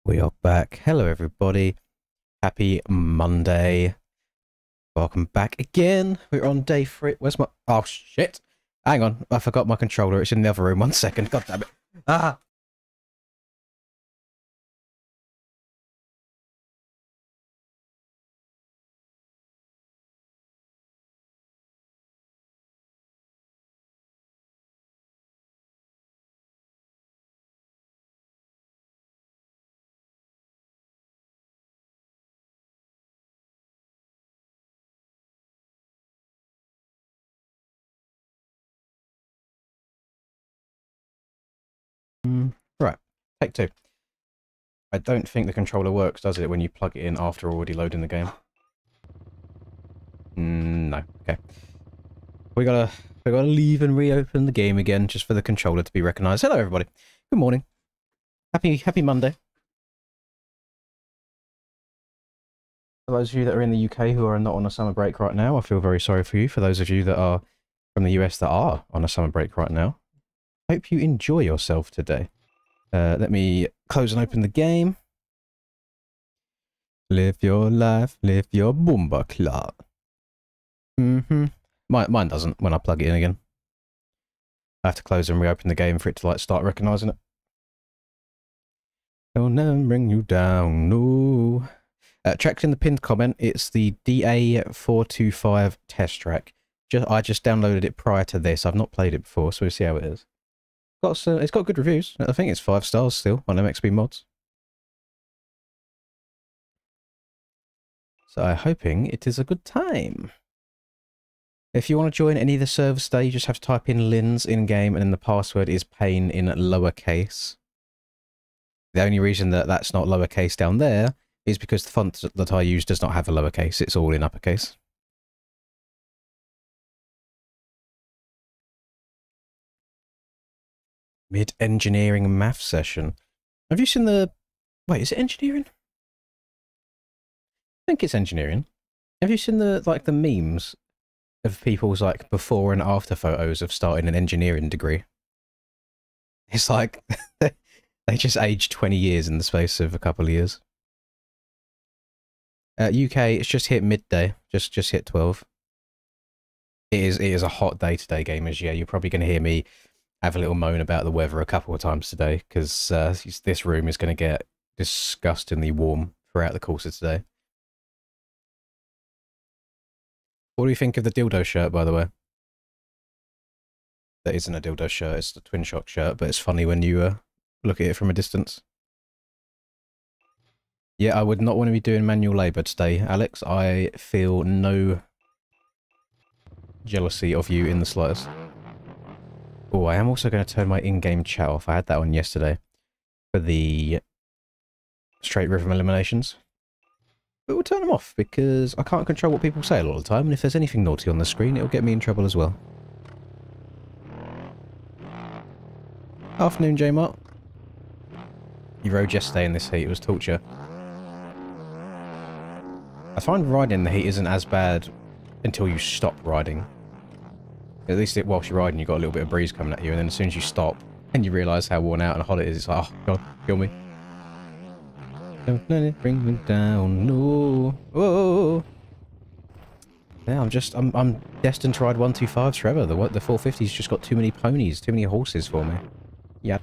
We are back. Hello, everybody. Happy Monday. Welcome back again. We're on day 3. Where's my... Oh, shit. Hang on. I forgot my controller. It's in the other room. 1 second. God damn it. Ah. Right. Take 2. I don't think the controller works, does it, when you plug it in after already loading the game? No. Okay. We gotta leave and reopen the game again just for the controller to be recognised. Hello, everybody. Good morning. Happy Monday. For those of you that are in the UK who are not on a summer break right now, I feel very sorry for you. For those of you that are from the US that are on a summer break right now, hope you enjoy yourself today. Let me close and open the game. Live your life, live your boomba clot. Mine doesn't when I plug it in again. I have to close and reopen the game for it to like start recognising it. Don't let them bring you down, no. Checked in the pinned comment, it's the DA425 test track. I just downloaded it prior to this. I've not played it before, so we'll see how it is. It's got good reviews. I think it's 5 stars still on MXB mods. So I'm hoping it is a good time. If you want to join any of the servers today, you just have to type in Lynn's in-game, and then the password is Pain in lowercase. The only reason that that's not lowercase down there is because the font that I use does not have a lowercase. It's all in uppercase. Mid-engineering math session. Have you seen the... Wait, is it engineering? I think it's engineering. Have you seen the the memes of people's like before and after photos of starting an engineering degree? It's like they just aged 20 years in the space of a couple of years. UK, it's just hit midday. Just hit 12. It is a hot day today, gamers. Yeah, you're probably going to hear me have a little moan about the weather a couple of times today, because this room is going to get disgustingly warm throughout the course of today. What do you think of the dildo shirt, by the way? That isn't a dildo shirt, it's the Twin Shock shirt, but it's funny when you look at it from a distance. Yeah, I would not want to be doing manual labour today, Alex. I feel no jealousy of you in the slightest. Oh, I am also going to turn my in-game chat off. I had that on yesterday for the straight rhythm eliminations. But we'll turn them off because I can't control what people say a lot of the time, and if there's anything naughty on the screen, it'll get me in trouble as well. Afternoon, J-Mart. You rode yesterday in this heat. It was torture. I find riding in the heat isn't as bad until you stop riding. At least whilst you're riding, you've got a little bit of breeze coming at you, and then as soon as you stop and you realise how worn out and hot it is, it's like, oh, God, kill me. Don't let it bring me down, no. Whoa. Yeah, I'm destined to ride 125s forever. The 450's just got too many ponies, too many horses for me. Yep.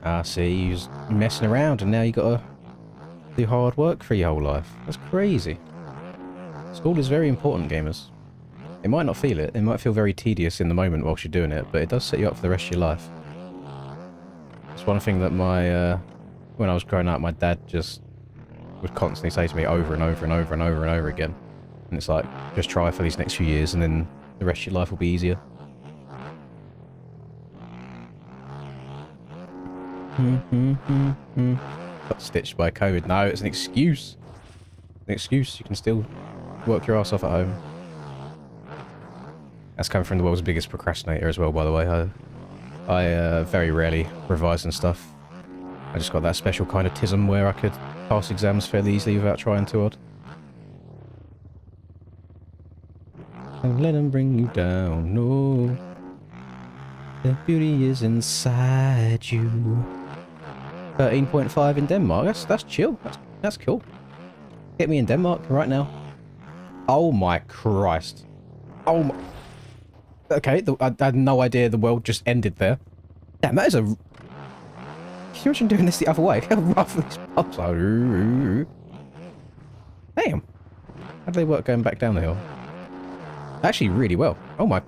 I see, you're messing around and now you gotta do hard work for your whole life. That's crazy. School is very important, gamers. It might not feel it. It might feel very tedious in the moment whilst you're doing it, but it does set you up for the rest of your life. It's one thing that when I was growing up, my dad just would constantly say to me over and over and over and over and over again. And it's like, just try for these next few years and then the rest of your life will be easier. Got stitched by COVID. No, it's an excuse. An excuse. You can still work your ass off at home. That's coming from the world's biggest procrastinator as well, by the way. I very rarely revise and stuff. I just got that special kind of tism where I could pass exams fairly easily without trying too hard. Don't let them bring you down, no. The beauty is inside you. 13.5 in Denmark. That's chill. That's cool. Get me in Denmark right now. Oh my Christ. Oh my... Okay, I had no idea the world just ended there. Damn, that is a... Can you imagine doing this the other way? How rough these pubs are. Damn. How do they work going back down the hill? Actually, really well. Oh my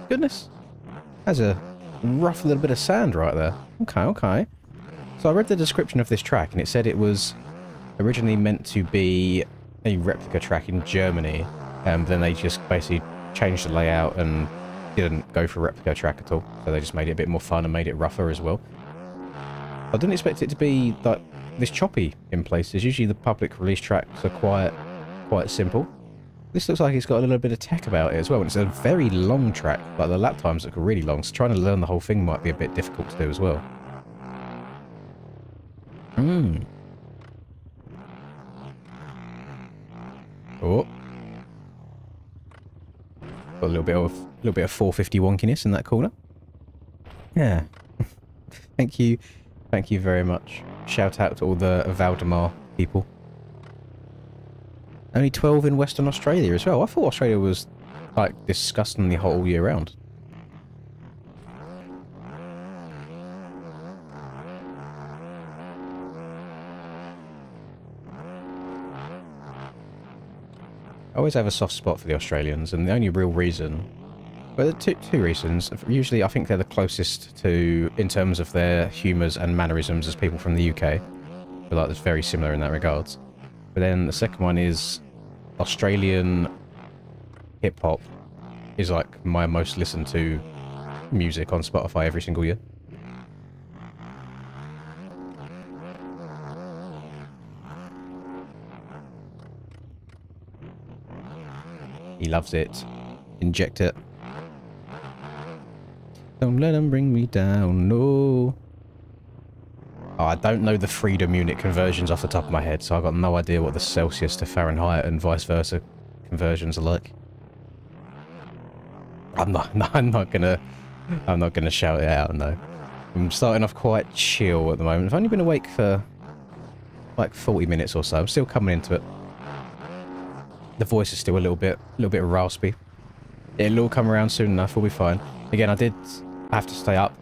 goodness. That's a rough little bit of sand right there. Okay, okay. So I read the description of this track, and it said it was originally meant to be a replica track in Germany, but then they just basically changed the layout and didn't go for a replica track at all. So they just made it a bit more fun and made it rougher as well. I didn't expect it to be like this choppy in places. Usually the public release tracks are quite simple. This looks like it's got a little bit of tech about it as well, and it's a very long track. Like the lap times look really long, so trying to learn the whole thing might be a bit difficult to do as well. Oh. Got a little bit of 450 wonkiness in that corner. Yeah. Thank you very much. Shout out to all the Valdemar people. Only 12 in Western Australia as well. I thought Australia was like disgustingly hot all year round. I always have a soft spot for the Australians, and the only real reason... Well, two reasons. Usually I think they're the closest to, in terms of their humours and mannerisms, as people from the UK. I feel like it's very similar in that regards. But then the second one is Australian hip-hop is like my most listened to music on Spotify every single year. He loves it. Inject it. Don't let them bring me down, no. Oh, I don't know the freedom unit conversions off the top of my head, so I've got no idea what the Celsius to Fahrenheit and vice versa conversions are like. I'm not gonna shout it out, no. I'm starting off quite chill at the moment. I've only been awake for like 40 minutes or so. I'm still coming into it. The voice is still a little bit raspy. It'll all come around soon enough. We'll be fine. Again, I did have to stay up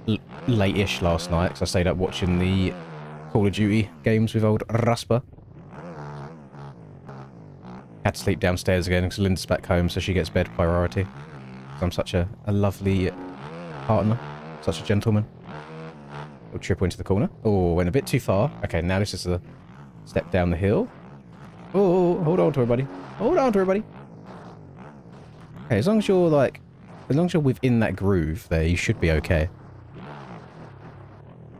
late-ish last night because I stayed up watching the Call of Duty games with old Rasper. Had to sleep downstairs again because Linda's back home, so she gets bed priority. I'm such a lovely partner, such a gentleman. We'll triple into the corner. Oh, went a bit too far. Okay, now this is a step down the hill. Oh, hold on to everybody. Hold on to everybody. Okay, as long as you're within that groove there, you should be okay.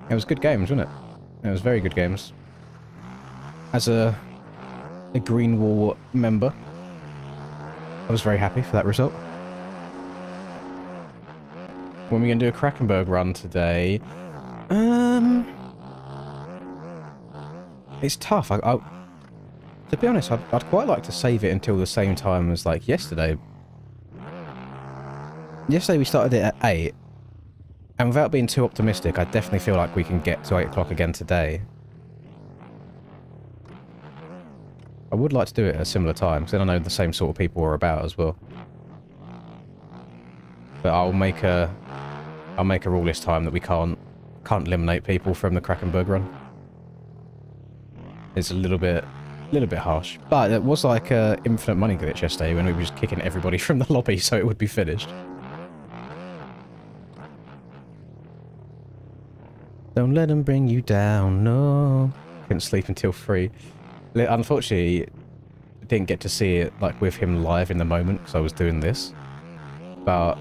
It was good games, wasn't it? It was very good games. As a Green Wall member, I was very happy for that result. When we're going to do a Krakenberg run today, it's tough. To be honest, I'd quite like to save it until the same time as like yesterday. Yesterday we started it at 8, and without being too optimistic, I definitely feel like we can get to 8 o'clock again today. I would like to do it at a similar time, because then I know the same sort of people are about as well. But I'll make a rule this time that we can't eliminate people from the Krakenberg run. It's a little bit harsh, but it was like a infinite money glitch yesterday when we were just kicking everybody from the lobby so it would be finished. Don't let them bring you down, no. Couldn't sleep until 3. Unfortunately, didn't get to see it like with him live in the moment because I was doing this. But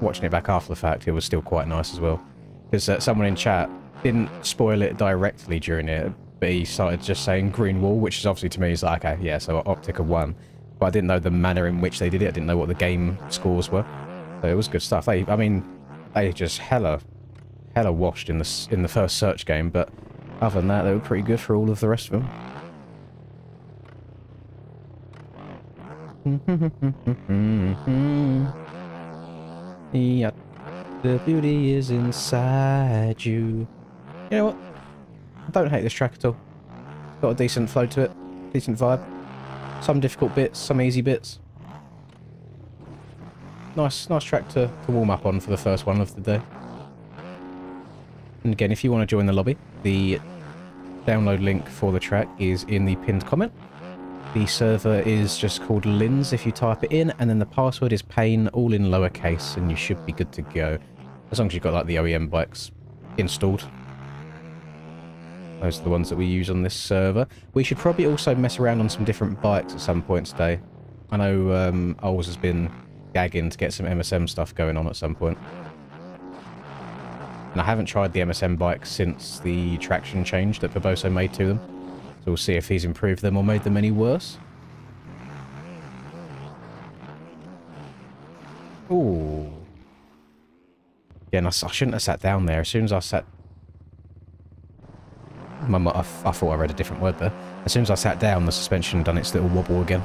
watching it back after the fact, it was still quite nice as well. Because someone in chat didn't spoil it directly during it, but he started just saying Green Wall, which is obviously to me is like, okay, yeah, so Optica won. But I didn't know the manner in which they did it. I didn't know what the game scores were. So it was good stuff. I mean, they just hella washed in the first search game, but other than that, they were pretty good for all of the rest of them. Yeah, the beauty is inside you. You know what? I don't hate this track at all. It's got a decent flow to it, decent vibe. Some difficult bits, some easy bits. Nice track to warm up on for the first one of the day. And again, if you want to join the lobby, the download link for the track is in the pinned comment. The server is just called Lins if you type it in, and then the password is Pain, all in lowercase, and you should be good to go. As long as you've got like the OEM bikes installed. Those are the ones that we use on this server. We should probably also mess around on some different bikes at some point today. I know Ols has been gagging to get some MSM stuff going on at some point. And I haven't tried the MSM bikes since the traction change that Barboso made to them. So we'll see if he's improved them or made them any worse. Ooh. Again, I shouldn't have sat down there. As soon as I sat... I thought I read a different word there. As soon as I sat down, the suspension done its little wobble again.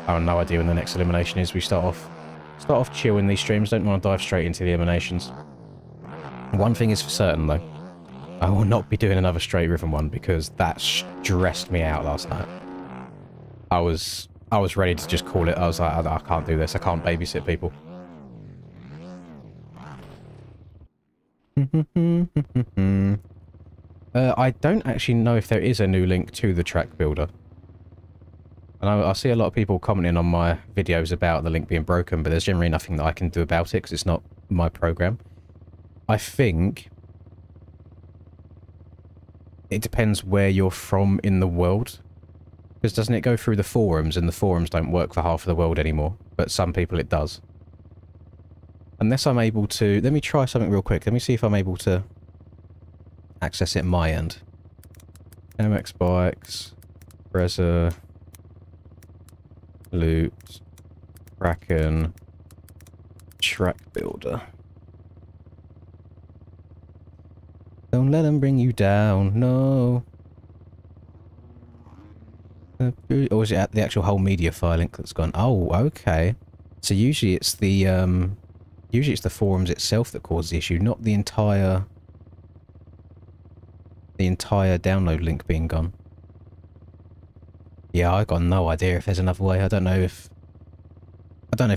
I have no idea when the next elimination is. We start off chill in these streams. Don't want to dive straight into the eliminations. One thing is for certain, though. I will not be doing another straight rhythm one because that stressed me out last night. I was ready to just call it. I was like, I can't do this. I can't babysit people. I don't actually know if there is a new link to the track builder. And I see a lot of people commenting on my videos about the link being broken, but there's generally nothing that I can do about it because it's not my program. I think it depends where you're from in the world. Because doesn't it go through the forums, and the forums don't work for half of the world anymore, but some people it does. Unless I'm able to... Let me try something real quick. Let me see if I'm able to access it my end. MX Bikes, Brezza, Loot, Kraken, Track Builder. Don't let them bring you down, no. Or is it the actual whole media file link that's gone? Oh, okay. So usually it's the forums itself that causes the issue, not the entire download link being gone. Yeah, I got no idea if there's another way. I don't know if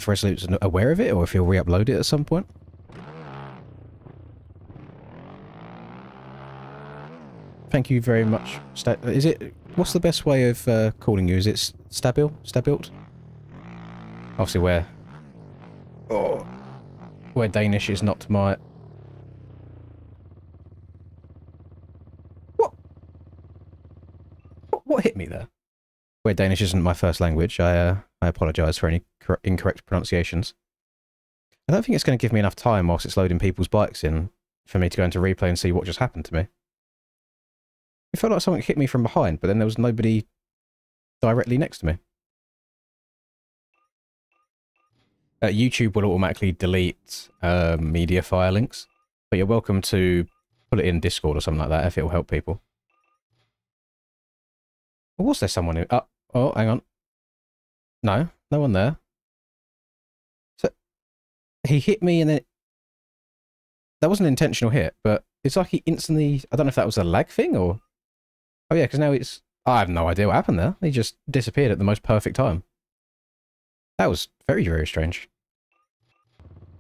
Resolute's aware of it or if he'll re-upload it at some point. Thank you very much. What's the best way of calling you? Is it Stabilt? Obviously where Danish is not my... What hit me there? Where Danish isn't my first language, I apologise for any incorrect pronunciations. I don't think it's going to give me enough time whilst it's loading people's bikes in for me to go into replay and see what just happened to me. It felt like something hit me from behind, but then there was nobody directly next to me. YouTube will automatically delete media file links, but you're welcome to put it in Discord or something like that if it will help people. Or was there someone who... Oh, hang on. No one there. So, he hit me and then... That wasn't an intentional hit, but it's like he instantly... I don't know if that was a lag thing or... Oh yeah, because now it's... I have no idea what happened there. He just disappeared at the most perfect time. That was very, very strange.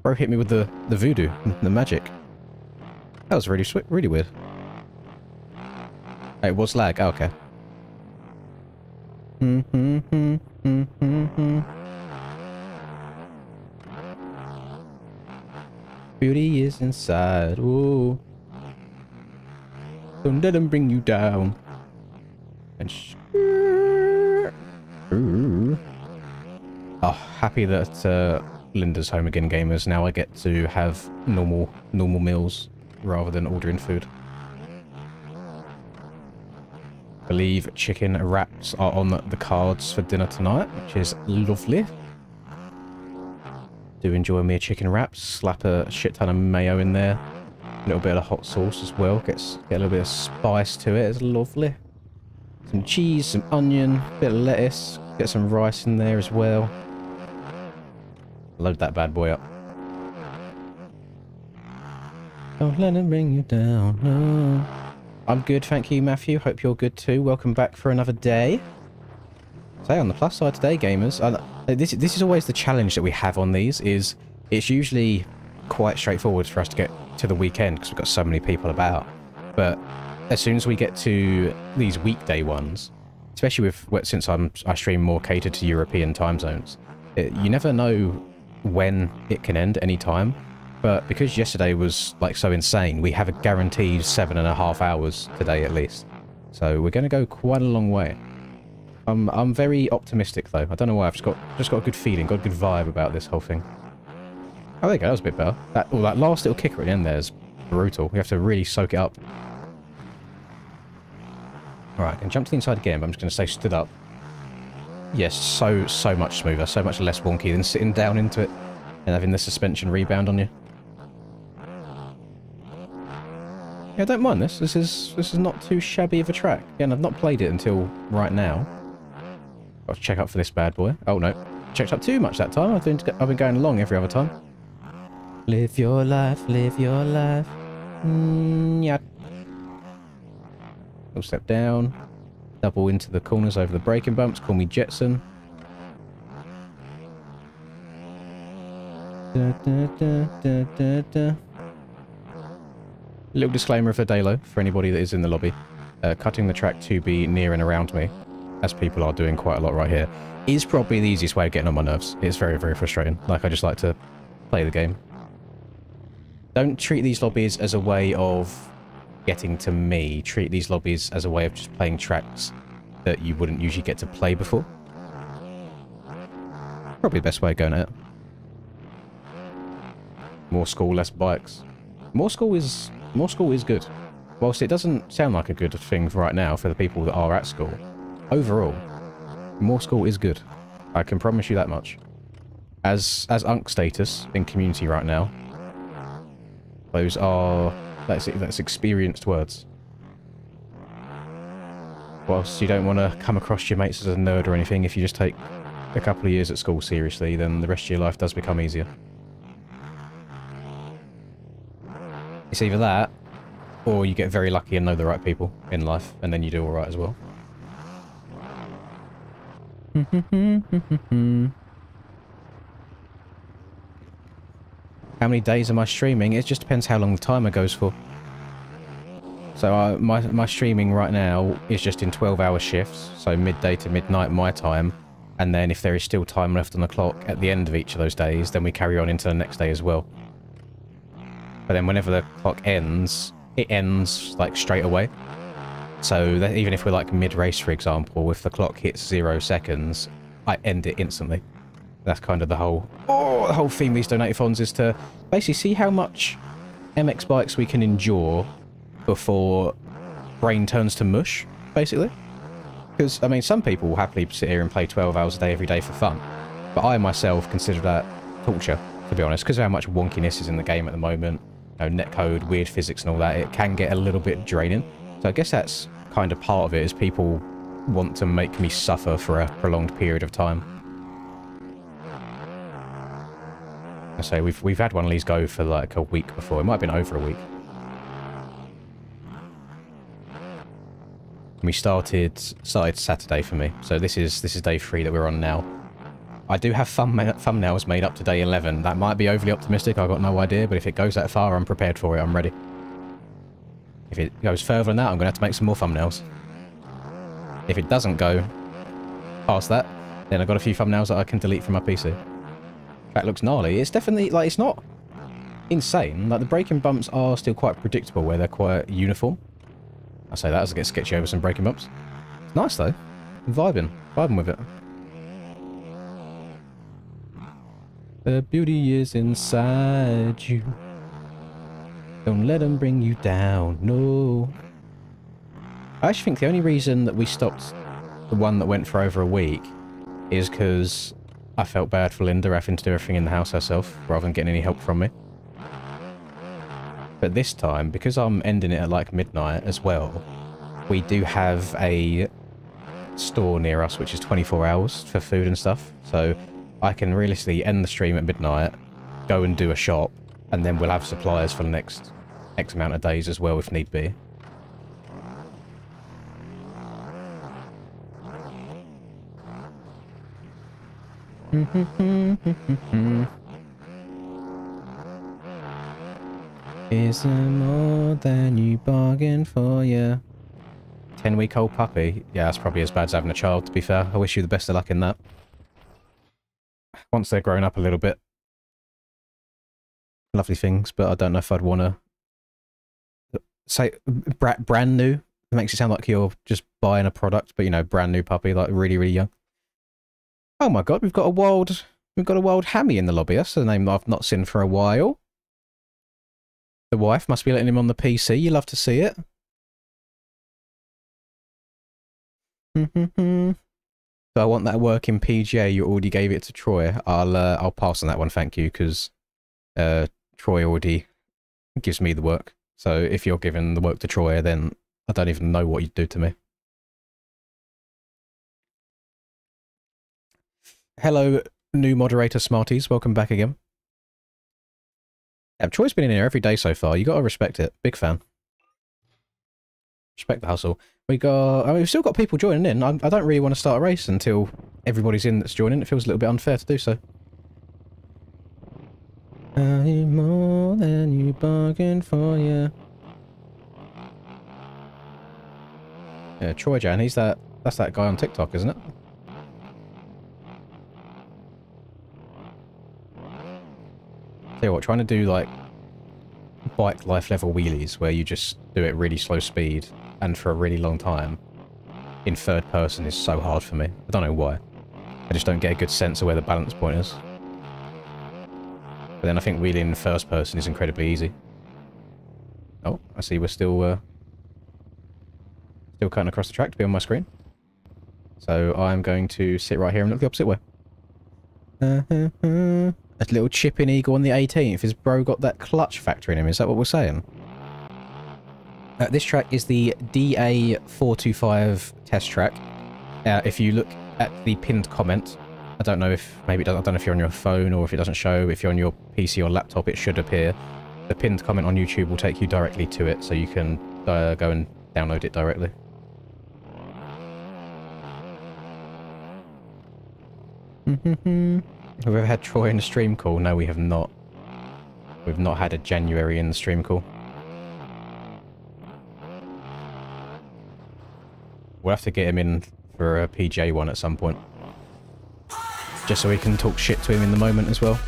Bro hit me with the voodoo, the magic. That was really sweet, really weird. It was lag. Oh, okay. Beauty is inside. Ooh. Don't let them bring you down. And oh, happy that Linda's home again, gamers. Now I get to have normal meals rather than ordering food. I believe chicken wraps are on the cards for dinner tonight, which is lovely. Do enjoy me a chicken wrap. Slap a shit ton of mayo in there. A little bit of hot sauce as well. Get a little bit of spice to it. It's lovely. Some cheese, some onion, bit of lettuce. Get some rice in there as well. Load that bad boy up. Don't let him bring you down, no. I'm good, thank you, Matthew. Hope you're good too. Welcome back for another day. Say, on the plus side today, gamers, this is always the challenge that we have on these, is it's usually quite straightforward for us to get to the weekend because we've got so many people about. But as soon as we get to these weekday ones, especially since I stream more catered to European time zones, you never know when it can end any time. But because yesterday was like so insane, we have a guaranteed 7.5 hours today at least. So we're going to go quite a long way. I'm very optimistic though. I don't know why. I've just got a good feeling, got a good vibe about this whole thing. Oh, there you go. That was a bit better. That last little kicker at the end there is brutal. We have to really soak it up. Alright, I can jump to the inside again, but I'm just going to stay stood up. Yes, so much smoother, so much less wonky than sitting down into it and having the suspension rebound on you. Yeah, I don't mind this. This is not too shabby of a track. Again, I've not played it until right now. Got to check up for this bad boy. Oh no, checked up too much that time. I've been going along every other time. Live your life, live your life. Yeah. We'll step down. Double into the corners over the braking bumps. Call me Jetson. Da, da, da, da, da, da. Little disclaimer for Dalo, for anybody that is in the lobby. Cutting the track to be near and around me, as people are doing quite a lot right here, is probably the easiest way of getting on my nerves. It's very, very frustrating. Like, I just like to play the game. Don't treat these lobbies as a way of getting to me. Treat these lobbies as a way of just playing tracks that you wouldn't usually get to play before. Probably the best way of going at it. More school, less bikes. More school is good. Whilst it doesn't sound like a good thing right now for the people that are at school, overall, more school is good. I can promise you that much. As Unk status in community right now, those are... That's experienced words. Whilst you don't want to come across your mates as a nerd or anything, if you just take a couple of years at school seriously, then the rest of your life does become easier. It's either that, or you get very lucky and know the right people in life, and then you do alright as well. How many days am I streaming? It just depends how long the timer goes for. So my streaming right now is just in 12-hour shifts, so midday to midnight my time, and then if there is still time left on the clock at the end of each of those days, then we carry on into the next day as well. But then whenever the clock ends, it ends like straight away. So that even if we're like mid-race, for example, if the clock hits 0 seconds, I end it instantly. That's kind of the whole theme of these donated-thons, is to basically see how much MX bikes we can endure before brain turns to mush, basically. Because, I mean, some people will happily sit here and play 12 hours a day every day for fun. But I myself consider that torture, to be honest, because of how much wonkiness is in the game at the moment. You know, netcode, weird physics and all that, it can get a little bit draining. So I guess that's kind of part of it, is people want to make me suffer for a prolonged period of time. I say we've had one of these go for like a week before. It might have been over a week. We started Saturday for me, so this is day 3 that we're on now. I do have thumbnails made up to day 11. That might be overly optimistic, I've got no idea, but if it goes that far, I'm prepared for it, I'm ready. If it goes further than that, I'm going to have to make some more thumbnails. If it doesn't go past that, then I've got a few thumbnails that I can delete from my PC. That looks gnarly. It's definitely, like, it's not insane. Like, the braking bumps are still quite predictable, where they're quite uniform. I say that as I get sketchy over some braking bumps. It's nice, though. I'm vibing with it. The beauty is inside you. Don't let them bring you down, no. I actually think the only reason that we stopped the one that went for over a week is because I felt bad for Linda having to do everything in the house herself, rather than getting any help from me. But this time, because I'm ending it at like midnight as well, we do have a store near us, which is 24 hours for food and stuff. So I can realistically end the stream at midnight, go and do a shop, and then we'll have supplies for the next X amount of days as well if need be. Is there more than you bargained for, yeah? 10-week-old puppy? Yeah, that's probably as bad as having a child, to be fair. I wish you the best of luck in that. Once they're grown up a little bit. Lovely things, but I don't know if I'd want to... Say, brand new? It makes it sound like you're just buying a product, but, you know, brand new puppy, like really, really young. Oh my god, we've got a wild hammy in the lobby. That's a name that I've not seen for a while. The wife must be letting him on the PC. You love to see it. So I want that working PGA. You already gave it to Troy. I'll pass on that one, thank you, because Troy already gives me the work. So if you're giving the work to Troy, then I don't even know what you'd do to me. Hello, new moderator Smarties. Welcome back again. Yeah, Troy's been in here every day so far. You got to respect it. Big fan. Respect the hustle. I mean, we've still got people joining in. I don't really want to start a race until everybody's in that's joining. It feels a little bit unfair to do so. I need more than you bargained for, yeah. Yeah, Troy Jan, that's that guy on TikTok, isn't it? Tell you what, trying to do like bike life level wheelies where you just do it really slow speed and for a really long time in third person is so hard for me. I don't know why. I just don't get a good sense of where the balance point is. But then I think wheeling in first person is incredibly easy. Oh, I see we're still cutting across the track to be on my screen. So I'm going to sit right here and look the opposite way. A little chipping eagle on the 18th. Has bro got that clutch factor in him? Is that what we're saying? This track is the DA425 test track. If you look at the pinned comment, I don't know if maybe it doesn't, I don't know if you're on your phone or if it doesn't show. If you're on your PC or laptop, it should appear. The pinned comment on YouTube will take you directly to it, so you can go and download it directly. Have we ever had Troy in the stream call? No, we have not. We've not had a January in the stream call. We'll have to get him in for a PJ one at some point. Just so we can talk shit to him in the moment as well.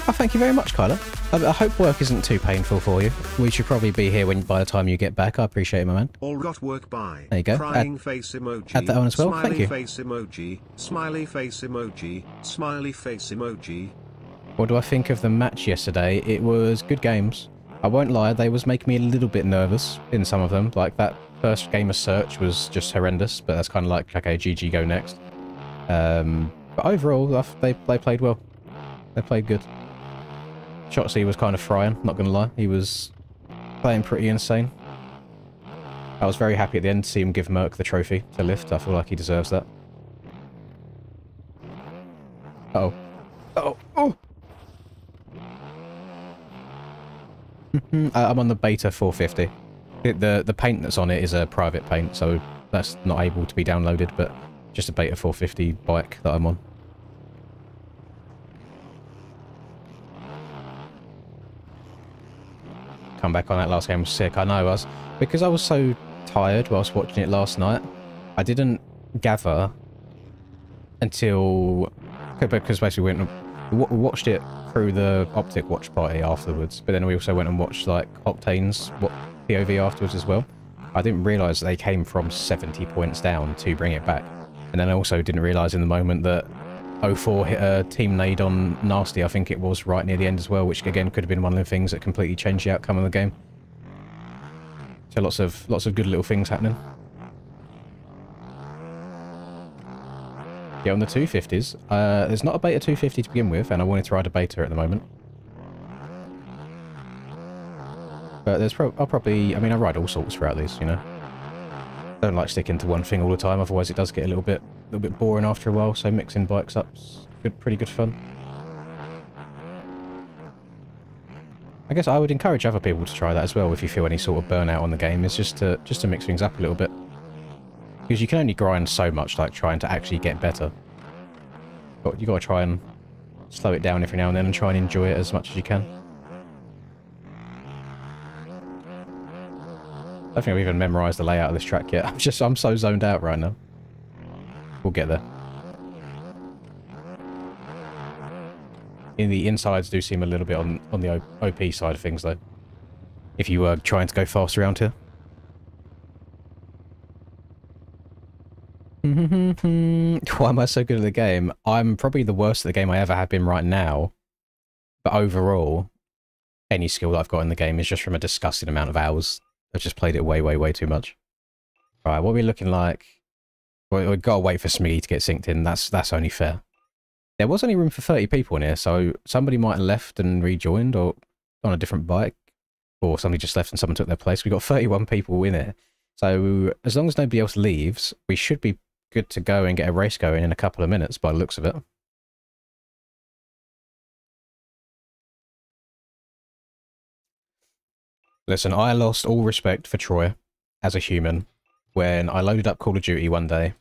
Oh, thank you very much, Kyla. I hope work isn't too painful for you. We should probably be here by the time you get back. I appreciate it, my man. All got work by. There you go. Crying face emoji. Add that on as well. Smiley Thank you. Face emoji. Smiley face emoji. Smiley face emoji. What do I think of the match yesterday? It was good games. I won't lie, they was making me a little bit nervous in some of them. Like that first game of Search was just horrendous, but that's kind of like, okay, GG, go next. But overall, they played well. They played good. Shotzzy was kind of frying, not going to lie. He was playing pretty insane. I was very happy at the end to see him give Merc the trophy to lift. I feel like he deserves that. Uh-oh. Uh-oh. Oh! I'm on the beta 450. The paint that's on it is a private paint, so that's not able to be downloaded, but just a beta 450 bike that I'm on. Come back on that last game was sick. I know, because I was so tired whilst watching it last night, I didn't gather until, because basically we watched it through the Optic watch party afterwards, but then we also went and watched like Octane's POV afterwards as well. I didn't realise they came from 70 points down to bring it back, and then I also didn't realise in the moment that 04 hit a team nade on Nasty, I think it was, right near the end as well, which again could have been one of the things that completely changed the outcome of the game. So lots of good little things happening. Yeah, on the 250s, there's not a beta 250 to begin with, and I wanted to ride a beta at the moment. But there's I'll probably, I mean, I ride all sorts throughout these, you know. Don't like sticking to one thing all the time, otherwise it does get a little bit boring after a while, so mixing bikes up's pretty good fun. I guess I would encourage other people to try that as well if you feel any sort of burnout on the game, is just to mix things up a little bit. Because you can only grind so much, like trying to actually get better. But you got to try and slow it down every now and then and try and enjoy it as much as you can. I don't think I've even memorised the layout of this track yet. I'm so zoned out right now. We'll get there. The insides do seem a little bit on the OP side of things, though. If you were trying to go fast around here. Why am I so good at the game? I'm probably the worst at the game I ever have been right now. But overall, any skill that I've got in the game is just from a disgusting amount of hours. I've just played it way, way, way too much. Alright, what are we looking like? Well, we've got to wait for Smiggy to get synced in. That's only fair. There was only room for 30 people in here, so somebody might have left and rejoined, or on a different bike. Or somebody just left and someone took their place. We've got 31 people in here. So as long as nobody else leaves, we should be good to go and get a race going in a couple of minutes by the looks of it. Listen, I lost all respect for Troy as a human when I loaded up Call of Duty one day,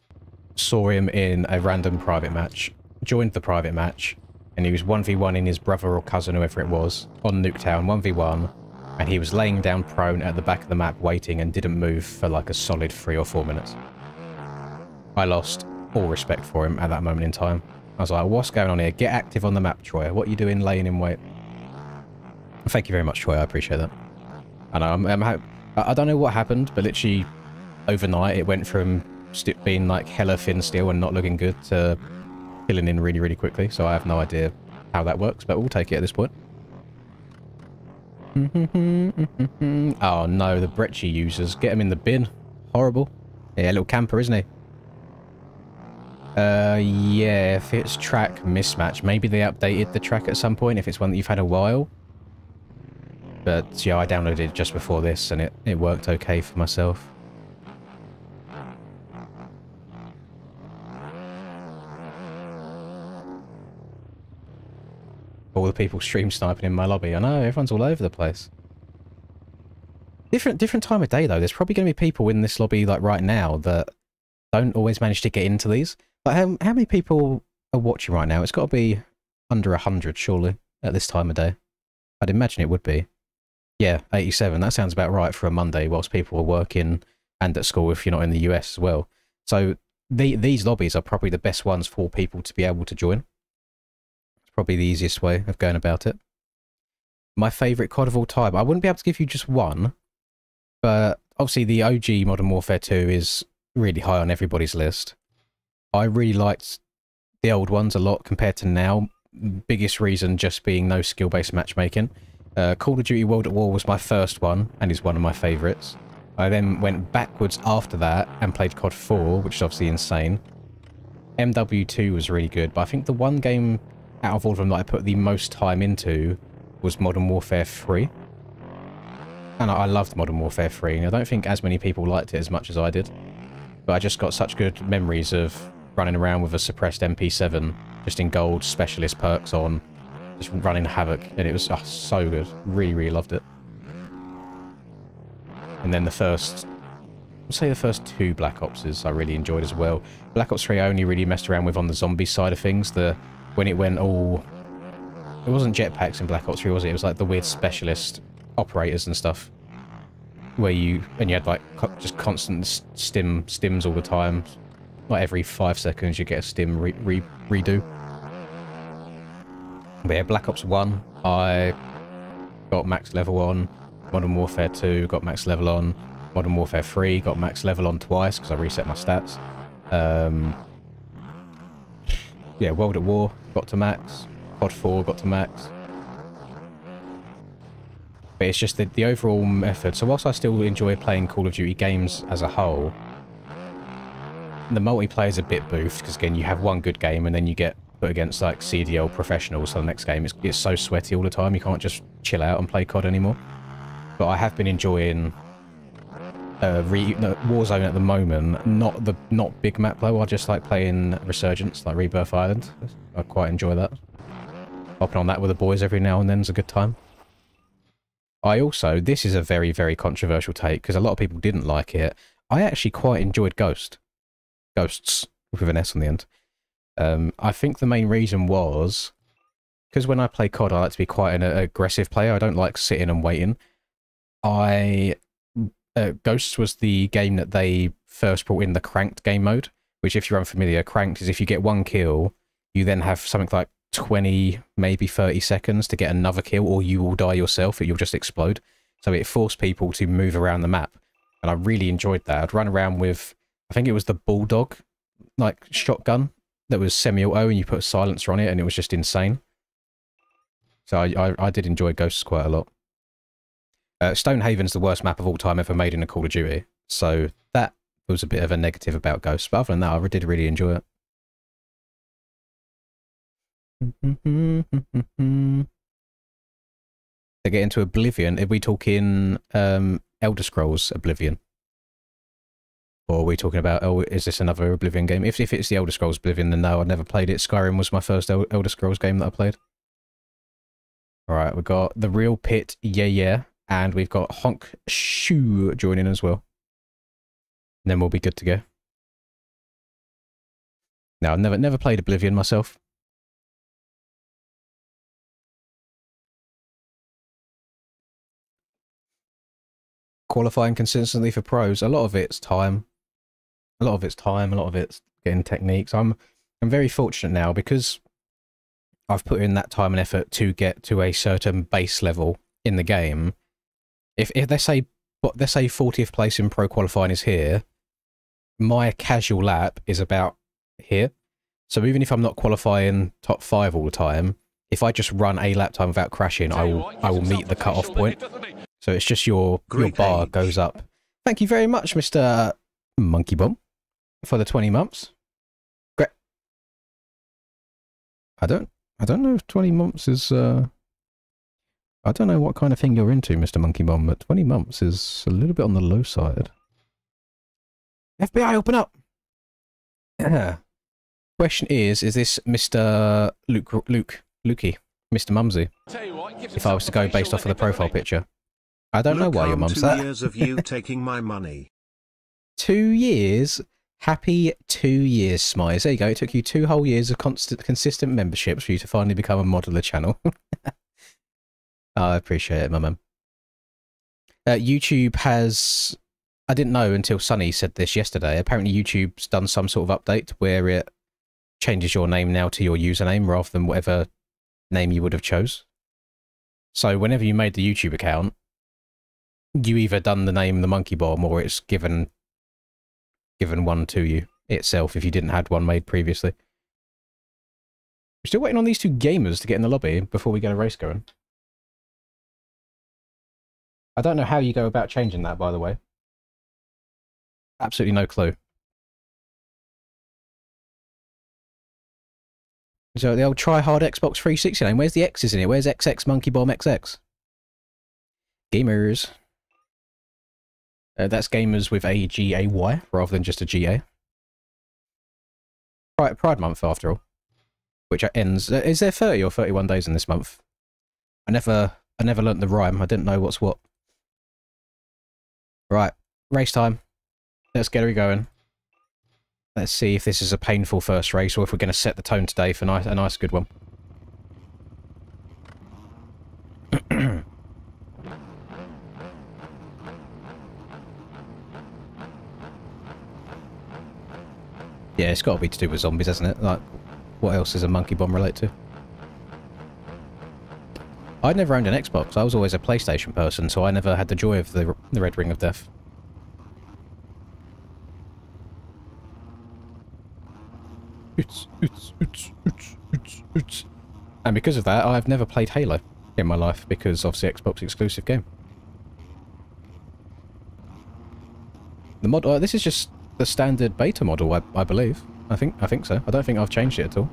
saw him in a random private match, joined the private match, and he was 1v1 his brother or cousin, whoever it was, on Nuketown 1v1, and he was laying down prone at the back of the map waiting and didn't move for like a solid 3 or 4 minutes. I lost all respect for him at that moment in time. I was like, what's going on here? Get active on the map, Troy. What are you doing laying in wait? Thank you very much, Troy. I appreciate that. I know, I don't know what happened, but literally overnight it went from being like hella thin steel and not looking good to filling in really, really quickly. So I have no idea how that works, but we'll take it at this point. Oh no, the Brecci users. Get him in the bin. Horrible. Yeah, little camper, isn't he? Yeah, if it's track mismatch, maybe they updated the track at some point if it's one that you've had a while. But yeah, I downloaded it just before this and it worked okay for myself. All the people stream sniping in my lobby. I know, everyone's all over the place. Different time of day though. There's probably going to be people in this lobby like right now that don't always manage to get into these. Like how many people are watching right now? It's got to be under 100 surely at this time of day. I'd imagine it would be. Yeah, 87. That sounds about right for a Monday whilst people are working and at school if you're not in the US as well. So these lobbies are probably the best ones for people to be able to join. It's probably the easiest way of going about it. My favourite COD of all time. I wouldn't be able to give you just one, but obviously the OG Modern Warfare 2 is really high on everybody's list. I really liked the old ones a lot compared to now. Biggest reason just being no skill-based matchmaking. Call of Duty World at War was my first one, and is one of my favourites. I then went backwards after that and played COD 4, which is obviously insane. MW2 was really good, but I think the one game out of all of them that I put the most time into was Modern Warfare 3. And I loved Modern Warfare 3, and I don't think as many people liked it as much as I did. But I just got such good memories of running around with a suppressed MP7, just in gold, specialist perks on, just running havoc, and it was so good. Really, really loved it. And then the first, I'd say the first 2 Black Opses I really enjoyed as well. Black Ops 3 I only really messed around with on the zombie side of things. When it went all, it wasn't jetpacks in Black Ops 3, was it? It was like the weird specialist operators and stuff, where you had like just constant stims all the time. Like every 5 seconds you get a stim redo. But yeah, Black Ops 1, I got max level on. Modern Warfare 2, got max level on. Modern Warfare 3, got max level on twice because I reset my stats. Yeah, World at War, got to max. COD 4, got to max. But it's just the overall method. So whilst I still enjoy playing Call of Duty games as a whole, the multiplayer is a bit boofed because again, you have one good game and then you get put against like CDL professionals. So the next game it's so sweaty all the time. You can't just chill out and play COD anymore. But I have been enjoying Warzone at the moment. Not big map though. I just like playing Resurgence, like Rebirth Island. I quite enjoy that. Hopping on that with the boys every now and then is a good time. I also, this is a very, very controversial take because a lot of people didn't like it. I actually quite enjoyed Ghosts, with an S on the end. I think the main reason was because when I play COD, I like to be quite an aggressive player. I don't like sitting and waiting. Ghosts was the game that they first brought in the cranked game mode, which if you're unfamiliar, cranked is if you get one kill, you then have something like 20, maybe 30 seconds to get another kill, or you will die yourself, or you'll just explode. So it forced people to move around the map, and I really enjoyed that. I'd run around with, I think it was the Bulldog, like, shotgun that was semi-auto, and you put a silencer on it, and it was just insane. So I did enjoy Ghosts quite a lot. Stonehaven's the worst map of all time ever made in a Call of Duty, so that was a bit of a negative about Ghosts, but other than that, I did really enjoy it. To get into Oblivion, are we talking Elder Scrolls Oblivion? Or are we talking about, oh, is this another Oblivion game? If it's the Elder Scrolls Oblivion, then no, I've never played it. Skyrim was my first Elder Scrolls game that I played. Alright, we've got The Real Pit, yeah, and we've got Honk Shoo joining as well. And then we'll be good to go. Now, I've never played Oblivion myself. Qualifying consistently for pros, a lot of it's time. A lot of it's getting techniques. I'm very fortunate now because I've put in that time and effort to get to a certain base level in the game. If they say 40th place in pro qualifying is here, my casual lap is about here. So even if I'm not qualifying top 5 all the time, if I just run a lap time without crashing, I will meet the cut-off point. So it's just your bar goes up. Thank you very much, Mr. Monkey Bomb, for the 20 months. Great. I don't know if 20 months is I don't know what kind of thing you're into, Mr. Monkey Bomb, but 20 months is a little bit on the low side. FBI, open up! Yeah. Question is this Mr. Lukey, Mr. Mumsy? If I was to go based off of the profile picture. I don't know why your mum's that. 2 years of you taking my money. 2 years? Happy 2 years, Smize. There you go. It took you 2 whole years of consistent memberships for you to finally become a mod of the channel. I appreciate it, my mum. YouTube has... I didn't know until Sunny said this yesterday. Apparently YouTube's done some sort of update where it changes your name now to your username rather than whatever name you would have chose. So whenever you made the YouTube account, you either done the name The Monkey Bomb or it's given one to you itself if you didn't have one made previously. We're still waiting on these 2 gamers to get in the lobby before we get a race going. I don't know how you go about changing that, by the way. Absolutely no clue. So the old try-hard Xbox 360 name, where's the X's in it? Where's XX Monkey Bomb XX? Gamers. That's gamers with a G-A-Y rather than just a G-A. Pride month after all. Which ends... is there 30 or 31 days in this month? I never learnt the rhyme. I didn't know what's what. Right. Race time. Let's get her going. Let's see if this is a painful first race or if we're going to set the tone today for a nice good one. Yeah, it's got to be to do with zombies, hasn't it? Like, what else does a Monkey Bomb relate to? I'd never owned an Xbox. I was always a PlayStation person, so I never had the joy of the Red Ring of Death. And because of that, I've never played Halo in my life, because obviously Xbox exclusive game. The mod, this is just the standard beta model, I believe. I think so. I don't think I've changed it at all.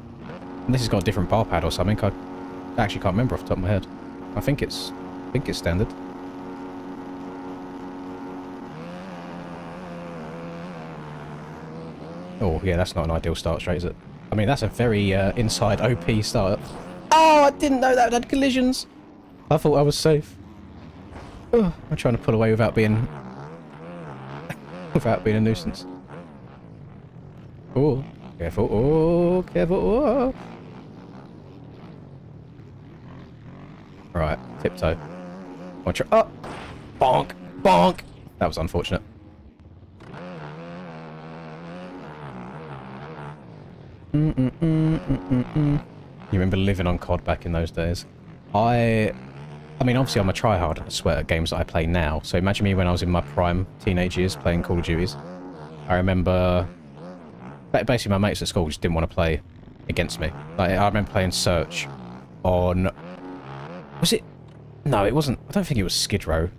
And this has got a different bar pad or something. I actually can't remember off the top of my head. I think it's standard. Oh, yeah, that's not an ideal start straight, is it? I mean, that's a very inside OP start. Oh, I didn't know that had collisions. I thought I was safe. Oh, I'm trying to pull away without being a nuisance. Oh, careful. Oh, careful. Oh. Right, tiptoe. Watch your... Oh! Bonk! Bonk! That was unfortunate. You remember living on COD back in those days? I mean, obviously I'm a tryhard and I swear at games that I play now. So imagine me when I was in my prime teenage years playing Call of Duties. I remember... Basically, my mates at school just didn't want to play against me. Like, I remember playing Search on... Was it... No, it wasn't... I don't think it was Skid Row.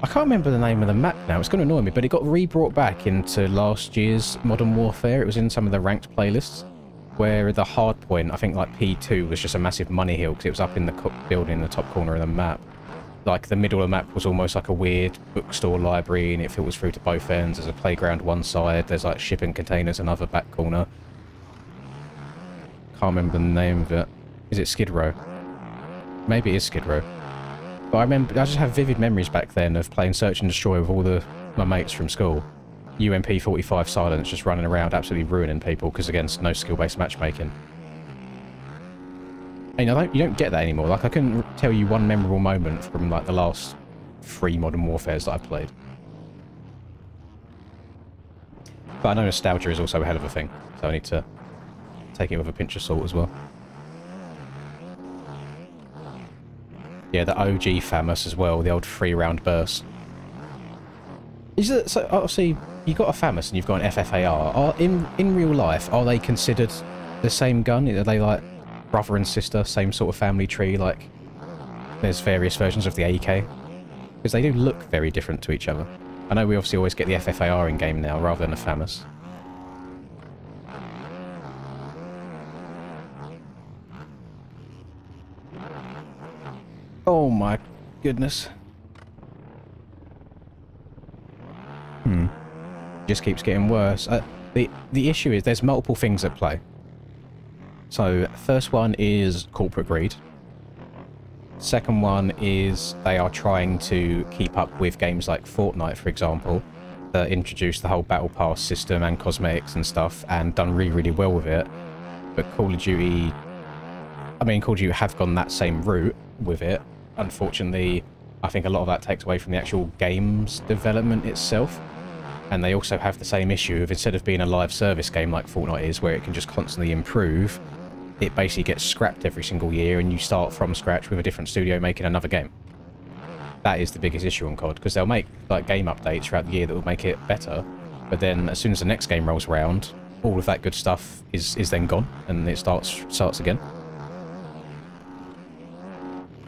I can't remember the name of the map now. It's going to annoy me, but it got re-brought back into last year's Modern Warfare. It was in some of the ranked playlists, where the hard point, I think like P2, was just a massive money hill because it was up in the building in the top corner of the map. Like, the middle of the map was almost like a weird bookstore library, and it filters through to both ends. There's a playground one side, there's like shipping containers another back corner. Can't remember the name of it. Is it Skid Row? Maybe it is Skid Row. But I just have vivid memories back then of playing Search and Destroy with all my mates from school. UMP45 silence, just running around absolutely ruining people because, again, no skill-based matchmaking. And you don't get that anymore. Like, I couldn't tell you one memorable moment from like the last 3 Modern Warfares that I've played. But I know nostalgia is also a hell of a thing, so I need to take it with a pinch of salt as well. Yeah, the OG FAMAS as well, the old 3-round burst. So, obviously, you've got a FAMAS and you've got an FFAR. In real life, are they considered the same gun? Are they like brother and sister, same sort of family tree? Like, there's various versions of the AK? Because they do look very different to each other. I know we obviously always get the FFAR in game now, rather than a FAMAS. Oh my goodness. Just keeps getting worse. The issue is there's multiple things at play. So, first one is corporate greed. Second one is they are trying to keep up with games like Fortnite, for example, that introduced the whole Battle Pass system and cosmetics and stuff, and done really, really well with it. But Call of Duty... I mean, Call of Duty have gone that same route with it. Unfortunately, I think a lot of that takes away from the actual game's development itself. And they also have the same issue of, instead of being a live service game like Fortnite is, where it can just constantly improve, it basically gets scrapped every single year and you start from scratch with a different studio making another game. That is the biggest issue on COD, because they'll make like game updates throughout the year that will make it better, but then as soon as the next game rolls around, all of that good stuff is then gone and it starts again.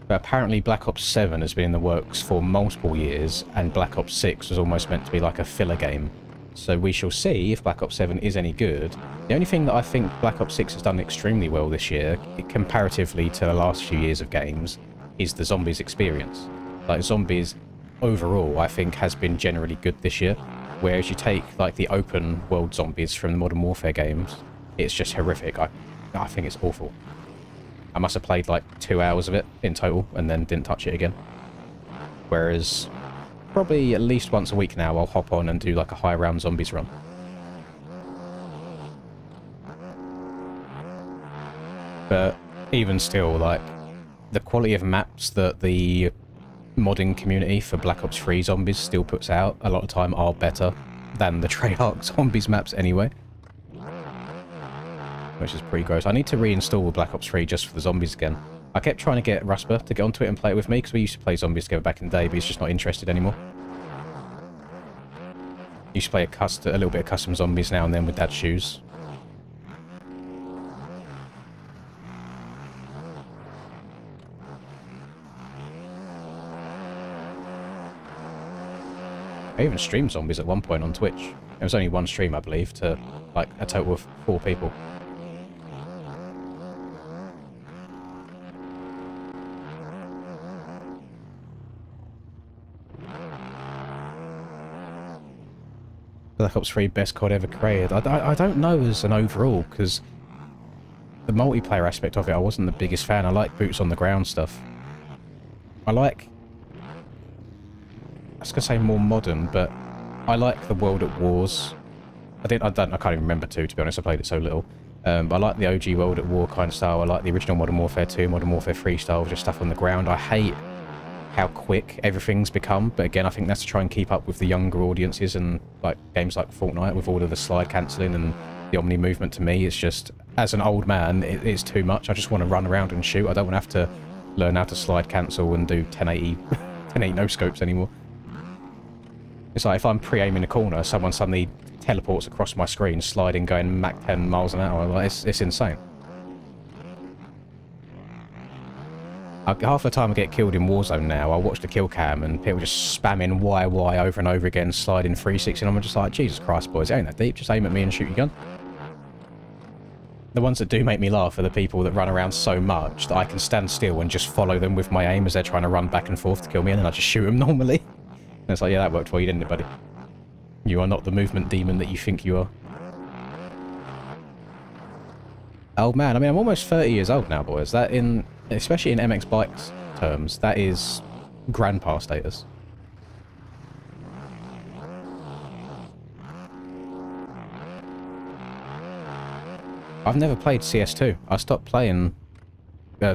But apparently Black Ops 7 has been in the works for multiple years, and Black Ops 6 was almost meant to be like a filler game. So we shall see if Black Ops 7 is any good. The only thing that I think Black Ops 6 has done extremely well this year, comparatively to the last few years of games, is the zombies experience. Like, zombies overall, I think, has been generally good this year. Whereas you take like the open world zombies from the Modern Warfare games, it's just horrific. I think it's awful. I must have played like 2 hours of it in total and then didn't touch it again. Whereas probably at least once a week now I'll hop on and do like a high round zombies run. But even still, like, the quality of maps that the modding community for Black Ops 3 zombies still puts out a lot of time are better than the Treyarch zombies maps anyway. Which is pretty gross. I need to reinstall Black Ops 3 just for the zombies again. I kept trying to get Rusper to get onto it and play it with me, because we used to play zombies together back in the day, but he's just not interested anymore. Used to play a little bit of custom zombies now and then with Dad's shoes. I even streamed zombies at one point on Twitch. It was only one stream, I believe, to like a total of 4 people. Black Ops 3 best COD ever created. I don't know as an overall, because the multiplayer aspect of it, I wasn't the biggest fan. I like boots on the ground stuff. I like... I was going to say more modern, but I like the World at Wars. I can't even remember 2, to be honest. I played it so little. But I like the OG World at War kind of style. I like the original Modern Warfare 2, Modern Warfare 3 style, just stuff on the ground. I hate how quick everything's become, but again, I think that's to try and keep up with the younger audiences, and like games like Fortnite with all of the slide cancelling and the Omni movement. To me, it's just, as an old man, it's too much. I just want to run around and shoot. I don't want to have to learn how to slide cancel and do 1080 1080 no scopes anymore. It's like if I'm pre-aiming a corner, someone suddenly teleports across my screen, sliding, going Mach 10 miles an hour. Like, it's insane. Half the time I get killed in Warzone now, I watch the kill cam and people just spamming YY over and over again, sliding 360, and I'm just like, Jesus Christ, boys, it ain't that deep. Just aim at me and shoot your gun. The ones that do make me laugh are the people that run around so much that I can stand still and just follow them with my aim as they're trying to run back and forth to kill me, and then I just shoot them normally. And it's like, yeah, that worked for you, didn't it, buddy? You are not the movement demon that you think you are. Oh man, I mean, I'm almost 30 years old now, boys. That in, especially in MX bikes terms, that is grandpa status. I've never played CS2. I stopped playing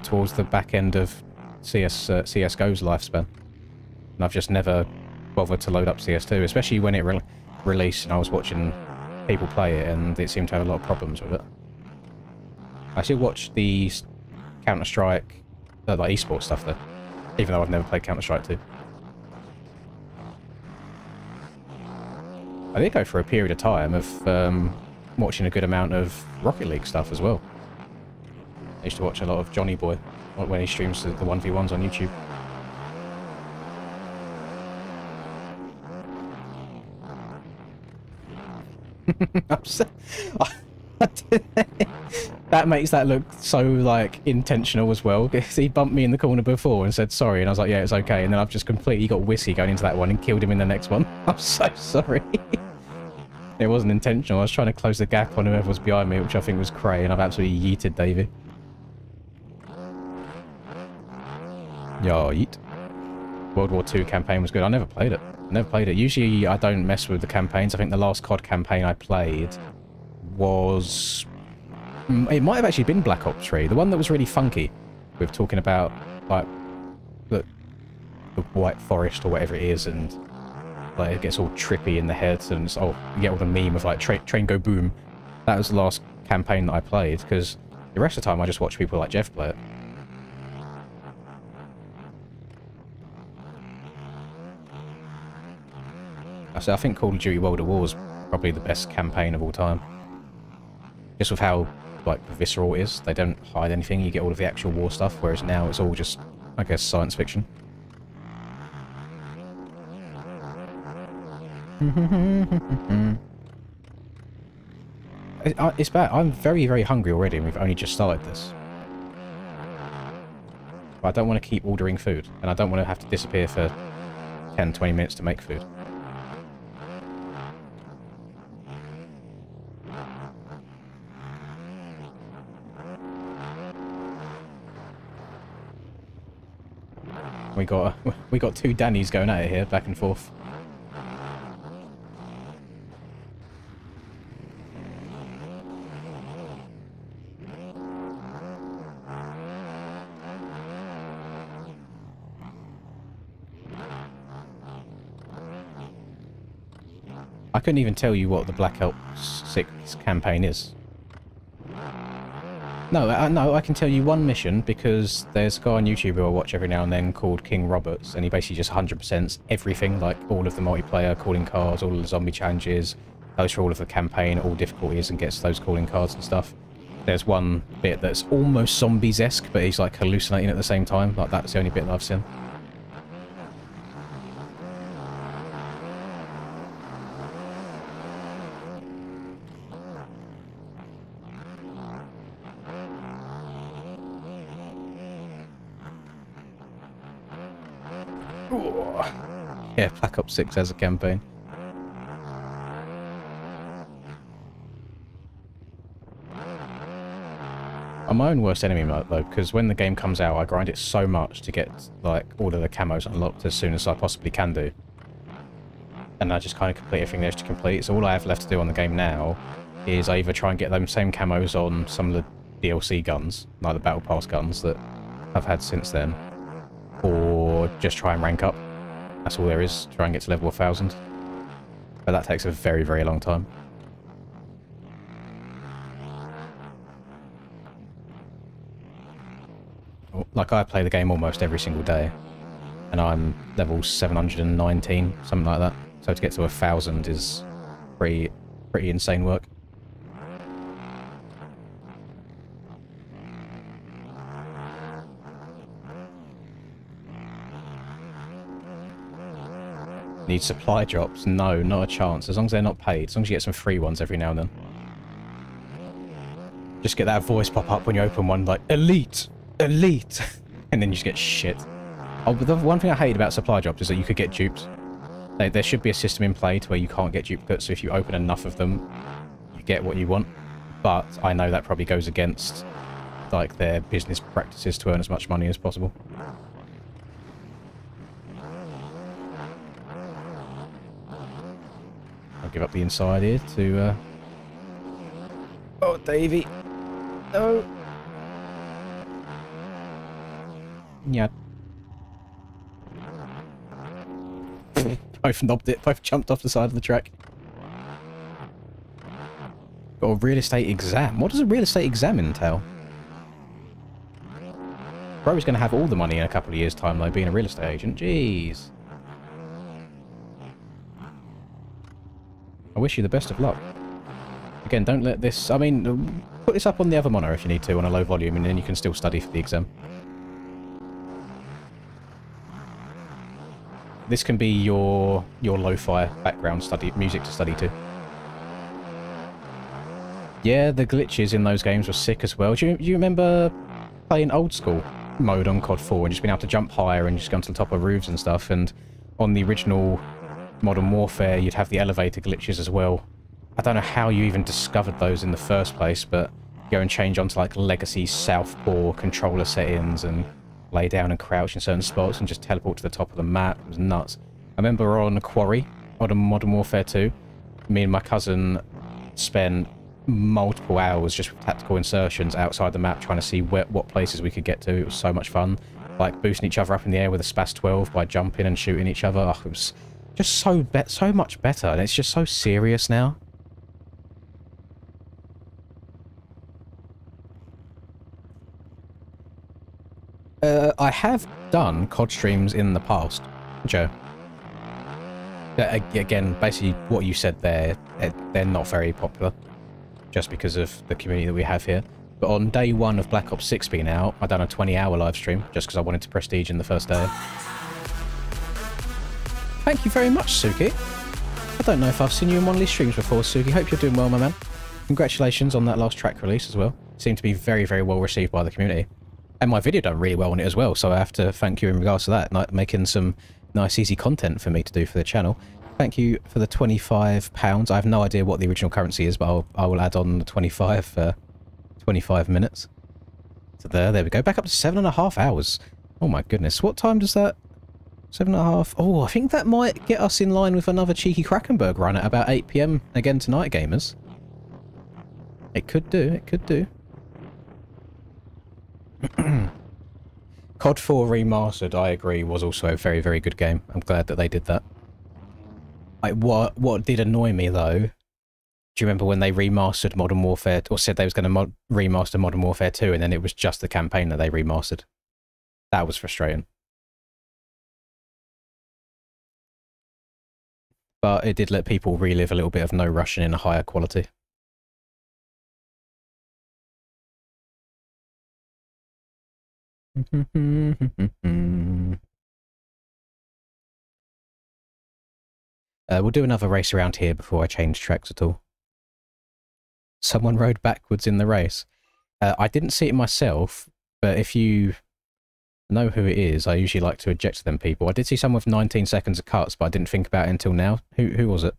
towards the back end of CSGO's lifespan. And I've just never bothered to load up CS2, especially when it released and I was watching people play it and it seemed to have a lot of problems with it. I still watch the Counter-Strike, like esports stuff though, even though I've never played Counter-Strike 2. I did go for a period of time of watching a good amount of Rocket League stuff as well. I used to watch a lot of Johnny Boy when he streams the 1v1s on YouTube. That makes that look so, like, intentional as well. He bumped me in the corner before and said sorry, and I was like, yeah, it's okay. And then I've just completely got whiskey going into that one and killed him in the next one. I'm so sorry. It wasn't intentional. I was trying to close the gap on whoever was behind me, which I think was cray, and I've absolutely yeeted Davey. Yo, yeet. World War II campaign was good. I never played it. Usually I don't mess with the campaigns. I think the last COD campaign I played was... it might have actually been Black Ops 3. The one that was really funky. With talking about, like, the White Forest or whatever it is, and like it gets all trippy in the head, and it's, oh, you get all the meme of like train go boom. That was the last campaign that I played, because the rest of the time I just watch people like Jeff play it. I think Call of Duty World at War is probably the best campaign of all time. Just with how, like, visceral it is. They don't hide anything, you get all of the actual war stuff, whereas now it's all just, I guess, science fiction. It's bad. I'm very, very hungry already, and we've only just started this. But I don't want to keep ordering food, and I don't want to have to disappear for 10, 20 minutes to make food. We got two Dannys going at it here, back and forth. I couldn't even tell you what the Black Ops 6 campaign is. No, no, I can tell you one mission, because there's a guy on YouTube who I watch every now and then called King Roberts, and he basically just 100%s everything, like all of the multiplayer, calling cards, all of the zombie challenges, goes through all of the campaign, all difficulties, and gets those calling cards and stuff. There's one bit that's almost zombies-esque, but he's like hallucinating at the same time. Like, that's the only bit that I've seen. Yeah, Black Ops 6 has a campaign. I'm my own worst enemy, though, because when the game comes out, I grind it so much to get, like, all of the camos unlocked as soon as I possibly can do. And I just kind of complete everything there's to complete. So all I have left to do on the game now is I either try and get them same camos on some of the DLC guns, like the Battle Pass guns that I've had since then, or just try and rank up. That's all there is, try and get to level 1000. But that takes a very, very long time. Like, I play the game almost every single day, and I'm level 719, something like that. So to get to 1000 is pretty insane work. Need supply drops? No, not a chance. As long as they're not paid. As long as you get some free ones every now and then. Just get that voice pop up when you open one, like, Elite! Elite! And then you just get shit. Oh, but the one thing I hate about supply drops is that you could get duped. There should be a system in play to where you can't get duplicates, so if you open enough of them, you get what you want. But I know that probably goes against, like, their business practices to earn as much money as possible. I'll give up the inside here to, Oh, Davey! No! Yeah. Both knobbed it, both jumped off the side of the track. Got a real estate exam. What does a real estate exam entail? Bro's going to have all the money in a couple of years' time, though, being a real estate agent. Jeez. I wish you the best of luck. Again, don't let this... I mean, put this up on the other monitor if you need to, on a low volume, and then you can still study for the exam. This can be your lo-fi background study, music to study to. Yeah, the glitches in those games were sick as well. Do you remember playing old school mode on COD 4 and just being able to jump higher and just go to the top of roofs and stuff? And on the original Modern Warfare, you'd have the elevator glitches as well. I don't know how you even discovered those in the first place, but go and change onto like Legacy Southpaw controller settings and lay down and crouch in certain spots and just teleport to the top of the map. It was nuts. I remember on the Quarry, on Modern Warfare 2, me and my cousin spent multiple hours just with tactical insertions outside the map trying to see what places we could get to. It was so much fun. Like boosting each other up in the air with a SPAS 12 by jumping and shooting each other. Oh, it was just so much better, and it's just so serious now. I have done COD streams in the past, Joe. Again, basically what you said there, they're not very popular, just because of the community that we have here. But on day one of Black Ops 6 being out, I done a 20-hour live stream, just because I wanted to prestige in the first day. Thank you very much, Suki. I don't know if I've seen you in one of these streams before, Suki. Hope you're doing well, my man. Congratulations on that last track release as well. It seemed to be very, very well received by the community. And my video done really well on it as well, so I have to thank you in regards to that, like making some nice, easy content for me to do for the channel. Thank you for the £25. I have no idea what the original currency is, but I will add on the 25 for 25 minutes. So there we go. Back up to 7.5 hours. Oh my goodness. What time does that... 7.5... Oh, I think that might get us in line with another cheeky Krakenberg run at about 8 PM again tonight, gamers. It could do, it could do. COD 4 Remastered, I agree, was also a very, very good game. I'm glad that they did that. Like, what did annoy me, though, do you remember when they remastered Modern Warfare, or said they was going to remaster Modern Warfare 2, and then it was just the campaign that they remastered? That was frustrating. But it did let people relive a little bit of No Russian in a higher quality. We'll do another race around here before I change tracks at all. Someone rode backwards in the race. I didn't see it myself, but if you know who it is, I usually like to eject them people. I did see someone with 19 seconds of cuts, but I didn't think about it until now. Who was it?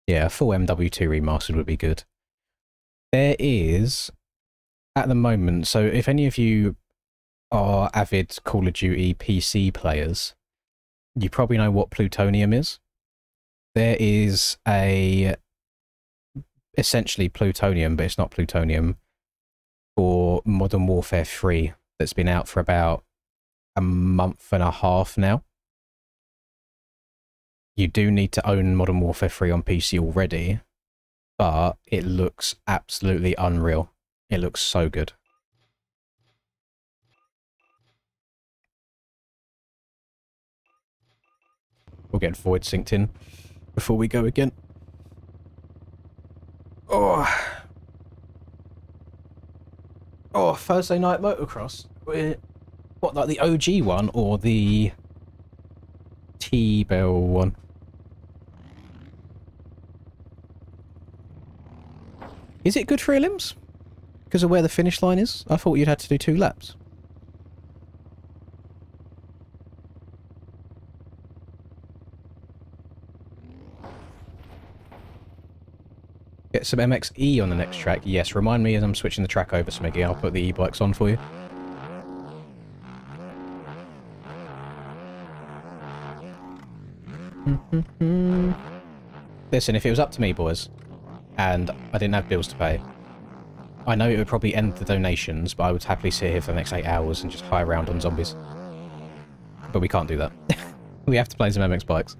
Yeah, a full MW2 remastered would be good. There is, at the moment, so if any of you are avid Call of Duty PC players, you probably know what plutonium is. There is essentially plutonium, but it's not plutonium, for Modern Warfare 3 that's been out for about a month and a half now. You do need to own Modern Warfare 3 on PC already, but it looks absolutely unreal. It looks so good. We'll get Void synced in before we go again. Oh, Thursday night motocross. What, like the OG one or the T-Bell one? Is it good for limbs? Because of where the finish line is? I thought you'd had to do 2 laps. Get some MXE on the next track. Yes, remind me as I'm switching the track over, Smiggy. I'll put the e-bikes on for you. Listen, if it was up to me, boys, and I didn't have bills to pay, I know it would probably end the donations, but I would happily sit here for the next 8 hours and just high around on zombies. But we can't do that. We have to play some MX bikes.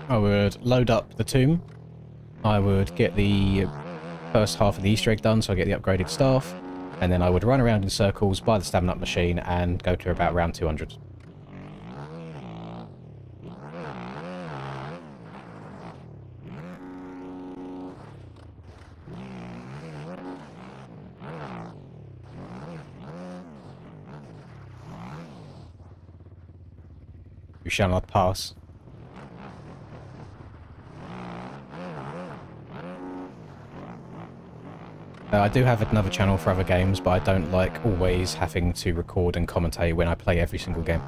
I would load up the tomb. I would get the first half of the Easter egg done, so I get the upgraded staff. And then I would run around in circles, buy the stamina up machine, and go to about round 200. We shall not pass. I do have another channel for other games, but I don't like always having to record and commentate when I play every single game.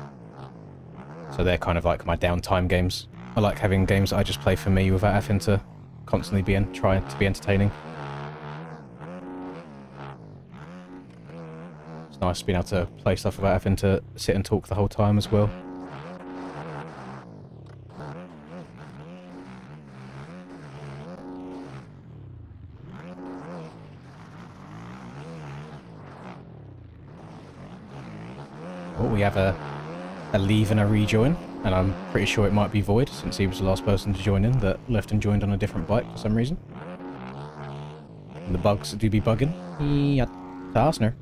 So they're kind of like my downtime games. I like having games that I just play for me without having to constantly trying to be entertaining. It's nice being able to play stuff without having to sit and talk the whole time as well. Oh, we have a leave and a rejoin, and I'm pretty sure it might be Void, since he was the last person to join in that left and joined on a different bike for some reason. And the bugs do be bugging. Yeah, Tarsner.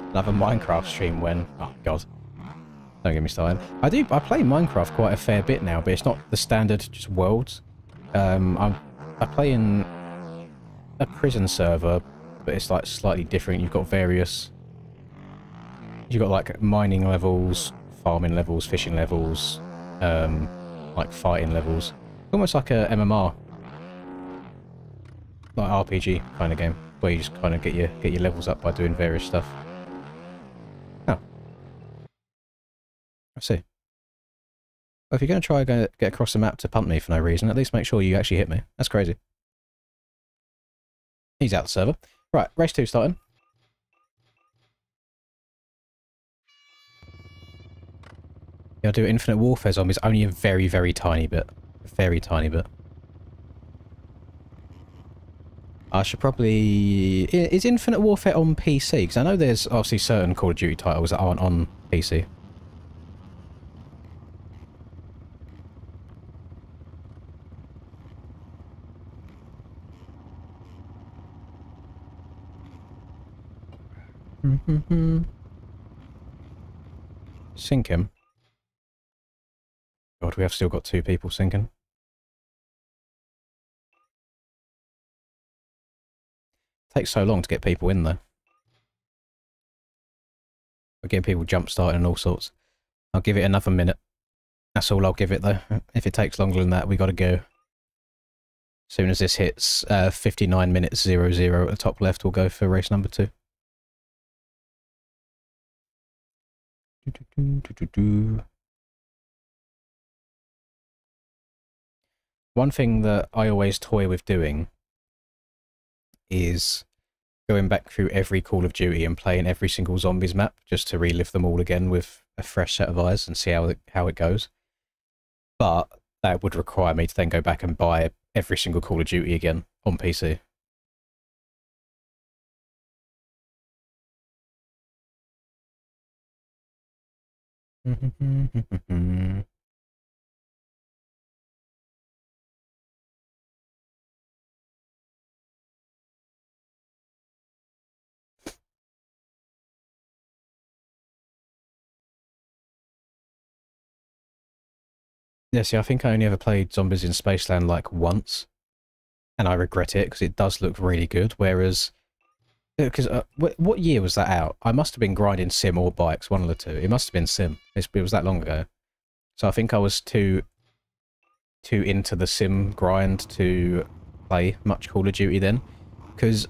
Another Minecraft stream when... Oh, God. Don't get me started. I play Minecraft quite a fair bit now, but it's not the standard just worlds. I play in a prison server, but it's like slightly different. You've got various... You've got like mining levels, farming levels, fishing levels, like fighting levels. Almost like a MMR, like RPG kind of game, where you just kind of get your levels up by doing various stuff. Oh, I see. Well, if you're going to try and get across the map to punt me for no reason, at least make sure you actually hit me. That's crazy. He's out the server. Right, race 2 starting. I'll do Infinite Warfare Zombies only a very, very tiny bit. Very tiny bit. I should probably... Is Infinite Warfare on PC? Because I know there's obviously certain Call of Duty titles that aren't on PC. Sink him. God, we have still got 2 people sinking. Takes so long to get people in, though. We're getting people jump-starting and all sorts. I'll give it another minute. That's all I'll give it, though. If it takes longer than that, we got to go. As soon as this hits 59 minutes 00 at the top left, we'll go for race number 2. One thing that I always toy with doing is going back through every Call of Duty and playing every single zombies map just to relive them all again with a fresh set of eyes and see how it goes. But that would require me to then go back and buy every single Call of Duty again on PC. Yeah, see, I think I only ever played Zombies in Spaceland like once, and I regret it because it does look really good. Whereas, because what year was that out? I must have been grinding Sim or Bikes, one of the two. It must have been Sim. It was that long ago. So I think I was too into the Sim grind to play much Call of Duty then, because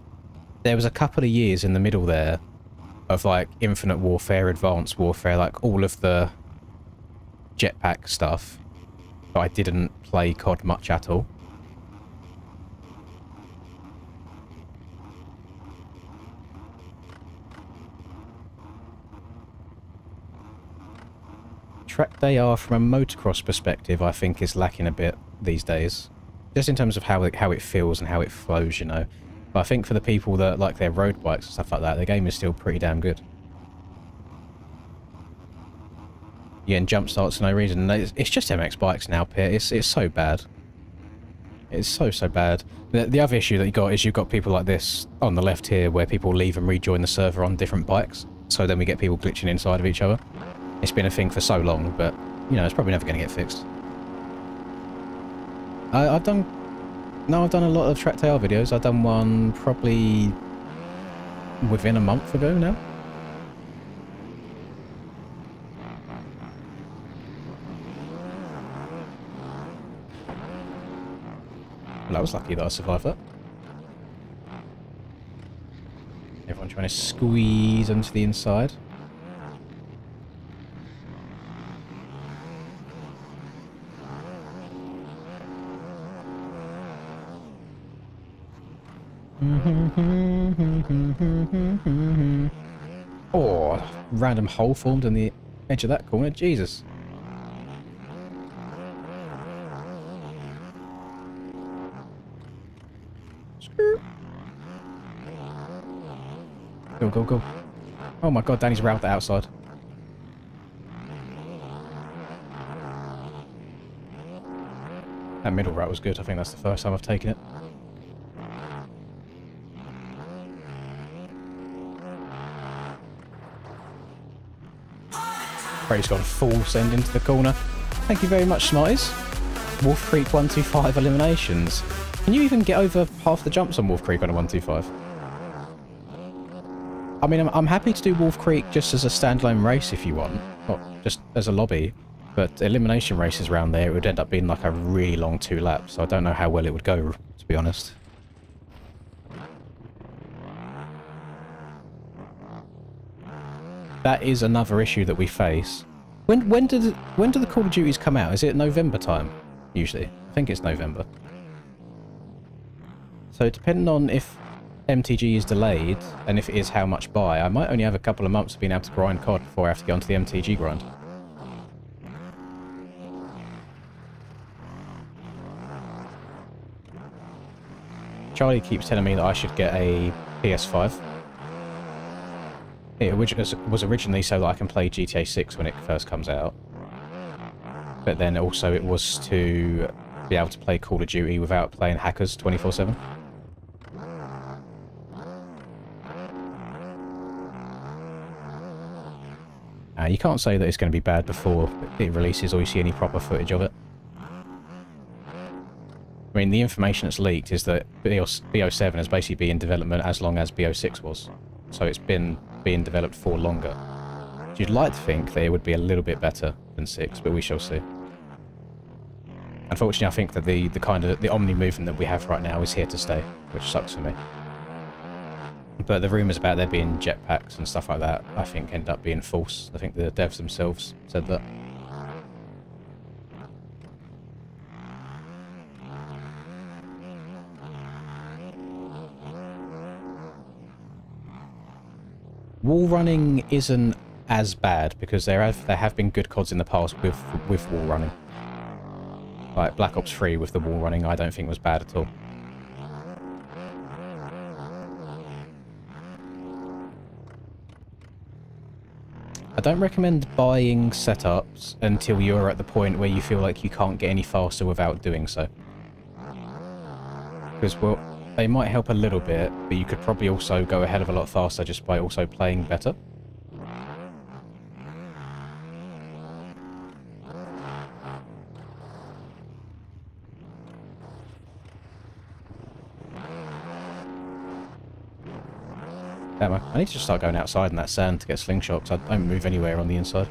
there was a couple of years in the middle there of like Infinite Warfare, Advanced Warfare, like all of the jetpack stuff. But I didn't play COD much at all. Track they are from a motocross perspective, I think, is lacking a bit these days. Just in terms of how it feels and how it flows, you know. But I think for the people that like their road bikes and stuff like that, the game is still pretty damn good. Yeah, and jump starts for no reason. It's just MX bikes now, Pit. It's so bad. It's so bad. The other issue that you got is you've got people like this on the left here where people leave and rejoin the server on different bikes. So then we get people glitching inside of each other. It's been a thing for so long, but, you know, it's probably never going to get fixed. I've done a lot of Track Tail videos. I've done one probably within a month ago now. Well, I was lucky that I survived that. Everyone trying to squeeze onto the inside. Oh, random hole formed in the edge of that corner. Jesus. Go, go, go. Oh my god, Danny's routed the outside. That middle route was good. I think that's the first time I've taken it. Brady's gone full send into the corner. Thank you very much, Smarties. Wolf Creek 125 eliminations. Can you even get over half the jumps on Wolf Creek on a 125? I mean, I'm happy to do Wolf Creek just as a standalone race if you want, not just as a lobby, but elimination races around there, it would end up being like a really long 2 laps, so I don't know how well it would go, to be honest. That is another issue that we face. When do the Call of Duties come out? Is it November time, usually? I think it's November. So depending on if MTG is delayed, and if it is how much by, I might only have a couple of months of being able to grind COD before I have to go onto the MTG grind. Charlie keeps telling me that I should get a PS5. It was originally so that I can play GTA 6 when it first comes out. But then also it was to be able to play Call of Duty without playing hackers 24/7. You can't say that it's going to be bad before it releases or you see any proper footage of it. I mean, the information that's leaked is that BO7 has basically been in development as long as BO6 was. So it's been being developed for longer. You'd like to think that it would be a little bit better than 6, but we shall see. Unfortunately, I think that the Omni movement that we have right now is here to stay, which sucks for me. But the rumours about there being jetpacks and stuff like that, I think, end up being false. I think the devs themselves said that. Wall running isn't as bad because there have been good CODs in the past with wall running. Like Black Ops 3 with the wall running, I don't think was bad at all. I don't recommend buying setups until you're at the point where you feel like you can't get any faster without doing so. Because, well, they might help a little bit, but you could probably also go a hell of a lot faster just by also playing better. Damn, I need to start going outside in that sand to get slingshot, because I don't move anywhere on the inside.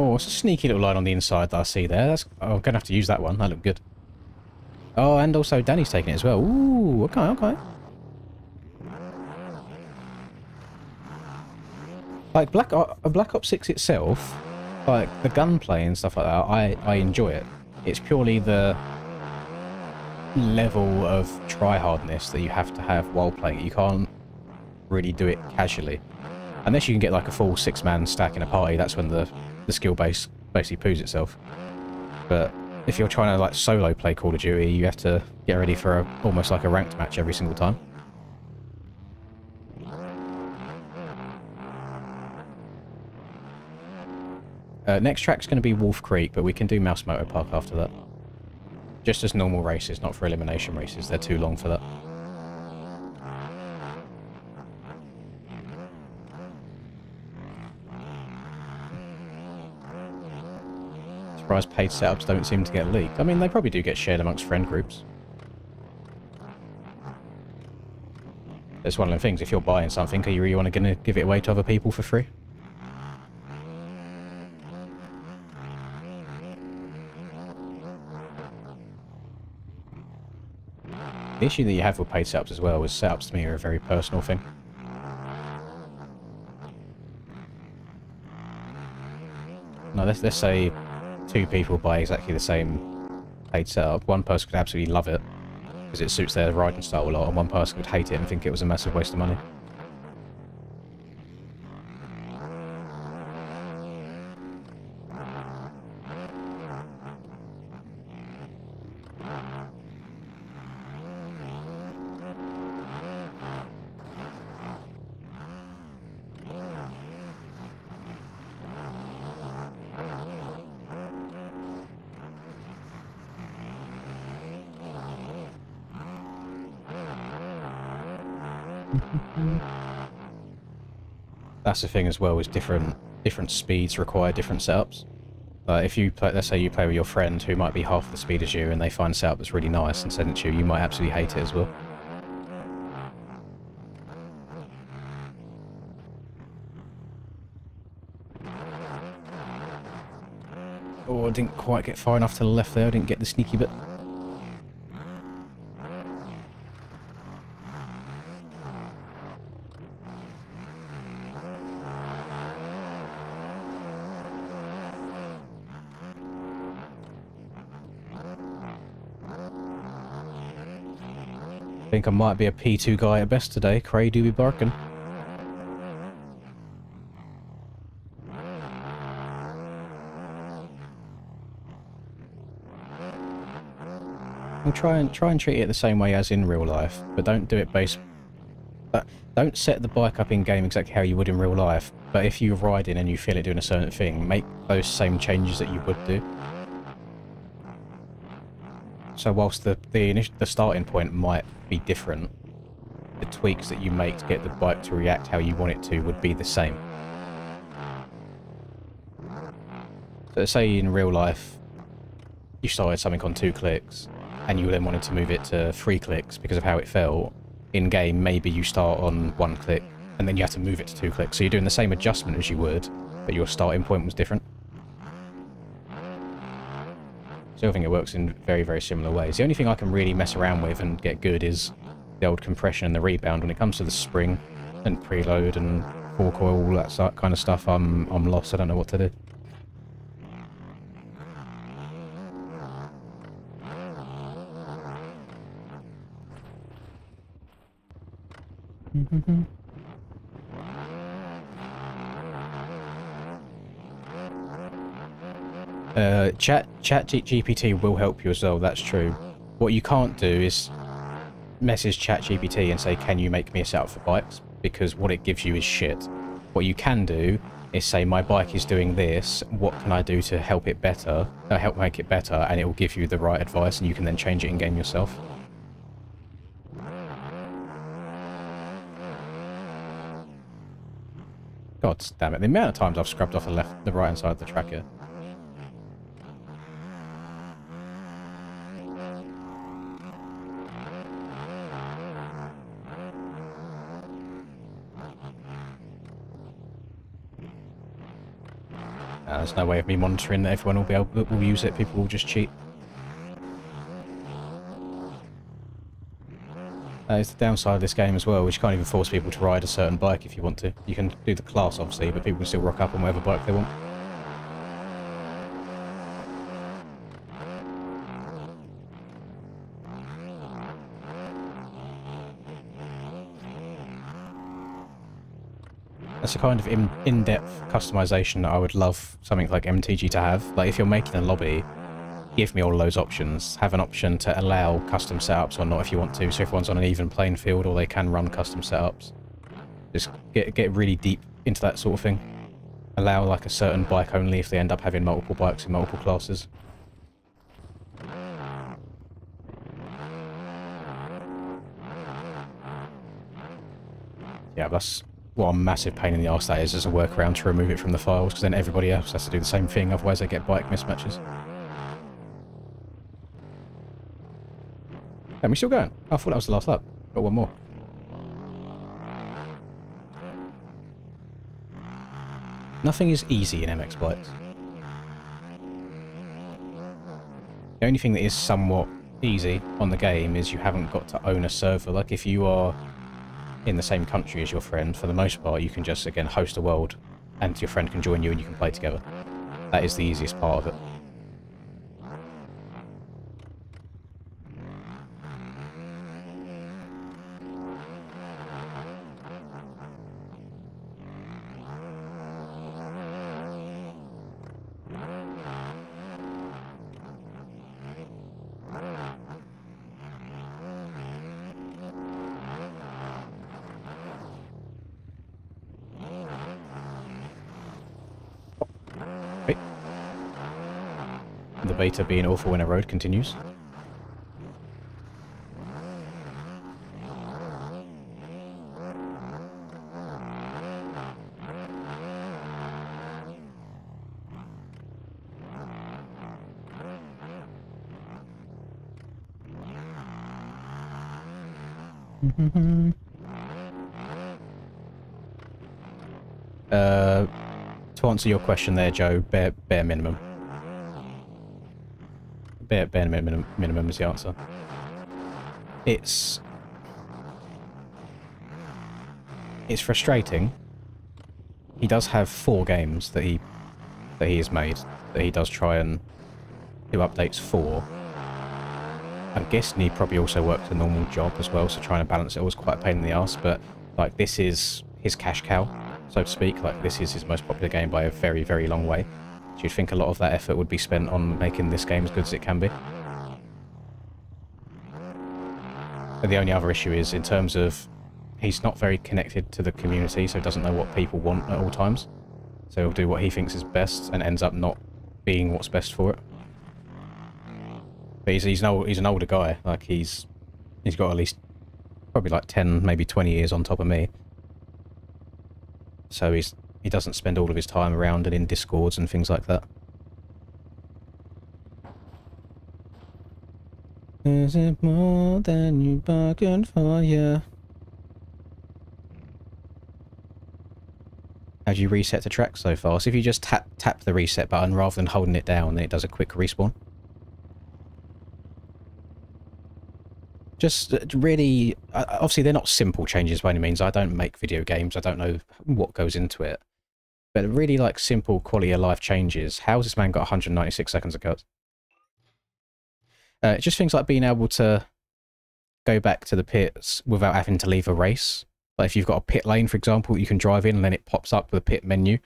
Oh, it's a sneaky little line on the inside that I see there. Oh, I'm going to have to use that one. That looked good. Oh, and also Danny's taking it as well. Ooh, okay, okay. Like, Black Ops 6 itself, like, the gunplay and stuff like that, I enjoy it. It's purely the level of tryhardness that you have to have while playing it. You can't really do it casually. Unless you can get, like, a full 6-man stack in a party, that's when the skill base basically poos itself. But if you're trying to like solo play Call of Duty, you have to get ready for almost like a ranked match every single time. Next track's going to be Wolf Creek, but we can do Mouse Motor Park after that. Just as normal races, not for elimination races. They're too long for that. Surprised paid setups don't seem to get leaked. I mean, they probably do get shared amongst friend groups. It's one of them things, if you're buying something, are you really going to give it away to other people for free? The issue that you have with paid setups as well is setups to me are a very personal thing. Now, let's say 2 people buy exactly the same paid setup. One person could absolutely love it because it suits their riding style a lot, and one person could hate it and think it was a massive waste of money. That's the thing as well, is different speeds require different setups. If you play, let's say you play with your friend who might be half the speed as you, and they find a setup that's really nice and send it to you, you might absolutely hate it as well. Oh, I didn't quite get far enough to the left there. I didn't get the sneaky bit. I think I might be a P2 guy at best today. Cray do be barking. And try and treat it the same way as in real life, but don't do it don't set the bike up in game exactly how you would in real life. But if you're riding and you feel it doing a certain thing, make those same changes that you would do. So whilst the starting point might be different, the tweaks that you make to get the bike to react how you want it to would be the same. So say in real life you started something on 2 clicks and you then wanted to move it to 3 clicks because of how it felt. In game, maybe you start on 1 click and then you have to move it to 2 clicks. So you're doing the same adjustment as you would, but your starting point was different. Still think it works in very, very similar ways. The only thing I can really mess around with and get good is the old compression and the rebound. When it comes to the spring and preload and fork oil, all that kind of stuff, I'm lost. I don't know what to do. ChatGPT will help you as well, that's true. What you can't do is message ChatGPT and say, can you make me a setup for bikes? Because what it gives you is shit. What you can do is say, my bike is doing this, what can I do to help it better, help make it better, and it will give you the right advice and you can then change it in-game yourself. God damn it, the amount of times I've scrubbed off the right hand side of the track here. There's no way of me monitoring that everyone will use it, people will just cheat. That is the downside of this game as well, which you can't even force people to ride a certain bike if you want to. You can do the class obviously, but people can still rock up on whatever bike they want. That's a kind of in-depth customization that I would love something like MTG to have. Like, if you're making a lobby, give me all those options. Have an option to allow custom setups or not if you want to, so everyone's on an even playing field or they can run custom setups. Just get really deep into that sort of thing. Allow like a certain bike only if they end up having multiple bikes in multiple classes. Yeah, that's what a massive pain in the arse that is as a workaround to remove it from the files, because then everybody else has to do the same thing, otherwise they get bike mismatches. And we're still going. I thought that was the last lap. Got one more. Nothing is easy in MX bikes. The only thing that is somewhat easy on the game is you haven't got to own a server. Like, if you are in the same country as your friend, for the most part, you can just, again, host a world and your friend can join you and you can play together. That is the easiest part of it. The beta being awful in a road continues. To answer your question there, Joe, bare minimum. Bare minimum is the answer. It's frustrating. He does have 4 games that he has made that he does try and do updates for. I'm guessing he probably also works a normal job as well, so trying to balance it all is quite a pain in the ass. But like, this is his cash cow, so to speak. Like, this is his most popular game by a very, very long way. So you'd think a lot of that effort would be spent on making this game as good as it can be. But the only other issue is, in terms of, he's not very connected to the community, so he doesn't know what people want at all times. So he'll do what he thinks is best and ends up not being what's best for it. But he's an older guy. Like, he's got at least probably like 10, maybe 20 years on top of me. So he doesn't spend all of his time around and in Discords and things like that. Is it more than you bargained for, yeah? How do you reset the track so far? So if you just tap the reset button rather than holding it down, then it does a quick respawn. Just really, obviously they're not simple changes by any means. I don't make video games. I don't know what goes into it. But really like simple quality of life changes. How's this man got 196 seconds of cuts? Just things like being able to go back to the pits without having to leave a race. Like if you've got a pit lane, for example, you can drive in and then it pops up with a pit menu.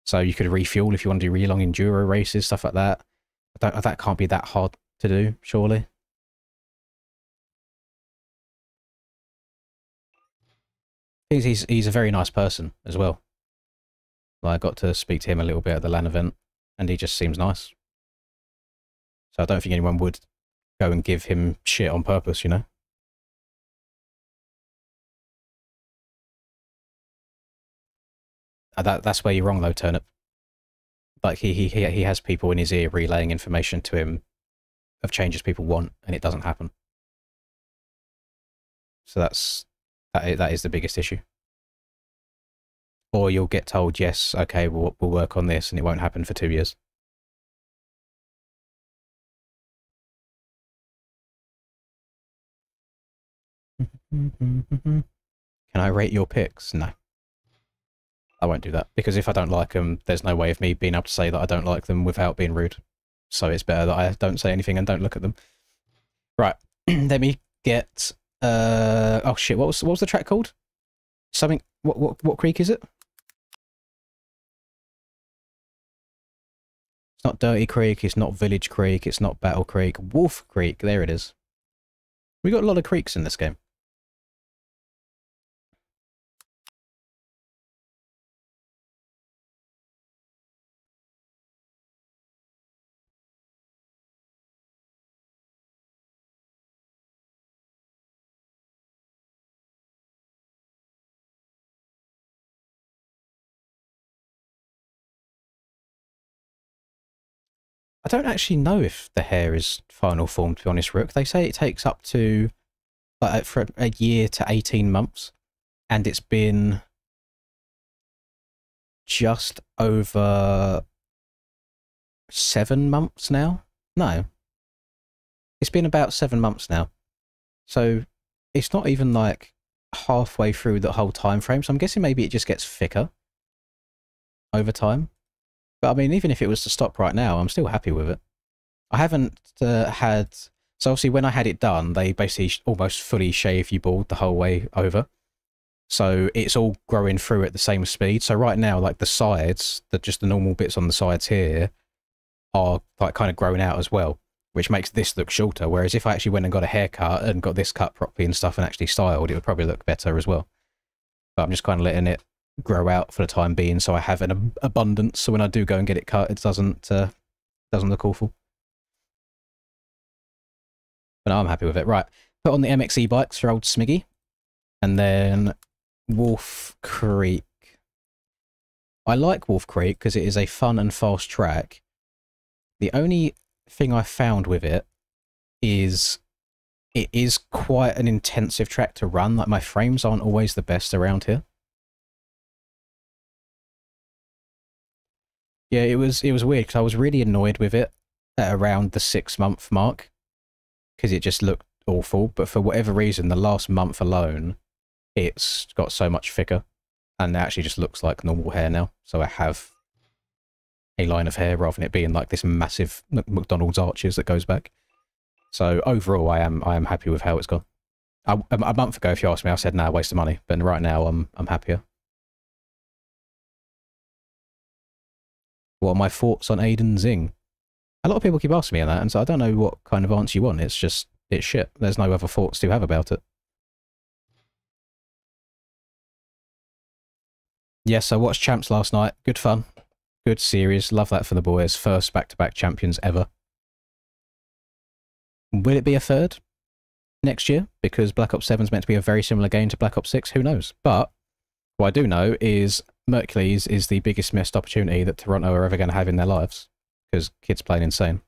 So you could refuel if you want to do really long enduro races, stuff like that. That can't be that hard to do, surely. He's a very nice person as well. Like, I got to speak to him a little bit at the LAN event, and he just seems nice. So I don't think anyone would go and give him shit on purpose, you know? That's where you're wrong, though, Turnip. Like, he has people in his ear relaying information to him of changes people want, and it doesn't happen. So that is the biggest issue. Or you'll get told, yes, okay, we'll work on this, and it won't happen for 2 years. Can I rate your picks? No. I won't do that, because if I don't like them, there's no way of me being able to say that I don't like them without being rude. So it's better that I don't say anything and don't look at them. Right, let me get... oh shit, what was the track called? Something... What creek is it? It's not Dirty Creek, it's not Village Creek, it's not Battle Creek. Wolf Creek, there it is. We got a lot of creeks in this game. I don't actually know if the hair is final form, to be honest, Rook. They say it takes up to for a year to 18 months, and it's been just over 7 months now. No, it's been about 7 months now. So it's not even like halfway through the whole time frame. So I'm guessing maybe it just gets thicker over time. But I mean, even if it was to stop right now, I'm still happy with it. I haven't had... So obviously when I had it done, they basically almost fully shave you bald the whole way over. So it's all growing through at the same speed. So right now, like the sides, just the normal bits on the sides here, are like kind of grown out as well, which makes this look shorter. Whereas if I actually went and got a haircut and got this cut properly and stuff and actually styled, it would probably look better as well. But I'm just kind of letting it grow out for the time being, so I have an abundance. So when I do go and get it cut, it doesn't look awful. But no, I'm happy with it. Right, put on the MXE bikes for old Smiggy, and then Wolf Creek. I like Wolf Creek because it is a fun and fast track. The only thing I found with it is quite an intensive track to run. Like, my frames aren't always the best around here. Yeah, it was weird because I was really annoyed with it at around the 6-month mark because it just looked awful. But for whatever reason, the last month alone, it's got so much thicker, and it actually just looks like normal hair now. So I have a line of hair rather than it being like this massive McDonald's arches that goes back. So overall, I am happy with how it's gone. A month ago, if you asked me, I said, nah, waste of money. But right now, I'm happier. What are my thoughts on Aiden Zing? A lot of people keep asking me on that, and so I don't know what kind of answer you want. It's just, it's shit. There's no other thoughts to have about it. Yes, I watched Champs last night. Good fun. Good series. Love that for the boys. First back-to-back champions ever. Will it be a third next year? Because Black Ops 7 is meant to be a very similar game to Black Ops 6. Who knows? But what I do know is Mercules is the biggest missed opportunity that Toronto are ever going to have in their lives. Because kids playing insane.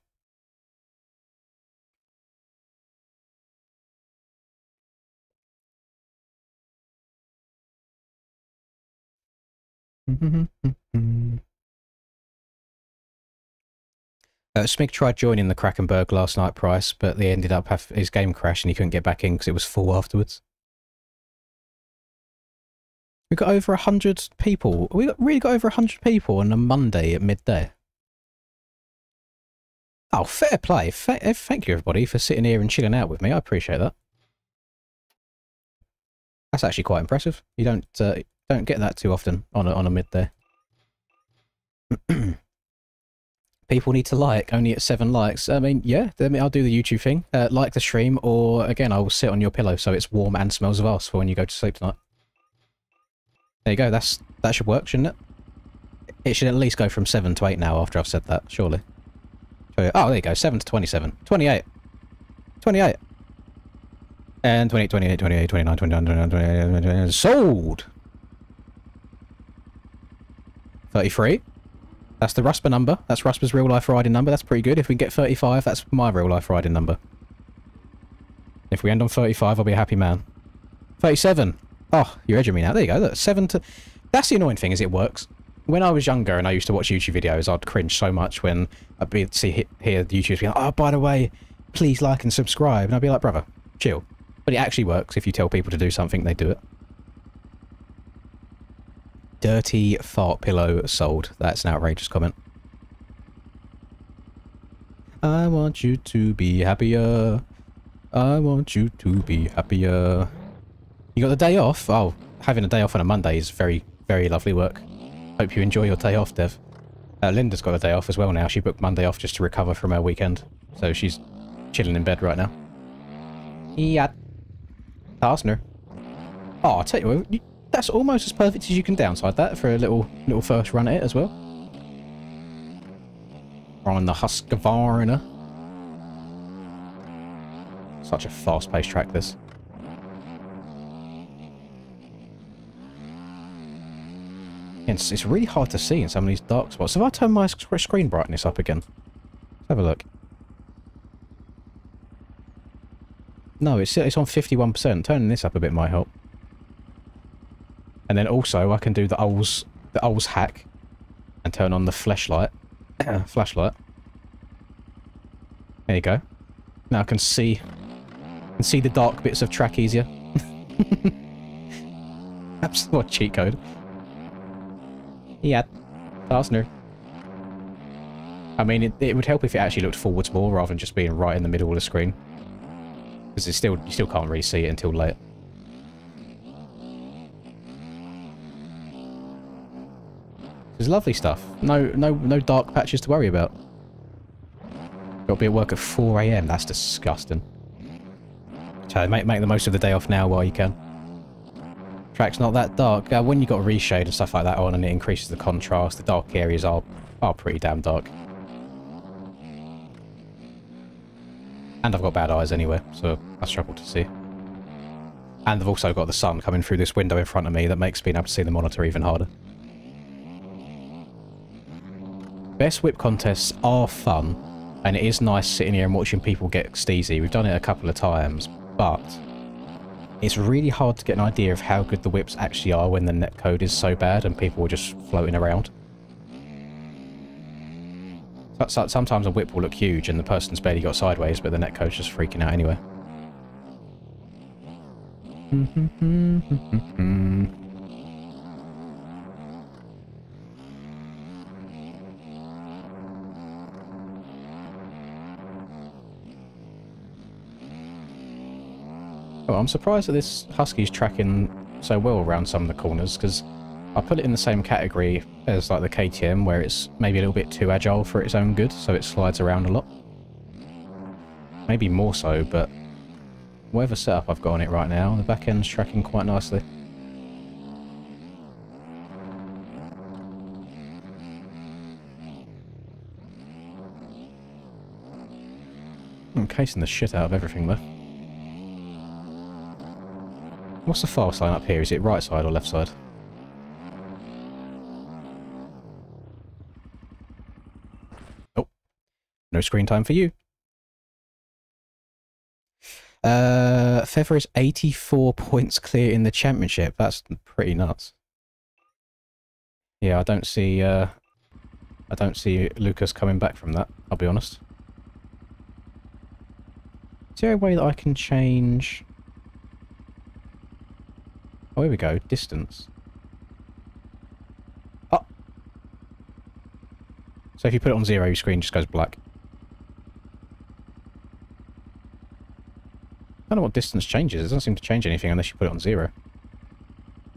Smig tried joining the Krakenberg last night, Price, but they ended up his game crashed and he couldn't get back in because it was full afterwards. We got over 100 people. Really got over 100 people on a Monday at midday. Oh, fair play. Thank you, everybody, for sitting here and chilling out with me. I appreciate that. That's actually quite impressive. You don't get that too often on a midday. People need to like, only at 7 likes. I mean, yeah, I'll do the YouTube thing. Like the stream, or again, I will sit on your pillow so it's warm and smells of arse for when you go to sleep tonight. There you go, that should work, shouldn't it? It should at least go from 7 to 8 now after I've said that, surely. Oh, there you go, 7 to 27. 28. 28. And 28, 28, 28, 29, 29, 29, 29, 29, sold! 33. That's the Rusper number. That's Rusper's real life riding number. That's pretty good. If we can get 35, that's my real life riding number. If we end on 35, I'll be a happy man. 37. Oh, you're edging me now. There you go. Look, 7 to... That's the annoying thing, is it works. When I was younger and I used to watch YouTube videos, I'd cringe so much when I'd hear the YouTubers being like, oh, by the way, please like and subscribe. And I'd be like, brother, chill. But it actually works. If you tell people to do something, they do it. Dirty fart pillow sold. That's an outrageous comment. I want you to be happier. I want you to be happier. You got the day off? Oh, having a day off on a Monday is very, very lovely work. Hope you enjoy your day off, Dev. Linda's got a day off as well now. She booked Monday off just to recover from her weekend. So she's chilling in bed right now. Yeah. Arsener. Oh, I'll tell you what, that's almost as perfect as you can downside that for a little first run at it as well. On the Husqvarna. Such a fast-paced track, this. It's really hard to see in some of these dark spots. Have I turned my screen brightness up again? Let's have a look. No, it's on 51%. Turning this up a bit might help. And then also I can do the Ols hack and turn on the flashlight. Flashlight. There you go. Now I can see the dark bits of track easier. Absolute cheat code. Yeah, Arsener. I mean, it would help if it actually looked forwards more rather than just being right in the middle of the screen. Because you still can't really see it until late. It's lovely stuff. No dark patches to worry about. Got to be at work at 4 AM. That's disgusting. So make the most of the day off now while you can. Track's not that dark. When you got reshade and stuff like that on and it increases the contrast, the dark areas are pretty damn dark. And I've got bad eyes anyway, so I struggle to see. And I've also got the sun coming through this window in front of me that makes being able to see the monitor even harder. Best whip contests are fun, and it is nice sitting here and watching people get steezy. We've done it a couple of times, but it's really hard to get an idea of how good the whips actually are when the netcode is so bad and people are just floating around. Sometimes a whip will look huge and the person's barely got sideways, but the netcode's just freaking out anyway. Oh, I'm surprised that this Husky's tracking so well around some of the corners, because I put it in the same category as like the KTM, where it's maybe a little bit too agile for its own good, so it slides around a lot. Maybe more so, but whatever setup I've got on it right now, the back end's tracking quite nicely. I'm casing the shit out of everything though. What's the file sign up here? Is it right side or left side? Oh. No screen time for you. Feather is 84 points clear in the championship. That's pretty nuts. Yeah, I don't see I don't see Lucas coming back from that, I'll be honest. Is there a way that I can change... Oh, here we go. Distance. Oh! So if you put it on 0, your screen just goes black. I don't know what distance changes. It doesn't seem to change anything unless you put it on 0.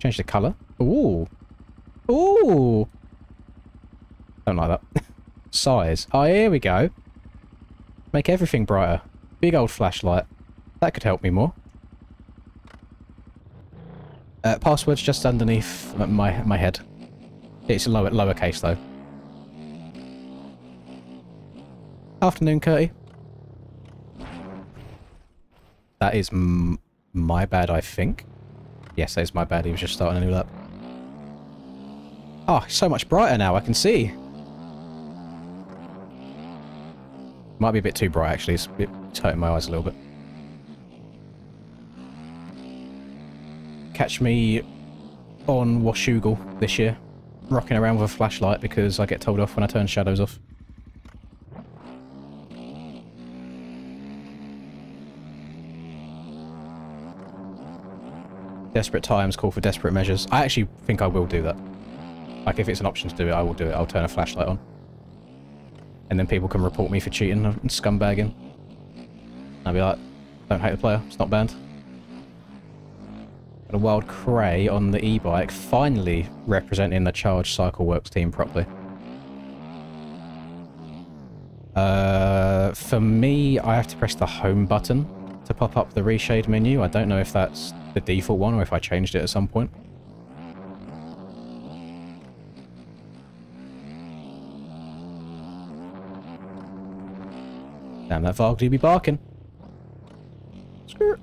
Change the colour. Ooh! Ooh! Don't like that. Size. Oh, here we go. Make everything brighter. Big old flashlight. That could help me more. Password's just underneath my head. It's lowercase though. Afternoon, Curtie. That is my bad, I think. Yes, that is my bad. He was just starting a new lap. Oh, it's so much brighter now. I can see. Might be a bit too bright, actually. It's hurting my eyes a little bit. Catch me on Washougal this year, rocking around with a flashlight because I get told off when I turn shadows off. Desperate times call for desperate measures. I actually think I will do that. Like, if it's an option to do it, I will do it. I'll turn a flashlight on. And then people can report me for cheating and scumbagging. I'll be like, don't hate the player, it's not banned. Got a wild cray on the e-bike, finally representing the Charge Cycle Works team properly. For me, I have to press the home button to pop up the reshade menu. I don't know if that's the default one or if I changed it at some point. Damn, that Varg do be barking. Screw it.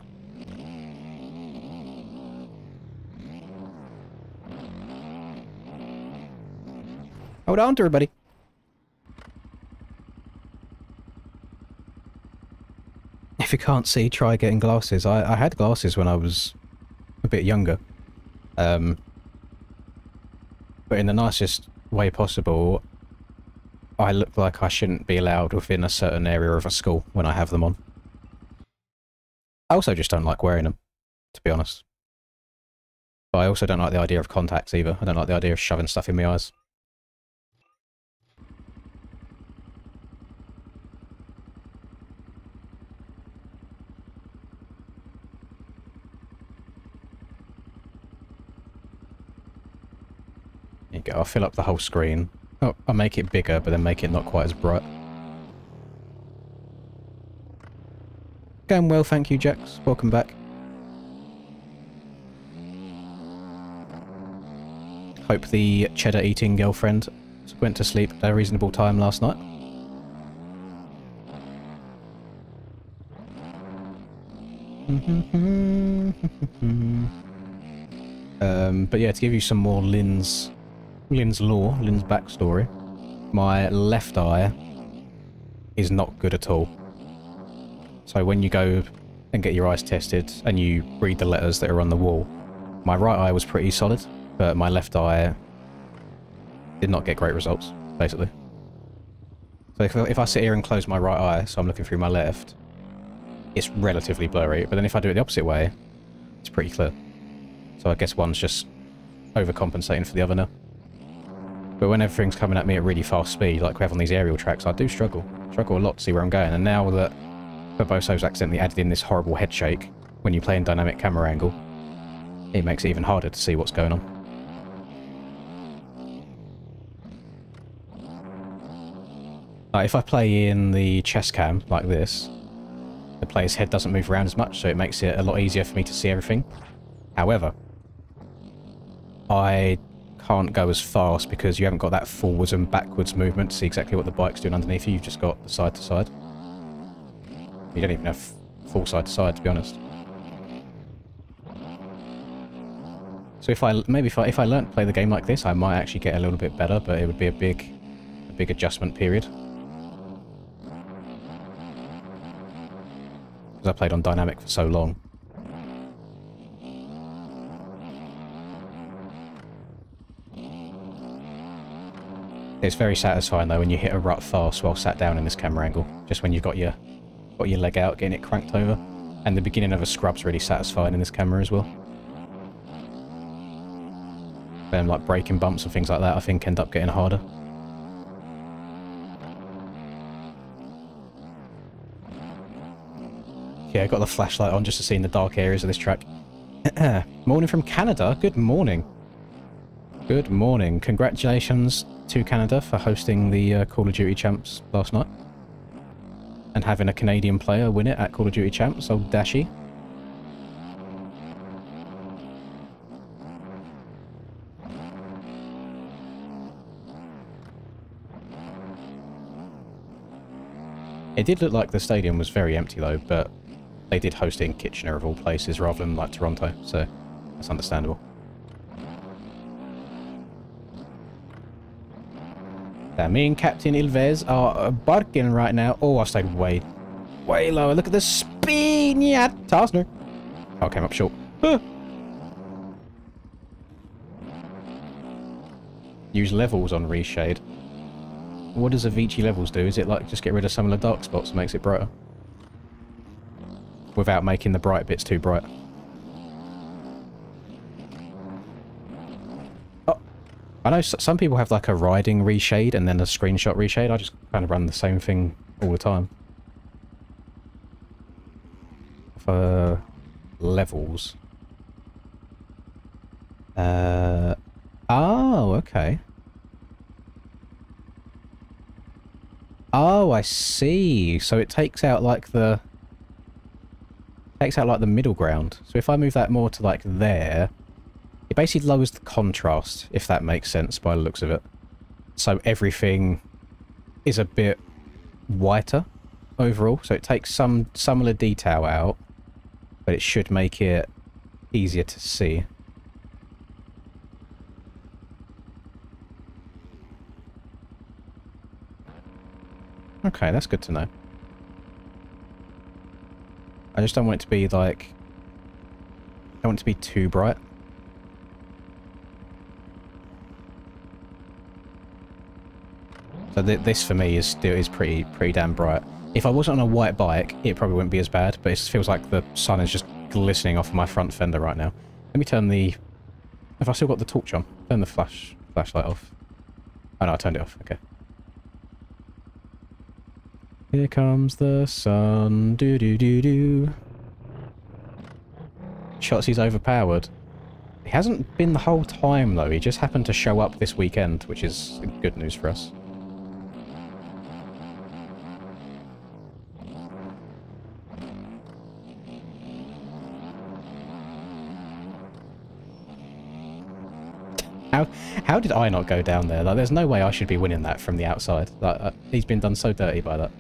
Hold on to her, buddy. If you can't see, try getting glasses. I had glasses when I was a bit younger. But in the nicest way possible, I look like I shouldn't be allowed within a certain area of a school when I have them on. I also just don't like wearing them, to be honest. But I also don't like the idea of contacts either. I don't like the idea of shoving stuff in my eyes. There you go, I'll fill up the whole screen. Oh, I'll make it bigger, but then make it not quite as bright. Going well, thank you, Jax. Welcome back. Hope the cheddar-eating girlfriend went to sleep at a reasonable time last night. But yeah, to give you some more Lynn's lore, Lynn's backstory, my left eye is not good at all. So when you go and get your eyes tested and you read the letters that are on the wall, my right eye was pretty solid, but my left eye did not get great results, basically. So if I sit here and close my right eye, so I'm looking through my left, it's relatively blurry, but then if I do it the opposite way, it's pretty clear. So I guess one's just overcompensating for the other now. But when everything's coming at me at really fast speed, like we have on these aerial tracks, I do struggle. Struggle a lot to see where I'm going. And now that Barboso's accidentally added in this horrible head shake when you play in dynamic camera angle, it makes it even harder to see what's going on. If I play in the chest cam like this, the player's head doesn't move around as much, so it makes it a lot easier for me to see everything. However, I can't go as fast because you haven't got that forwards and backwards movement to see exactly what the bike's doing underneath you. You've just got the side to side. You don't even have full side to side, to be honest. So if I learnt to play the game like this, I might actually get a little bit better, but it would be a big adjustment period. Because I played on dynamic for so long. It's very satisfying though when you hit a rut fast while sat down in this camera angle. Just when you've got your leg out, getting it cranked over. And the beginning of a scrub's really satisfying in this camera as well. Then like braking bumps and things like that I think end up getting harder. Yeah, I got the flashlight on just to see in the dark areas of this track. Morning from Canada. Good morning. Good morning. Congratulations to Canada for hosting the Call of Duty Champs last night. And having a Canadian player win it at Call of Duty Champs, old Dashy. It did look like the stadium was very empty though, but they did host it in Kitchener of all places rather than like Toronto, so that's understandable. Now, me and Captain Ilvez are barking right now. Oh, I stayed way lower. Look at the speed! Yeah, Tarsner. Oh, I came up short. Use levels on reshade. What does Avicii levels do? Is it like just get rid of some of the dark spots and makes it brighter? Without making the bright bits too bright. Oh, I know some people have like a riding reshade and then a screenshot reshade. I just kind of run the same thing all the time. For levels. Oh, okay. Oh, I see. So it takes out like the middle ground. So if I move that more to like there, it basically lowers the contrast, if that makes sense by the looks of it. So everything is a bit whiter overall. So it takes some of the detail out, but it should make it easier to see. Okay, that's good to know. I just don't want it to be like... I don't want it to be too bright. So this for me is pretty damn bright. If I wasn't on a white bike, it probably wouldn't be as bad, but it feels like the sun is just glistening off my front fender right now. Let me turn the... Have I still got the torch on? Turn the flashlight off. Oh no, I turned it off. Okay. Here comes the sun, do-do-do-do. Shotzi's overpowered. He hasn't been the whole time, though. He just happened to show up this weekend, which is good news for us. How did I not go down there? Like, there's no way I should be winning that from the outside. Like, he's been done so dirty by that.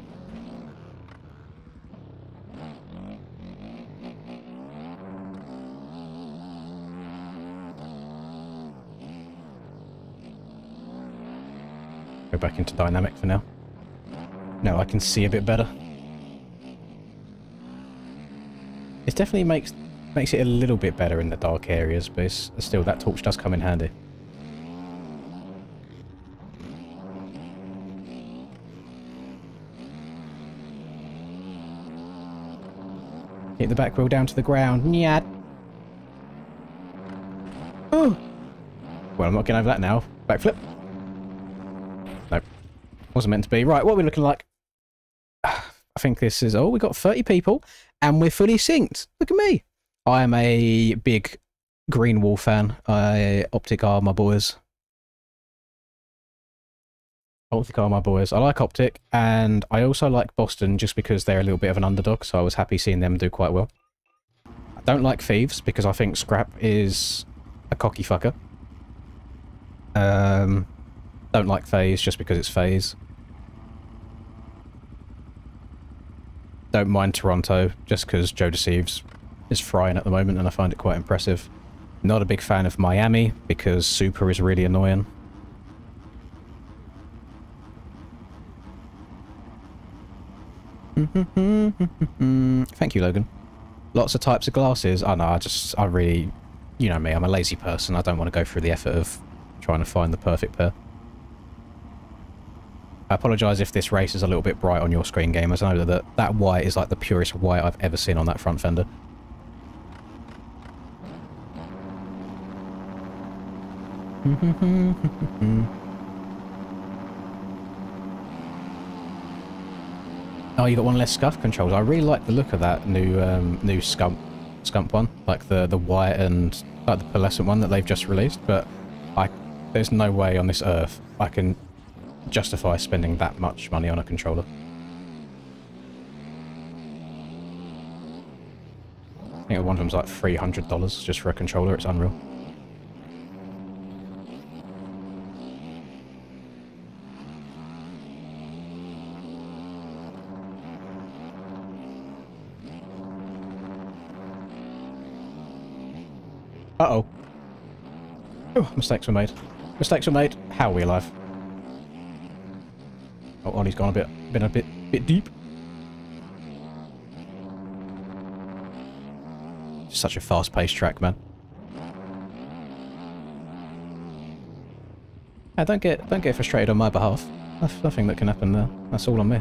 Go back into dynamic for now. Now I can see a bit better. It definitely makes it a little bit better in the dark areas, but still that torch does come in handy. Hit the back wheel down to the ground. Nyat. Oh. Well, I'm not getting over that now. Backflip. Nope. Wasn't meant to be. Right, what are we looking like? I think this is... Oh, we got 30 people, and we're fully synced. Look at me. I am a big Green Wall fan. Optic are my boys. Optic are my boys. I like Optic, and I also like Boston just because they're a little bit of an underdog, so I was happy seeing them do quite well. I don't like Thieves because I think Scrap is a cocky fucker. Don't like FaZe just because it's FaZe. Don't mind Toronto just because Joe Deceives is frying at the moment and I find it quite impressive. Not a big fan of Miami because Super is really annoying. Thank you, Logan. Lots of types of glasses. Oh no, I really... You know me, I'm a lazy person. I don't want to go through the effort of trying to find the perfect pair. I apologise if this race is a little bit bright on your screen, gamers. I know that white is like the purest white I've ever seen on that front fender. Oh, you got one less scuff controls. I really like the look of that new Scump one, like the white and like the pearlescent one that they've just released. But there's no way on this earth I can justify spending that much money on a controller. I think one of them's like $300 just for a controller. It's unreal. Uh-oh. Oh, mistakes were made. Mistakes were made. How are we alive? Oh, Ollie's gone been a bit deep. Such a fast-paced track, man. Hey, don't get frustrated on my behalf. That's nothing that can happen there. That's all on me.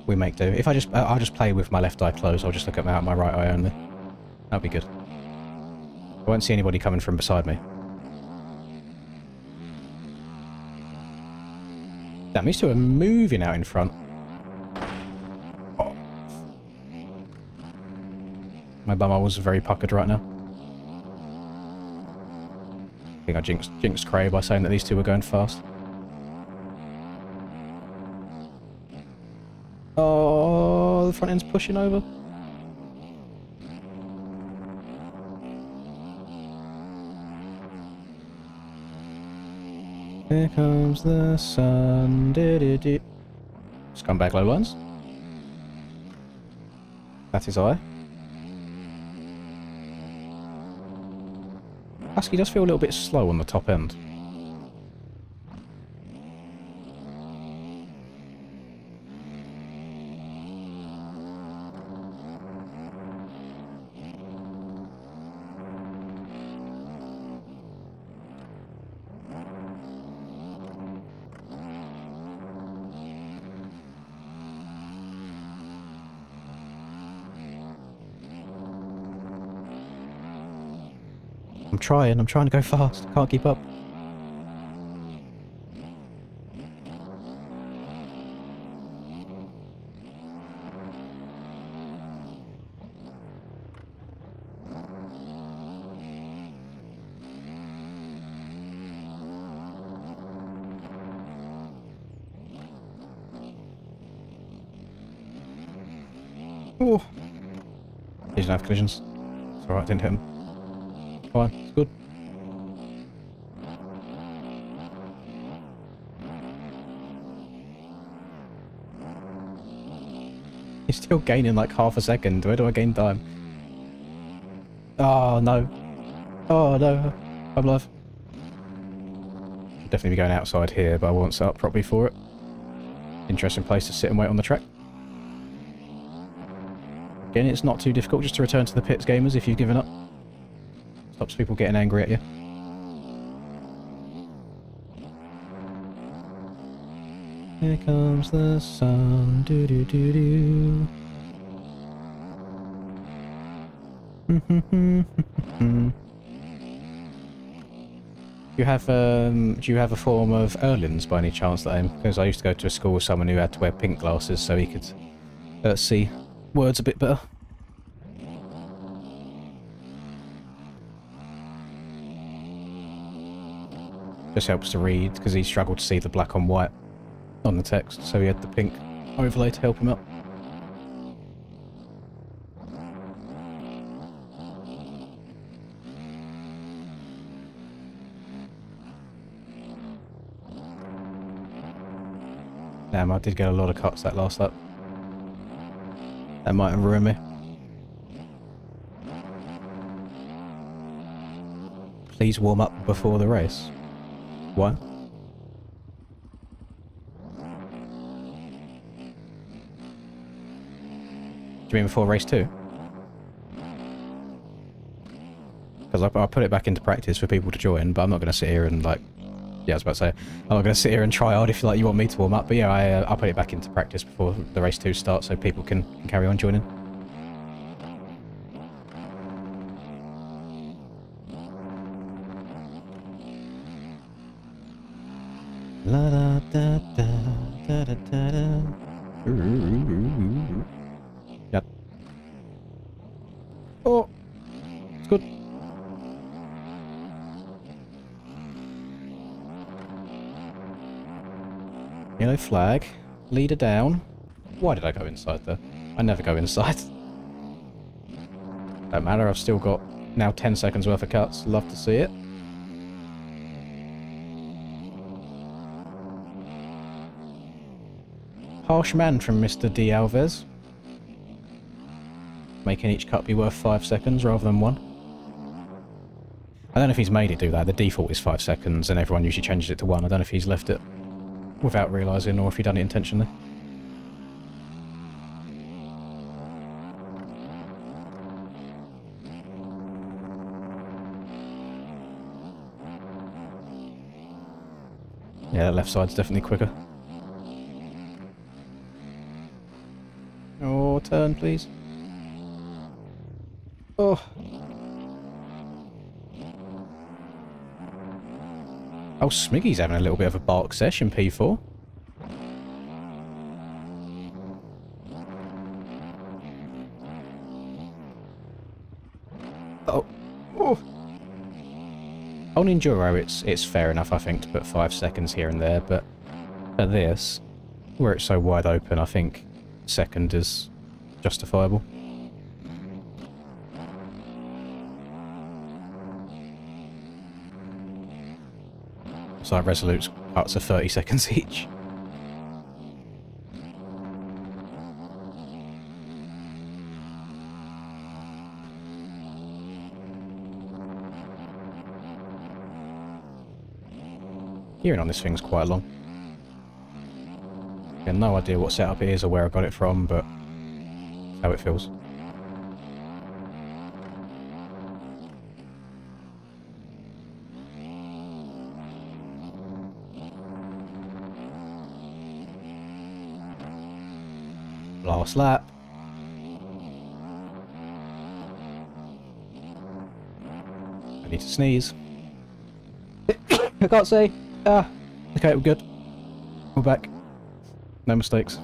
We make do. If I'll just play with my left eye closed. I'll just look at my right eye only. That'll be good. I won't see anybody coming from beside me. Damn, these two are moving out in front. Oh. My bum was very puckered right now. I think I jinxed Cray by saying that these two were going fast. Oh, the front end's pushing over. Here comes the sun. Scumbag low lines. That is I. Husky does feel a little bit slow on the top end. I'm trying to go fast. Can't keep up. Oh. He didn't have collisions. It's alright, didn't hit him. Fine, it's good. He's still gaining like half a second. Where do I gain time? Oh no. Oh no. I'm alive. Should definitely be going outside here, but I wasn't set up properly for it. Interesting place to sit and wait on the track. Again, it's not too difficult just to return to the pits, gamers, if you've given up. Stops people getting angry at you. Here comes the sun. Do do do do. Do you have a form of Erlin's by any chance that because I used to go to a school with someone who had to wear pink glasses so he could see words a bit better. Just helps to read because he struggled to see the black on white on the text, so he had the pink overlay to help him out. Damn, I did get a lot of cuts that last lap. That might have ruined me. please warm up before the race. Why? Do you mean before race 2? Because I put it back into practice for people to join, but I'm not going to sit here and like... Yeah, I was about to say, I'm not going to sit here and try hard if like you want me to warm up, but yeah, I'll put it back into practice before the race 2 starts so people can carry on joining. La da da da da da da. Yep. Oh, it's good. Yellow flag. Leader down. Why did I go inside there? I never go inside. Don't matter, I've still got now 10 seconds worth of cuts. Love to see it. Harsh man from Mr. D. Alves. Making each cut be worth 5 seconds rather than 1. I don't know if he's made it do that. The default is 5 seconds and everyone usually changes it to 1. I don't know if he's left it without realising or if he done it intentionally. Yeah, that left side's definitely quicker. Oh, turn, please. Oh. Oh, Smiggy's having a little bit of a bark session, P4. Oh. Oh. On Enduro, it's fair enough, I think, to put 5 seconds here and there, but at this, where it's so wide open, I think second is justifiable. It's like Resolute's cuts are 30 seconds each. Gearing on this thing's quite long. I have no idea what setup it is or where I got it from, but that's how it feels. Last lap. I need to sneeze. I can't say. Ah. Okay, we're good. We're back. No mistakes.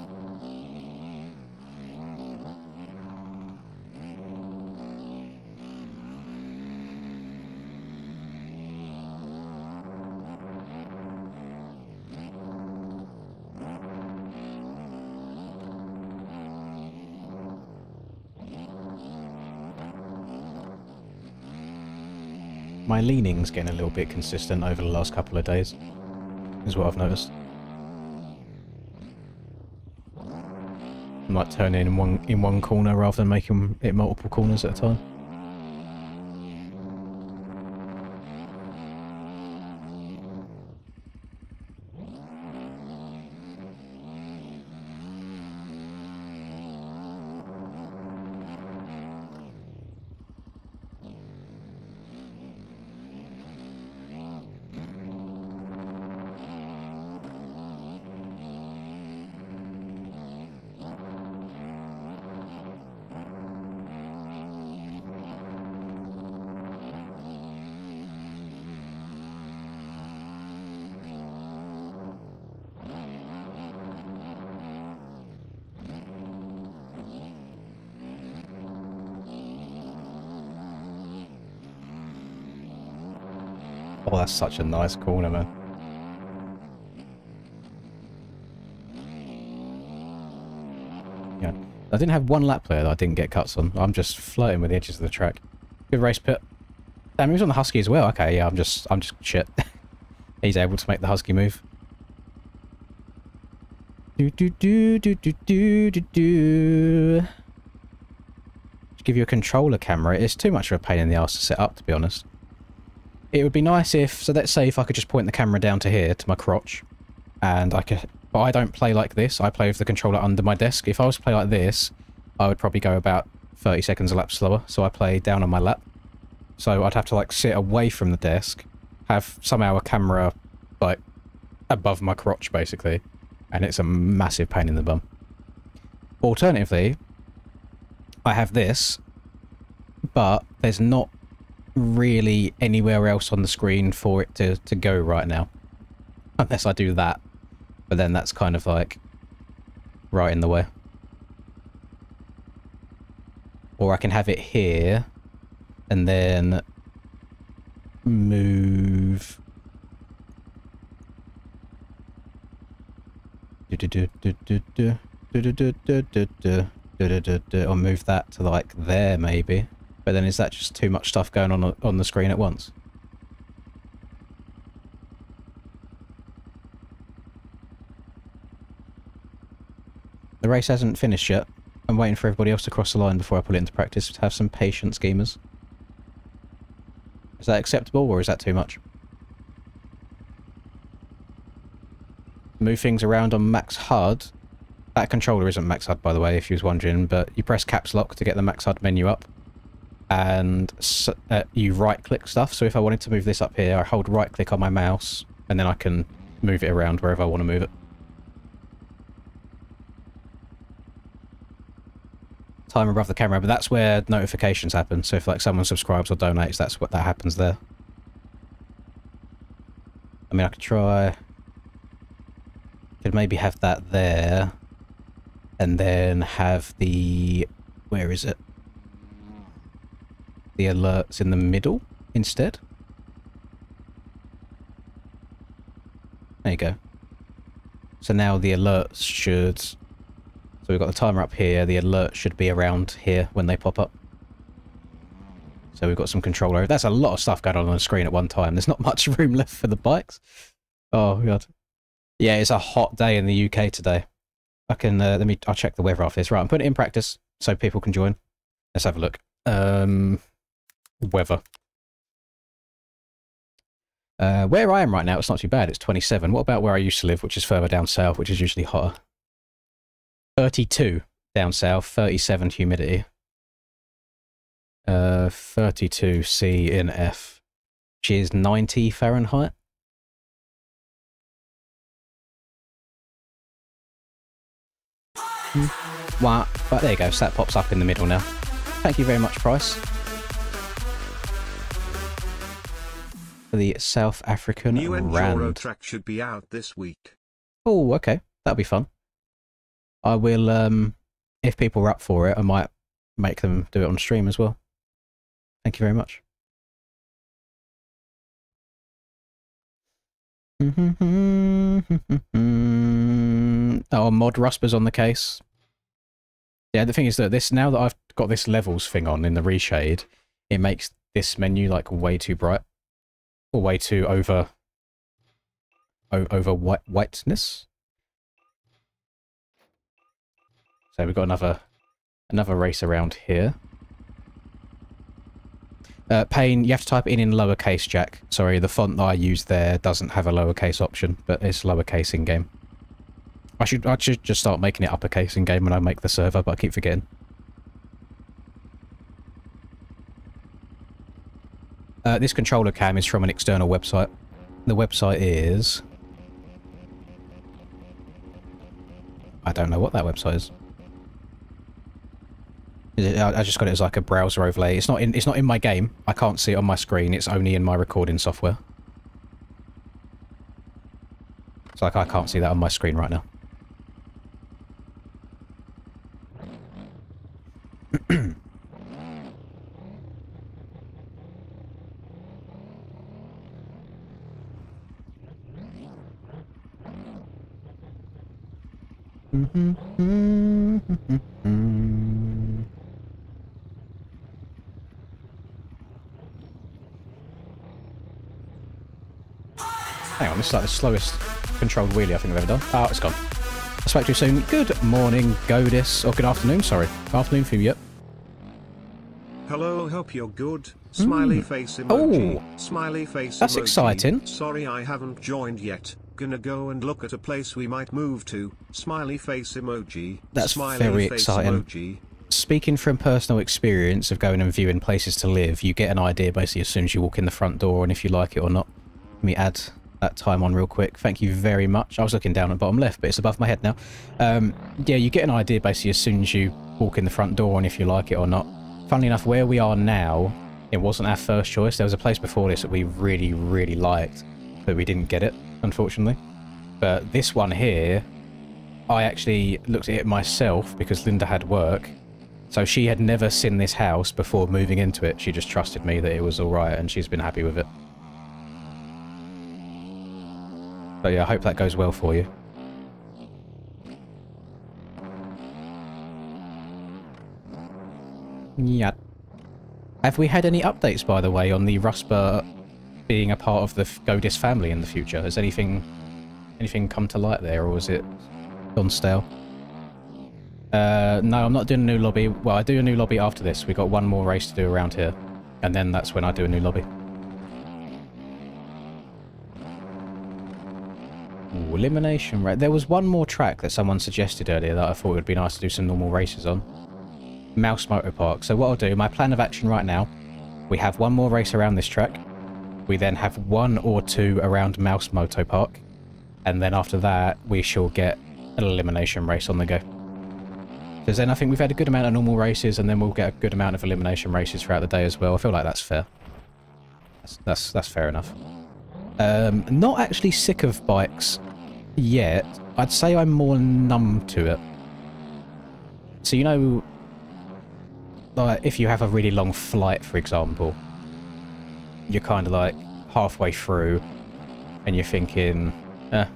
My leaning's getting a little bit consistent over the last couple of days, is what I've noticed. I might turn in one corner rather than making it multiple corners at a time. Oh, that's such a nice corner, man. Yeah. I didn't have one lap there that I didn't get cuts on. I'm just flirting with the edges of the track. Good race pit. Damn, he was on the Husky as well. Okay, yeah, I'm just shit. He's able to make the Husky move. Do do do do do do do do. Give you a controller camera. It's too much of a pain in the ass to set up, to be honest. it would be nice if, so let's say if I could just point the camera down to here, to my crotch, and I could, but I don't play like this, I play with the controller under my desk. If I was to play like this, I would probably go about 30 seconds a lap slower, so I play down on my lap. So I'd have to like sit away from the desk, have somehow a camera like above my crotch basically, and it's a massive pain in the bum. Alternatively, I have this, but there's not really anywhere else on the screen for it to go right now. Unless I do that. But then that's kind of like right in the way. Or I can have it here and then move or move that to like there maybe. But then is that just too much stuff going on the screen at once? The race hasn't finished yet. I'm waiting for everybody else to cross the line before I put it into practice. To have some patience, gamers. Is that acceptable or is that too much? Move things around on max HUD. That controller isn't max HUD, by the way, if you was wondering, but you press caps lock to get the max HUD menu up. And you right-click stuff, so if I wanted to move this up here, I hold right-click on my mouse, and then I can move it around wherever I want to move it. Time above the camera, but that's where notifications happen, so if like someone subscribes or donates, that's what that happens there. I mean, I could try... Could maybe have that there, and then have the... Where is it? The alerts in the middle instead. There you go. So now the alerts should... So we've got the timer up here, the alert should be around here when they pop up. So we've got some control over. That's a lot of stuff going on the screen at one time. There's not much room left for the bikes. Oh god. Yeah, it's a hot day in the UK today. I can, I'll check the weather off this. Right, I'm putting it in practice so people can join. Let's have a look. Weather. Where I am right now, it's not too bad. It's 27. What about where I used to live, which is further down south, which is usually hotter? 32 down south, 37 humidity. 32 C in F, which is 90 Fahrenheit. Wow, but there you go, so that pops up in the middle now. Thank you very much, Price. For the South African New Rand. Enduro track should be out this week. Oh, okay. That'll be fun. I will, if people are up for it, I might make them do it on stream as well. Thank you very much. Oh, mod Rusper's on the case. Yeah, the thing is that this, now that I've got this levels thing on in the reshade, it makes this menu like way too bright. Or way too over whiteness. So we've got another race around here. Payne, you have to type it in lowercase, Jack. Sorry, the font that I use there doesn't have a lowercase option, but it's lowercase in game. I should just start making it uppercase in game when I make the server, but I keep forgetting. This controller cam is from an external website. The website is... I don't know what that website is. I just got it as like a browser overlay. It's not in my game. I can't see it on my screen. It's only in my recording software. It's like I can't see that on my screen right now. Hang on, this is like the slowest controlled wheelie I think I've ever done. Oh, it's gone. I'll speak to you soon. Good morning, Godis. Or good afternoon, sorry. Afternoon for you, yep. Hello, hope you're good. Smiley face emoji. Oh, Smiley face that's emoji. exciting. Sorry I haven't joined yet. Gonna go and look at a place we might move to. Smiley face emoji. That's Smiley very face exciting. emoji. Speaking from personal experience of going and viewing places to live, you get an idea basically as soon as you walk in the front door and if you like it or not. Let me add that time on real quick. Thank you very much. I was looking down at the bottom left, but it's above my head now. Yeah, you get an idea basically as soon as you walk in the front door and if you like it or not. Funnily enough, where we are now, it wasn't our first choice. There was a place before this that we really, really liked, but we didn't get it, unfortunately. But this one here, I actually looked at it myself because Linda had work. So she had never seen this house before moving into it. She just trusted me that it was alright and she's been happy with it. So yeah, I hope that goes well for you. Yeah. Have we had any updates, by the way, on the Rusper being a part of the Godis family in the future? Has anything come to light there, or was it gone stale? No, I'm not doing a new lobby. Well, I do a new lobby after this. We've got one more race to do around here. And then that's when I do a new lobby. Ooh, elimination rate. There was one more track that someone suggested earlier that I thought it would be nice to do some normal races on. Mouse Motor Park. So what I'll do, my plan of action right now, we have one more race around this track. We then have 1 or 2 around Mouse Motor Park. And then after that, we shall get an elimination race on the go. Because then I think we've had a good amount of normal races, and then we'll get a good amount of elimination races throughout the day as well. I feel like that's fair. That's fair enough. Not actually sick of bikes yet. I'd say I'm more numb to it. So, you know, like if you have a really long flight, for example, you're kind of like halfway through and you're thinking,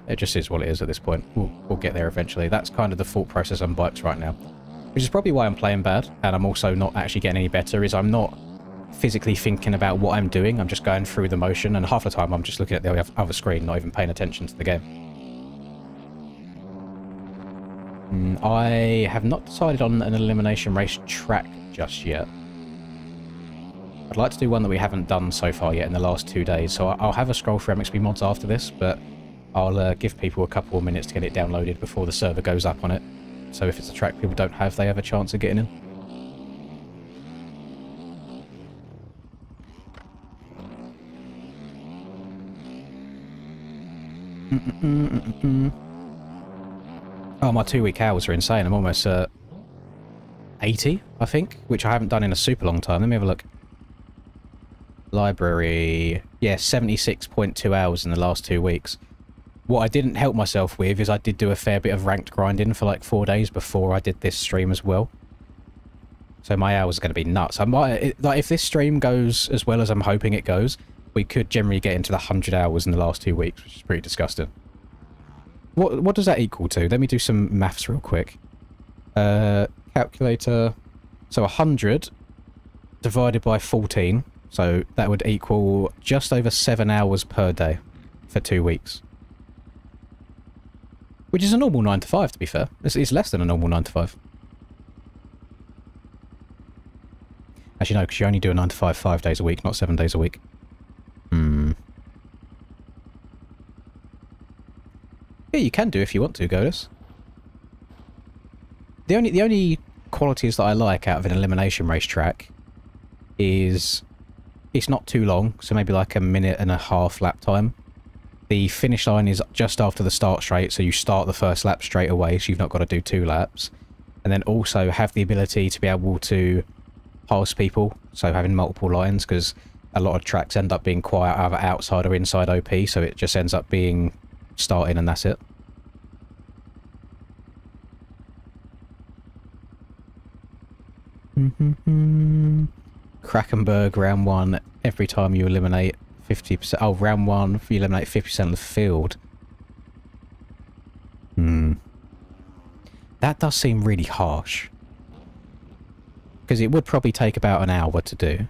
it just is what it is at this point. We'll get there eventually. That's kind of the thought process on bikes right now. Which is probably why I'm playing bad, and I'm also not actually getting any better, is I'm not physically thinking about what I'm doing. I'm just going through the motion, and half the time I'm just looking at the other screen, not even paying attention to the game. I have not decided on an elimination race track just yet. I'd like to do one that we haven't done so far yet in the last 2 days, so I'll have a scroll through MXP mods after this, but I'll give people a couple of minutes to get it downloaded before the server goes up on it. So if it's a track people don't have, they have a chance of getting in. Oh, my 2-week hours are insane. I'm almost 80, I think, which I haven't done in a super long time. Let me have a look. Library. Yeah, 76.2 hours in the last 2 weeks. What I didn't help myself with is I did do a fair bit of ranked grinding for like 4 days before I did this stream as well. So my hours are going to be nuts. I might, like, if this stream goes as well as I'm hoping it goes, we could generally get into the 100 hours in the last 2 weeks, which is pretty disgusting. What does that equal to? Let me do some maths real quick. Calculator. So 100 divided by 14. So that would equal just over 7 hours per day for 2 weeks. Which is a normal 9 to 5, to be fair. It's less than a normal 9 to 5. Actually, no, because you only do a 9 to 5 5 days a week, not 7 days a week. Yeah, you can do if you want to, Godus. The only qualities that I like out of an elimination race track is it's not too long, so maybe like a 1.5-minute lap time. The finish line is just after the start straight, so you start the first lap straight away, so you've not got to do 2 laps. And then also have the ability to be able to pass people, so having multiple lines, because a lot of tracks end up being quite either outside or inside OP, so it just ends up being starting and that's it. Krakenberg, round 1, every time you eliminate 50%. Oh, round 1, you eliminate 50% of the field. That does seem really harsh. Because it would probably take about an hour to do.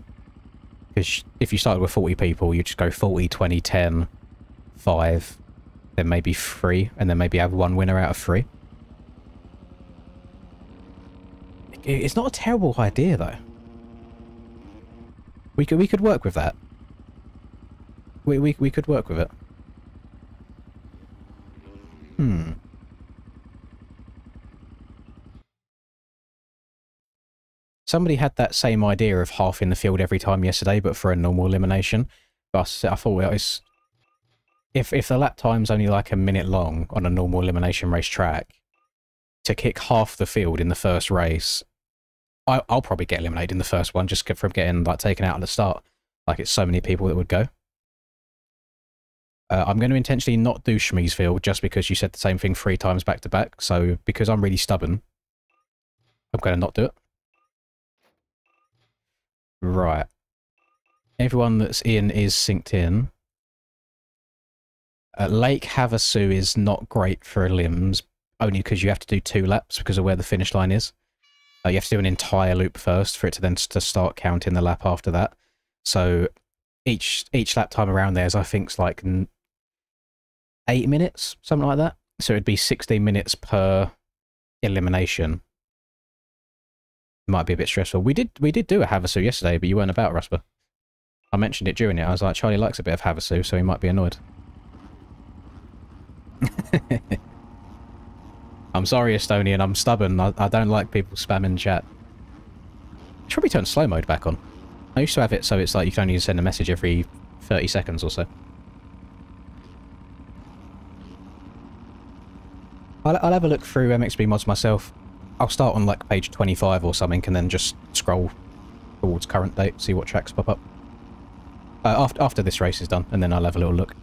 Because if you started with 40 people, you just go 40, 20, 10, 5, then maybe 3, and then maybe have 1 winner out of 3. It's not a terrible idea, though. We could work with that. We could work with it. Hmm. Somebody had that same idea of half in the field every time yesterday, but for a normal elimination. But I thought, well, it's... If the lap time's only like a minute long on a normal elimination race track, to kick half the field in the first race, I'll probably get eliminated in the first one just from getting like taken out at the start. Like it's so many people that would go. I'm going to intentionally not do Shmee's field just because you said the same thing 3 times back to back. So because I'm really stubborn, I'm going to not do it. Right. Everyone that's in is synced in. Lake Havasu is not great for limbs, only because you have to do 2 laps because of where the finish line is. You have to do an entire loop first for it to then to start counting the lap after that. So each lap time around there is, I think, it's like 8 minutes, something like that. So it'd be 16 minutes per elimination. Might be a bit stressful. We did do a Havasu yesterday, but you weren't about, Rusper. I mentioned it during it. I was like, Charlie likes a bit of Havasu, so he might be annoyed. I'm sorry, Estonian. I'm stubborn. I don't like people spamming chat. Should probably turn slow mode back on. I used to have it so it's like you can only send a message every 30 seconds or so. I'll have a look through MXB mods myself. I'll start on like page 25 or something and then just scroll towards current date, see what tracks pop up. After this race is done, and then I'll have a little look.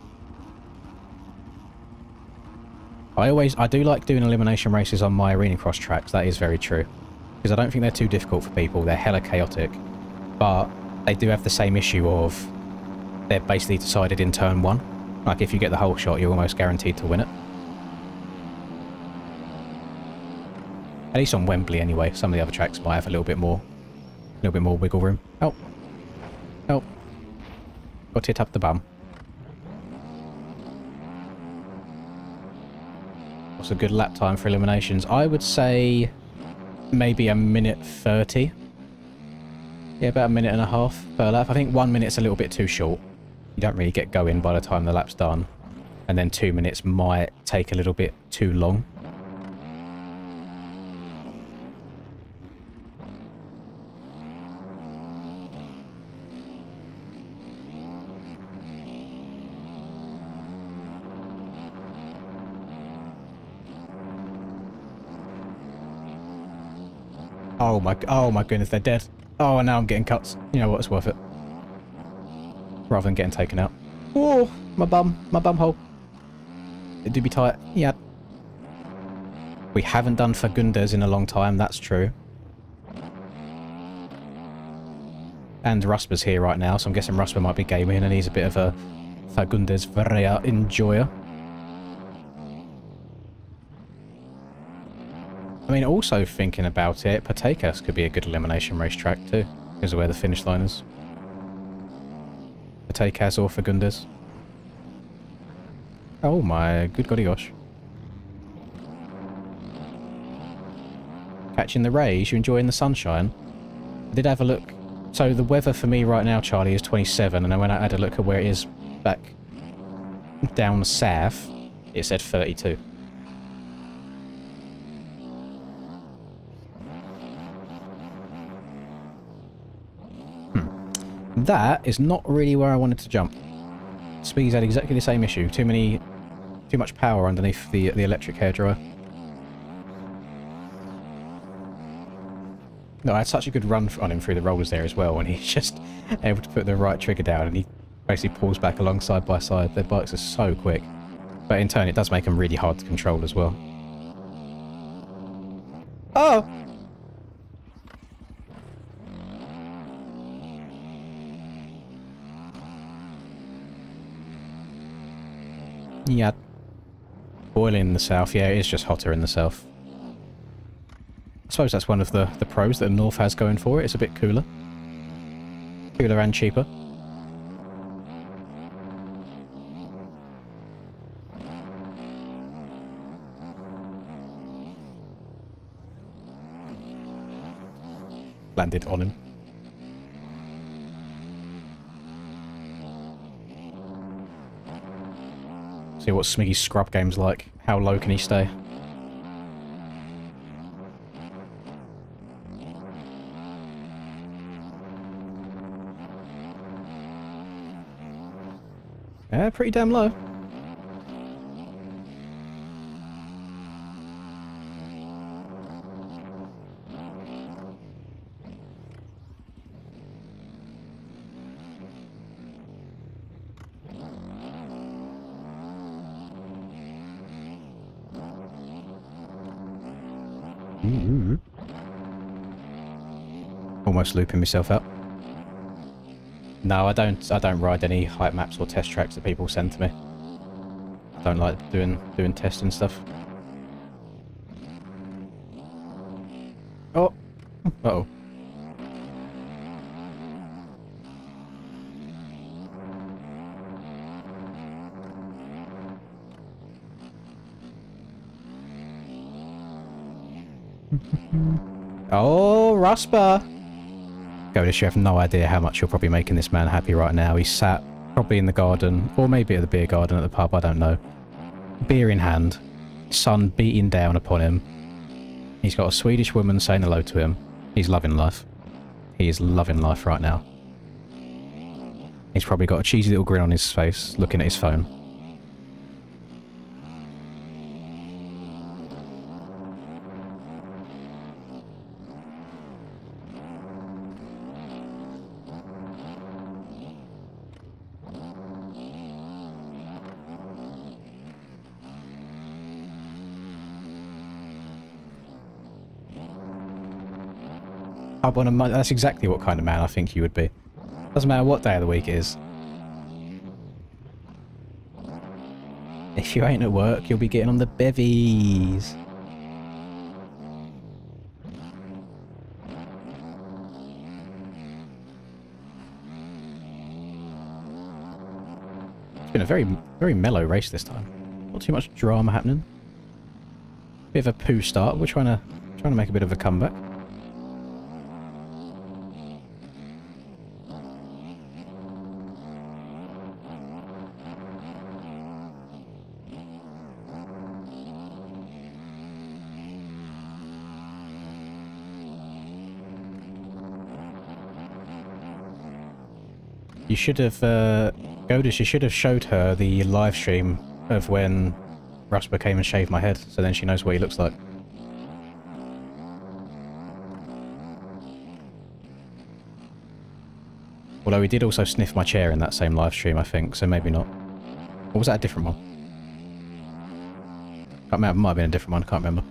I do like doing elimination races on my arena cross tracks, that is very true. Because I don't think they're too difficult for people, they're hella chaotic. But they do have the same issue of they're basically decided in turn 1. Like if you get the whole shot, you're almost guaranteed to win it. At least on Wembley anyway, some of the other tracks might have a little bit more wiggle room. Oh. Oh. Got it up the bum. What's a good lap time for eliminations? I would say maybe a minute 30. Yeah, about a minute and a half per lap. I think 1 minute's a little bit too short. You don't really get going by the time the lap's done. And then 2 minutes might take a little bit too long. Oh my goodness, they're dead. Oh, now I'm getting cuts. You know what, it's worth it. Rather than getting taken out. Oh, my bum hole. It do be tight. Yeah. We haven't done Fagundes in a long time, that's true. And Rusper's here right now, so I'm guessing Rusper might be gaming and he's a bit of a Fagundes Varela enjoyer. I mean, also thinking about it, Patekas could be a good elimination racetrack too, because of where the finish line is. Patekas or Fagundes. Oh my good golly gosh. Catching the rays, you enjoying the sunshine? I did have a look. So the weather for me right now, Charlie, is 27, and then when I had a look at where it is back down south, it said 32. That is not really where I wanted to jump. Speed's had exactly the same issue. Too much power underneath the electric hairdryer. No, I had such a good run on him through the rollers there as well, and he's just able to put the right trigger down, and he basically pulls back along side by side. Their bikes are so quick. But in turn, it does make them really hard to control as well. Oh! Yeah. Boiling in the south. Yeah, it is just hotter in the south. I suppose that's one of the pros that the north has going for it. It's a bit cooler. Cooler and cheaper. Landed on him. See what Smiggy's scrub game's like. How low can he stay? Yeah, pretty damn low. Almost looping myself out. No, I don't ride any hype maps or test tracks that people send to me. I don't like doing testing stuff. Oh. Uh-oh. Oh, Rusper! Goddess, you have no idea how much you're probably making this man happy right now. He's sat probably in the garden, or maybe at the beer garden at the pub, I don't know. Beer in hand, sun beating down upon him. He's got a Swedish woman saying hello to him. He's loving life. He is loving life right now. He's probably got a cheesy little grin on his face, looking at his phone. Up on a Monday. That's exactly what kind of man I think you would be. Doesn't matter what day of the week it is. If you ain't at work, you'll be getting on the bevies. It's been a very mellow race this time. Not too much drama happening. Bit of a poo start. We're trying to make a bit of a comeback. You should have, Godis, you should have showed her the live stream of when Rusper came and shaved my head, so then she knows what he looks like. Although he did also sniff my chair in that same live stream, I think, so maybe not. Or was that a different one? Can't remember, it might have been a different one, can't remember.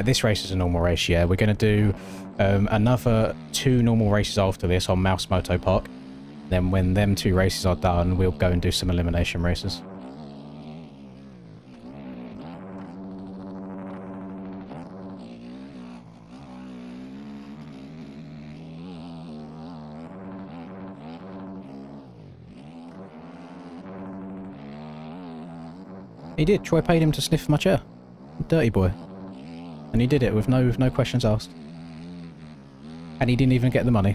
This race is a normal race, yeah. We're going to do another 2 normal races after this on Mouse Moto Park. Then when them 2 races are done, we'll go and do some elimination races. He did. Troy paid him to sniff my chair. Dirty boy. And he did it with no questions asked. And he didn't even get the money.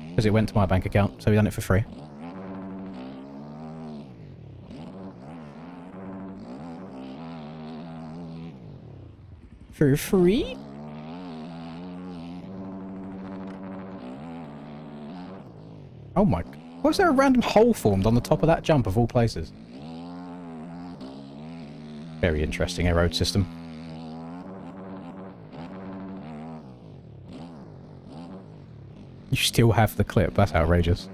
Because it went to my bank account, so he done it for free. For free? Oh my... Why is there a random hole formed on the top of that jump of all places? Very interesting road system. You still have the clip, that's outrageous.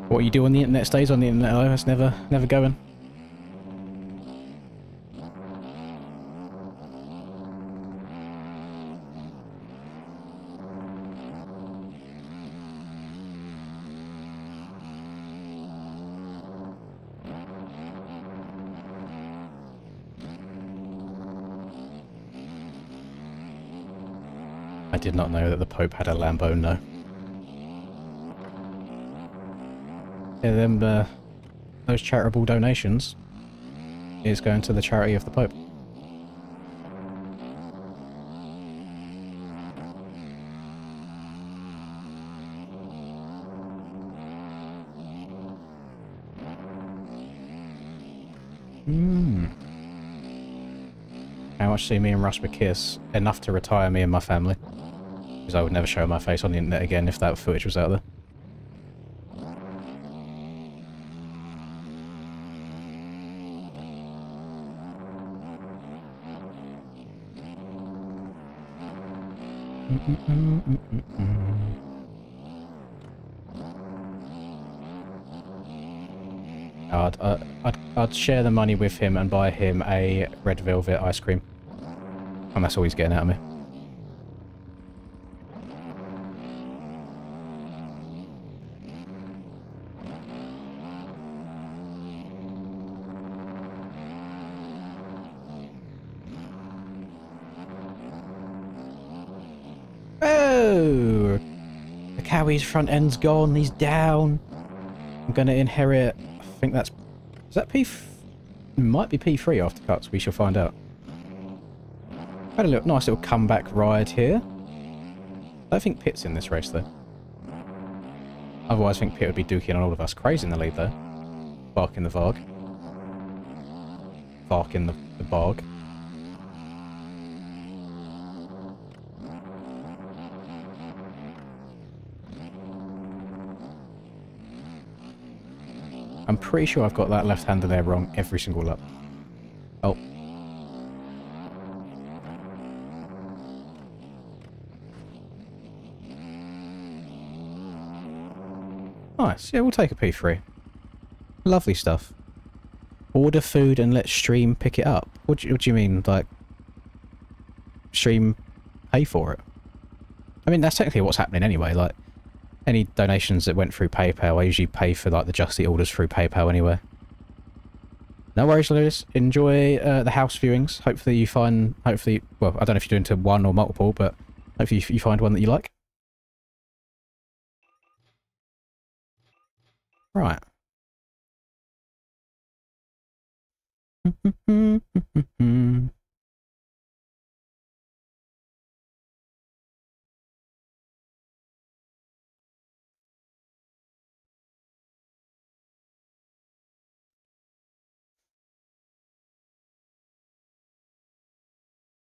What you do on the internet stays on the internet, though, that's never going. I did not know that the Pope had a Lambo, no. Yeah, those charitable donations is going to the charity of the Pope. How much see me and Russ kiss? Enough to retire me and my family. Because I would never show my face on the internet again if that footage was out there. I'd share the money with him and buy him a red velvet ice cream. And that's all he's getting out of me. Oh! The Cowie's front end's gone, he's down. I'm gonna inherit, I think that's... Is that P... It might be P3 after cuts, we shall find out. Had a nice little comeback ride here. I don't think Pitt's in this race though. Otherwise I think Pitt would be duking on all of us. Crazy in the lead though. Bark in the Varg. Bark in the Barg. I'm pretty sure I've got that left-hander there wrong every single lap. Oh. Nice. Yeah, we'll take a P3. Lovely stuff. Order food and let stream pick it up. What do you mean? Like, stream pay for it? I mean, that's technically what's happening anyway. Like, any donations that went through PayPal, I usually pay for like the Just Eat orders through PayPal anyway. No worries, Lewis. Enjoy the house viewings. Hopefully you find, well, I don't know if you're doing to one or multiple, but hopefully you find one that you like. Right.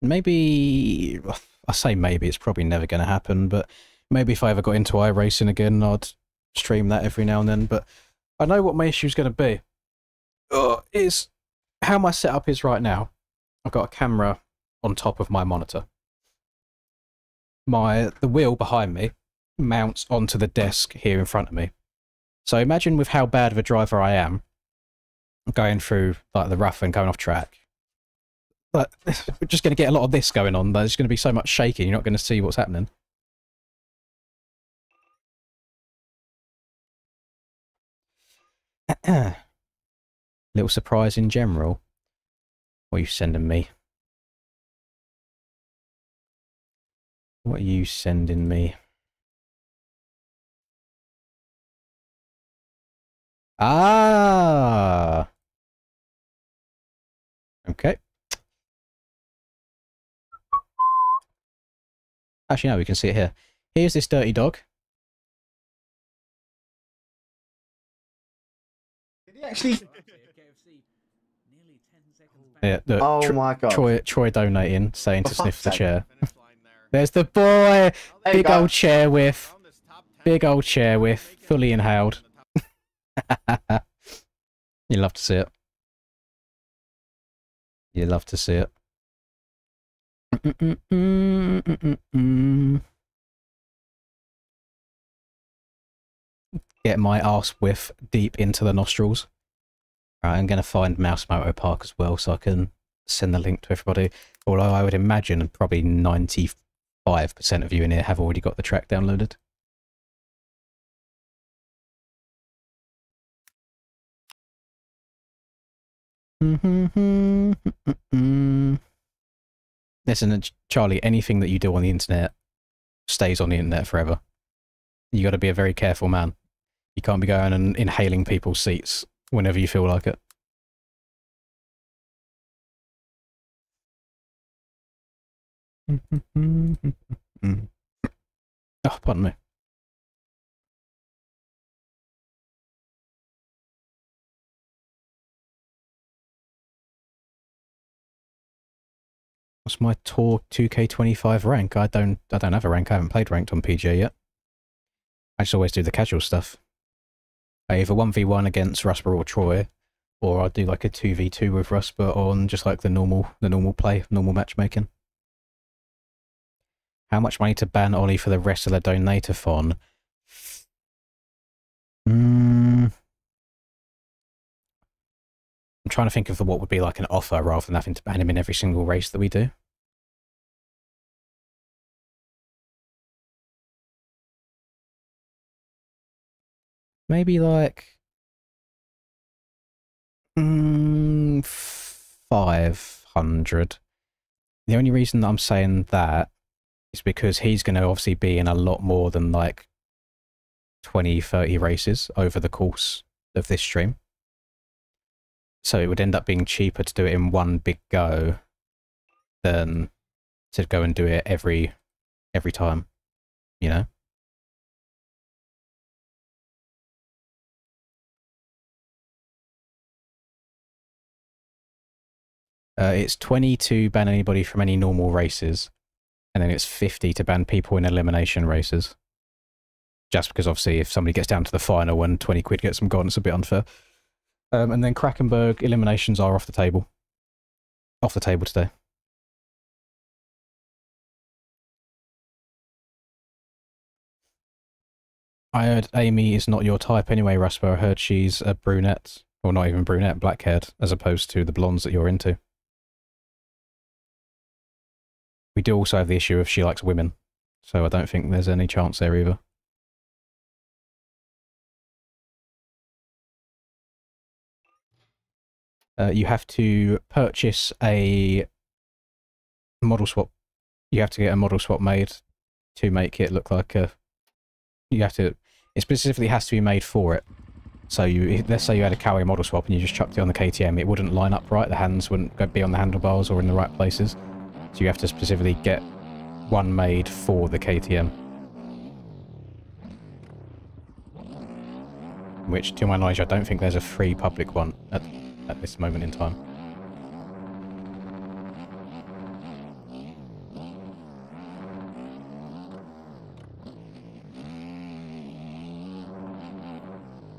Maybe, I say maybe, it's probably never going to happen, but maybe if I ever got into iRacing again, I'd stream that every now and then, but I know what my issue is going to be. Is how my setup is right now. I've got a camera on top of my monitor. The wheel behind me mounts onto the desk here in front of me. So imagine with how bad of a driver I am, going through like the rough and going off track. But we're just going to get a lot of this going on. There's going to be so much shaking, you're not going to see what's happening. Little surprise in general. What are you sending me? What are you sending me? Ah! Okay. Actually, no, we can see it here. Here's this dirty dog. Did he actually? Yeah, look, Oh my god. Troy donating, saying to sniff the chair. There's the boy! Big old chair whiff. Big old chair whiff. Fully inhaled. You love to see it. You love to see it. Get my arse whiff deep into the nostrils. Right, I'm going to find Mouse Moto Park as well so I can send the link to everybody. Although I would imagine probably 95% of you in here have already got the track downloaded. Listen, Charlie, anything that you do on the internet stays on the internet forever. You got to be a very careful man. You can't be going and inhaling people's seats whenever you feel like it. Oh, pardon me. What's my Tour 2K25 rank? I don't have a rank. I haven't played ranked on PGA yet. I just always do the casual stuff. I either 1v1 against Rusper or Troy, or I'll do like a 2v2 with Rusper on just like the normal play, normal matchmaking. How much money to ban Ollie for the rest of the donate-a-thon? I'm trying to think of what would be like an offer rather than having to ban him in every single race that we do. Maybe like 500. The only reason that I'm saying that is because he's going to obviously be in a lot more than like 20, 30 races over the course of this stream. So it would end up being cheaper to do it in one big go than to go and do it every time, you know? It's 20 to ban anybody from any normal races, and then it's 50 to ban people in elimination races. Just because obviously if somebody gets down to the final and 20 quid gets them gone, it's a bit unfair. And then Krakenberg eliminations are off the table. Off the table today. I heard Amy is not your type anyway, Rasper. I heard she's a brunette, or not even brunette, black-haired, as opposed to the blondes that you're into. We do also have the issue of she likes women, so I don't think there's any chance there either. You have to purchase a model swap. You have to get a model swap made to make it look like a... You have to... It specifically has to be made for it. So let's say you had a Cowie model swap and you just chucked it on the KTM, it wouldn't line up right, the hands wouldn't be on the handlebars or in the right places. So you have to specifically get one made for the KTM. Which, to my knowledge, I don't think there's a free public one at this moment in time.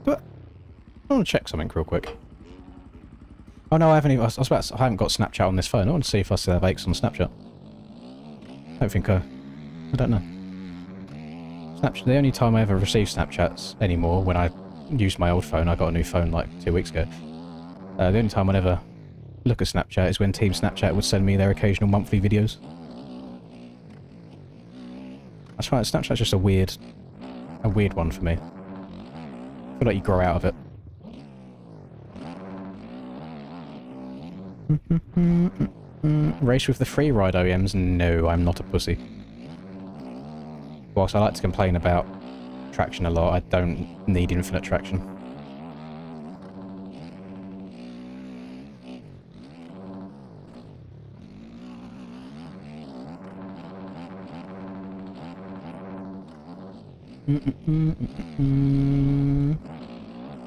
But I want to check something real quick. Oh no, I haven't even, I haven't got Snapchat on this phone. I want to see if I still have Aches on Snapchat. I don't think I don't know. Snapchat, the only time I ever receive Snapchats anymore, when I used my old phone, I got a new phone like 2 weeks ago. The only time I ever look at Snapchat is when Team Snapchat would send me their occasional monthly videos. That's right, Snapchat's just a weird one for me. I feel like you grow out of it. Race with the free ride OEMs? No, I'm not a pussy. Whilst I like to complain about traction a lot, I don't need infinite traction.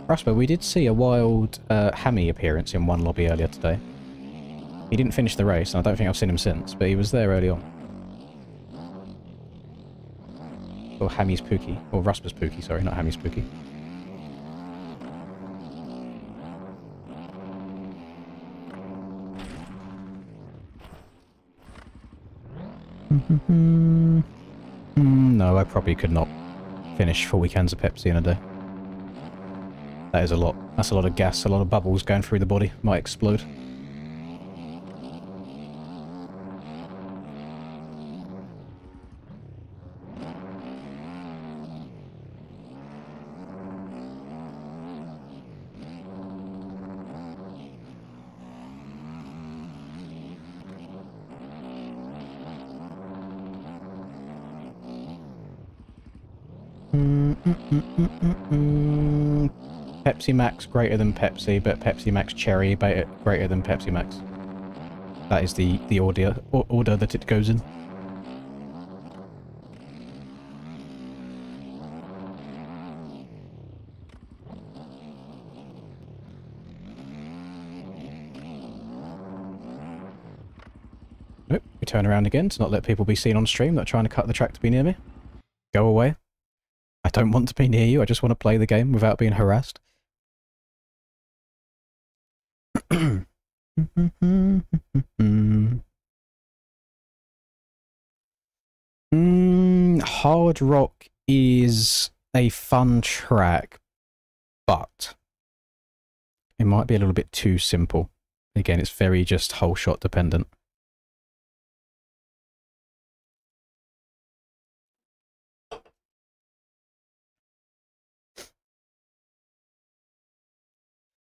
Rasper, we did see a wild Hammy appearance in one lobby earlier today. He didn't finish the race, and I don't think I've seen him since, but he was there early on. Or Hammy's Pookie. Or Rasper's Pookie, sorry, not Hammy's Pookie. No, I probably could not finish 4 cans of Pepsi in a day. That is a lot. That's a lot of gas, a lot of bubbles going through the body. Might explode. Pepsi Max greater than Pepsi, but Pepsi Max Cherry greater than Pepsi Max. That is the order that it goes in. Nope, we turn around again to not let people be seen on stream that are trying to cut the track to be near me. Go away. I don't want to be near you, I just want to play the game without being harassed. Hard Rock is a fun track, but it might be a little bit too simple. Again, it's very just whole shot dependent.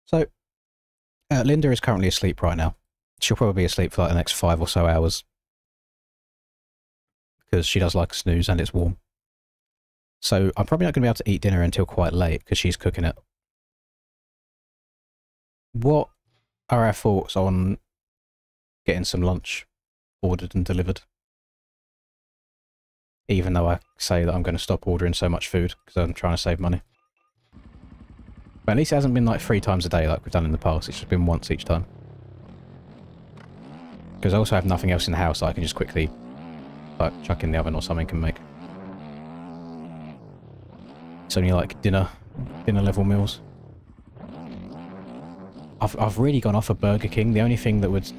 So, Linda is currently asleep right now. She'll probably be asleep for like the next 5 or so hours. Because she does like a snooze and it's warm. So I'm probably not going to be able to eat dinner until quite late because she's cooking it. What are our thoughts on getting some lunch ordered and delivered? Even though I say that I'm going to stop ordering so much food because I'm trying to save money. But at least it hasn't been like 3 times a day like we've done in the past. It's just been once each time. Because I also have nothing else in the house that I can just quickly like chuck in the oven or something and make. It's only like dinner level meals. I've really gone off a Burger King. The only thing that would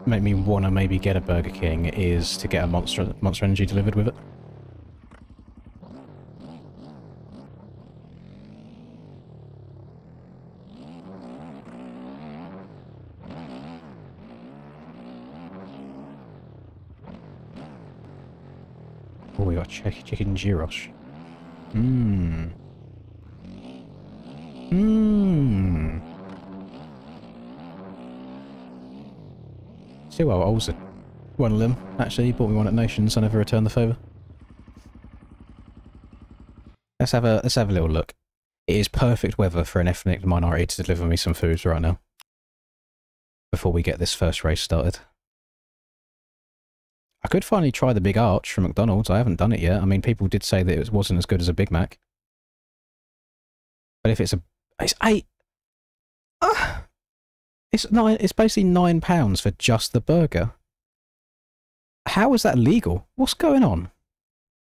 make me want to maybe get a Burger King is to get a Monster Energy delivered with it. Oh, we got chicken gyros. Mmm. Mmm. See what I was one of them. Actually, he bought me one at Nations. I never returned the favour. Let's have a little look. It is perfect weather for an ethnic minority to deliver me some food right now. Before we get this first race started. I could finally try the Big Arch from McDonald's. I haven't done it yet. I mean, people did say that it wasn't as good as a Big Mac. But if it's it's 8. It's 9. It's basically £9 for just the burger. How is that legal? What's going on?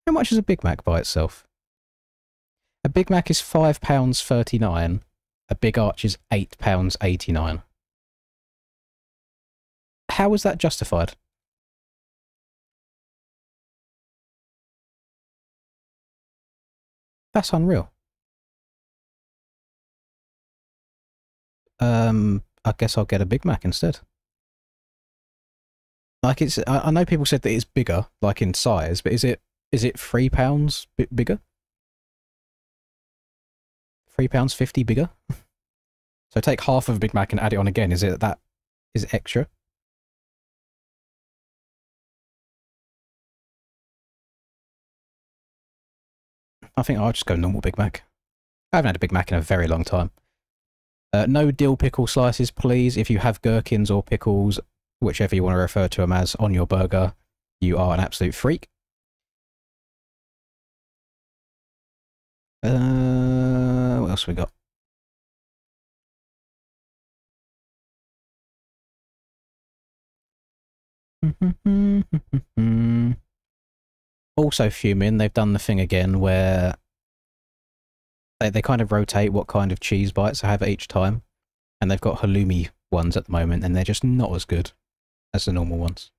How much is a Big Mac by itself? A Big Mac is £5.39. A Big Arch is £8.89. How is that justified? That's unreal. I guess I'll get a Big Mac instead. Like I know people said that it's bigger, like in size, but is it £3 bigger? £3.50 bigger? So take half of a Big Mac and add it on again. Is it extra? I think I'll just go normal Big Mac. I haven't had a Big Mac in a very long time. No dill pickle slices, please. If you have gherkins or pickles, whichever you want to refer to them as, on your burger, you are an absolute freak. What else we got? Also fuming, they've done the thing again where they kind of rotate what kind of cheese bites I have each time. And they've got halloumi ones at the moment, and they're just not as good as the normal ones.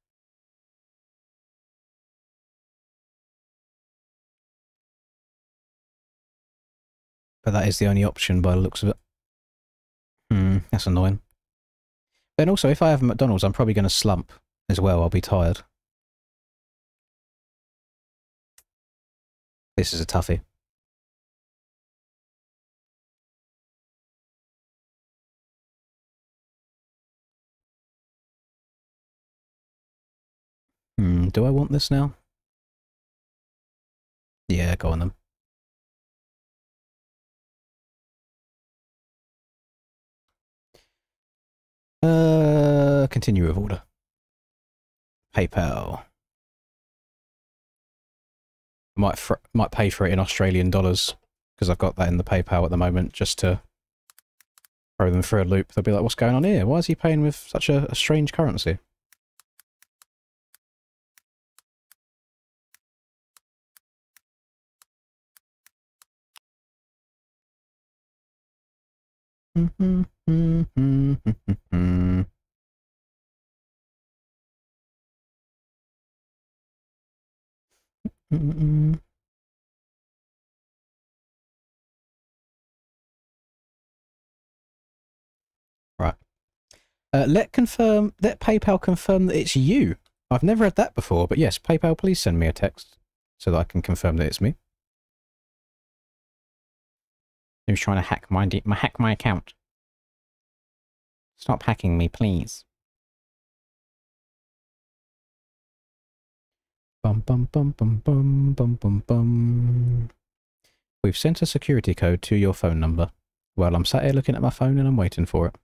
But that is the only option by the looks of it. That's annoying. Then also, if I have McDonald's, I'm probably going to slump as well. I'll be tired. This is a toughie. Do I want this now? Yeah, go on then. Continue with order. PayPal. I might pay for it in Australian dollars because I've got that in the PayPal at the moment just to throw them through a loop. They'll be like, what's going on here? Why is he paying with such a strange currency? Right. Let PayPal confirm that it's you. I've never had that before, but yes, PayPal, please send me a text so that I can confirm that it's me. Who's trying to hack my account? Stop hacking me, please. Bum bum bum bum bum bum bum bum. We've sent a security code to your phone number. Well, I'm sat here looking at my phone and I'm waiting for it.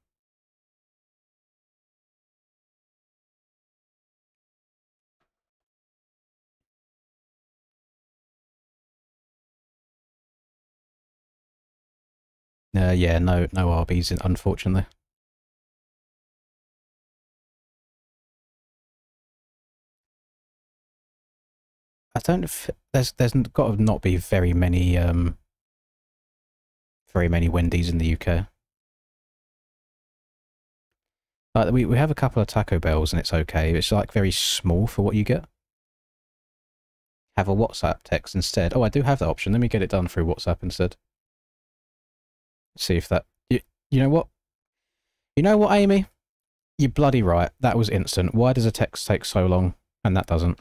Yeah, no RBs, unfortunately. I don't. There's got to not be very many Wendy's in the UK. Like we have a couple of Taco Bells and it's okay. It's like very small for what you get. Have a WhatsApp text instead. Oh, I do have that option. Let me get it done through WhatsApp instead. See if that. You know what? You know what, Amy? You're bloody right. That was instant. Why does a text take so long and that doesn't?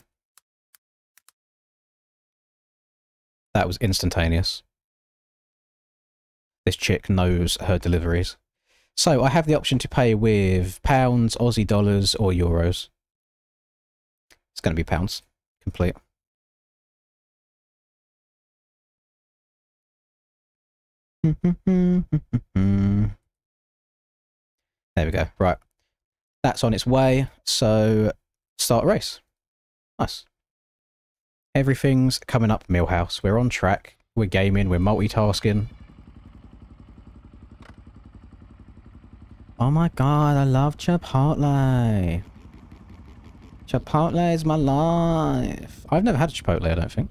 That was instantaneous. This chick knows her deliveries. So I have the option to pay with pounds, Aussie dollars, or euros. It's going to be pounds. Complete. There we go. Right. That's on its way. So start a race. Nice. Everything's coming up, Millhouse. We're on track. We're gaming. We're multitasking. Oh my god, I love Chipotle. Chipotle is my life. I've never had a Chipotle, I don't think.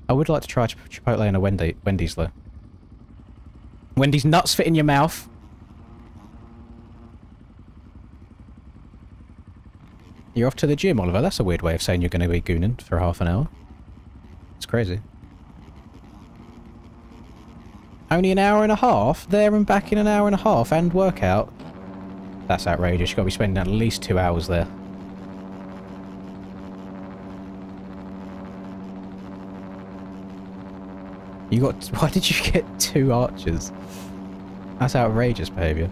I would like to try Chipotle and a Wendy's, though. Wendy's nuts fit in your mouth. You're off to the gym, Oliver. That's a weird way of saying you're going to be gooning for half an hour. It's crazy. Only an hour and a half? There and back in an hour and a half and workout? That's outrageous. You've got to be spending at least 2 hours there. You got... Why did you get 2 archers? That's outrageous behaviour.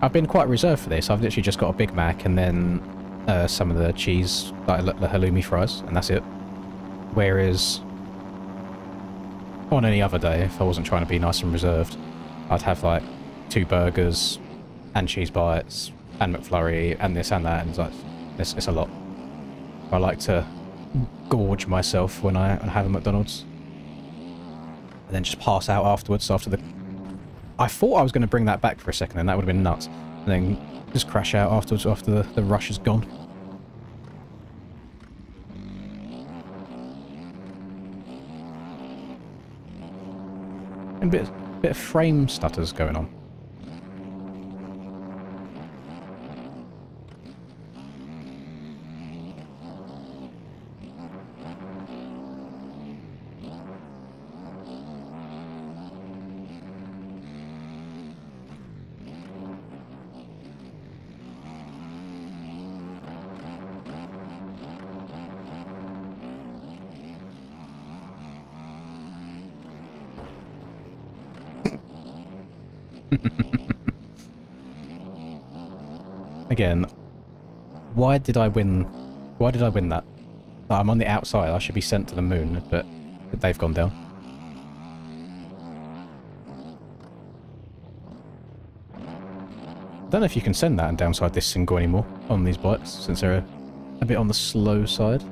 I've been quite reserved for this. I've literally just got a Big Mac and then some of the cheese, like the halloumi fries, and that's it. Whereas... on any other day, if I wasn't trying to be nice and reserved, I'd have like 2 burgers and cheese bites and McFlurry and this and that, and it's like, it's a lot. I like to gorge myself when I have a McDonald's. And then just pass out afterwards after the... I thought I was going to bring that back for a second and that would have been nuts. And then just crash out afterwards after the rush is gone. And a bit of frame stutters going on. Again, why did I win that? I'm on the outside, I should be sent to the moon, but they've gone down. I don't know if you can send that and downside this single anymore on these bikes, since they're a bit on the slow side.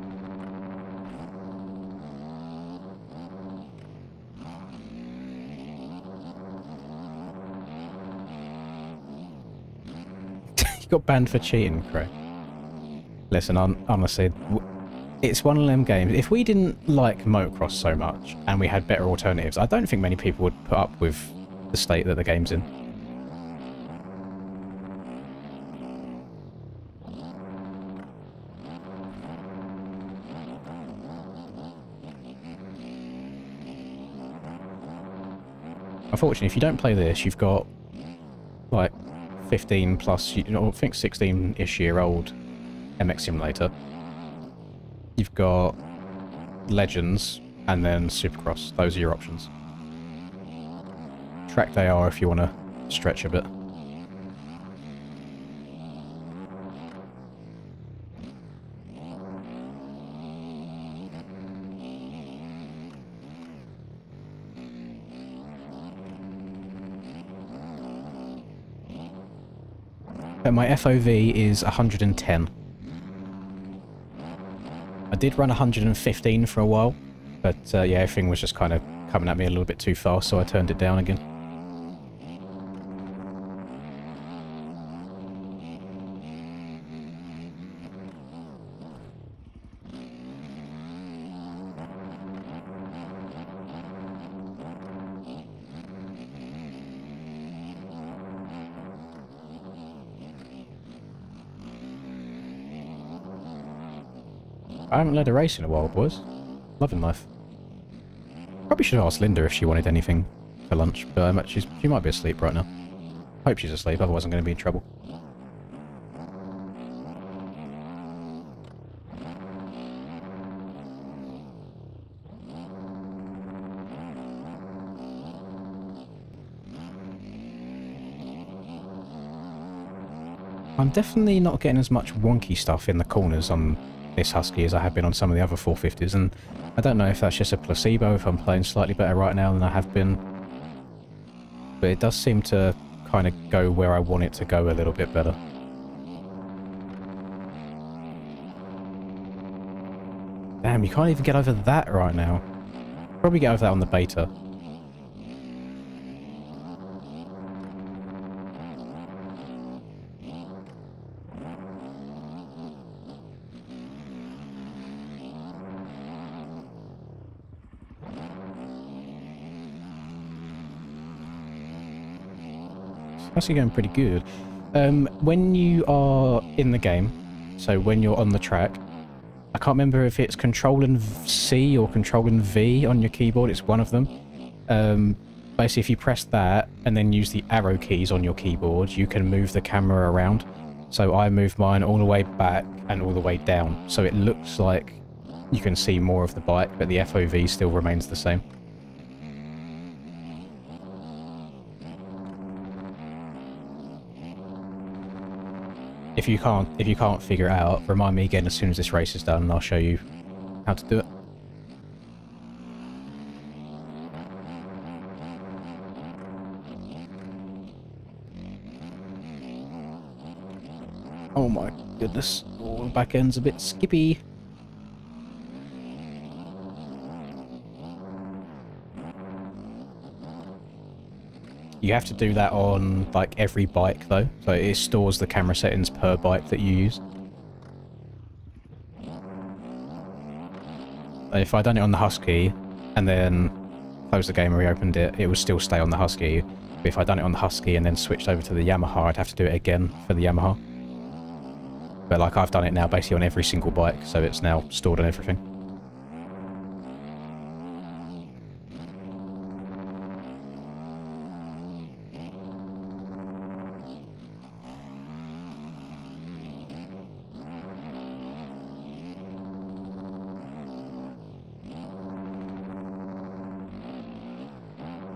Got banned for cheating, Craig. Listen, honestly, it's one of them games. If we didn't like motocross so much and we had better alternatives, I don't think many people would put up with the state that the game's in. Unfortunately, if you don't play this, you've got like 15 plus, I think 16-ish year old MX Simulator. You've got Legends and then Supercross. Those are your options. Track they are if you want to stretch a bit. But my FOV is 110. I did run 115 for a while, but yeah, everything was just kind of coming at me a little bit too fast, so I turned it down again. I haven't led a race in a while, boys. Loving life. Probably should have asked Linda if she wanted anything for lunch, but she might be asleep right now. Hope she's asleep, otherwise I'm going to be in trouble. I'm definitely not getting as much wonky stuff in the corners on this Husky as I have been on some of the other 450s, and I don't know if that's just a placebo, if I'm playing slightly better right now than I have been, but it does seem to kind of go where I want it to go a little bit better. Damn, you can't even get over that right now. Probably get over that on the beta. Actually going pretty good. When you are in the game, so when you're on the track, I can't remember if it's Control and C or Control and V on your keyboard, it's one of them. Basically if you press that and then use the arrow keys on your keyboard, you can move the camera around. So I moved mine all the way back and all the way down, so it looks like you can see more of the bike, but the FOV still remains the same. If you can't figure it out, remind me again as soon as this race is done and I'll show you how to do it. Oh my goodness, oh, the back end's a bit skippy. You have to do that on like every bike though, so it stores the camera settings per bike that you use. If I'd done it on the Husky and then closed the game and reopened it, it would still stay on the Husky. But if I'd done it on the Husky and then switched over to the Yamaha, I'd have to do it again for the Yamaha. But like I've done it now basically on every single bike, so it's now stored on everything.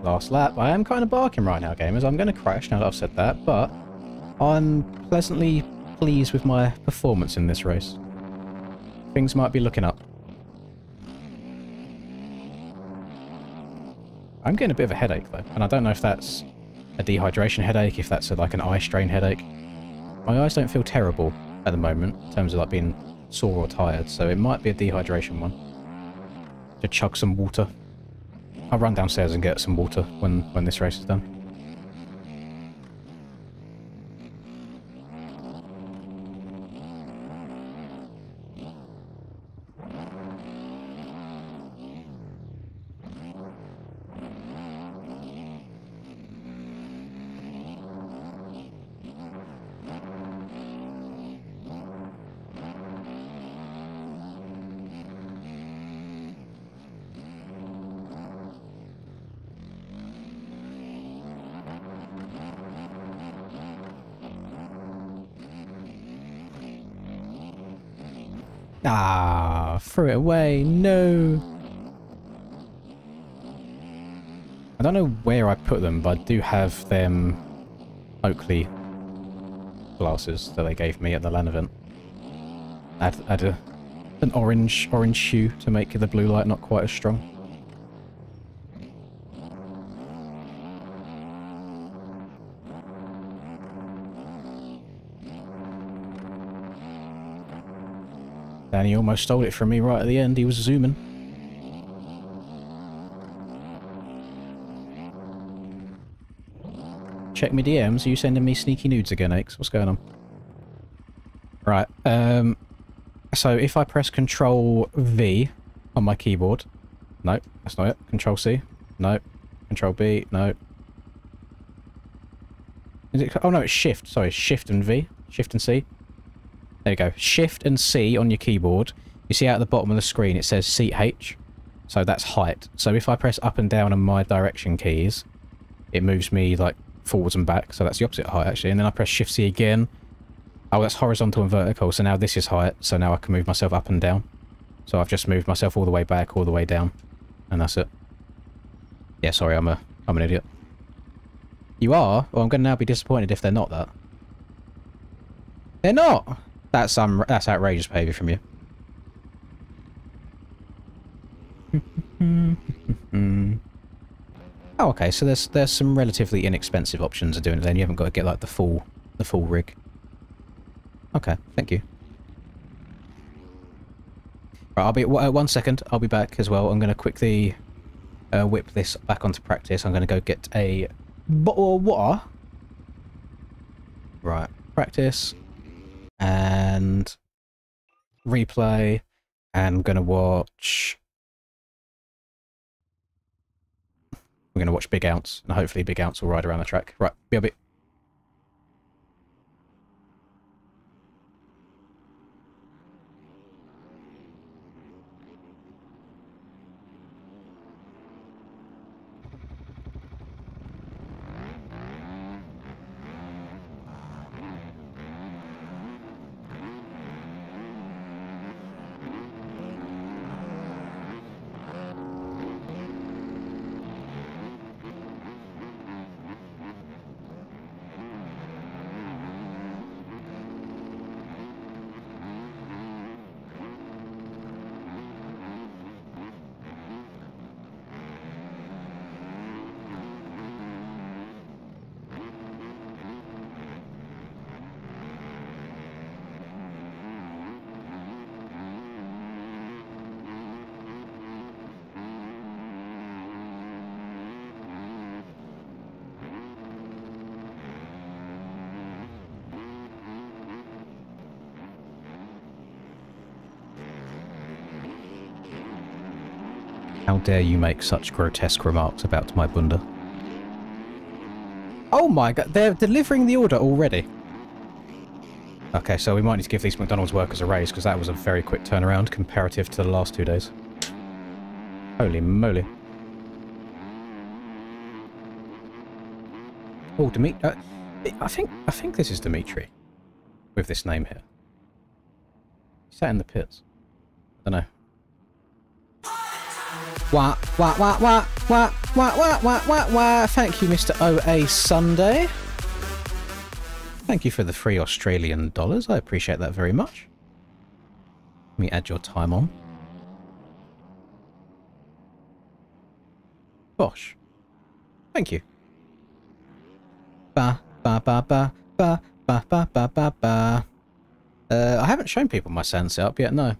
Last lap. I am kind of barking right now, gamers. I'm going to crash now that I've said that, but I'm pleasantly pleased with my performance in this race. Things might be looking up. I'm getting a bit of a headache though, and I don't know if that's a dehydration headache, if that's like an eye strain headache. My eyes don't feel terrible at the moment in terms of like being sore or tired, so it might be a dehydration one. To chug some water. I'll run downstairs and get some water when this race is done. Ah, threw it away. No. I don't know where I put them, but I do have them Oakley glasses that they gave me at the LAN event. Add an orange hue to make the blue light not quite as strong. And he almost stole it from me right at the end. He was zooming. Check me DMs. Are you sending me sneaky nudes again, Aches? What's going on? Right. So if I press Control V on my keyboard, no, that's not it. Control C, no. Control B, no. Is it? Oh no, it's Shift. Sorry, Shift and V, Shift and C. There you go. Shift and C on your keyboard. You see out at the bottom of the screen it says CH. So that's height. So if I press up and down on my direction keys, it moves me like forwards and back. So that's the opposite height actually. And then I press Shift C again. Oh, that's horizontal and vertical. So now this is height. So now I can move myself up and down. So I've just moved myself all the way back, all the way down. And that's it. Yeah, sorry, I'm an idiot. You are? Well, I'm going to now be disappointed if they're not that. They're not! That's outrageous behaviour from you. Oh, okay, so there's some relatively inexpensive options of doing it then. You haven't got to get like the full rig. Okay, thank you. Right, I'll be 1 second. I'll be back as well. I'm going to quickly whip this back onto practice. I'm going to go get a bottle of water. Right, practice. And replay, and I'm gonna watch. We're gonna watch Big Ounce, and hopefully Big Ounce will ride around the track. Right, BRB. How dare you make such grotesque remarks about my bunda? Oh my god, they're delivering the order already. Okay, so we might need to give these McDonald's workers a raise, because that was a very quick turnaround comparative to the last 2 days. Holy moly. Oh, Dimitri. I think this is Dimitri. With this name here. He sat in the pits. I don't know. Wah, wah, wah, wah, wah, wah, wah, wah, wah, wah. Thank you, Mr. OA Sunday. Thank you for the $3 Australian. I appreciate that very much. Let me add your time on. Bosh. Thank you. Ba, ba, ba, ba, ba, ba, ba, ba, ba, ba. I haven't shown people my sound setup yet, no.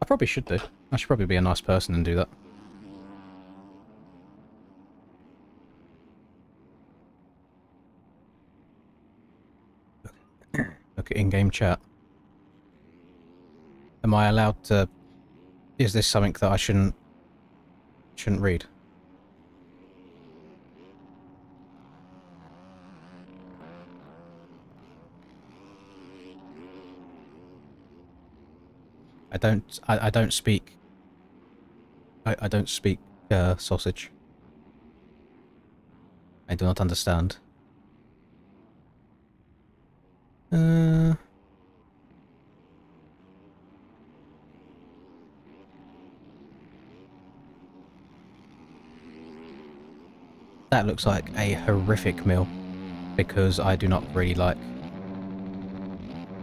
I probably should do. I should probably be a nice person and do that. Look at in-game chat. Am I allowed to... Is this something that I shouldn't read? I don't speak... I don't speak, sausage. I do not understand. That looks like a horrific meal, because I do not really like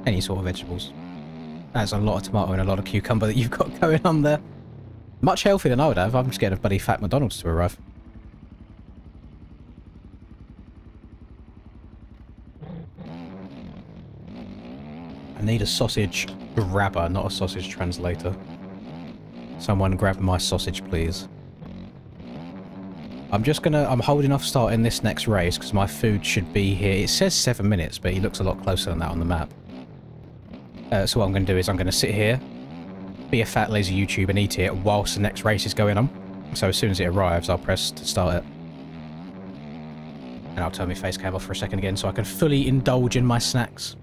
any sort of vegetables. That's a lot of tomato and a lot of cucumber that you've got going on there. Much healthier than I would have. I'm scared of bloody fat McDonald's to arrive. I need a sausage grabber, not a sausage translator. Someone grab my sausage, please. I'm holding off starting this next race because my food should be here. It says 7 minutes, but he looks a lot closer than that on the map. So what I'm going to do is I'm going to sit here, be a fat lazy YouTuber and eat it whilst the next race is going on. So as soon as it arrives, I'll press to start it. And I'll turn my face cam off for a second again so I can fully indulge in my snacks.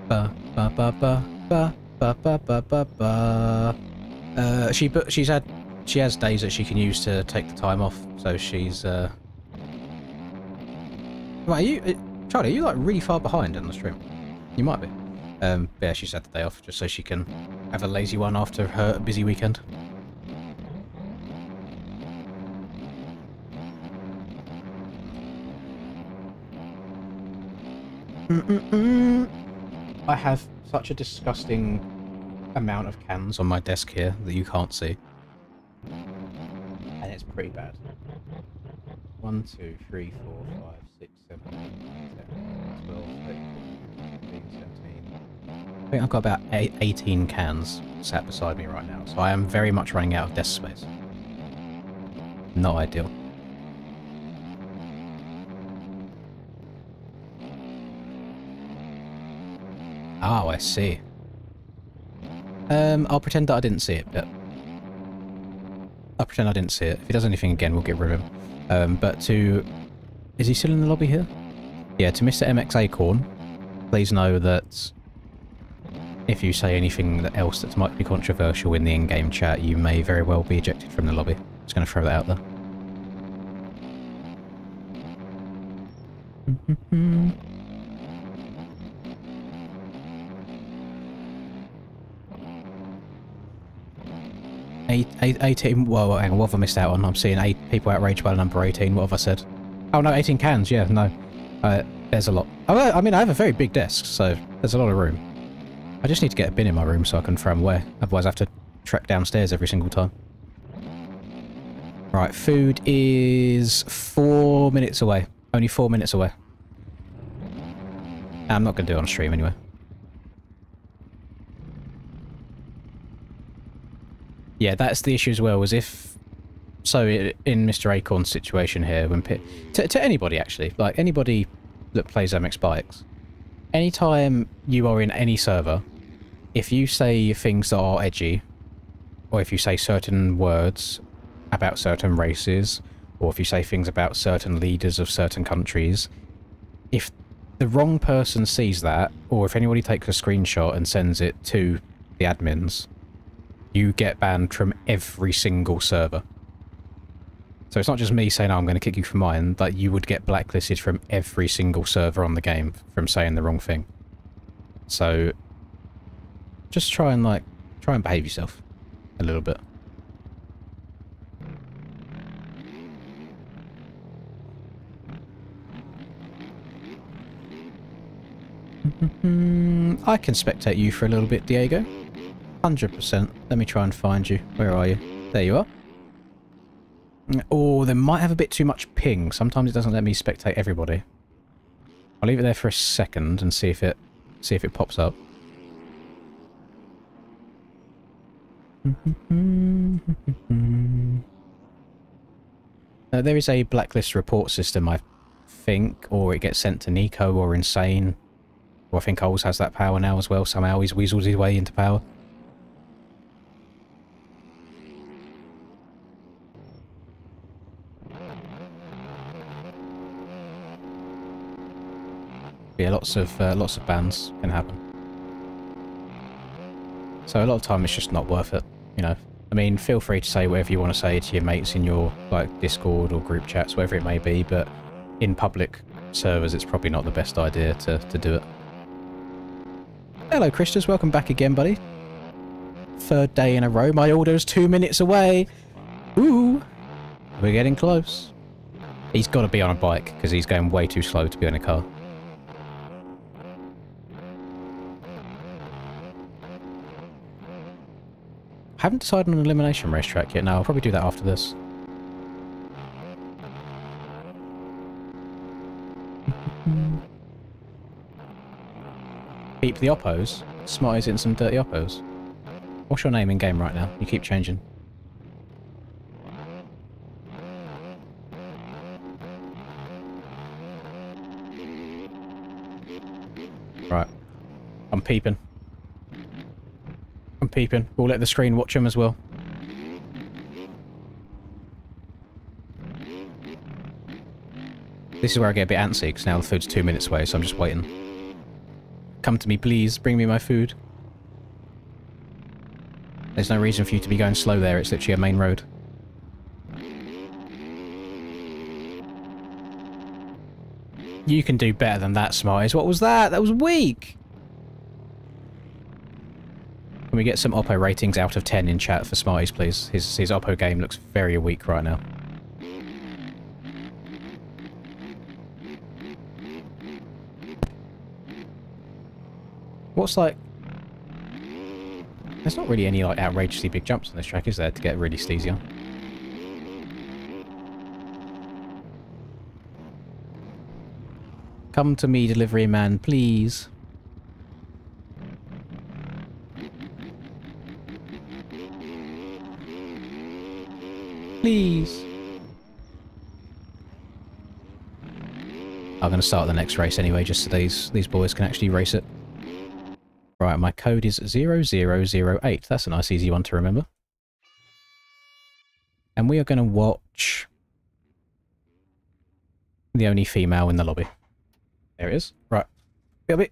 Ba ba ba ba ba ba ba ba ba ba. She has days that she can use to take the time off, so she's Right, Charlie, are you like really far behind on the stream? You might be. Yeah, she's had the day off just so she can have a lazy one after her busy weekend. I have such a disgusting amount of cans on my desk here that you can't see. And it's pretty bad. 1, 2, 3, 4, 5, 6, 7, 8, 9, 10, 12, 13, 14, 17. I think I've got about 18 cans sat beside me right now, so I am very much running out of desk space. Not ideal. Oh, I see. I'll pretend that I didn't see it, but... I'll pretend I didn't see it. If he does anything again, we'll get rid of him. But to... Is he still in the lobby here? Yeah, to Mr. MX Acorn, please know that if you say anything else that might be controversial in the in-game chat, you may very well be ejected from the lobby. Just going to throw that out there. 18, well, hang on, what have I missed out on? I'm seeing 8 people outraged by the number 18. What have I said? Oh, no, 18 cans, yeah, no. There's a lot. Oh, I mean, I have a very big desk, so there's a lot of room. I just need to get a bin in my room so I can throw them away. Otherwise, I have to trek downstairs every single time. Right, food is 4 minutes away. Only 4 minutes away. I'm not going to do it on stream anyway. Yeah, that's the issue as well, was if... So, in Mr. Acorn's situation here, when to anybody, actually, like, anybody that plays MX Bikes, anytime you are in any server, if you say things that are edgy, or if you say certain words about certain races, or if you say things about certain leaders of certain countries, if the wrong person sees that, or if anybody takes a screenshot and sends it to the admins, you get banned from every single server. So it's not just me saying, oh, I'm going to kick you from mine, but you would get blacklisted from every single server on the game from saying the wrong thing. So just try and behave yourself a little bit. I can spectate you for a little bit, Diego. 100%. Let me try and find you. Where are you? There you are. Oh, they might have a bit too much ping. Sometimes it doesn't let me spectate everybody. I'll leave it there for a second and see if it pops up. There is a blacklist report system, I think, or it gets sent to Nico or Insane. Or I think Oles has that power now as well. Somehow he's weaseled his way into power. Yeah, lots of bans can happen. So a lot of time it's just not worth it, you know. I mean, feel free to say whatever you want to say to your mates in your like Discord or group chats, whatever it may be, but in public servers it's probably not the best idea to do it. Hello Christus, welcome back again, buddy. Third day in a row. My order's 2 minutes away. Ooh, we're getting close. He's got to be on a bike because he's going way too slow to be in a car. Haven't decided on an elimination racetrack yet. No, I'll probably do that after this. Keep the oppos. Smarty's in some dirty oppos. What's your name in game right now? You keep changing. Right. I'm peeping. I'm peeping. We'll let the screen watch him as well. This is where I get a bit antsy, because now the food's 2 minutes away, so I'm just waiting. Come to me, please. Bring me my food. There's no reason for you to be going slow there. It's literally a main road. You can do better than that, Smarties. What was that? That was weak! Can we get some Oppo ratings out of 10 in chat for Smarties, please? His Oppo game looks very weak right now. What's like... There's not really any like outrageously big jumps on this track, is there, to get really steezy on? Come to me, delivery man, please. Please. I'm going to start the next race anyway, just so these boys can actually race it. Right, my code is 0008. That's a nice easy one to remember. And we are going to watch the only female in the lobby. There it is. Right. BLB.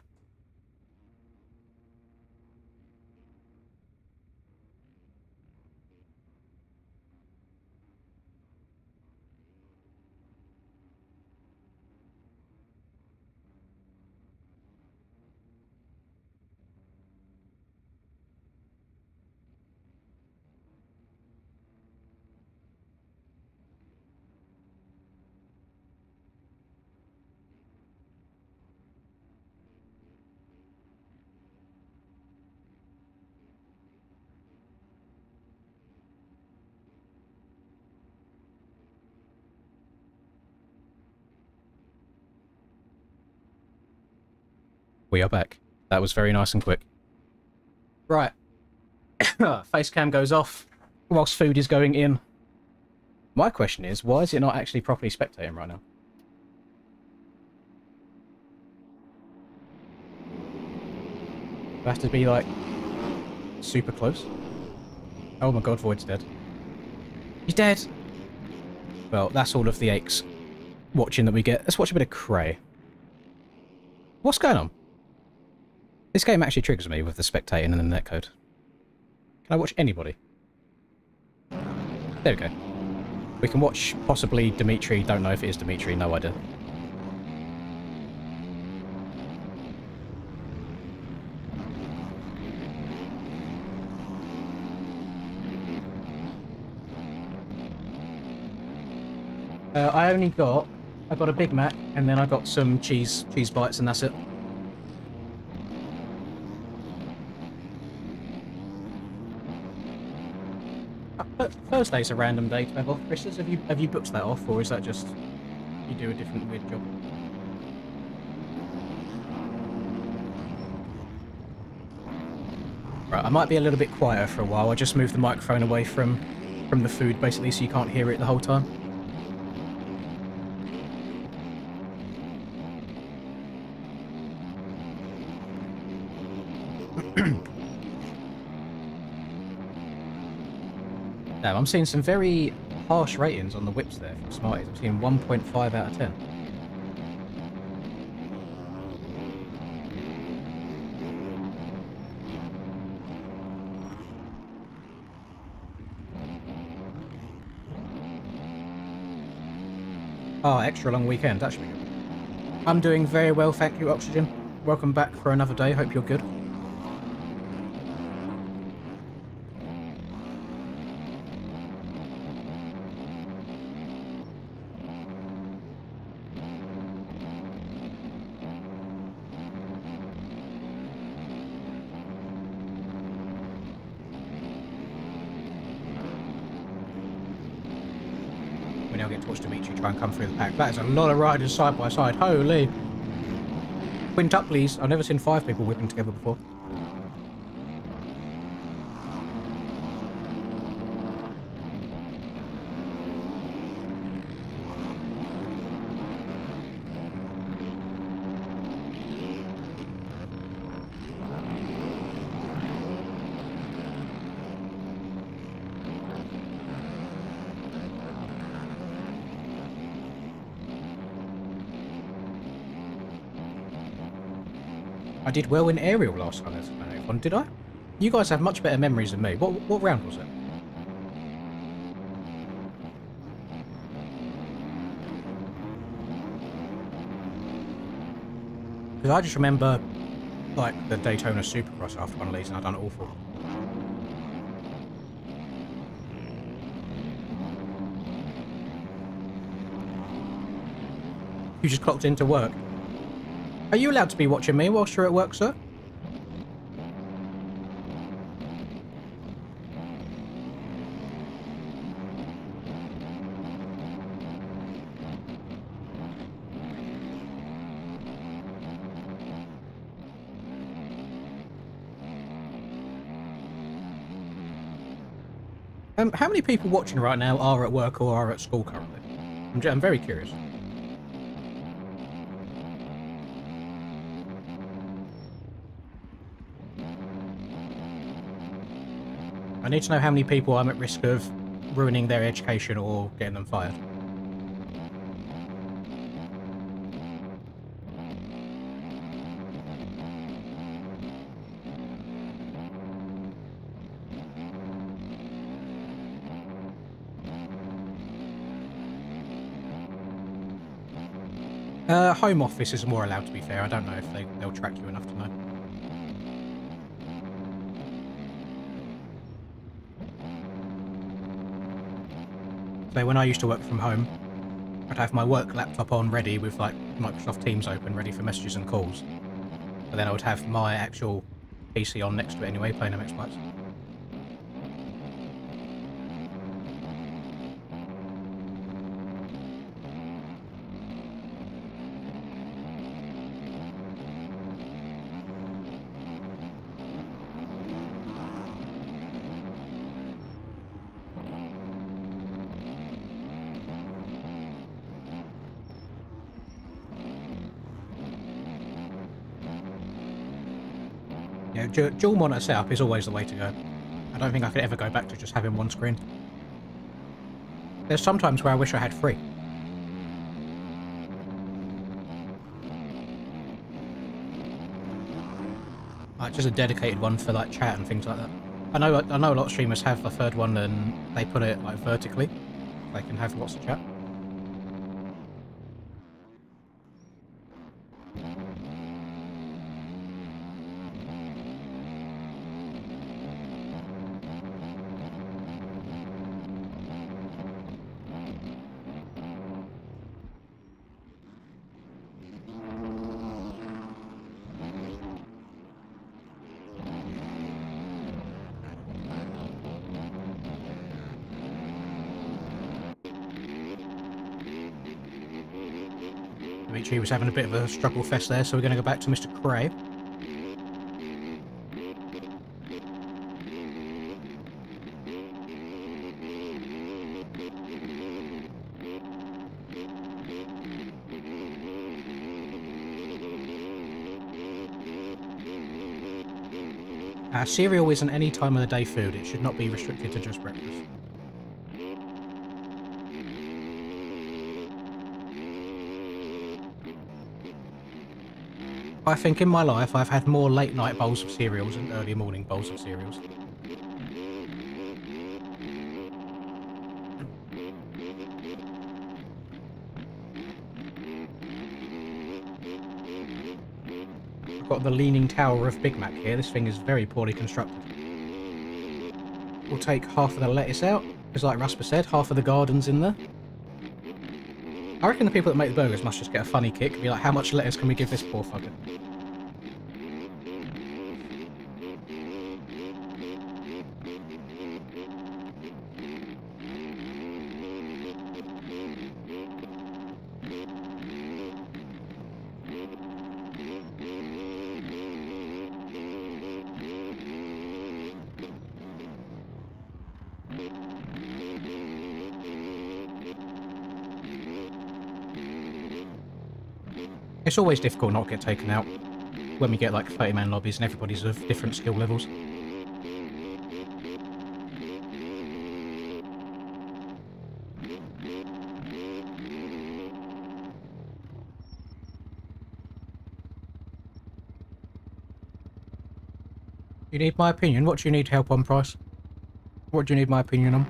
We are back. That was very nice and quick. Right. Facecam goes off whilst food is going in. My question is, why is it not actually properly spectating right now? Do I have to be, like, super close? Oh my god, Void's dead. He's dead! Well, that's all of the aches watching that we get. Let's watch a bit of Cray. What's going on? This game actually triggers me with the spectating and the netcode. Can I watch anybody? There we go. We can watch possibly Dimitri. Don't know if it is Dimitri. No idea. I got a Big Mac and then I got some cheese bites and that's it. Thursday's a random day to have off, Christus. Have you booked that off, or is that just you do a different weird job? Right, I might be a little bit quieter for a while. I just moved the microphone away from the food, basically, so you can't hear it the whole time. Now, I'm seeing some very harsh ratings on the whips there from Smarties. I'm seeing 1.5 out of 10. Oh, extra long weekend. That should be good. I'm doing very well, thank you, Oxygen. Welcome back for another day. Hope you're good. We now get to watch Dimitri try and come through the pack. That is a lot of riders side by side. Holy. Quintuplies. I've never seen 5 people whipping together before. I did well in aerial last time as one, did I? You guys have much better memories than me. What round was it? Because I just remember, like, the Daytona Supercross after one of these, and I done it awful. You just clocked into work. Are you allowed to be watching me whilst you're at work, sir? How many people watching right now are at work or are at school currently? I'm very curious. I need to know how many people I'm at risk of ruining their education or getting them fired. Home office is more allowed, to be fair. I don't know if they'll track you enough to know. So when I used to work from home, I'd have my work laptop on ready with like Microsoft Teams open ready for messages and calls. But then I would have my actual PC on next to it anyway, playing MX Flights. Yeah, dual monitor setup is always the way to go. I don't think I could ever go back to just having one screen. There's sometimes where I wish I had 3. Like just a dedicated one for like chat and things like that. I know a lot of streamers have a 3rd one and they put it like vertically. They can have lots of chat. Dimitri was having a bit of a struggle fest there, so we're going to go back to Mr. Cray. Cereal isn't any time of the day food. It should not be restricted to just breakfast. I think in my life I've had more late night bowls of cereals than early morning bowls of cereals. Got the Leaning Tower of Big Mac here. This thing is very poorly constructed. We'll take half of the lettuce out, because like Rasper said, half of the garden's in there. I reckon the people that make the burgers must just get a funny kick, be like, how much lettuce can we give this poor fucker? It's always difficult not to get taken out when we get like 30-man lobbies and everybody's of different skill levels. You need my opinion? What do you need help on, Price? What do you need my opinion on?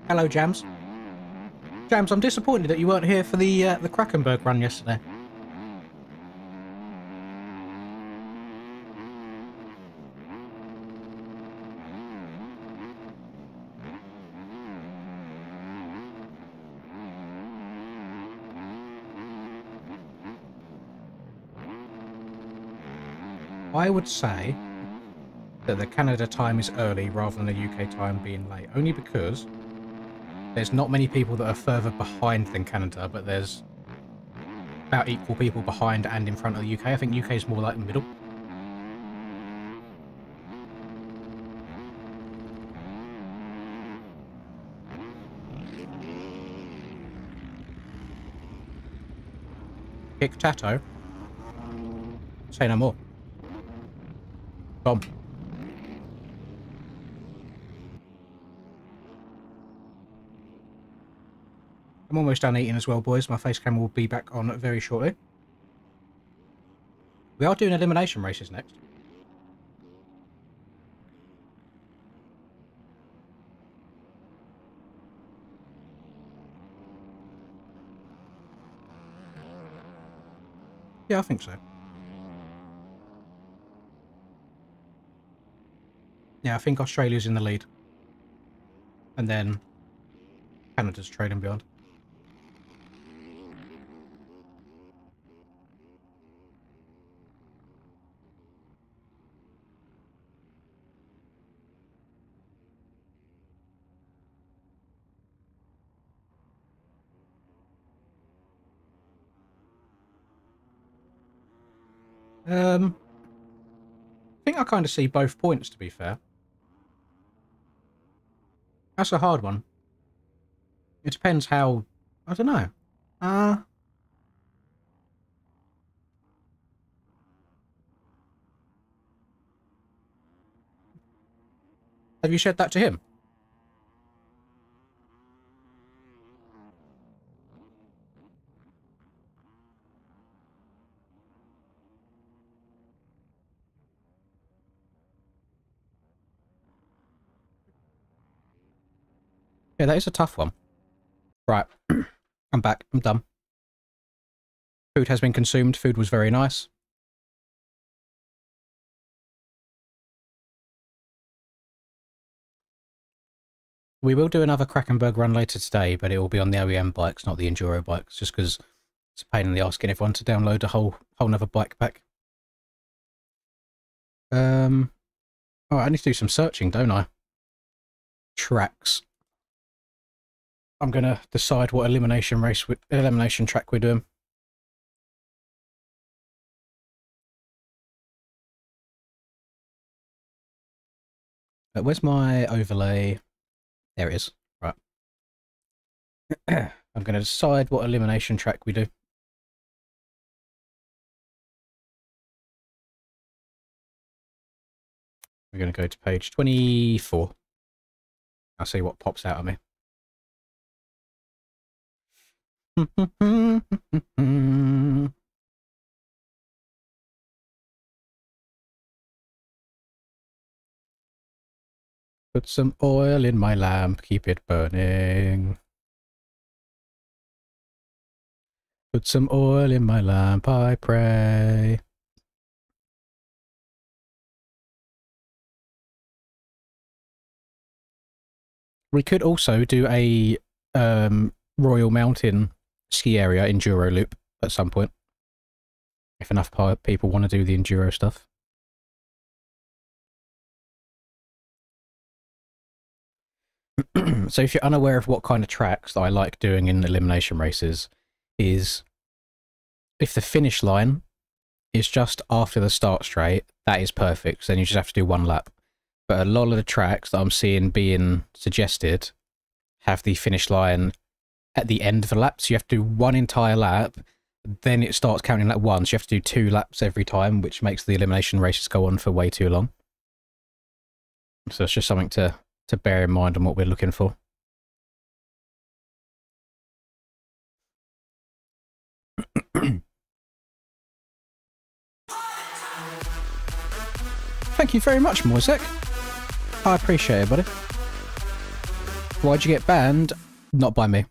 Hello, Jams. Jams, I'm disappointed that you weren't here for the Krakenberg run yesterday. I would say that the Canada time is early rather than the UK time being late, only because there's not many people that are further behind than Canada, but there's about equal people behind and in front of the UK. I think UK is more like the middle. Kick Tato. Say no more. Tom. I'm almost done eating as well, boys. My face cam will be back on very shortly. We are doing elimination races next. Yeah, I think so. Yeah, I think Australia's in the lead. And then Canada's trailing behind. I think I kind of see both points, to be fair. That's a hard one. It depends how... I don't know. Have you said that to him? Yeah, that is a tough one. Right. I'm back. I'm done. Food has been consumed. Food was very nice. We will do another Krakenberg run later today, but it will be on the OEM bikes, not the Enduro bikes, just because it's a pain in the arse getting everyone to download a whole nother bike pack. Oh, I need to do some searching, don't I? Tracks. I'm gonna decide what elimination track we're doing. Where's my overlay? There it is. Right. I'm gonna decide what elimination track we do. We're gonna go to page 24. I'll see what pops out of me. Put some oil in my lamp, keep it burning. Put some oil in my lamp, I pray. We could also do a Royal Mountain ski area enduro loop at some point. If enough people want to do the enduro stuff. So if you're unaware of what kind of tracks that I like doing in elimination races, is if the finish line is just after the start straight, that is perfect. So then you just have to do one lap. But a lot of the tracks that I'm seeing being suggested have the finish line at the end of the lap. So you have to do one entire lap, then it starts counting at once. You have to do 2 laps every time, which makes the elimination races go on for way too long. So it's just something to bear in mind on what we're looking for. Thank you very much, Moisek. I appreciate it, buddy. Why'd you get banned? Not by me.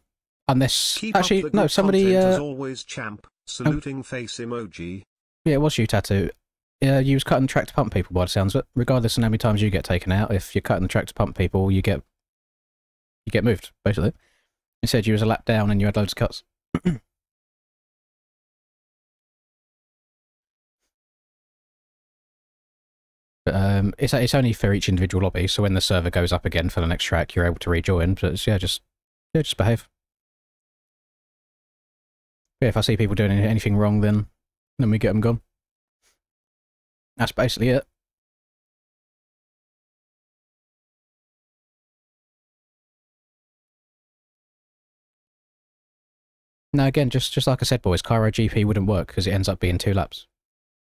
Unless... Keep actually, up the no, good somebody... content as always, champ. Saluting face emoji. Yeah, it was you, Tattoo. You was cutting the track to pump people by the sounds of it. Regardless of how many times you get taken out, if you're cutting the track to pump people, you get moved, basically. You said you was a lap down and you had loads of cuts. But it's only for each individual lobby, so when the server goes up again for the next track, you're able to rejoin. But it's, yeah, just behave. Yeah, if I see people doing anything wrong, then we get them gone. That's basically it. Now again, just like I said, boys, Cairo GP wouldn't work because it ends up being 2 laps.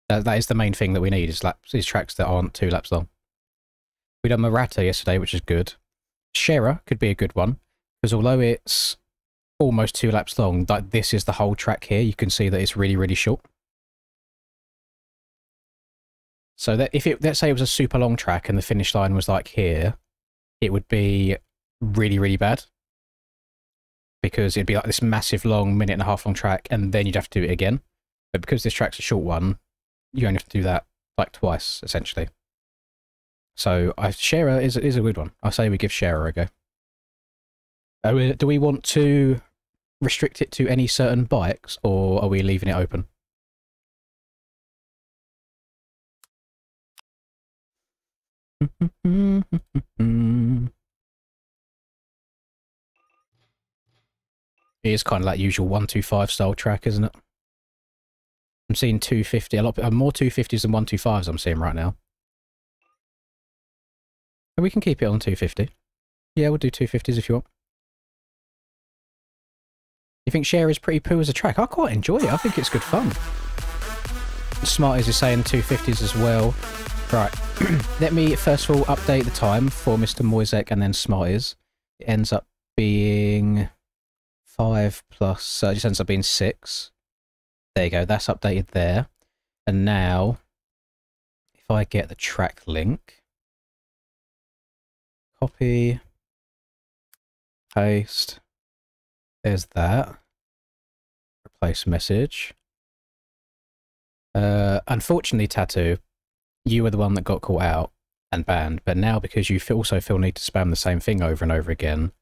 That is the main thing that we need, is tracks that aren't 2 laps long. We done Murata yesterday, which is good. Shera could be a good one, because although it's almost 2 laps long, like this is the whole track here, you can see that it's really, really short. So that let's say it was a super long track and the finish line was like here, it would be really, really bad. Because it'd be like this massive long, 1.5 minute long track, and then you'd have to do it again. But because this track's a short one, you only have to do that like twice, essentially. So Shera is a good one. I say we give Shera a go. Do we want to restrict it to any certain bikes, or are we leaving it open? It is kind of like usual 125 style track, isn't it? I'm seeing 250, a lot more 250s than 125s I'm seeing right now. But we can keep it on 250. Yeah, we'll do 250s if you want. You think Share is pretty poo as a track? I quite enjoy it. I think it's good fun. Smarties is saying 250s as well. Right. Let me first of all update the time for Mr. Moisek and then Smarties. It ends up being 5 plus, so it just ends up being 6. There you go, that's updated there. And now, if I get the track link, copy, paste, there's that. Replace message. Unfortunately, Tattoo, you were the one that got caught out and banned, but now because you also feel need to spam the same thing over and over again,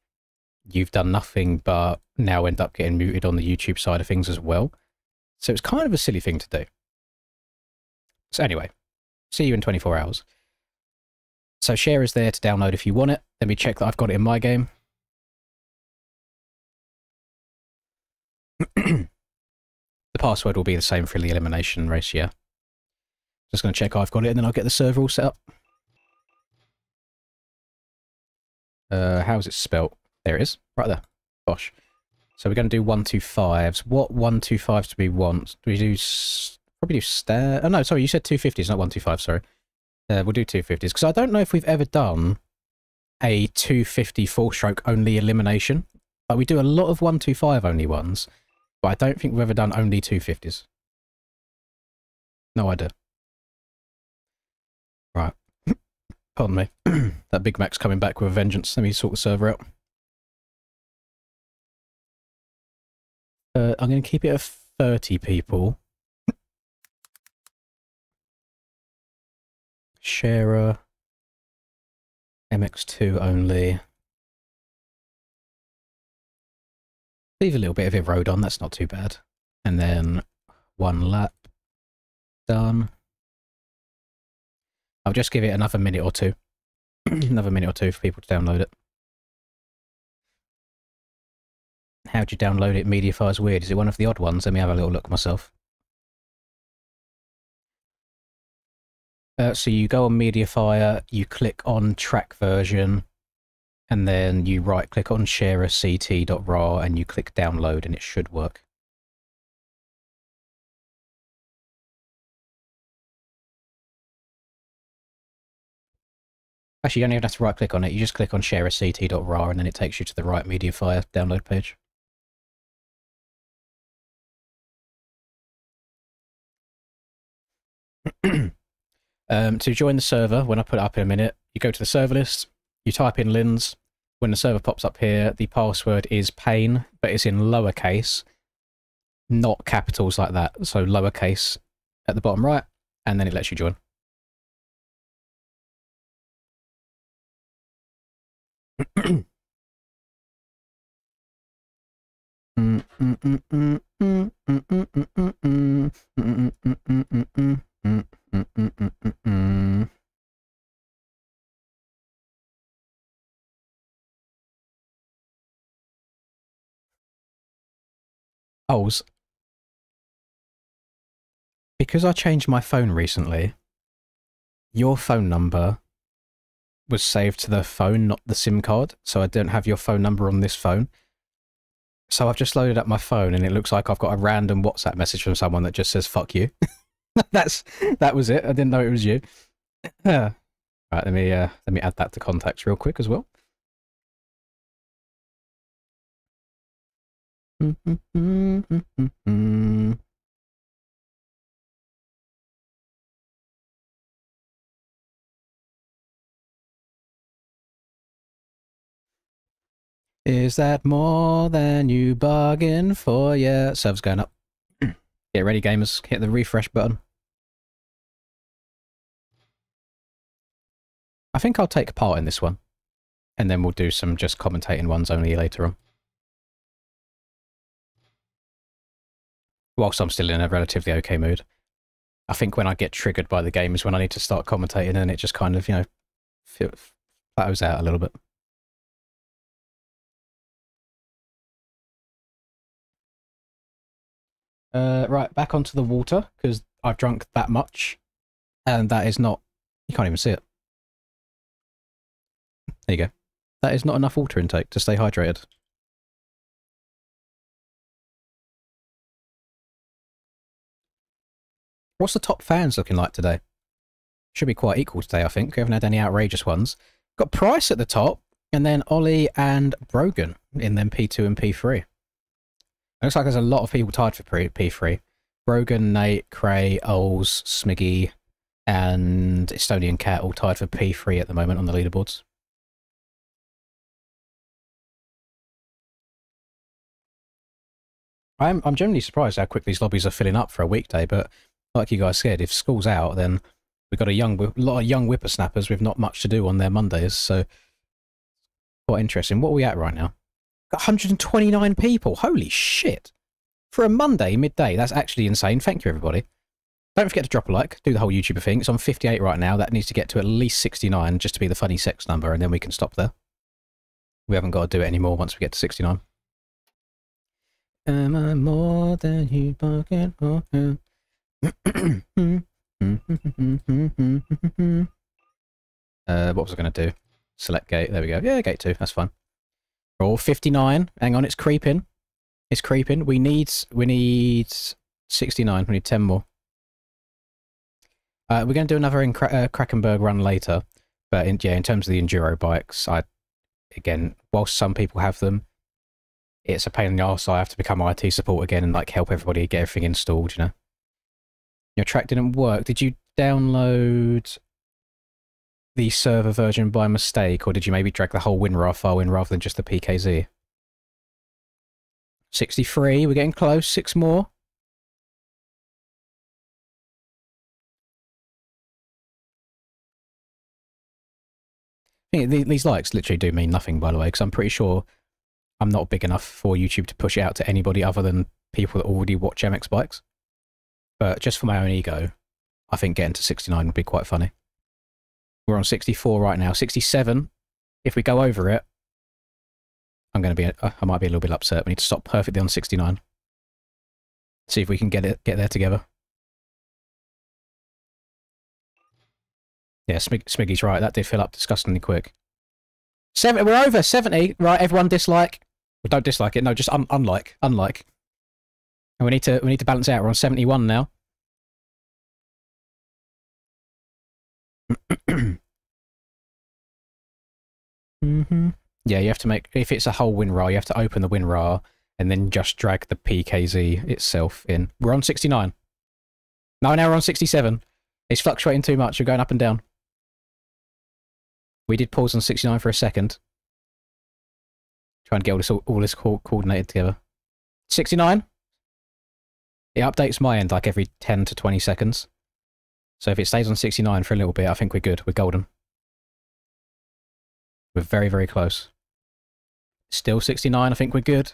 you've done nothing but now end up getting muted on the YouTube side of things as well. So it's kind of a silly thing to do. So anyway, see you in 24 hours. So Share is there to download if you want it. Let me check that I've got it in my game. The password will be the same for the elimination race, yeah. Just going to check I've got it and then I'll get the server all set up. How's it spelt? There it is, right there. Gosh. So we're going to do 125s. What 125s do we want? Do we do... probably do star... Oh no, sorry, you said 250s, not 125, sorry. We'll do 250s, because I don't know if we've ever done a 250 four-stroke only elimination. Like, we do a lot of 125 only ones, but I don't think we've ever done only 250s. No idea. Right. Pardon me. That Big Mac's coming back with a vengeance. Let me sort the server out. I'm going to keep it at 30 people. Sharer. MX2 only. Leave a little bit of it road on, that's not too bad. And then 1 lap. Done. I'll just give it another minute or two. Another minute or two for people to download it. How'd you download it? Mediafire's weird. Is it one of the odd ones? Let me have a little look myself. So you go on Mediafire, you click on track version, and then you right click on sharer ct.raw and you click download and it should work. Actually, you don't even have to right click on it, you just click on sharer ct.raw and then it takes you to the right Mediafire download page. To join the server, when I put it up in a minute, you go to the server list, you type in lins. When the server pops up here, the password is pain, but it's in lowercase, not capitals like that. So lowercase at the bottom right, and then it lets you join. Holes. Because I changed my phone recently, your phone number was saved to the phone, not the SIM card, so I don't have your phone number on this phone. So I've just loaded up my phone and it looks like I've got a random WhatsApp message from someone that just says, fuck you. That was it. I didn't know it was you. Right, let me add that to contacts real quick as well. Is that more than you bargained for? Yeah, server's going up. Get ready, gamers. Hit the refresh button. I think I'll take part in this one. And then we'll do some just commentating ones only later on. Whilst I'm still in a relatively okay mood. I think when I get triggered by the game is when I need to start commentating and it just kind of, you know, plateaus out a little bit. Right, back onto the water, because I've drunk that much. And that is not... You can't even see it. There you go. That is not enough water intake to stay hydrated. What's the top fans looking like today? Should be quite equal today, I think. We haven't had any outrageous ones. Got Price at the top, and then Ollie and Brogan in them P2 and P3. Looks like there's a lot of people tied for P3. Brogan, Nate, Cray, Oles, Smiggy, and Estonian Cat all tied for P3 at the moment on the leaderboards. I'm generally surprised how quick these lobbies are filling up for a weekday, but like you guys said, if school's out, then we've got a lot of young whippersnappers with not much to do on their Mondays, so quite interesting. What are we at right now? Got 129 people. Holy shit. For a Monday midday, that's actually insane. Thank you, everybody. Don't forget to drop a like, do the whole YouTuber thing. It's on 58 right now. That needs to get to at least 69 just to be the funny sex number, and then we can stop there. We haven't got to do it anymore once we get to 69. Am I more than you bargained for? What was I going to do? Select gate. There we go. Yeah, gate 2. That's fine. Roll 59. Hang on, it's creeping. It's creeping. We need 69. We need 10 more. We're going to do another in Krakenberg run later. But in terms of the enduro bikes, again, whilst some people have them, it's a pain in the arse. I have to become IT support again and like help everybody get everything installed, you know. Your track didn't work. Did you download the server version by mistake, or did you maybe drag the whole WinRAR file in rather than just the PKZ? 63, we're getting close, 6 more. I think these likes literally do mean nothing, by the way, because I'm pretty sure I'm not big enough for YouTube to push it out to anybody other than people that already watch MX Bikes. But just for my own ego, I think getting to 69 would be quite funny. We're on 64 right now. 67. If we go over it, I'm going to be. I might be a little bit upset. We need to stop perfectly on 69. See if we can get there together. Yeah, Smiggy's right. That did fill up disgustingly quick. We're over 70. Right, everyone dislike. Well, don't dislike it. No, just unlike. Unlike. And we need to balance out. We're on 71 now. Yeah, you have to make, if it's a whole WinRAR, you have to open the WinRAR and then just drag the PKZ itself in. We're on 69. No, now we're on 67. It's fluctuating too much. We're going up and down. We did pause on 69 for a second. Trying to get all this coordinated together. 69. It updates my end like every 10 to 20 seconds. So if it stays on 69 for a little bit, I think we're good. We're golden. We're very, very close. Still 69. I think we're good.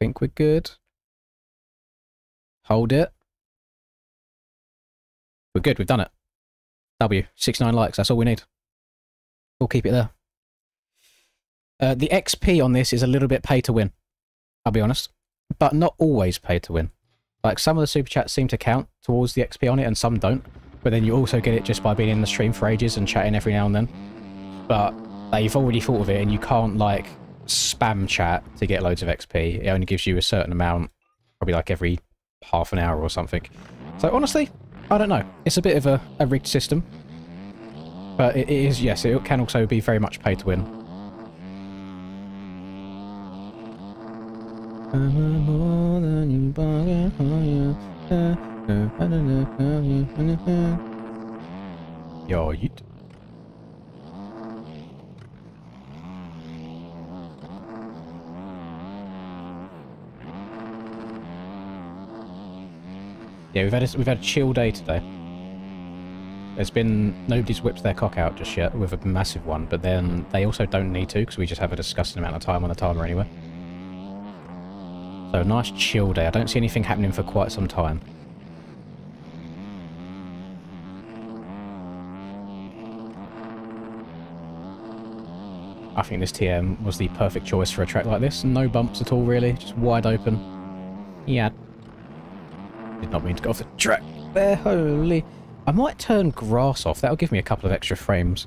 Think we're good. Hold it. We're good. We've done it. W. 69 likes. That's all we need. We'll keep it there. The XP on this is a little bit pay to win. I'll be honest. But not always pay to win. Like, some of the super chats seem to count towards the XP on it and some don't. But then you also get it just by being in the stream for ages and chatting every now and then. But you've already thought of it and you can't, like, spam chat to get loads of XP. It only gives you a certain amount, probably like every half an hour or something. So honestly, I don't know. It's a bit of a rigged system. But it is, yes, it can also be very much pay to win. Yo, yeet. Yeah, we've had a chill day today. There's been, nobody's whipped their cock out just yet with a massive one, but then they also don't need to because we just have a disgusting amount of time on the timer anyway. So a nice chill day. I don't see anything happening for quite some time. I think this TM was the perfect choice for a track like this. No bumps at all really, just wide open. Yeah. Did not mean to go off the track there, holy. I might turn grass off, that'll give me a couple of extra frames.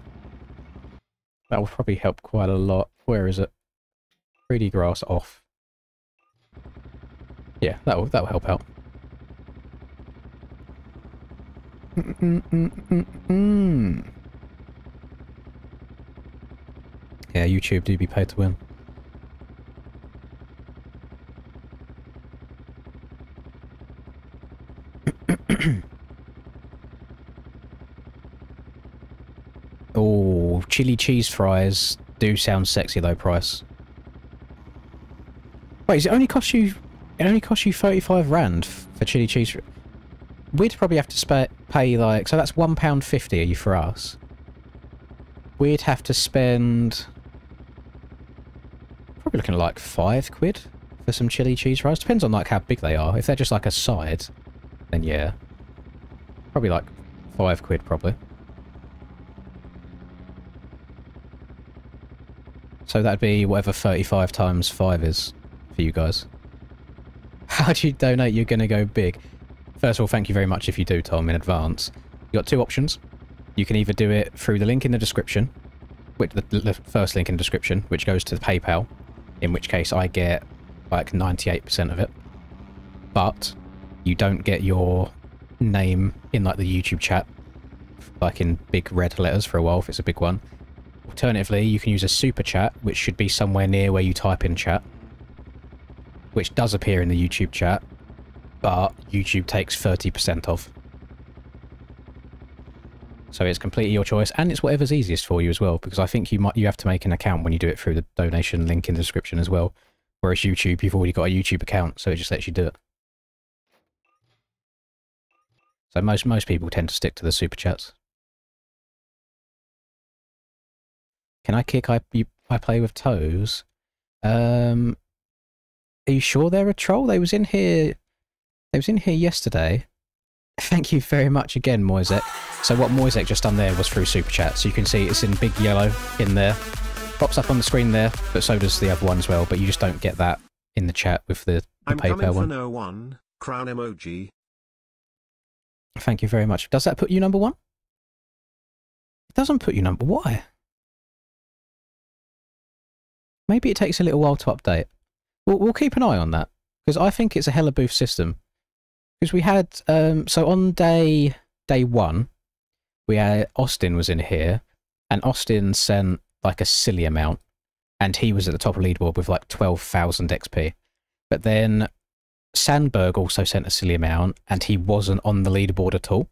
That will probably help quite a lot. Where is it? 3D grass off. Yeah, that'll help out. Yeah, YouTube do be paid to win. Oh, chili cheese fries do sound sexy though, price. Wait, does it only cost you 35 rand for chili cheese? We'd probably have to pay like, so that's £1.50 for us. We'd have to spend probably looking at like £5 for some chili cheese fries. Depends on like how big they are. If they're just like a side, then yeah, probably like £5 probably. So that'd be whatever 35 times 5 is for you guys. How do you donate? You're going to go big. First of all, thank you very much if you do, Tom, in advance. You've got two options. You can either do it through the link in the description, which the first link in the description, which goes to the PayPal, in which case I get like 98% of it. But you don't get your name in like the YouTube chat, like in big red letters for a while if it's a big one. Alternatively, you can use a super chat, which should be somewhere near where you type in chat, which does appear in the YouTube chat, but YouTube takes 30% off. So it's completely your choice, and it's whatever's easiest for you as well, because I think you have to make an account when you do it through the donation link in the description as well. Whereas YouTube, you've already got a YouTube account, so it just lets you do it. So most people tend to stick to the super chats. Can I kick I play with toes? Are you sure they're a troll? They was in here yesterday. Thank you very much again, Moisek. So what Moisek just done there was through super chat. So you can see it's in big yellow in there. Pops up on the screen there, but so does the other one as well. But you just don't get that in the chat with the PayPal one. No one, crown emoji. Thank you very much. Does that put you number one? It doesn't put you number. Why? Maybe it takes a little while to update. We'll keep an eye on that, because I think it's a hella boost system. Because we had, so on day one, we had, Austin was in here, and Austin sent like a silly amount, and he was at the top of the leaderboard with like 12,000 XP. But then Sandberg also sent a silly amount, and he wasn't on the leaderboard at all.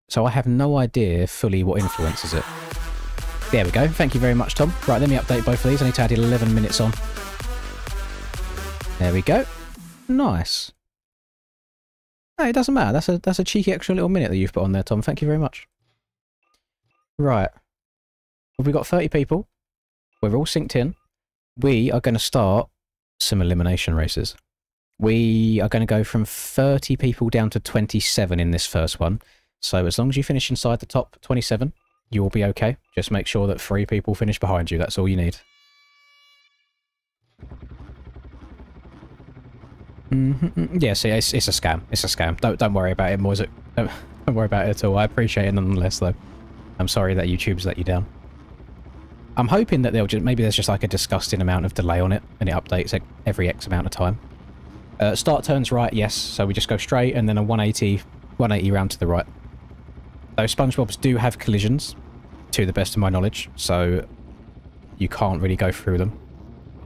So I have no idea fully what influences it. There we go. Thank you very much, Tom. Right, let me update both of these. I need to add 11 minutes on. There we go. Nice. No, it doesn't matter. That's a cheeky extra little minute that you've put on there, Tom. Thank you very much. Right. Well, we've got 30 people. We're all synced in. We are going to start some elimination races. We are going to go from 30 people down to 27 in this first one. So as long as you finish inside the top 27, you will be okay. Just make sure that 3 people finish behind you. That's all you need. Yeah, see, it's a scam. It's a scam. Don't worry about it, Moise. Don't worry about it at all. I appreciate it nonetheless, though. I'm sorry that YouTube's let you down. I'm hoping that maybe there's just like a disgusting amount of delay on it, and it updates like every X amount of time. Start turns right, yes. So we just go straight, and then a 180 round to the right. Those SpongeBobs do have collisions, to the best of my knowledge, so you can't really go through them.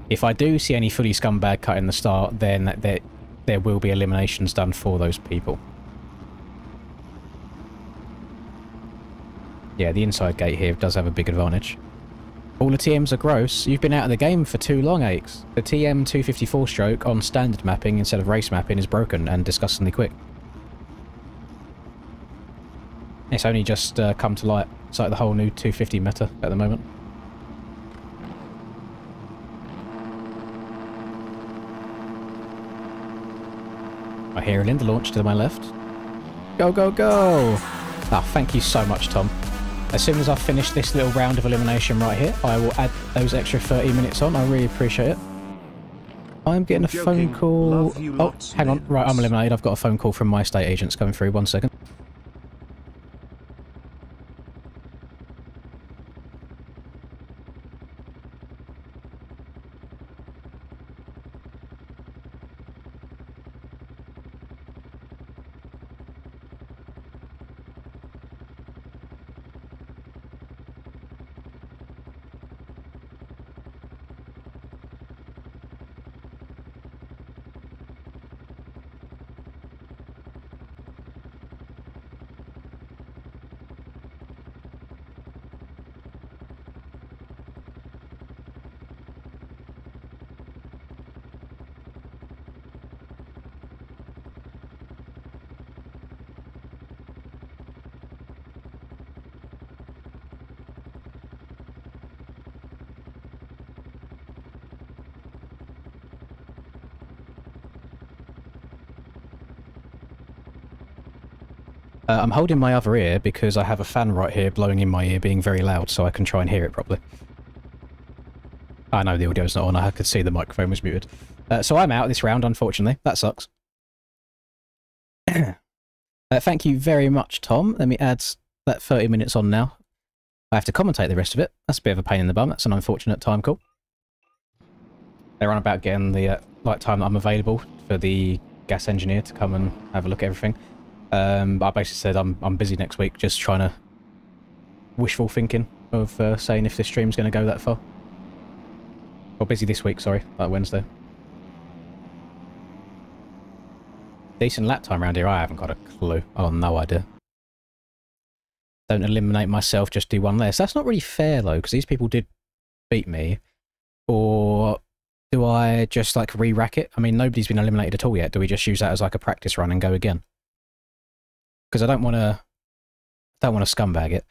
If I do see any fully scumbag cut in the start, then there will be eliminations done for those people. Yeah, the inside gate here does have a big advantage. All the TMs are gross. You've been out of the game for too long, Aches. The TM 254 stroke on standard mapping instead of race mapping is broken and disgustingly quick. It's only just come to light. It's like the whole new 250 meta at the moment. I hear a Linda launch to my left. Go, go, go! Ah, thank you so much, Tom. As soon as I've finished this little round of elimination right here, I will add those extra 30 minutes on. I really appreciate it. I'm getting a phone call. Oh, hang on. Right, I'm eliminated. I've got a phone call from my estate agents coming through. 1 second. I'm holding my other ear because I have a fan right here blowing in my ear being very loud so I can try and hear it properly. I know the audio's not on, I could see the microphone was muted. So I'm out this round, unfortunately. That sucks. Thank you very much, Tom. Let me add that 30 minutes on now. I have to commentate the rest of it. That's a bit of a pain in the bum. That's an unfortunate time call. They're on about getting the time that I'm available for the gas engineer to come and have a look at everything. I basically said I'm busy next week, just trying to wishful thinking of saying if this stream's going to go that far. Or busy this week, sorry, like Wednesday. Decent lap time around here, I haven't got a clue. Oh, no idea. Don't eliminate myself, just do one less. That's not really fair, though, because these people did beat me. Or do I just, like, re-rack it? I mean, nobody's been eliminated at all yet. Do we just use that as, like, a practice run and go again? Because I don't want to scumbag it.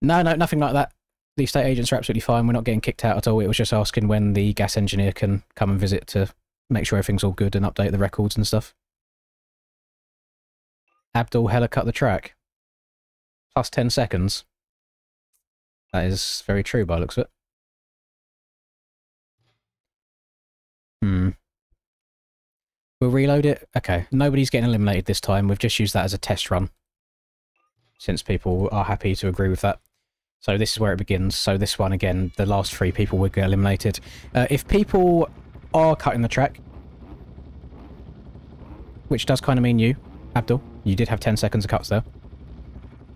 No, nothing like that. The estate agents are absolutely fine. We're not getting kicked out at all. It was just asking when the gas engineer can come and visit to make sure everything's all good and update the records and stuff. Abdul hella cut the track. Plus 10 seconds. That is very true by the looks of it. We'll reload it. Okay, nobody's getting eliminated this time. We've just used that as a test run. Since people are happy to agree with that. So this is where it begins. So this one, again, the last 3 people will get eliminated. If people are cutting the track, which does kind of mean you, Abdul, you did have 10 seconds of cuts there.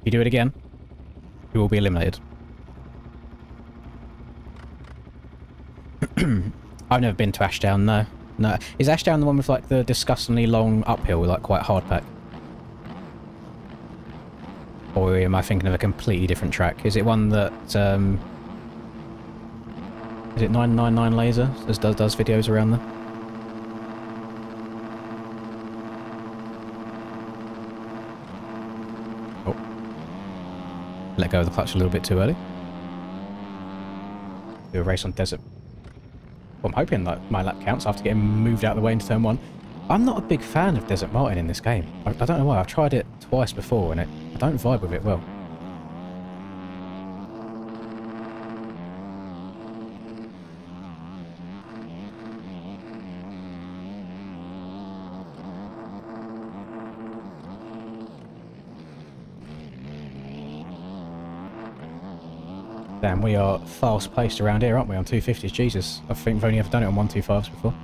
If you do it again, you will be eliminated. I've never been to Ashdown, no. No. Is Ashdown the one with, like, the disgustingly long uphill with, like, quite hard pack? Or am I thinking of a completely different track? Is it one that, is it 999 Laser? Does videos around there? Oh. Let go of the clutch a little bit too early. Do a race on desert. Well, I'm hoping that my lap counts after getting moved out of the way into turn 1. I'm not a big fan of Desert Martin in this game. I don't know why. I've tried it twice before and I don't vibe with it well. Damn, we are fast-paced around here, aren't we, on 250s? Jesus, I think we've only ever done it on 125s before.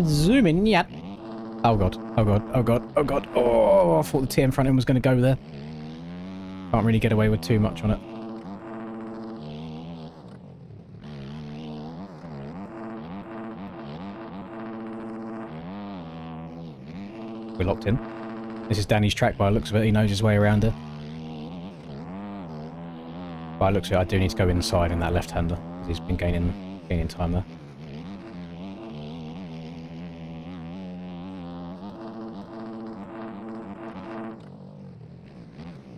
Zoom in yet. Oh god, oh god, oh god, oh god. Oh, I thought the TM front end was going to go there. Can't really get away with too much on it. We're locked in. This is Danny's track by the looks of it. He knows his way around it. By the looks of it, I do need to go inside in that left-hander. He's been gaining time there.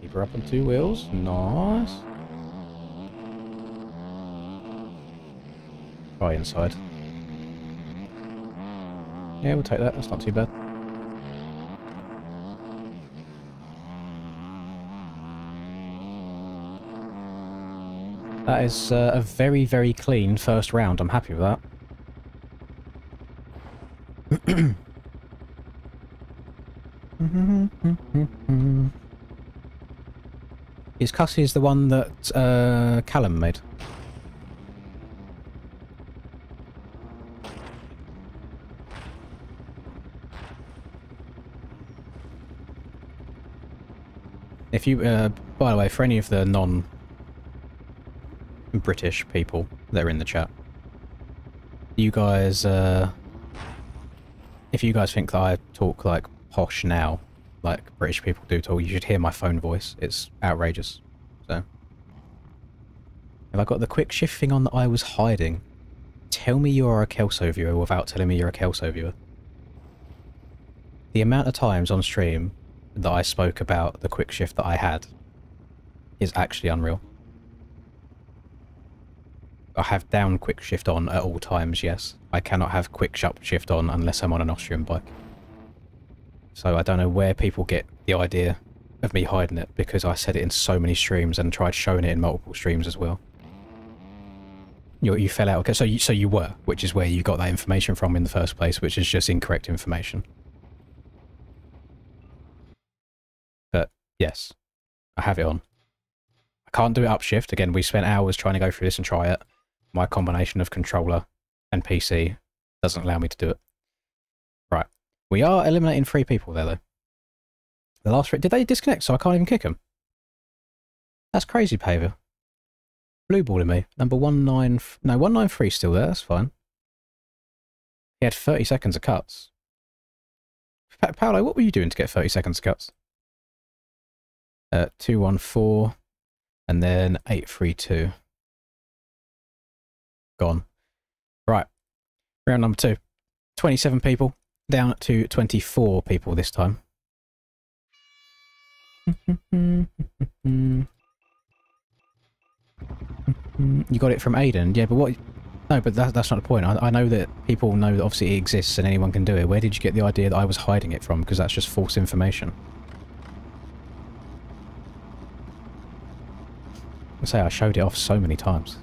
Keep her up on 2 wheels. Nice. Try inside. Yeah, we'll take that. That's not too bad. That is a very, very clean first round. I'm happy with that. Is Cussie's the one that Callum made? If you, by the way, for any of the non-British people that are in the chat, you guys, if you guys think that I talk like posh now, like British people do talk, you should hear my phone voice. It's outrageous. So, have I got the quick shift thing on that I was hiding? Tell me you're a Kelso viewer without telling me you're a Kelso viewer. The amount of times on stream that I spoke about the quick shift that I had is actually unreal. I have down quick shift on at all times, yes. I cannot have quick shift on unless I'm on an Austrian bike. So I don't know where people get the idea of me hiding it, because I said it in so many streams and tried showing it in multiple streams as well. You fell out, okay, so you were, which is where you got that information from in the first place, which is just incorrect information. But yes, I have it on. I can't do it upshift. Again, we spent hours trying to go through this and try it. My combination of controller and PC doesn't allow me to do it. We are eliminating 3 people there, though. The last 3... Did they disconnect so I can't even kick them? That's crazy behaviour. Blue balling me. Number 19... No, 193 still there. That's fine. He had 30 seconds of cuts. Paolo, what were you doing to get 30 seconds of cuts? 214. And then 832. Gone. Right. Round number 2. 27 people. Down to 24 people this time. You got it from Aiden? Yeah, but what... No, but that's not the point. I know that people know that obviously it exists and anyone can do it. Where did you get the idea that I was hiding it from? Because that's just false information. I say I showed it off so many times.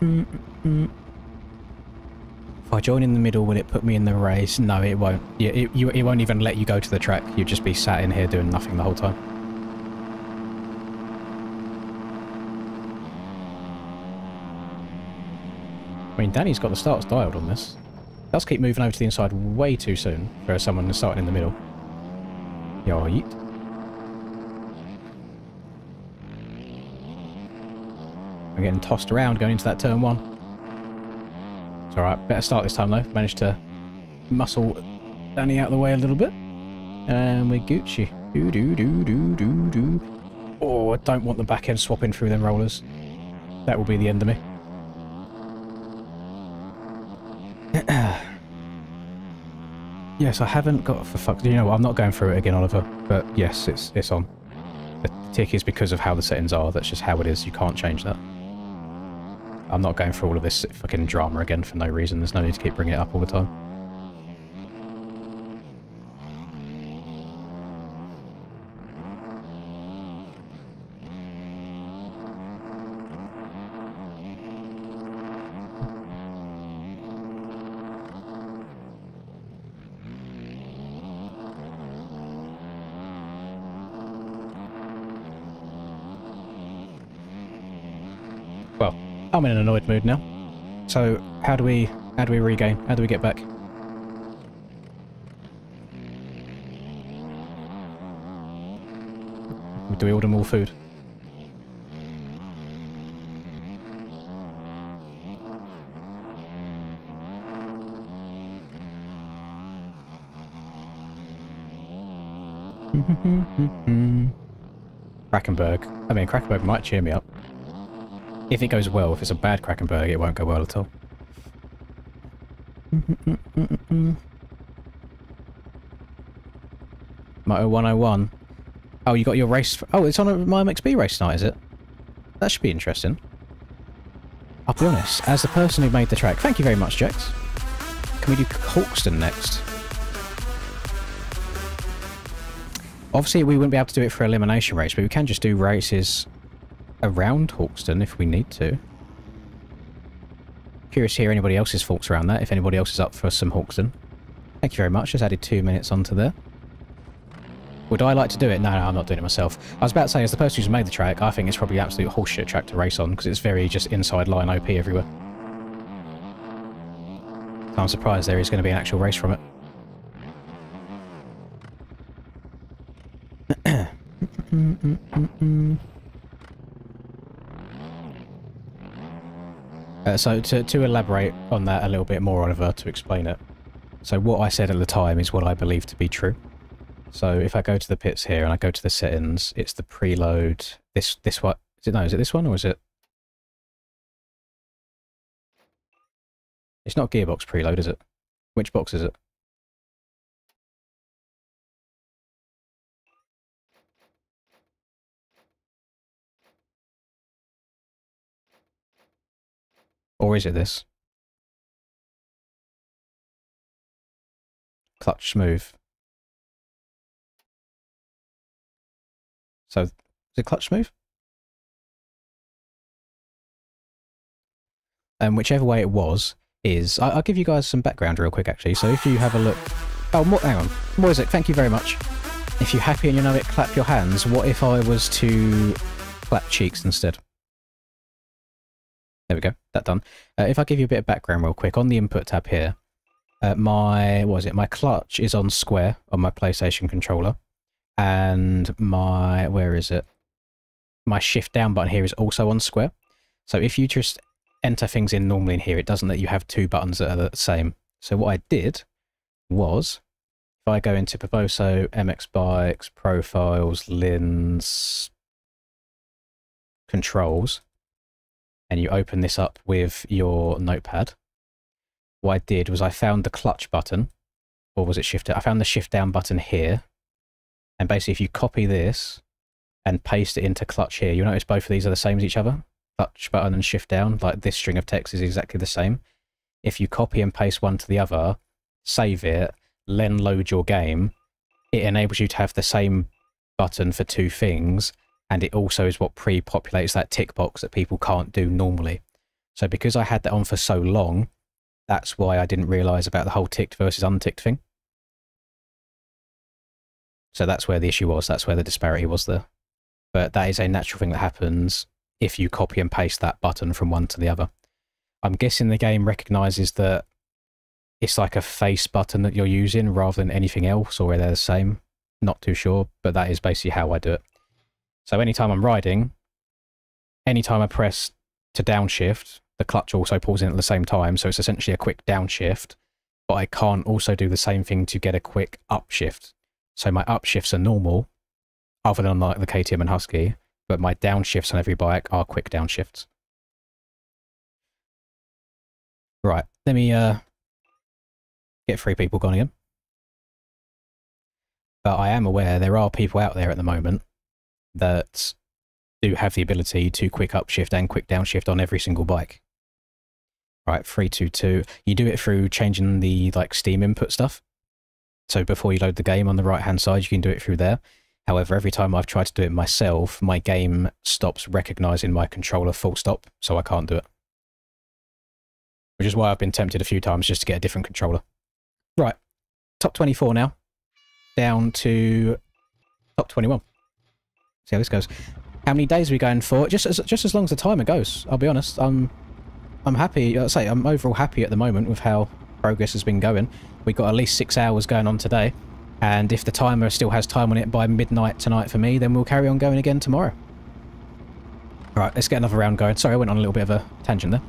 If I join in the middle, will it put me in the race? No, it won't. Yeah, it won't even let you go to the track. You'll just be sat in here doing nothing the whole time. I mean, Danny's got the starts dialed on this. Does keep moving over to the inside way too soon for someone starting in the middle. Yo, yeet. I'm getting tossed around going into that turn 1. It's alright, better start this time though. Managed to muscle Danny out of the way a little bit. And we're Gucci. Do. Oh, I don't want the back end swapping through them rollers. That will be the end of me. Yes, I haven't got... For fuck... You know what, I'm not going through it again, Oliver. But yes, it's on. The tick is because of how the settings are. That's just how it is. You can't change that. I'm not going through all of this fucking drama again for no reason. There's no need to keep bringing it up all the time. Well, I'm in an annoyed mood now. So, how do we regain? How do we get back? Do we order more food? Krakenberg. I mean, Krakenberg might cheer me up. If it goes well. If it's a bad Krakenberg, it won't go well at all. Moto 101. Oh, you got your race... Oh, it's on a My MXB race tonight, is it? That should be interesting. I'll be honest, as the person who made the track... Thank you very much, Jax. Can we do Hawkston next? Obviously, we wouldn't be able to do it for elimination race, but we can just do races around Hawkston if we need to. Curious to hear anybody else's thoughts around that, if anybody else is up for some Hawkston. Thank you very much, just added 2 minutes onto there. Would I like to do it? No, I'm not doing it myself. I was about to say, as the person who's made the track, I think it's probably an absolute horseshit track to race on, because it's very just inside line OP everywhere. So I'm surprised there is going to be an actual race from it. So to elaborate on that a little bit more, Oliver, to explain it. So what I said at the time is what I believe to be true. So if I go to the pits here and I go to the settings, it's the preload. This one is it? No, is it this one or is it? It's not gearbox preload, is it? Which box is it? Or is it this? Clutch smooth. So, is it clutch smooth? And whichever way it was, I'll give you guys some background real quick actually. So if you have a look... Oh, hang on. Moisek, thank you very much. If you're happy and you know it, clap your hands. What if I was to clap cheeks instead? There we go, that done. If I give you a bit of background real quick, on the input tab here, my clutch is on square on my PlayStation controller, and my, where is it? My shift down button here is also on square. So if you just enter things in normally in here, it doesn't let you have two buttons that are the same. So what I did was, if I go into Proposo, MX Bikes, Profiles, Lins, Controls, and you open this up with your notepad, what I did was I found the clutch button, or was it shift? I found the shift down button here, and basically if you copy this and paste it into clutch here, you'll notice both of these are the same as each other. Clutch button and shift down, like this string of text is exactly the same. If you copy and paste one to the other, save it, then load your game, it enables you to have the same button for two things, and it also is what pre-populates that tick box that people can't do normally. So because I had that on for so long, that's why I didn't realise about the whole ticked versus unticked thing. So that's where the issue was, that's where the disparity was there. But that is a natural thing that happens if you copy and paste that button from one to the other. I'm guessing the game recognises that it's like a face button that you're using rather than anything else, or they're the same. Not too sure, but that is basically how I do it. So anytime I'm riding, anytime I press to downshift, the clutch also pulls in at the same time, so it's essentially a quick downshift, but I can't also do the same thing to get a quick upshift. So my upshifts are normal, other than like the KTM and Husky, but my downshifts on every bike are quick downshifts. Right, let me get 3 people gone again. But I am aware there are people out there at the moment that do have the ability to quick upshift and quick downshift on every single bike. Right, 322. You do it through changing the like Steam input stuff. So before you load the game on the right hand side, you can do it through there. However, every time I've tried to do it myself, my game stops recognising my controller full stop, so I can't do it. Which is why I've been tempted a few times just to get a different controller. Right, top 24 now. Down to top 21. See how this goes. How many days are we going for? Just as long as the timer goes, I'll be honest. I'm happy, I'm overall happy at the moment with how progress has been going. We've got at least 6 hours going on today, and if the timer still has time on it by midnight tonight for me, then we'll carry on going again tomorrow. Alright, let's get another round going. Sorry, I went on a little bit of a tangent there.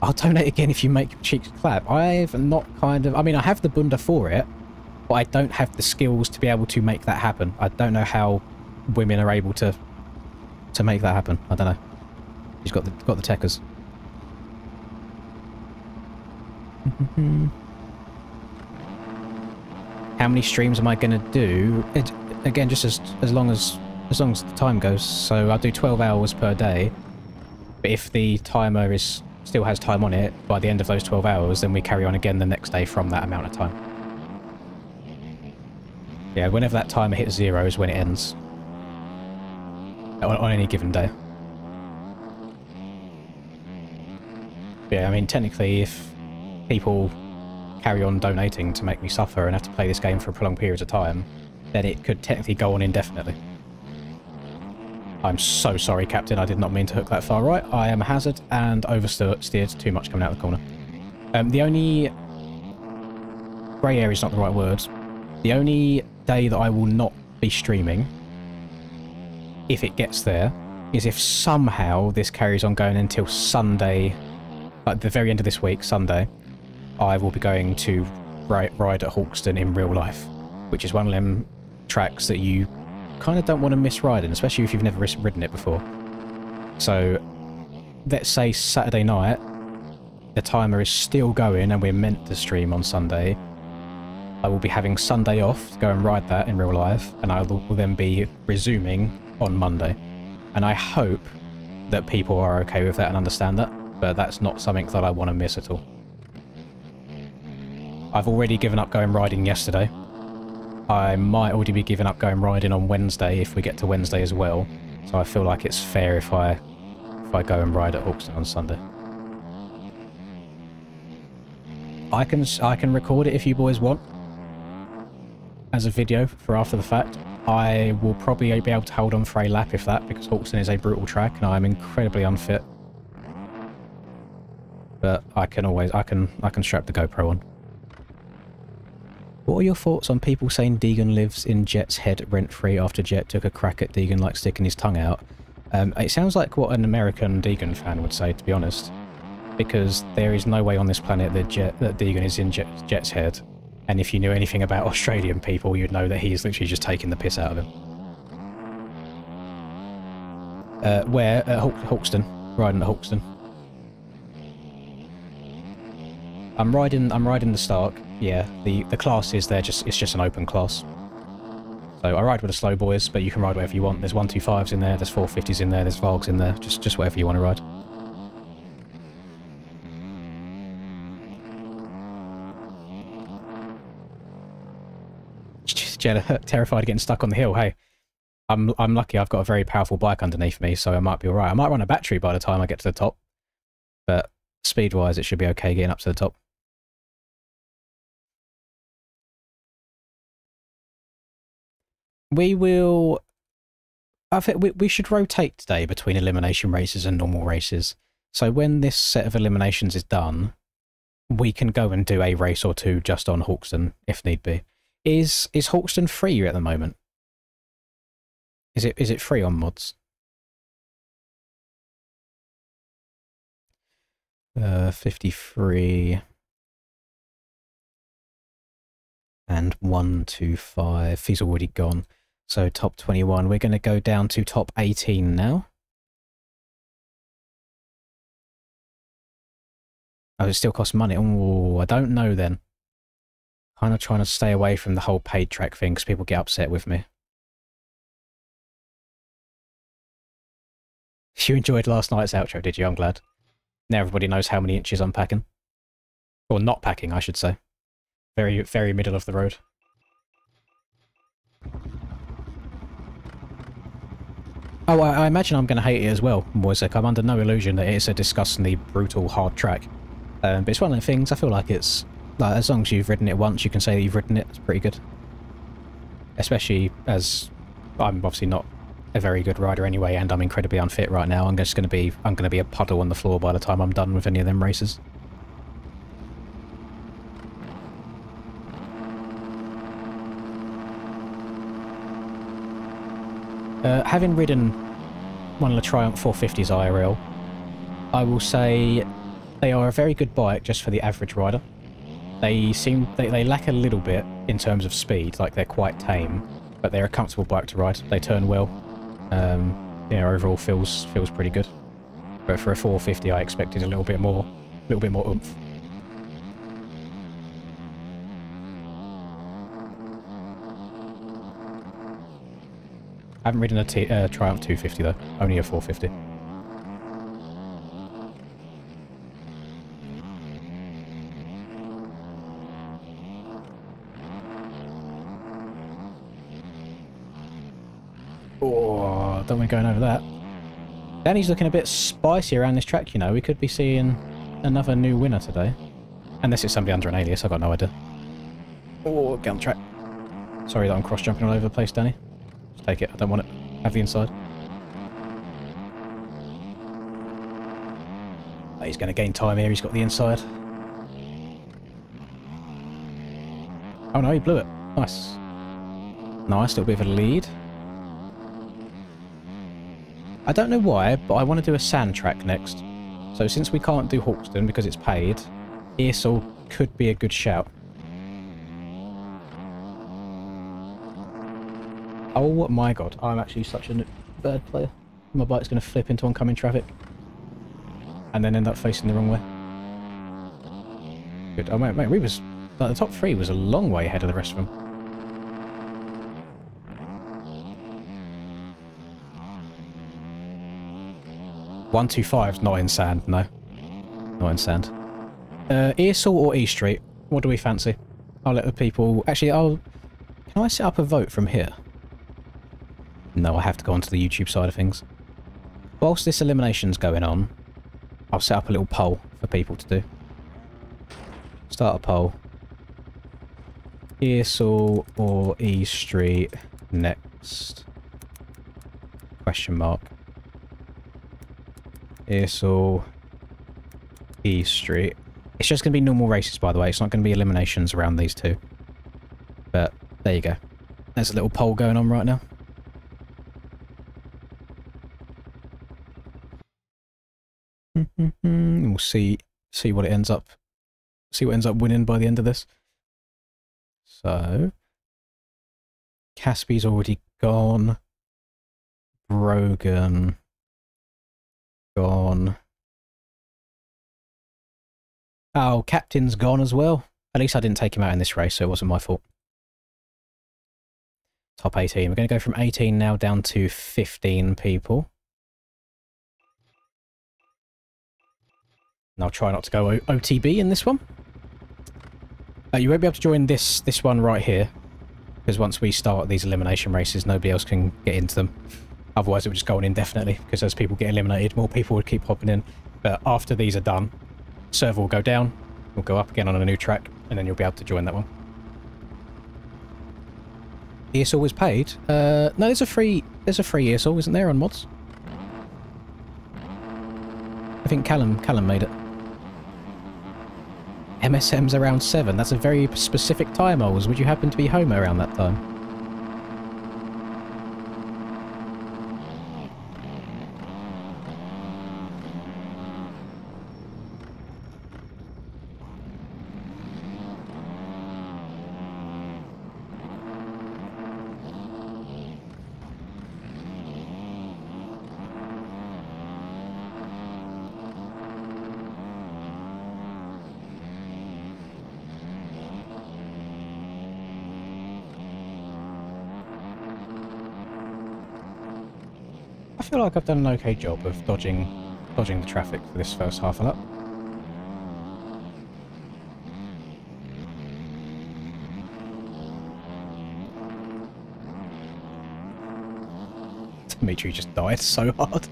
I'll donate again if you make your cheeks clap. I've not I have the bunda for it, but I don't have the skills to be able to make that happen. I don't know how women are able to make that happen. I don't know. He's got the techers. How many streams am I going to do? Again, just as long as the time goes. So I'll do 12 hours per day. But if the timer still has time on it by the end of those 12 hours, then we carry on again the next day from that amount of time. Yeah, whenever that timer hits 0 is when it ends. On any given day. Yeah, I mean, technically, if people carry on donating to make me suffer and have to play this game for prolonged periods of time, then it could technically go on indefinitely. I'm so sorry, Captain. I did not mean to hook that far right. I am a hazard and oversteered too much coming out of the corner. The only... grey area is not the right word. The only day that I will not be streaming, if it gets there, is if somehow this carries on going until Sunday, like the very end of this week, Sunday, I will be going to ride at Hawkston in real life, which is one of them tracks that you kind of don't want to miss riding, especially if you've never ridden it before. So, let's say Saturday night, the timer is still going and we're meant to stream on Sunday. I will be having Sunday off to go and ride that in real life, and I will then be resuming on Monday. And I hope that people are okay with that and understand that, but that's not something that I want to miss at all. I've already given up going riding yesterday. I might already be giving up going riding on Wednesday if we get to Wednesday as well, so I feel like it's fair if I go and ride at Hawkston on Sunday. I can record it if you boys want as a video for after the fact. I will probably be able to hold on for a lap if that, because Hawkston is a brutal track and I'm incredibly unfit. but I can always I can strap the GoPro on. What are your thoughts on people saying Deegan lives in Jet's head rent-free after Jet took a crack at Deegan like sticking his tongue out? It sounds like what an American Deegan fan would say, to be honest. Because there is no way on this planet that Deegan is in Jet's head. And if you knew anything about Australian people, you'd know that he is literally just taking the piss out of him. Where? At Hawkston. Riding at Hawkston. I'm riding the Stark. Yeah, the class is there, it's just an open class. So I ride with the slow boys, but you can ride whatever you want. There's 125s in there, there's 450s in there, there's Vogs in there, just whatever you want to ride. Jella, terrified of getting stuck on the hill. Hey, I'm lucky I've got a very powerful bike underneath me, so I might be alright. I might run a battery by the time I get to the top, but speed-wise it should be okay getting up to the top. We will... I think we should rotate today between elimination races and normal races. So when this set of eliminations is done, we can go and do a race or two just on Hawkston, if need be. Is Hawkston free at the moment? Is it free on mods? 53... and 125. He's already gone. So top 21. We're going to go down to top 18 now. Oh, it still costs money. Oh, I don't know then. Kind of trying to stay away from the whole paid track thing because people get upset with me. You enjoyed last night's outro, did you? I'm glad. Now everybody knows how many inches I'm packing. Or not packing, I should say. Very, very middle of the road. Oh, I imagine I'm going to hate it as well, boys. Like, I'm under no illusion that it's a disgustingly brutal, hard track. But it's one of the things, I feel like it's... Like, as long as you've ridden it once, you can say that you've ridden it. It's pretty good. Especially as I'm obviously not a very good rider anyway, and I'm incredibly unfit right now. I'm going to be a puddle on the floor by the time I'm done with any of them races. Having ridden one of the Triumph 450s IRL, I will say they are a very good bike just for the average rider. They lack a little bit in terms of speed, like they're quite tame, but they're a comfortable bike to ride. They turn well. Overall feels pretty good. But for a 450, I expected a little bit more oomph. I haven't ridden a Triumph 250 though, only a 450. Oh, don't want to going over that. Danny's looking a bit spicy around this track, you know. We could be seeing another new winner today. Unless it's somebody under an alias, I've got no idea. Oh, get on the track. Sorry that I'm cross-jumping all over the place, Danny. Just take it, I don't want it. Have the inside. Oh, he's going to gain time here, he's got the inside. Oh no, he blew it. Nice. Nice, little bit of a lead. I don't know why, but I want to do a sand track next. So since we can't do Hawkston because it's paid, Earsall could be a good shout. Oh my god, I'm actually such a bad player. My bike's going to flip into oncoming traffic. And then end up facing the wrong way. Good. Oh mate, we was... Like, the top three was a long way ahead of the rest of them. .125's not in sand, no. Not in sand. Earsall or E Street? What do we fancy? I'll let the people... Actually, Can I set up a vote from here? No, I have to go onto the YouTube side of things. Whilst this elimination's going on, I'll set up a little poll for people to do. Start a poll. Earsall or E Street next? Question mark. Earsall, E Street. It's just going to be normal races, by the way. It's not going to be eliminations around these two. But there you go. There's a little poll going on right now. We'll see what it ends up. See what ends up winning by the end of this. So, Caspi's already gone. Brogan gone. Oh, Captain's gone as well. At least I didn't take him out in this race, so it wasn't my fault. Top 18. We're going to go from 18 now down to 15 people. And I'll try not to go OTB in this one. You won't be able to join this one right here, because once we start these elimination races, nobody else can get into them. Otherwise, it would just go on indefinitely, because as people get eliminated, more people would keep hopping in. But after these are done, server will go down, we'll go up again on a new track, and then you'll be able to join that one. ESL was paid? No, there's a free ESL, isn't there, on mods? I think Callum made it. MSM's around 7. That's a very specific time, Ols. Would you happen to be home around that time? I feel like I've done an okay job of dodging the traffic for this first half a lap. Dimitri just died so hard.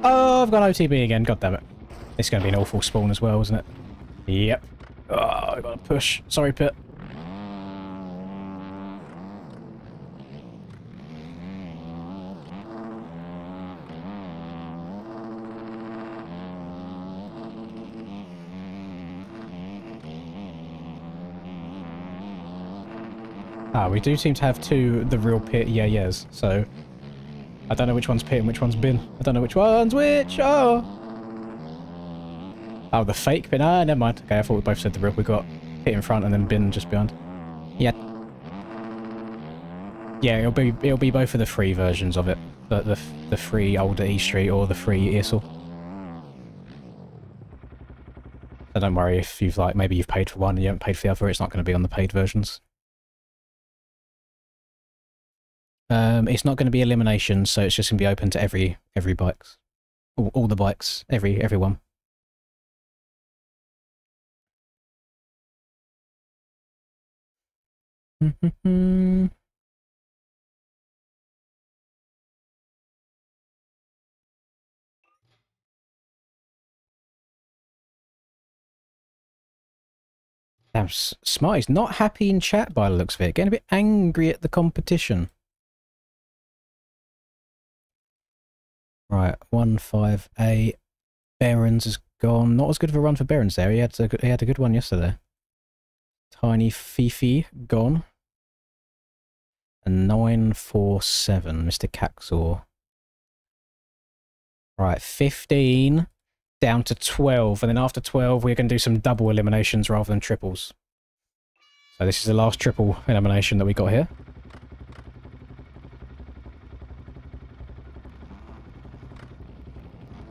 Oh, I've gone OTB again, god damn it. This is going to be an awful spawn as well, isn't it? Yep. Oh, I got to push. Sorry, Pit. Ah, we do seem to have the real Pit yeah-yes, so I don't know which one's Pit and which one's Bin. I don't know which one's which. Oh, the fake Bin. Ah, never mind. Okay, I thought we both said the real. We got Pit in front and then Bin just behind. Yeah. Yeah, it'll be both of the free versions of it. The free older E Street or the free ESL. So don't worry if you've maybe you've paid for one and you haven't paid for the other. It's not going to be on the paid versions. It's not going to be elimination, so it's just going to be open to every bikes. All the bikes. Everyone. Damn, Smarty's not happy in chat by the looks of it. Getting a bit angry at the competition. Right, 158. Behrens is gone. Not as good of a run for Behrens there. He had a good one yesterday. Tiny Fifi gone. And 947, Mr. Caxor. Right, 15 down to 12, and then after 12 we're going to do some double eliminations rather than triples. So this is the last triple elimination that we got here.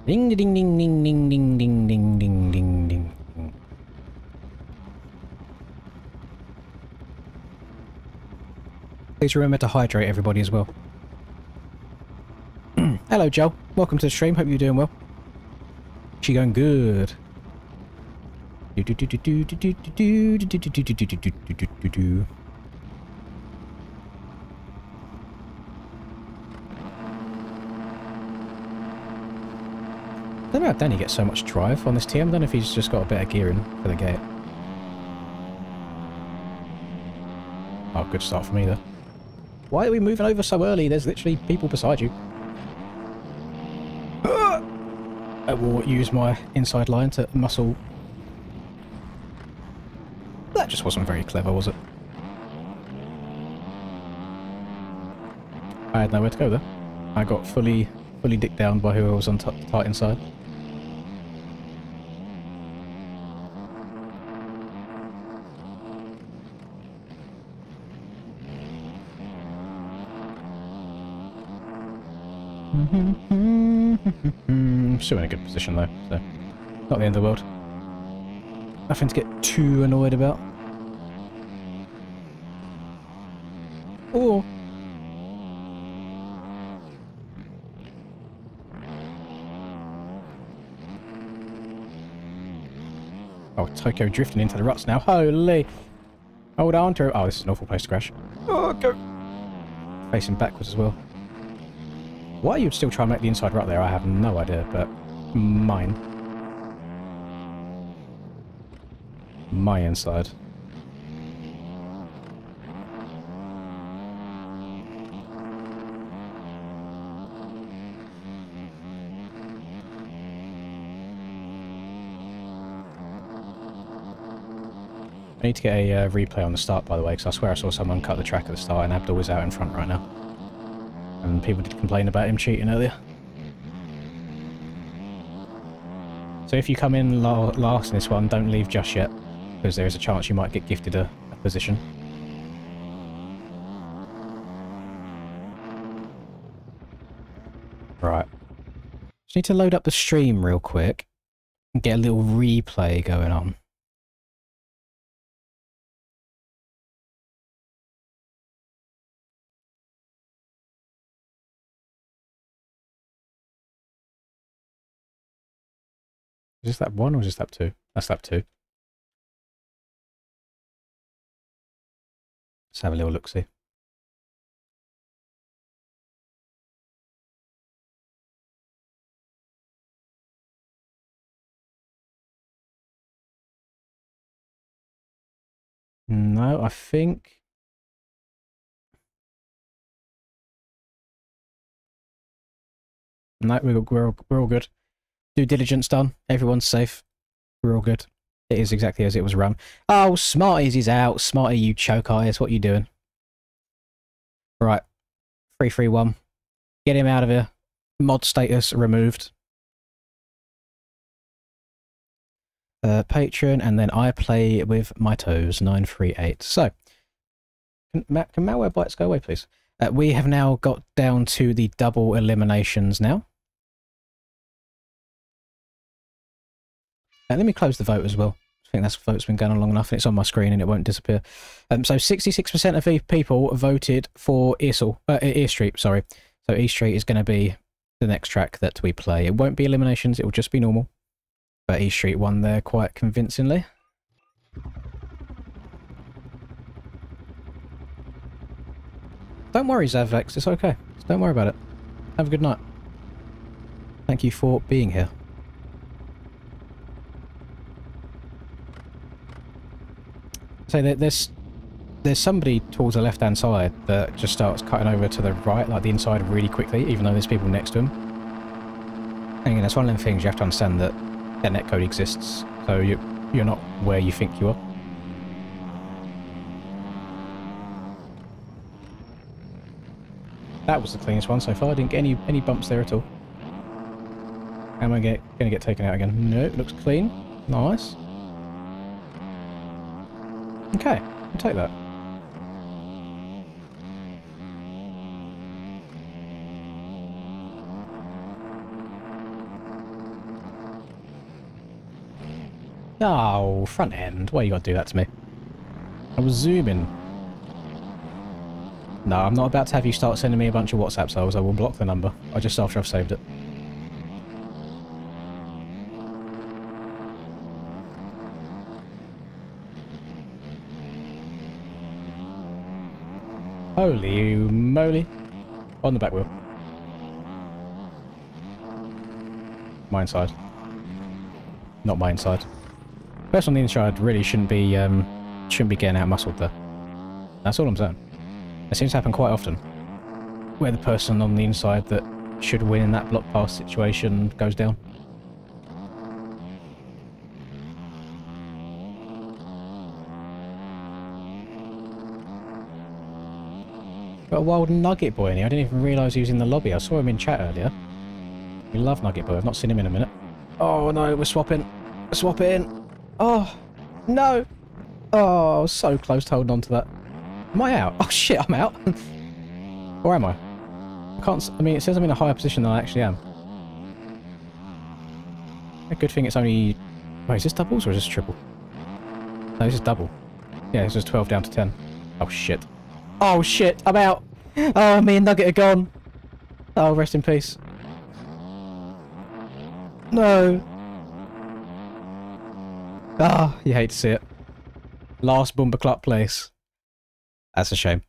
Ding ding ding ding ding ding ding ding ding ding ding. Please remember to hydrate everybody as well. Hello Joel, welcome to the stream, hope you're doing well. She going good. don't know how Danny gets so much drive on this TM. I don't know if he's just got a better gearing for the gate. Oh, good start for me there. Why are we moving over so early? There's literally people beside you. I will use my inside line to muscle. That just wasn't very clever, was it? I had nowhere to go there. I got fully dicked down by who was on the tight inside. Still in a good position though, so not the end of the world. Nothing to get too annoyed about. Or oh, Tokyo drifting into the ruts now. Holy! Hold on to. Oh, this is an awful place to crash. Oh, go! Facing backwards as well. Why you'd still try and make the inside rut there, I have no idea, but mine. My inside. I need to get a replay on the start, by the way, because I swear I saw someone cut the track at the start and Abdul is out in front right now. And people did complain about him cheating earlier. So if you come in last in this one, don't leave just yet, because there is a chance you might get gifted a position. Right. Just need to load up the stream real quick and get a little replay going on. Is this lap 1 or is this lap 2? That's lap 2. Let's have a little look-see. No, I think... No, we're all good. Due diligence done. Everyone's safe. We're all good. It is exactly as it was run. Oh, Smarties is out. Smarty, you choke eyes. What are you doing? Right. 3-3-1. Get him out of here. Mod status removed. Patron, and then I play with my toes. 938. So, can Malware Bites go away, please? We have now got down to the double eliminations now. Let me close the vote as well. I think that vote's been going on long enough and it's on my screen and it won't disappear. So 66% of the people voted for Ear Street, sorry. So Ear Street is going to be the next track that we play. It won't be eliminations, it will just be normal. But Ear Street won there quite convincingly. Don't worry, Zavvex, it's okay. Don't worry about it. Have a good night. Thank you for being here. So there's somebody towards the left-hand side that just starts cutting over to the right, like the inside, really quickly, even though there's people next to him. And again, that's one of them things you have to understand that netcode exists, so you're not where you think you are. That was the cleanest one so far. I didn't get any bumps there at all. Am I going to get taken out again? No, it looks clean. Nice. Okay, I'll take that. Oh, front end. Why you gotta do that to me? I was zooming. No, I'm not about to have you start sending me a bunch of WhatsApp cells. I will block the number. Just after I've saved it. Holy moly. On the back wheel. My inside. not my inside. The person on the inside really shouldn't be getting out muscled there. That's all I'm saying. It seems to happen quite often, where the person on the inside that should win in that block pass situation goes down. Got a wild Nugget Boy in here. I didn't even realise he was in the lobby. I saw him in chat earlier. We love Nugget Boy. I've not seen him in a minute. Oh no, we're swapping. We're swapping. Oh, no. Oh, so close to holding on to that. Am I out? Oh shit, I'm out. Or am I? I can't... I mean, it says I'm in a higher position than I actually am. A good thing it's only... Wait, is this doubles or is this triple? No, this is double. Yeah, this is 12 down to 10. Oh shit. Oh shit, I'm out. Oh, me and Nugget are gone. Oh, rest in peace. No. Ah, you hate to see it. Last Bumper Club place. That's a shame.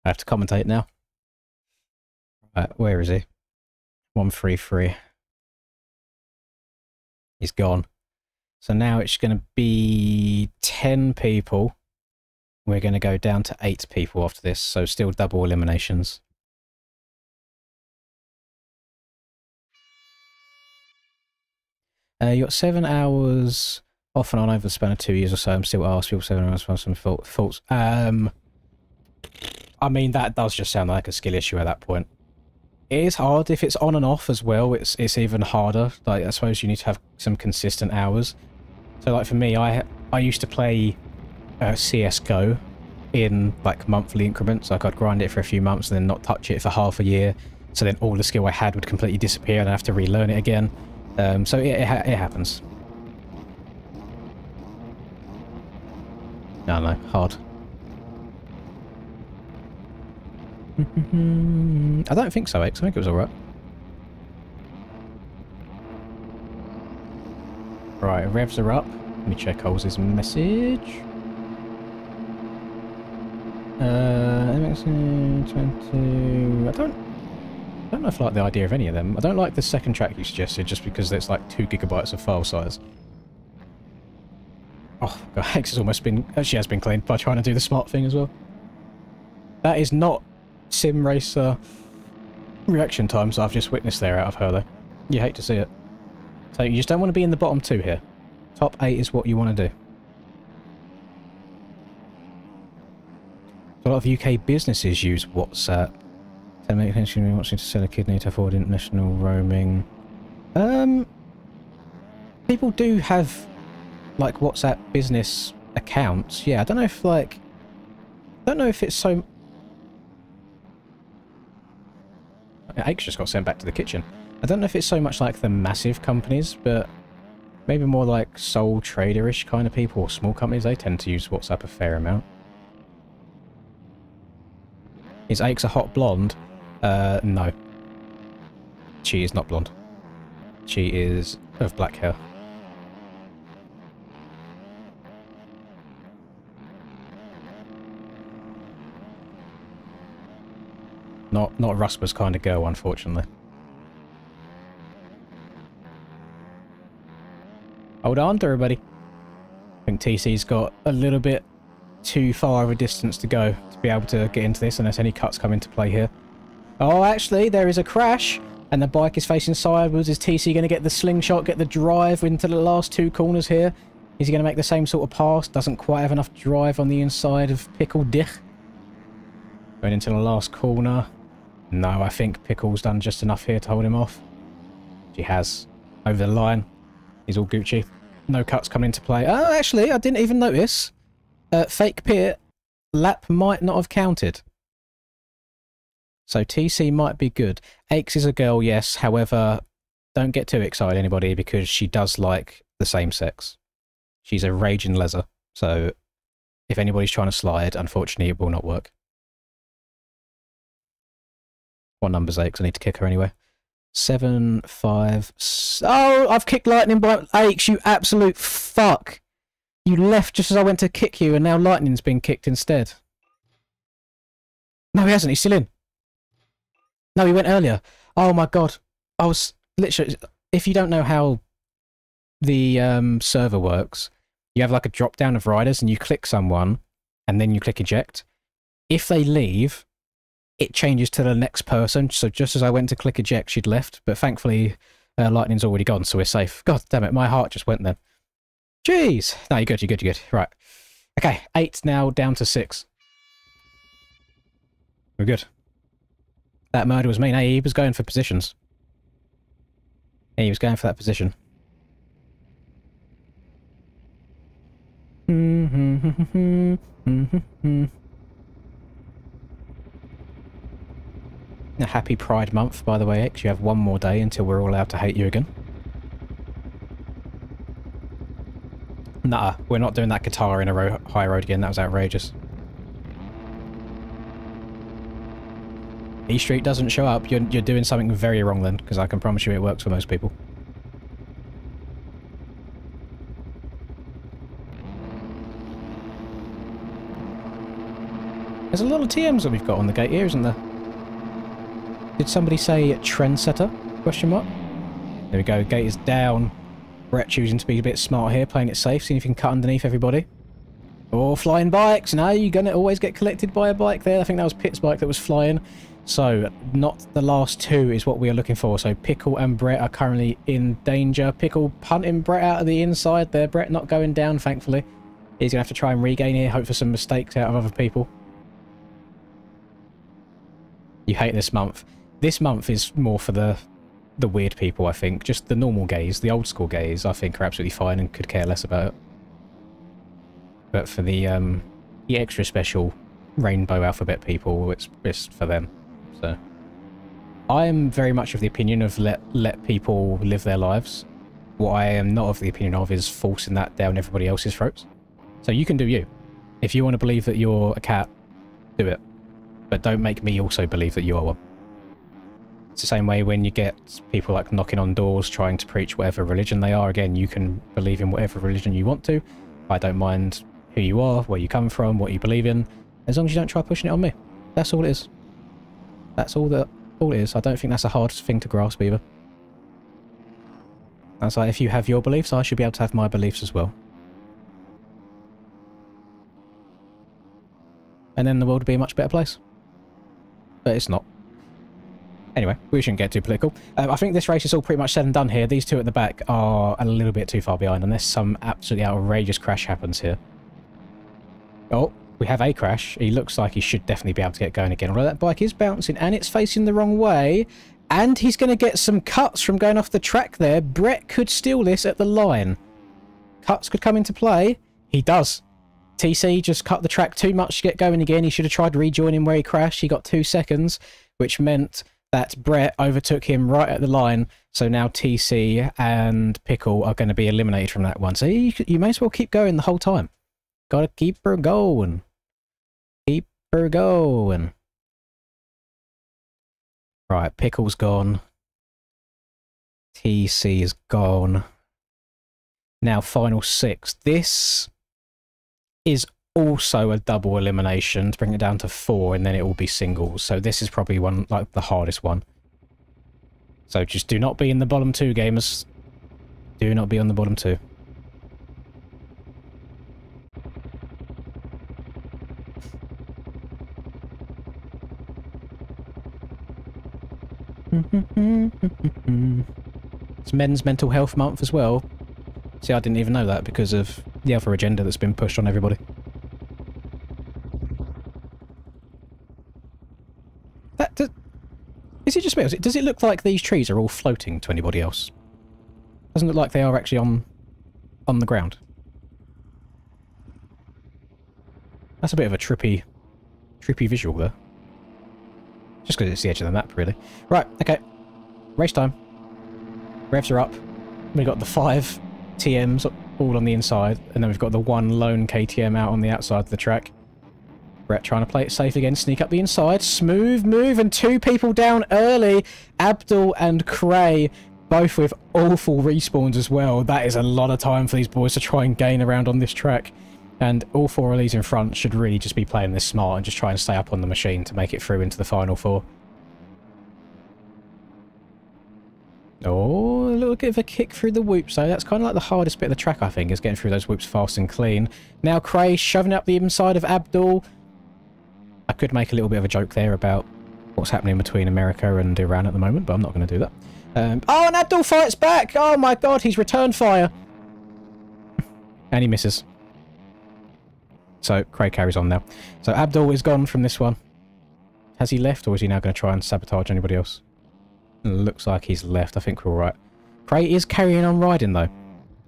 I have to commentate now. Right, where is he? 133. He's gone. So now it's going to be 10 people. We're going to go down to 8 people after this, so still double eliminations. You got 7 hours off and on over the span of 2 years or so. I'm still asked people 7 hours for some faults. I mean, that does just sound like a skill issue at that point. It is hard if it's on and off as well. It's even harder. Like, I suppose you need to have some consistent hours. So, like for me, I used to play CS:GO in like monthly increments. Like I'd grind it for a few months and then not touch it for half a year. So then all the skill I had would completely disappear and I have to relearn it again. So it happens. No, hard. I don't think so, X. I think it was alright. Right, revs are up. Let me check Holz's message. MX 20. I don't know if I like the idea of any of them. I don't like the second track you suggested just because it's like 2 gigabytes of file size. Oh, God, X has almost been... She has been cleaned by trying to do the smart thing as well. That is not sim racer reaction times I've just witnessed there out of her, though. You hate to see it. So you just don't want to be in the bottom 2 here. Top 8 is what you want to do. A lot of UK businesses use WhatsApp. Wanting to sell a kidney to afford international roaming. People do have like WhatsApp business accounts. Yeah, I don't know if like... I don't know if it's so... Aches just got sent back to the kitchen. I don't know if it's so much like the massive companies, but maybe more like sole trader-ish kind of people or small companies. They tend to use WhatsApp a fair amount. Is Aches a hot blonde? No. She is not blonde. She is of black hair. Not Rusper's kind of girl, unfortunately. Hold on to everybody. I think TC's got a little bit too far of a distance to go to be able to get into this unless any cuts come into play here. Oh, actually, there is a crash and the bike is facing sideways. Is TC going to get the slingshot, get the drive into the last 2 corners here? Is he going to make the same sort of pass? Doesn't quite have enough drive on the inside of Pickle Dich. Going into the last corner. No, I think Pickle's done just enough here to hold him off. She has. Over the line. He's all Gucci. No cuts coming into play. Oh, actually, I didn't even notice. Fake pit. Lap might not have counted. So TC might be good. Aches is a girl, yes. However, don't get too excited, anybody, because she does like the same sex. She's a raging leather. So if anybody's trying to slide, unfortunately, it will not work. What number's Aches? I need to kick her anyway. 7, 5... Oh, I've kicked Lightning by Aches, you absolute fuck. You left just as I went to kick you, and now Lightning's been kicked instead. No, he hasn't. He's still in. No, he went earlier. Oh my god. I was literally... If you don't know how the server works, you have like a drop down of riders and you click someone and then you click eject. If they leave, it changes to the next person. So just as I went to click eject, she'd left. But thankfully, Lightning's already gone, so we're safe. God damn it, my heart just went then. Jeez. No, you're good, you're good, you're good. Right. Okay, 8 now, down to 6. We're good. That murder was mean. Hey, he was going for positions. He was going for that position. A happy Pride Month, by the way, X. You have one more day until we're all allowed to hate you again. Nah, we're not doing that guitar in a high road again. That was outrageous. E Street doesn't show up. You're doing something very wrong then, because I can promise you it works for most people. There's a lot of TMs that we've got on the gate here, isn't there? Did somebody say trendsetter? Question mark. There we go. Gate is down. Brett choosing to be a bit smart here, playing it safe, seeing if you can cut underneath everybody. Oh, flying bikes. No, you're going to always get collected by a bike there. I think that was Pitt's bike that was flying. So, not the last two is what we are looking for. So, Pickle and Brett are currently in danger. Pickle punting Brett out of the inside there. Brett not going down, thankfully. He's going to have to try and regain here, hope for some mistakes out of other people. You hate this month. This month is more for the weird people, I think. Just the normal gays, the old school gays, I think are absolutely fine and could care less about it. But for the extra special rainbow alphabet people, it's just for them. So I am very much of the opinion of let people live their lives. What I am not of the opinion of is forcing that down everybody else's throats. So you can do you. If you want to believe that you're a cat, do it. But don't make me also believe that you are one. It's the same way when you get people like knocking on doors trying to preach whatever religion they are. Again, you can believe in whatever religion you want to. I don't mind who you are, where you come from, what you believe in, as long as you don't try pushing it on me. That's all it is. That's all it is. I don't think that's a hard thing to grasp either. That's like, if you have your beliefs, I should be able to have my beliefs as well. And then the world would be a much better place. But it's not. Anyway, we shouldn't get too political. I think this race is all pretty much said and done here. These two at the back are a little bit too far behind, unless some absolutely outrageous crash happens here. Oh, we have a crash. He looks like he should definitely be able to get going again. Although that bike is bouncing and it's facing the wrong way. And he's going to get some cuts from going off the track there. Brett could steal this at the line. Cuts could come into play. He does. TC just cut the track too much to get going again. He should have tried rejoining where he crashed. He got 2 seconds, which meant that Brett overtook him right at the line. So now TC and Pickle are going to be eliminated from that one. So you may as well keep going the whole time. Gotta keep her going. Keep her going. Right, Pickle's gone. TC is gone. Now final 6. This is also a double elimination to bring it down to 4, and then it will be singles. So this is probably one, like, the hardest one. So just do not be in the bottom 2, gamers. Do not be on the bottom 2. It's Men's Mental Health Month as well. See, I didn't even know that because of the other agenda that's been pushed on everybody. Is it just me? Does it look like these trees are all floating to anybody else? Doesn't look like they are actually on the ground. That's a bit of a trippy visual there. Just because it's the edge of the map, really. Right, okay. Race time. Revs are up. We've got the 5 TMs all on the inside, and then we've got the 1 lone KTM out on the outside of the track. Brett trying to play it safe again, sneak up the inside, smooth move, and 2 people down early. Abdul and Cray, both with awful respawns as well. That is a lot of time for these boys to try and gain around on this track. And all 4 of these in front should really just be playing this smart and just try and stay up on the machine to make it through into the final 4. Oh, a little little bit of a kick through the whoops, so that's kind of like the hardest bit of the track, I think, is getting through those whoops fast and clean. Now Cray shoving up the inside of Abdul. I could make a little bit of a joke there about what's happening between America and Iran at the moment, but I'm not going to do that. Oh, and Abdul fights back! Oh my god, he's returned fire! And he misses. So Cray carries on now. So Abdul is gone from this one. Has he left, or is he now going to try and sabotage anybody else? Looks like he's left. I think we're alright. Cray is carrying on riding, though.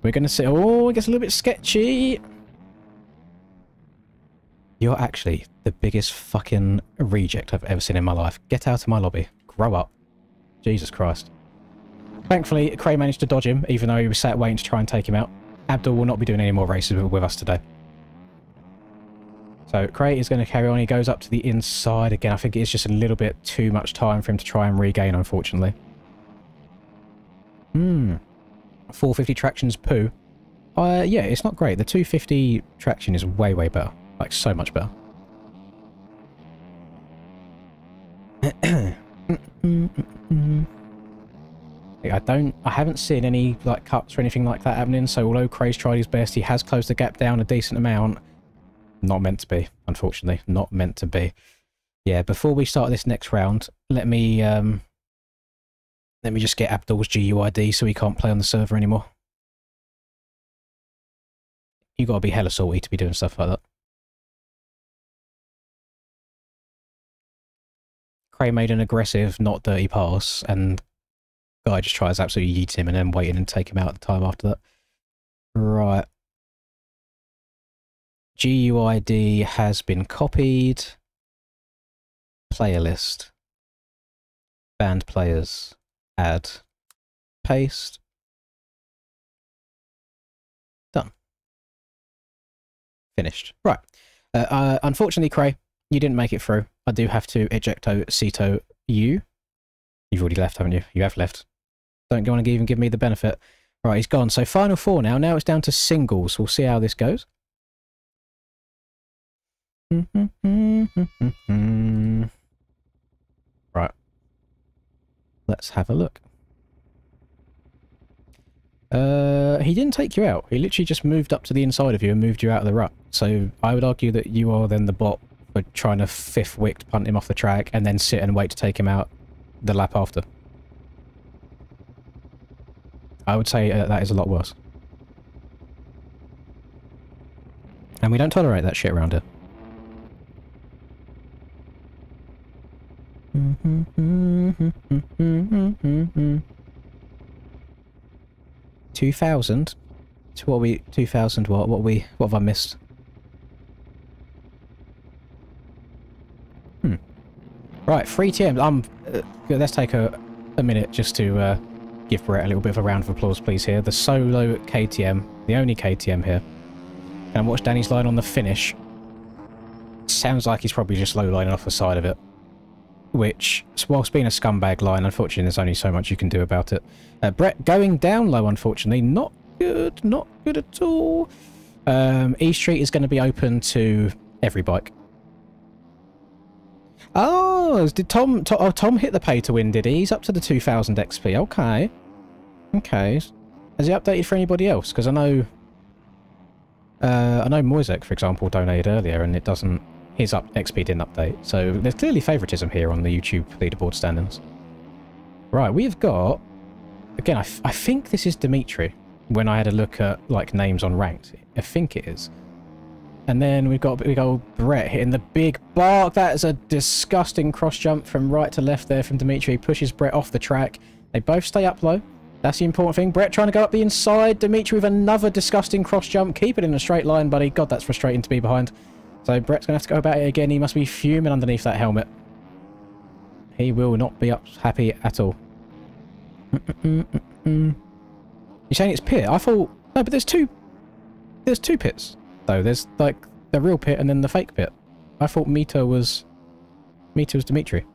We're going to see... Oh, it gets a little bit sketchy. You're actually the biggest fucking reject I've ever seen in my life. Get out of my lobby. Grow up. Jesus Christ. Thankfully, Cray managed to dodge him, even though he was sat waiting to try and take him out. Abdul will not be doing any more races with us today. So Cray is going to carry on. He goes up to the inside again. I think it's just a little bit too much time for him to try and regain, unfortunately. 450 traction's poo. Yeah, it's not great. The 250 traction is way, way better. Like, so much better. I haven't seen any, like, cuts or anything like that happening, so although Cray's tried his best, he has closed the gap down a decent amount. Not meant to be, unfortunately. Not meant to be. Yeah, before we start this next round, let me just get Abdul's GUID so he can't play on the server anymore. You gotta be hella salty to be doing stuff like that. Cray made an aggressive, not dirty pass, and guy just tries to absolutely yeet him and then wait and take him out at the time after that. Right. GUID has been copied. Player list. Banned players. Add. Paste. Done. Finished. Right. Unfortunately, Cray, you didn't make it through. I do have to ejecto Cito you. You've already left, haven't you? You have left. Don't want to even give me the benefit. Right, he's gone. So final four now. Now it's down to singles. We'll see how this goes. Right. Let's have a look. He didn't take you out. He literally just moved up to the inside of you and moved you out of the rut. So I would argue that you are then the bot for trying to fifth-wicked punt him off the track and then sit and wait to take him out the lap after. I would say that is a lot worse. And we don't tolerate that shit around here. 2000? To what we 2000 what have I missed? Right, 3 TMs. Let's take a minute just to give Brett a little bit of a round of applause, please, here. The solo KTM, the only KTM here. And watch Danny's line on the finish. Sounds like he's probably just low lining off the side of it. Which, whilst being a scumbag line, unfortunately there's only so much you can do about it. Brett going down low, unfortunately. Not good, not good at all. E Street is going to be open to every bike. Oh, did Tom hit the pay to win, did he? He's up to the 2000 XP. Okay. Okay. Has he updated for anybody else? Because I know Moisek, for example, donated earlier and it doesn't... His XP didn't update. So there's clearly favouritism here on the YouTube leaderboard standings. Right, we've got... Again, I think this is Dimitri. When I had a look at, like, names on ranked. I think it is. And then we've got Brett hitting the big bark. That is a disgusting cross jump from right to left there from Dimitri. He pushes Brett off the track. They both stay up low. That's the important thing. Brett trying to go up the inside. Dimitri with another disgusting cross jump. Keep it in a straight line, buddy. God, that's frustrating to be behind. So Brett's going to have to go about it again. He must be fuming underneath that helmet. He will not be happy at all. You're saying it's pit? I thought... No, but there's two pits. Though there's like the real pit and then the fake pit. I thought Mito was Dimitri.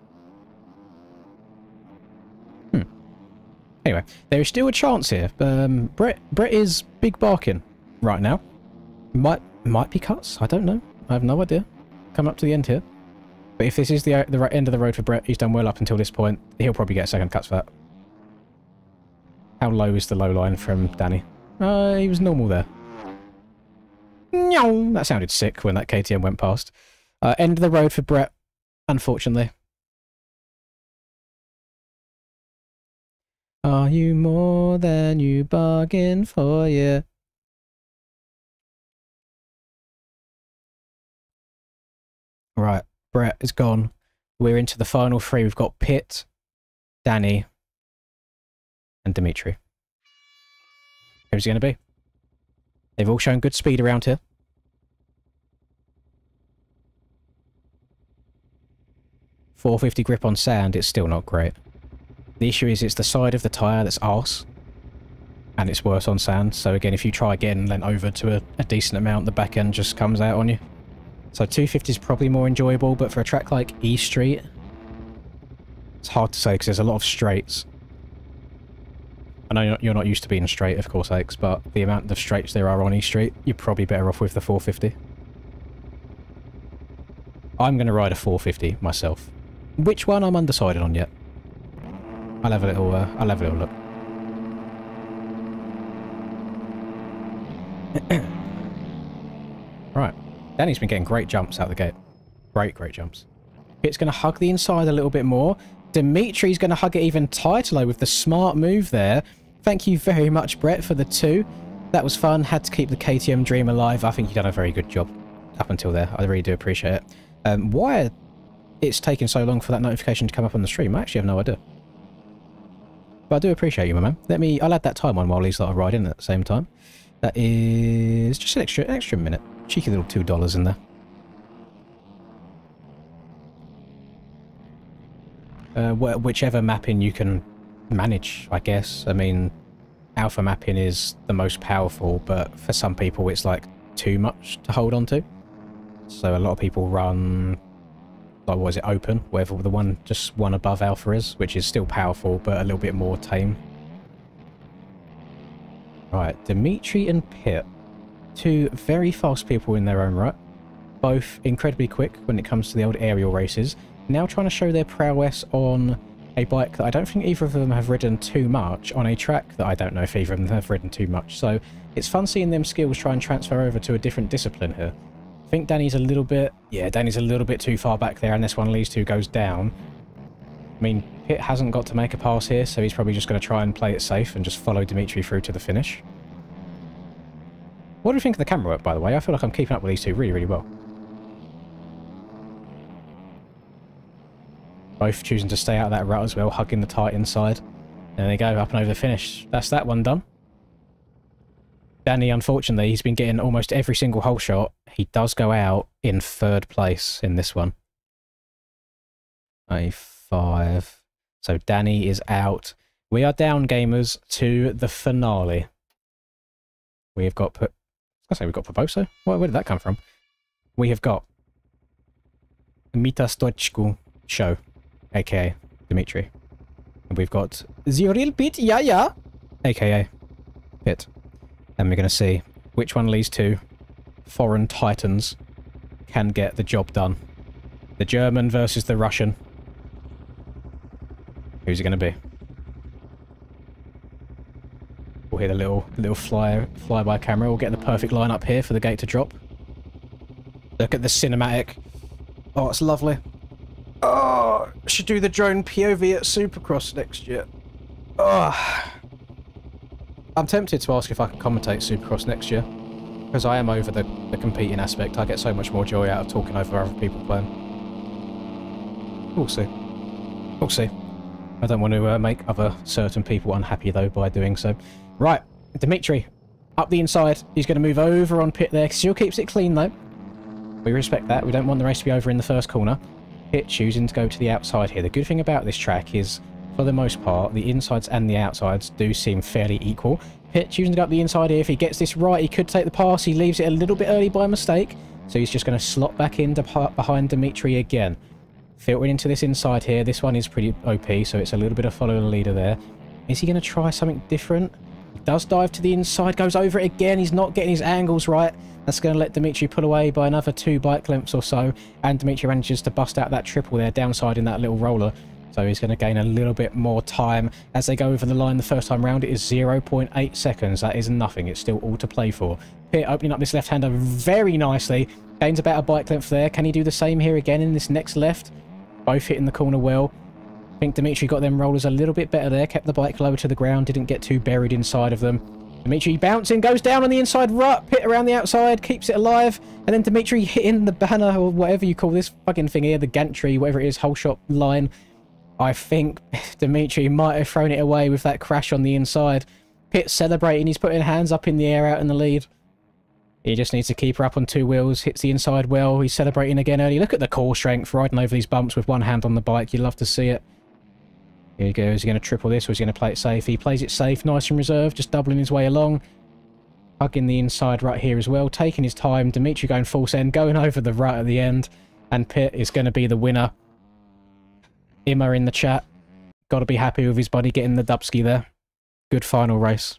Anyway, there is still a chance here. Brett is big barking right now. Might be cuts. I don't know. I have no idea. Come up to the end here. But if this is the right end of the road for Brett, he's done well up until this point. He'll probably get a second cuts for that. How low is the low line from Danny? He was normal there. Meow. That sounded sick when that KTM went past. End of the road for Brett, unfortunately. Are you more than you bargained for, yeah? Right, Brett is gone. We're into the final three. We've got Pitt, Danny, and Dimitri. Who's he going to be? They've all shown good speed around here. .450 grip on sand, it's still not great. The issue is it's the side of the tyre that's arse, and it's worse on sand. So again, if you try again and then over to a decent amount, the back end just comes out on you. So 250 is probably more enjoyable, but for a track like E Street, it's hard to say because there's a lot of straights. I know you're not used to being straight, of course, Alex, but the amount of straights there are on E Street, you're probably better off with the 450. I'm going to ride a 450 myself. Which one I'm undecided on yet. I'll have a little look. Right. Danny's been getting great jumps out the gate. Great jumps. Pitt's going to hug the inside a little bit more. Dimitri's going to hug it even tighter with the smart move there. Thank you very much, Brett, for the 2. That was fun. Had to keep the KTM dream alive. I think you've done a very good job up until there. I really do appreciate it. Why it's taking so long for that notification to come up on the stream, I actually have no idea. But I do appreciate you, my man. I'll add that time on while these lot are riding at the same time. That is just an extra minute. Cheeky little $2 in there. Whichever mapping you can manage, I guess. I mean, alpha mapping is the most powerful, but for some people it's like too much to hold on to. So a lot of people run, like, what is it, open, whatever the one, just one above alpha is, which is still powerful, but a little bit more tame. Right, Dimitri and Pitt. 2 very fast people in their own right. Both incredibly quick when it comes to the old aerial races. Now trying to show their prowess on a bike that I don't think either of them have ridden too much, on a track that I don't know if either of them have ridden too much. So it's fun seeing them skills try and transfer over to a different discipline here. I think Danny's a little bit... Yeah, Danny's a little bit too far back there, unless one of these two goes down. I mean, Pitt hasn't got to make a pass here, so he's probably just going to try and play it safe and just follow Dimitri through to the finish. What do you think of the camera work, by the way? I feel like I'm keeping up with these two really, really well. Both choosing to stay out of that rut as well, hugging the tight inside. There they go, up and over the finish. That's that one done. Danny, unfortunately, he's been getting almost every single hole shot. He does go out in 3rd place in this one. A5. So Danny is out. We are down, gamers, to the finale. We've got... we've got Poposo? Where did that come from? We have got Mita Stoichku Show, aka Dimitri. And we've got the real Pitt, aka Pitt. And we're going to see which one of these 2 foreign titans can get the job done. The German versus the Russian. Who's it going to be? We'll hear the little fly-by camera. We'll get the perfect line up here for the gate to drop. Look at the cinematic. Oh, it's lovely. Oh, should do the drone POV at Supercross next year. Oh. I'm tempted to ask if I can commentate Supercross next year, because I am over the competing aspect. I get so much more joy out of talking over other people playing. We'll see. We'll see. I don't want to make other certain people unhappy, though, by doing so. Right, Dimitri, up the inside. He's going to move over on Pitt there. Still keeps it clean, though. We respect that. We don't want the race to be over in the first corner. Pitt choosing to go to the outside here. The good thing about this track is, for the most part, the insides and the outsides do seem fairly equal. Pitt choosing to go up the inside here. If he gets this right, he could take the pass. He leaves it a little bit early by mistake. So he's just going to slot back in behind Dimitri again. Filtering into this inside here. This one is pretty OP, so it's a little bit of follow the leader there. Is he going to try something different? He does dive to the inside, goes over it again. He's not getting his angles right. That's going to let Dimitri pull away by another 2 bike lengths or so. And Dimitri manages to bust out that triple there, downside in that little roller. So he's going to gain a little bit more time as they go over the line the first time round. It is 0.8 seconds. That is nothing. It's still all to play for. Pitt opening up this left-hander very nicely. Gains about a bike length there. Can he do the same here again in this next left? Both hitting the corner well. I think Dimitri got them rollers a little bit better there. Kept the bike lower to the ground. Didn't get too buried inside of them. Dimitri bouncing, goes down on the inside rut. Pitt around the outside, keeps it alive. And then Dimitri hitting the banner, or whatever you call this fucking thing here, the gantry, whatever it is, whole shot line. I think Dimitri might have thrown it away with that crash on the inside. Pitt celebrating. He's putting hands up in the air out in the lead. He just needs to keep her up on two wheels. Hits the inside well. He's celebrating again early. Look at the core strength riding over these bumps with one hand on the bike. You love to see it. Here he goes. Is he going to triple this or is he going to play it safe? He plays it safe. Nice and reserved. Just doubling his way along. Hugging the inside right here as well. Taking his time. Dimitri going full send. Going over the rut at the end. And Pitt is going to be the winner. Imma in the chat. Got to be happy with his buddy getting the dubski there. Good final race.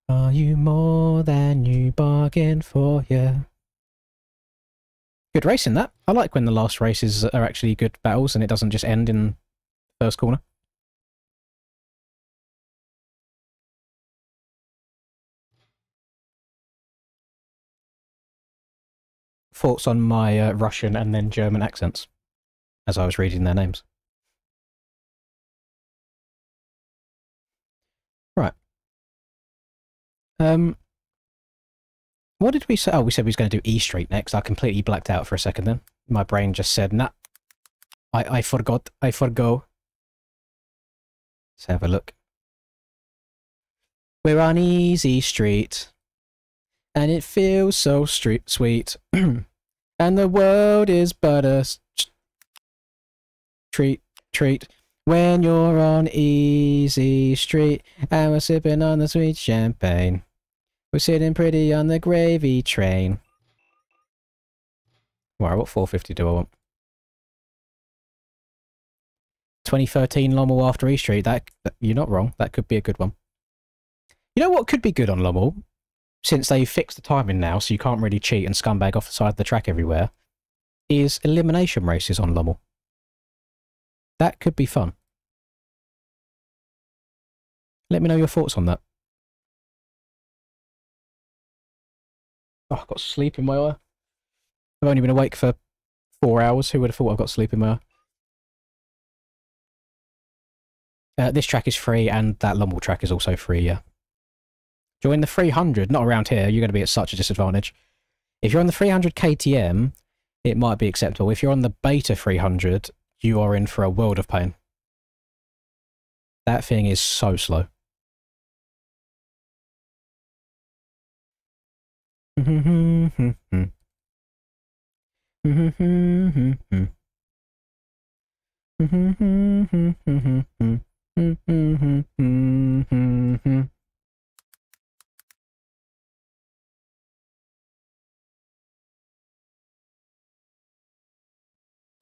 Are you more than you bargained for? Yeah. Good racing that. I like when the last races are actually good battles and it doesn't just end in first corner. Thoughts on my Russian and then German accents as I was reading their names. Right. What did we say? Oh, we said we was going to do E Street next. I completely blacked out for a second then. My brain just said, nah. I forgot. I forgo. Let's have a look. We're on Easy Street. And it feels so sweet. And the world is but a treat. When you're on Easy Street. And we're sipping on the sweet champagne. We're sitting pretty on the gravy train. Wow, what 450 do I want? 2013 Lommel after E Street. You're not wrong. That could be a good one. You know what could be good on Lommel? Since they fixed the timing now, so you can't really cheat and scumbag off the side of the track everywhere, is elimination races on Lommel. That could be fun. Let me know your thoughts on that. Oh, I've got sleep in my eye. I've only been awake for 4 hours. Who would have thought I've got sleep in my eye? This track is free, and that Lommel track is also free, yeah. Join the 300, not around here, you're going to be at such a disadvantage. If you're on the 300 KTM, it might be acceptable. If you're on the Beta 300, you are in for a world of pain. That thing is so slow.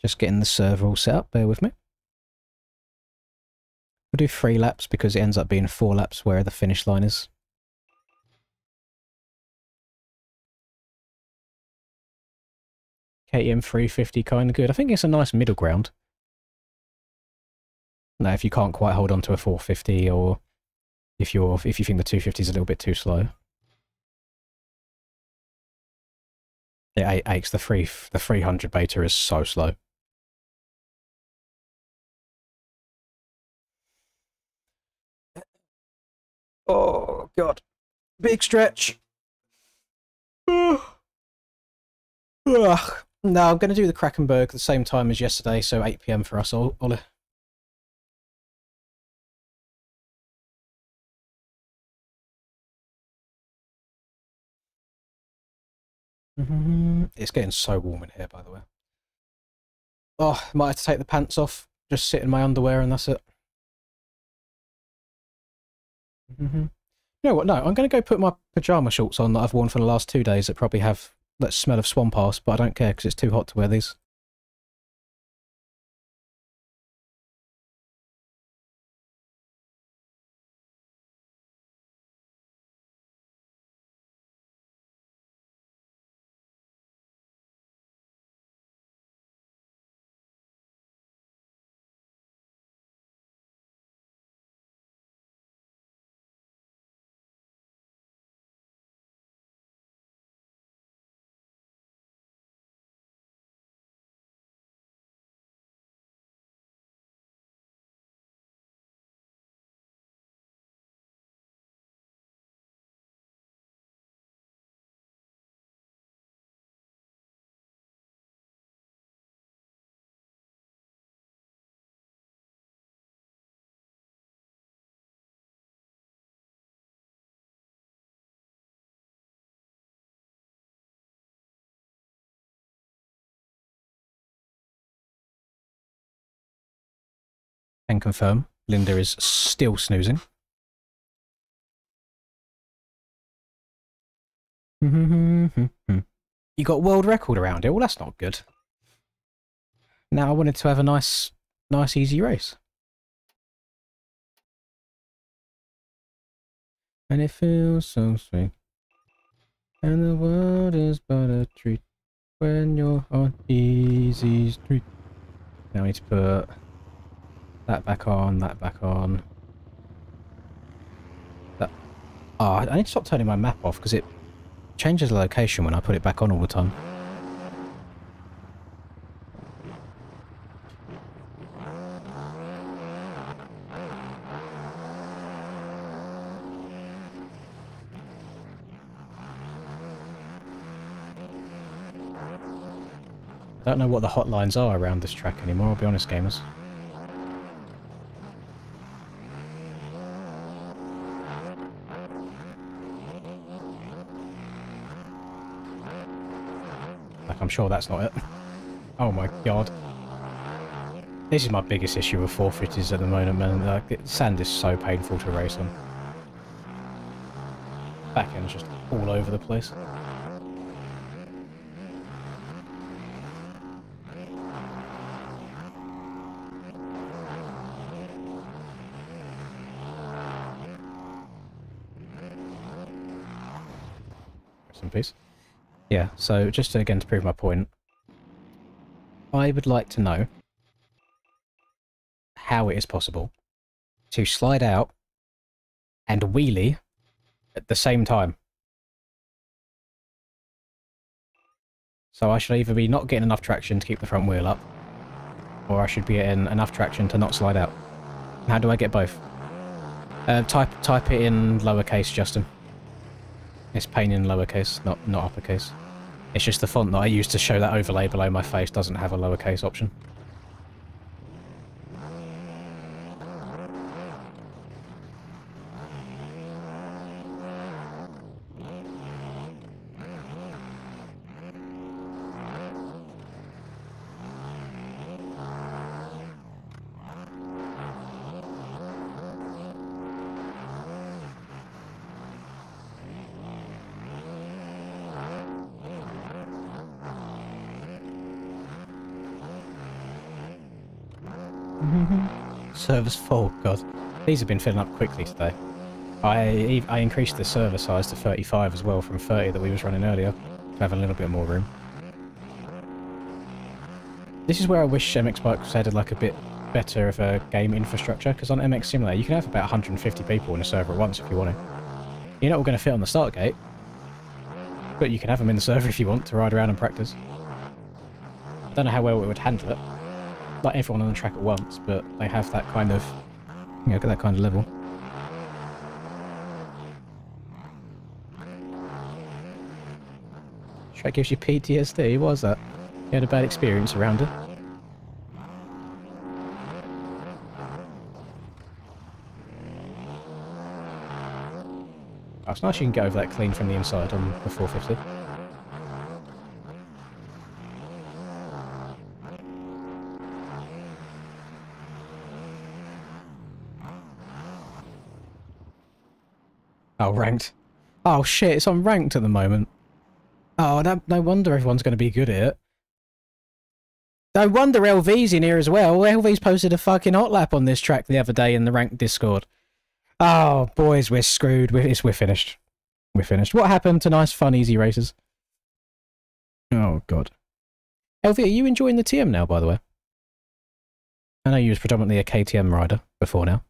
Just getting the server all set up, bear with me. We'll do 3 laps because it ends up being 4 laps where the finish line is. KTM 350 kind of good. I think it's a nice middle ground. Now, if you can't quite hold on to a 450 or if you think the 250 is a little bit too slow. It aches. The 300 Beta is so slow. Oh, God. Big stretch. Ugh. No, I'm going to do the Krakenberg at the same time as yesterday, so 8 PM for us, Ollie. It's getting so warm in here, by the way. Oh, might have to take the pants off. Just sit in my underwear and that's it. You know what? No, I'm going to go put my pyjama shorts on that I've worn for the last 2 days that probably have that smell of swamp ass, but I don't care because it's too hot to wear these. can confirm Linda is still snoozing. You got world record around it. Well, that's not good. Now I wanted to have a nice easy race. And it feels so sweet. And the world is but a treat when you're on easy street. Now I need to put that back on, that back on. That. Oh, I need to stop turning my map off because it changes the location when I put it back on all the time. I don't know what the hotlines are around this track anymore, I'll be honest, gamers. Like, I'm sure that's not it. Oh my god. This is my biggest issue with 450s at the moment, man. Like, sand is so painful to race on. Back end's just all over the place. In peace. Yeah, so just to, again to prove my point, I would like to know how it is possible to slide out and wheelie at the same time. So I should either be not getting enough traction to keep the front wheel up, or I should be getting enough traction to not slide out. How do I get both? Type it in lowercase, Justin. It's pain in lowercase, not uppercase. It's just the font that I use to show that overlay below my face doesn't have a lowercase option. Server's full, god. These have been filling up quickly today. I increased the server size to 35 as well from 30 that we was running earlier to have a little bit more room. This is where I wish MX Bikes had like a bit better of a game infrastructure, because on MX Simulator you can have about 150 people in a server at once if you want to. You're not all going to fit on the start gate, but you can have them in the server if you want to ride around and practice. I don't know how well it would handle it. Like everyone on the track at once, but they have that kind of, you know, that kind of level. Track gives you PTSD, what was that? You had a bad experience around it? Oh, it's nice you can get over that clean from the inside on the 450. Oh, ranked. Oh shit, it's on ranked at the moment. Oh, no wonder everyone's going to be good at it. No wonder LV's in here as well. LV's posted a fucking hot lap on this track the other day in the ranked Discord. Oh, boys, we're screwed. We're finished. We're finished. What happened to nice, fun, easy races? Oh, God. LV, are you enjoying the TM now, by the way? I know you was predominantly a KTM rider before now.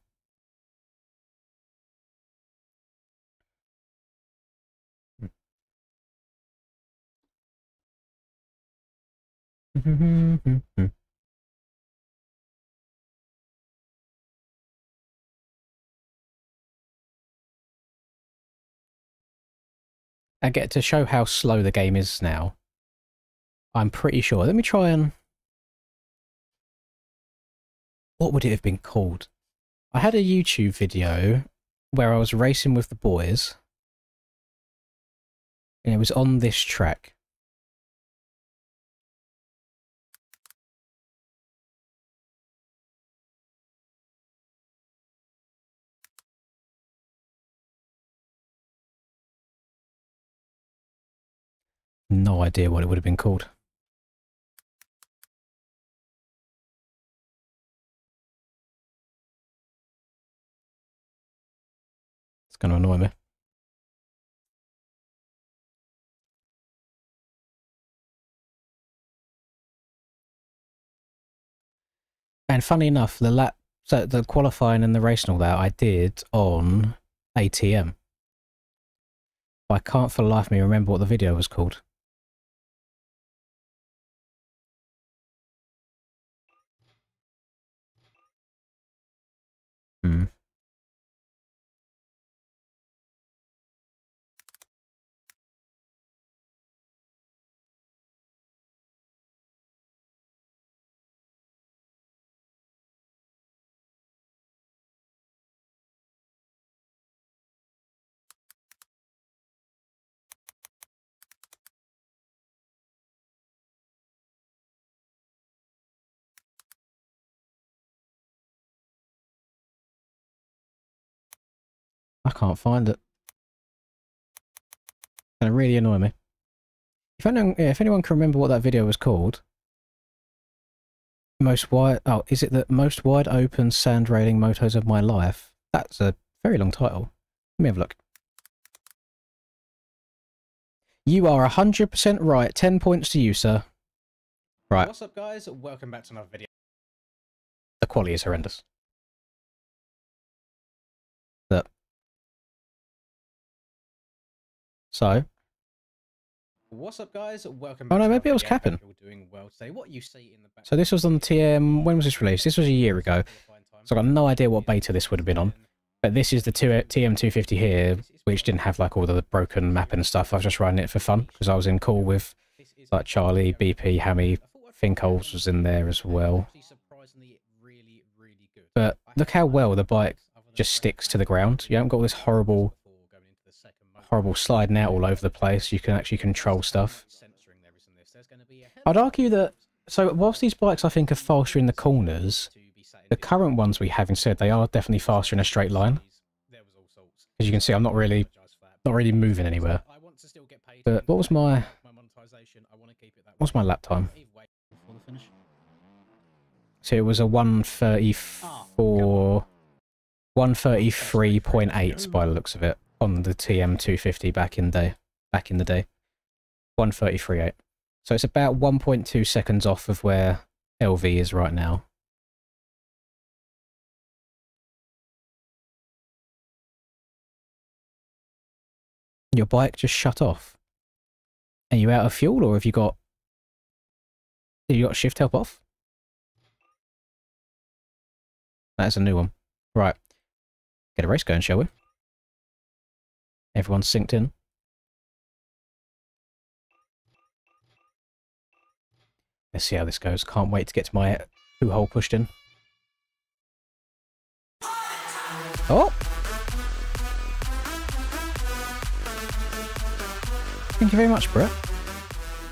I get to show how slow the game is now. I'm pretty sure. Let me try and... What would it have been called? I had a YouTube video where I was racing with the boys. And it was on this track. No idea what it would have been called. It's going to annoy me. And funny enough, so the qualifying and the race and all that I did on ATM. I can't for the life of me remember what the video was called. Hmm. I can't find it. It's going to really annoy me. If anyone can remember what that video was called. Is it the most wide open sand railing motos of my life? That's a very long title. Let me have a look. You are 100% right. 10 points to you, sir. Right. What's up, guys? Welcome back to another video. The quality is horrendous. Look. So. What's up, guys? Welcome back. Oh no, maybe I was capping. Doing well today. What you see in the back. So this was on the TM. When was this released? This was a year ago. So I've got no idea what beta this would have been on. But this is the TM250 here, which didn't have like all the broken map and stuff. I was just running it for fun because I was in call with like Charlie, BP, Hammy, Finkoles was in there as well. But look how well the bike just sticks to the ground. You haven't got all this horrible sliding out all over the place. You can actually control stuff. I'd argue that, so whilst these bikes I think are faster in the corners, the current ones we have instead, they are definitely faster in a straight line. As you can see, I'm not really moving anywhere. But what's my lap time? So it was a 133.8 by the looks of it on the TM250 back in the day. 133.8. So it's about 1.2 seconds off of where LV is right now. Your bike just shut off. Are you out of fuel, or have you got shift help off? That's a new one. Right. Get a race going, shall we? Everyone's synced in. Let's see how this goes. Can't wait to get to my two-hole pushed in. Oh! Thank you very much, Brett.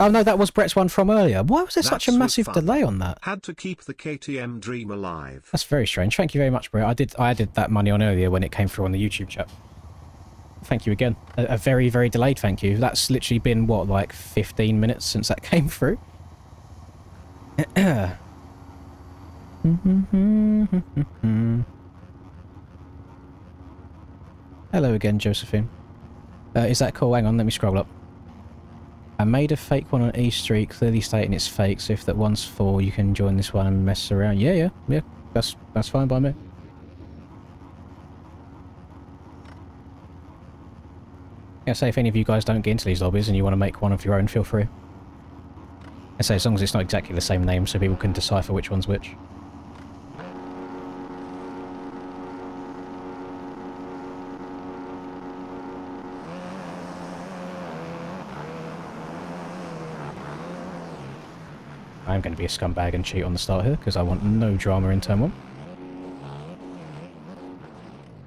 Oh no, that was Brett's one from earlier. Why was there such a massive delay on that? Had to keep the KTM dream alive. That's very strange. Thank you very much, Brett. I added that money on earlier when it came through on the YouTube chat. Thank you again. A very, very delayed thank you. That's literally been, what, like 15 minutes since that came through? Hello again, Josephine. Is that cool? Hang on, let me scroll up. I made a fake one on E Street, clearly stating it's fake, so if that one's full, you can join this one and mess around. Yeah, that's fine by me. Yeah, say if any of you guys don't get into these lobbies and you want to make one of your own, feel free. I say as long as it's not exactly the same name, so people can decipher which one's which. I'm going to be a scumbag and cheat on the start here, because I want no drama in turn 1.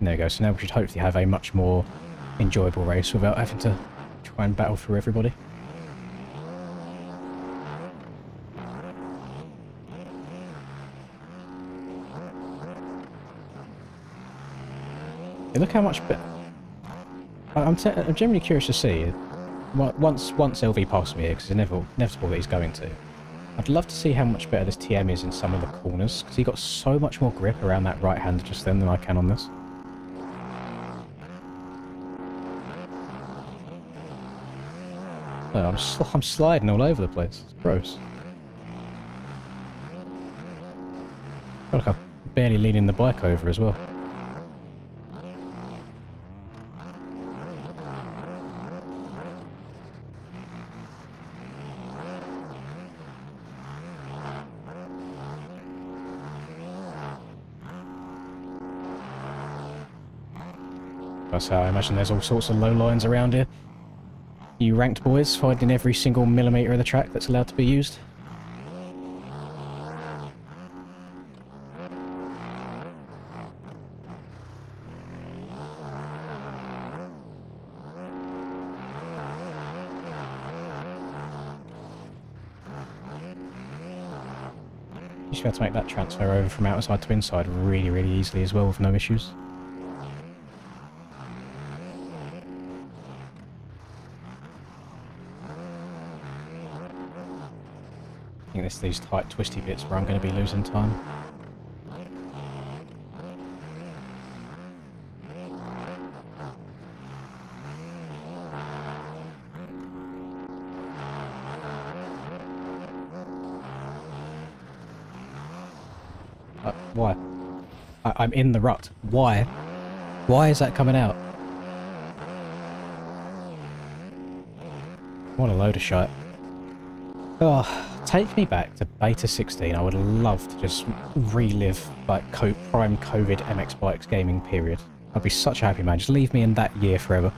There we go, so now we should hopefully have a much more enjoyable race without having to try and battle through everybody. Yeah, look how much... I'm genuinely curious to see once LV passes me here, because it's inevitable that he's going to. I'd love to see how much better this TM is in some of the corners, because he got so much more grip around that right hand just then than I can on this. Oh, I'm sliding all over the place. It's gross. I feel like I'm barely leaning the bike over as well. That's how I imagine there's all sorts of low lines around here. You ranked boys finding every single millimetre of the track that's allowed to be used. You should be able to make that transfer over from outside to inside really, really easily as well with no issues. I think it's these tight, twisty bits where I'm going to be losing time. Why? I'm in the rut. Why? Why is that coming out? What a load of shit. Oh, take me back to Beta 16. I would love to just relive like prime COVID MX Bikes gaming period. I'd be such a happy man. Just leave me in that year forever.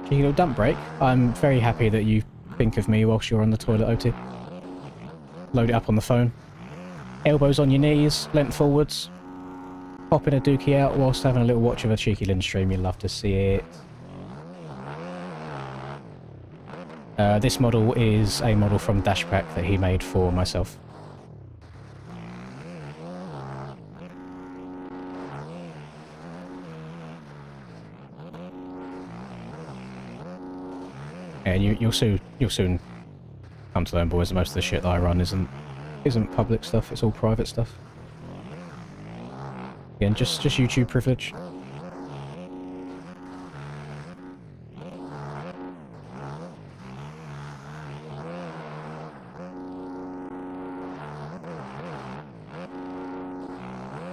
Cheeky little dump break. I'm very happy that you think of me whilst you're on the toilet, OT. Load it up on the phone. Elbows on your knees, length forwards. Popping a dookie out whilst having a little watch of a cheeky Lynn stream. You'll love to see it. This model is a model from Dash Pack that he made for myself. And you'll soon come to learn, boys, that most of the shit that I run isn't public stuff, it's all private stuff. Again, just YouTube privilege.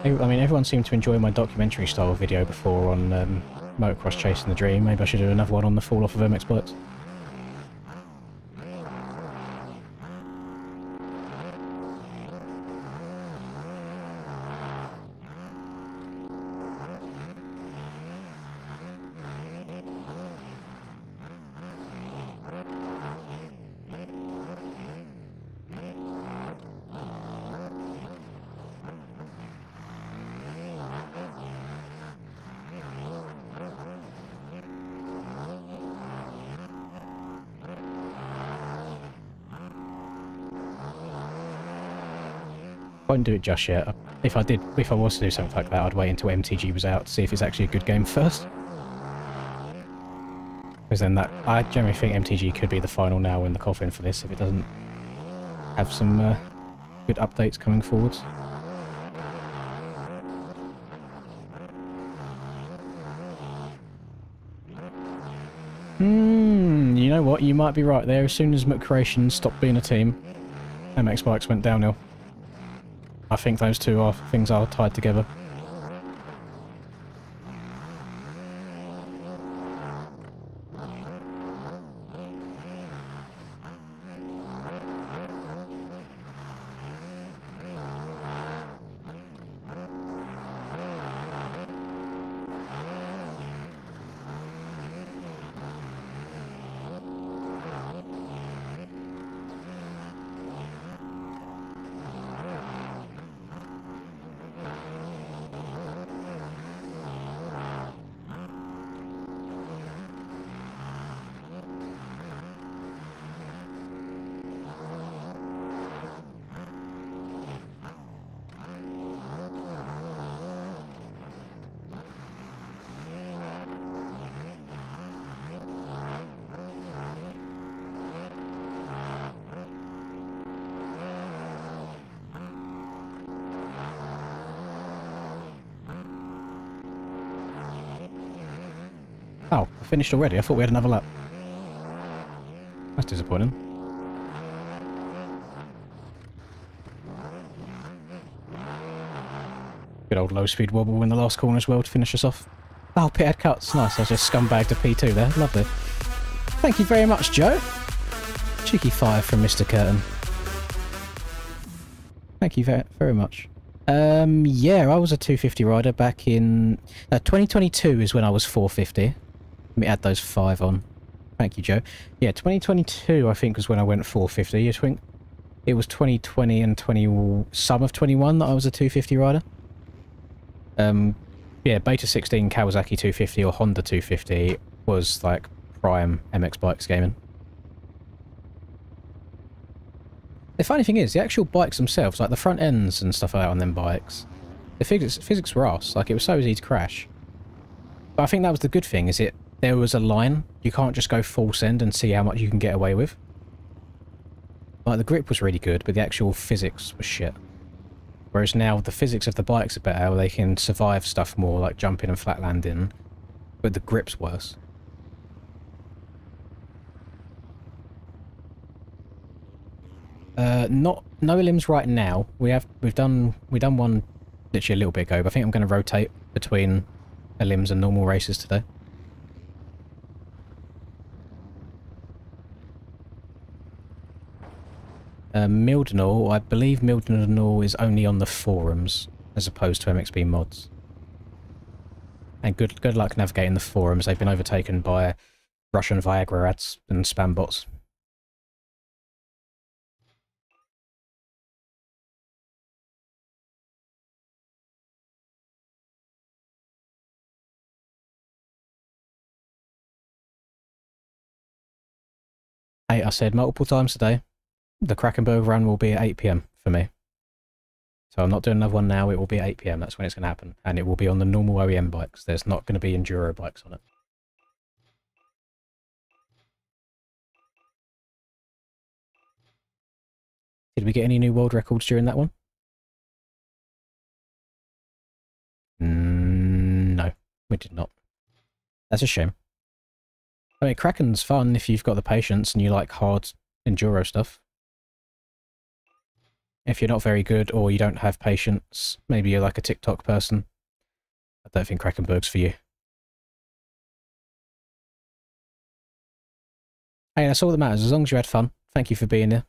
I mean, everyone seemed to enjoy my documentary style video before on Motocross Chasing the Dream. Maybe I should do another one on the fall off of MX Bikes. I wouldn't do it just yet. If I was to do something like that, I'd wait until MTG was out to see if it's actually a good game first. Because then I generally think MTG could be the final nail in the coffin for this if it doesn't have some good updates coming forwards. You know what? You might be right there. As soon as McCreation stopped being a team, MX Bikes went downhill. I think those two things are tied together. Oh, I finished already. I thought we had another lap. That's disappointing. Good old low-speed wobble in the last corner as well to finish us off. Oh, pitted cuts. Nice. I just scumbagged a P2 there. Lovely. Thank you very much, Joe. Cheeky 5 from Mr. Curtin. Thank you very, very much. Yeah, I was a 250 rider back in... 2022 is when I was 450. Let me add those 5 on. Thank you, Joe. Yeah, 2022 I think was when I went 450. I think it was 2020 and some of 21 that I was a 250 rider. Yeah, Beta 16 Kawasaki 250 or Honda 250 was like prime MX bikes gaming. The funny thing is, the actual bikes themselves, like the front ends and stuff like that on them bikes, the physics were arse. Like, it was so easy to crash. But I think that was the good thing, is there was a line. You can't just go full send and see how much you can get away with. Like, the grip was really good, but the actual physics was shit. Whereas now, the physics of the bikes are better, they can survive stuff more, like jumping and flat landing, but the grip's worse. No limbs right now. We've done one literally a little bit ago, but I think I'm going to rotate between limbs and normal races today. Mildenall, I believe Mildenall is only on the forums as opposed to MXB mods. And good luck navigating the forums. They've been overtaken by Russian Viagra ads and spam bots. Hey, I said multiple times today, the Krakenberg run will be at 8 PM for me. So I'm not doing another one now, it will be at 8 PM, that's when it's going to happen. And it will be on the normal OEM bikes, there's not going to be enduro bikes on it. Did we get any new world records during that one? No, we did not. That's a shame. I mean, Kraken's fun if you've got the patience and you like hard enduro stuff. If you're not very good or you don't have patience, maybe you're like a TikTok person, I don't think Krakenberg's for you. Hey, that's all that matters. As long as you had fun. Thank you for being here.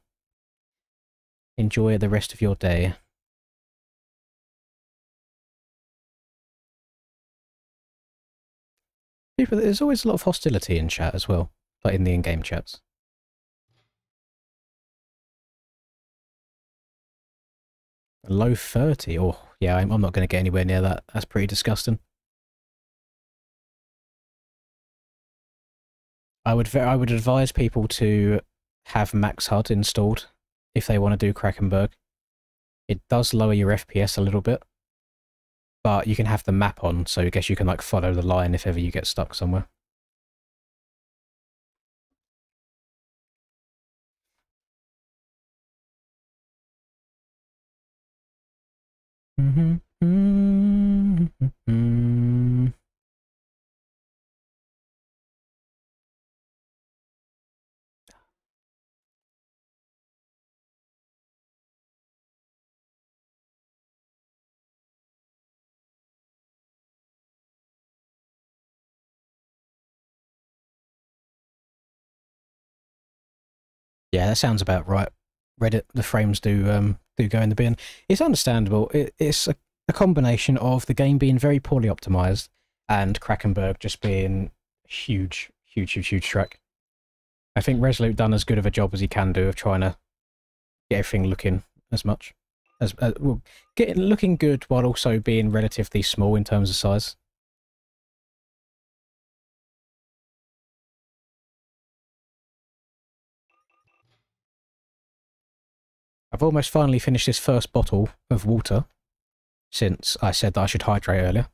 Enjoy the rest of your day. People, there's always a lot of hostility in chat as well, like in the in-game chats. Low 30? Oh, yeah, I'm not going to get anywhere near that. That's pretty disgusting. I would advise people to have Max HUD installed if they want to do Krakenberg. It does lower your FPS a little bit, but you can have the map on, so I guess you can like follow the line if ever you get stuck somewhere. Yeah, that sounds about right. Reddit, the frames do go in the bin. It's understandable. It's a combination of the game being very poorly optimized and Krakenberg just being huge track. I think Resolute done as good of a job as he can do of trying to get everything looking as much as well, looking good while also being relatively small in terms of size. I've almost finally finished this first bottle of water since I said that I should hydrate earlier.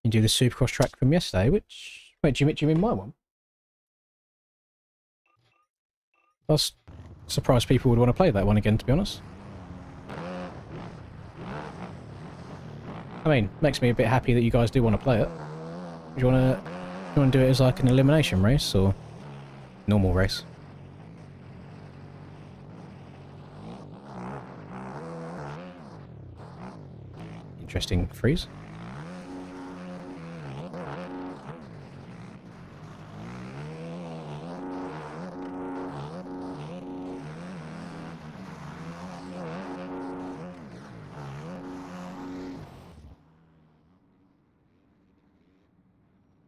You do the Supercross track from yesterday, which... Wait, do you mean my one? Surprised people would want to play that one again, to be honest. I mean, makes me a bit happy that you guys do want to play it. Do you want to do it as like an elimination race or normal race? Interesting freeze.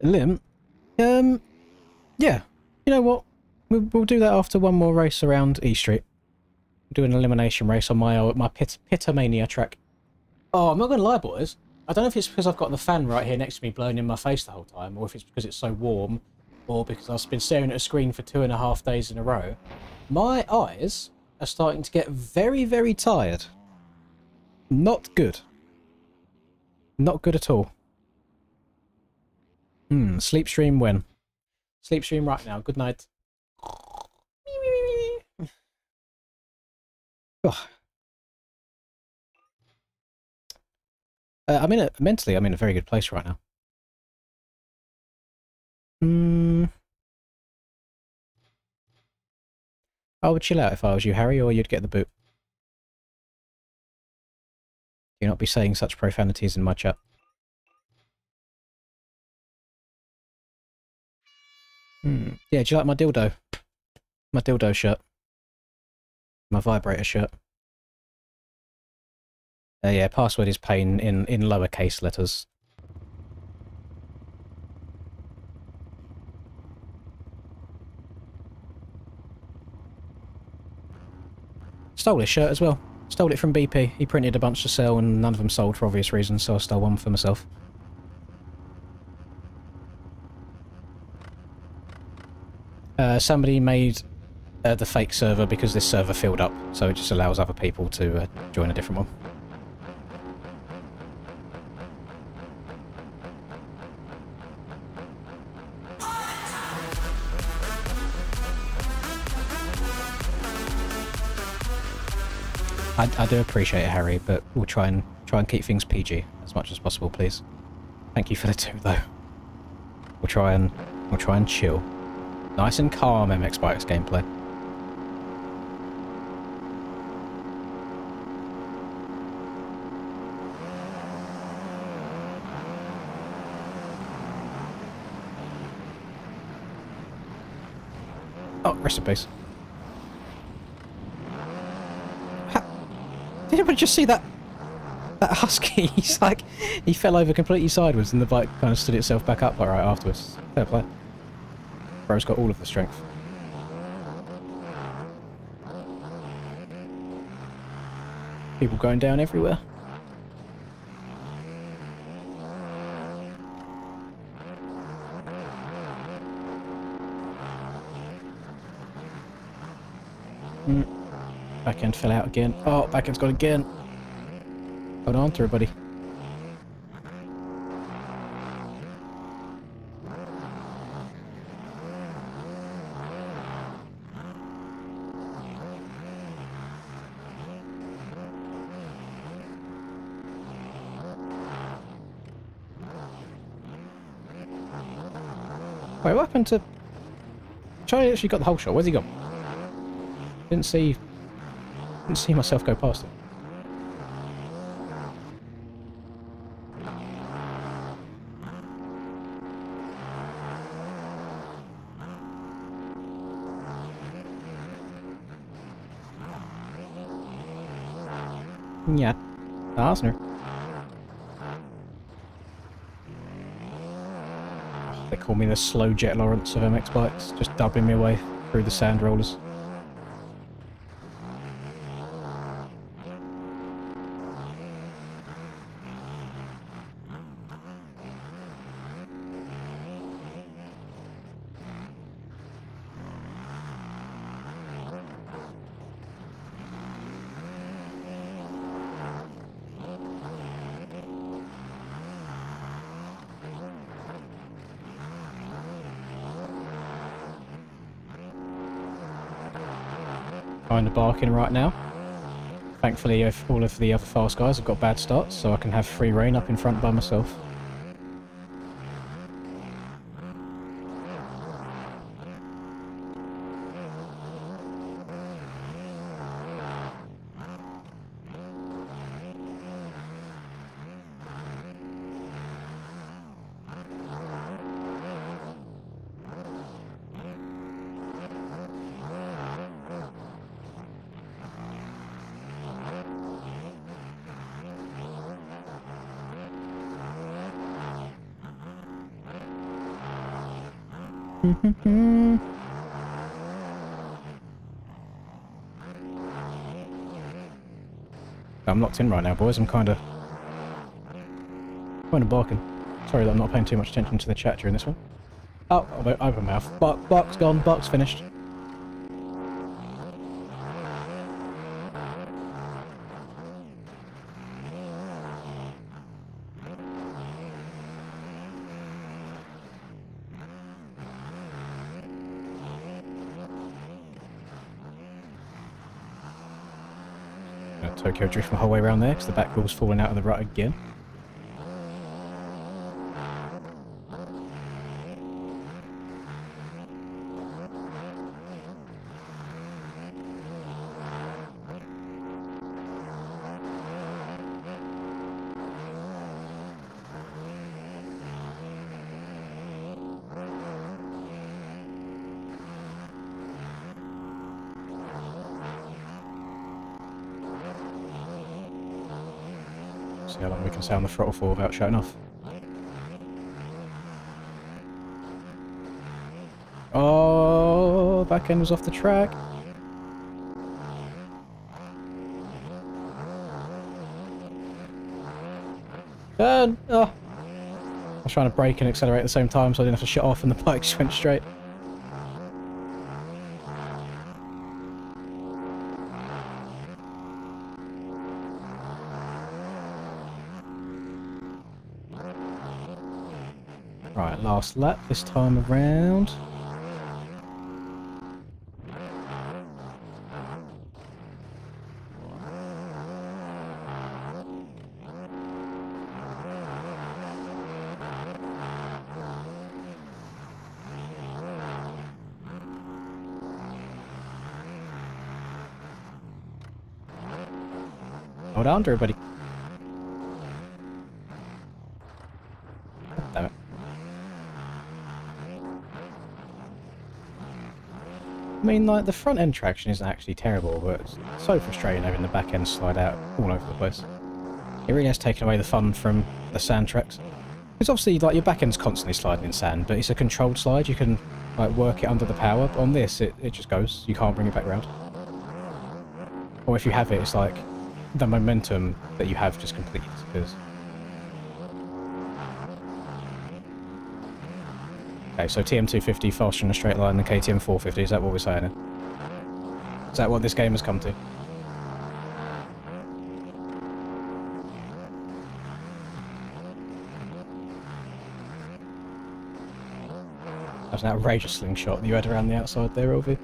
Lim, yeah, you know what? We'll do that after one more race around E Street. Do an elimination race on my Pitomania track. Oh, I'm not going to lie, boys. I don't know if it's because I've got the fan right here next to me blowing in my face the whole time, or if it's because it's so warm, or because I've been staring at a screen for 2.5 days in a row. My eyes are starting to get very, very tired. Not good. Not good at all. Sleep stream when? Sleep stream right now. Good night. Oh. Mentally, I'm in a very good place right now. I would chill out if I was you, Harry, or you'd get the boot. Do not be saying such profanities in my chat. Yeah, do you like my dildo? My dildo shirt. My vibrator shirt. Yeah, password is pain in lowercase letters. Stole his shirt as well. Stole it from BP. He printed a bunch to sell and none of them sold for obvious reasons, so I stole one for myself. Somebody made the fake server because this server filled up, so it just allows other people to join a different one. I do appreciate it, Harry, but we'll try and keep things PG as much as possible, please. Thank you for the 2, though. We'll try and chill. Nice and calm MX Bikes gameplay. Oh, rest in peace. Did anybody just see that husky? He's like, he fell over completely sideways and the bike kind of stood itself back up right afterwards. Fair play. Bro's got all of the strength. People going down everywhere. Backend fell out again. Oh, backend's gone again. Hold on to everybody. Wait, what happened to... Charlie actually got the whole shot. Where's he gone? Didn't see myself go past him. Yeah, Arsenal. They call me the slow Jet Lawrence of MX bikes, just dubbing me away through the sand rollers. kind of barking right now. Thankfully, if all of the other fast guys have got bad starts, so I can have free reign up in front by myself. I'm locked in right now, boys. I'm kind of barking. Sorry that I'm not paying too much attention to the chat during this one. Oh, open mouth. Bark's gone. Bark's finished. Tokyo drift my whole way around there because the back wheel's falling out of the rut again. See how long we can stay on the throttle for without shutting off. Oh, back end was off the track. Turn! Oh. I was trying to brake and accelerate at the same time so I didn't have to shut off and the bike just went straight. Right, last lap this time around. Hold on, everybody. Damn it. I mean, like, the front end traction isn't actually terrible, but it's so frustrating having the back end slide out all over the place. It really has taken away the fun from the sand tracks. Because obviously, like, your back end's constantly sliding in sand, but it's a controlled slide. You can, like, work it under the power. But on this, it just goes. You can't bring it back round. Or if you have it, it's like the momentum that you have just completely disappears. Okay, so TM250 faster in a straight line than KTM 450, is that what we're saying? Is that what this game has come to? That's an outrageous slingshot that you had around the outside there, Elvie.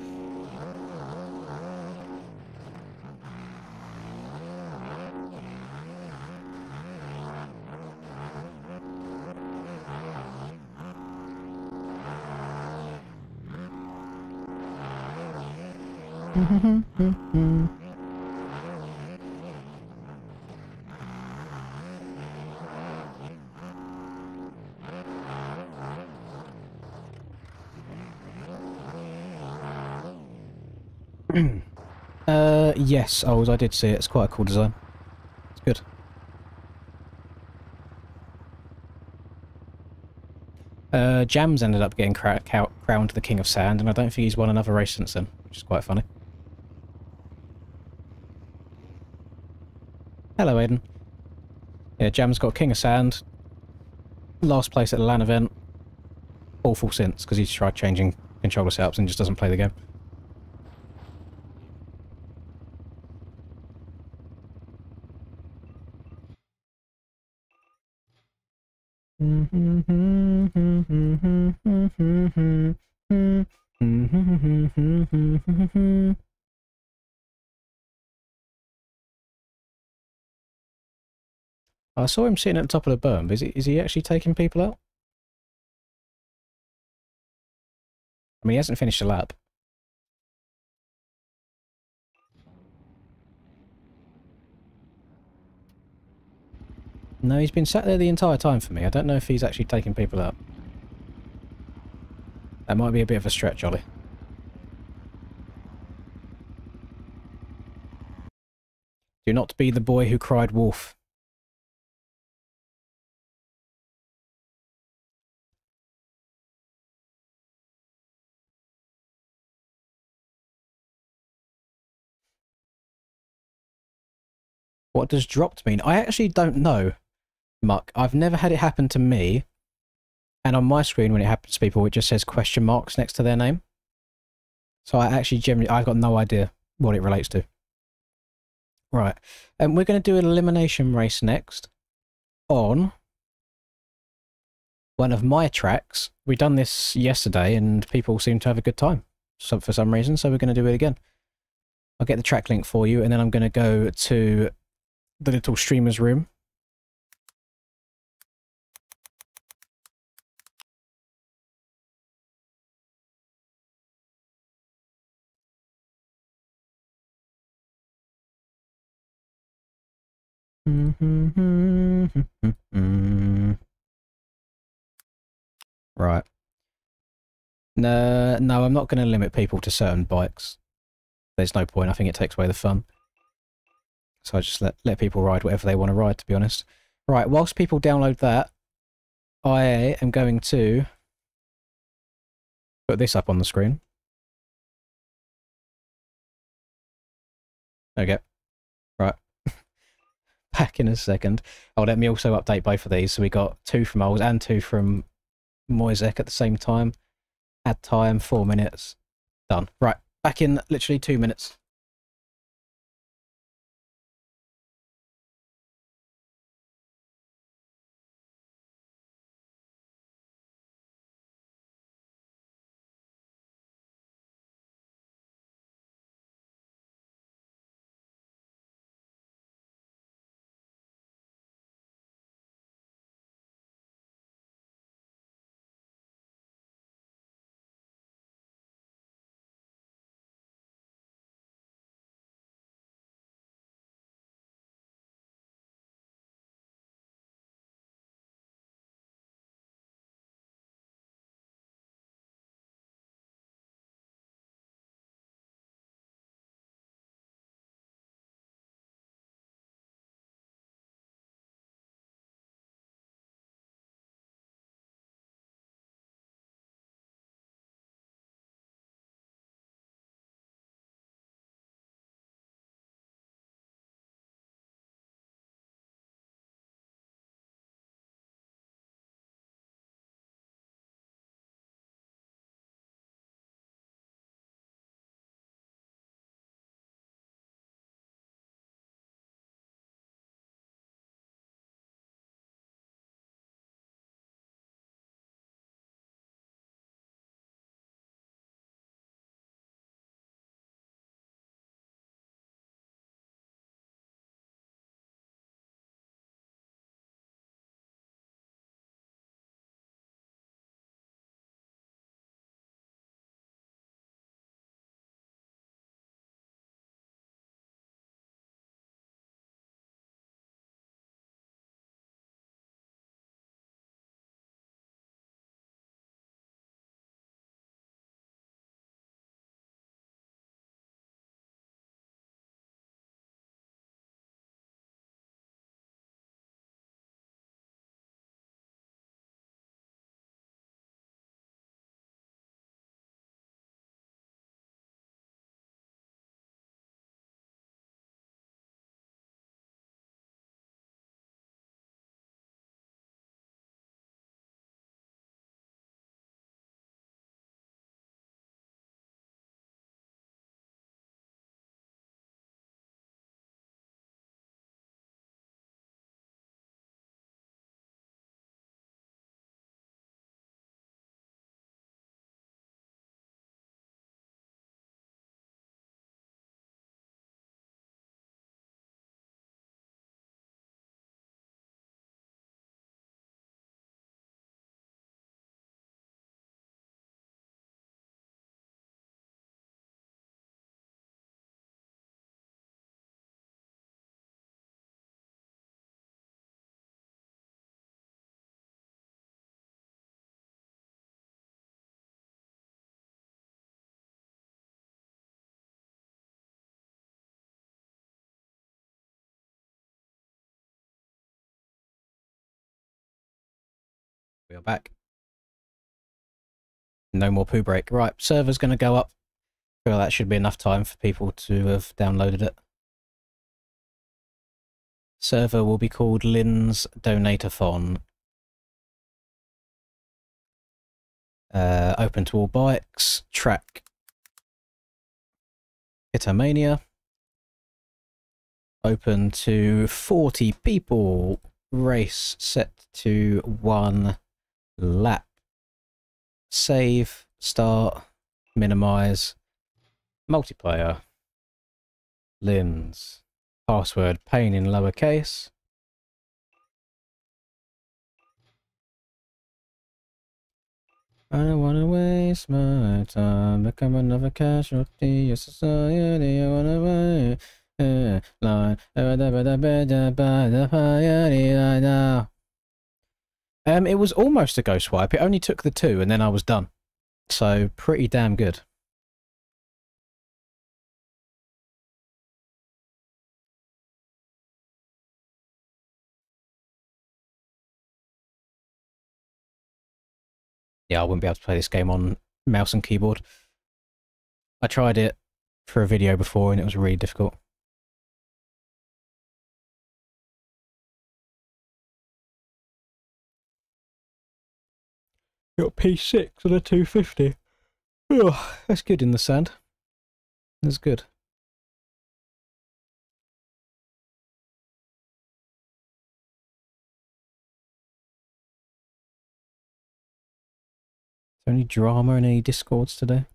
Yes, Oz, I did see it. It's quite a cool design. It's good. Jams ended up getting crowned the King of Sand, and I don't think he's won another race since then, which is quite funny. Hello, Aiden. Yeah, Jams got King of Sand. Last place at the LAN event. Awful since, because he's tried changing controller setups and just doesn't play the game. I saw him sitting at the top of the berm. Is he actually taking people out? I mean, he hasn't finished a lap. No, he's been sat there the entire time for me. I don't know if he's actually taking people out. That might be a bit of a stretch, Ollie. Do not be the boy who cried wolf. What does dropped mean? I actually don't know, Muck. I've never had it happen to me. And on my screen, when it happens to people, it just says question marks next to their name. So I actually generally, I've got no idea what it relates to. Right. And we're going to do an elimination race next on one of my tracks. We done this yesterday and people seem to have a good time for some reason, so we're going to do it again. I'll get the track link for you, and then I'm going to go to the little streamer's room. Right. No, I'm not going to limit people to certain bikes. There's no point. I think it takes away the fun. So I just let people ride whatever they want to ride, to be honest. Right, whilst people download that, I am going to put this up on the screen. Okay. Right. Back in a second. Oh, let me also update both of these. So we got 2 from Ols and 2 from Moisek at the same time. Add time, 4 minutes. Done. Right, back in literally 2 minutes. We are back. No more poo break. Right, server's going to go up. Well, that should be enough time for people to have downloaded it. Server will be called Lynn's Donate-a-thon. Open to all bikes. Track. Hitomania. Open to 40 people. Race set to 1 lap. Save. Start. Minimize. Multiplayer. Lynn's. Password pain in lowercase. I don't want to waste my time, become another casualty of society. I want to wait. Line. It was almost a ghost wipe. It only took the 2 and then I was done. So pretty damn good. Yeah, I wouldn't be able to play this game on mouse and keyboard. I tried it for a video before and it was really difficult. Got P6 on a 250. Oh, that's good in the sand. That's good. Is there any drama in any discords today?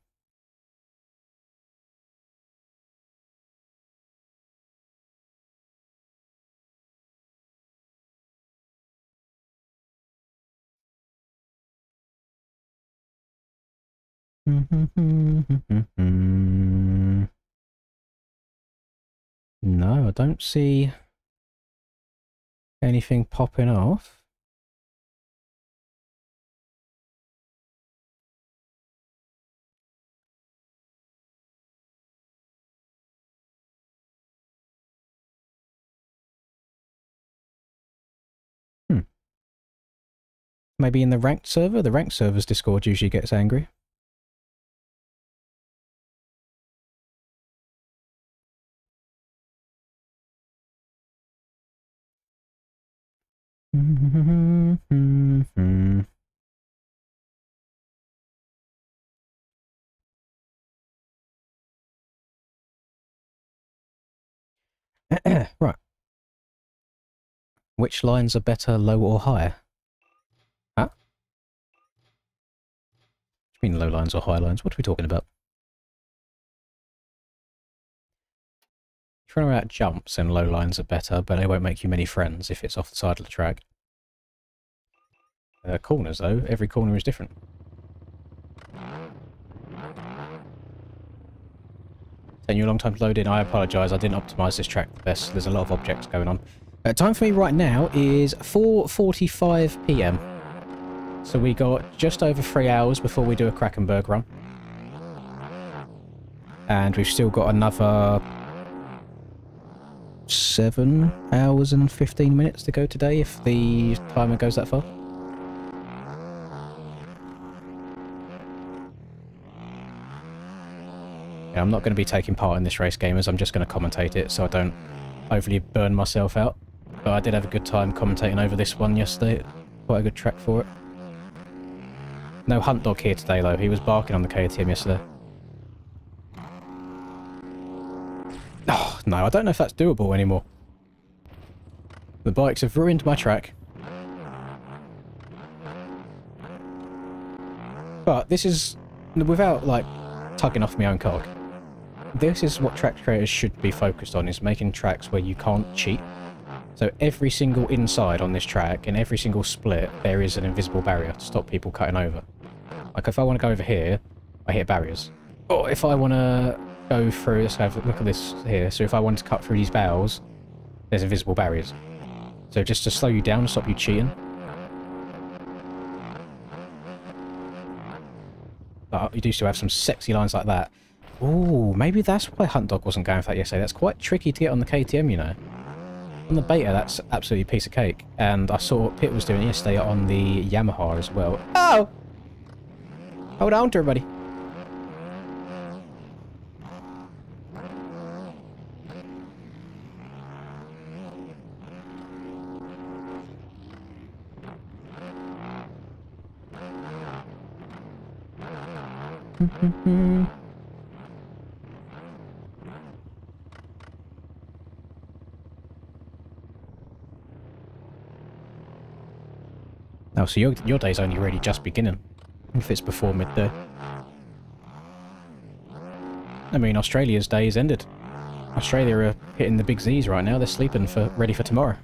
No, I don't see anything popping off. Maybe in the ranked server? The ranked server's Discord usually gets angry. Right. Which lines are better, low or high? Huh? What do you mean low lines or high lines? What are we talking about? If you're running out jumps, then low lines are better, but they won't make you many friends if it's off the side of the track. Corners, though. Every corner is different. Taking you a long time to load in. I apologise. I didn't optimise this track the best. There's a lot of objects going on. Time for me right now is 4:45 PM. So we got just over 3 hours before we do a Krakenberg run. And we've still got another 7 hours and 15 minutes to go today if the timer goes that far. Yeah, I'm not going to be taking part in this race, gamers. I'm just going to commentate it so I don't overly burn myself out. But I did have a good time commentating over this one yesterday. Quite a good track for it. No Hunt Dog here today, though. He was barking on the KTM yesterday. Oh, no, I don't know if that's doable anymore. The bikes have ruined my track. But this is, without, like, tugging off my own cock, this is what track creators should be focused on, is making tracks where you can't cheat. So every single inside on this track, in every single split, there is an invisible barrier to stop people cutting over. Like, if I want to go over here, I hit barriers. Or if I want to go through, let's have a look at this here. So if I want to cut through these bales, there's invisible barriers. So just to slow you down, stop you cheating. But you do still have some sexy lines like that. Ooh, maybe that's why Hunt Dog wasn't going for that yesterday. That's quite tricky to get on the KTM, you know. On the beta, that's absolutely a piece of cake. And I saw what Pit was doing yesterday on the Yamaha as well. Oh! Hold on to everybody. Oh, so your day's only really just beginning. If it's before midday. I mean, Australia's day is ended. Australia are hitting the big Z's right now. They're sleeping ready for tomorrow.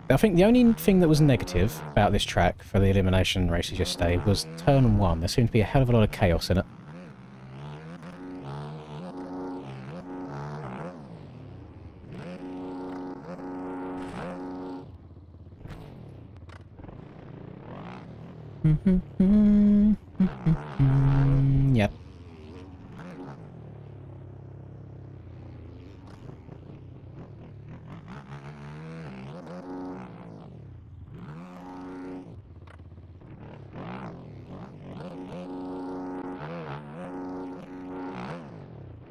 I think the only thing that was negative about this track for the elimination races yesterday was turn 1. There seemed to be a hell of a lot of chaos in it. Yep.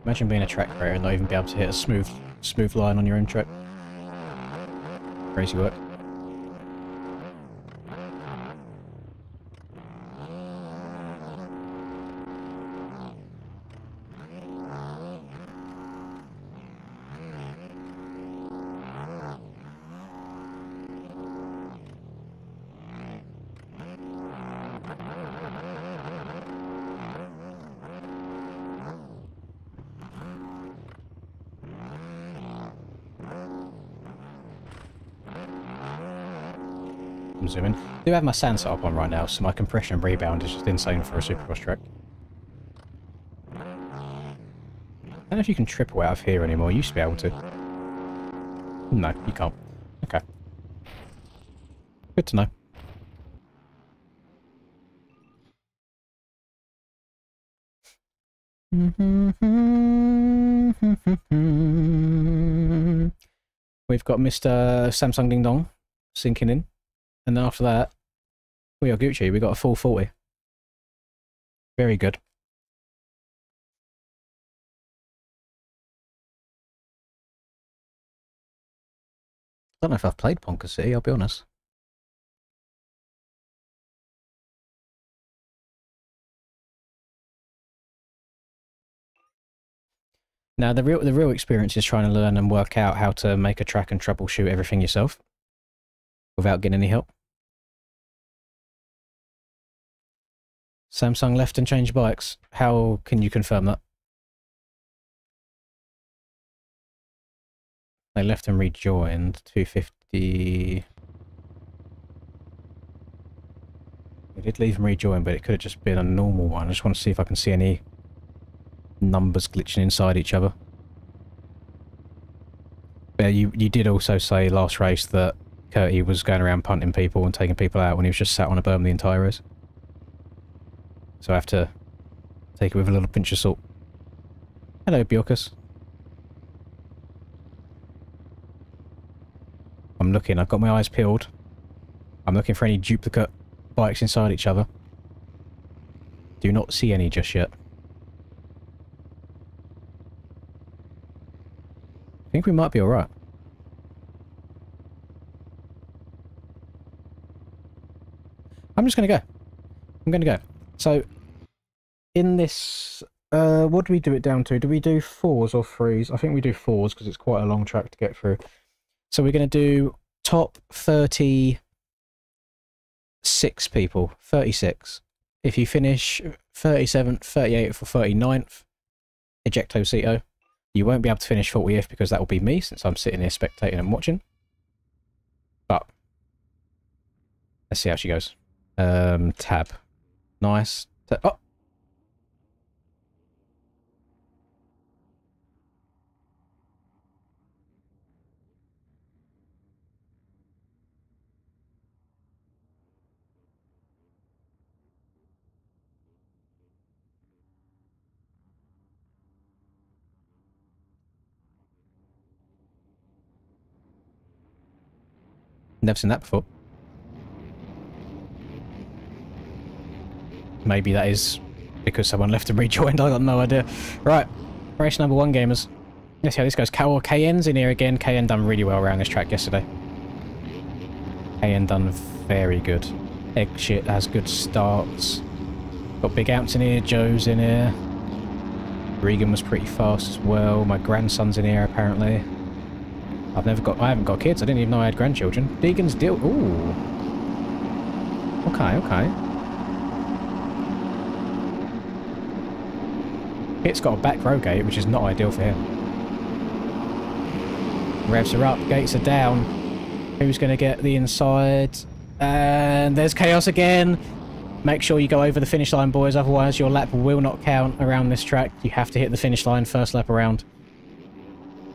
Imagine being a track creator and not even be able to hit a smooth line on your own track. Crazy work. I'm zooming. I do have my sand set up on right now, so my compression and rebound is just insane for a supercross track. I don't know if you can triple out of here anymore. You used to be able to. No, you can't. Okay. Good to know. We've got Mr. Samsung Ding Dong sinking in. And then after that, we are Gucci. We got a full 40. Very good. I don't know if I've played Ponca City, I'll be honest. Now, the real experience is trying to learn and work out how to make a track and troubleshoot everything yourself without getting any help. Samsung left and changed bikes. How can you confirm that? They left and rejoined. 250. They did leave and rejoin, but it could have just been a normal one. I just want to see if I can see any numbers glitching inside each other. But you did also say last race that Curtie was going around punting people and taking people out when he was just sat on a berm the entire race. So I have to take it with a little pinch of salt. Hello, Bjorkus. I'm looking. I've got my eyes peeled. I'm looking for any duplicate bikes inside each other. Do not see any just yet. I think we might be alright. I'm just going to go. I'm going to go. So, in this... what do we do it down to? Do we do 4s or 3s? I think we do 4s because it's quite a long track to get through. So we're going to do top 36 people. 36. If you finish 37th, 38th or 39th, ejecto seato. You won't be able to finish 40th because that will be me since I'm sitting here spectating and watching. But let's see how she goes. Tab. Nice. Oh! Never seen that before. Maybe that is because someone left and rejoined. I got no idea. Right, race number 1, gamers. Let's see how this goes. Cayenne's in here again. Cayenne done really well around this track yesterday. Cayenne done very good. Egg shit has good starts. Got Big Outs in here. Joe's in here. Regan was pretty fast as well. My grandson's in here apparently. I haven't got kids. I didn't even know I had grandchildren. Deegan's deal. Ooh. Okay, okay. Pit's got a back row gate, which is not ideal for him. Revs are up, gates are down. Who's going to get the inside? And there's chaos again. Make sure you go over the finish line, boys, otherwise your lap will not count around this track. You have to hit the finish line first lap around.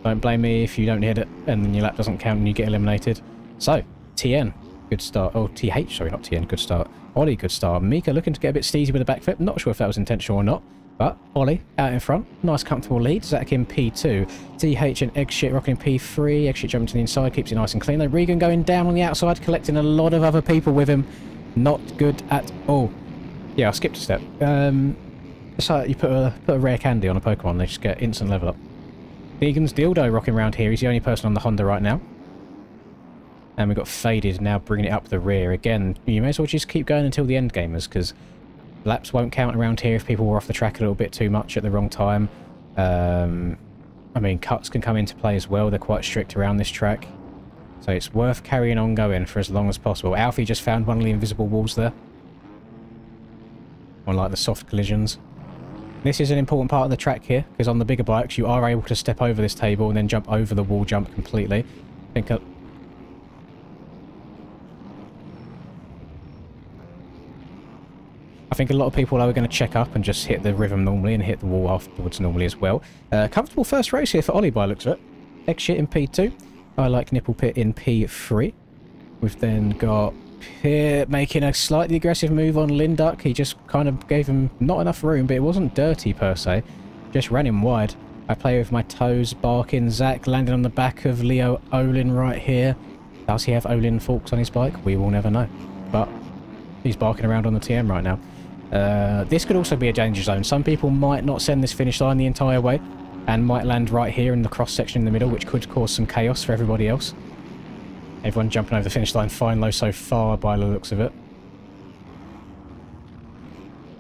Don't blame me if you don't hit it and then your lap doesn't count and you get eliminated. So, TN, good start. Oh, TH, sorry, not TN, good start. Ollie, good start. Mika looking to get a bit steezy with a backflip. Not sure if that was intentional or not. But Ollie out in front. Nice comfortable lead. Zach in P2. TH and Eggshit rocking in P3. Eggshit jumping to the inside. Keeps it nice and clean. Though Regan going down on the outside. Collecting a lot of other people with him. Not good at all. Yeah, I skipped a step. It's like you put a rare candy on a Pokemon. They just get instant level up. Deegan's Dildo rocking around here. He's the only person on the Honda right now. And we've got Faded now bringing it up the rear. Again, you may as well just keep going until the end, gamers, because laps won't count around here if people were off the track a little bit too much at the wrong time. I mean, cuts can come into play as well. They're quite strict around this track. So it's worth carrying on going for as long as possible. Alfie just found one of the invisible walls there. Unlike the soft collisions. This is an important part of the track here, because on the bigger bikes you are able to step over this table and then jump over the wall jump completely. I think a lot of people are going to check up and just hit the rhythm normally and hit the wall afterwards normally as well. Comfortable first race here for Ollie by looks of it. Eggshit in P2. I like Nipple Pit in P3. We've then got Pit making a slightly aggressive move on Linduck. He just kind of gave him not enough room, but it wasn't dirty per se. Just ran him wide. I play with my toes, barking. Zach landing on the back of Leo Olin right here. Does he have Olin forks on his bike? We will never know. But he's barking around on the TM right now. This could also be a danger zone. Some people might not send this finish line the entire way and might land right here in the cross section in the middle, which could cause some chaos for everybody else. Everyone jumping over the finish line fine low so far by the looks of it.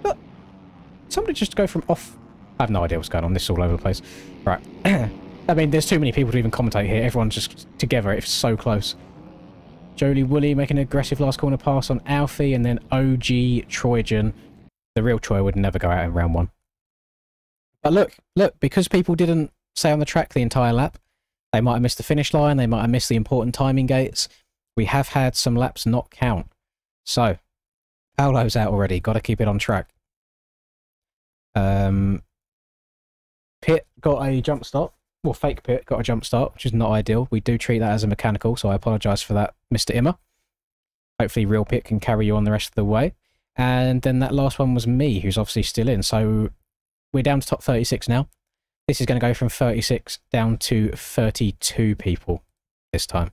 But somebody just go from off. I have no idea what's going on. This is all over the place. Right. I mean, there's too many people to even commentate here. Everyone's just together. It's so close. Jolie Woolley making an aggressive last corner pass on Alfie, and then OG Trojan. The real Troy would never go out in round 1. But look, because people didn't stay on the track the entire lap, they might have missed the finish line, they might have missed the important timing gates. We have had some laps not count. So, Paolo's out already, got to keep it on track. Pit got a jump start. Well, fake Pit got a jump start, which is not ideal. We do treat that as a mechanical, so I apologise for that, Mr. Immer. Hopefully real Pit can carry you on the rest of the way. And then that last one was me, who's obviously still in. So we're down to top 36 now. This is going to go from 36 down to 32 people this time.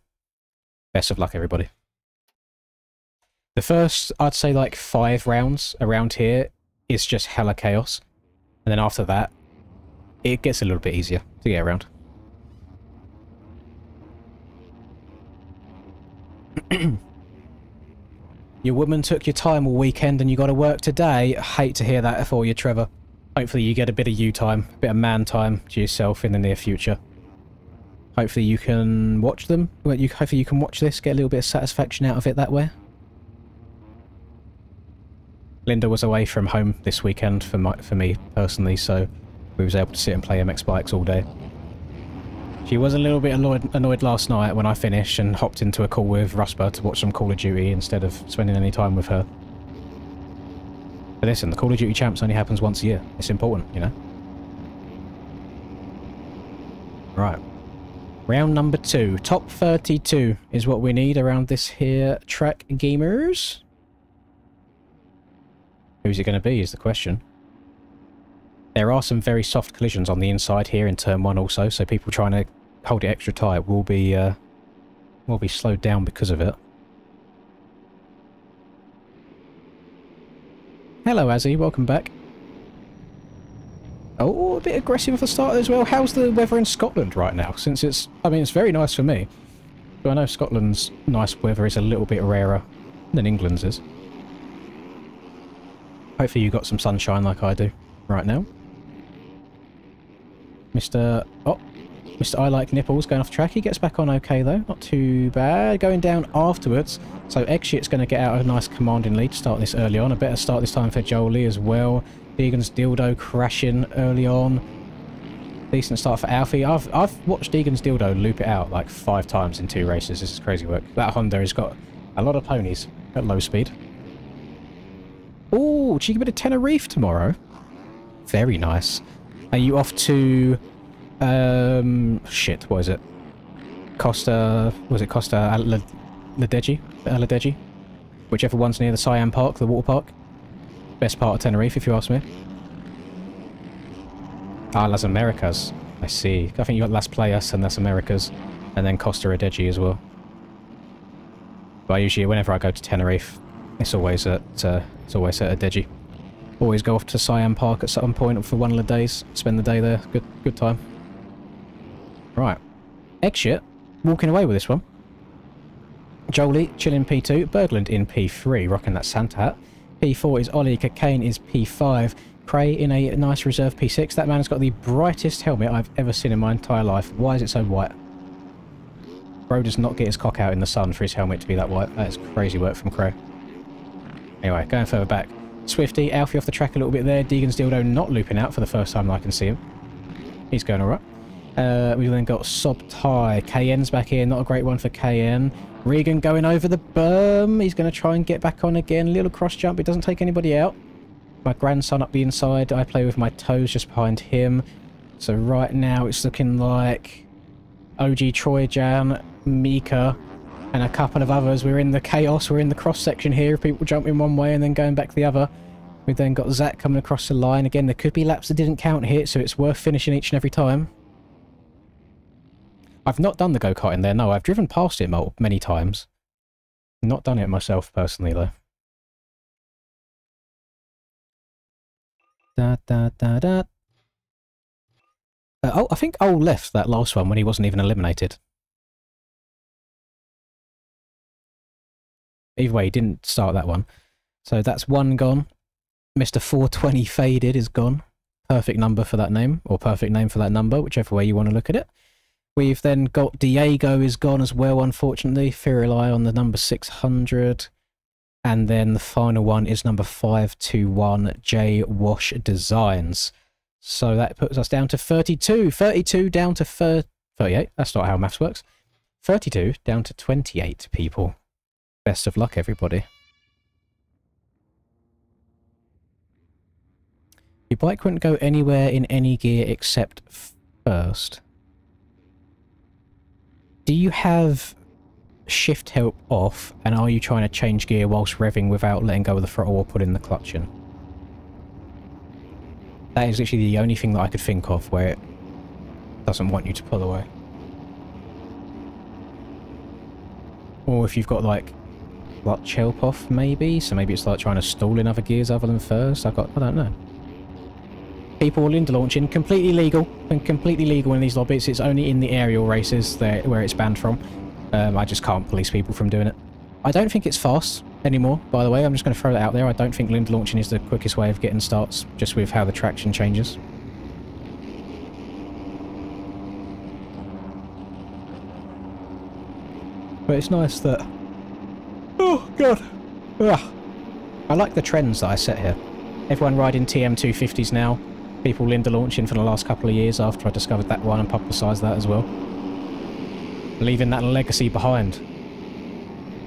Best of luck, everybody. The first, I'd say like 5 rounds around here is just hella chaos. And then after that, it gets a little bit easier to get around. Your woman took your time all weekend and you got to work today. I hate to hear that for you, Trevor. Hopefully you get a bit of you time, a bit of man time to yourself in the near future. Hopefully you can watch them. Hopefully you can watch this, get a little bit of satisfaction out of it that way. Linda was away from home this weekend for me personally, so we was able to sit and play MX bikes all day. She was a little bit annoyed last night when I finished and hopped into a call with Rusper to watch some Call of Duty instead of spending any time with her. But listen, the Call of Duty Champs only happens once a year. It's important, you know? Right. Round number 2. Top 32 is what we need around this here track, gamers. Who's it going to be is the question. There are some very soft collisions on the inside here in turn 1 also, so people trying to hold it extra tight will be slowed down because of it. Hello, Azzy. Welcome back. Oh, a bit aggressive at the start as well. How's the weather in Scotland right now? Since it's, I mean, it's very nice for me. But I know Scotland's nice weather is a little bit rarer than England's is. Hopefully you got some sunshine like I do right now. Mr. I Like Nipples going off track. He gets back on okay though. Not too bad. Going down afterwards. So Eggshit's going to get out a nice commanding lead to start this early on. A better start this time for Jolie as well. Deegan's Dildo crashing early on. Decent start for Alfie. I've watched Deegan's Dildo loop it out like 5 times in 2 races. This is crazy work. That Honda has got a lot of ponies at low speed. Ooh, cheeky bit of Tenerife tomorrow. Very nice. Are you off to... shit, what is it? Costa... Was it Costa Ladeji? Whichever one's near the Siam Park, the water park. Best part of Tenerife, if you ask me. Ah, Las Americas. I see. I think you got Las Playas and Las Americas. And then Costa Adeje as well. But usually, whenever I go to Tenerife, it's always at Adeje. Always go off to Siam Park at some point for one of the days. Spend the day there. Good time. Right. Eggshit. Walking away with this one. Jolie, chilling P2. Bergland in P3, rocking that Santa hat. P4 is Ollie. Cocaine is P5. Cray in a nice reserve P6. That man has got the brightest helmet I've ever seen in my entire life. Why is it so white? Bro does not get his cock out in the sun for his helmet to be that white. That is crazy work from Cray. Anyway, going further back. Swifty, Alfie off the track a little bit there. Deegan's Dildo not looping out for the first time I can see him. He's going alright. We've then got Sob Ty. KN's back here. Not a great one for KN. Regan going over the berm. He's going to try and get back on again. Little cross jump. It doesn't take anybody out. My grandson up the inside. I play with my toes just behind him. So right now it's looking like OG Troy Jan, Mika, and a couple of others. We're in the chaos. We're in the cross section here. People jumping one way and then going back the other. We've then got Zach coming across the line. Again, there could be laps that didn't count here, so it's worth finishing each and every time. I've not done the go-karting there, no. I've driven past it many times. Not done it myself, personally, though. Oh, I think Ol left that last one when he wasn't even eliminated. Either way, he didn't start that one. So that's one gone. Mr. 420 Faded is gone. Perfect number for that name, or perfect name for that number, whichever way you want to look at it. We've then got Diego is gone as well, unfortunately. Firulai on the number 600. And then the final one is number 521, J Wash Designs. So that puts us down to 32. 32 down to 38. That's not how maths works. 32 down to 28 people. Best of luck, everybody. Your bike wouldn't go anywhere in any gear except first. Do you have shift help off, and are you trying to change gear whilst revving without letting go of the throttle or putting the clutch in? That is literally the only thing that I could think of where it doesn't want you to pull away. Or if you've got like clutch help off maybe, so maybe it's like trying to stall in other gears other than first. I don't know. People will into launching, completely legal, and completely legal in these lobbies. It's only in the aerial races where it's banned from. I just can't police people from doing it. I don't think it's fast anymore, by the way. I'm just going to throw that out there. I don't think Linda launching is the quickest way of getting starts, just with how the traction changes. But it's nice that... Oh, God! Ugh. I like the trends that I set here. Everyone riding TM250s now. People Linda launching for the last couple of years after I discovered that one and publicised that as well. Leaving that legacy behind.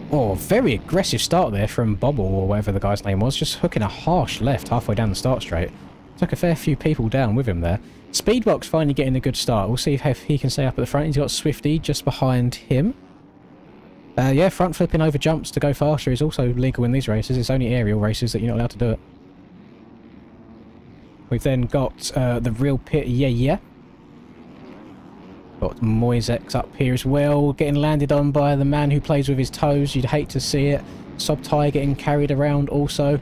Oh, very aggressive start there from Bobble, or whatever the guy's name was, just hooking a harsh left halfway down the start straight. Took a fair few people down with him there. Speedbox finally getting a good start. We'll see if he can stay up at the front. He's got Swifty just behind him. Yeah, front flipping over jumps to go faster is also legal in these races. It's only aerial races that you're not allowed to do it. We've then got the real pit, yeah. Got Moisex up here as well, getting landed on by the man who plays with his toes. You'd hate to see it. Sob Ty getting carried around also.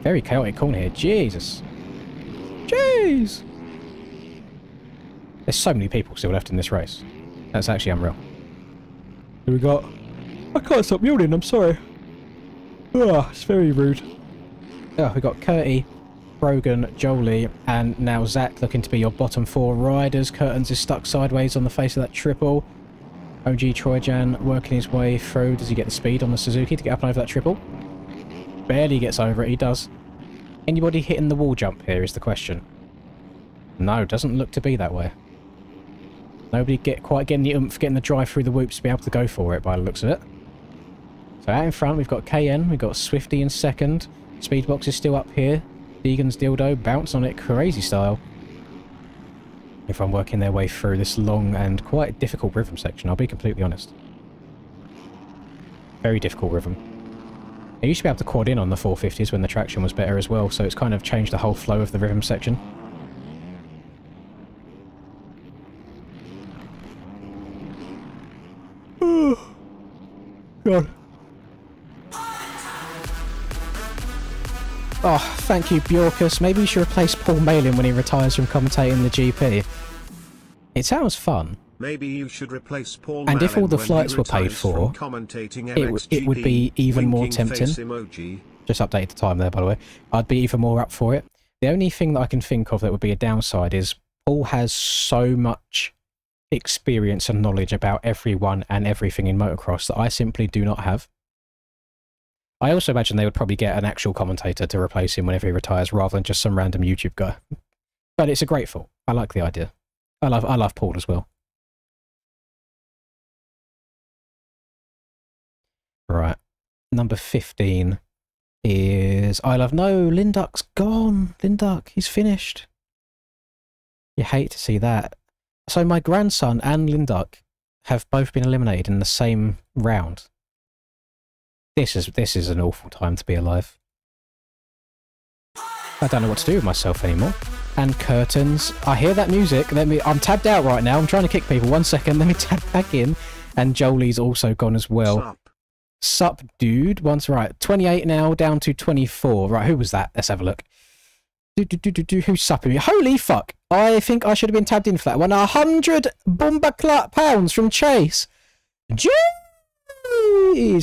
Very chaotic corner here. Jesus. Jeez. There's so many people still left in this race. That's actually unreal. Who we got? I can't stop yawning, I'm sorry. Oh, it's very rude. Oh, we got Curty, Brogan, Jolie, and now Zach looking to be your bottom 4 riders. Curtains is stuck sideways on the face of that triple. OG Troyjan working his way through. Does he get the speed on the Suzuki to get up and over that triple? Barely gets over it, he does. Anybody hitting the wall jump here is the question. No, doesn't look to be that way. Nobody quite getting the oomph, getting the drive through the whoops to be able to go for it by the looks of it. So out in front we've got KN, we've got Swifty in second. Speedbox is still up here. Deegan's Dildo, bounce on it, crazy style. Everyone working their way through this long and quite difficult rhythm section, I'll be completely honest. Very difficult rhythm. I used to be able to quad in on the 450s when the traction was better as well, so it's kind of changed the whole flow of the rhythm section. Oh, God. Oh, thank you, Bjorkus. Maybe you should replace Paul Malin when he retires from commentating the GP. It sounds fun. Maybe you should replace Paul and if all the when flights he were paid for, it would be even more tempting. Just updated the time there, by the way. I'd be even more up for it. The only thing that I can think of that would be a downside is Paul has so much experience and knowledge about everyone and everything in motocross that I simply do not have. I also imagine they would probably get an actual commentator to replace him whenever he retires rather than just some random YouTube guy. But it's a great thought. I like the idea. I love Paul as well. Right. Number 15 is I Love No. Linduck's gone. Linduck, he's finished. You hate to see that. So my grandson and Linduck have both been eliminated in the same round. This is an awful time to be alive. I don't know what to do with myself anymore. And curtains. I hear that music. I'm tabbed out right now. I'm trying to kick people. 1 second. Let me tab back in. And Jolie's also gone as well. Sup, dude. Once right. 28 now, down to 24. Right, who was that? Let's have a look. Who's supping me? Holy fuck. I think I should have been tabbed in for that one. 100 bomber pounds from Chase. Jeez.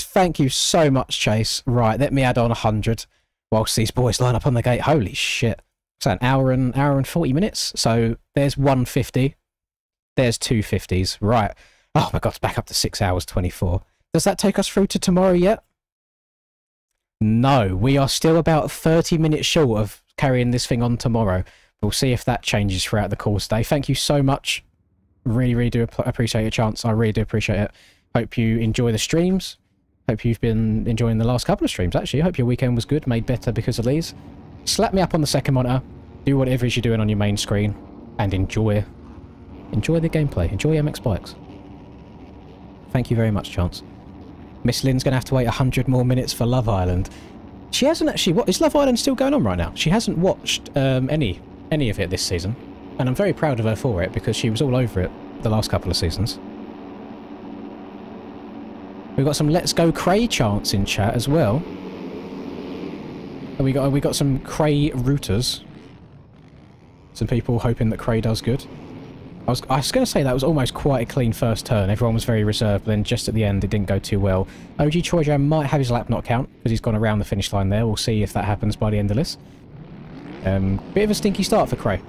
Thank you so much, Chase. Right, let me add on 100 whilst these boys line up on the gate. Holy shit. So an hour and 40 minutes. So there's 150. There's 250s. Right. Oh my god, it's back up to 6 hours 24. Does that take us through to tomorrow yet? No, we are still about 30 minutes short of carrying this thing on tomorrow. We'll see if that changes throughout the course day. Thank you so much. Really, really do appreciate your chance. I really do appreciate it. Hope you enjoy the streams. Hope you've been enjoying the last couple of streams, actually. Hope your weekend was good, made better because of these. Slap me up on the second monitor. Do whatever it is you're doing on your main screen. And enjoy the gameplay. Enjoy MX Bikes. Thank you very much, Chance. Miss Lynn's going to have to wait 100 more minutes for Love Island. She hasn't actually... What, is Love Island still going on right now? She hasn't watched any of it this season. And I'm very proud of her for it, because she was all over it the last couple of seasons. We've got some Let's Go Cray chants in chat as well. We got some Cray rooters. Some people hoping that Cray does good. I was going to say that was almost quite a clean first turn. Everyone was very reserved, but then just at the end it didn't go too well. OG Troyjan might have his lap not count, because he's gone around the finish line there. We'll see if that happens by the end of this. Bit of a stinky start for Cray.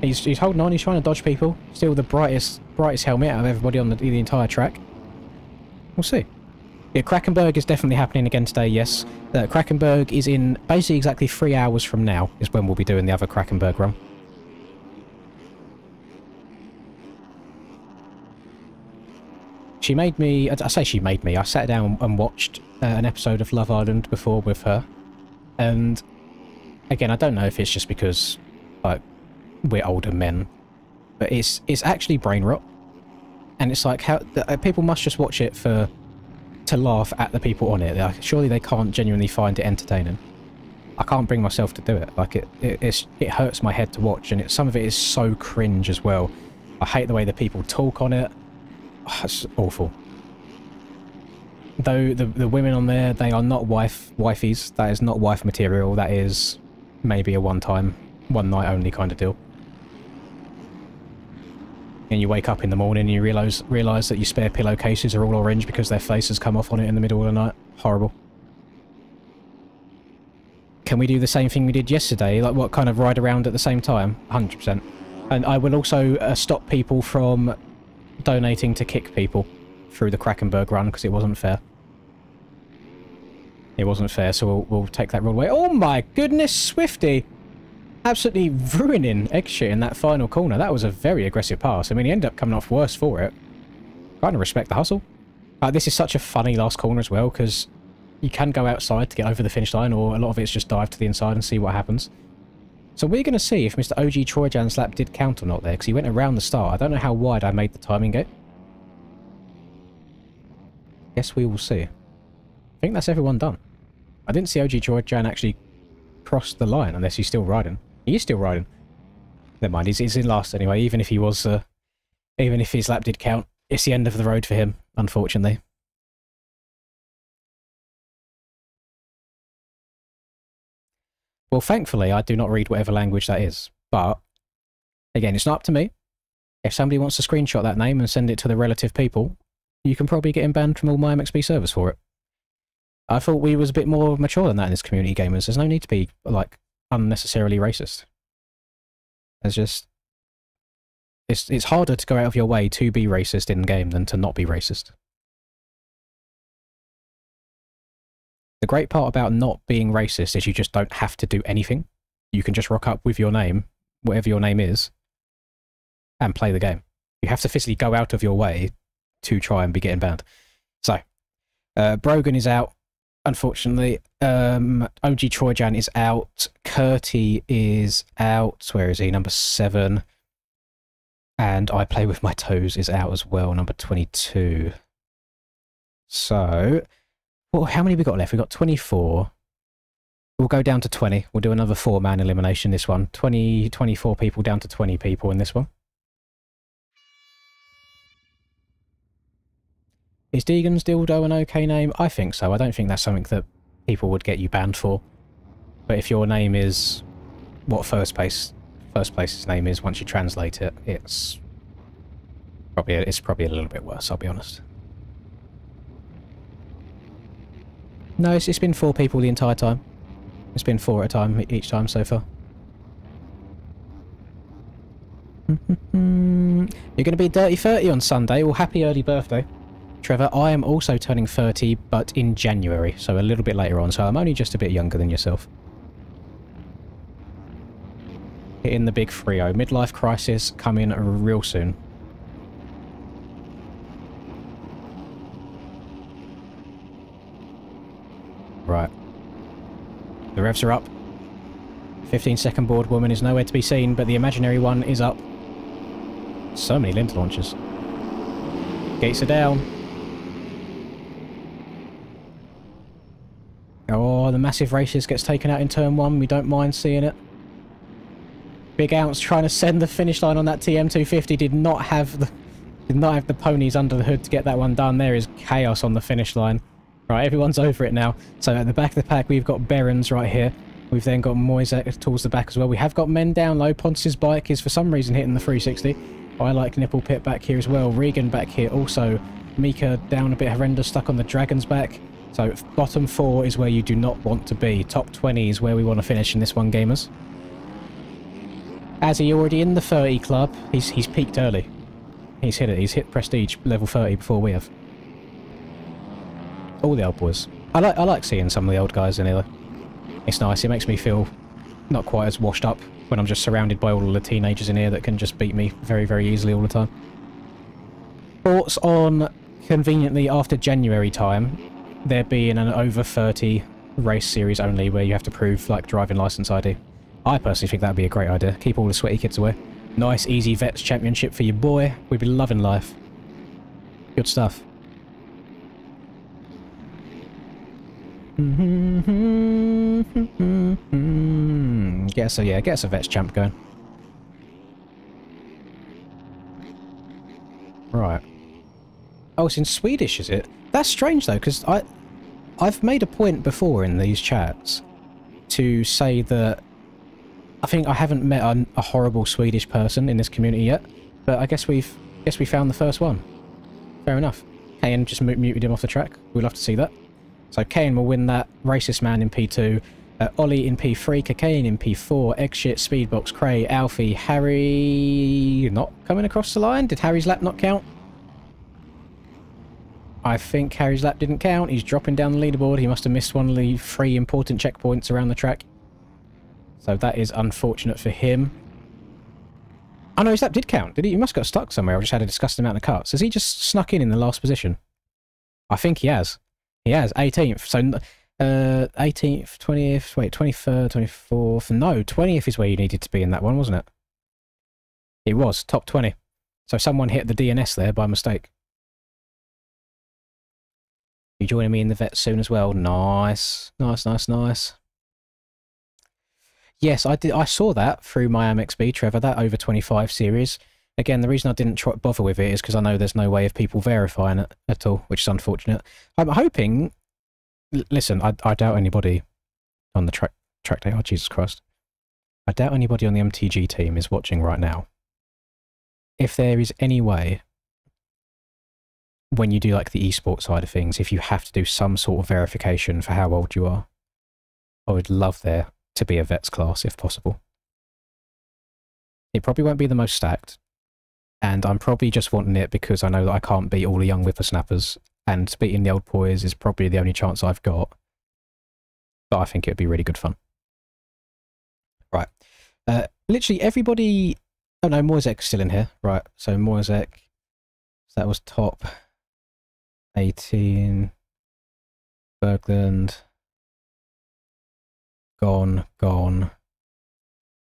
He's holding on, he's trying to dodge people. Still the brightest helmet out of everybody on the entire track. We'll see. Yeah, Krakenberg is definitely happening again today, yes. Krakenberg is in basically exactly 3 hours from now, is when we'll be doing the other Krakenberg run. She made me... I say she made me. I sat down and watched an episode of Love Island before with her. And, again, I don't know if it's just because, like, we're older men. But it's actually brain rot. And it's like, how people must just watch it to laugh at the people on it. Like, surely they can't genuinely find it entertaining. I can't bring myself to do it. Like, it hurts my head to watch. And some of it is so cringe as well. I hate the way that people talk on it. Oh, it's awful. though the women on there, they are not wifeys. That is not wife material. That is maybe a one night only kind of deal. And you wake up in the morning and you realise that your spare pillowcases are all orange because their face has come off on it in the middle of the night. Horrible. Can we do the same thing we did yesterday? Like, what, kind of ride around at the same time? 100%. And I will also stop people from donating to kick people through the Krakenberg run, because it wasn't fair. It wasn't fair, so we'll take that rule away. Oh my goodness, Swifty! Absolutely ruining egg shit in that final corner. That was a very aggressive pass. I mean, he ended up coming off worse for it. Kind of respect the hustle. This is such a funny last corner as well, because you can go outside to get over the finish line, or a lot of it's just dive to the inside and see what happens. So we're going to see if Mr. OG Troyjan's lap did count or not there, because he went around the start. I don't know how wide I made the timing gate. Guess we will see. I think that's everyone done. I didn't see OG Troyjan actually cross the line, unless he's still riding. He is still riding. Never mind, he's in last anyway. Even if he was, even if his lap did count, it's the end of the road for him, unfortunately. Well, thankfully, I do not read whatever language that is. But, again, it's not up to me. If somebody wants to screenshot that name and send it to the relative people, you can probably get him banned from all my MXB servers for it. I thought we was a bit more mature than that in this community, gamers. There's no need to be, like, unnecessarily racist. There's just... It's harder to go out of your way to be racist in-game than to not be racist. The great part about not being racist is you just don't have to do anything. You can just rock up with your name, whatever your name is, and play the game. You have to physically go out of your way to try and be getting banned. So, Brogan is out, unfortunately. OG Troyjan is out. Curti is out. Where is he? Number 7. And I Play With My Toes is out as well, number 22. So... well, how many we got left? We've got 24. We'll go down to 20. We'll do another 4-man elimination this one. 24 people down to 20 people in this one. Is Deegan's Dildo an okay name? I think so. I don't think that's something that people would get you banned for. But if your name is what first place's name is, once you translate it, it's probably a little bit worse, I'll be honest. No, it's been 4 people the entire time. It's been 4 at a time each time so far. You're going to be Dirty 30 on Sunday. Well, happy early birthday, Trevor. I am also turning 30, but in January, so a little bit later on, so I'm only just a bit younger than yourself. Hitting the big 3-0. Midlife crisis coming real soon. Right. The revs are up. 15-second board woman is nowhere to be seen, but the imaginary one is up. So many lint launchers. Gates are down. Oh, the massive racist gets taken out in turn 1. We don't mind seeing it. Big Ounce trying to send the finish line on that TM250 did not have the ponies under the hood to get that one done. There is chaos on the finish line. Right, everyone's over it now. So at the back of the pack, we've got Berens right here. We've then got Moisek towards the back as well. We have got men down low. Ponce's bike is for some reason hitting the 360. I like Nipple Pit back here as well. Regan back here also. Mika down a bit horrendous, stuck on the Dragon's back. So bottom 4 is where you do not want to be. Top 20 is where we want to finish in this one, gamers. As he already in the 30 club, he's peaked early. He's hit it. He's hit Prestige level 30 before we have. All the old boys. I like seeing some of the old guys in here. It's nice. It makes me feel not quite as washed up when I'm just surrounded by all of the teenagers in here that can just beat me very, very easily all the time. Thoughts on, conveniently after January time, there being an over 30 race series only where you have to prove, like, driving license ID. I personally think that would be a great idea. Keep all the sweaty kids away. Nice, easy Vets Championship for your boy. We'd be loving life. Good stuff. Get us a Vets Champ going. Right. Oh, it's in Swedish, is it? That's strange though, because I've made a point before in these chats to say that I think I haven't met a horrible Swedish person in this community yet, but I guess we found the first one. Fair enough. Kane just muted him off the track. We'd love to see that. So Kane will win that. Racist Man in P2. Ollie in P3. Cocaine in P4. Eggshit, Speedbox, Cray, Alfie, Harry... Not coming across the line? Did Harry's lap not count? I think Harry's lap didn't count. He's dropping down the leaderboard. He must have missed one of the 3 important checkpoints around the track. So that is unfortunate for him. Oh no, his lap did count. Did he? He must have got stuck somewhere. I've just had a disgusting amount of cuts. Has he just snuck in the last position? I think he has. He has. 18th. So 18th, 20th, wait, 23rd, 24th. No, 20th is where you needed to be in that one, wasn't it? It was. Top 20. So someone hit the DNS there by mistake. You joining me in the vet soon as well? Nice. Nice, nice, nice. Yes, I did. I saw that through my AmXB, Trevor, that over 25 series. Again, the reason I didn't bother with it is because I know there's no way of people verifying it at all, which is unfortunate. I'm hoping... Listen, I doubt anybody on the track day... Oh, Jesus Christ. I doubt anybody on the MTG team is watching right now. If there is any way, when you do like the esports side of things, if you have to do some sort of verification for how old you are, I would love there to be a vets class if possible. It probably won't be the most stacked, and I'm probably just wanting it because I know that I can't beat all the young whippersnappers, and beating the old boys is probably the only chance I've got. But I think it would be really good fun. Right. Literally everybody... Oh no, Moisek's still in here. Right, so Moisek, so that was top 18. Bergland. Gone.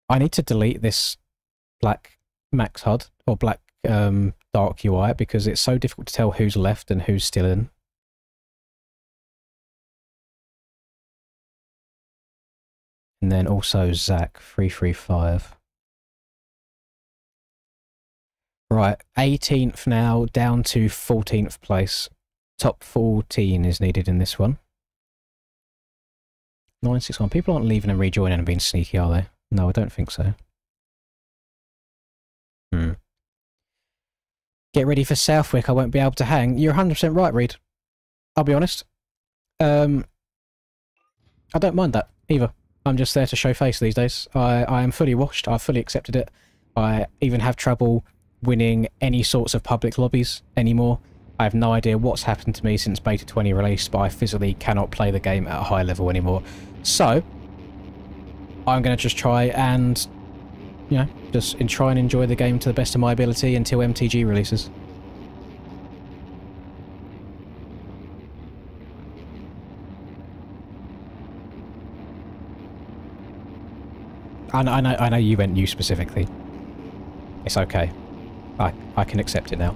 I need to delete this black Max HUD, or black dark UI, because it's so difficult to tell who's left and who's still in. And then also Zach 335. Right, 18th now, down to 14th place. Top 14 is needed in this one. 961. People aren't leaving and rejoining and being sneaky, are they? No, I don't think so. Get ready for Southwick. I won't be able to hang. You're 100% right, Reed. I'll be honest. I don't mind that either. I'm just there to show face these days. I am fully washed. I've fully accepted it. I even have trouble winning any sorts of public lobbies anymore. I have no idea what's happened to me since Beta 20 released, but I physically cannot play the game at a high level anymore. So, I'm going to just try and, you know, just try and enjoy the game to the best of my ability until MTG releases. I know you went you specifically. It's okay. I can accept it now.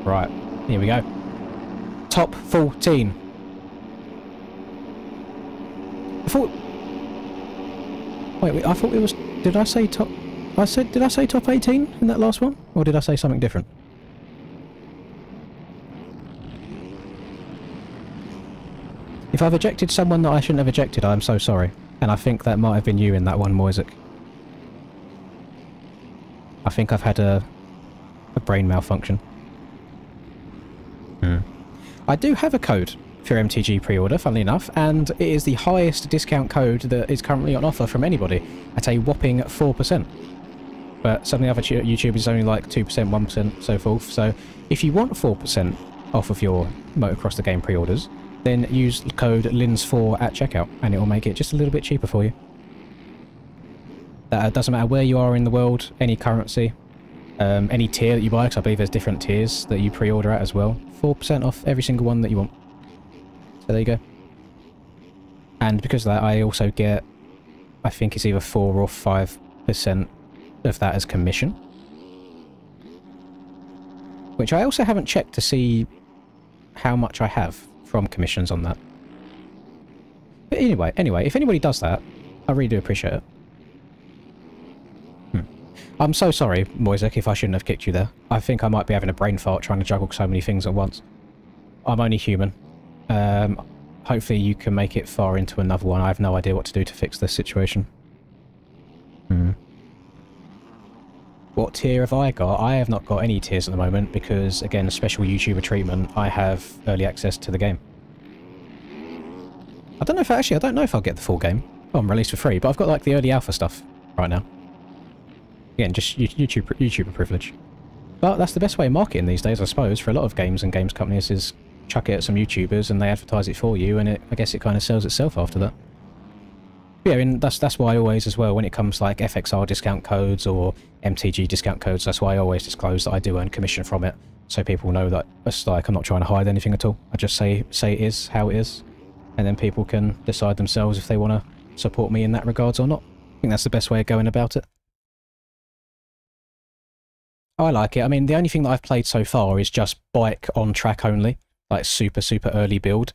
Right, here we go. Top 14. Wait, I thought it was... Did I say top... Did I say top 18 in that last one? Or did I say something different? If I've ejected someone that I shouldn't have ejected, I'm so sorry. And I think that might have been you in that one, Moisek. I think I've had a brain malfunction. I do have a code for MTG pre-order, funnily enough, and it is the highest discount code that is currently on offer from anybody at a whopping 4%. But some of the other YouTubers is only like 2%, 1%, so forth. So if you want 4% off of your Motocross the Game pre-orders, then use code LINS4 at checkout, and it will make it just a little bit cheaper for you. That doesn't matter where you are in the world, any currency, any tier that you buy, because I believe there's different tiers that you pre-order at as well. 4% off every single one that you want. So there you go. And because of that, I also get, I think it's either 4 or 5% of that as commission. Which I also haven't checked to see how much I have from commissions on that. But anyway, if anybody does that, I really do appreciate it. I'm so sorry, Moisek, if I shouldn't have kicked you there. I think I might be having a brain fart trying to juggle so many things at once. I'm only human. Hopefully you can make it far into another one. I have no idea what to do to fix this situation. What tier have I got? I have not got any tiers at the moment because, again, special YouTuber treatment, I have early access to the game. I don't know if I don't know if I'll get the full game. Oh, I'm released for free, but I've got like the early alpha stuff right now. Again, just YouTuber privilege. But that's the best way of marketing these days, I suppose, for a lot of games and games companies is chuck it at some YouTubers and they advertise it for you, and I guess it kind of sells itself after that. Yeah, and that's why I always, as well, when it comes to like FXR discount codes or MTG discount codes, that's why I always disclose that I do earn commission from it, so people know that it's like I'm not trying to hide anything at all. I just say it is how it is, and then people can decide themselves if they want to support me in that regards or not. I think that's the best way of going about it. I like it. I mean, the only thing that I've played so far is just bike on track only, like super early build.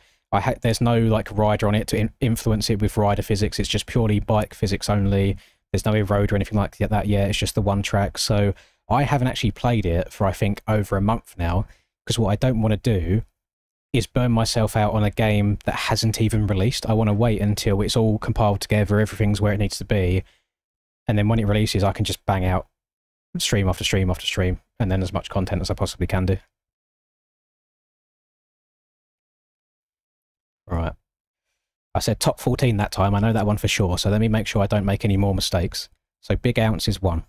There's no like rider on it to influence it with rider physics. It's just purely bike physics only. There's no road or anything like that yet. It's just the one track. So I haven't actually played it for I think over a month now, because what I don't want to do is burn myself out on a game that hasn't even released. I want to wait until it's all compiled together, everything's where it needs to be, and then when it releases I can just bang out stream after stream after stream, and then as much content as I possibly can do. Right. I said top 14 that time, I know that one for sure, so let me make sure I don't make any more mistakes. So Big Ounce is 1.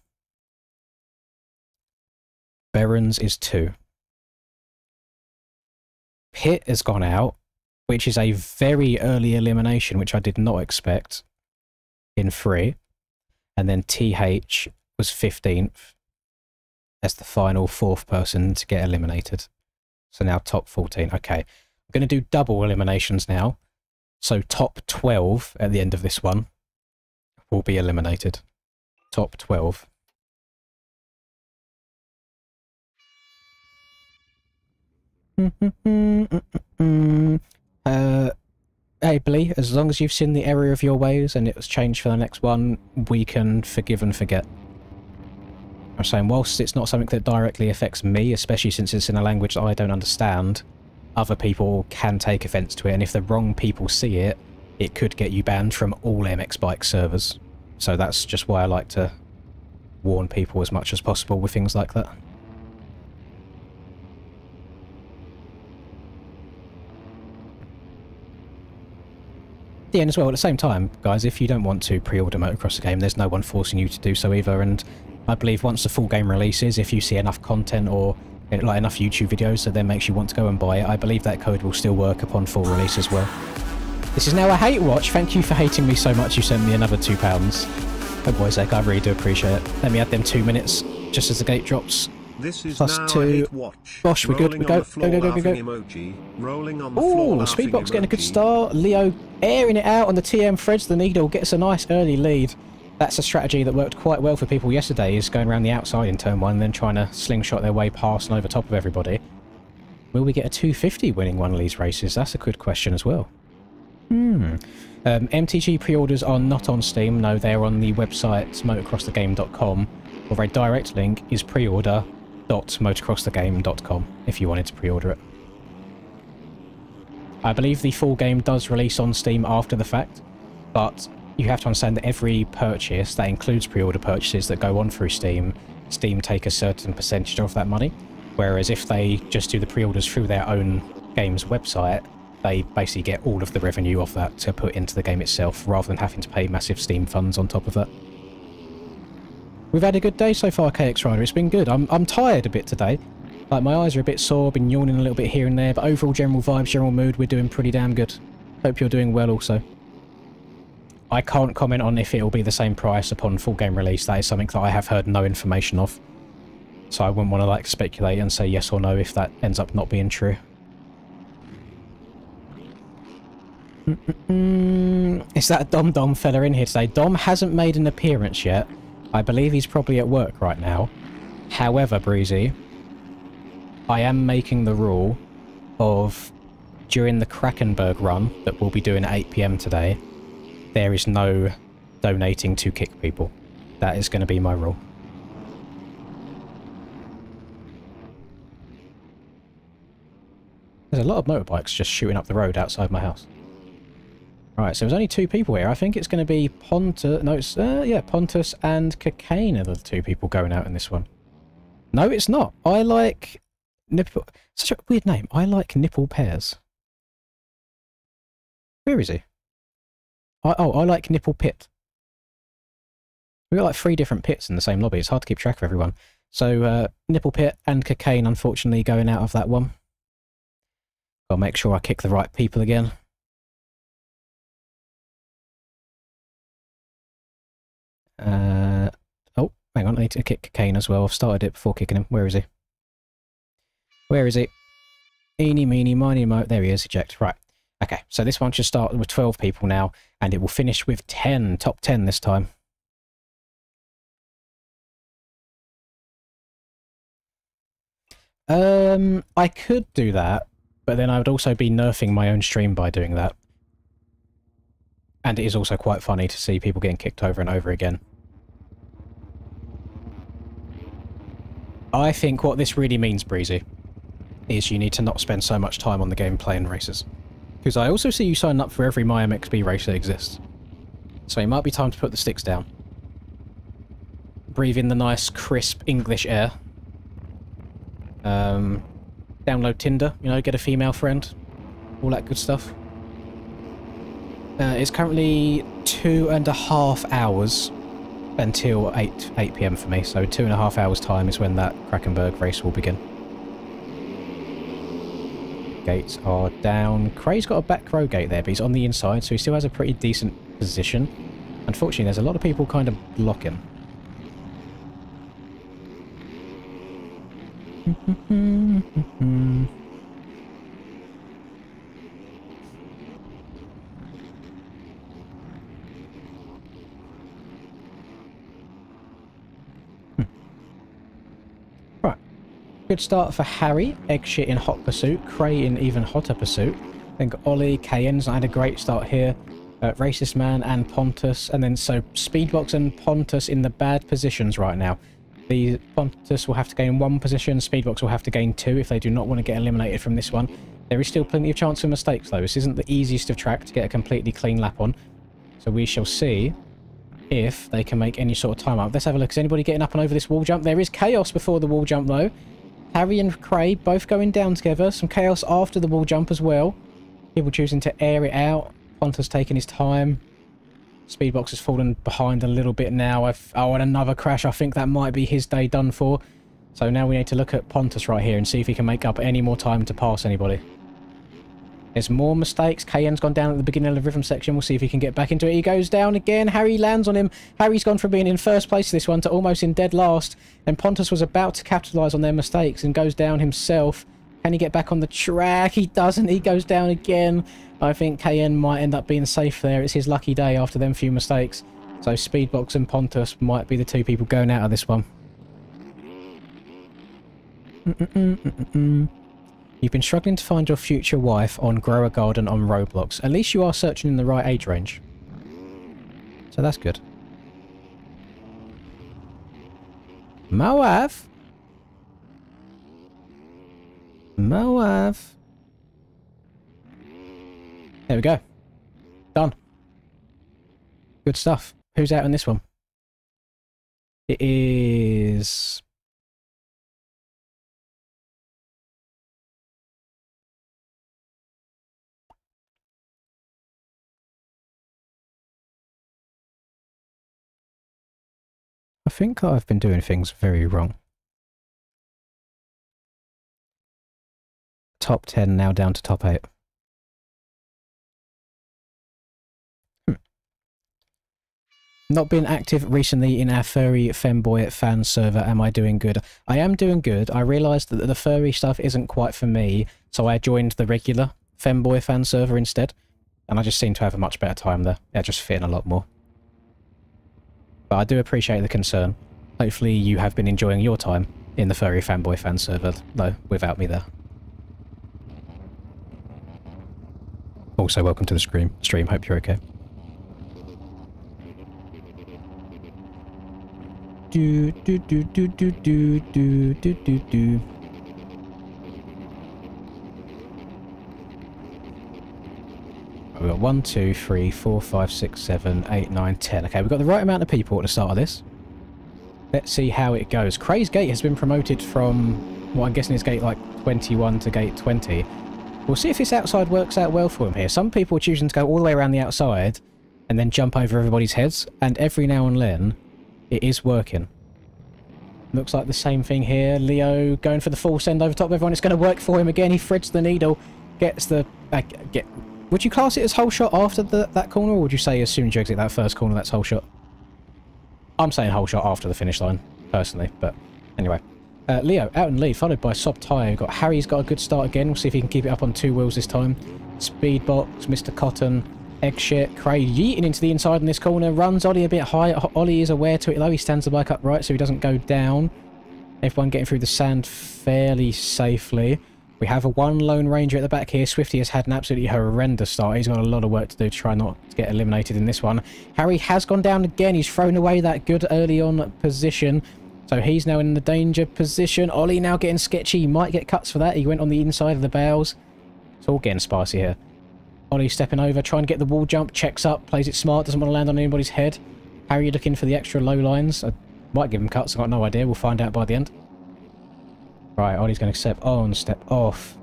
Berens is 2. Pit has gone out, which is a very early elimination, which I did not expect, in 3. And then TH was 15th as the final 4th person to get eliminated. So now top 14. Okay. I'm going to do double eliminations now. So top 12 at the end of this one will be eliminated. Top 12. Ably, as long as you've seen the error of your ways and it was changed for the next one, we can forgive and forget. I'm saying, whilst it's not something that directly affects me, especially since it's in a language that I don't understand, other people can take offence to it, and if the wrong people see it, it could get you banned from all MX Bike servers. So that's just why I like to warn people as much as possible with things like that. Yeah, and as well, at the same time, guys, if you don't want to pre-order Motocross the game, there's no one forcing you to do so either, and I believe once the full game releases, if you see enough content or like enough YouTube videos that then makes you want to go and buy it, I believe that code will still work upon full release as well. This is now a hate watch. Thank you for hating me so much you sent me another £2. Oh boy's sake, I really do appreciate it. Let me add them 2 minutes just as the gate drops. This is Plus now 2. A hate watch. Gosh, we're good. We go. Go. Emoji. Rolling on the floor. Ooh, Speedbox getting a good start. Leo airing it out on the TM threads the needle, gets a nice early lead. That's a strategy that worked quite well for people yesterday, is going around the outside in turn 1 and then trying to slingshot their way past and over top of everybody. Will we get a 250 winning one of these races? That's a good question as well. MTG pre-orders are not on Steam. No, they're on the website motocrossthegame.com, or a direct link is preorder.motocrossthegame.com if you wanted to pre-order it. I believe the full game does release on Steam after the fact, but you have to understand that every purchase, that includes pre-order purchases that go on through Steam, Steam take a certain percentage of that money, whereas if they just do the pre-orders through their own game's website, they basically get all of the revenue of that to put into the game itself, rather than having to pay massive Steam funds on top of that. We've had a good day so far, KX Rider. It's been good. I'm tired a bit today. Like, my eyes are a bit sore, been yawning a little bit here and there, but overall general vibes, general mood, we're doing pretty damn good. Hope you're doing well also. I can't comment on if it'll be the same price upon full game release. That is something that I have heard no information of. So I wouldn't want to like speculate and say yes or no if that ends up not being true. Is that Dom fella in here today? Dom hasn't made an appearance yet. I believe he's probably at work right now. However, Breezy, I am making the rule of during the Krakenberg run that we'll be doing at 8 PM today, there is no donating to kick people. That is going to be my rule. There's a lot of motorbikes just shooting up the road outside my house. Right, so there's only 2 people here. I think it's going to be Pontus... No, it's... yeah, Pontus and Cocaine are the 2 people going out in this one. No, it's not. I like... Nipple... Such a weird name. I like Nipple Pears. Where is he? I like Nipple Pit. We've got like 3 different pits in the same lobby. It's hard to keep track of everyone. So, Nipple Pit and Cocaine, unfortunately, going out of that one. I'll make sure I kick the right people again. Oh, hang on, I need to kick Cocaine as well. I've started it before kicking him. Where is he? Where is he? Eeny, meeny, miny, mo. There he is, eject. Right. Okay, so this one should start with 12 people now, and it will finish with 10, top 10 this time. I could do that, but then I would also be nerfing my own stream by doing that. And it is also quite funny to see people getting kicked over and over again. I think what this really means, Breezy, is you need to not spend so much time on the game playing races. Because I also see you sign up for every MyMXB race that exists. So it might be time to put the sticks down. Breathe in the nice, crisp English air. Download Tinder, you know, get a female friend. All that good stuff. It's currently 2.5 hours until 8 PM for me, so 2.5 hours time is when that Krakenberg race will begin. Gates are down. Cray's got a back row gate there, but he's on the inside, so he still has a pretty decent position. Unfortunately, there's a lot of people kind of blocking. Right. Good start for Harry. Egg shit in hot pursuit. Cray in even hotter pursuit. Then got Ollie, Cayenne's had a great start here. Racist Man and Pontus. And then so Speedbox and Pontus in the bad positions right now. The Pontus will have to gain 1 position, Speedbox will have to gain 2 if they do not want to get eliminated from this one. There is still plenty of chance for mistakes though. This isn't the easiest of track to get a completely clean lap on. So we shall see if they can make any sort of time up. Let's have a look. Is anybody getting up and over this wall jump? There is chaos before the wall jump though. Harry and Cray both going down together. Some chaos after the wall jump as well. People choosing to air it out. Pontus taking his time. Speedbox has fallen behind a little bit now. Oh, and another crash. I think that might be his day done for. So now we need to look at Pontus right here and see if he can make up any more time to pass anybody. There's more mistakes. Cayenne's gone down at the beginning of the rhythm section. We'll see if he can get back into it. He goes down again. Harry lands on him. Harry's gone from being in first place this one to almost in dead last. And Pontus was about to capitalise on their mistakes and goes down himself. Can he get back on the track? He doesn't. He goes down again. I think Cayenne might end up being safe there. It's his lucky day after them few mistakes. So Speedbox and Pontus might be the 2 people going out of this one. You've been struggling to find your future wife on Grow a Garden on Roblox. At least you are searching in the right age range. So that's good. Moav. Moav. There we go. Done. Good stuff. Who's out in this one? It is... I think I've been doing things very wrong. Top 10 now down to top 8. Not been active recently in our furry femboy fan server. Am I doing good? I am doing good. I realised that the furry stuff isn't quite for me, so I joined the regular femboy fan server instead. And I just seem to have a much better time there. Yeah, just fitting a lot more. But I do appreciate the concern. Hopefully you have been enjoying your time in the furry fanboy fan server, though, without me there. Also, welcome to the stream. Hope you're okay. Do do do do do do do do do do. we've got 1, 2, 3, 4, 5, 6, 7, 8, 9, 10. Okay, we've got the right amount of people at the start of this. Let's see how it goes. Cray's Gate has been promoted from, well, I'm guessing it's gate like 21 to gate 20. We'll see if this outside works out well for him here. Some people are choosing to go all the way around the outside and then jump over everybody's heads, and every now and then it is working. Looks like the same thing here. Leo going for the full send over top of everyone. It's going to work for him again. He threads the needle, gets the... Would you class it as whole shot after that corner, or would you say as soon as you exit that first corner, that's whole shot? I'm saying whole shot after the finish line, personally, but anyway. Leo out in lead, followed by Sob Tyre. Harry's got a good start again. We'll see if he can keep it up on 2 wheels this time. Speedbox, Mr. Cotton, Eggshit, Cray yeeting into the inside in this corner. Runs Ollie a bit high. Ollie is aware to it though. He stands the bike upright so he doesn't go down. Everyone getting through the sand fairly safely. We have a 1 Lone Ranger at the back here. Swifty has had an absolutely horrendous start. He's got a lot of work to do to try not to get eliminated in this one. Harry has gone down again. He's thrown away that good early on position. So he's now in the danger position. Ollie now getting sketchy. He might get cuts for that. He went on the inside of the bales. It's all getting spicy here. Ollie stepping over, trying to get the wall jump. Checks up, plays it smart. Doesn't want to land on anybody's head. Harry looking for the extra low lines. I might give him cuts. I've got no idea. We'll find out by the end. Right, Ollie's going to step on, step off.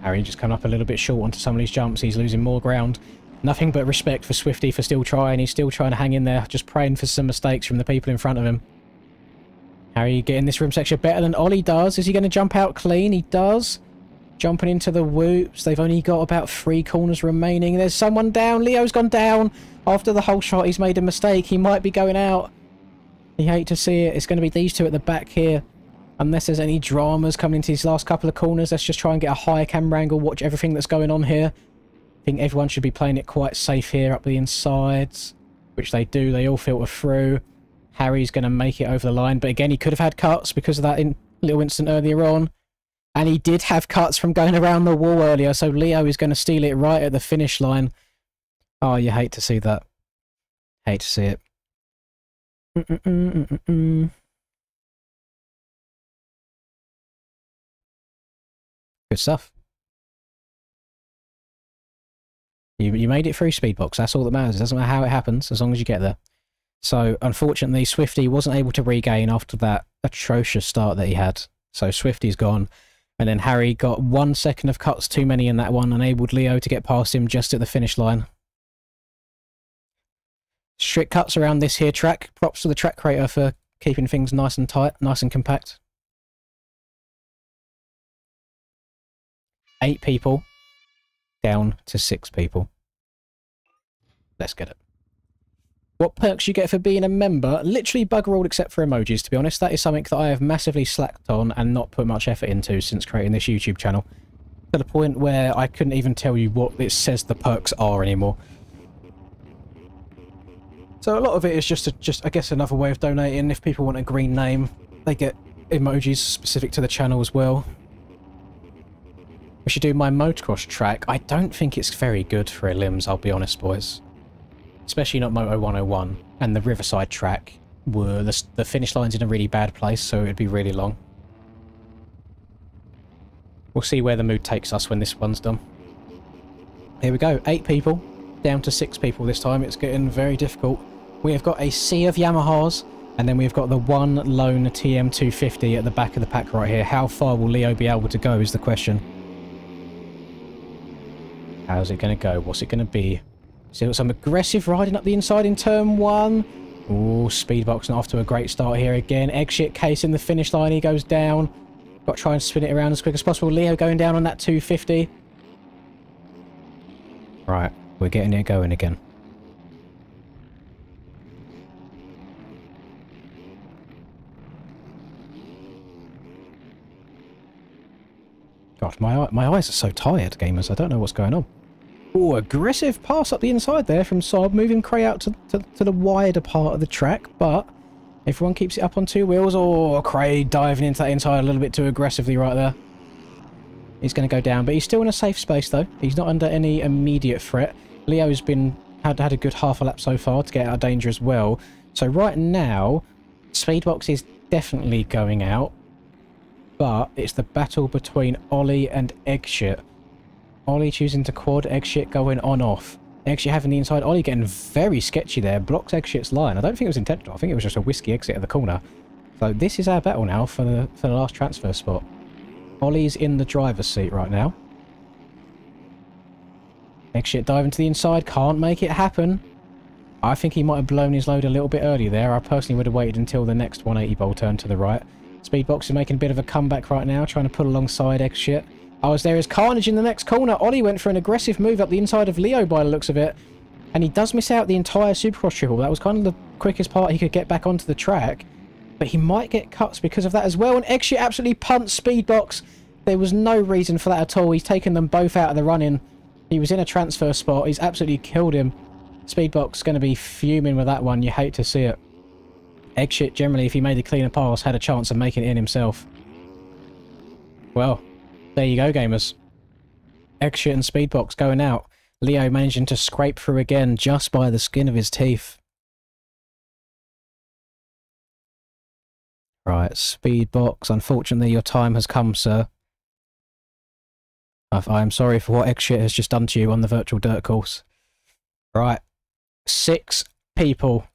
Harry just coming up a little bit short onto some of these jumps. He's losing more ground. Nothing but respect for Swifty for still trying. He's still trying to hang in there, just praying for some mistakes from the people in front of him. Harry getting this rim section better than Ollie does. Is he going to jump out clean? He does. Jumping into the whoops. They've only got about 3 corners remaining. There's someone down. Leo's gone down. After the whole shot, he's made a mistake. He might be going out. You hate to see it. It's going to be these two at the back here. Unless there's any dramas coming into these last couple of corners. Let's just try and get a higher camera angle. Watch everything that's going on here. I think everyone should be playing it quite safe here up the insides. Which they do. They all filter through. Harry's going to make it over the line. But again, he could have had cuts because of that little incident earlier on. And he did have cuts from going around the wall earlier. So Leo is going to steal it right at the finish line. Oh, you hate to see that. Hate to see it. Good stuff. You made it through Speedbox. That's all that matters. It doesn't matter how it happens, as long as you get there. So, unfortunately, Swifty wasn't able to regain after that atrocious start that he had. So, Swifty's gone. And then Harry got 1 second of cuts too many in that one, enabled Leo to get past him just at the finish line. Strict cuts around this here track. Props to the track creator for keeping things nice and tight, nice and compact. 8 people down to 6 people. Let's get it. What perks you get for being a member? Literally bugger all except for emojis, to be honest. That is something that I have massively slacked on and not put much effort into since creating this YouTube channel. To the point where I couldn't even tell you what it says the perks are anymore. So a lot of it is just I guess another way of donating. If people want a green name, they get emojis specific to the channel as well. We should do my motocross track. I don't think it's very good for limbs, I'll be honest, boys. Especially not Moto 101. And the Riverside track, were the finish line's in a really bad place, so it'd be really long. We'll see where the mood takes us when this one's done. Here we go, 8 people, down to 6 people this time. It's getting very difficult. We have got a sea of Yamahas, and then we've got the 1 lone TM250 at the back of the pack right here. How far will Leo be able to go is the question. How's it going to go? What's it going to be? Still some aggressive riding up the inside in turn 1. Ooh, Speedbox not off to a great start here again. Eggshit case in the finish line. He goes down. Got to try and spin it around as quick as possible. Leo going down on that 250. Right, we're getting it going again. God, my eyes are so tired, gamers. I don't know what's going on. Oh, aggressive pass up the inside there from Sob, moving Cray out to the wider part of the track, but everyone keeps it up on 2 wheels. Oh, Cray diving into that inside a little bit too aggressively right there. He's going to go down, but he's still in a safe space though. He's not under any immediate threat. Leo's had a good half a lap so far to get out of danger as well. So right now, Speedbox is definitely going out. But it's the battle between Ollie and Eggshit. Ollie choosing to quad, egg shit going on off. Egg shit having the inside. Ollie getting very sketchy there. Blocks egg shit's line. I don't think it was intentional. I think it was just a whiskey exit at the corner. So this is our battle now for the last transfer spot. Ollie's in the driver's seat right now. Egg shit diving to the inside. Can't make it happen. I think he might have blown his load a little bit early there. I personally would have waited until the next 180 bowl turn to the right. Speedbox is making a bit of a comeback right now, trying to pull alongside egg shit. There is carnage in the next corner. Ollie went for an aggressive move up the inside of Leo by the looks of it. And he does miss out the entire Supercross triple. That was kind of the quickest part he could get back onto the track. But he might get cuts because of that as well. And egg shit absolutely punts Speedbox. There was no reason for that at all. He's taken them both out of the run-in. He was in a transfer spot. He's absolutely killed him. Speedbox going to be fuming with that one. You hate to see it. Egg shit, generally, if he made a cleaner pass, had a chance of making it in himself. Well, there you go, gamers. Egg shit and Speedbox going out. Leo managing to scrape through again just by the skin of his teeth. Right, Speedbox. Unfortunately, your time has come, sir. I am sorry for what egg shit has just done to you on the virtual dirt course. Right. 6 people.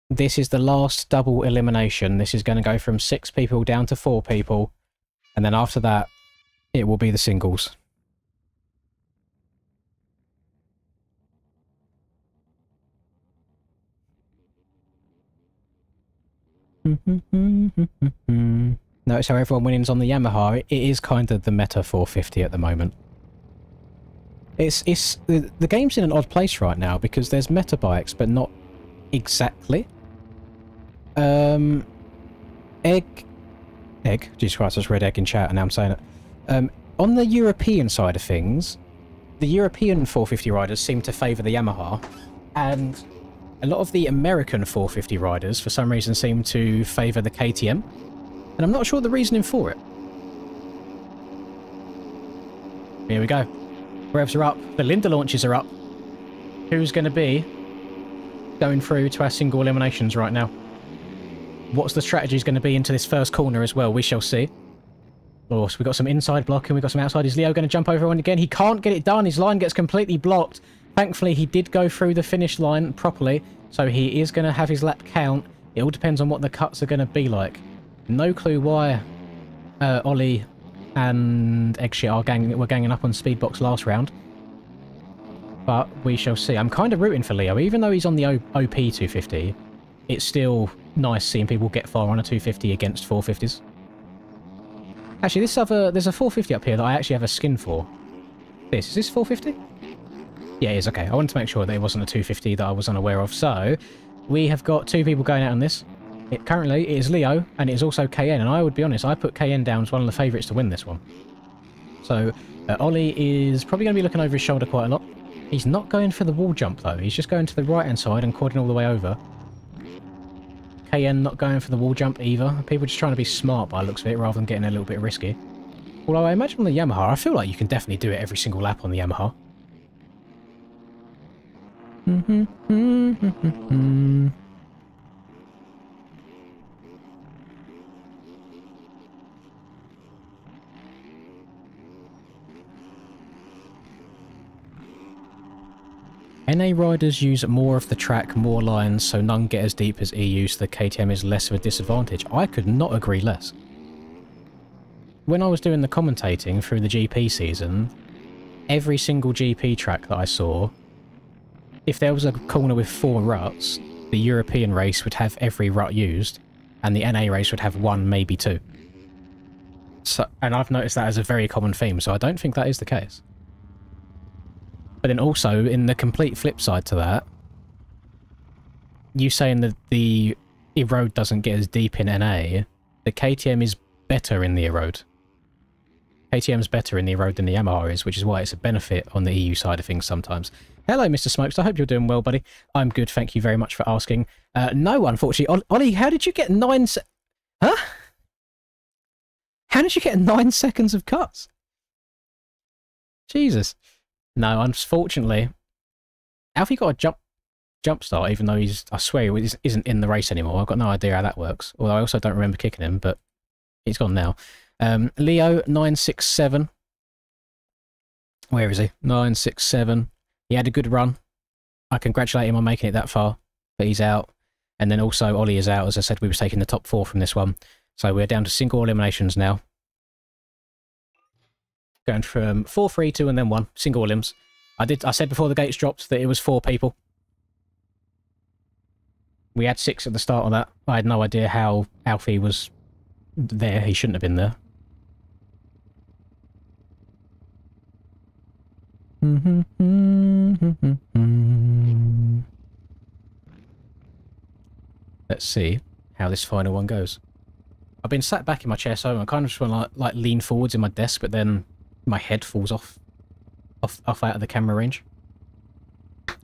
This is the last double elimination. This is going to go from 6 people down to 4 people. And then after that, it will be the singles. Notice how everyone winning's on the Yamaha. It is kind of the meta 450 at the moment. The game's in an odd place right now because there's meta bikes, but not exactly. Jesus Christ, I just read egg in chat and now I'm saying it. On the European side of things, the European 450 riders seem to favour the Yamaha, and a lot of the American 450 riders, for some reason, seem to favour the KTM, and I'm not sure the reasoning for it. Here we go. Revs are up. The Linda launches are up. Who's going to be going through to our single eliminations right now? What's the strategy going to be into this first corner as well? We shall see. Oh, so we've got some inside blocking, we've got some outside. Is Leo going to jump over one again? He can't get it done. His line gets completely blocked. Thankfully, he did go through the finish line properly, so he is going to have his lap count. It all depends on what the cuts are going to be like. No clue why Ollie and Eggshit were ganging up on Speedbox last round. But we shall see. I'm kind of rooting for Leo. Even though he's on the OP 250, it's still nice seeing people get far on a 250 against 450s. Actually, there's a 450 up here that I actually have a skin for. Is this 450? Yeah, it is. Okay, I wanted to make sure that it wasn't a 250 that I was unaware of. So, we have got 2 people going out on this. Currently, it is Leo, and it is also KN. And I would be honest, I put KN down as one of the favourites to win this one. So, Ollie is probably going to be looking over his shoulder quite a lot. He's not going for the wall jump, though. He's just going to the right-hand side and quadding all the way over. KN not going for the wall jump either. People just trying to be smart by the looks of it, rather than getting a little bit risky. Although I imagine on the Yamaha, I feel like you can definitely do it every single lap on the Yamaha. NA riders use more of the track, more lines, so none get as deep as EU, so the KTM is less of a disadvantage. I could not agree less. When I was doing the commentating through the GP season, every single GP track that I saw, if there was a corner with 4 ruts, the European race would have every rut used, and the NA race would have 1, maybe 2. So, and I've noticed that as a very common theme, so I don't think that is the case. But then also, in the complete flip side to that, you saying that the erode doesn't get as deep in NA, the KTM is better in the erode. KTM's better in the erode than the Yamaha is, which is why it's a benefit on the EU side of things sometimes. Hello, Mr. Smokes. I hope you're doing well, buddy. I'm good. Thank you very much for asking. No, unfortunately. Ollie, how did you get 9 Huh? How did you get 9 seconds of cuts? Jesus. No, unfortunately. Alfie got a jump start, even though he's, I swear, he isn't in the race anymore. I've got no idea how that works. Although I also don't remember kicking him, but he's gone now. Leo, 967. Where is he? 967. He had a good run. I congratulate him on making it that far, but he's out. And then also Ollie is out. As I said, we was taking the top 4 from this one. So we're down to single eliminations now. Going from 4, 3, 2, and then 1. Single elims. I said before the gates dropped that it was 4 people. We had 6 at the start of that. I had no idea how Alfie was there. He shouldn't have been there. Let's see how this final one goes. I've been sat back in my chair, so I kind of just want to like lean forwards in my desk, but then my head falls off out of the camera range.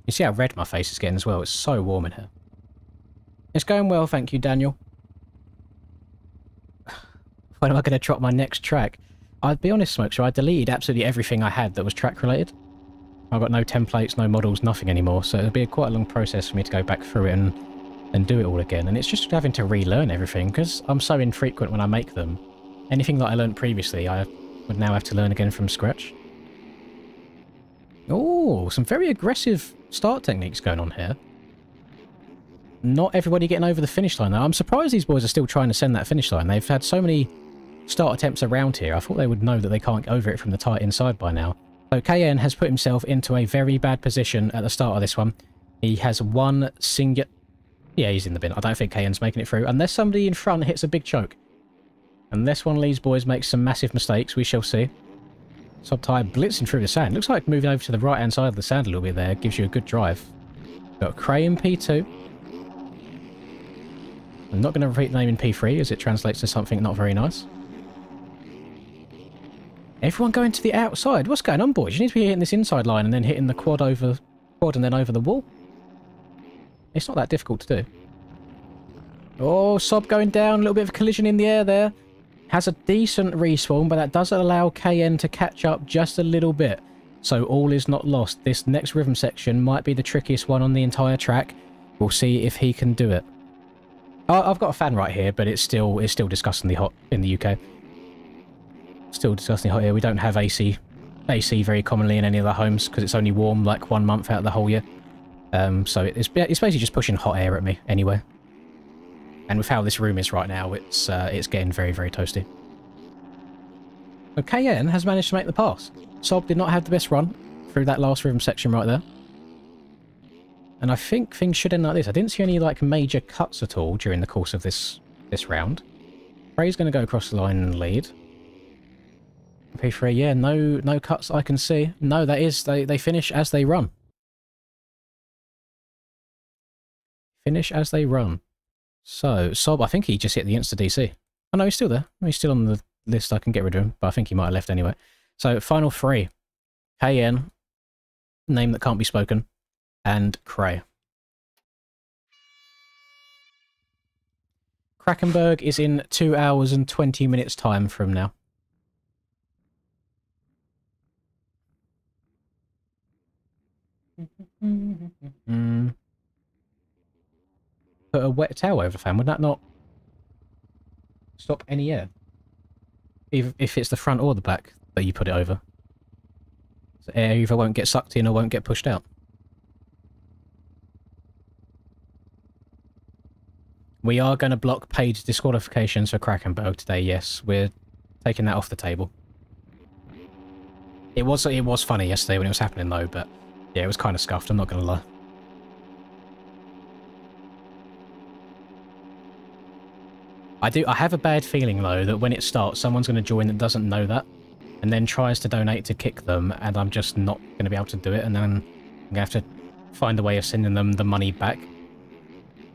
You see how red my face is getting as well? It's so warm in here. It's going well, thank you, Daniel. When am I going to drop my next track? I'd be honest, Smoke, so I deleted absolutely everything I had that was track related. I've got no templates, no models, nothing anymore, so it'll be quite a long process for me to go back through it and do it all again. And it's just having to relearn everything, because I'm so infrequent when I make them. Anything that I learned previously, I would now have to learn again from scratch. Oh, some very aggressive start techniques going on here. Not everybody getting over the finish line, though. I'm surprised these boys are still trying to send that finish line. They've had so many start attempts around here. I thought they would know that they can't get over it from the tight inside by now. So KN has put himself into a very bad position at the start of this one. He has one single... Yeah, he's in the bin. I don't think KN's making it through. Unless somebody in front hits a big choke. Unless one of these boys makes some massive mistakes, we shall see. Subtire blitzing through the sand. Looks like moving over to the right-hand side of the sand a little bit there gives you a good drive. Got Cray in P2. I'm not going to repeat the name in P3 as it translates to something not very nice. Everyone going to the outside. What's going on, boys? You need to be hitting this inside line and then hitting the quad and then over the wall. It's not that difficult to do. Oh, Sob going down. A little bit of a collision in the air there. Has a decent respawn, but that doesn't allow KN to catch up just a little bit. So all is not lost. This next rhythm section might be the trickiest one on the entire track. We'll see if he can do it. I've got a fan right here, but it's still disgustingly hot in the UK. Still disgustingly hot here. We don't have AC very commonly in any of the homes because it's only warm like 1 month out of the whole year. So it's basically just pushing hot air at me anyway. And with how this room is right now, it's getting very, very toasty. So KN has managed to make the pass. Sob did not have the best run through that last rhythm section right there. And I think things should end like this. I didn't see any like major cuts at all during the course of this round. Ray's going to go across the line and lead. P3, yeah, no cuts I can see. No, that is, they finish as they run. Finish as they run. So, Sob, I think he just hit the insta-DC. Oh no, he's still there. He's still on the list. I can get rid of him, but I think he might have left anyway. So, final 3. KN, name that can't be spoken, and Cray. Krakenberg is in 2 hours and 20 minutes time from now. Put a wet towel over the fan, would that not stop any air? If it's the front or the back that you put it over. So air either won't get sucked in or won't get pushed out. We are going to block paid disqualifications for Krakenberg today, yes. We're taking that off the table. It was funny yesterday when it was happening though, but yeah, it was kind of scuffed, I'm not going to lie. I have a bad feeling though that when it starts, someone's going to join that doesn't know that, and then tries to donate to kick them, and I'm just not going to be able to do it, and then I'm going to have to find a way of sending them the money back.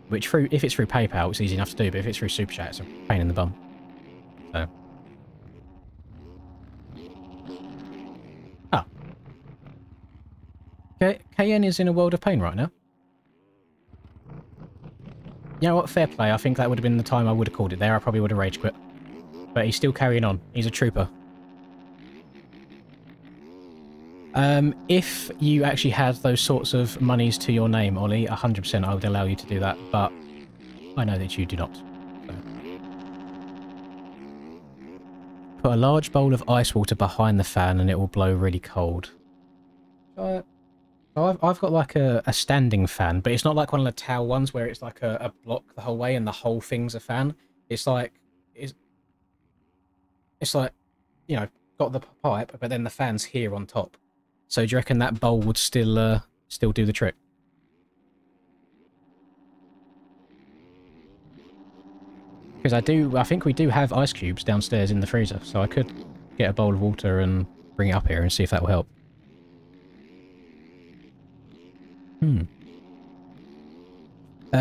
Which, if it's through PayPal, it's easy enough to do, but if it's through Super Chat, it's a pain in the bum. So. Ah. KN is in a world of pain right now. You know what? Fair play. I think that would have been the time I would have called it there. I probably would have rage quit. But he's still carrying on. He's a trooper. If you actually had those sorts of monies to your name, Ollie, 100% I would allow you to do that, but I know that you do not. So. Put a large bowl of ice water behind the fan and it will blow really cold. I've got like a standing fan, but it's not like one of the towel ones where it's like a block the whole way and the whole thing's a fan. It's like it's like, you know, got the pipe, but then the fan's here on top. So do you reckon that bowl would still do the trick? Because I think we do have ice cubes downstairs in the freezer, so I could get a bowl of water and bring it up here and see if that will help.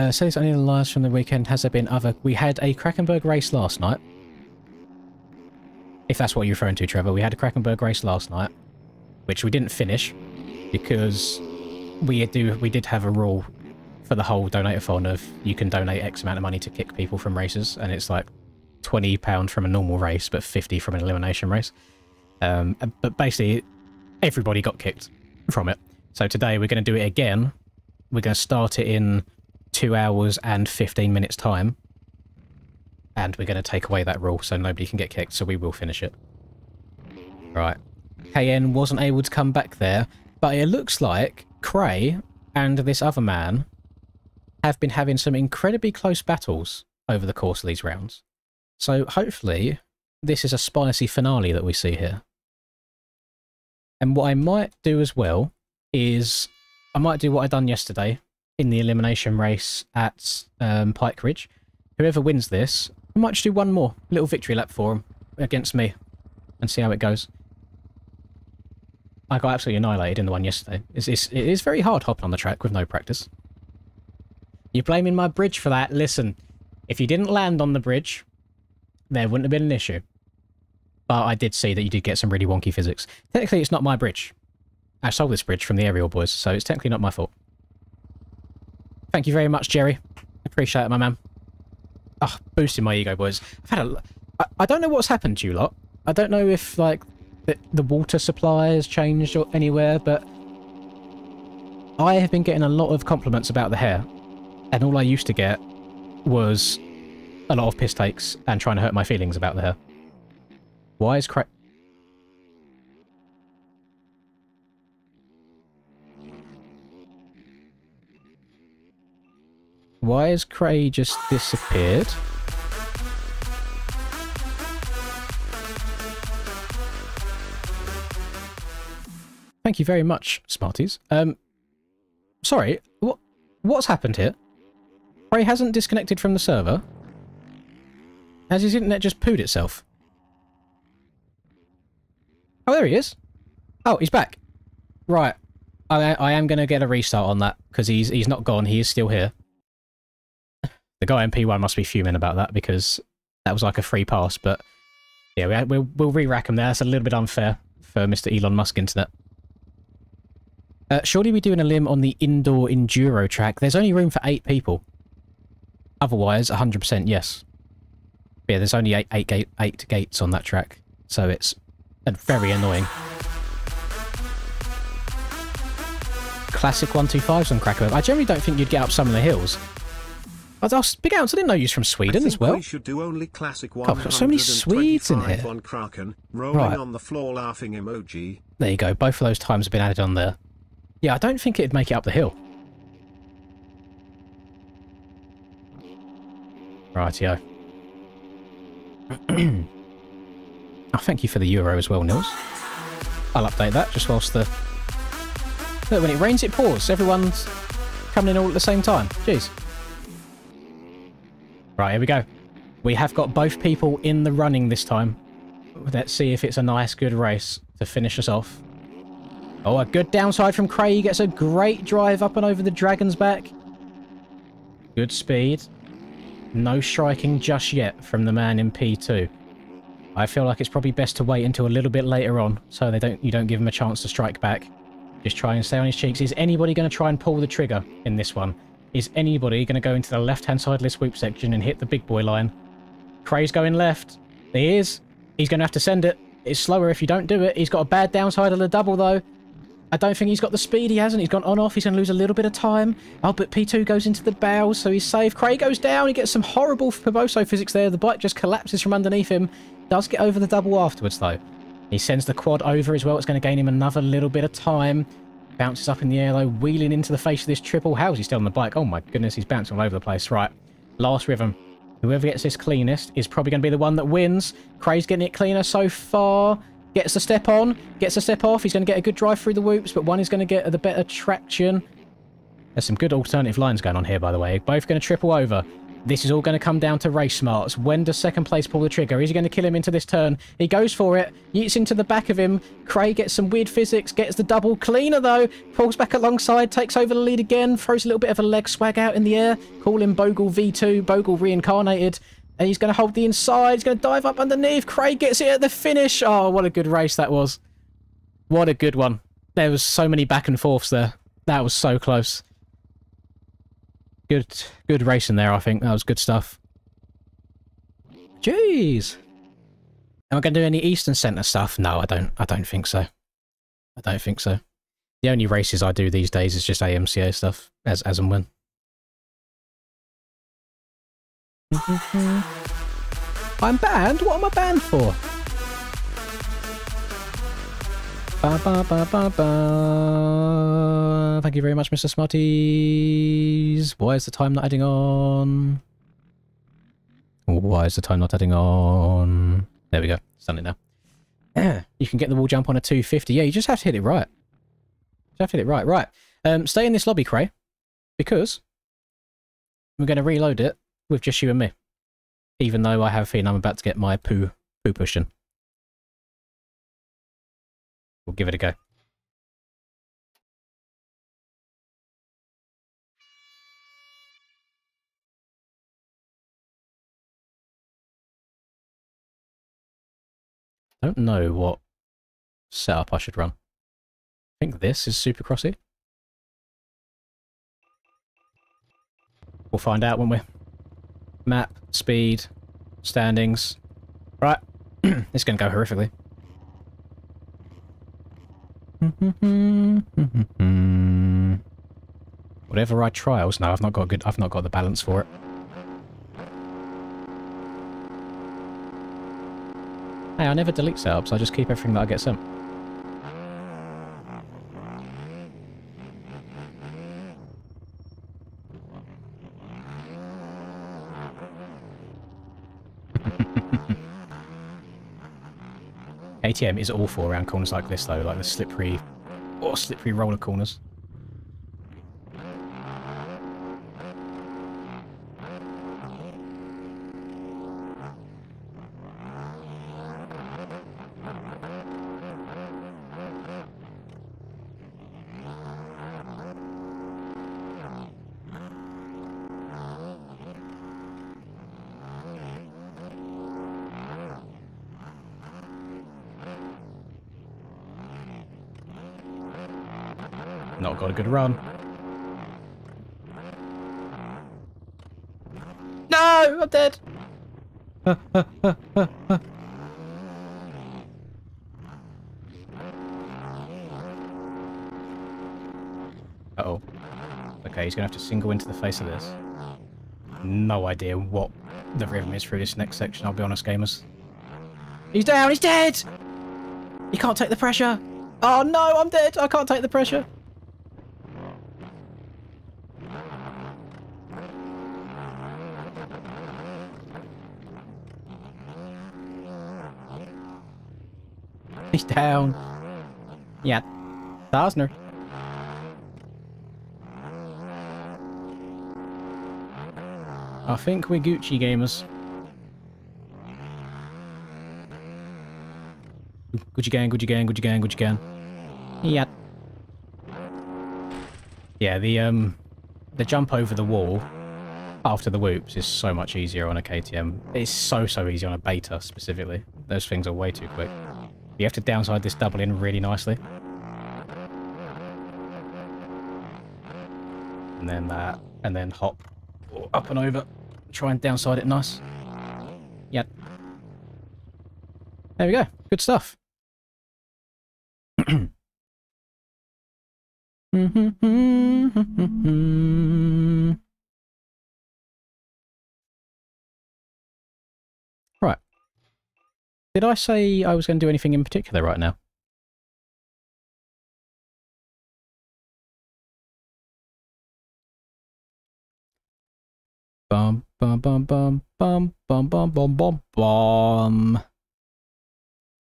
So it's only the last from the weekend. Has there been other... We had a Krakenberg race last night. If that's what you're referring to, Trevor. We had a Krakenberg race last night, which we didn't finish because we did have a rule for the whole donator-thon of you can donate X amount of money to kick people from races, and it's like £20 from a normal race, but 50 from an elimination race. But basically, everybody got kicked from it. So today we're going to do it again. We're going to start it in 2 hours and 15 minutes time. And we're going to take away that rule so nobody can get kicked, so we will finish it. Right. KN wasn't able to come back there, but it looks like Cray and this other man have been having some incredibly close battles over the course of these rounds. So hopefully this is a spicy finale that we see here. And what I might do as well is I might do what I done yesterday in the elimination race at Pike Ridge. Whoever wins this, I might just do one more little victory lap for him against me and see how it goes. I got absolutely annihilated in the one yesterday. It is very hard hopping on the track with no practice. You're blaming my bridge for that? Listen, if you didn't land on the bridge, there wouldn't have been an issue. But I did see that you did get some really wonky physics. Technically, it's not my bridge. I stole this bridge from the aerial boys, so it's technically not my fault. Thank you very much, Jerry. Appreciate it, my man. Oh, boosting my ego, boys. I don't know what's happened to you lot. I don't know if, like, the water supply has changed or anywhere, but I have been getting a lot of compliments about the hair. And all I used to get was a lot of piss takes and trying to hurt my feelings about the hair. Why is Why has Cray just disappeared? Thank you very much, Smarties. Sorry, what's happened here? Cray hasn't disconnected from the server. Has his internet just pooed itself? Oh, there he is. Oh, he's back. Right. I am going to get a restart on that, because he's not gone. He is still here. The guy in P1 must be fuming about that, because that was like a free pass, but yeah, we'll re-rack him there. That's a little bit unfair for Mr. Elon Musk Internet. Surely we do an elim on the indoor enduro track. There's only room for 8 people. Otherwise, 100% yes. But yeah, there's only 8 gates on that track, so it's very annoying. Classic 125s on Krakow. I generally don't think you'd get up some of the hills. Big Ounce, I didn't know you was from Sweden as well. We should do only classic God, we've got so many Swedes in here. On Kraken, rolling on the floor laughing emoji. There you go. Both of those times have been added on there. Yeah, I don't think it'd make it up the hill. Rightio. Oh, thank you for the euro as well, Nils. I'll update that just whilst the... Look, when it rains, it pours. Everyone's coming in all at the same time. Jeez. Right, here we go. We have got both people in the running this time. Let's see if it's a nice, good race to finish us off. Oh, a good downside from Cray. He gets a great drive up and over the dragon's back. Good speed. No striking just yet from the man in P2. I feel like it's probably best to wait until a little bit later on, so you don't give him a chance to strike back. Just try and stay on his cheeks. Is anybody going to try and pull the trigger in this one? Is anybody going to go into the left-hand side of this swoop section and hit the big boy line? Cray's going left. He is. He's going to have to send it. It's slower if you don't do it. He's got a bad downside of the double, though. I don't think he's got the speed. He hasn't. He's gone on-off. He's going to lose a little bit of time. Oh, but P2 goes into the bows, so he's safe. Cray goes down. He gets some horrible Faboso physics there. The bike just collapses from underneath him. Does get over the double afterwards, though. He sends the quad over as well. It's going to gain him another little bit of time. Bounces up in the air though, wheeling into the face of this triple. How is he still on the bike? Oh my goodness, he's bouncing all over the place. Right, last rhythm. Whoever gets this cleanest is probably going to be the one that wins. Cray's getting it cleaner so far. Gets a step on, gets a step off. He's going to get a good drive through the whoops, but one is going to get the better traction. There's some good alternative lines going on here, by the way. Both going to triple over. This is all going to come down to race smarts. When does second place pull the trigger? Is he going to kill him into this turn? He goes for it. Yeets into the back of him. Cray gets some weird physics. Gets the double cleaner, though. Pulls back alongside. Takes over the lead again. Throws a little bit of a leg swag out in the air. Call him Bogle V2. Bogle reincarnated. And he's going to hold the inside. He's going to dive up underneath. Cray gets it at the finish. Oh, what a good race that was. What a good one. There was so many back and forths there. That was so close. Good racing there, I think. That was good stuff. Jeez. Am I going to do any Eastern Centre stuff? No, I don't think so. I don't think so. The only races I do these days is just AMCA stuff, as and when. I'm banned? What am I banned for? Ba, ba, ba, ba, ba. Thank you very much, Mr. Smarties. Why is the time not adding on? Why is the time not adding on? There we go. It's done it now. Yeah, you can get the wall jump on a 250. Yeah, you just have to hit it right. You have to hit it right. Right. Stay in this lobby, Cray, because we're going to reload it with just you and me. Even though I have a feeling I'm about to get my poo pushed in. We'll give it a go. I don't know what setup I should run. I think this is Supercrossy. We'll find out, won't we? Map, speed, standings. Right. It's going to go horrifically. Whatever I trials. No, I've not got the balance for it. Hey, I never delete setups, I just keep everything that I get sent. ATM is awful around corners like this though, like the slippery roller corners. Not got a good run. No! I'm dead! Uh-oh. Okay, he's gonna have to single into the face of this. No idea what the rhythm is through this next section, I'll be honest, gamers. He's down! He's dead! He can't take the pressure! Oh no, I'm dead! I can't take the pressure! He's down. Yeah. Dosner. I think we're Gucci gamers. Gucci gang, Gucci gang, Gucci gang, Gucci gang. Yeah. Yeah, the jump over the wall after the whoops is so much easier on a KTM. It's so easy on a beta specifically. Those things are way too quick. You have to downside this double in really nicely. And then that, and then hop up and over. Try and downside it nice. Yep. There we go. Good stuff. Right. Did I say I was going to do anything in particular right now? Bum, bum, bum, bum, bum, bum, bum, bum, bum, bum.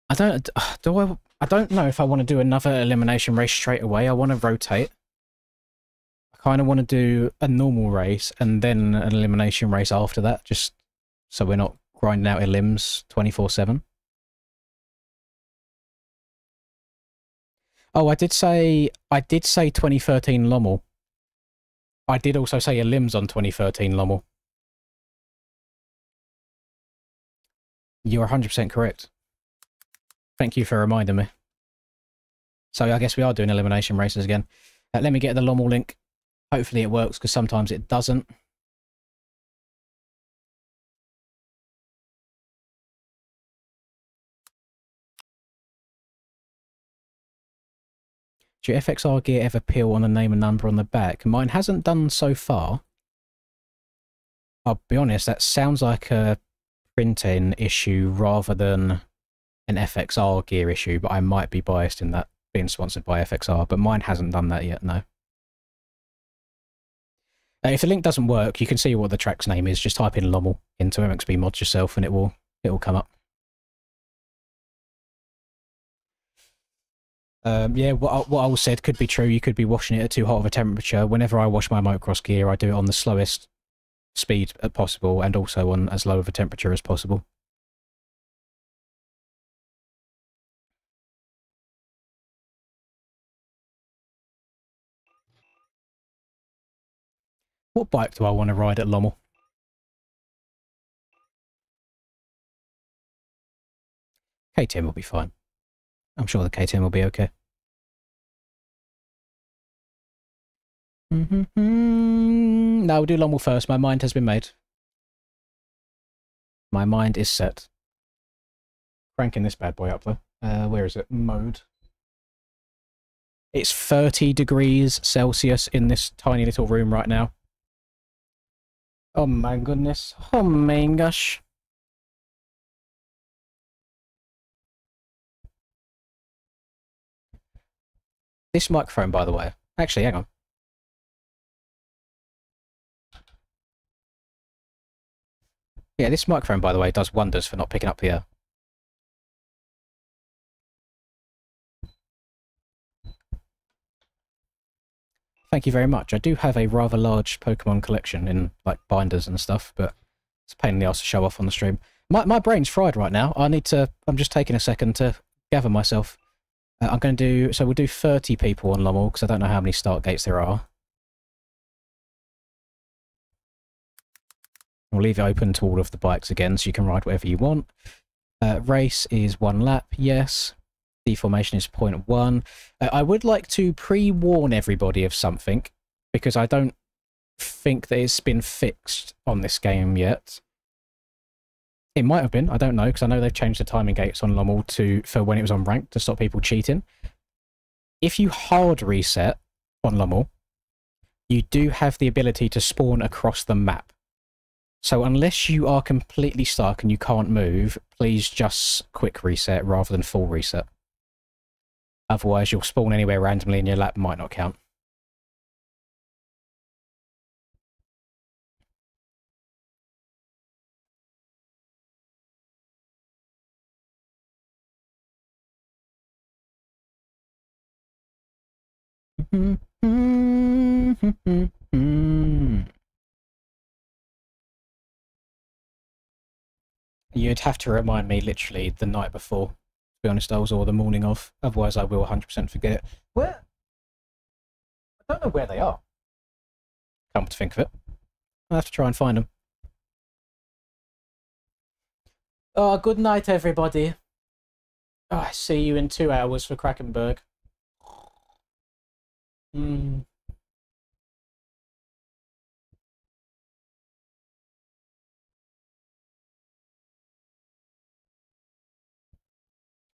I don't know if I want to do another elimination race straight away. I want to rotate. I kind of want to do a normal race and then an elimination race after that, just so we're not grinding out elims 24/7. Oh, I did say 2013 Lommel. I did also say elims on 2013 Lommel. You're 100% correct. Thank you for reminding me. So I guess we are doing elimination races again. Let me get the Lommel link. Hopefully it works, because sometimes it doesn't. Do your FXR gear ever peel on the name and number on the back? Mine hasn't done so far. I'll be honest, that sounds like a printing issue rather than an FXR gear issue, but I might be biased in that, being sponsored by FXR, but mine hasn't done that yet, no. If the link doesn't work, you can see what the track's name is. Just type in Lommel into MXB Mods yourself and it will come up. Yeah, what I said could be true. You could be washing it at too hot of a temperature. Whenever I wash my motocross gear, I do it on the slowest speed possible and also on as low of a temperature as possible. What bike do I want to ride at Lommel? KTM will be fine. I'm sure the KTM will be okay. No, we'll do Lommel first. My mind has been made. My mind is set. Cranking this bad boy up though. Where is it? Mode. It's 30 degrees Celsius in this tiny little room right now. Oh my goodness. Oh my gosh. This microphone, by the way. Actually, hang on. Yeah, this microphone, by the way, does wonders for not picking up the air. Thank you very much. I do have a rather large Pokemon collection in, like, binders and stuff, but it's a pain in the ass to show off on the stream. My brain's fried right now. I'm just taking a second to gather myself. I'm going to do... So we'll do 30 people on Lommel, because I don't know how many start gates there are. We'll leave it open to all of the bikes again, so you can ride whatever you want. Race is 1 lap, yes. Deformation is 0.1. I would like to pre-warn everybody of something, because I don't think that it's been fixed on this game yet. It might have been, I don't know, because I know they've changed the timing gates on Lommel for when it was on ranked to stop people cheating. If you hard reset on Lommel, you do have the ability to spawn across the map. So unless you are completely stuck and you can't move, please just quick reset rather than full reset. Otherwise you'll spawn anywhere randomly and your lap might not count. You'd have to remind me literally the night before, to be honest, or the morning of. Otherwise I will 100% forget it. Where? I don't know where they are. Come to think of it. I'll have to try and find them. Oh, good night, everybody. Oh, I see you in 2 hours for Krakenberg.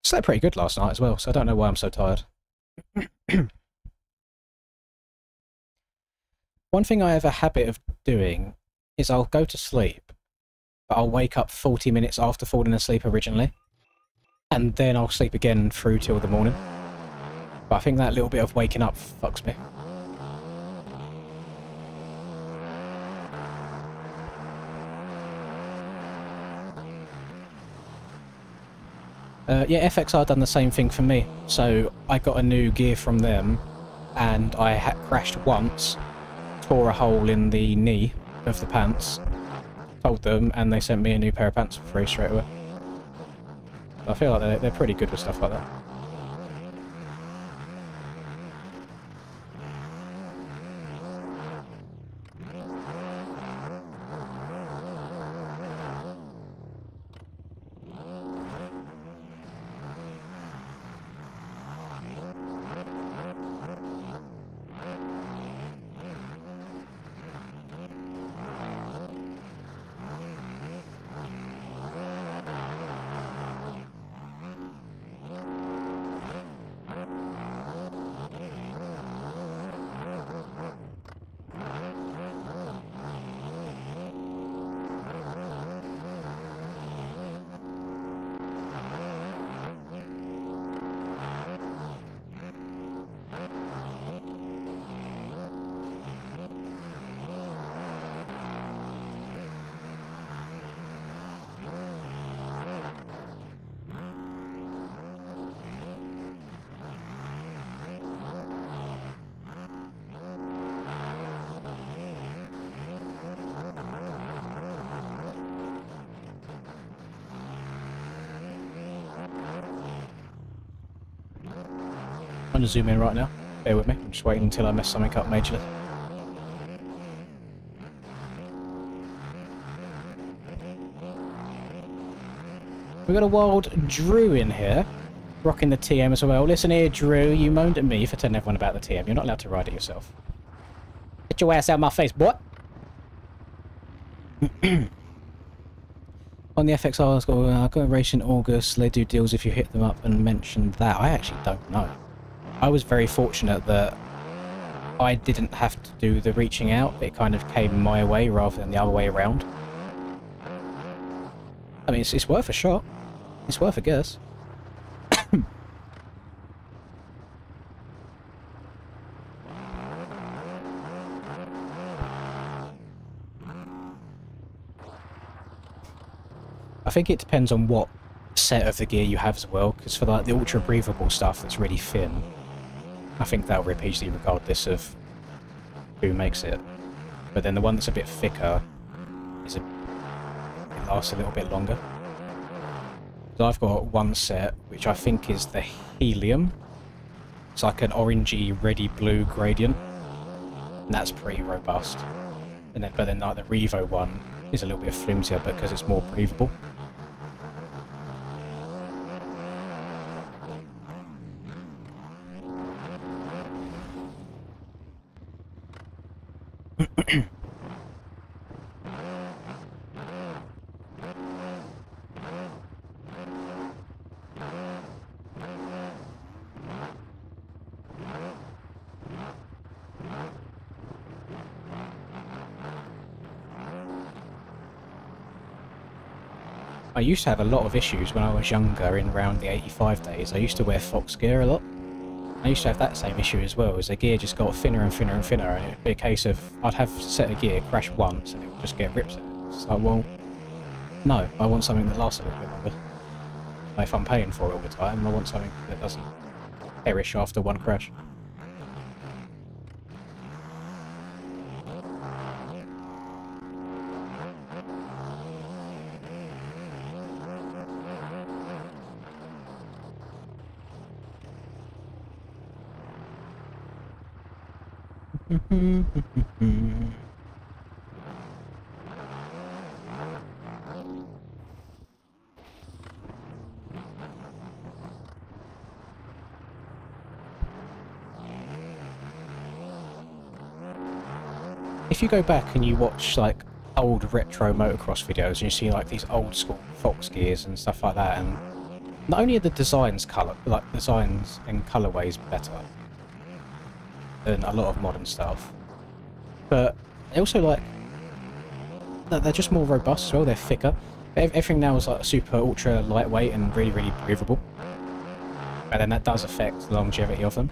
Slept pretty good last night as well, so I don't know why I'm so tired. One thing I have a habit of doing is I'll go to sleep, but I'll wake up 40 minutes after falling asleep originally, and then I'll sleep again through till the morning. But I think that little bit of waking up fucks me. Yeah, FXR done the same thing for me. So I got a new gear from them, and I had crashed once, tore a hole in the knee of the pants, told them, and they sent me a new pair of pants for free straight away. I feel like they're pretty good with stuff like that. I'm going to zoom in right now. Bear with me. I'm just waiting until I mess something up majorly. We've got a wild Drew in here, rocking the TM as well. Listen here, Drew, you moaned at me for telling everyone about the TM. You're not allowed to ride it yourself. Get your ass out of my face, boy! On the FXR, it's got a race in August. They do deals if you hit them up and mention that. I actually don't know. I was very fortunate that I didn't have to do the reaching out. It kind of came my way rather than the other way around. I mean, it's worth a shot. It's worth a guess. I think it depends on what set of the gear you have as well, because for like the ultra breathable stuff that's really thin, I think that'll rip easily regardless of who makes it. But then the one that's a bit thicker it lasts a little bit longer. So I've got one set which I think is the helium. It's like an orangey reddy blue gradient, and that's pretty robust. And then but then like the Revo one is a little bit flimsier because it's more breathable. I used to have a lot of issues when I was younger in around the 85 days. I used to wear Fox gear a lot. I used to have that same issue as well, as the gear just got thinner and thinner and thinner, and it'd be a case of I'd have set a gear, crash once, and it would just get ripped. It's like, well, no, I want something that lasts a little bit longer. If I'm paying for it all the time, I want something that doesn't perish after one crash. If you go back and you watch like old retro motocross videos and you see like these old school Fox gears and stuff like that, and not only are the designs and colorways better than a lot of modern stuff, but they also like they're just more robust as well. They're thicker. Everything now is like super ultra lightweight and really, really breathable, and then that does affect the longevity of them.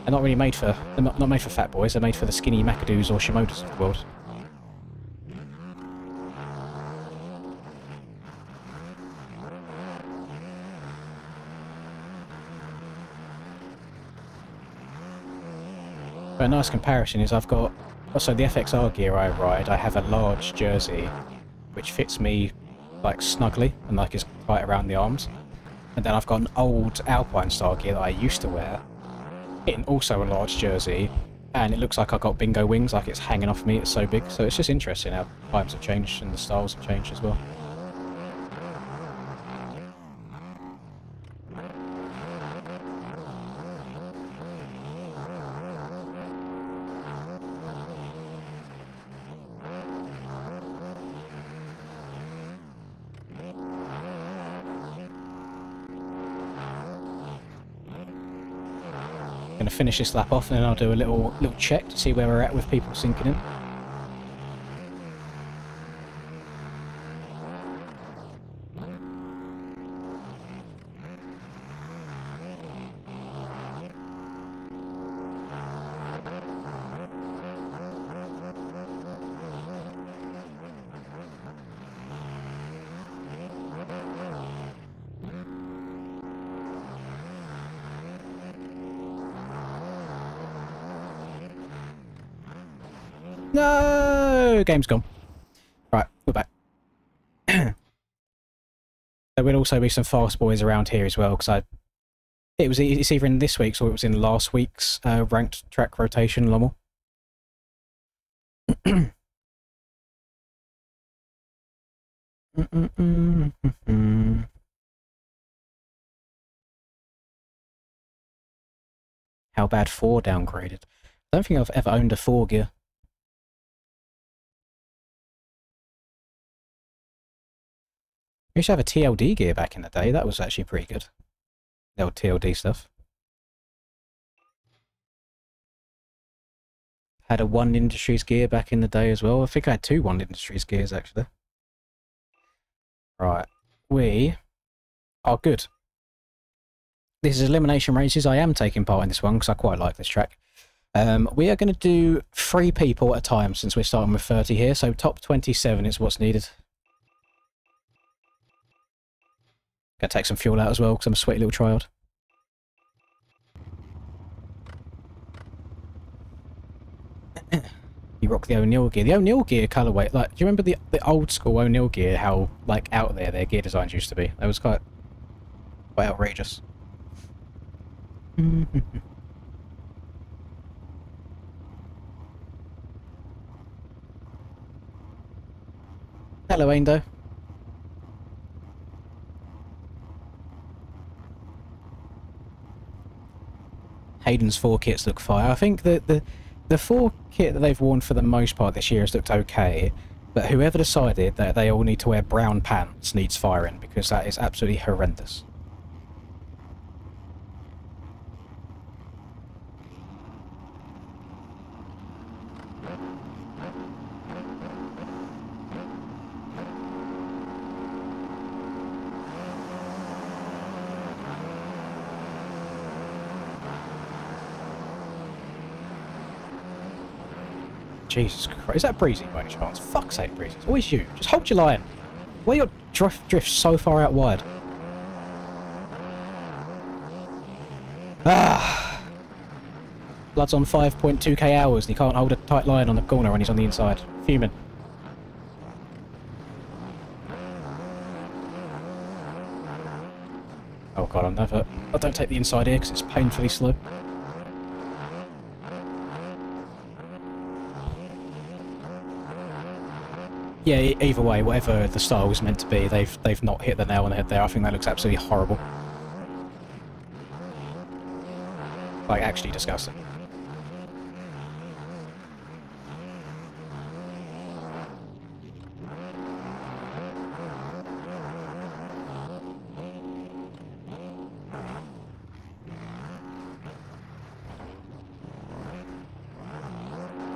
They're not really made for not made for fat boys. They're made for the skinny McAdoos or Shimodas of the world. But a nice comparison is I've got... Also, the FXR gear I ride, I have a large jersey, which fits me, like, snugly, and, like, is tight around the arms. And then I've got an old Alpine style gear that I used to wear, in also a large jersey, and it looks like I've got bingo wings, like it's hanging off me, it's so big. So it's just interesting how times have changed and the styles have changed as well. Gonna finish this lap off and then I'll do a little check to see where we're at with people sinking in. No! Game's gone. Right, we're back. There will also be some fast boys around here as well, because it's either in this week's or it was in last week's ranked track rotation, Lommel. How bad 4 downgraded? I don't think I've ever owned a 4 gear. We used to have a TLD gear back in the day. That was actually pretty good. The old TLD stuff. Had a One Industries gear back in the day as well. I think I had 2 One Industries gears actually. Right. We are good. This is elimination races. I am taking part in this one because I quite like this track. We are going to do 3 people at a time since we're starting with 30 here. So top 27 is what's needed. Gonna take some fuel out as well because I'm a sweaty little child. You rock the O'Neill gear. The O'Neill gear colourway, like, do you remember the old school O'Neill gear, how, like, out there their gear designs used to be? That was quite outrageous. Hello, Aindo. Hayden's 4 kits look fire. I think that the 4 kit that they've worn for the most part this year has looked okay, but whoever decided that they all need to wear brown pants needs firing, because that is absolutely horrendous. Jesus Christ, is that Breezy by any chance? Fuck's sake, Breezy. It's always you. Just hold your line. Why your drift so far out wide? Ah! Blood's on 5.2k hours and he can't hold a tight line on the corner when he's on the inside. Fuming. Oh god, I don't take the inside here because it's painfully slow. Yeah, either way, whatever the style was meant to be, they've not hit the nail on the head there. I think that looks absolutely horrible. Like, actually disgusting.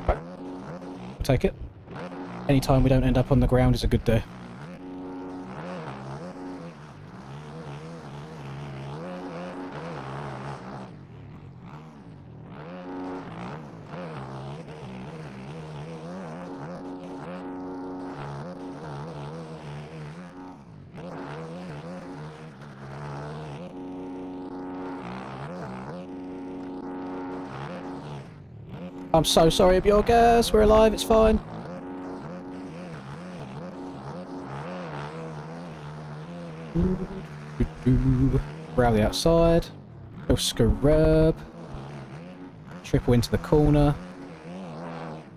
Right. I'll take it. Any time we don't end up on the ground is a good day. I'm so sorry, Bjorgas. We're alive. It's fine. Rally outside. Go scrub. Triple into the corner.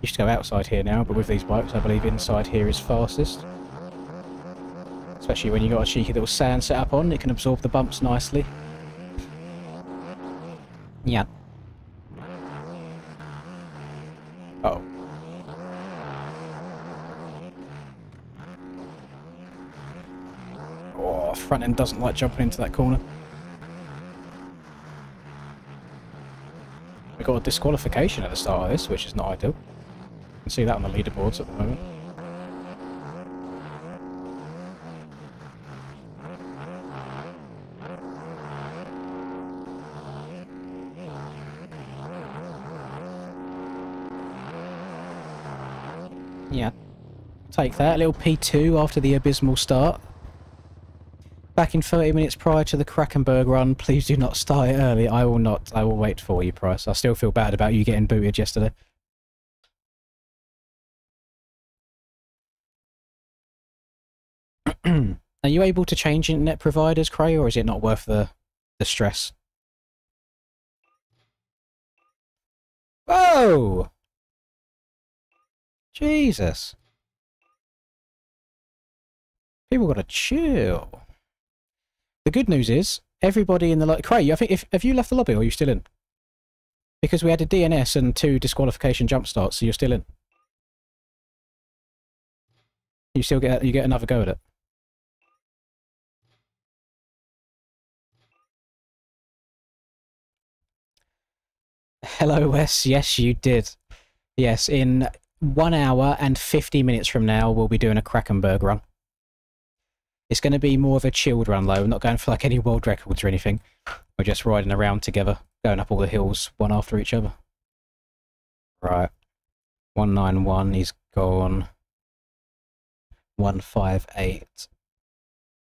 Used to go outside here now, but with these bikes, I believe inside here is fastest. Especially when you got a cheeky little sand set up on, it can absorb the bumps nicely. Yeah. Uh oh. Oh, front end doesn't like jumping into that corner. We got a disqualification at the start of this, which is not ideal. You can see that on the leaderboards at the moment. Yeah, take that. A little P2 after the abysmal start. Back in 30 minutes prior to the Krakenberg run. Please do not start it early. I will not. I will wait for you, Price. I still feel bad about you getting booted yesterday. Are you able to change internet providers, Cray, or is it not worth the stress? Whoa! Jesus. People gotta chill. The good news is, everybody in the lobby... Cray, I think have you left the lobby or are you still in? Because we had a DNS and 2 disqualification jump starts, so you're still in. You still get another go at it. Hello, Wes. Yes, you did. Yes, in 1 hour and 50 minutes from now, we'll be doing a Krakenberg run. It's going to be more of a chilled run, though. We're not going for like any world records or anything. We're just riding around together, going up all the hills, one after each other. Right. 191 is gone. 158.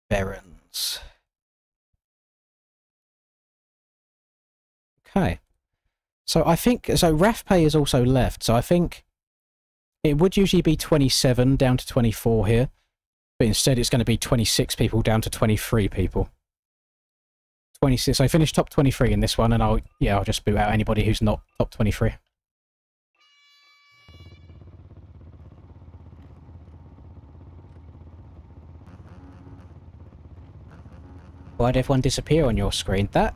Berens. Okay. So I think... So RAFPay has also left, so I think it would usually be 27 down to 24 here. But instead it's going to be 26 people down to 23 people. 26. So I finished top 23 in this one, and I'll just boot out anybody who's not top 23. Why'd everyone disappear on your screen? That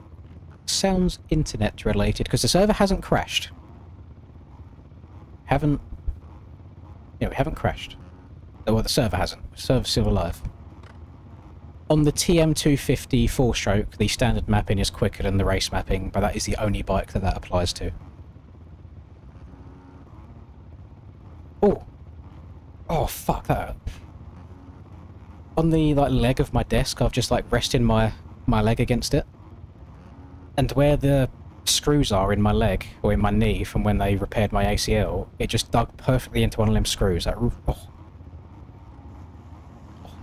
sounds internet related, because the server hasn't crashed. We haven't crashed. Well, the server hasn't. The server's still alive. On the TM250 4-stroke, the standard mapping is quicker than the race mapping, but that is the only bike that applies to. Oh! Oh, fuck that. On the leg of my desk, I've just rested my leg against it. And where the screws are in my leg, or in my knee, from when they repaired my ACL, it just dug perfectly into one of them screws. That roof... Oh.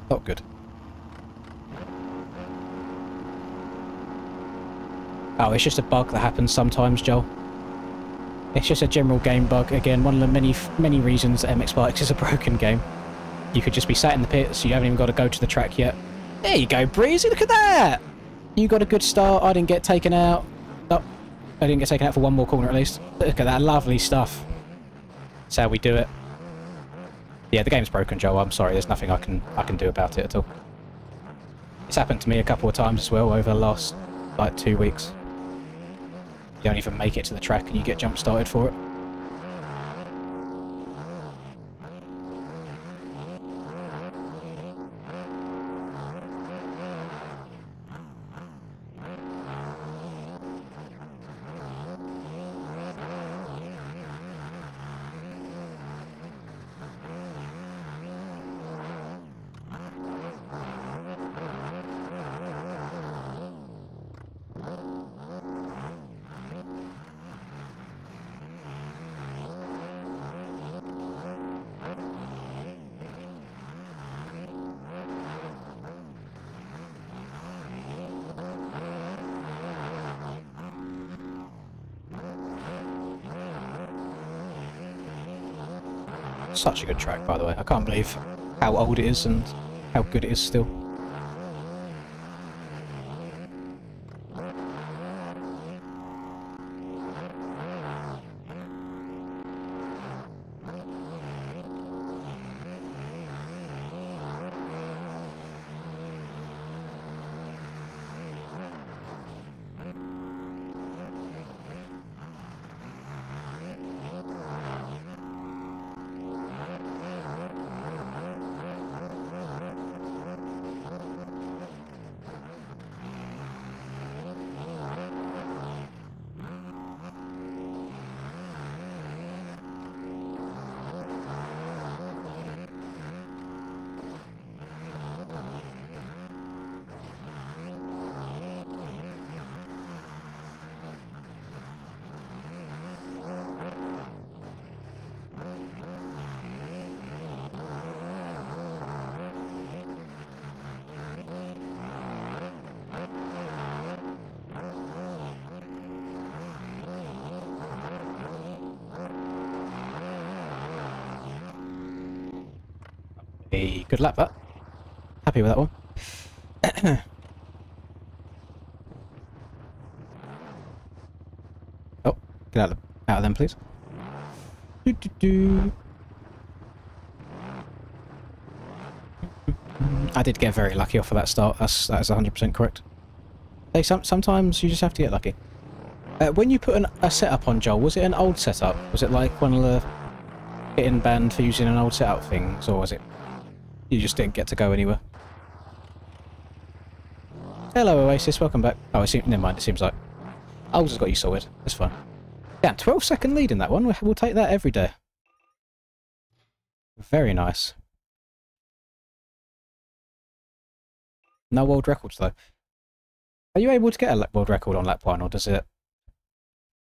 Not good. Oh, it's just a bug that happens sometimes, Joel. It's just a general game bug. Again, one of the many reasons that MX Bikes is a broken game. You could just be sat in the pits, you haven't even got to go to the track yet. There you go, Breezy, look at that! You got a good start, I didn't get taken out. Oh, I didn't get taken out for one more corner at least. Look at that, lovely stuff. That's how we do it. Yeah, the game's broken, Joel. I'm sorry. There's nothing I can do about it at all. It's happened to me a couple of times as well over the last 2 weeks. You don't even make it to the track and you get jump started for it. Such a good track, by the way. I can't believe how old it is and how good it is still. A good lap, that. Happy with that one. Oh, get out of them, please. I did get very lucky off of that start. That is 100% correct. Sometimes you just have to get lucky. When you put a setup on, Joel, was it an old setup? Was it like one of the getting banned for using an old setup things, or was it you just didn't get to go anywhere? Hello, Oasis. Welcome back. Oh, never mind. It seems like Old has got you sorted. That's fine. Yeah, 12-second lead in that one. We'll take that every day. Very nice. No world records, though. Are you able to get a world record on lap 1, or does it...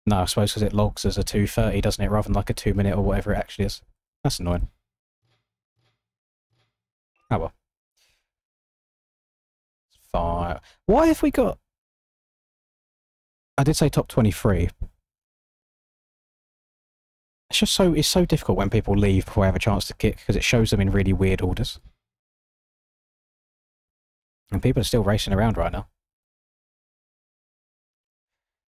No, I suppose because it logs as a 2:30, doesn't it, rather than like a 2-minute or whatever it actually is. That's annoying. Oh well. It's fine. Why have we got... I did say top 23. It's just it's so difficult when people leave before I have a chance to kick, because it shows them in really weird orders. And people are still racing around right now.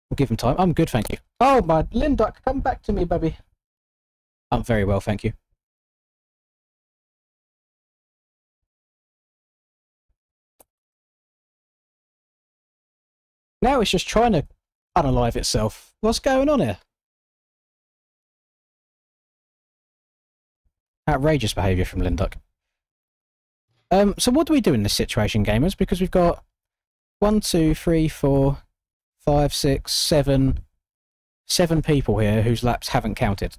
We'll give them time. I'm good, thank you. Oh, my Linduck, come back to me, baby. I'm very well, thank you. Now it's just trying to unalive itself. What's going on here? Outrageous behaviour from Linduck. So what do we do in this situation, gamers? Because we've got 1, 2, 3, 4, 5, 6, 7 people here whose laps haven't counted.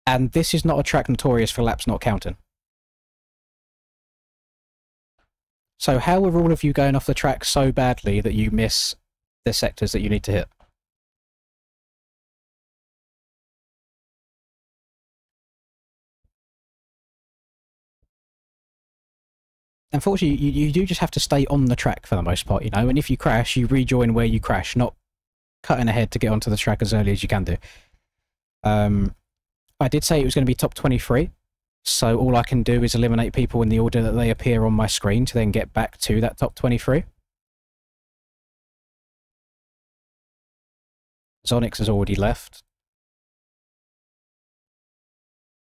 And this is not a track notorious for laps not counting. So how are all of you going off the track so badly that you miss the sectors that you need to hit? Unfortunately, you do just have to stay on the track for the most part, you know, and if you crash, you rejoin where you crash, not cutting ahead to get onto the track as early as you can do. I did say it was going to be top 23, so all I can do is eliminate people in the order that they appear on my screen to then get back to that top 23. Zonix has already left.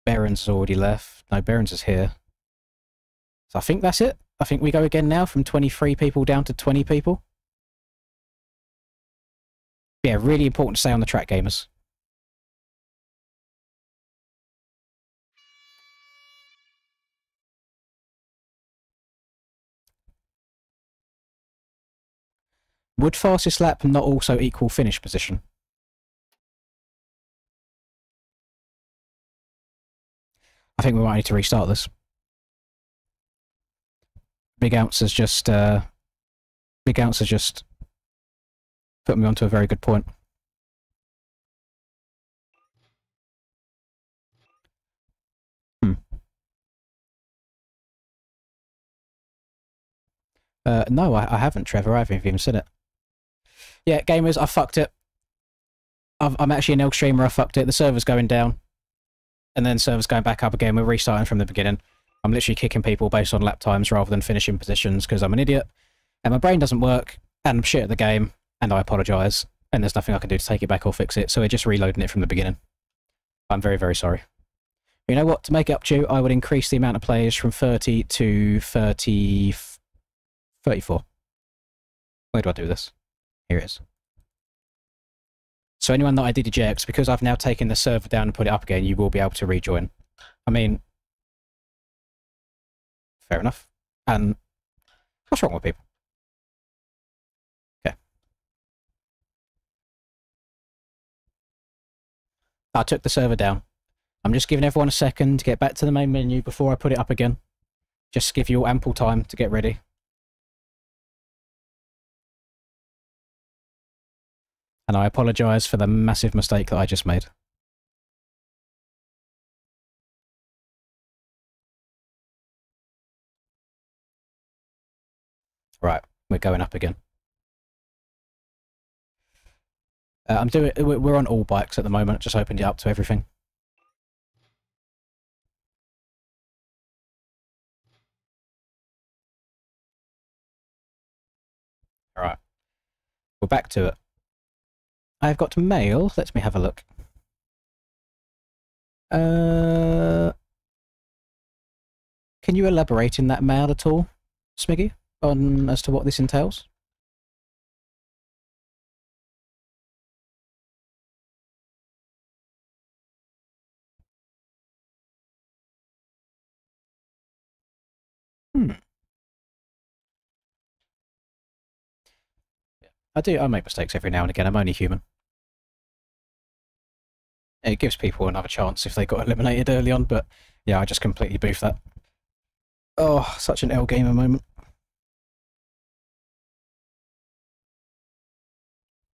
Berens has already left. No, Berens is here. So I think that's it. I think we go again now from 23 people down to 20 people. Yeah, really important to stay on the track, gamers. Would fastest lap not also equal finish position? I think we might need to restart this. Big Ounce has just put me onto a very good point. No, I haven't, Trevor. I haven't even said it. Yeah, gamers, I fucked it. I'm actually an L streamer. I fucked it. The server's going down. and then servers going back up again. We're restarting from the beginning. I'm literally kicking people based on lap times rather than finishing positions because I'm an idiot and my brain doesn't work and I'm shit at the game and I apologise and there's nothing I can do to take it back or fix it, so we're just reloading it from the beginning. I'm very, very sorry. You know what? To make it up to you, I would increase the amount of players from 30 to 34. Where do I do this? Here it is. So anyone that I did eject, because I've now taken the server down and put it up again, you will be able to rejoin. I mean, fair enough. And what's wrong with people? Okay. I took the server down. I'm just giving everyone a second to get back to the main menu before I put it up again. Just to give you all ample time to get ready. And I apologise for the massive mistake that I just made. Right, we're going up again. We're on all bikes at the moment, just opened it up to everything. Alright. We're back to it. I've got mail. Let me have a look. Can you elaborate in that mail at all, Smiggy, on as to what this entails? I make mistakes every now and again. I'm only human. It gives people another chance if they got eliminated early on, but yeah, I just completely boofed that. Oh, such an L gamer moment.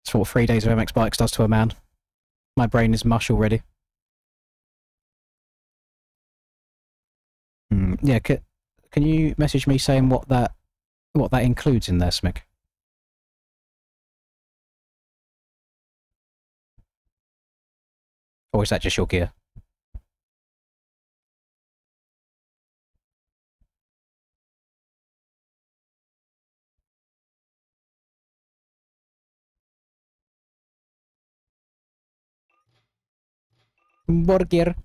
It's what 3 days of MX Bikes does to a man. My brain is mush already. Yeah, can you message me saying what that includes in there, Smick? Or is that just your gear? What gear?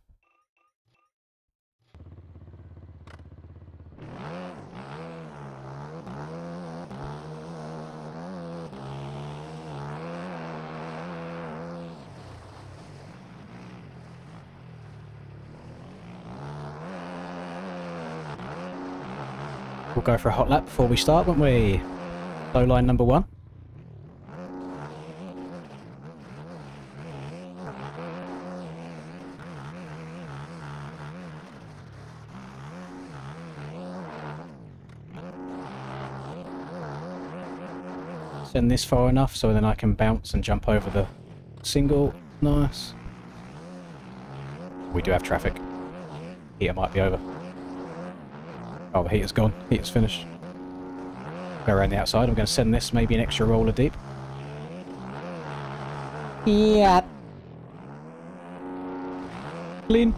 We'll go for a hot lap before we start, won't we? Low line number 1. Send this far enough so then I can bounce and jump over the single. Nice. We do have traffic. Heater might be over. Oh, the heater's gone. Heater's finished. Go around the outside. I'm going to send this maybe an extra roller deep. Yeah. Clean.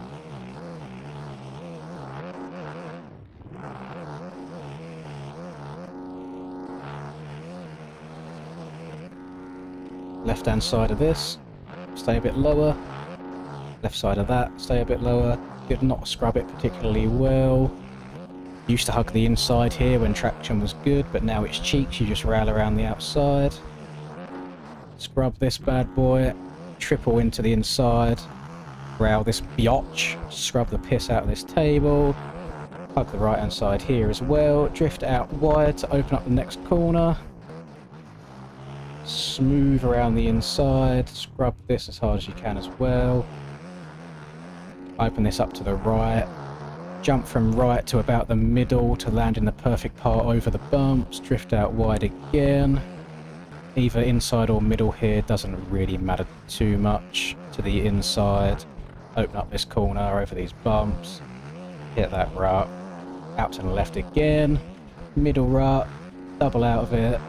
Left hand side of this. Stay a bit lower. Left side of that. Stay a bit lower. Did not scrub it particularly well. Used to hug the inside here when traction was good, but now it's cheeks, you just rail around the outside. Scrub this bad boy, triple into the inside, rail this biatch, scrub the piss out of this table, hug the right hand side here as well, drift out wide to open up the next corner, smooth around the inside, scrub this as hard as you can as well, open this up to the right, jump from right to about the middle to land in the perfect part over the bumps, drift out wide again. Either inside or middle here, doesn't really matter too much. To the inside, open up this corner over these bumps, hit that rut, out to the left again, middle rut, double out of it,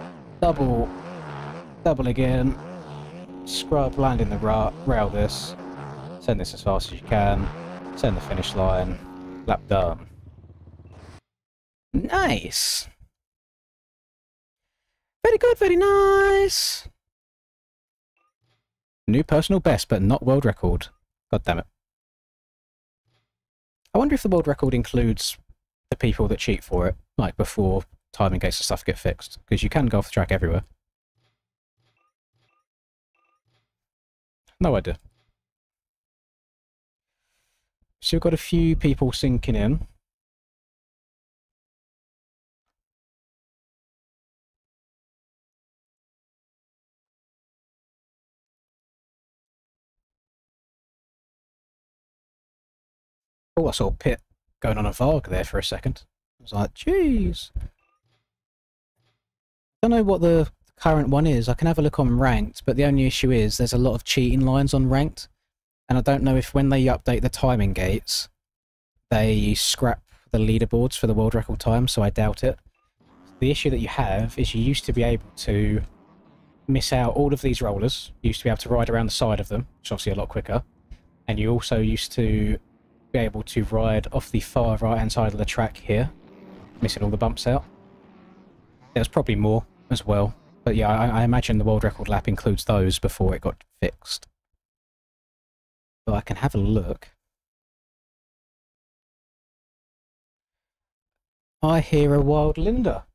double again, scrub, land in the rut, rail this, send this as fast as you can, Turn the finish line. Lap done. Nice! Very good, very nice! New personal best, but not world record. God damn it. I wonder if the world record includes the people that cheat for it, like before timing gates and stuff get fixed, because you can go off the track everywhere. No idea. So we've got a few people sinking in. Oh, I saw Pitt going on a Varg there for a second. I was like, jeez. I don't know what the current one is. I can have a look on ranked, but the only issue is there's a lot of cheating lines on ranked. And I don't know if when they update the timing gates, they scrap the leaderboards for the world record time, so I doubt it. The issue that you have is you used to be able to miss out all of these rollers. You used to be able to ride around the side of them, which is obviously a lot quicker. And you also used to be able to ride off the far right-hand side of the track here, missing all the bumps out. There's probably more as well. But yeah, I imagine the world record lap includes those before it got fixed. But I can have a look. I hear a wild Linda.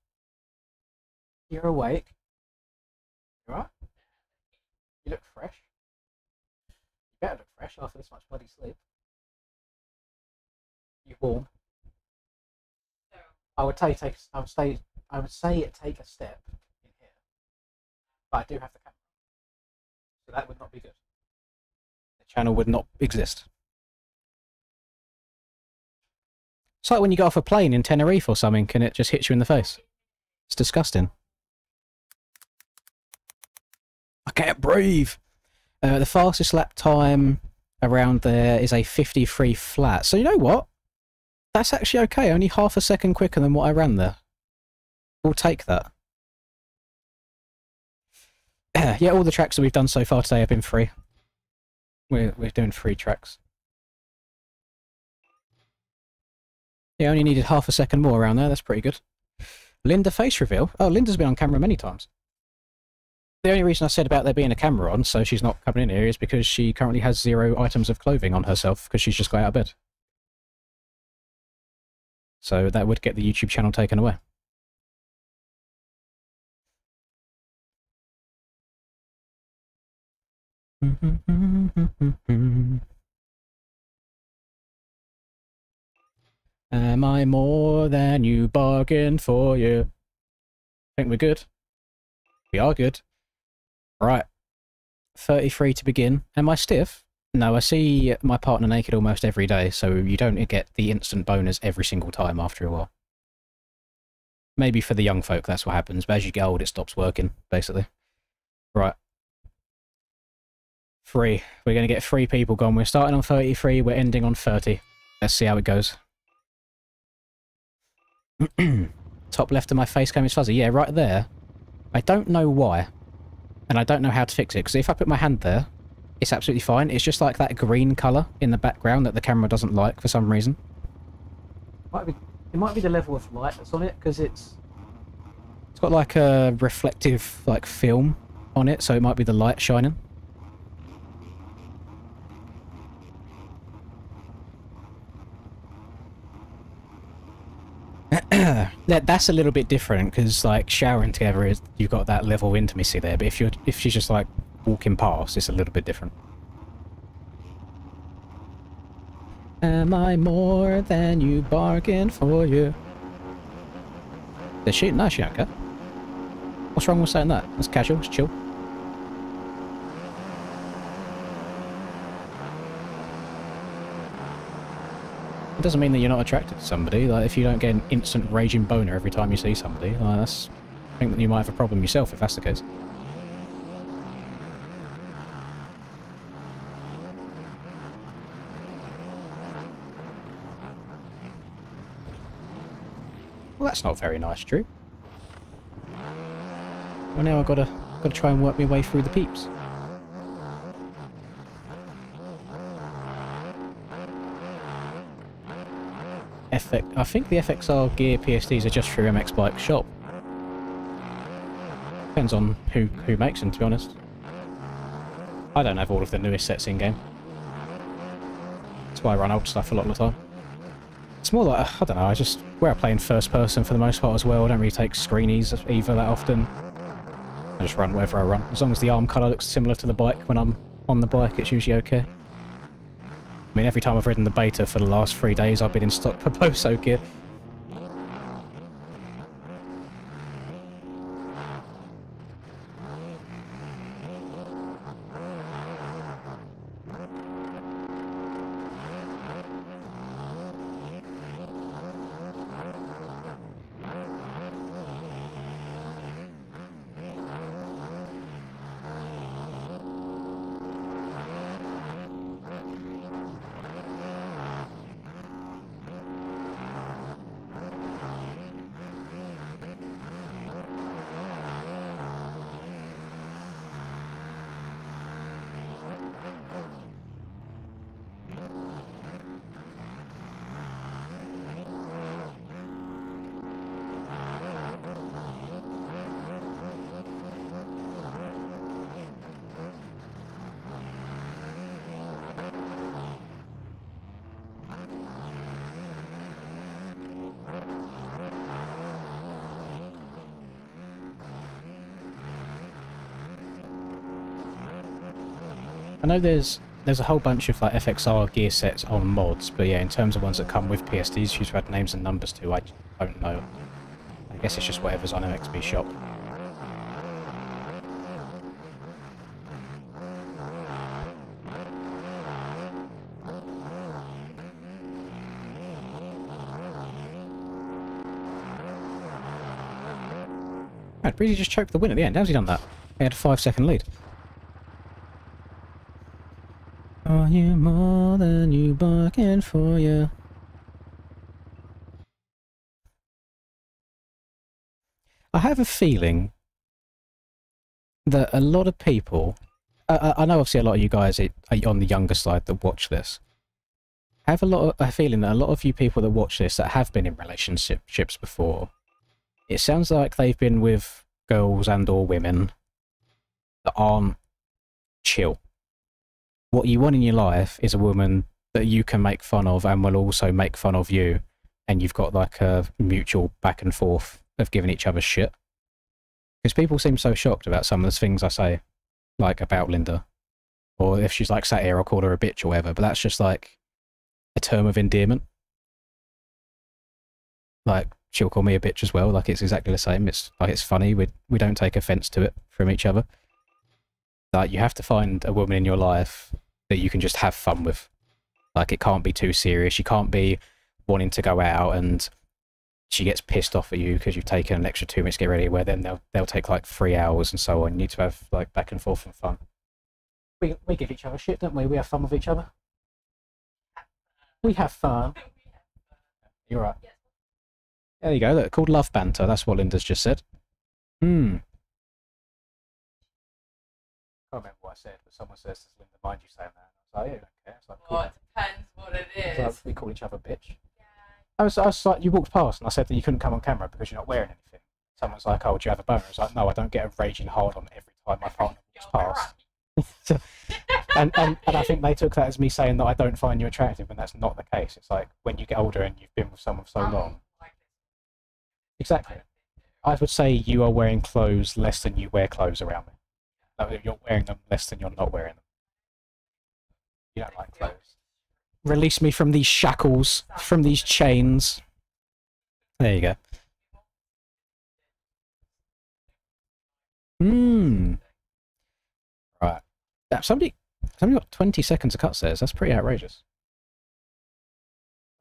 You're awake. You alright? You look fresh. You better look fresh after this much bloody sleep. You warm? No. I would say take a step in here. But I do have the camera. So that would not be good. The channel would not exist. It's like when you get off a plane in Tenerife or something and it just hits you in the face. It's disgusting. I can't breathe. The fastest lap time around there is a 53 flat. So you know what? That's actually okay. Only half a second quicker than what I ran there. We'll take that. Yeah, all the tracks that we've done so far today have been free. We're doing free tracks. Yeah, only needed half a second more around there. That's pretty good. Linda face reveal. Oh, Linda's been on camera many times. The only reason I said about there being a camera on, so she's not coming in here, is because she currently has 0 items of clothing on herself because she's just got out of bed. So that would get the YouTube channel taken away. Am I more than you bargained for you? I think we're good. We are good. Right. 33 to begin. Am I stiff? No, I see my partner naked almost every day, so you don't get the instant bonus every single time after a while. Maybe for the young folk that's what happens, but as you get old it stops working, basically. Right. 3. We're going to get 3 people gone. We're starting on 33, we're ending on 30. Let's see how it goes. Top left of my face cam is fuzzy. Yeah, right there. I don't know why. And I don't know how to fix it, because if I put my hand there, it's absolutely fine. It's just like that green colour in the background that the camera doesn't like for some reason. It might be the level of light that's on it, because it's got like a reflective like film on it, so it might be the light shining. That's a little bit different because like showering together is you've got that level of intimacy there, but if she's just like walking past, it's a little bit different. Am I more than you bargained for you? Does she? No, she don't care. What's wrong with saying that? That's casual, it's chill. It doesn't mean that you're not attracted to somebody. Like, if you don't get an instant raging boner every time you see somebody, like, I think that you might have a problem yourself if that's the case. Well, that's not very nice, Drew. Well, now I've got to try and work my way through the peeps. I think the FXR gear PSDs are just through MX Bike shop. Depends on who makes them, to be honest. I don't have all of the newest sets in game. That's why I run old stuff a lot of the time. It's more like, I don't know, where I play in first person for the most part as well, I don't really take screenies either that often. I just run wherever I run. As long as the arm colour looks similar to the bike when I'm on the bike, it's usually okay. I mean, every time I've ridden the beta for the last 3 days, I've been in stock Proposo gear. I know there's a whole bunch of like FXR gear sets on mods, but yeah, in terms of ones that come with PSDs, you've had names and numbers to, I don't know. I guess it's just whatever's on MXB shop. Right, Breezy just choked the win at the end. How's he done that? He had a 5-second lead. Are you more than you bargained for, you? I have a feeling that a lot of people, I know obviously a lot of you guys are on the younger side that watch this. I have a feeling that a lot of you people that watch this that have been in relationships before, it sounds like they've been with girls and or women that aren't chill. What you want in your life is a woman that you can make fun of and will also make fun of you, and you've got like a mutual back and forth of giving each other shit. Because people seem so shocked about some of the things I say, like about Linda, or if she's like sat here, I'll call her a bitch or whatever, but that's just like a term of endearment. Like, she'll call me a bitch as well, like it's exactly the same. It's like, it's funny, we don't take offence to it from each other. Like, you have to find a woman in your life that you can just have fun with. Like, it can't be too serious. You can't be wanting to go out and she gets pissed off at you because you've taken an extra 2 minutes to get ready, where then they'll take like 3 hours and so on. You need to have like back and forth and fun. We give each other shit, don't we? We have fun with each other. We have fun. You're right. There you go. Look, called love banter. That's what Linda's just said. I can't remember what I said, but someone says, does Linda mind you saying that? I was like, yeah, okay. It's like, well, it depends what it is. Like, we call each other bitch. Yeah. I was like, you walked past and I said that you couldn't come on camera because you're not wearing anything. Someone's like, oh, do you have a boner? I was like, no, I don't get a raging hard on every time my partner walks past. and I think they took that as me saying that I don't find you attractive, and that's not the case. It's like, when you get older and you've been with someone for so long. Exactly. I would say you are wearing clothes less than you wear clothes around me. Like, you're wearing them less than you're not wearing them. You don't like clothes. Release me from these shackles, from these chains. There you go. Right. Yeah, somebody got 20 seconds of cuts there. That's pretty outrageous.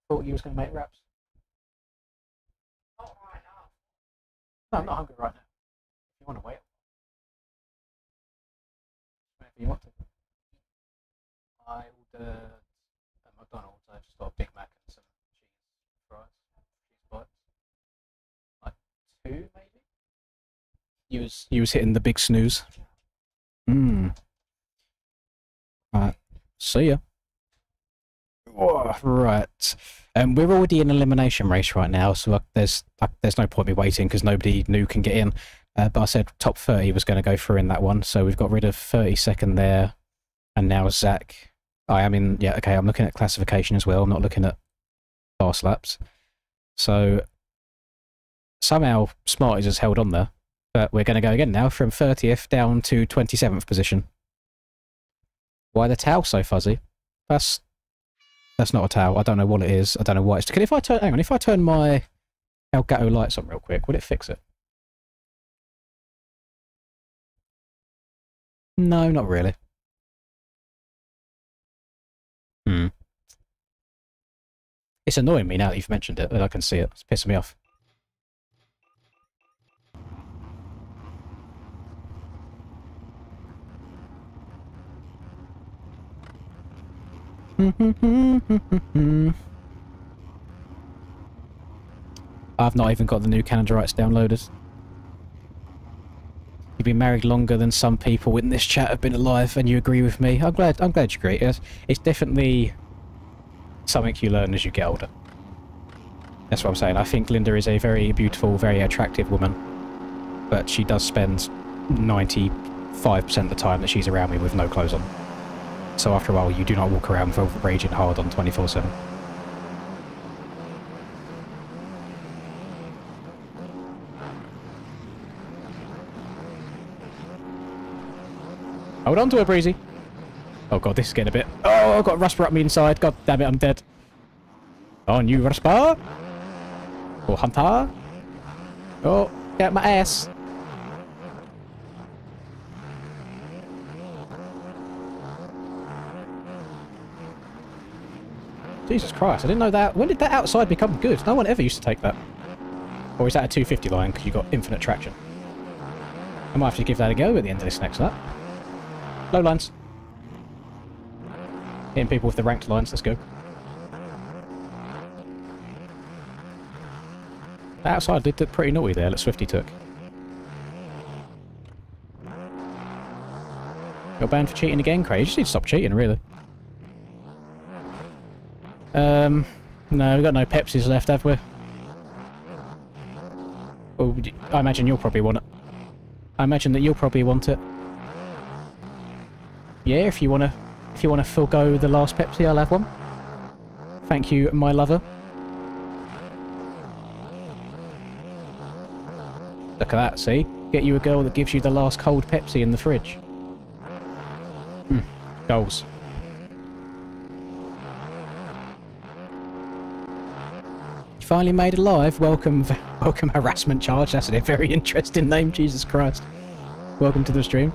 Thought you was going to make raps. Not right now. No, I'm not hungry right now. If you want to wait. Whenever you want to. I ordered at McDonald's. I just got a Big Mac and some cheese fries. Cheese bites. Like 2, maybe? You was hitting the big snooze. Alright. See ya. Oh, right. We're already in an elimination race right now, so there's no point me waiting because nobody new can get in. But I said top 30 was going to go through in that one, so we've got rid of 32nd there, and now Zach. I am in. Yeah, okay. I'm looking at classification as well. I'm not looking at fast laps. So somehow Smarties has held on there, but we're going to go again now from 30th down to 27th position. Why the towel so fuzzy? That's not a towel. I don't know what it is. I don't know why it's... If I turn... Hang on. If I turn my Elgato lights on real quick, would it fix it? No, not really. It's annoying me now that you've mentioned it, that I can see it. It's pissing me off. I've not even got the new Canada rights downloaded. You've been married longer than some people in this chat have been alive, and you agree with me. I'm glad you agree. It's definitely something you learn as you get older. That's what I'm saying. I think Linda is a very beautiful, very attractive woman, but she does spend 95% of the time that she's around me with no clothes on. So after a while, you do not walk around raging hard on 24/7. Hold on to her, Breezy. Oh god, this is getting a bit... Oh, I've got Rusper up me inside. God damn it, I'm dead. On you, Rusper. Oh, Hunter. Oh, get my ass. Jesus Christ, I didn't know that. When did that outside become good? No one ever used to take that. Or is that a 250 line because you've got infinite traction? I might have to give that a go at the end of this next lap. Low lines. Hitting people with the ranked lines, let's go. That outside did look pretty naughty there that Swifty took. You're banned for cheating again, Craig? You just need to stop cheating, really. No, we've got no Pepsis left, have we? Well, I imagine you'll probably want it. I imagine that you'll probably want it. Yeah, if you wanna forego the last Pepsi, I'll have one. Thank you, my lover. Look at that, see? Get you a girl that gives you the last cold Pepsi in the fridge. Goals. Finally made it live. Welcome harassment charge. That's a very interesting name. Jesus Christ. Welcome to the stream.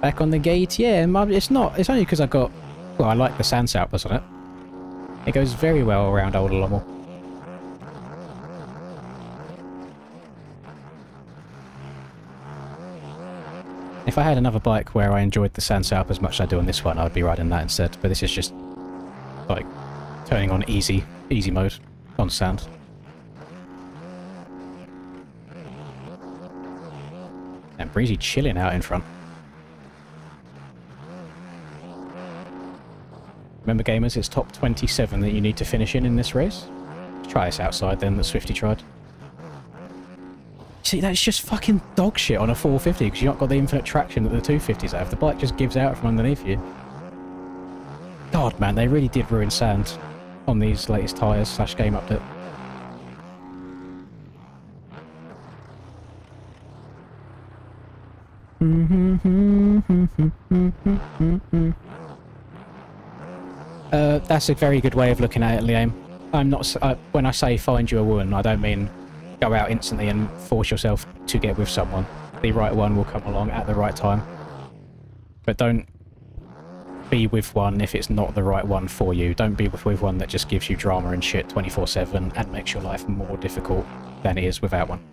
Back on the gate, yeah. It's not. It's only because I got. Well, I like the Sans outburst on it. It goes very well around Old Lommel. If I had another bike where I enjoyed the Sans Alp as much as I do on this one, I'd be riding that instead. But this is just like turning on easy mode on Sand. And Breezy chilling out in front. Remember, gamers, it's top 27 that you need to finish in this race. Let's try this outside then that Swifty tried. See, that's just fucking dog shit on a 450 because you've not got the infinite traction that the 250s have. The bike just gives out from underneath you. God, man, they really did ruin Sand on these latest tyres / game update. That's a very good way of looking at it, Liam. I'm not. When I say find you a woman, I don't mean go out instantly and force yourself to get with someone. The right one will come along at the right time. But don't be with one if it's not the right one for you. Don't be with one that just gives you drama and shit 24/7 and makes your life more difficult than it is without one.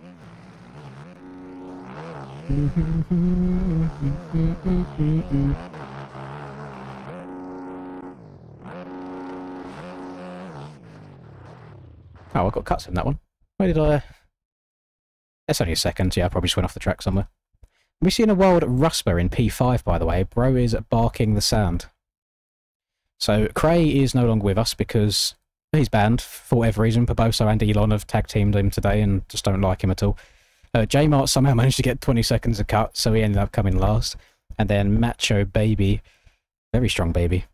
Oh, I got cuts in that one. Where did I... That's only a second. Yeah, I probably just went off the track somewhere. We see in a world Rusper in P5, by the way. Bro is barking the sand. So Cray is no longer with us because he's banned for whatever reason. Paboso and Elon have tag teamed him today and just don't like him at all. J-Mart somehow managed to get 20 seconds of cut, so he ended up coming last. And then Macho Baby, very strong baby,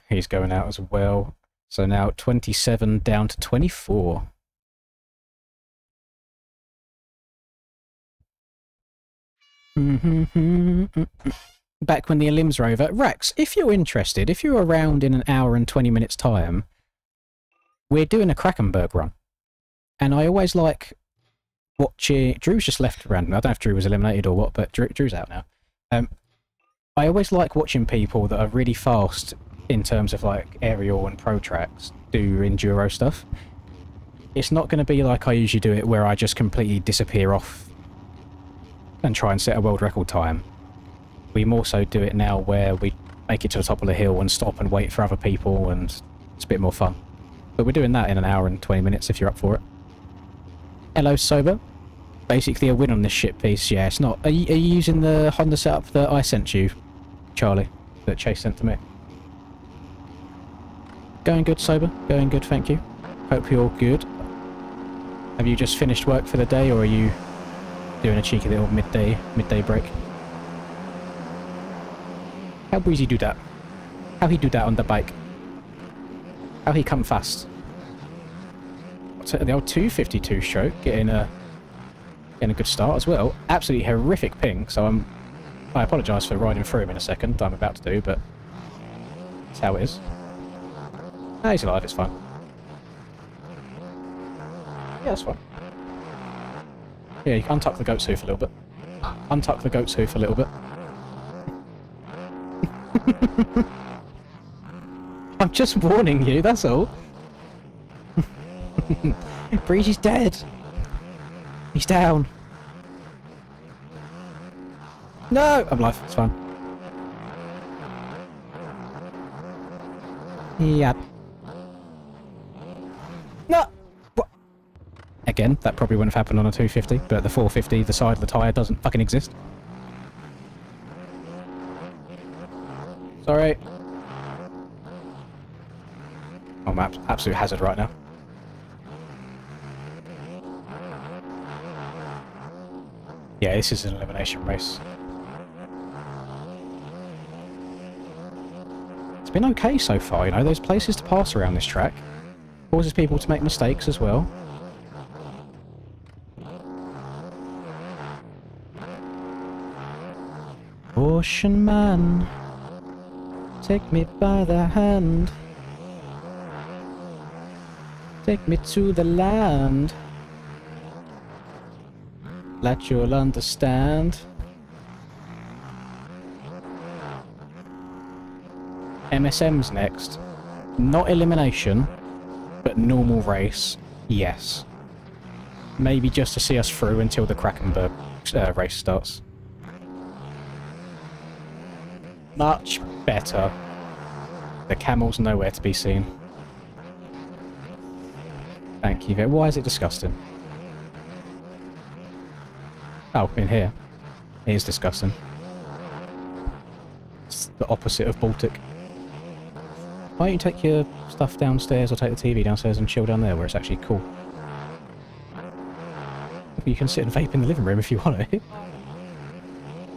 he's going out as well. So now 27 down to 24. Back when the elims were over. Rex, if you're interested, if you're around in an hour and 20 minutes time, we're doing a Krakenberg run. And I always like watching... Drew's just left random. I don't know if Drew was eliminated or what, but Drew's out now. I always like watching people that are really fast in terms of like aerial and pro tracks do enduro stuff. It's not going to be like I usually do it where I just completely disappear off and try and set a world record time. We more so do it now where we make it to the top of the hill and stop and wait for other people, and it's a bit more fun. But we're doing that in an hour and 20 minutes if you're up for it. Hello, Sober. Basically a win on this shit piece. Yeah, it's not... Are you using the Honda setup that I sent you, Charlie? That Chase sent to me? Going good, Sober? Going good, thank you. Hope you're good. Have you just finished work for the day, or are you doing a cheeky little midday break? How Breezy do that? How he do that on the bike? How he come fast? What's it, the old 252 stroke, getting a good start as well. Absolutely horrific ping, so I apologise for riding through him in a second. I'm about to do, but that's how it is. Ah, he's alive, it's fine. Yeah, that's fine. Yeah, you can untuck the goat's hoof a little bit. Untuck the goat's hoof a little bit. I'm just warning you, that's all. Breezy's dead. He's down. No! I'm alive, it's fine. Yeah. No! What? Again, that probably wouldn't have happened on a 250, but the 450, the side of the tyre doesn't fucking exist. Sorry. I'm absolute hazard right now. Yeah, this is an elimination race. It's been okay so far, you know, there's places to pass around this track. Causes people to make mistakes as well. Ocean man, take me by the hand. Take me to the land. That you'll understand. MSM's next. Not elimination, but normal race, yes. Maybe just to see us through until the Krakenberg race starts. Much better. The camel's nowhere to be seen. Thank you. Why is it disgusting? Oh, in here. It is disgusting. It's the opposite of Baltic. Why don't you take your stuff downstairs or take the TV downstairs and chill down there where it's actually cool? You can sit and vape in the living room if you want to.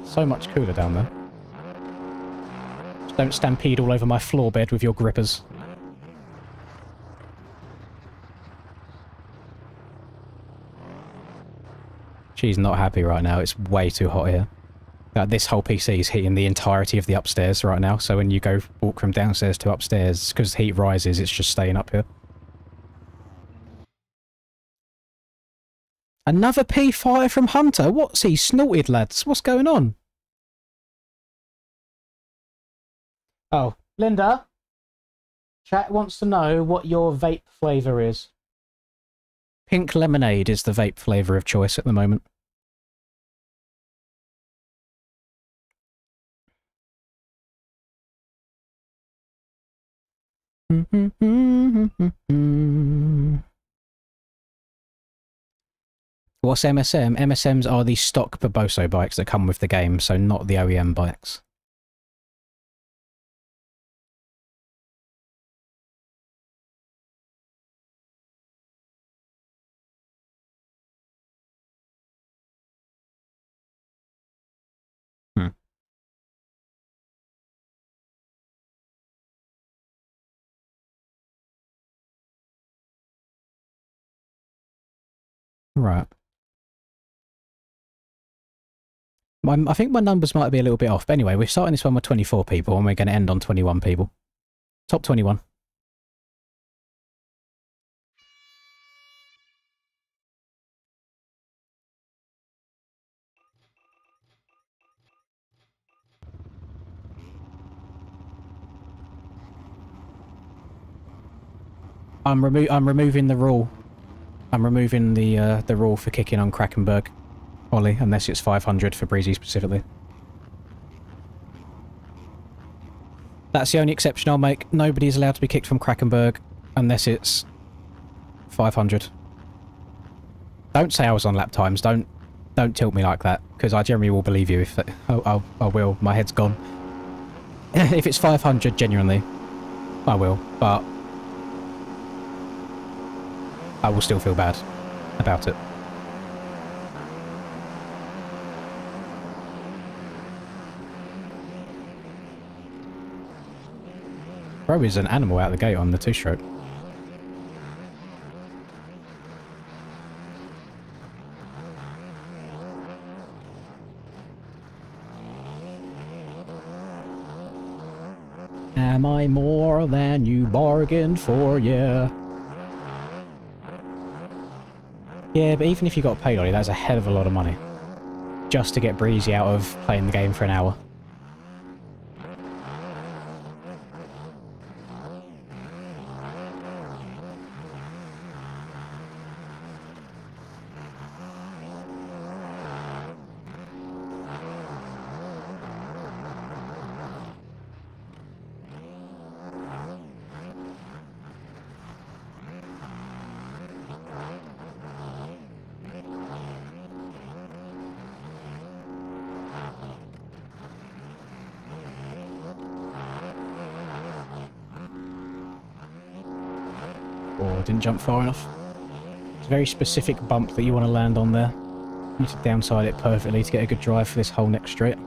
So much cooler down there. Just don't stampede all over my floor bed with your grippers. She's not happy right now. It's way too hot here. This whole PC is heating the entirety of the upstairs right now. So when you go walk from downstairs to upstairs, because heat rises, it's just staying up here. Another P5 from Hunter? What's he snorted, lads? What's going on? Oh, Linda? Chat wants to know what your vape flavour is. Pink lemonade is the vape flavour of choice at the moment. What's MSM? MSMs are the stock Barbosso bikes that come with the game, so not the OEM bikes. Right. I think my numbers might be a little bit off, but anyway, we're starting this one with 24 people, and we're going to end on 21 people. Top 21. I'm removing the rule. I'm removing the rule for kicking on Krakenberg, Ollie, unless it's 500 for Breezy specifically. That's the only exception I'll make. Nobody is allowed to be kicked from Krakenberg unless it's 500. Don't say I was on lap times. Don't tilt me like that, because I generally will believe you if I will. My head's gone. If it's 500, genuinely, I will, but I will still feel bad about it. Bro is an animal out the gate on the two-stroke. Am I more than you bargained for, yeah? Yeah, but even if you got paid on it, that's a hell of a lot of money. Just to get Breezy out of playing the game for an hour. Didn't jump far enough. It's a very specific bump that you want to land on there. You need to downside it perfectly to get a good drive for this whole next straight.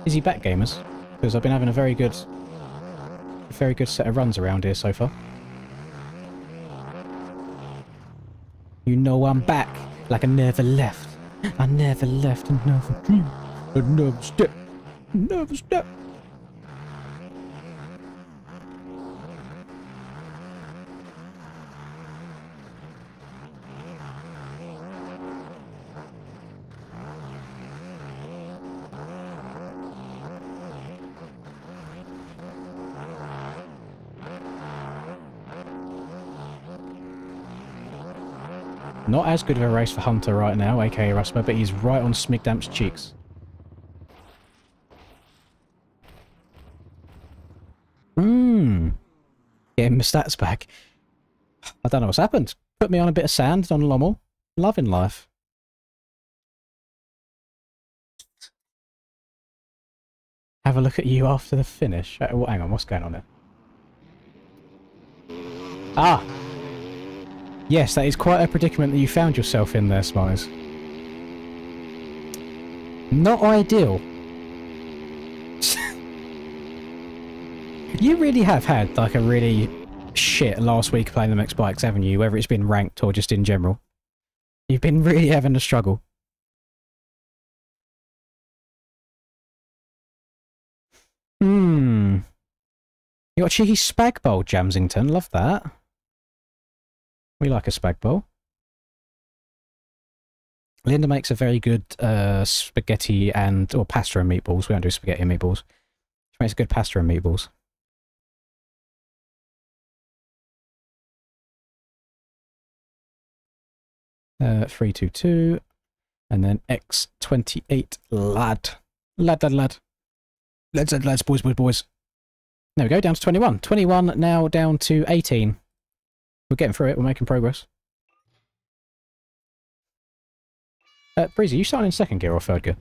Is he back, gamers? Because I've been having a very good set of runs around here so far. You know I'm back, like I never left. I never left, and never dreamed, and never stepped, never stepped. Not as good of a race for Hunter right now, aka Rusma, but he's right on Smigdamp's cheeks. Getting my stats back. I don't know what's happened. Put me on a bit of sand on Lommel. Loving life. Have a look at you after the finish. Oh, hang on, what's going on there? Ah! Yes, that is quite a predicament that you found yourself in there, Smiles. Not ideal. You really have had, like, a really shit last week playing the MX Bikes, haven't you? Whether it's been ranked or just in general. You've been really having a struggle. You got a cheeky spag bowl, Jamsington. Love that. We like a spag bowl. Linda makes a very good spaghetti or pasta and meatballs. We don't do spaghetti and meatballs. She makes good pasta and meatballs. Uh, 322, and then X28 lad. Lad. Lads, boys. There we go, down to 21. 21 now down to 18. We're getting through it, we're making progress. Breezy, you starting in second gear or third gear?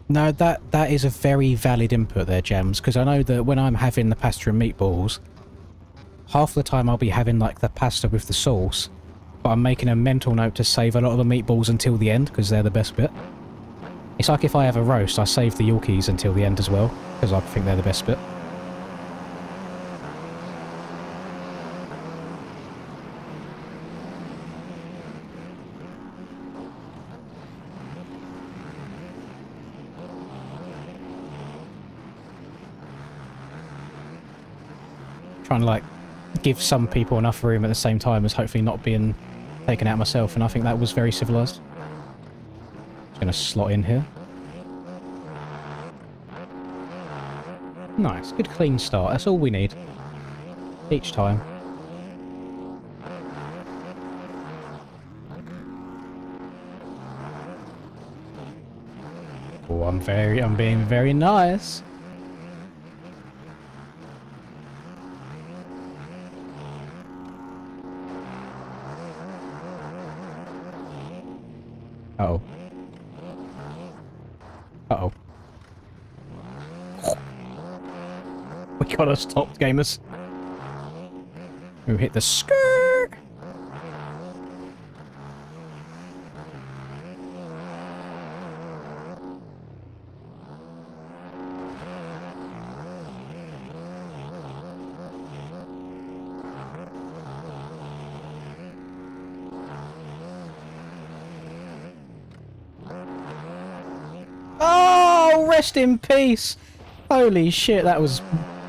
No, that is a very valid input there, Gems, because I know that when I'm having the pasta and meatballs, half the time I'll be having like the pasta with the sauce, but I'm making a mental note to save a lot of the meatballs until the end, because they're the best bit. It's like if I have a roast, I save the Yorkies until the end as well, because I think they're the best bit. Trying to like give some people enough room at the same time as hopefully not being taken out myself, and I think that was very civilized. Just gonna slot in here. Nice, good clean start. That's all we need each time. Oh, I'm being very nice. Uh-oh. Uh-oh. We gotta stop, gamers. We hit the skirt. Oh, rest in peace. Holy shit, that was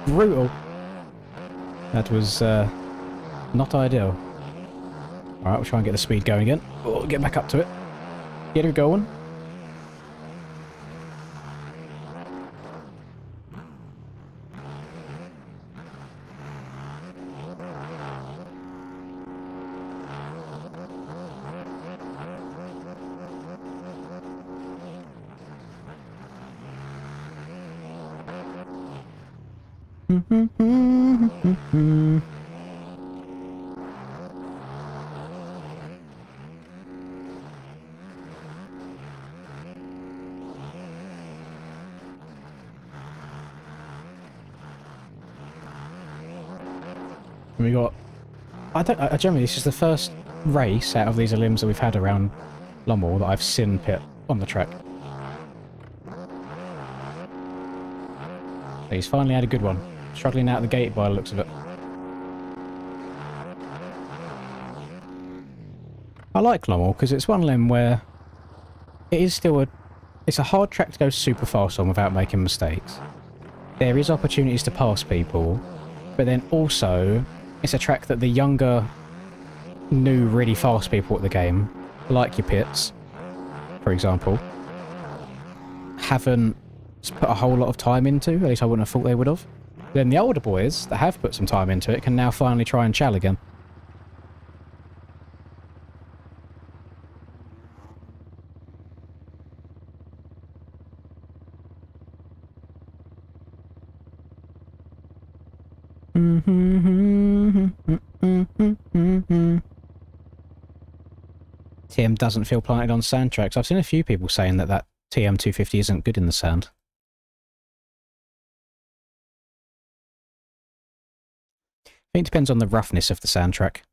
brutal. That was not ideal. Alright, we'll try and get the speed going again. Oh, get back up to it. Get her going. We got... I generally, this is the first race out of these limbs that we've had around Lommel that I've seen Pit on the track. He's finally had a good one. Struggling out the gate by the looks of it. I like Lommel because it's one of them where it is still it's a hard track to go super fast on without making mistakes. There is opportunities to pass people, but then also it's a track that the younger, new, really fast people at the game, like your Pits, for example, haven't put a whole lot of time into. At least I wouldn't have thought they would have. Then the older boys that have put some time into it can now finally try and chal again. TM doesn't feel planted on sand tracks. I've seen a few people saying that that TM250 isn't good in the sand. I think it depends on the roughness of the sand track.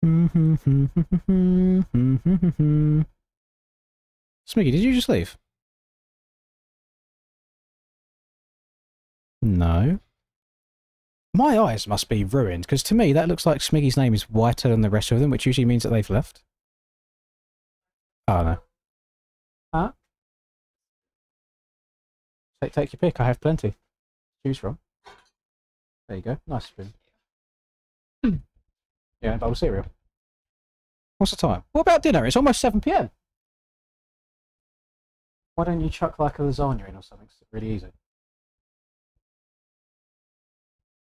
Smiggy, did you just leave? No. My eyes must be ruined, because to me that looks like Smiggy's name is whiter than the rest of them, which usually means that they've left. Oh no. Huh? Take your pick, I have plenty to choose from. There you go, nice spoon. Yeah, a bowl of cereal. What's the time? What about dinner? It's almost 7 PM. Why don't you chuck like a lasagna in or something? It's really easy.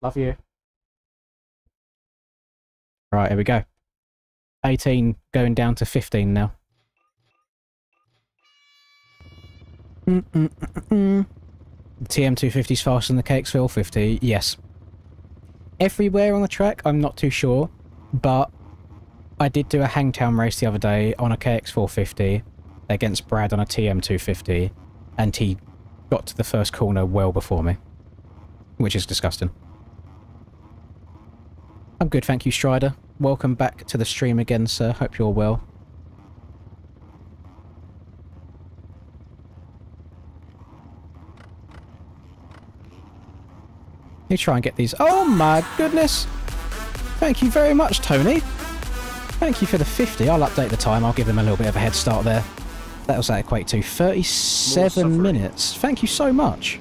Love you. Right, here we go. 18 going down to 15 now. TM250's faster than the KX450. Yes. Everywhere on the track, I'm not too sure, but I did do a Hangtown race the other day on a KX450 against Brad on a TM250, and he got to the first corner well before me, which is disgusting. I'm good, thank you, Strider. Welcome back to the stream again, sir. Hope you're well. You try and get these. Oh my goodness! Thank you very much, Tony. Thank you for the 50. I'll update the time. I'll give them a little bit of a head start there. That was that equate to 37 minutes. Thank you so much.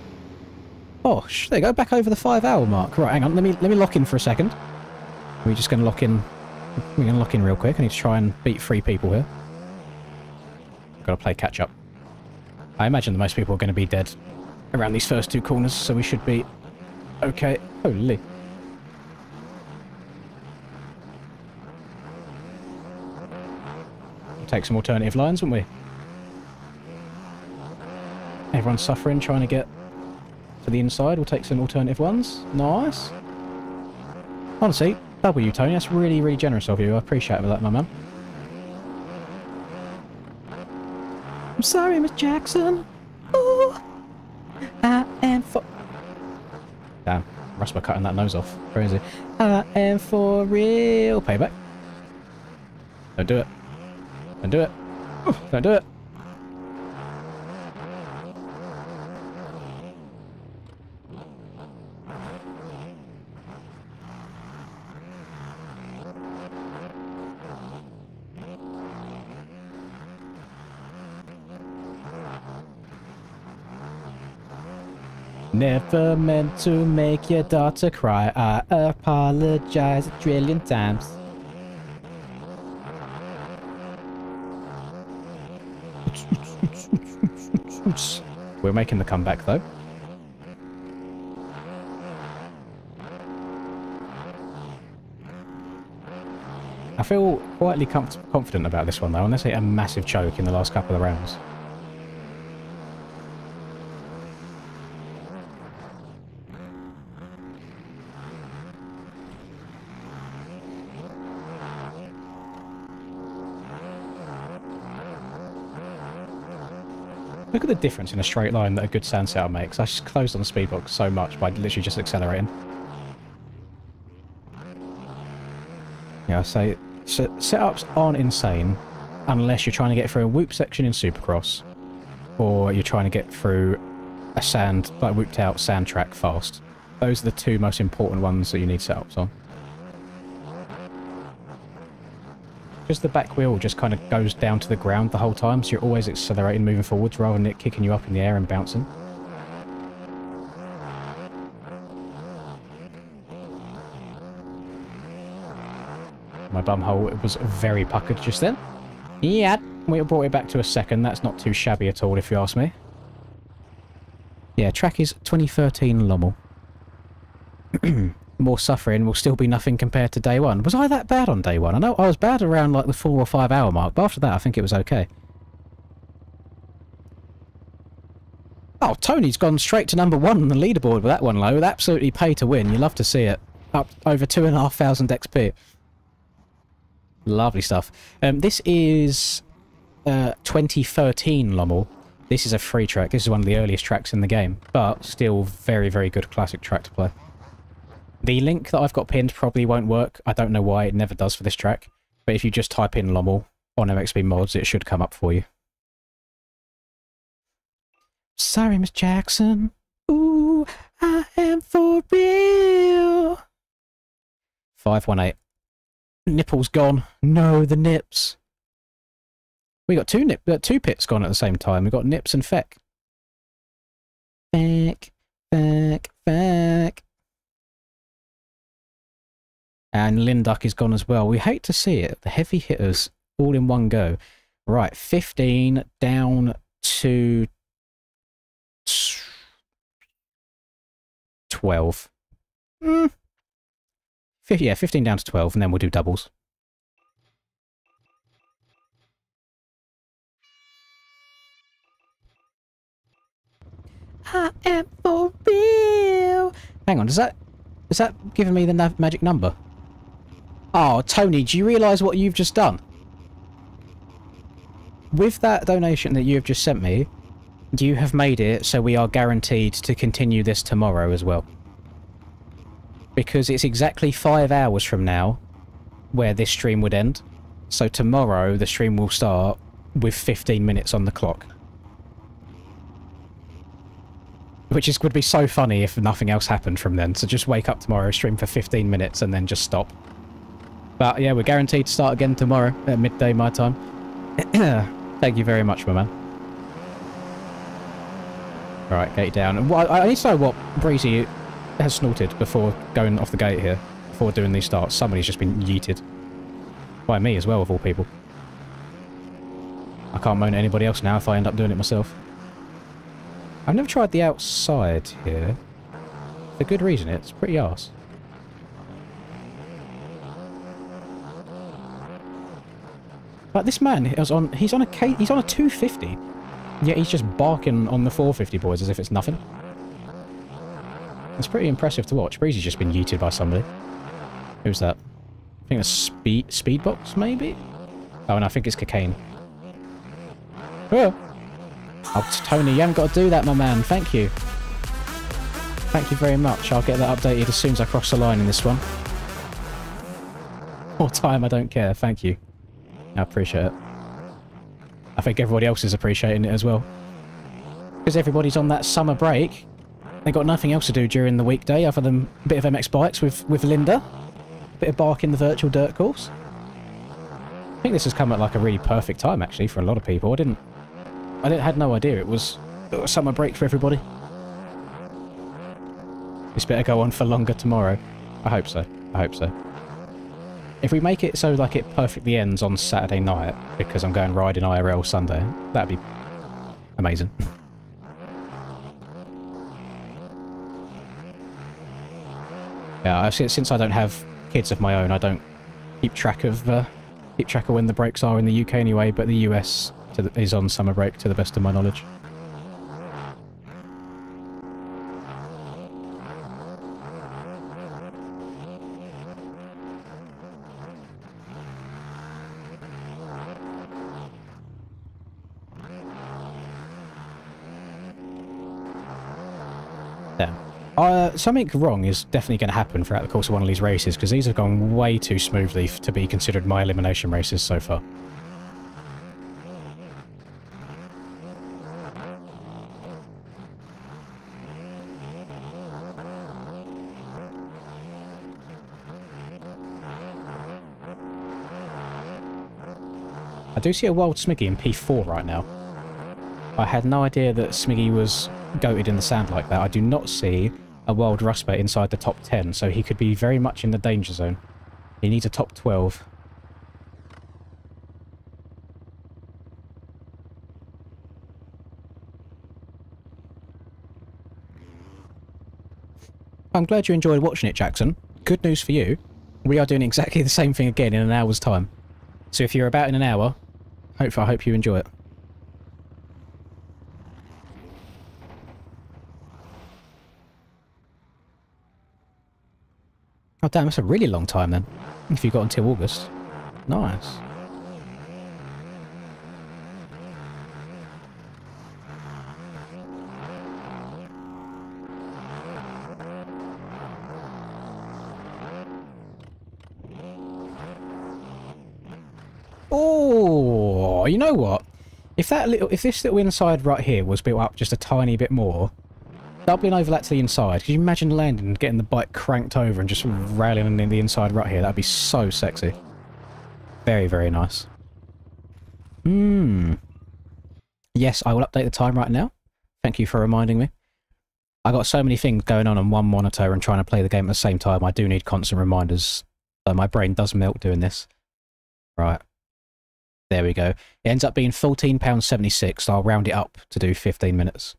Oh, there you go. Back over the 5-hour mark. Right, hang on. Let me lock in for a second. We're just going to lock in. We're going to lock in real quick. I need to try and beat 3 people here. Got to play catch up. I imagine that most people are going to be dead around these first 2 corners, so we should be okay. Holy. We'll take some alternative lines, won't we? Everyone's suffering, trying to get to the inside. We'll take some alternative ones. Nice. Honestly, W, Tony. That's really, really generous of you. I appreciate that, my man. I'm sorry, Miss Jackson. Ooh, I am for... Damn, Rusper cutting that nose off. Crazy. I am for real. Payback. Don't do it. Don't do it. Don't do it. Never meant to make your daughter cry. I apologize a trillion times. We're making the comeback though. I feel quietly confident about this one though, unless I hit a massive choke in the last couple of rounds. Look at the difference in a straight line that a good sand setup makes. I just closed on the speed box so much by literally just accelerating. Yeah, I say setups aren't insane unless you're trying to get through a whoop section in Supercross, or you're trying to get through a sand, like whooped out sand track fast. Those are the 2 most important ones that you need setups on. Because the back wheel just kind of goes down to the ground the whole time, so you're always accelerating, moving forwards, rather than it kicking you up in the air and bouncing. My bumhole was very puckered just then. Yeah, we brought it back to a second. That's not too shabby at all, if you ask me. Yeah, track is 2013 Lommel. More suffering will still be nothing compared to day one. Was I that bad on day one? I know I was bad around like the 4 or 5 hour mark, but after that I think it was okay. Oh, Tony's gone straight to #1 on the leaderboard with that one load. Absolutely pay to win. You love to see it. Up over 2,500 XP. Lovely stuff. This is 2013 Lommel. This is a free track. This is one of the earliest tracks in the game, but still very, very good classic track to play. The link that I've got pinned probably won't work. I don't know why. It never does for this track. But if you just type in Lommel on MXB mods, it should come up for you. Sorry, Miss Jackson. Ooh, I am for real. 518. Nipples gone. No, the nips. We got two pits gone at the same time. We got Nips and Feck. Feck, Feck, Feck. And Linduck is gone as well. We hate to see it. The heavy hitters all in one go. Right, 15 down to 12. Yeah, 15 down to 12, and then we'll do doubles. I am for real. Hang on, is that giving me the magic number? Oh, Tony, do you realise what you've just done? With that donation that you have just sent me, you have made it so we are guaranteed to continue this tomorrow as well. Because it's exactly 5 hours from now where this stream would end. So tomorrow the stream will start with 15 minutes on the clock. Which would be so funny if nothing else happened from then. So just wake up tomorrow, stream for 15 minutes and then just stop. But yeah, we're guaranteed to start again tomorrow at midday my time. Thank you very much, my man. Alright, gate down. I need to know what Breezy has snorted before going off the gate here. Before doing these starts. Somebody's just been yeeted. By me as well, of all people. I can't moan at anybody else now if I end up doing it myself. I've never tried the outside here. For good reason, it's pretty arse. But this man he's on a 250. Yet he's just barking on the 450 boys as if it's nothing. It's pretty impressive to watch. Breezy's just been yeeted by somebody. Who's that? I think that's Speedbox, maybe? Oh, and I think it's Cocaine. Oh. Oh, Tony, you haven't got to do that, my man. Thank you. Thank you very much. I'll get that updated as soon as I cross the line in this one. More time, I don't care. Thank you. I appreciate it. I think everybody else is appreciating it as well. Because everybody's on that summer break. They got nothing else to do during the weekday other than a bit of MX Bikes with Linda. A bit of bark in the virtual dirt course. I think this has come at like a really perfect time actually for a lot of people. I had no idea it was a summer break for everybody. This better go on for longer tomorrow. I hope so. I hope so. If we make it so like it perfectly ends on Saturday night because I'm going riding IRL Sunday, that'd be amazing. Yeah, since I don't have kids of my own, I don't keep track of when the breaks are in the UK anyway. But the US is on summer break to the best of my knowledge. Something wrong is definitely going to happen throughout the course of one of these races, because these have gone way too smoothly to be considered my elimination races so far. I do see a wild Smiggy in P4 right now. I had no idea that Smiggy was goated in the sand like that. I do not see a wild Rusper inside the top 10, so he could be very much in the danger zone. He needs a top 12. I'm glad you enjoyed watching it, Jackson. Good news for you. We are doing exactly the same thing again in an hour's time. So if you're about in an hour, I hope you enjoy it. Oh damn, that's a really long time then. If you got until August. Nice. Oh, you know what? If this little inside right here was built up just a tiny bit more, doubling over that to the inside, could you imagine landing and getting the bike cranked over and just railing in the inside right here? That'd be so sexy. Very, very nice. Yes, I will update the time right now. Thank you for reminding me. I got so many things going on one monitor and trying to play the game at the same time. I do need constant reminders. So my brain does melt doing this. Right. There we go. It ends up being £14.76, so I'll round it up to do 15 minutes.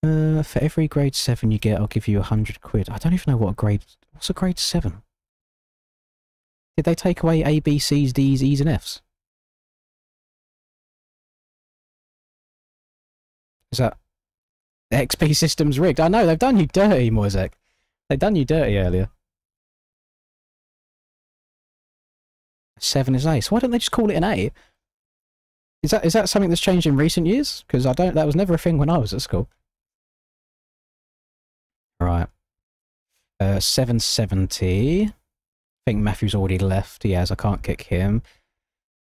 For every grade 7 you get, I'll give you 100 quid. I don't even know what a grade... What's a grade 7? Did they take away A, B, C's, D's, E's and F's? Is that... XP system's rigged? I know, they've done you dirty, Moisek. They've done you dirty earlier. 7 is A. So why don't they just call it an A? Is that something that's changed in recent years? Because that was never a thing when I was at school. Right. 770. I think Matthew's already left. He has. I can't kick him.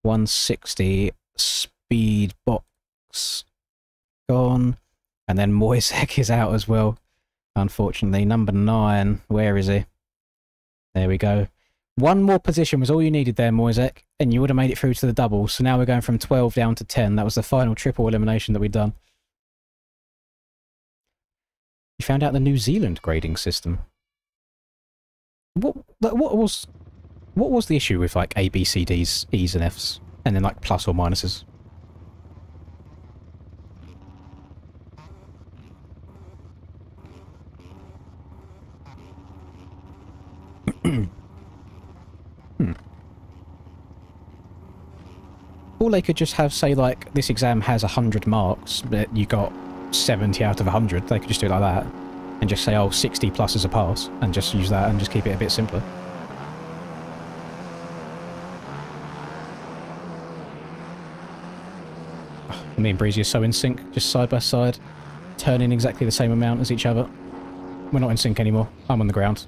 160. Speed box. Gone. And then Moisek is out as well. Unfortunately. Number 9. Where is he? There we go. One more position was all you needed there, Moisek. And you would have made it through to the double. So now we're going from 12 down to 10. That was the final triple elimination that we'd done. You found out the New Zealand grading system. What was the issue with like A, B, C, D's, E's and F's? And then like plus or minuses? Or they could just have, say, like, this exam has 100 marks, but you got 70 out of 100. They could just do it like that. And just say, oh, 60 plus is a pass. And just use that and just keep it a bit simpler. Oh, me and Breezy are so in sync, just side by side. Turning exactly the same amount as each other. We're not in sync anymore. I'm on the ground.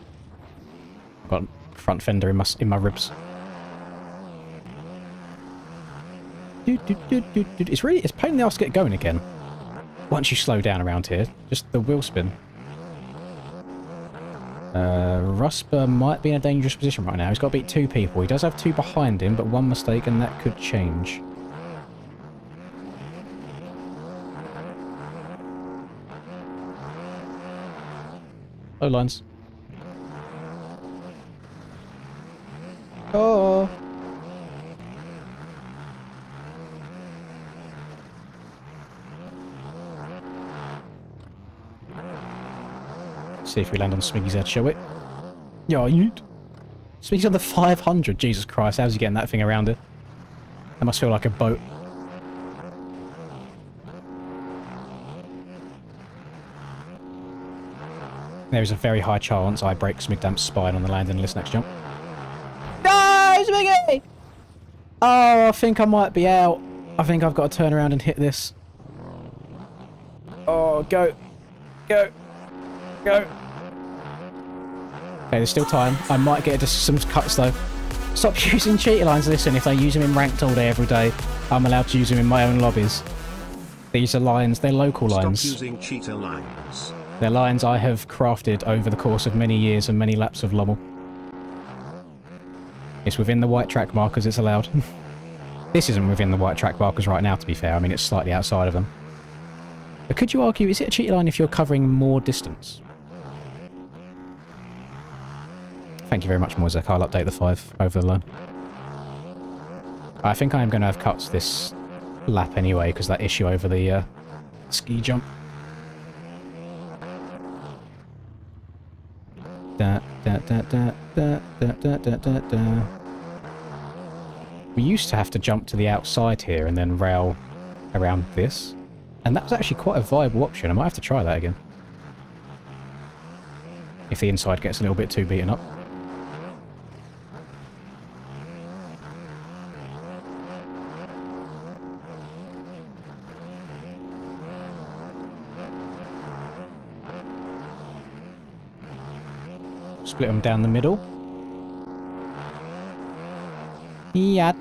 I've got front fender in my ribs. It's a pain in the ass to get going again. Once you slow down around here, just the wheel spin. Rusper might be in a dangerous position right now. He's got to beat 2 people. He does have 2 behind him, but 1 mistake and that could change. Low lines. Oh! See if we land on Smiggy's head, shall we? Yeah, you. Smiggy's on the 500. Jesus Christ, how's he getting that thing around it? That must feel like a boat. There is a very high chance I break Smigdamp's spine on the landing in this next jump. No, Smiggy! Oh, I think I might be out. I think I've got to turn around and hit this. Oh, go. Go. Go. Okay, there's still time. I might get just some cuts though. Stop using cheater lines. Listen, if they use them in ranked all day every day, I'm allowed to use them in my own lobbies. These are lines, they're local lines. Stop using cheater lines. They're lines I have crafted over the course of many years and many laps of Lommel. It's within the white track markers, it's allowed. This isn't within the white track markers right now, to be fair. I mean, it's slightly outside of them. But could you argue, is it a cheater line if you're covering more distance? Thank you very much, Moisek. I'll update the 5 over the line. I think I am going to have cuts this lap anyway, because that issue over the ski jump. We used to have to jump to the outside here and then rail around this. And that was actually quite a viable option. I might have to try that again. If the inside gets a little bit too beaten up. Split them down the middle. Yeah.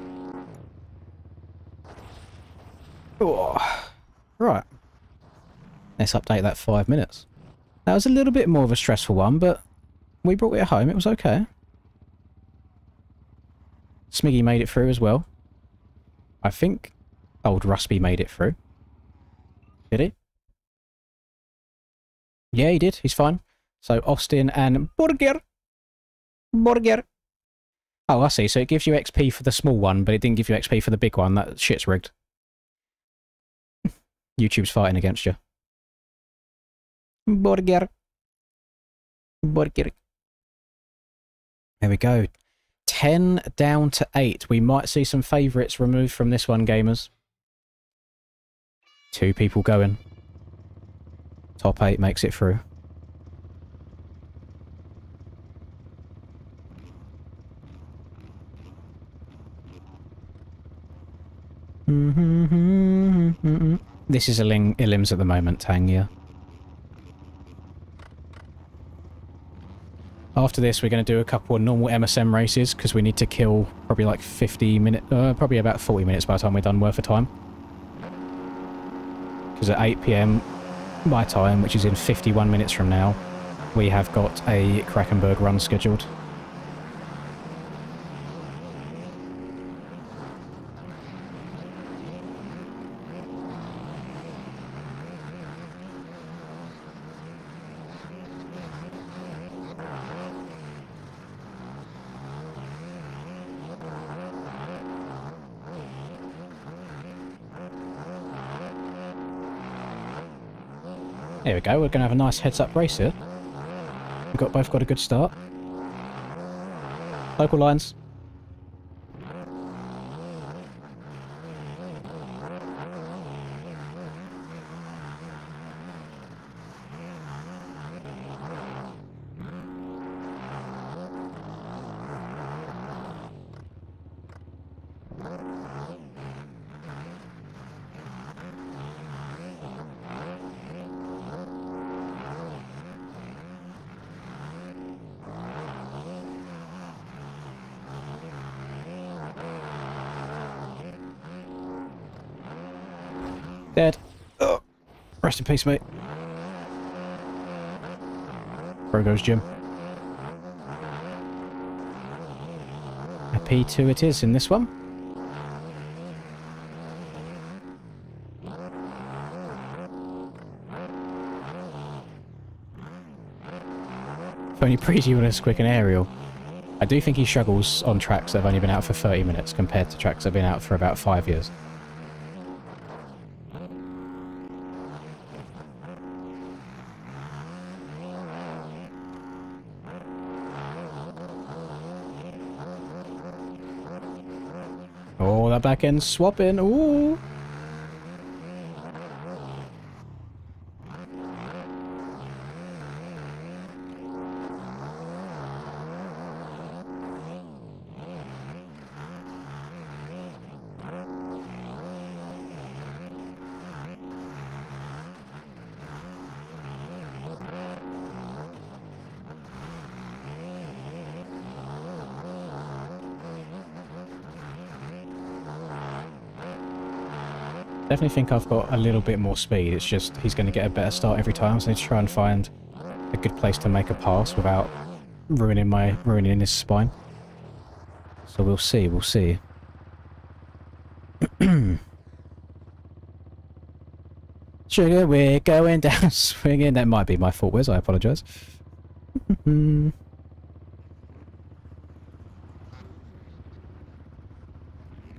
Oh. Right. Let's update that 5 minutes. That was a little bit more of a stressful one, but we brought it home. It was okay. Smiggy made it through as well. I think old Rusby made it through. Did he? Yeah, he did. He's fine. So Austin and Burger. Burger. Oh, I see. So it gives you XP for the small one, but it didn't give you XP for the big one. That shit's rigged. YouTube's fighting against you. Burger. Burger. There we go. 10 down to 8. We might see some favourites removed from this one, gamers. 2 people going. Top 8 makes it through. This is Illims at the moment, Tang, yeah. After this, we're going to do a couple of normal MSM races, because we need to kill probably like 50 minutes, probably about 40 minutes by the time we're done worth of time. Because at 8 PM my time, which is in 51 minutes from now, we have got a Krakenberg run scheduled. There we go, we're going to have a nice heads-up race here. We've both got a good start. Local lines. Dead. Oh, rest in peace, mate. Where goes Jim? A P2 it is in this one. If only Preety was quick and aerial. I do think he struggles on tracks that have only been out for 30 minutes compared to tracks that have been out for about 5 years. Oh, that back end swapping. Ooh. Definitely think I've got a little bit more speed. It's just he's going to get a better start every time, so I need to try and find a good place to make a pass without ruining his spine. So we'll see, we'll see. Sugar, we're going down swinging. That might be my fault, Wiz. I apologise.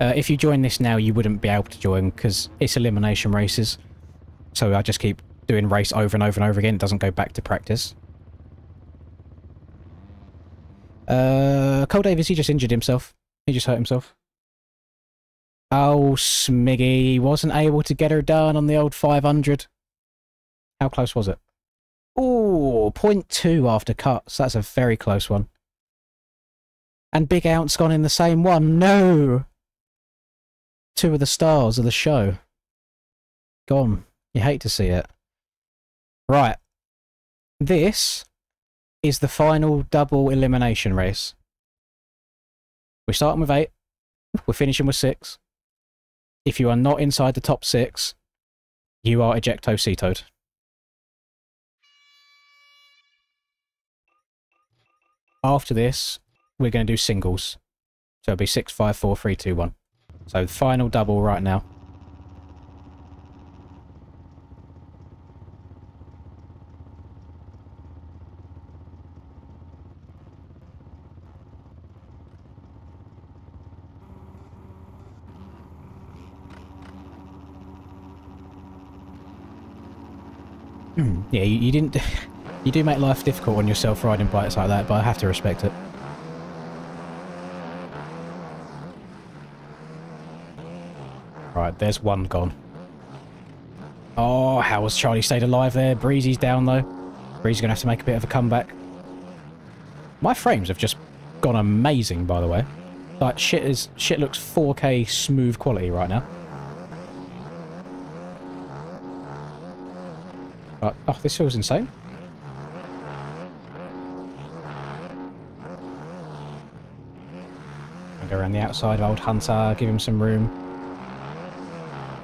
If you join this now, you wouldn't be able to join because it's elimination races. So I just keep doing race over and over and over again. It doesn't go back to practice. Cole Davis, he just injured himself. He just hurt himself. Oh, Smiggy. He wasn't able to get her done on the old 500. How close was it? Oh, 0.2 after cuts. That's a very close one. And Big Ounce gone in the same one. No! 2 of the stars of the show. Gone. You hate to see it. Right. This is the final double elimination race. We're starting with 8. We're finishing with 6. If you are not inside the top 6, you are ejecto-cetoed. After this, we're going to do singles. So it'll be 6, 5, 4, 3, 2, 1. So the final double right now. Yeah, you didn't... You do make life difficult on yourself riding bikes like that, but I have to respect it. Right, there's one gone. Oh, how has Charlie stayed alive there? Breezy's down, though. Breezy's going to have to make a bit of a comeback. My frames have just gone amazing, by the way. Like, shit looks 4K smooth quality right now. But, oh, this feels insane. I'll go around the outside of old Hunter, give him some room.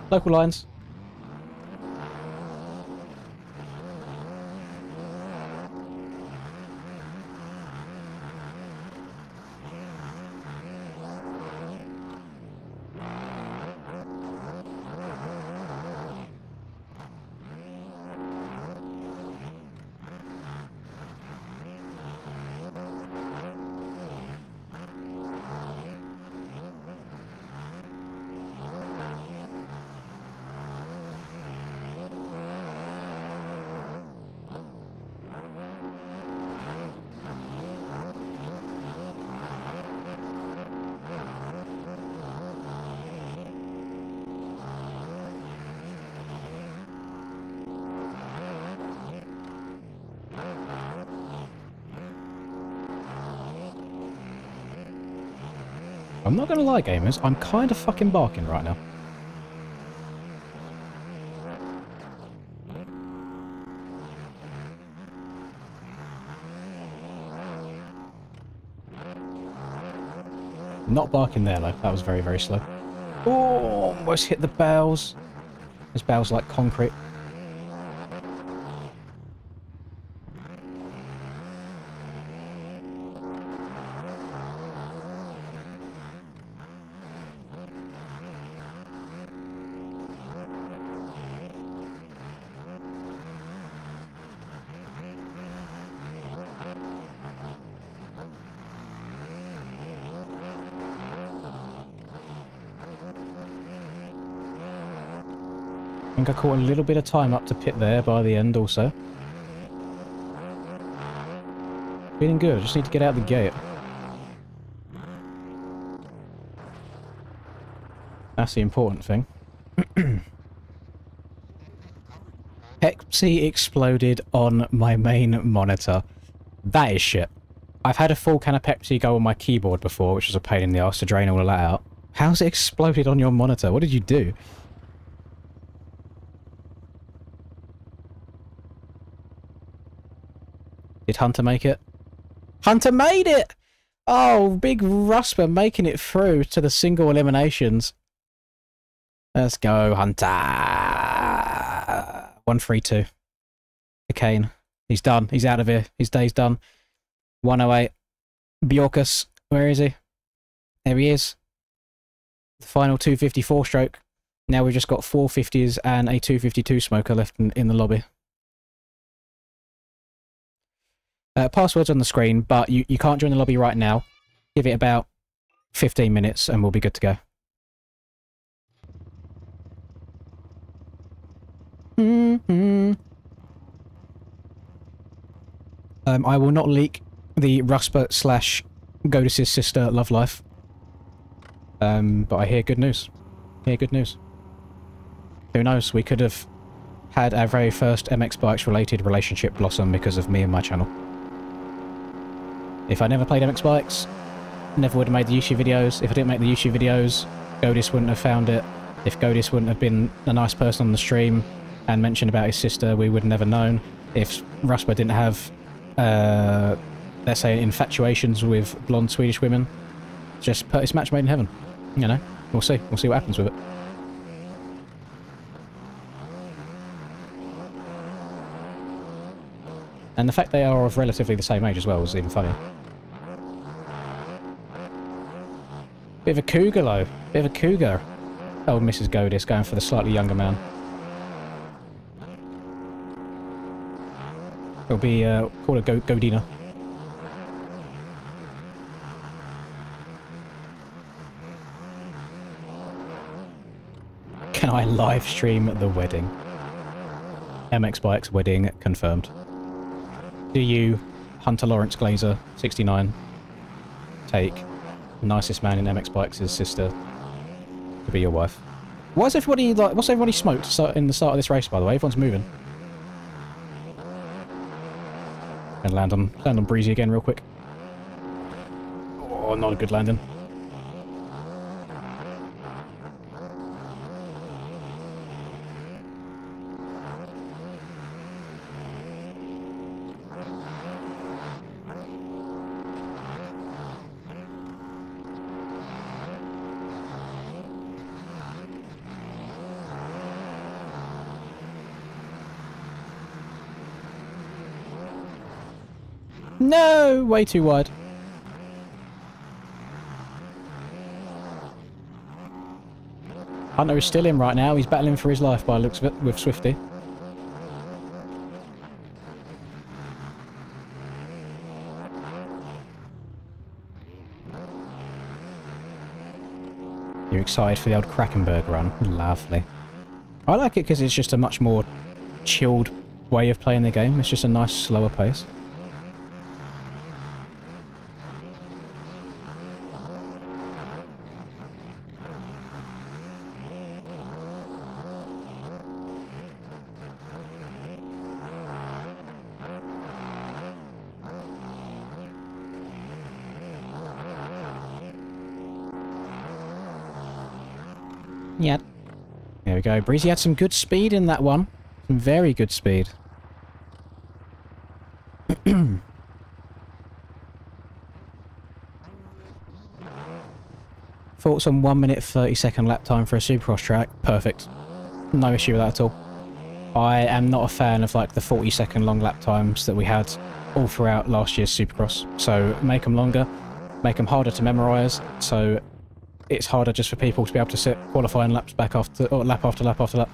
Local lines. I'm not gonna lie, gamers, I'm kind of fucking barking right now. Not barking there, though. That was very, very slow. Oh, almost hit the bales. This bale's like concrete. I think I caught a little bit of time up to pit there by the end also. Feeling good, I just need to get out the gate. That's the important thing. Pepsi exploded on my main monitor. That is shit. I've had a full can of Pepsi go on my keyboard before, which was a pain in the arse to drain all of that out. How's it exploded on your monitor? What did you do? Did Hunter make it? Hunter made it! Oh, big Rusper making it through to the single eliminations. Let's go, Hunter! 132. The Kane. He's done. He's out of here. His day's done. 108. Bjorkus. Where is he? There he is. The final 254 stroke. Now we've just got 450s and a 252 smoker left in the lobby. Passwords on the screen, but you can't join the lobby right now. Give it about 15 minutes and we'll be good to go. I will not leak the Rusper / Godis' sister love life. But I hear good news. Hear good news. Who knows? We could have had our very first MX Bikes related relationship blossom because of me and my channel. If I never played MX Bikes, never would have made the YouTube videos. If I didn't make the YouTube videos, Godis wouldn't have found it. If Godis wouldn't have been a nice person on the stream and mentioned about his sister, we would have never known. If Rusper didn't have let's say, infatuations with blonde Swedish women. It's match made in heaven. You know, we'll see. We'll see what happens with it. And the fact they are of relatively the same age as well is even funnier. Bit of a cougar, though. Bit of a cougar. Old Mrs. Godis going for the slightly younger man. It'll be called a Godina. Can I live stream the wedding? MX Bikes wedding confirmed. Do you, Hunter Lawrence Glazer, 69, take nicest man in MX Bikes' sister to be your wife? What's everybody smoked in the start of this race, by the way? Everyone's moving. And land on Breezy again real quick. Oh, not a good landing. No! Way too wide. Hunter is still in right now. He's battling for his life by the looks of it with Swifty. You're excited for the old Krakenberg run? Lovely. I like it because it's just a much more chilled way of playing the game. It's just a nice, slower pace. Yeah. There we go. Breezy had some good speed in that one. Some very good speed. Thoughts on 1 minute 30-second lap time for a Supercross track? Perfect. No issue with that at all. I am not a fan of like the 40-second long lap times that we had all throughout last year's Supercross. So make them longer, make them harder to memorise, so it's harder just for people to be able to sit qualifying laps back after, or lap after lap after lap.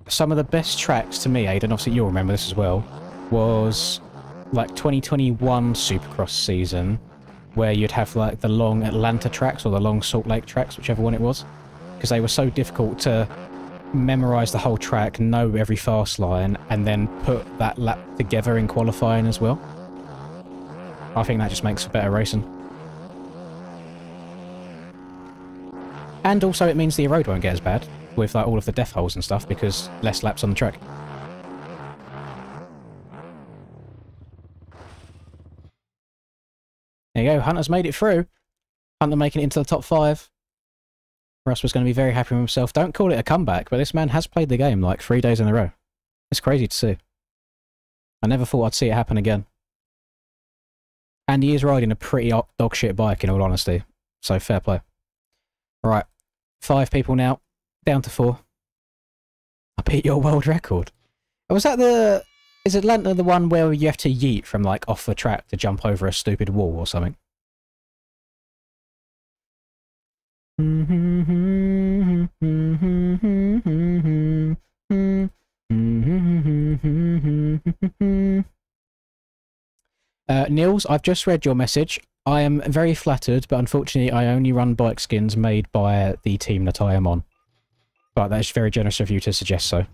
Some of the best tracks to me, Aidan, obviously you'll remember this as well, was like 2021 Supercross season, where you'd have like the long Atlanta tracks or the long Salt Lake tracks, whichever one it was, because they were so difficult to memorise the whole track, know every fast line, and then put that lap together in qualifying as well. I think that just makes for better racing. And also it means the road won't get as bad with like all of the death holes and stuff because less laps on the track. There you go, Hunter's made it through. Hunter making it into the top 5. Russ was going to be very happy with himself. Don't call it a comeback, but this man has played the game like 3 days in a row. It's crazy to see. I never thought I'd see it happen again. And he is riding a pretty dog shit bike in all honesty, so fair play. Right, 5 people now, down to 4. I beat your world record. Was that the... Is Atlanta the one where you have to yeet from, like, off the track to jump over a stupid wall or something? Niels, I've just read your message. I am very flattered, but unfortunately I only run bike skins made by the team that I am on. But that is very generous of you to suggest so.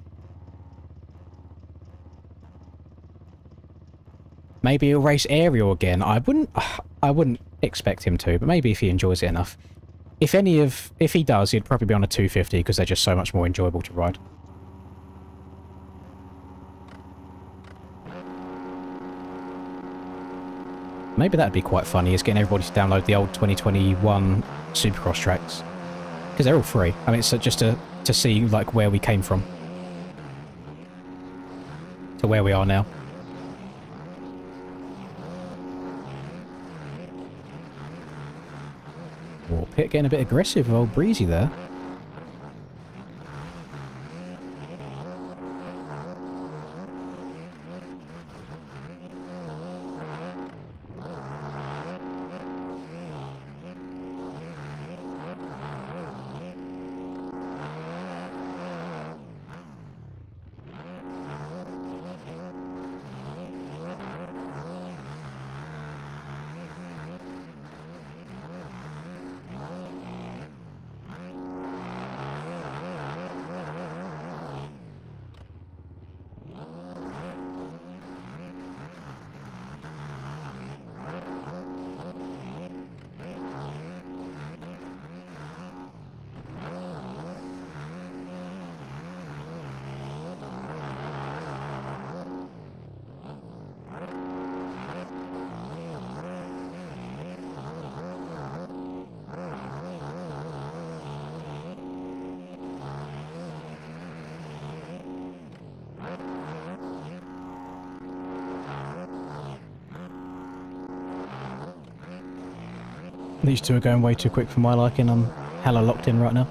Maybe he'll race Ariel again. I wouldn't expect him to, but maybe if he enjoys it enough. If he does, he'd probably be on a 250 because they're just so much more enjoyable to ride. Maybe that'd be quite funny, is getting everybody to download the old 2021 Supercross tracks. Because they're all free. I mean, it's just to see, like, where we came from. To where we are now. Oh, Pit getting a bit aggressive with old Breezy there. These two are going way too quick for my liking. I'm hella locked in right now.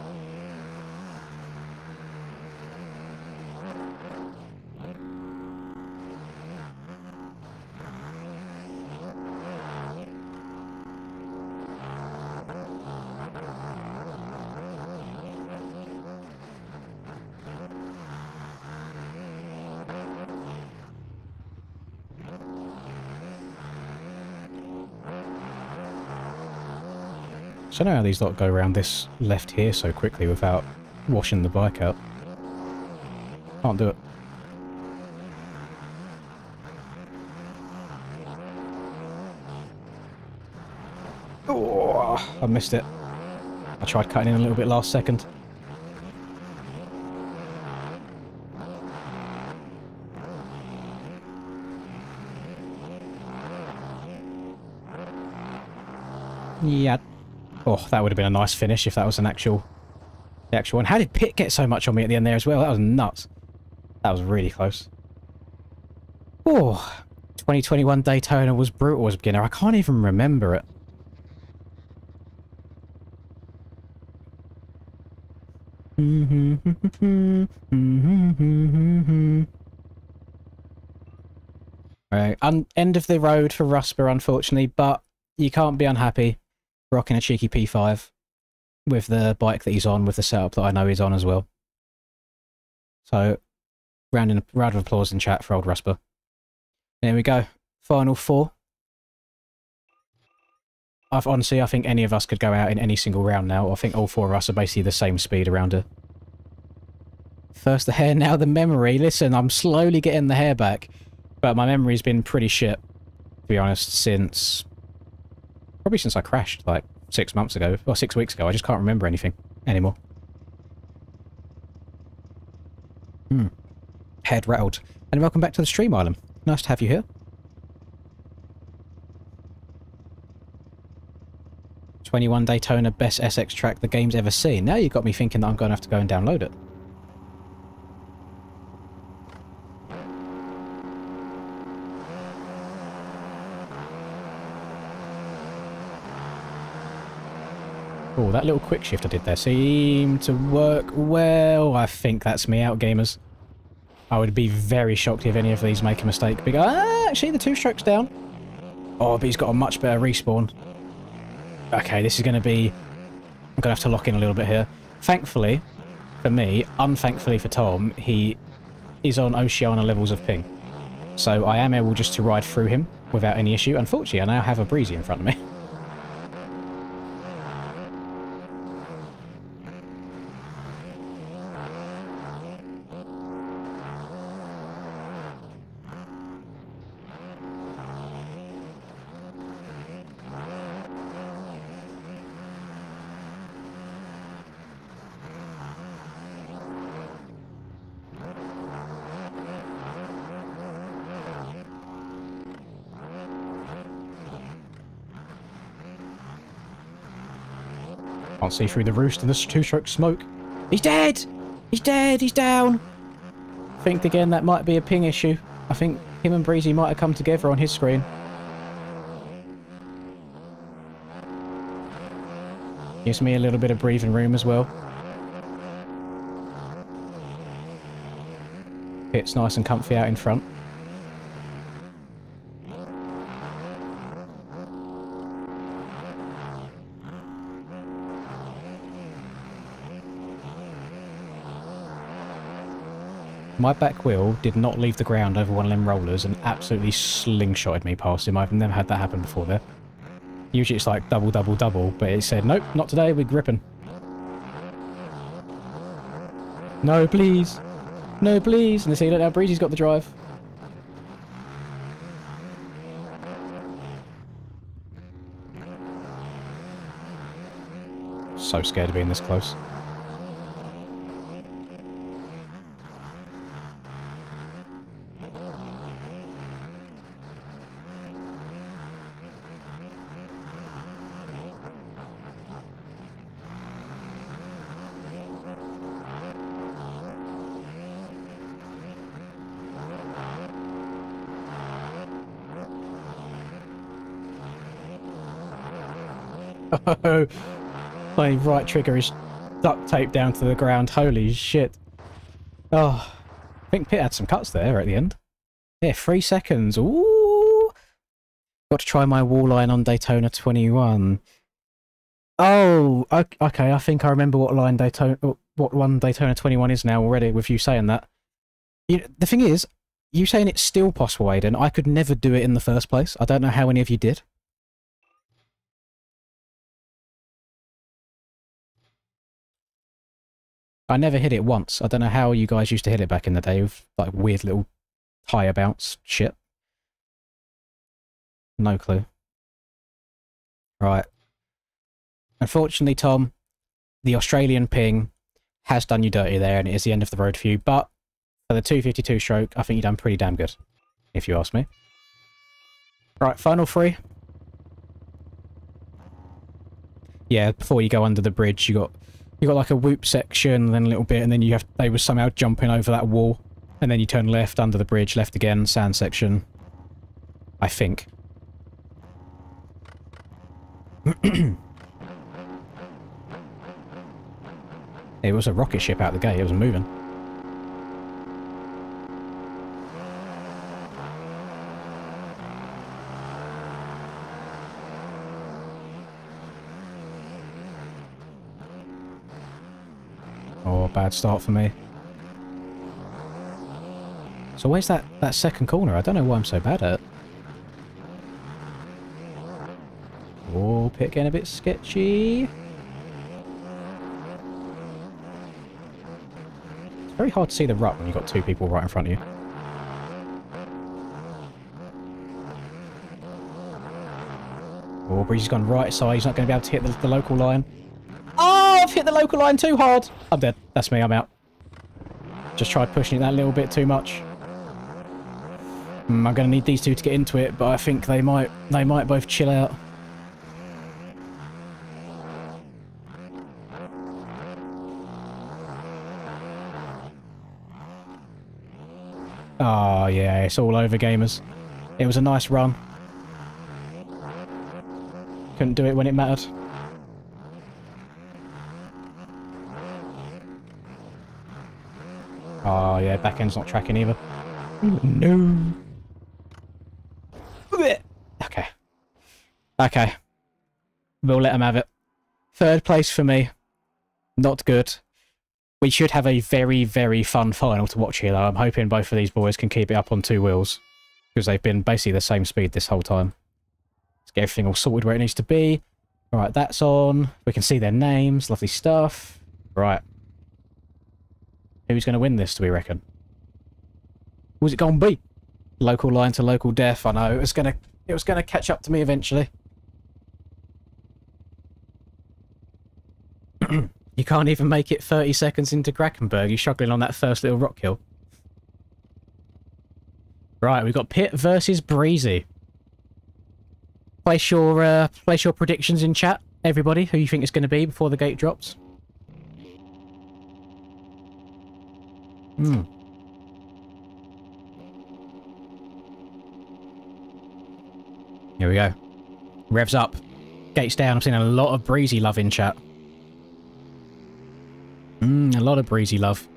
I don't know how these lot go around this left here so quickly without washing the bike out. Can't do it. Oh, I missed it. I tried cutting in a little bit last second. Yeah. Oh, that would have been a nice finish if that was the actual one. How did Pit get so much on me at the end there as well? That was nuts. That was really close. Oh, 2021 Daytona was brutal as a beginner. I can't even remember it. Right, end of the road for Rusper, unfortunately, but you can't be unhappy. Rocking a cheeky P5 with the bike that he's on, with the setup that I know he's on as well. So, round of applause in chat for old Rusper. There we go. Final 4. Honestly, I think any of us could go out in any single round now. I think all 4 of us are basically the same speed around her. First the hair, now the memory. Listen, I'm slowly getting the hair back, but my memory's been pretty shit, to be honest, since... Probably since I crashed, like, 6 months ago, or 6 weeks ago. I just can't remember anything anymore. Head rattled. And welcome back to the stream, Island. Nice to have you here. '21 Daytona, best SX track the game's ever seen. Now you got me thinking that I'm going to have to go and download it. Oh, that little quick shift I did there seemed to work well. I think that's me out, gamers. I would be very shocked if any of these make a mistake. Actually, the 2 strokes down. Oh, but he's got a much better respawn. Okay, this is going to be... I'm going to have to lock in a little bit here. Thankfully, for me, unthankfully for Tom, he is on Oceania levels of ping. So I am able just to ride through him without any issue. Unfortunately, I now have a Breezy in front of me. Can't see through the roost of this 2-stroke smoke. He's dead! He's dead! He's down! Think again, that might be a ping issue. I think him and Breezy might have come together on his screen. Gives me a little bit of breathing room as well. It's nice and comfy out in front. My back wheel did not leave the ground over one of them rollers and absolutely slingshotted me past him. I've never had that happen before there. Usually it's like double, double, double, but it said, nope, not today, we're gripping. No, please. No, please. And they say, look how Breezy's got the drive. So scared of being this close. Oh, my right trigger is duct taped down to the ground. Holy shit. Oh, I think Pitt had some cuts there at the end. Yeah, 3 seconds. Ooh. Got to try my wallline on Daytona 21. Oh, okay. I think I remember what one Daytona 21 is now already with you saying that. The thing is, you saying it's still possible, Aiden, I could never do it in the first place. I don't know how any of you did. I never hit it once. I don't know how you guys used to hit it back in the day with like weird little tire bounce shit. No clue. Right. Unfortunately, Tom, the Australian ping has done you dirty there and it is the end of the road for you, but for the 252 stroke, I think you've done pretty damn good, if you ask me. Right, final 3. Yeah, before you go under the bridge, you got like a whoop section, then a little bit, and then they were somehow jumping over that wall, and then you turn left under the bridge, left again, sand section. I think. It was a rocket ship out the gate, it was moving. Oh, bad start for me. So where's that second corner? I don't know why I'm so bad at it. Oh, pit getting a bit sketchy. It's very hard to see the rut when you've got 2 people right in front of you. Oh, Breezy's gone right side. He's not going to be able to hit the local line. Oh, I've hit the local line too hard. I'm dead. That's me. I'm out. Just tried pushing it that little bit too much. I'm going to need these 2 to get into it, but I think they might both chill out. Oh, yeah, it's all over, gamers. It was a nice run. Couldn't do it when it mattered. Oh, yeah, back end's not tracking either. No. Okay. Okay. We'll let them have it. 3rd place for me. Not good. We should have a very, very fun final to watch here, though. I'm hoping both of these boys can keep it up on 2 wheels. Because they've been basically the same speed this whole time. Let's get everything all sorted where it needs to be. Alright, that's on. We can see their names. Lovely stuff. Right. Who's going to win this, do we reckon? Who's it going to be? Local line to local death. I know. It was going to catch up to me eventually. You can't even make it 30 seconds into Grackenberg. You're struggling on that first little rock hill. Right, we've got Pitt versus Breezy. Place your predictions in chat, everybody, who you think it's going to be before the gate drops. Here we go. Revs up. Gates down. I'm seeing a lot of Breezy love in chat. lot of Breezy love.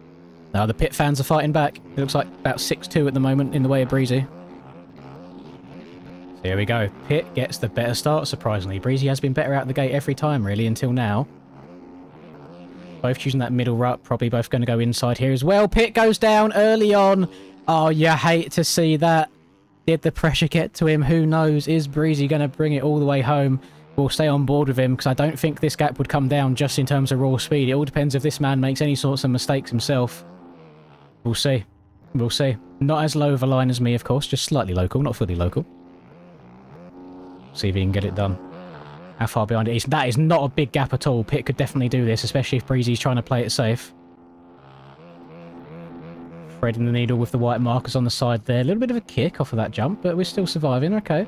Now the pit fans are fighting back. It looks like about 6-2 at the moment in the way of Breezy. So here we go. Pit gets the better start, surprisingly. Breezy has been better out the gate every time, really, until now. Both choosing that middle rut, probably both going to go inside here as well. Pit goes down early on. Oh, you hate to see that. Did the pressure get to him? Who knows? Is Breezy going to bring it all the way home? We'll stay on board with him because I don't think this gap would come down just in terms of raw speed. It all depends if this man makes any sorts of mistakes himself. We'll see. We'll see. Not as low of a line as me, of course. Just slightly local, not fully local. See if he can get it done. How far behind it is. That is not a big gap at all. Pit could definitely do this, especially if Breezy's trying to play it safe. Threading the needle with the white markers on the side there. A little bit of a kick off of that jump, but we're still surviving. Okay.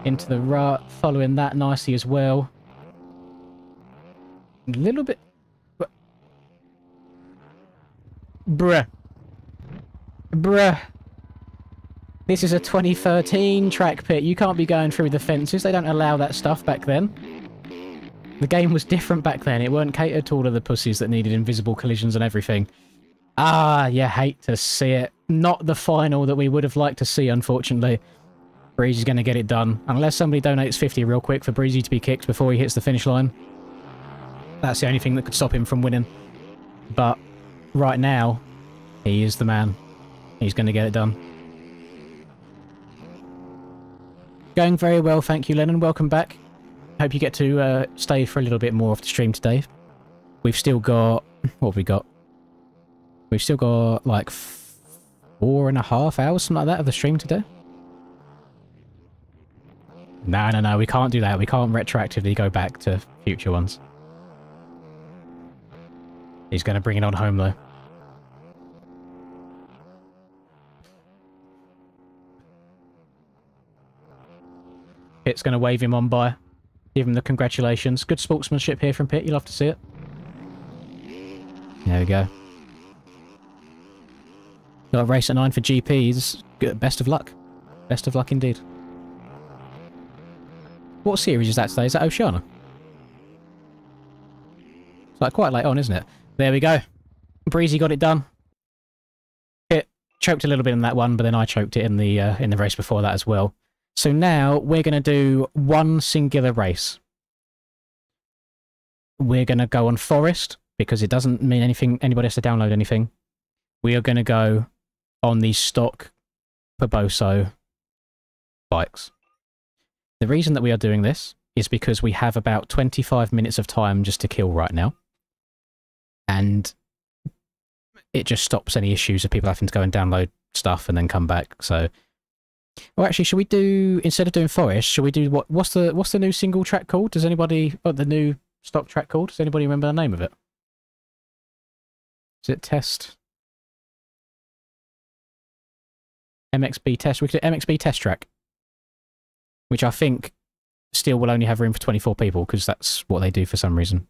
Into the rut. Following that nicely as well. A little bit... Bruh. Bruh. This is a 2013 track, Pit. You can't be going through the fences. They don't allow that stuff back then. The game was different back then. It weren't catered to all of the pussies that needed invisible collisions and everything. Ah, you hate to see it. Not the final that we would have liked to see, unfortunately. Breezy's going to get it done. Unless somebody donates 50 real quick for Breezy to be kicked before he hits the finish line. That's the only thing that could stop him from winning. But right now, he is the man. He's going to get it done. Going very well, thank you, Lennon. Welcome back. Hope you get to stay for a little bit more of the stream today. We've still got... What have we got? We've still got, like, 4.5 hours, something like that, of the stream today. No, we can't do that. We can't retroactively go back to future ones. He's going to bring it on home, though. Pit's going to wave him on by. Give him the congratulations. Good sportsmanship here from Pit. You'll have to see it. There we go. Got a race at 9 for GPs. Good. Best of luck. Best of luck indeed. What series is that today? Is that Oceania? It's like quite late on, isn't it? There we go. Breezy got it done. Pit choked a little bit in that one, but then I choked it in the race before that as well. So now we're going to do one singular race. We're going to go on Forest because it doesn't mean anything. Anybody has to download anything. We are going to go on the stock Paboso bikes. The reason that we are doing this is because we have about 25 minutes of time just to kill right now. And it just stops any issues of people having to go and download stuff and then come back. So... Well, actually, should we do, instead of doing Forest, should we do, what's the new single track called? Does anybody, the new stock track called? Does anybody remember the name of it? Is it Test? MXB Test. We could do MXB Test Track. Which I think still will only have room for 24 people, because that's what they do for some reason.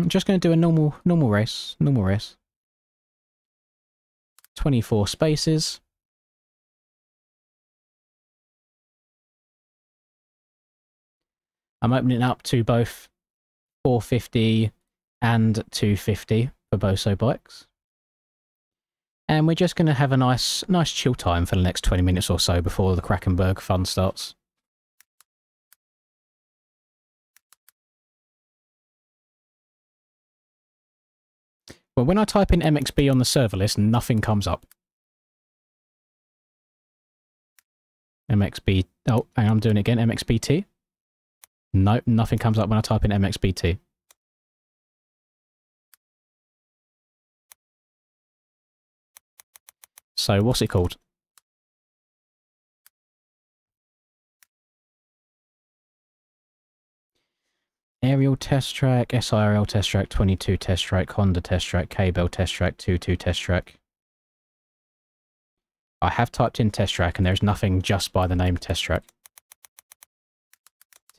Just going to do a normal race. 24 spaces. I'm opening it up to both 450 and 250 for Boso bikes. And we're just going to have a nice chill time for the next 20 minutes or so before the Krakenberg fun starts. Well, when I type in MXB on the server list, nothing comes up. MXB... Oh, hang on, I'm doing it again. MXBT? No, nothing comes up when I type in MXBT. So, what's it called? Aerial Test Track, SIRL Test Track, 22 Test Track, Honda Test Track, K-Bell Test Track, 22 Test Track. I have typed in Test Track and there's nothing just by the name Test Track.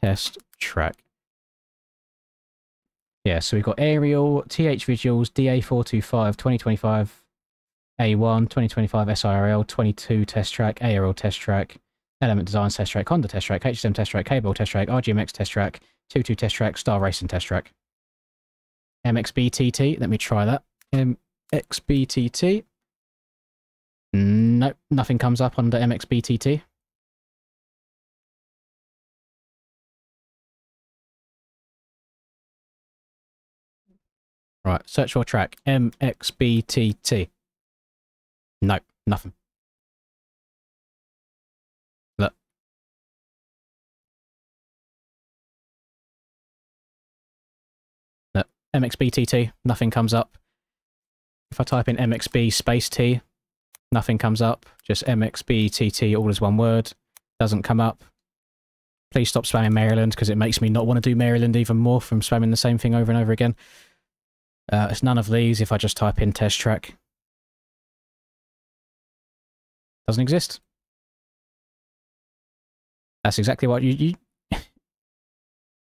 Test Track. Yeah, so we've got Aerial, TH Visuals, DA425, 2025 A1, 2025 SIRL, 22 Test Track, ARL Test Track, Element Designs test track, Honda test track, HSM test track, Cable test track, RGMX test track, 22 test track, Star Racing test track. MXBTT, let me try that. MXBTT. Nope, nothing comes up under MXBTT. Right, search for track. MXBTT. Nope, nothing. Look. Look, MXBTT, nothing comes up. If I type in MXB space T, nothing comes up. Just MXBTT, all as one word. Doesn't come up. Please stop spamming Maryland, because it makes me not want to do Maryland even more from spamming the same thing over and over again. It's none of these if I just type in test track. Doesn't exist. That's exactly what you...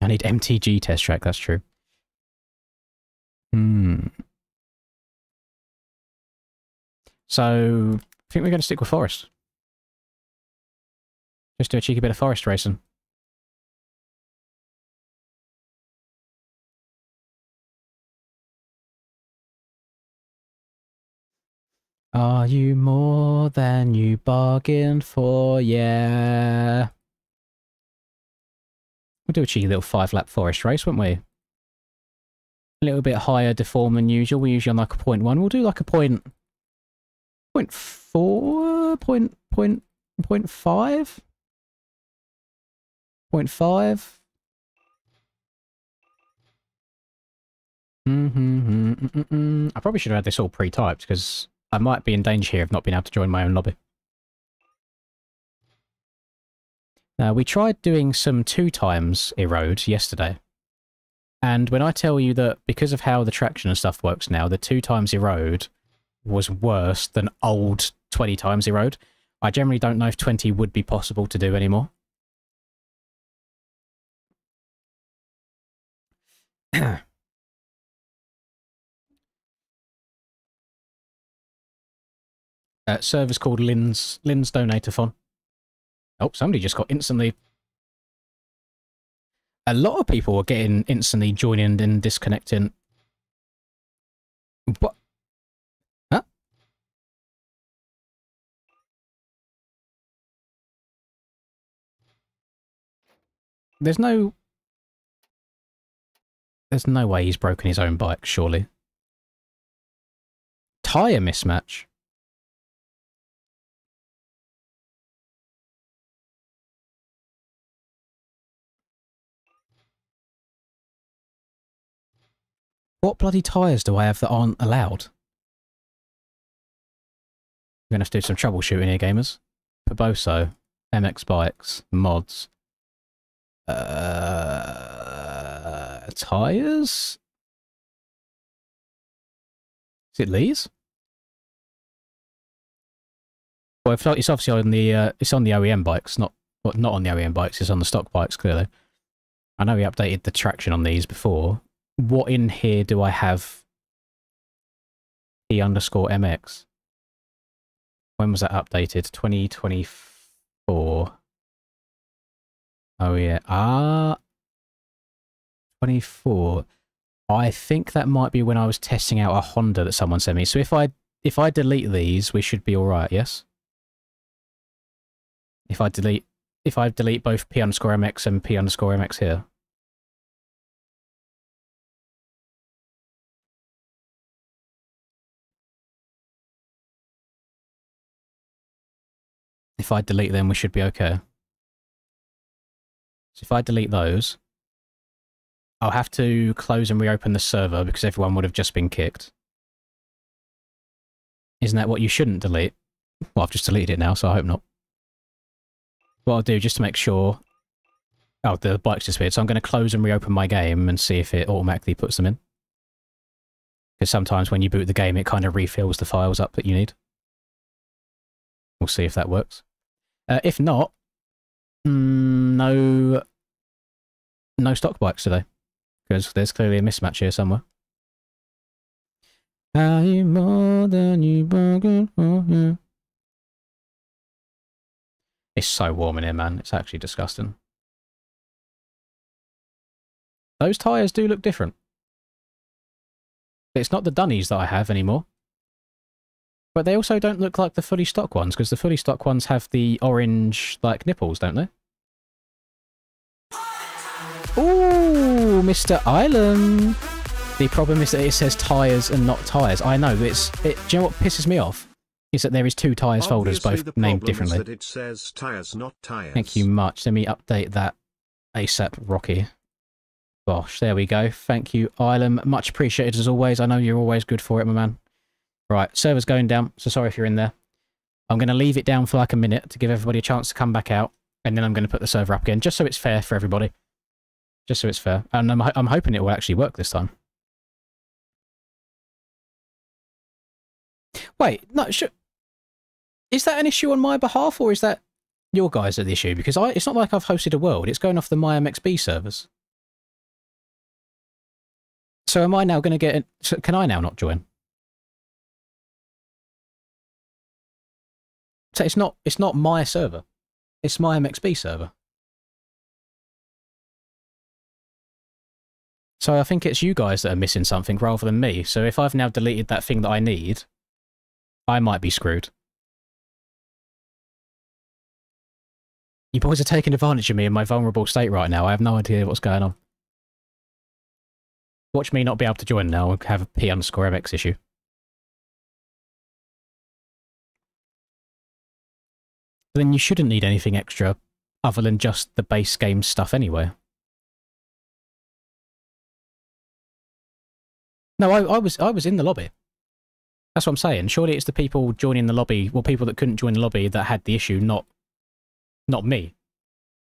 I need MTG test track, that's true. So, I think we're going to stick with Forest. Just do a cheeky bit of Forest racing. Are you more than you bargained for? Yeah. We'll do a cheeky little 5-lap Forest race, won't we? A little bit higher deform than usual. We're usually on like a 0.1. We'll do like a 0.4, 0.5? 0.5? I probably should have had this all pre-typed, because I might be in danger here of not being able to join my own lobby. Now, we tried doing some 2 times erode yesterday. And when I tell you that because of how the traction and stuff works now, the 2 times erode was worse than old 20 times erode, I generally don't know if 20 would be possible to do anymore. Server's called Lynn's Donator-thon. Oh, somebody just got instantly... A lot of people were getting instantly joining and disconnecting. What? Huh? There's no way he's broken his own bike, surely. Tyre mismatch? What bloody tyres do I have that aren't allowed? We're going to have to do some troubleshooting here, gamers. Paboso, MX bikes, mods. Tyres? Is it Lee's? Well, it's obviously on the it's on the OEM bikes, not on the OEM bikes. It's on the stock bikes, clearly. I know we updated the traction on these before. What in here do I have? P_MX. When was that updated? 2024. Oh yeah. 24. I think that might be when I was testing out a Honda that someone sent me. So if I delete these, we should be all right. Yes. If I delete both P_MX and P_MX here. If I delete them, we should be okay. So if I delete those, I'll have to close and reopen the server because everyone would have just been kicked. Isn't that what you shouldn't delete? Well, I've just deleted it now, so I hope not. What I'll do, just to make sure... Oh, the bike's disappeared, so I'm going to close and reopen my game and see if it automatically puts them in. Because sometimes when you boot the game, it kind of refills the files up that you need. We'll see if that works. If not, no stock bikes today. Because there's clearly a mismatch here somewhere. Are you more than you bargained for? Yeah. It's so warm in here, man. It's actually disgusting. Those tyres do look different. It's not the dunnies that I have anymore. But they also don't look like the fully stock ones, because the fully stock ones have the orange, like, nipples, don't they? Ooh, Mr. Island. The problem is that it says tyres and not tyres. I know, but do you know what pisses me off? Is that there is two tyres folders, both named differently. That it says tires, not tires. Thank you much. Let me update that ASAP, Rocky. Bosh, there we go. Thank you, Island. Much appreciated as always. I know you're always good for it, my man. Right, server's going down, so sorry if you're in there. I'm going to leave it down for like a minute to give everybody a chance to come back out, and then I'm going to put the server up again, just so it's fair for everybody. Just so it's fair. And I'm hoping it will actually work this time. Wait, no, is that an issue on my behalf, or is that your guys are the issue? Because it's not like I've hosted a world, it's going off the MyMXB servers. So am I now going to get... can I now not join? So it's not my server. It's my MXB server. So I think it's you guys that are missing something rather than me. So if I've now deleted that thing that I need, I might be screwed. You boys are taking advantage of me in my vulnerable state right now. I have no idea what's going on. Watch me not be able to join now and have a P_MX issue. Then you shouldn't need anything extra other than just the base game stuff anyway. No, I was in the lobby. That's what I'm saying. Surely it's the people joining the lobby, well, people that couldn't join the lobby that had the issue, not me.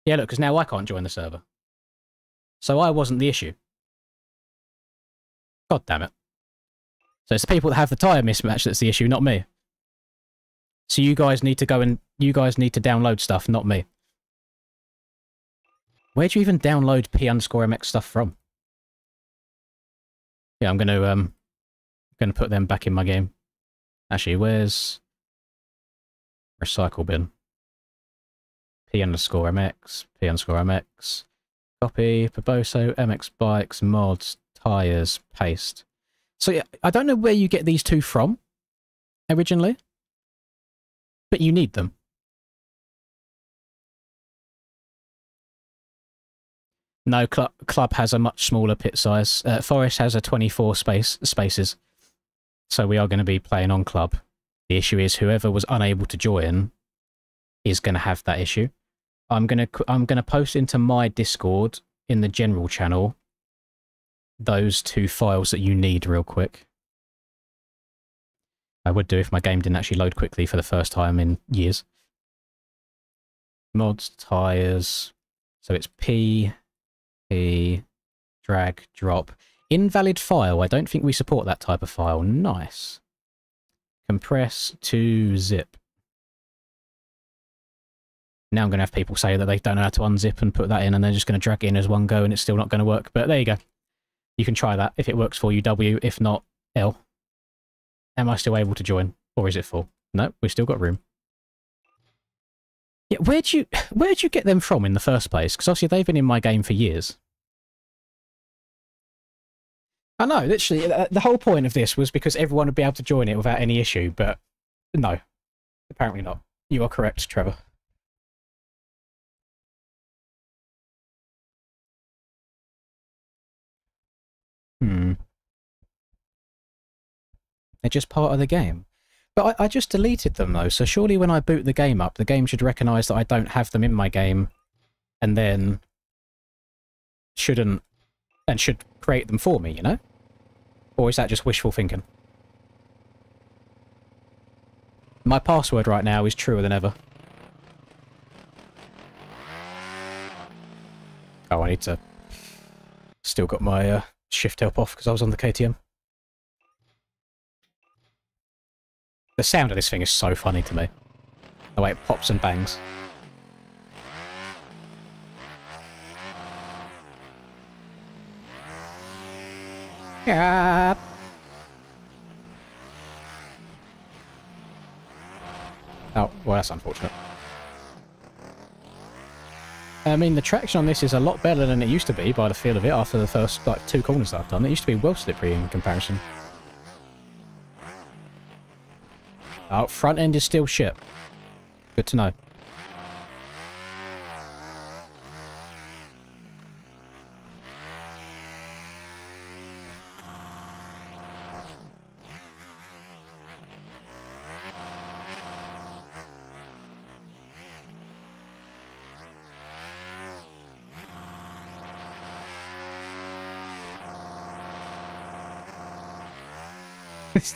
Yeah, look, because now I can't join the server. So I wasn't the issue. God damn it. So it's the people that have the tyre mismatch that's the issue, not me. So you guys need to download stuff, not me. Where do you even download P_MX stuff from? Yeah, I'm gonna put them back in my game. Actually, where's recycle bin? P_MX, P_MX, copy, Perboso, MX bikes, mods, tires, paste. So yeah, I don't know where you get these two from originally, but you need them. No, Club has a much smaller pit size. Forest has a 24 spaces. So we are going to be playing on Club. The issue is whoever was unable to join is going to have that issue. I'm going to post into my Discord in the general channel those two files that you need real quick. I would do if my game didn't actually load quickly for the first time in years. Mods, tires. So it's P, drag, drop. Invalid file. I don't think we support that type of file. Nice. Compress to zip. Now I'm going to have people say that they don't know how to unzip and put that in, and they're just going to drag it in as one go, and it's still not going to work. But there you go. You can try that. If it works for you, W. If not, L. Am I still able to join? Or is it full? No, we've still got room. Yeah, where'd you get them from in the first place? Because obviously they've been in my game for years. I know, literally, the whole point of this was because everyone would be able to join it without any issue, but no. Apparently not. You are correct, Trevor. They're just part of the game. But I just deleted them, though, so surely when I boot the game up, the game should recognise that I don't have them in my game, and then should create them for me, you know? Or is that just wishful thinking? My password right now is truer than ever. Oh, I need to... Still got my shift help off because I was on the KTM. The sound of this thing is so funny to me. The way it pops and bangs. Yeah. Oh, well, that's unfortunate. I mean, the traction on this is a lot better than it used to be by the feel of it after the first, like, 2 corners that I've done. It used to be well slippery in comparison. Oh, front end is still shit. Good to know.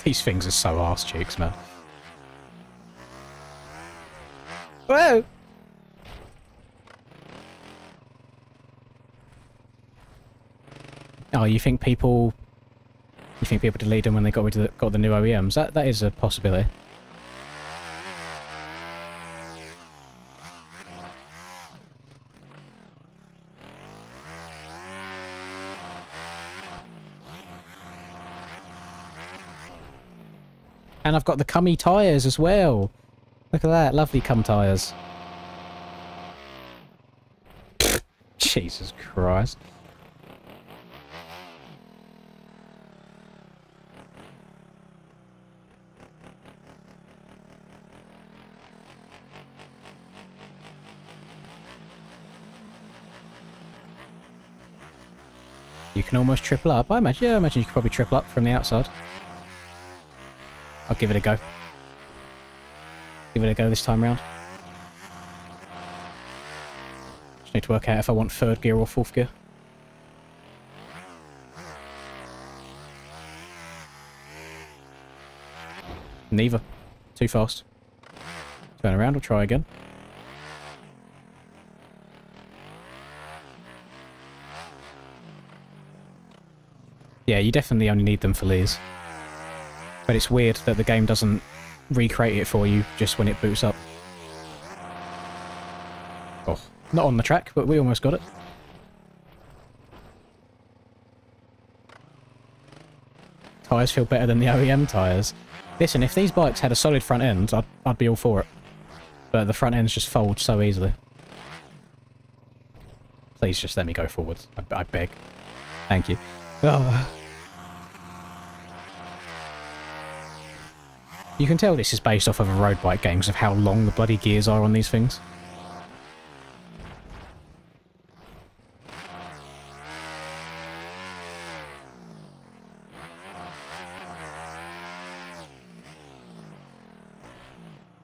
These things are so arse cheeks, man. Whoa! Oh, you think people delete them when they got the new OEMs? That is a possibility. And I've got the cummy tyres as well. Look at that, lovely cum tyres. Jesus Christ. You can almost triple up. I imagine you could probably triple up from the outside. I'll give it a go. Give it a go this time round. Just need to work out if I want 3rd gear or 4th gear. Neither. Too fast. Turn around or try again. Yeah, you definitely only need them for Lees. But it's weird that the game doesn't recreate it for you just when it boots up. Oh, not on the track, but we almost got it. Tyres feel better than the OEM tyres. Listen, if these bikes had a solid front end, I'd be all for it. But the front ends just fold so easily. Please just let me go forwards. I beg. Thank you. Oh. You can tell this is based off of a road bike game because of how long the bloody gears are on these things.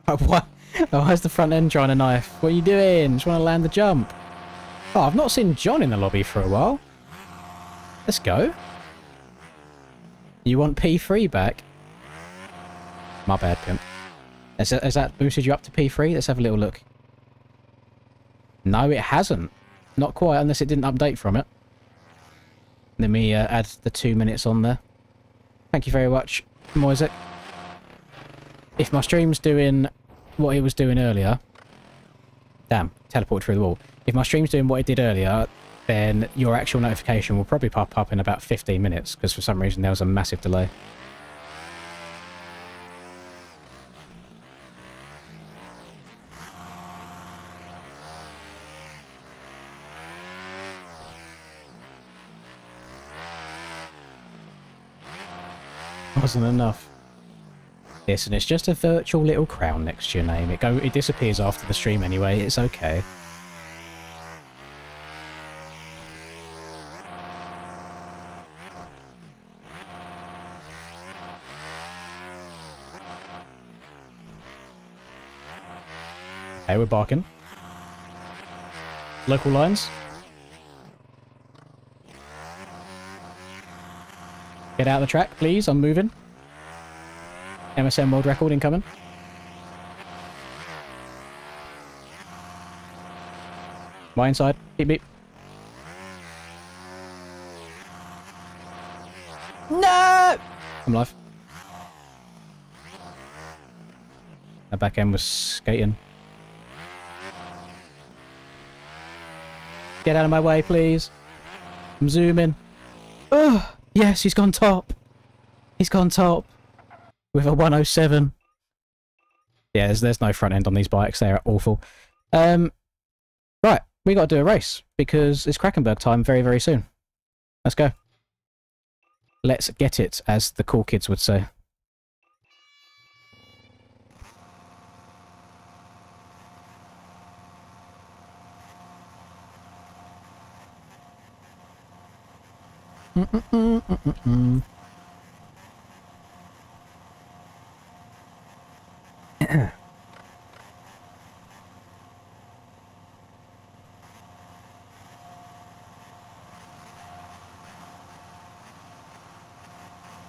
What? Oh, why's the front end trying to knife? What are you doing? Just want to land the jump. Oh, I've not seen John in the lobby for a while. Let's go. You want P3 back? My bad, pimp. Has that boosted you up to P3? Let's have a little look. No, it hasn't. Not quite, unless it didn't update from it. Let me add the 2 minutes on there. Thank you very much, Moisek. If my stream's doing what it was doing earlier... Damn, teleported through the wall. If my stream's doing what it did earlier, then your actual notification will probably pop up in about 15 minutes, because for some reason there was a massive delay. Wasn't enough. Listen, it's just a virtual little crown next to your name. It disappears after the stream anyway. It's okay. Okay, we're barking. Local lines. Get out of the track, please. I'm moving. MSM world record incoming. My inside. Beep, beep. No! I'm live. That back end was skating. Get out of my way, please. I'm zooming. Oh, yes, he's gone top. He's gone top. With a 107. Yeah, there's no front end on these bikes. They're awful. Right, We got to do a race, because it's Krakenberg time very, very soon. Let's go. Let's get it, as the cool kids would say.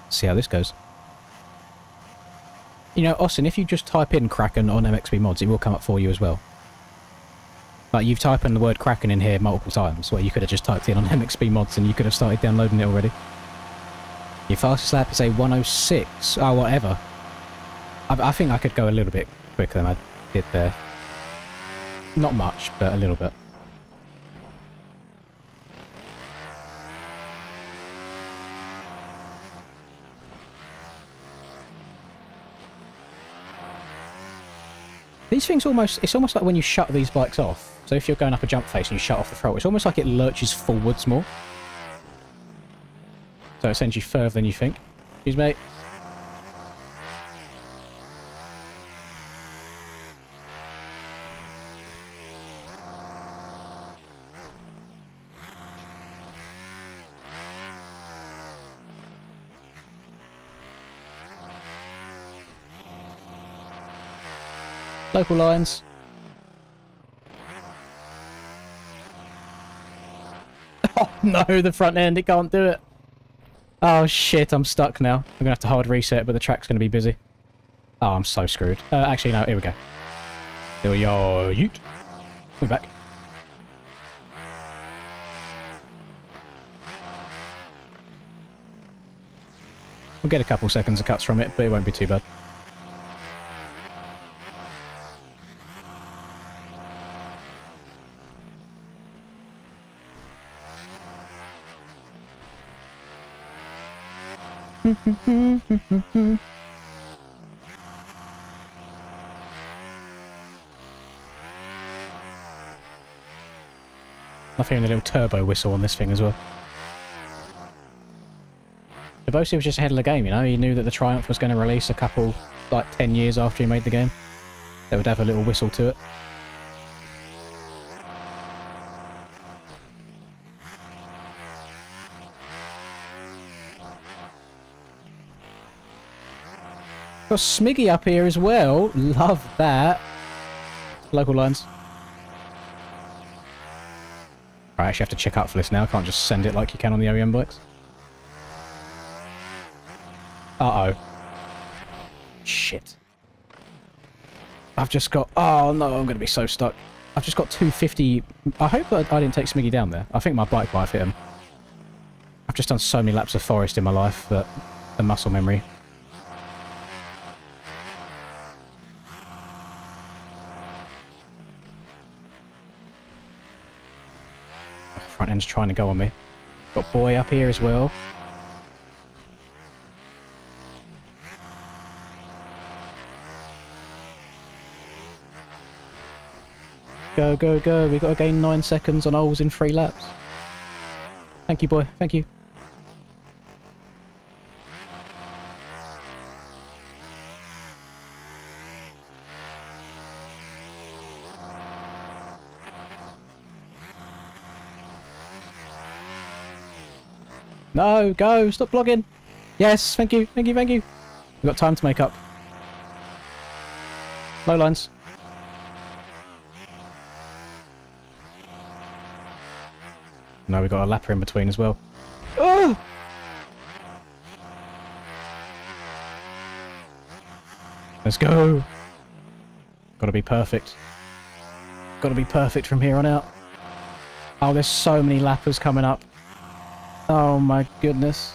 See how this goes. You know, Austin, if you just type in Kraken on MXB mods, it will come up for you as well. Like, you've typed in the word Kraken in here multiple times, where you could have just typed in on MXB mods and you could have started downloading it already. Your fastest lap is a 106. Oh, whatever. I think I could go a little bit quicker than I did there. Not much, but a little bit. These things it's almost like when you shut these bikes off. So if you're going up a jump face and you shut off the throttle, it's almost like it lurches forwards more. So it sends you further than you think. Excuse me. Local lines. Oh no, the front end, it can't do it. Oh shit, I'm stuck now. I'm gonna have to hard reset, but the track's gonna be busy. Oh, I'm so screwed. Actually, no, here we go. Here we are, yeet. We're back. We'll get a couple seconds of cuts from it, but it won't be too bad. I'm hearing a little turbo whistle on this thing as well. Debosi was just ahead of the game, you know? He knew that the Triumph was going to release a couple, like 10 years after he made the game. They would have a little whistle to it. Got Smiggy up here as well. Love that. Local lines. I actually have to check out for this now. I can't just send it like you can on the OEM bikes. Uh-oh. Shit. I've just got... Oh, no, I'm going to be so stuck. I've just got 250... I hope that I didn't take Smiggy down there. I think my bike might have hit him. I've just done so many laps of forest in my life that the muscle memory... Front end's trying to go on me. Got Boy up here as well. Go, go, go. We've got to gain 9 seconds on Oles in 3 laps. Thank you, Boy. Thank you. No, go, stop vlogging. Yes, thank you, thank you, thank you. We've got time to make up. Low lines. No, we've got a lapper in between as well. Oh! Let's go. Gotta be perfect. Gotta be perfect from here on out. Oh, there's so many lappers coming up. Oh my goodness.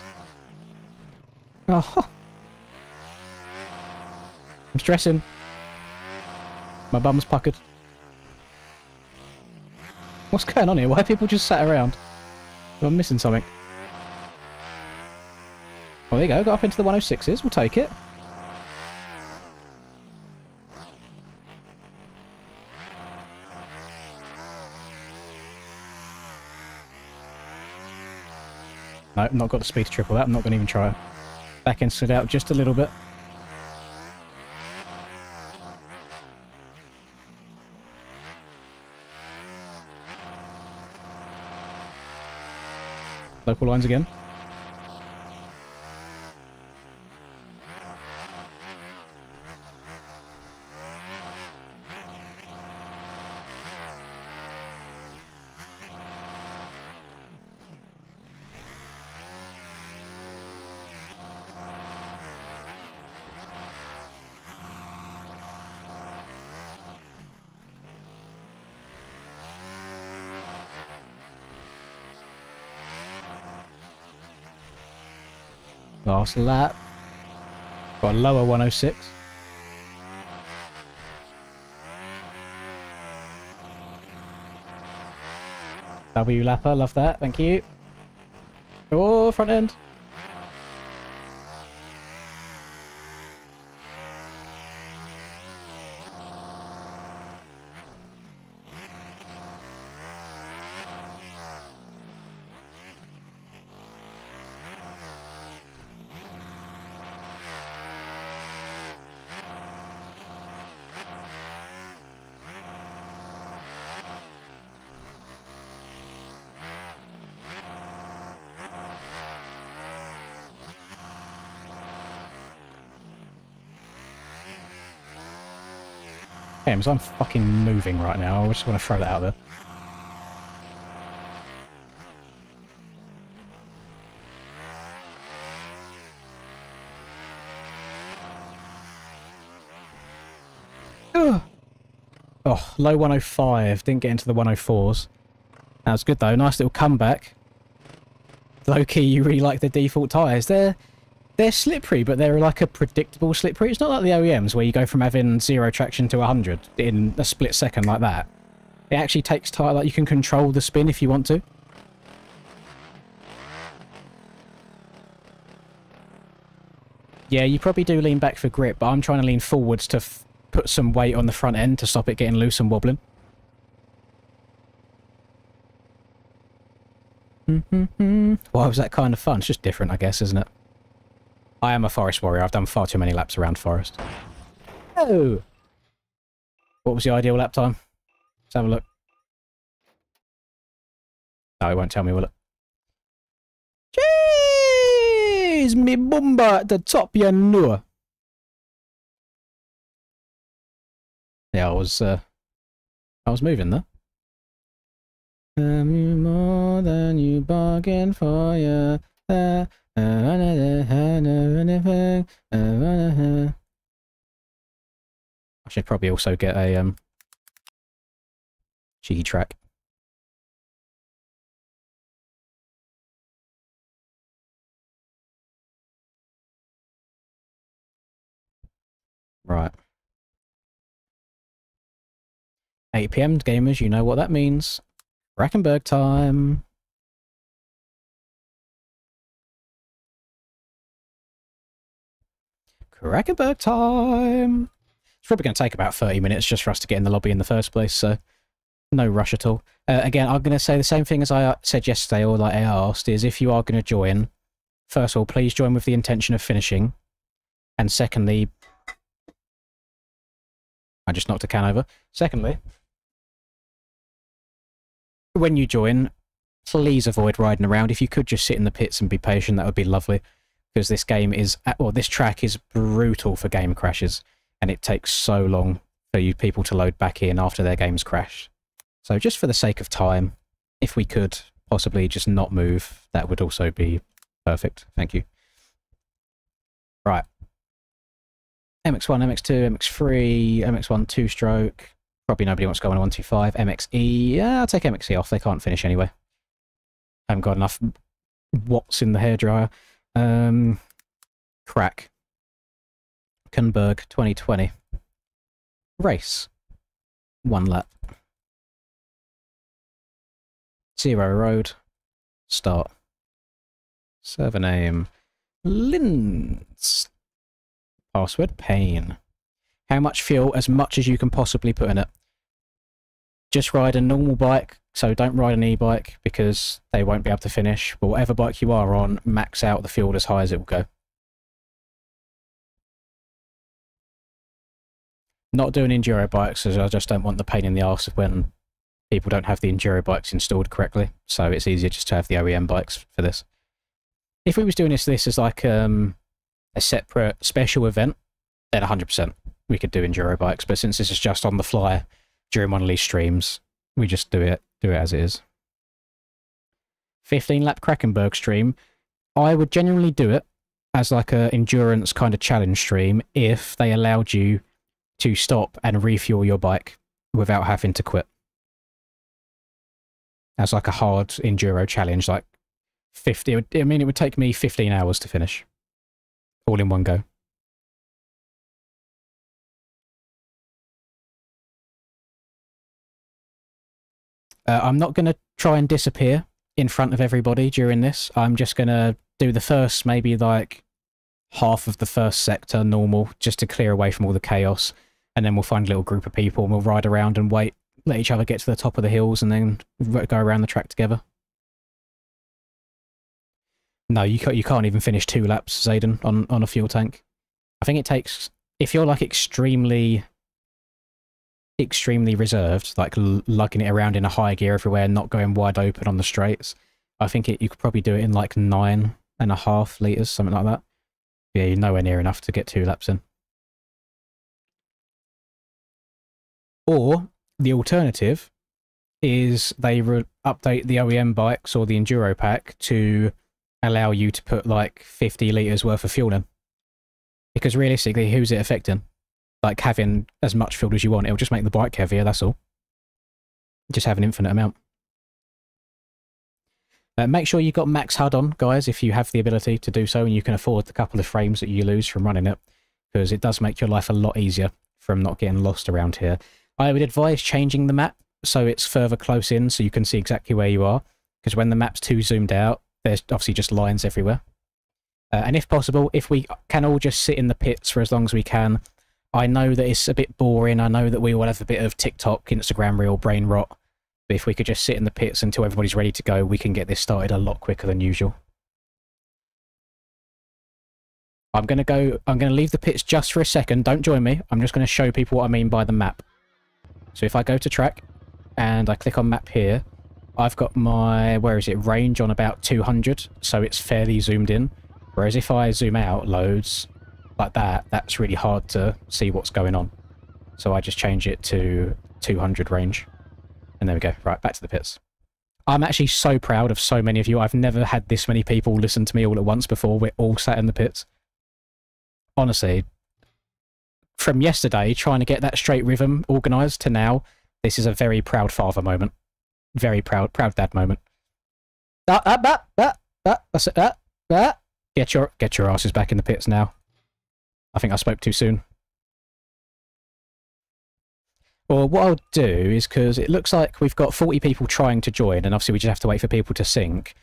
Oh. I'm stressing. My bum's puckered. What's going on here? Why are people just sat around? I'm missing something. Well, there you go. Got up into the 106s. We'll take it. No, not got the speed to triple that. I'm not going to even try it. Back end slid out just a little bit. Local lines again. Last lap. Got a lower 106. W lapper, love that, thank you. Oh, front end. James, I'm fucking moving right now. I just want to throw that out there. Ugh. Oh, low 105. Didn't get into the 104s. That was good though. Nice little comeback. Low key, you really like the default tyres. They're slippery, but they're like a predictable slippery. It's not like the OEMs where you go from having 0 traction to 100 in a split second like that. It actually takes time. Like you can control the spin if you want to. Yeah, you probably do lean back for grip, but I'm trying to lean forwards to put some weight on the front end to stop it getting loose and wobbling. Why was that kind of fun? It's just different, I guess, isn't it? I am a forest warrior. I've done far too many laps around forest. Oh! What was the ideal lap time? Let's have a look. No, it won't tell me, will it? Jeez! Me bumba at the top, you know. Yeah, I was moving there. More than you bargained for, yeah. I should probably also get a cheeky track. Right. 8 PM gamers, you know what that means. Brackenberg time. Brackenberg time. It's probably going to take about 30 minutes just for us to get in the lobby in the first place, so no rush at all. Again, I'm going to say the same thing as I said yesterday, or like I asked, is if you are going to join, first of all, please join with the intention of finishing. And secondly, I just knocked a can over. Secondly, when you join, please avoid riding around. If you could just sit in the pits and be patient, that would be lovely. Because this game is, well, this track is brutal for game crashes, and it takes so long for you people to load back in after their games crash. So just for the sake of time, if we could possibly just not move, that would also be perfect. Thank you. Right. MX1, MX2, MX3, MX1 two-stroke. Probably nobody wants to go on a 125. MXE, yeah, I'll take MXE off. They can't finish anyway. I haven't got enough watts in the hairdryer. Crack. Kenberg 2020. Race. 1 lap. 0 road. Start. Server name. Linz. Password. Pain. How much fuel? As much as you can possibly put in it. Just ride a normal bike. so don't ride an e-bike because they won't be able to finish. But whatever bike you are on, max out the fuel as high as it will go. Not doing enduro bikes, as I just don't want the pain in the arse of when people don't have the enduro bikes installed correctly. So it's easier just to have the OEM bikes for this. If we was doing this as like a separate special event, then 100% we could do enduro bikes. But since this is just on the fly during one of these streams, we just do it as it is. 15 lap Krakenberg stream. I would genuinely do it as like a endurance kind of challenge stream if they allowed you to stop and refuel your bike without having to quit. As like a hard enduro challenge, like 50. I mean, it would take me 15 hours to finish, all in one go. I'm not going to try and disappear in front of everybody during this. I'm just going to do the first, maybe like half of the first sector normal, just to clear away from all the chaos. And then we'll find a little group of people and we'll ride around and wait, let each other get to the top of the hills and then go around the track together. No, you can't even finish 2 laps, Zayden, on a fuel tank. I think it takes, if you're like extremely reserved, like lugging it around in a high gear everywhere, not going wide open on the straights, I think you could probably do it in like 9.5 litres, something like that. Yeah, you're nowhere near enough to get 2 laps in. Or the alternative is they update the OEM bikes or the Enduro pack to allow you to put like 50 litres worth of fuel in. Because realistically, who's it affecting? Like having as much fuel as you want, it'll just make the bike heavier, that's all. Just have an infinite amount. Make sure you've got max HUD on, guys, if you have the ability to do so and you can afford the couple of frames that you lose from running it, because it does make your life a lot easier from not getting lost around here. I would advise changing the map so it's further close in so you can see exactly where you are, because when the map's too zoomed out, there's obviously just lines everywhere. And if possible, if we can all just sit in the pits for as long as we can. I know that it's a bit boring, I know that we all have a bit of TikTok, Instagram reel, brain rot, but if we could just sit in the pits until everybody's ready to go, we can get this started a lot quicker than usual. I'm going to leave the pits just for a second, don't join me, I'm just going to show people what I mean by the map. So if I go to track, and I click on map here, I've got my, where is it, range on about 200, so it's fairly zoomed in. Whereas if I zoom out loads, like that, that's really hard to see what's going on. So I just change it to 200 range. And there we go. Right, back to the pits. I'm actually so proud of so many of you. I've never had this many people listen to me all at once before. We're all sat in the pits. Honestly, from yesterday, trying to get that straight rhythm organised to now, this is a very proud father moment. Very proud dad moment. That's it. Get your asses back in the pits now. I think I spoke too soon. Well, what I'll do is, because it looks like we've got 40 people trying to join, and obviously we just have to wait for people to sync.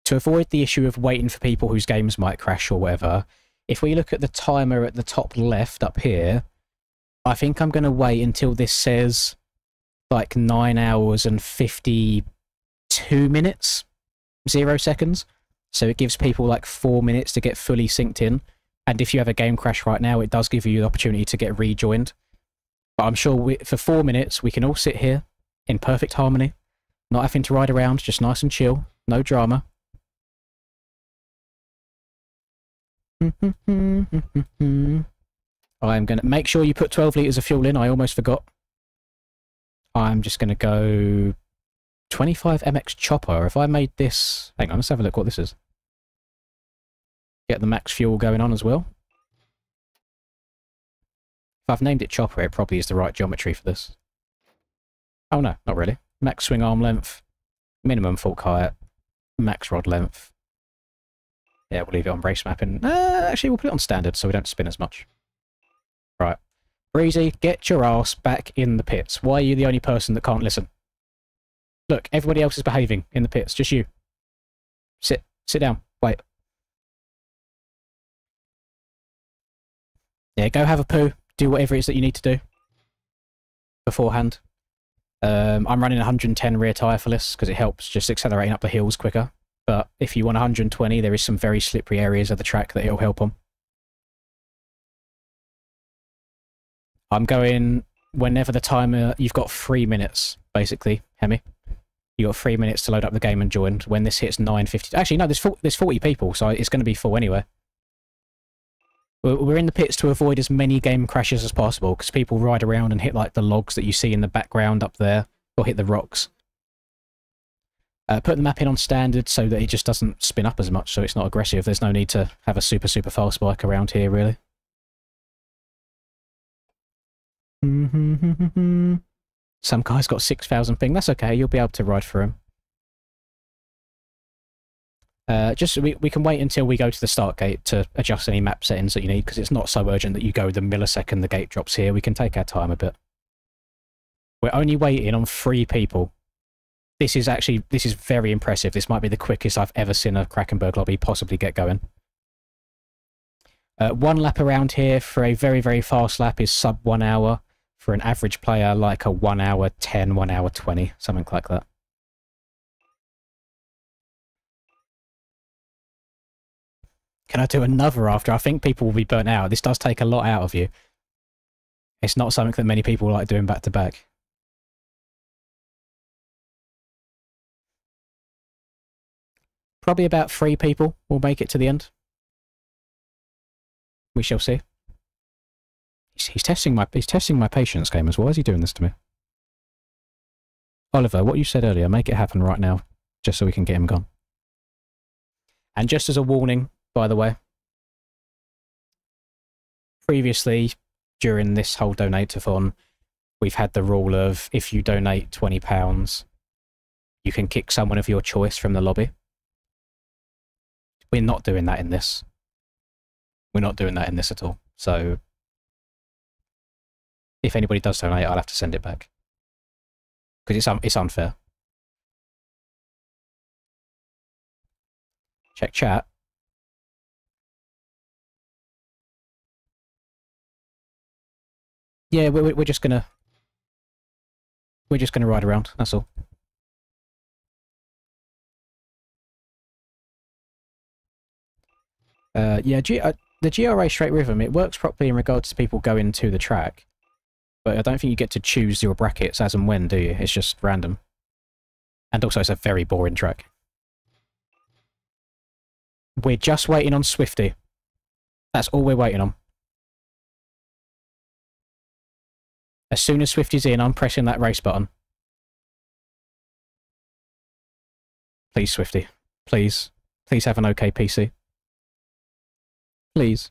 To avoid the issue of waiting for people whose games might crash or whatever, if we look at the timer at the top left up here, I think I'm going to wait until this says like 9 hours and 52 minutes, 0 seconds. So it gives people like 4 minutes to get fully synced in. And if you have a game crash right now, it does give you the opportunity to get rejoined. But I'm sure for 4 minutes, we can all sit here in perfect harmony, not having to ride around, just nice and chill, no drama. I'm going to make sure you put 12 litres of fuel in. I almost forgot. I'm just going to go 25 MX chopper. If I made this... Hang on, let's have a look what this is. Get the max fuel going on as well. If I've named it chopper, it probably is the right geometry for this. Oh no, not really. Max swing arm length, minimum fork height, max rod length. Yeah, we'll leave it on race mapping. Actually, we'll put it on standard so we don't spin as much. Right. Breezy, get your ass back in the pits. Why are you the only person that can't listen? Look, everybody else is behaving in the pits, just you. Sit down, wait. Yeah, go have a poo. Do whatever it is that you need to do beforehand. I'm running 110 rear tyre for this because it helps just accelerating up the hills quicker. But if you want 120, there is some very slippery areas of the track that it'll help on. I'm going whenever the timer... You've got 3 minutes, basically, Hemi. You've got 3 minutes to load up the game and join. When this hits 9:50... Actually, no, there's 40 people, so it's going to be full anyway. We're in the pits to avoid as many game crashes as possible, because people ride around and hit like the logs that you see in the background up there, or hit the rocks. Put the map in on standard so that it just doesn't spin up as much, so it's not aggressive. There's no need to have a super fast bike around here, really. Some guy's got 6,000 ping. That's okay, you'll be able to ride through him. We can wait until we go to the start gate to adjust any map settings that you need, because it's not so urgent that you go the millisecond the gate drops here. We can take our time a bit. We're only waiting on 3 people. This is very impressive. This might be the quickest I've ever seen a Krakenberg lobby possibly get going. 1 lap around here for a very, very fast lap is sub 1 hour. For an average player, like a 1 hour 10, 1 hour 20, something like that. Can I do another after? I think people will be burnt out. This does take a lot out of you. It's not something that many people like doing back to back. Probably about 3 people will make it to the end. We shall see. He's testing my patience, gamers. Why is he doing this to me? Oliver, what you said earlier, make it happen right now, just so we can get him gone. And just as a warning, by the way, previously, during this whole donate-a-thon, we've had the rule of if you donate £20, you can kick someone of your choice from the lobby. We're not doing that in this. We're not doing that in this at all. So, if anybody does donate, I'll have to send it back. Because it's unfair. Check chat. Yeah, we're just gonna ride around. That's all. Yeah, the GRA straight rhythm, it works properly in regards to people going to the track, but I don't think you get to choose your brackets as and when, do you? It's just random. And also, it's a very boring track. We're just waiting on Swifty. That's all we're waiting on. As soon as Swifty's in, I'm pressing that race button. Please, Swifty. Please. Please have an okay PC. Please.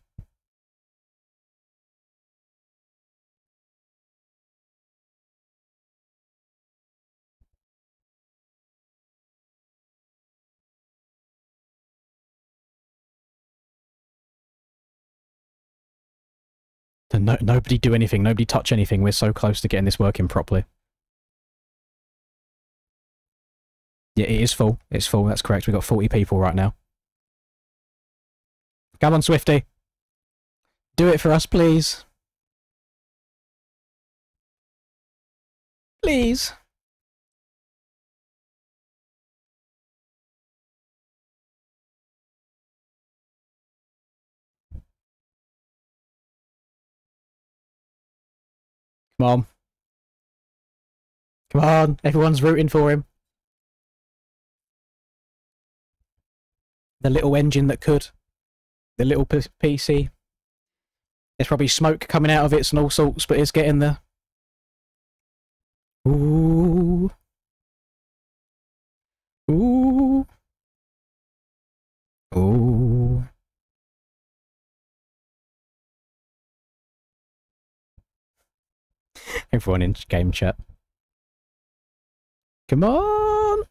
Nobody do anything. Nobody touch anything. We're so close to getting this working properly. Yeah, it is full. It's full. That's correct. We've got 40 people right now. Come on, Swifty. Do it for us, please. Please. Come on. Come on. Everyone's rooting for him. The little engine that could. The little PC. There's probably smoke coming out of it and all sorts, but it's getting there. Ooh. Ooh. Ooh. Everyone in game chat. Come on!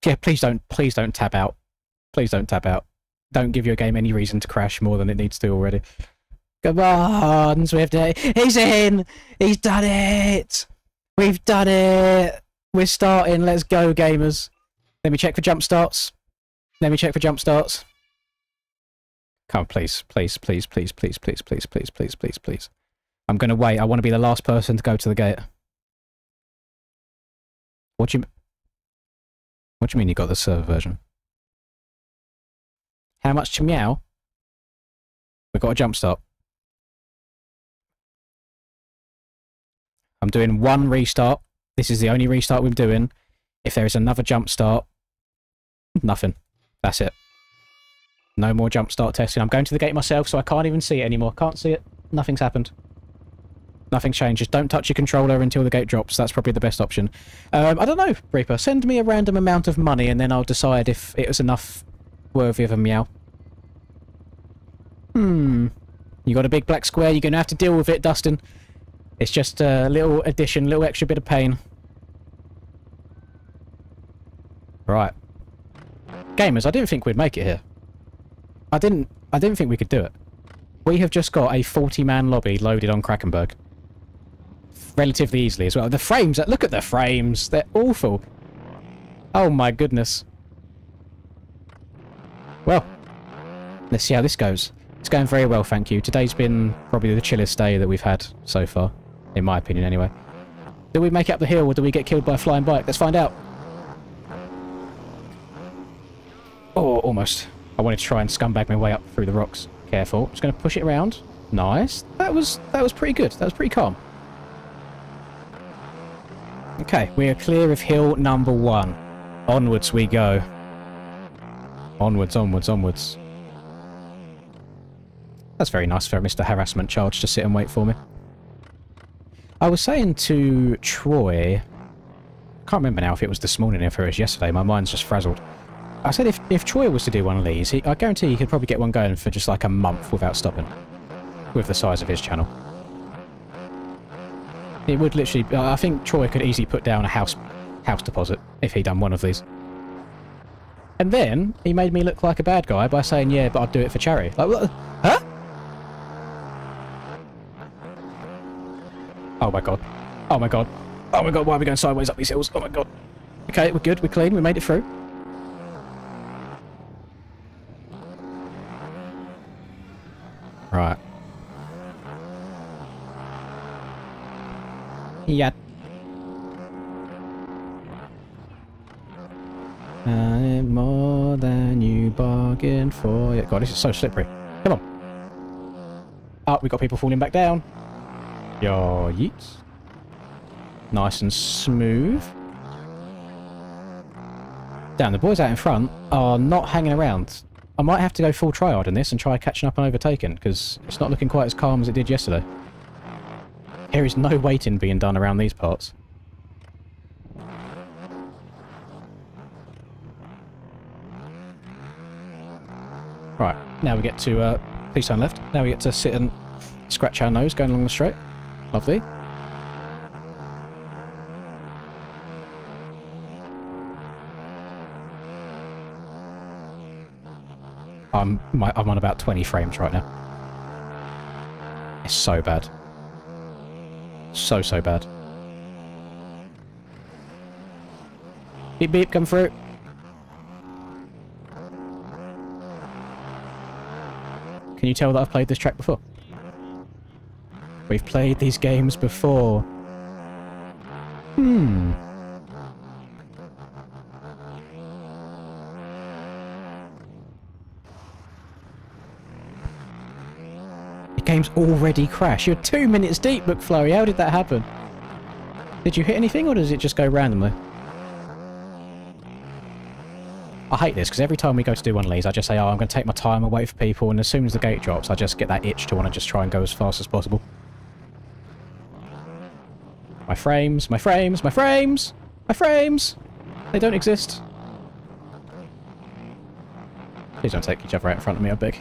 Yeah, please don't tab out. Please don't tab out. Don't give your game any reason to crash more than it needs to already. Come on, Swifty. He's in! He's done it! We've done it! We're starting. Let's go, gamers. Let me check for jump starts. Let me check for jump starts. Come on, please. Please, please, please, please, please, please, please, please, please, please. I'm going to wait. I want to be the last person to go to the gate. What do you mean you got the server version? How much to meow? We've got a jump start. I'm doing one restart. This is the only restart we're doing. If there is another jump start, nothing. That's it. No more jump start testing. I'm going to the gate myself, so I can't even see it anymore. Can't see it. Nothing's happened. Nothing's changed. Just don't touch your controller until the gate drops. That's probably the best option. I don't know, Reaper. Send me a random amount of money, and then I'll decide if it was enough worthy of a meow. You got a big black square. You're going to have to deal with it, Dustin. It's just a little addition, a little extra bit of pain. Right. Gamers, I didn't think we'd make it here. I didn't think we could do it. We have just got a 40-man lobby loaded on Krakenberg. Relatively easily as well. The frames, look at the frames. They're awful. Oh my goodness. Well, let's see how this goes. It's going very well, thank you. Today's been probably the chillest day that we've had so far. In my opinion, anyway. Do we make it up the hill or do we get killed by a flying bike? Let's find out. Oh, almost. I wanted to try and scumbag my way up through the rocks. Careful. Just going to push it around. Nice. That was pretty good. That was pretty calm. Okay, we are clear of hill number 1. Onwards we go. Onwards, onwards, onwards. That's very nice for Mr. Harassment Charge to sit and wait for me. I was saying to Troy... I can't remember now if it was this morning or if it was yesterday. My mind's just frazzled. I said if Troy was to do one of these, I guarantee he could probably get one going for just like a month without stopping. With the size of his channel. It would literally... I think Troy could easily put down a house deposit if he'd done one of these. And then, he made me look like a bad guy by saying, yeah, but I'd do it for charity. Like, what? Huh? Oh my god. Oh my god. Oh my god, why are we going sideways up these hills? Oh my god. Okay, we're good, we're clean, we made it through. Right. Yeah. More than you bargained for. Yeah, God, this is so slippery. Come on. Oh, we got people falling back down. Yo, yeets. Nice and smooth. Damn, the boys out in front are not hanging around. I might have to go full tryhard in this and try catching up and overtaking, because it's not looking quite as calm as it did yesterday. There is no waiting being done around these parts. Right, now we get to, please turn left. Now we get to sit and scratch our nose going along the straight. Lovely. I'm on about 20 frames right now. It's so bad. So bad. Beep beep, come through. Can you tell that I've played this track before? We've played these games before. The game's already crashed. You're 2 minutes deep, McFlurry. How did that happen? Did you hit anything, or does it just go randomly? I hate this, because every time we go to do one of these, I just say, oh, I'm going to take my time and wait for people, and as soon as the gate drops, I just get that itch to want to just try and go as fast as possible. My frames, my frames, my frames! My frames! They don't exist. Please don't take each other out in front of me, I beg.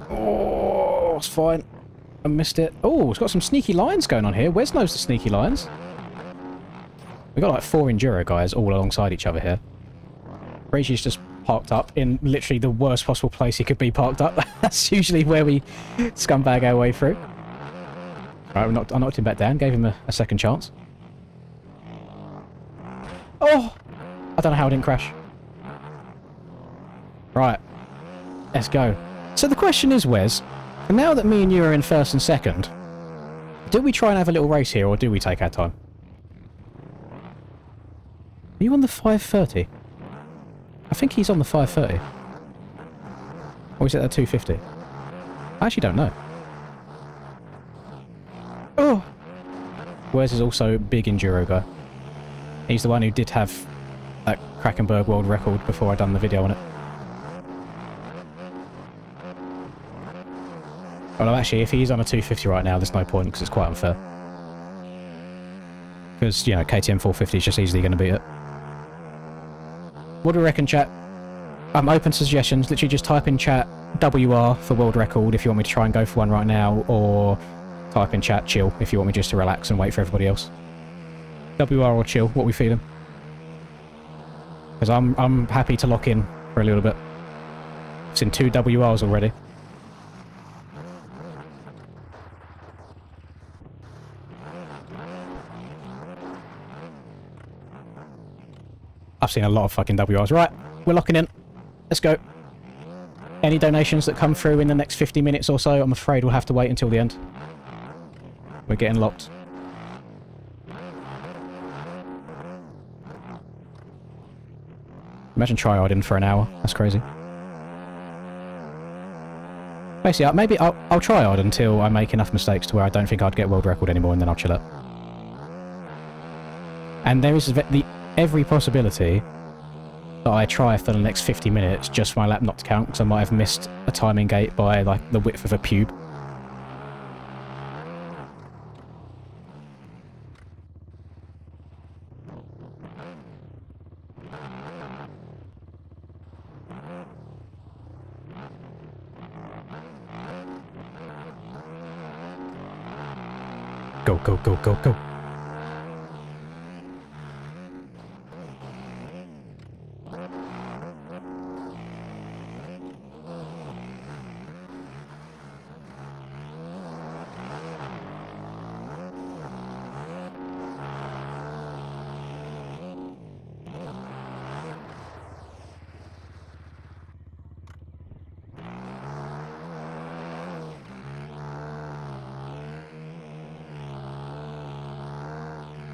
Oh, it's fine. I missed it. Oh, it's got some sneaky lines going on here. Wes knows the sneaky lines. We've got like 4 Enduro guys all alongside each other here. Reggie's just parked up in literally the worst possible place he could be parked up. That's usually where we scumbag our way through. Right, I knocked him back down, gave him a second chance. Oh! I don't know how I didn't crash. Right. Let's go. So the question is, Wes, now that me and you are in first and second, do we try and have a little race here, or do we take our time? Are you on the 5:30? I think he's on the 5:30. Or is it the 2:50? I actually don't know. Oh! Wes is also a big enduro guy. He's the one who did have that Krakenberg world record before I done the video on it. Well, actually, if he's on a 250 right now, there's no point, because it's quite unfair. Because, you know, KTM 450 is just easily going to beat it. What do we reckon, chat? I'm open to suggestions. Literally just type in chat WR for world record if you want me to try and go for one right now, or type in chat chill if you want me just to relax and wait for everybody else. WR or chill, what we feeling? Because I'm happy to lock in for a little bit. It's in 2 WRs already. I've seen a lot of fucking WRs. Right, we're locking in. Let's go. Any donations that come through in the next 50 minutes or so, I'm afraid we'll have to wait until the end. We're getting locked. Imagine tryharding for an hour. That's crazy. Basically, maybe I'll try hard until I make enough mistakes to where I don't think I'd get world record anymore, and then I'll chill out. And there is every possibility that I try for the next 50 minutes just for my lap not to count, because I might have missed a timing gate by like the width of a pube. Go, go, go, go, go.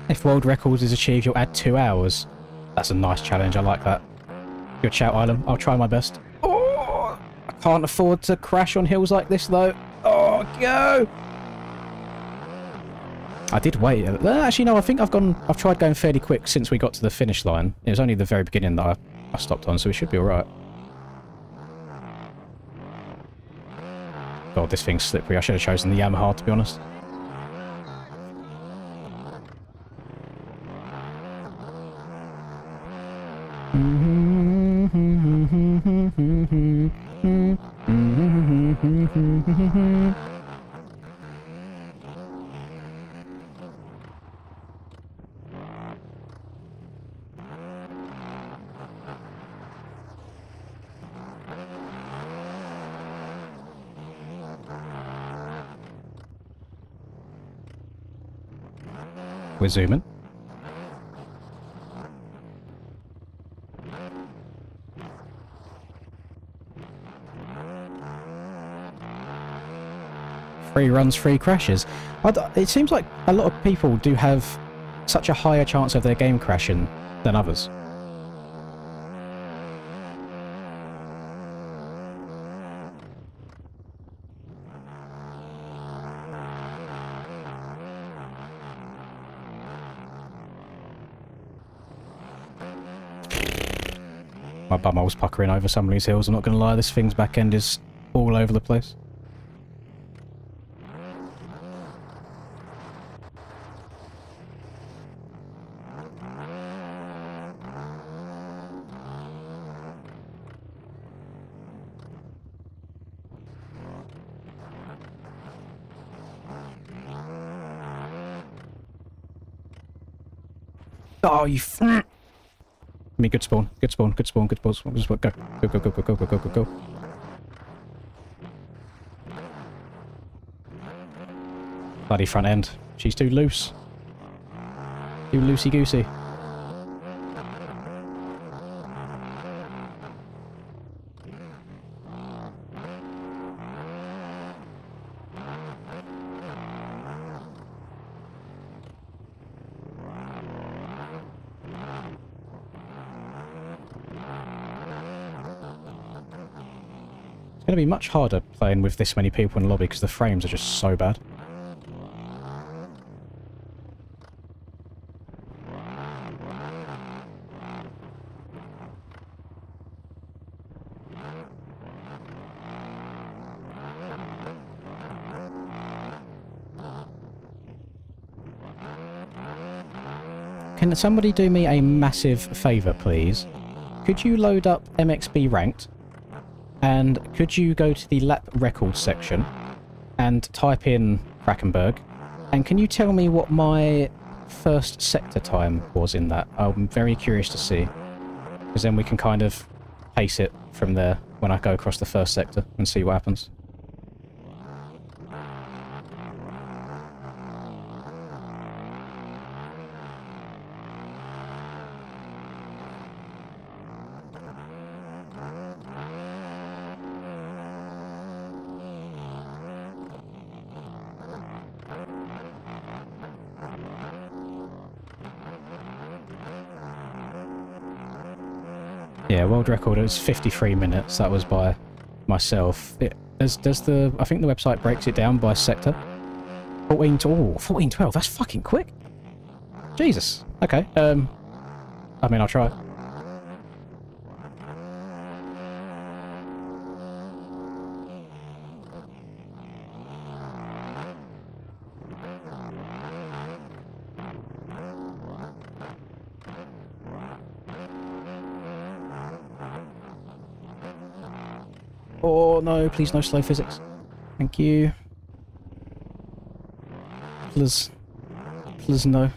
If world records is achieved, you'll add 2 hours. That's a nice challenge, I like that. Good shout, Island. I'll try my best. Oh, I can't afford to crash on hills like this, though. Oh, go! I did wait. Actually, no, I think I've tried going fairly quick since we got to the finish line. It was only the very beginning that I stopped on, so we should be alright. God, this thing's slippery. I should have chosen the Yamaha, to be honest. We're zooming. Free runs, free crashes. It seems like a lot of people do have such a higher chance of their game crashing than others. My bumhole's puckering over some of these hills, I'm not going to lie, this thing's back end is all over the place. Oh, you I mean, good spawn, good spawn, good spawn, good spawn, good spawn, go, go, go, go, go, go, go, go, go. Bloody front end. She's too loose. Too loosey-goosey. It's going to be much harder playing with this many people in the lobby because the frames are just so bad. Can somebody do me a massive favour, please? Could you load up MXB Ranked? And could you go to the lap record section and type in Krakenberg? And can you tell me what my first sector time was in that? I'm very curious to see. Because then we can kind of pace it from there when I go across the first sector and see what happens. Yeah, world record, it was 53 minutes. That was by myself. I think the website breaks it down by sector. 14-12, that's fucking quick. Jesus. Okay, I mean, I'll try. Oh no, please no slow physics. Thank you. Please. Please no.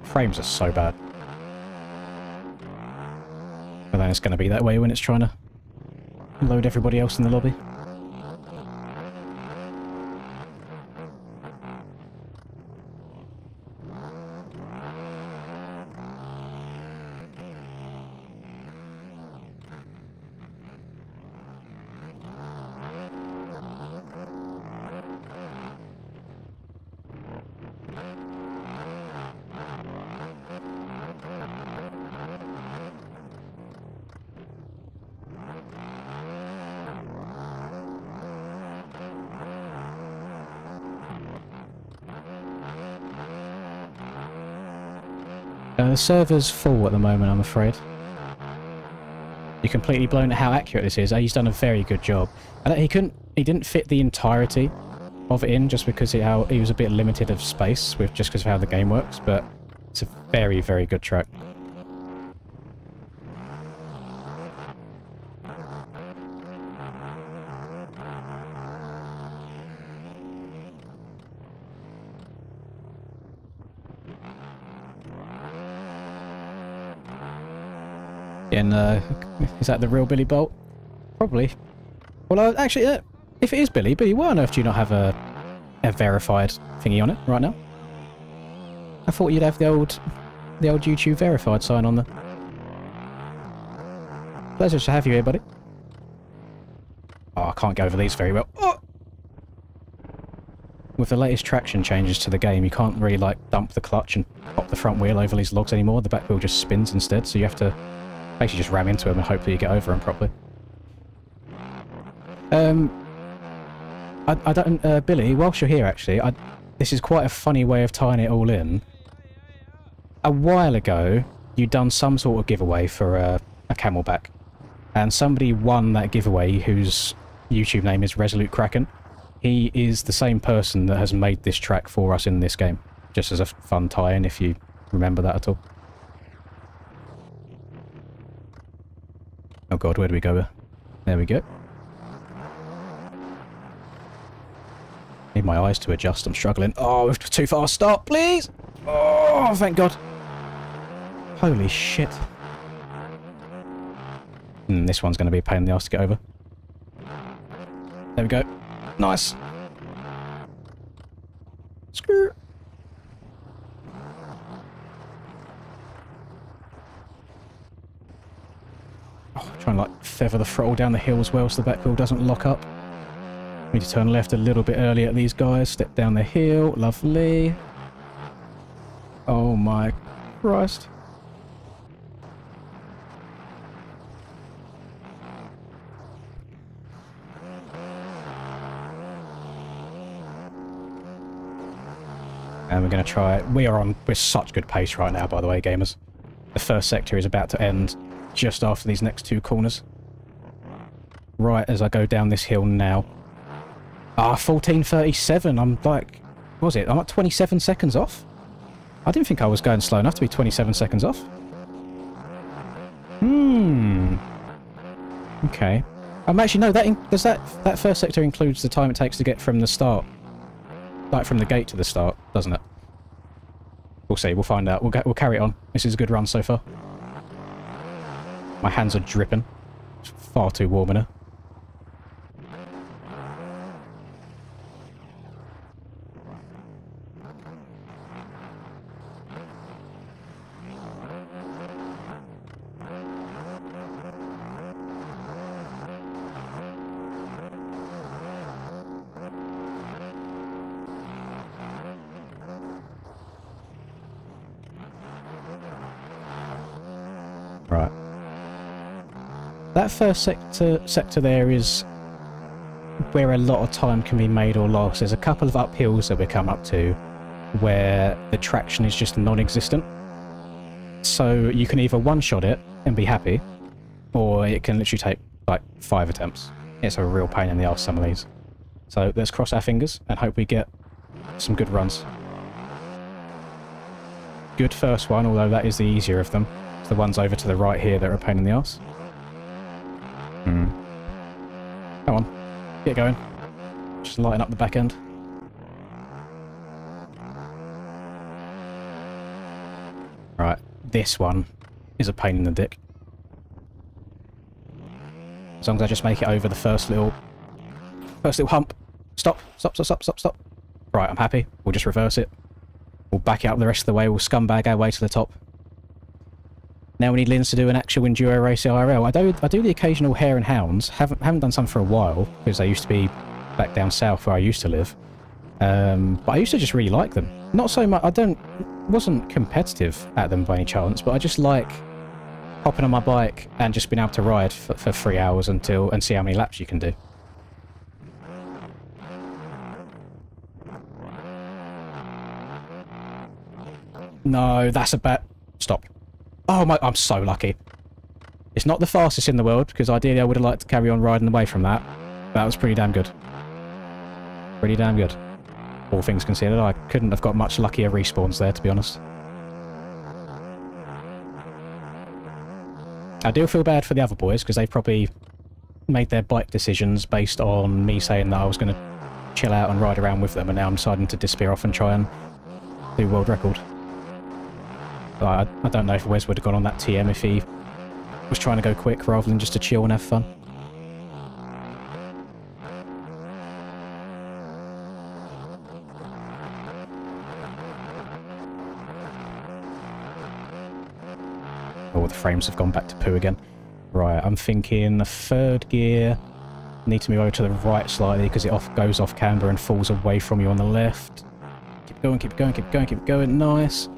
Frames are so bad. But then it's going to be that way when it's trying to load everybody else in the lobby. The server's full at the moment, I'm afraid. You're completely blown at how accurate this is. He's done a very good job. And he didn't fit the entirety of it in just because he was a bit limited of space just because of how the game works, but it's a very, very good track. And is that the real Billy Bolt? Probably. Well, actually, if it is Billy, why on earth do you not have a verified thingy on it right now? I thought you'd have the old YouTube verified sign on there. Pleasure to have you here, buddy. Oh, I can't go over these very well. Oh! With the latest traction changes to the game, you can't really like dump the clutch and pop the front wheel over these logs anymore. The back wheel just spins instead, so you have to basically just ram into them and hopefully you get over them properly. I don't, Billy, whilst you're here actually, this is quite a funny way of tying it all in. A while ago, you'd done some sort of giveaway for a Camelback, and somebody won that giveaway whose YouTube name is Resolute Kraken. He is the same person that has made this track for us in this game, just as a fun tie-in if you remember that at all. Oh god, where do we go? There we go. Need my eyes to adjust, I'm struggling. Oh, too fast, stop, please! Oh, thank god. Holy shit. This one's going to be a pain in the ass to get over. There we go. Nice. Screw. Oh, trying to like feather the throttle down the hill as well so the back wheel doesn't lock up. Need to turn left a little bit early at these guys. Step down the hill. Lovely. Oh my Christ. And we're going to try... We're such good pace right now, by the way, gamers. The first sector is about to end just after these next 2 corners. Right as I go down this hill now. 14:37. I'm like... What was it? I'm like 27 seconds off? I didn't think I was going slow enough to be 27 seconds off. Okay. Actually, no, that first sector includes the time it takes to get from the start. Like, from the gate to the start, doesn't it? We'll see, we'll find out. We'll carry it on. This is a good run so far. My hands are dripping. It's far too warm in here. Right. That first sector there is where a lot of time can be made or lost. There's a couple of uphills that we come up to where the traction is just non-existent. So you can either one-shot it and be happy, or it can literally take like 5 attempts. It's a real pain in the arse, some of these. So let's cross our fingers and hope we get some good runs. Good first one, although that is the easier of them. It's the ones over to the right here that are a pain in the arse. Come on, get going. Just lighten up the back end. Right, this one is a pain in the dick. As long as I just make it over the first little hump. Stop, stop, stop, stop, stop, stop. Right, I'm happy. We'll just reverse it. We'll back it up the rest of the way. We'll scumbag our way to the top. Now we need Linz to do an actual enduro race IRL. I do the occasional hare and hounds. Haven't done some for a while because they used to be back down south where I used to live. But I used to just really like them. Not so much. Wasn't competitive at them by any chance, but I just like hopping on my bike and just being able to ride for 3 hours and see how many laps you can do. No, that's a bad... Stop. Oh my, I'm so lucky. It's not the fastest in the world, because ideally I would have liked to carry on riding away from that. That was pretty damn good. Pretty damn good. All things considered, I couldn't have got much luckier respawns there, to be honest. I do feel bad for the other boys, because they probably made their bike decisions based on me saying that I was going to chill out and ride around with them, and now I'm deciding to disappear off and try and do world record. I don't know if Wes would have gone on that TM if he was trying to go quick rather than just to chill and have fun. Oh, the frames have gone back to poo again. Right, I'm thinking the third gear. Need to move over to the right slightly because it goes off camber and falls away from you on the left. Keep going, keep going, keep going, keep going. Nice.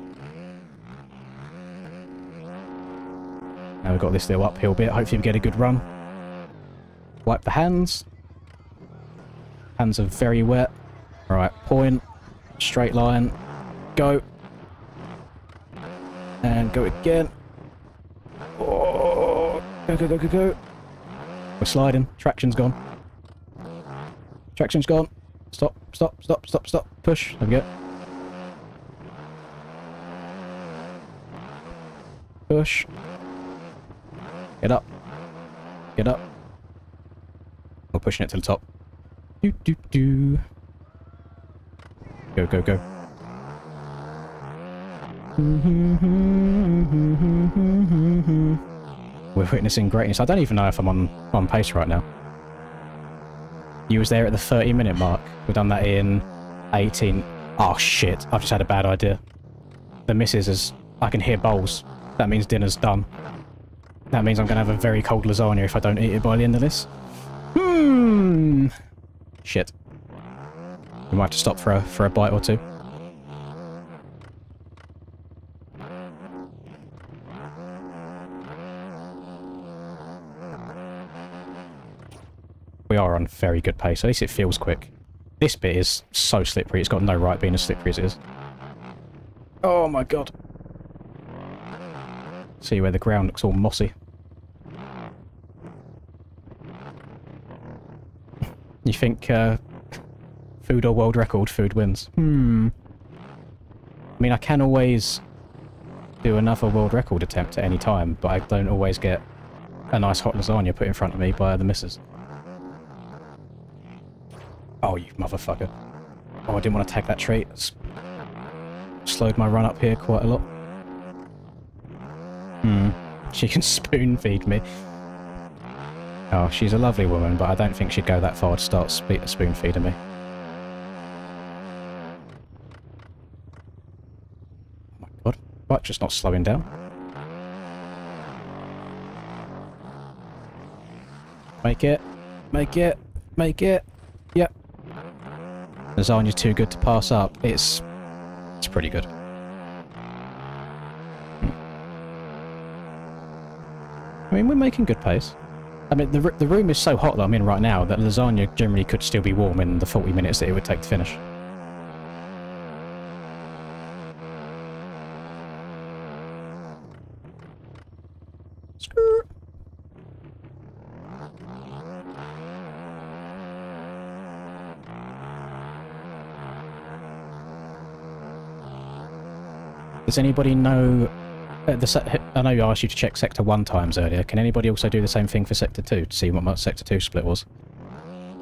Now we've got this little uphill bit. Hopefully we get a good run. Wipe the hands. Hands are very wet. Right, point. Straight line. Go. And go again. Oh, go, go, go, go, go. We're sliding. Traction's gone. Traction's gone. Stop, stop, stop, stop, stop. Push. There we go. Push. Get up. Get up. We're pushing it to the top. Do, do, do. Go, go, go. We're witnessing greatness. I don't even know if I'm on pace right now. You was there at the 30-minute mark. We've done that in 18. Oh, shit. I've just had a bad idea. The missus is... I can hear bowls. That means dinner's done. That means I'm going to have a very cold lasagna if I don't eat it by the end of this. Shit. We might have to stop for a bite or two. We are on very good pace. At least it feels quick. This bit is so slippery. It's got no right being as slippery as it is. my god. See where the ground looks all mossy. You think food or world record, food wins? I mean, I can always do another world record attempt at any time, but I don't always get a nice hot lasagna put in front of me by the missus. Oh, you motherfucker. Oh, I didn't want to tag that trait. It's slowed my run up here quite a lot. She can spoon feed me. Oh, she's a lovely woman, but I don't think she'd go that far to start spoon feeding me. Oh my god. Bike's just not slowing down. Make it. Make it. Make it. Yep. Lasagna's too good to pass up. It's pretty good. I mean, we're making good pace. I mean, the room is so hot that I'm in right now that lasagna generally could still be warm in the 40 minutes that it would take to finish. Skirt. Does anybody know... I know I asked you to check Sector 1 times earlier. Can anybody also do the same thing for Sector 2 to see what my Sector 2 split was?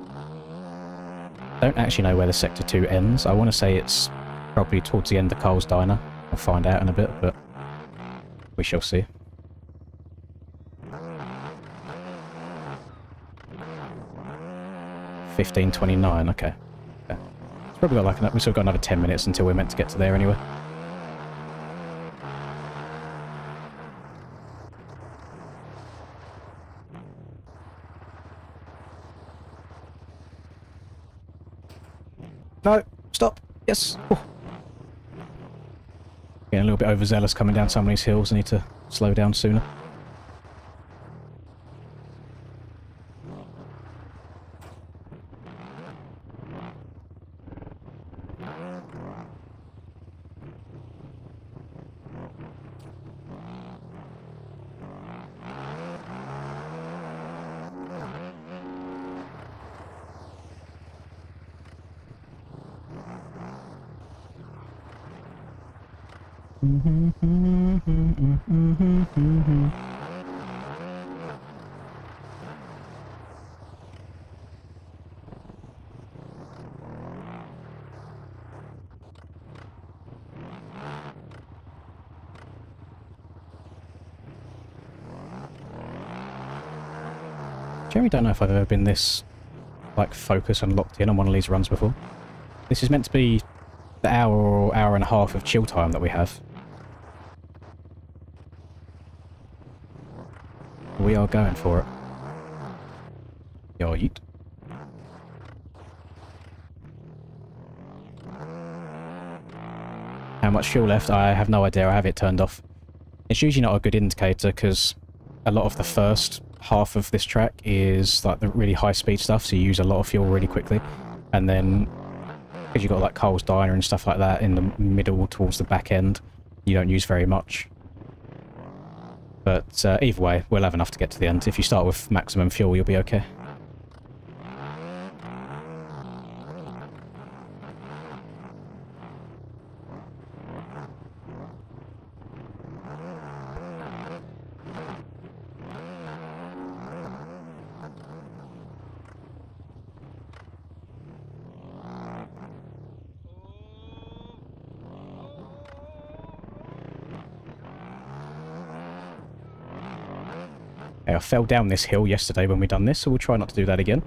I don't actually know where the Sector 2 ends. I want to say it's probably towards the end of Cole's Diner. I'll find out in a bit, but we shall see. $15.29, okay. It's probably got like we've still got another 10 minutes until we're meant to get to there anyway. No, stop. Yes. Oh. Getting a little bit overzealous coming down some of these hills. I need to slow down sooner. Generally don't know if I've ever been this, like, focused and locked in on one of these runs before. This is meant to be the hour or hour and a half of chill time that we have. We are going for it. Yo, yeet. How much fuel left? I have no idea. I have it turned off. It's usually not a good indicator because a lot of the first half of this track is like the really high speed stuff, so you use a lot of fuel really quickly. And then, because you've got like Cole's Diner and stuff like that in the middle towards the back end, you don't use very much. But either way, we'll have enough to get to the end. If you start with maximum fuel, you'll be okay. I fell down this hill yesterday when we done this, so we'll try not to do that again.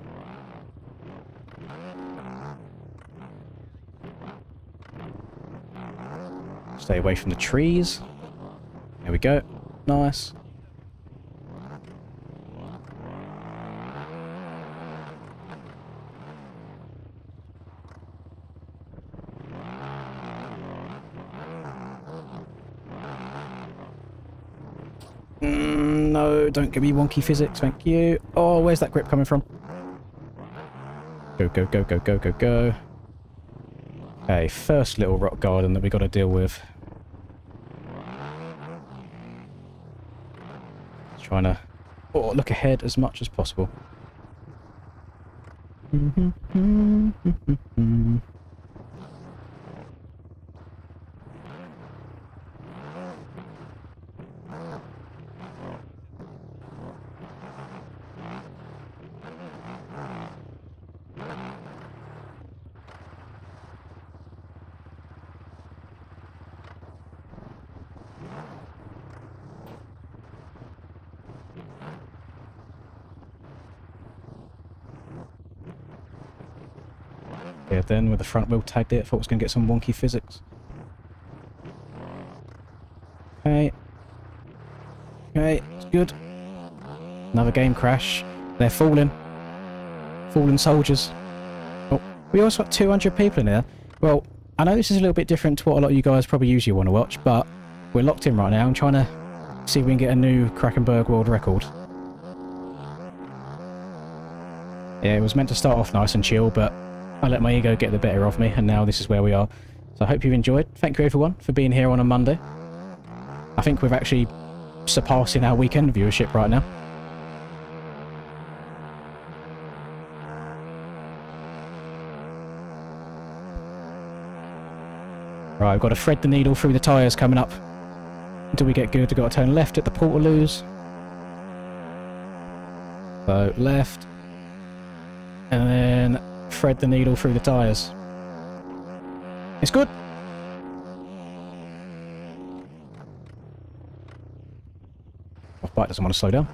Stay away from the trees. There we go. Nice. No, don't give me wonky physics, thank you. Oh, where's that grip coming from? Go, go, go, go, go, go, go. Okay, first little rock garden that we got to deal with. trying to look ahead as much as possible. Yeah, then with the front wheel tagged it, I thought it was going to get some wonky physics. Okay. Okay, it's good. Another game crash. They're falling. Fallen soldiers. Oh, we also got 200 people in here. Well, I know this is a little bit different to what a lot of you guys probably usually want to watch, but we're locked in right now. I'm trying to see if we can get a new Krakenberg world record. Yeah, it was meant to start off nice and chill, but I let my ego get the better of me, and now this is where we are. So I hope you've enjoyed. Thank you everyone for being here on a Monday. I think we're actually surpassing our weekend viewership right now. Right, I've got to thread the needle through the tyres coming up. Until we get good, we've got to turn left at the Portaloos. So, left. And then thread the needle through the tyres. It's good. Off-bike doesn't want to slow down.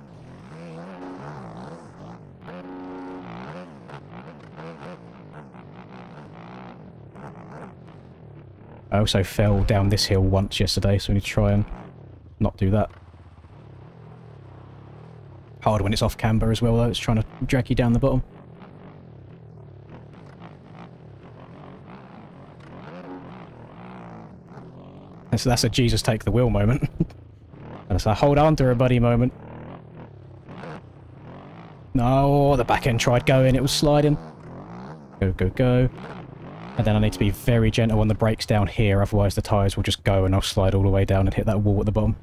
I also fell down this hill once yesterday, so we need to try and not do that. Hard when it's off camber as well, though. It's trying to drag you down the bottom. And so that's a Jesus take the wheel moment. And it's a hold on to her buddy moment. No, the back end tried going, it was sliding. Go, go, go. And then I need to be very gentle on the brakes down here, otherwise the tyres will just go and I'll slide all the way down and hit that wall at the bottom.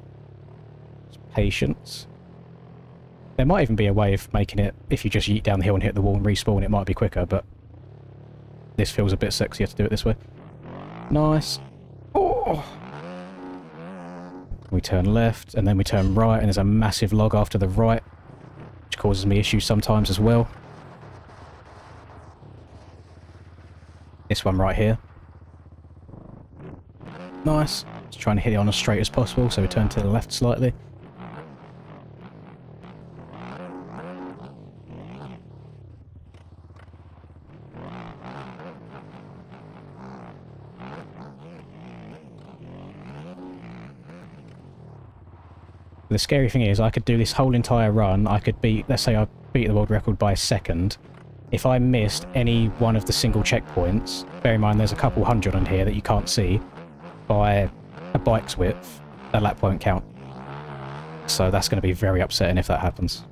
Just patience. There might even be a way of making it, if you just yeet down the hill and hit the wall and respawn, it might be quicker, but this feels a bit sexier to do it this way. Nice. Oh! We turn left, and then we turn right, and there's a massive log after the right, which causes me issues sometimes as well. This one right here. Nice. Just trying to hit it on as straight as possible, so we turn to the left slightly. The scary thing is, I could do this whole entire run, I could beat, let's say I beat the world record by a second. If I missed any one of the single checkpoints, bear in mind there's a couple hundred on here that you can't see, by a bike's width, that lap won't count. So that's going to be very upsetting if that happens.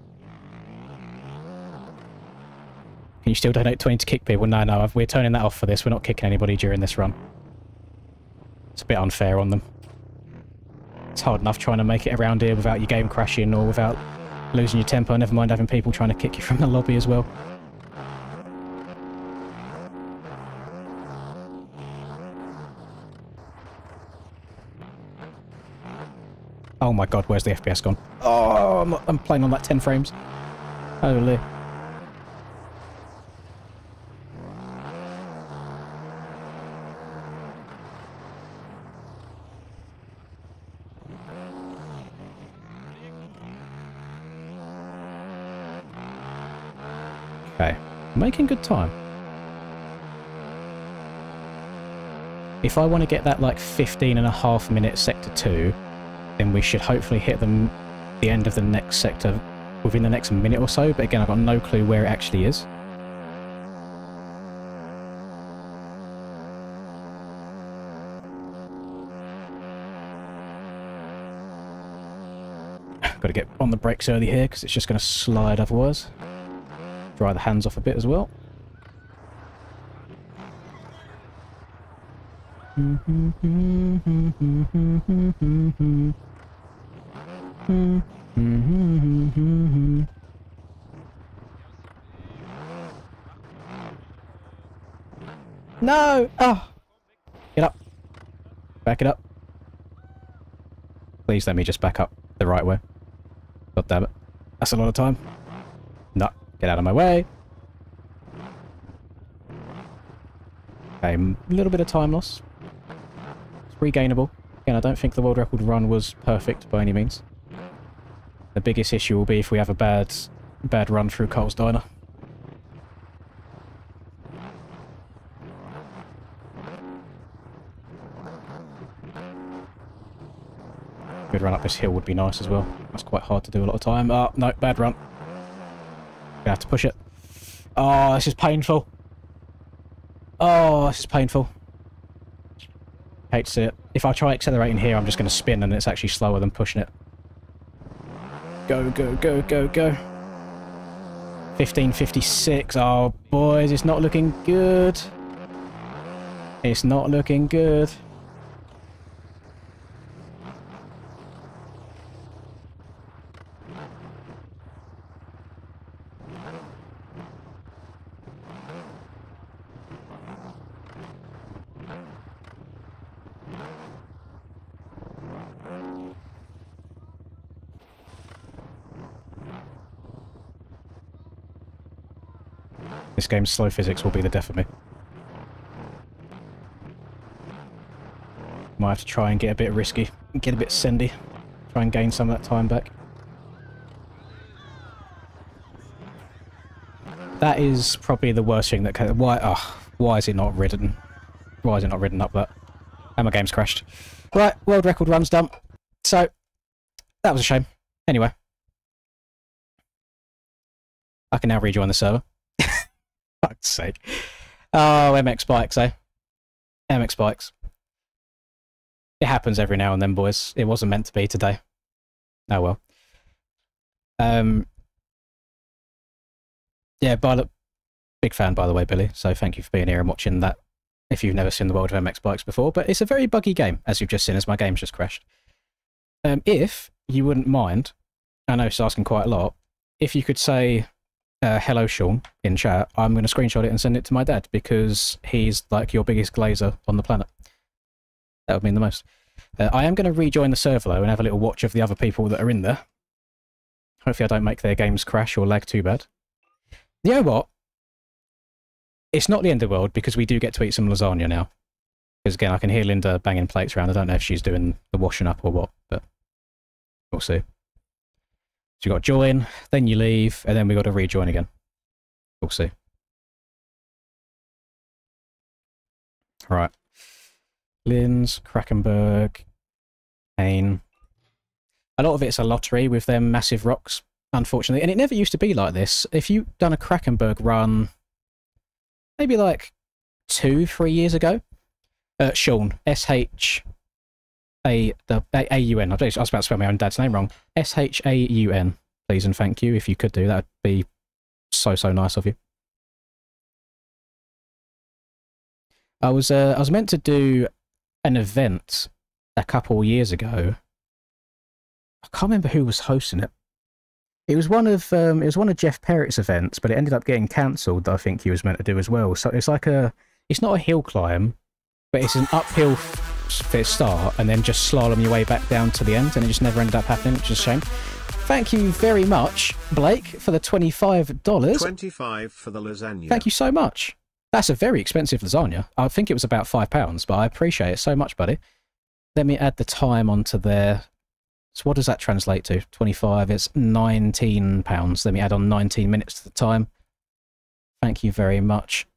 Can you still donate 20 to kick people? No, we're turning that off for this, we're not kicking anybody during this run. It's a bit unfair on them. It's hard enough trying to make it around here without your game crashing or without losing your temper, never mind having people trying to kick you from the lobby as well. Oh my god, where's the FPS gone? Oh, I'm playing on like 10 frames. Holy. Okay, making good time. If I want to get that like 15.5-minute sector 2, then we should hopefully hit the end of the next sector within the next minute or so, but again I've got no clue where it actually is. Got to get on the brakes early here because it's just going to slide otherwise. Dry the hands off a bit as well. No! Oh! Get up. Back it up. Please let me just back up the right way. God damn it. That's a lot of time. No. Get out of my way. Okay, a little bit of time loss. It's regainable. Again, I don't think the world record run was perfect by any means. The biggest issue will be if we have a bad run through Carl's Diner. Good run up this hill would be nice as well. That's quite hard to do a lot of time. Oh, no, bad run. Gonna have to push it. Oh, this is painful. Oh, this is painful. Hate to see it. If I try accelerating here, I'm just going to spin and it's actually slower than pushing it. Go, go, go, go, go. 15:56. Oh, boys, it's not looking good. It's not looking good. This game's slow physics will be the death of me. Might have to try and get a bit risky, get a bit sendy, try and gain some of that time back. That is probably the worst thing that can... why is it not ridden? Why is it not ridden up that? And my game's crashed. Right, world record run's done. So, that was a shame. Anyway. I can now rejoin the server. Fuck's sake. Oh, MX bikes, eh? MX bikes. It happens every now and then, boys. It wasn't meant to be today. Oh well. Yeah, big fan, by the way, Billy. So thank you for being here and watching that. If you've never seen the world of MX bikes before, but it's a very buggy game, as you've just seen, as my game's just crashed. If you wouldn't mind, I know it's asking quite a lot. If you could say, hello, Sean, in chat, I'm going to screenshot it and send it to my dad because he's like your biggest glazer on the planet. That would mean the most. I am going to rejoin the server though and have a little watch of the other people that are in there. Hopefully I don't make their games crash or lag too bad. You know what? It's not the end of the world because we do get to eat some lasagna now. Because again, I can hear Linda banging plates around. I don't know if she's doing the washing up or what, but we'll see. So you got to join, then you leave, and then we got to rejoin again. We'll see. Right. Linz, Krakenberg, Hain. A lot of it's a lottery with them massive rocks, unfortunately. And it never used to be like this. If you'd done a Krakenberg run, maybe like 2-3 years ago, Sean, S-H-A-U-N. I was about to spell my own dad's name wrong. S-H-A-U-N. Please and thank you. If you could do that, would be so nice of you. I was meant to do an event a couple years ago. I can't remember who was hosting it. It was one of Jeff Perrett's events, but it ended up getting cancelled. I think he was meant to do as well. So it's like it's not a hill climb, but it's an uphill for its start, and then just slalom your way back down to the end, and it just never ended up happening, which is a shame. Thank you very much, Blake, for the $25. 25 for the lasagna. Thank you so much. That's a very expensive lasagna. I think it was about £5, but I appreciate it so much, buddy. Let me add the time onto there. So what does that translate to? 25, it's £19. Let me add on 19 minutes to the time. Thank you very much.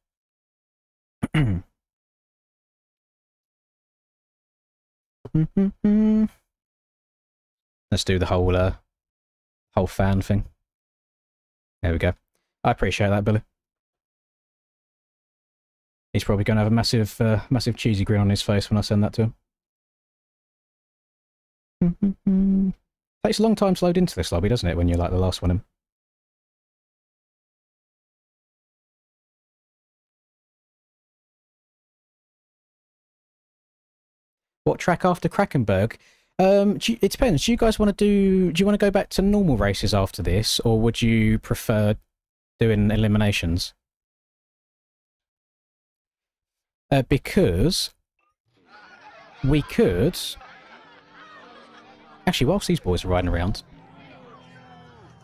Let's do the whole fan thing. There we go. I appreciate that, Billy. He's probably going to have a massive cheesy grin on his face when I send that to him. Takes a long time to load into this lobby, doesn't it, when you're like the last one in? What track after Krakenberg? It depends. Do you guys want to do... Do you want to go back to normal races after this, or would you prefer doing eliminations? Because we could... Actually, whilst these boys are riding around,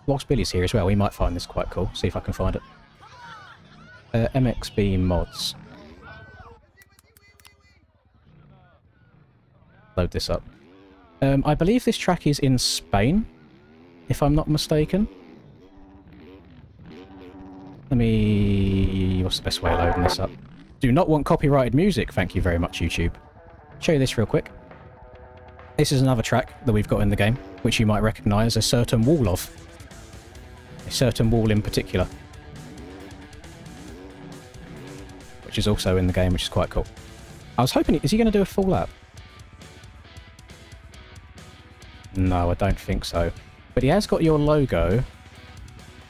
whilst Billy's here as well, we might find this quite cool. See if I can find it. MXB mods. Load this up. I believe this track is in Spain, if I'm not mistaken. Let me... What's the best way of loading this up? Do not want copyrighted music, thank you very much, YouTube. Show you this real quick. This is another track that we've got in the game, which you might recognise a certain wall of. A certain wall in particular. Which is also in the game, which is quite cool. I was hoping... Is he going to do a full lap? No, I don't think so. But he has got your logo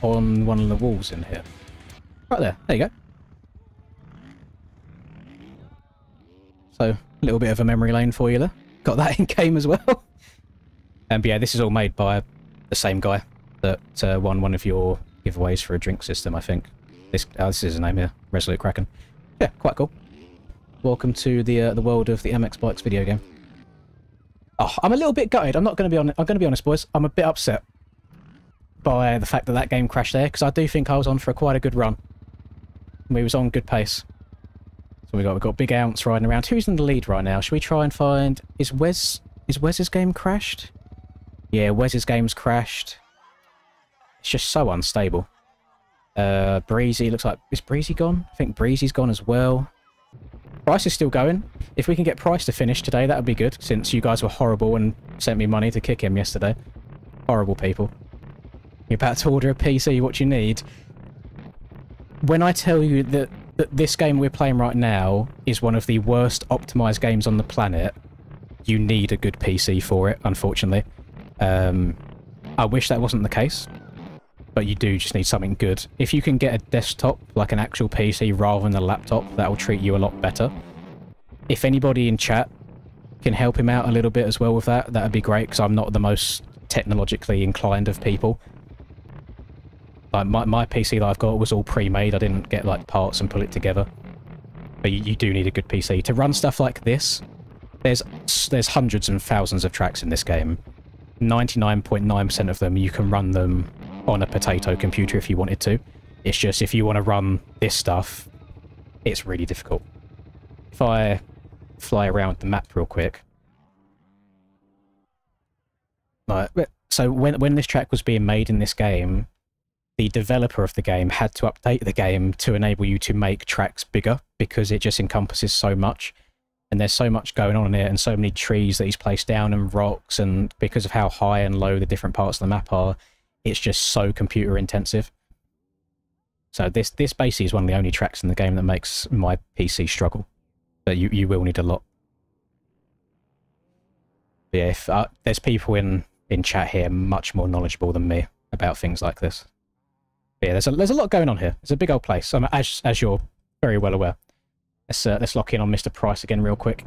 on one of the walls in here. Right there. There you go. So, a little bit of a memory lane for you there. Got that in game as well. But yeah, this is all made by the same guy that won one of your giveaways for a drink system, I think. This is his name here. Resolute Kraken. Yeah, quite cool. Welcome to the world of the MX Bikes video game. Oh, I'm a little bit gutted. I'm going to be honest, boys. I'm a bit upset by the fact that that game crashed there, because I do think I was on for quite a good run. We was on good pace. So we've got Big Ounce riding around. Who's in the lead right now? Should we try and find... Is Wes's game crashed? Yeah, Wes's game's crashed. It's just so unstable. Breezy looks like... Is Breezy gone? I think Breezy's gone as well. Price is still going. If we can get Price to finish today, that would be good, since you guys were horrible and sent me money to kick him yesterday. Horrible people. You're about to order a PC, what you need. When I tell you that this game we're playing right now is one of the worst optimised games on the planet, you need a good PC for it, unfortunately. I wish that wasn't the case, but you do just need something good. If you can get a desktop, like an actual PC, rather than a laptop, that will treat you a lot better. If anybody in chat can help him out a little bit as well with that, that'd be great, because I'm not the most technologically inclined of people. Like, my PC that I've got was all pre-made. I didn't get, like, parts and pull it together. But you do need a good PC. To run stuff like this, there's hundreds and thousands of tracks in this game. 99.9% of them, you can run them on a potato computer if you wanted to. It's just, if you want to run this stuff, it's really difficult. If I fly around the map real quick... Like, so when this track was being made in this game, the developer of the game had to update the game to enable you to make tracks bigger, because it just encompasses so much. And there's so much going on in it, and so many trees that he's placed down, and rocks, and because of how high and low the different parts of the map are, it's just so computer intensive. So this basically is one of the only tracks in the game that makes my PC struggle. But you will need a lot. But yeah, if, there's people in chat here much more knowledgeable than me about things like this. But yeah, there's a lot going on here. It's a big old place, as you're very well aware. Let's lock in on Mr. Price again real quick.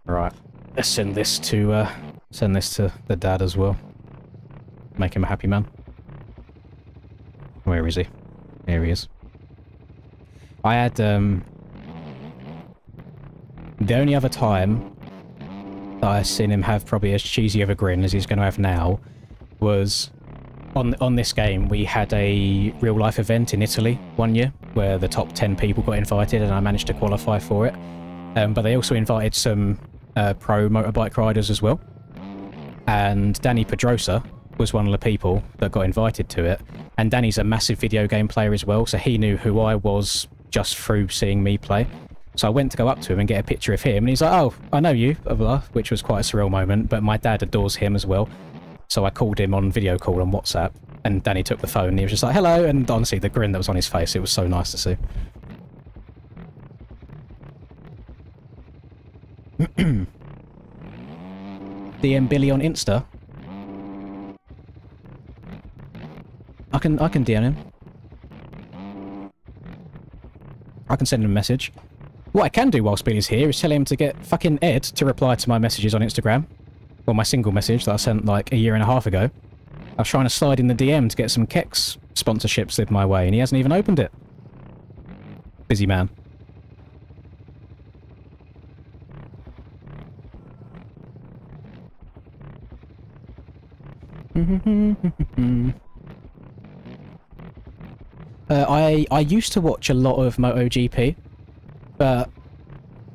Right, let's send this to the dad as well. Make him a happy man. Where is he? There he is. I had the only other time that I seen him have probably as cheesy of a grin as he's going to have now was on this game. We had a real life event in Italy one year where the top 10 people got invited, and I managed to qualify for it. But they also invited some pro motorbike riders as well. And Danny Pedrosa was one of the people that got invited to it. And Danny's a massive video game player as well, so he knew who I was just through seeing me play. So I went to go up to him and get a picture of him, and he's like, "Oh, I know you," blah, blah, which was quite a surreal moment, but my dad adores him as well. So I called him on video call on WhatsApp, and Danny took the phone, and he was just like, "Hello," and honestly, the grin that was on his face, it was so nice to see. DM Billy on Insta. I can DM him. I can send him a message. What I can do whilst Billy's here is tell him to get fucking Ed to reply to my messages on Instagram. Or my single message that I sent like a year and a half ago. I was trying to slide in the DM to get some Kex sponsorship slid my way, and he hasn't even opened it. Busy man. I used to watch a lot of MotoGP, but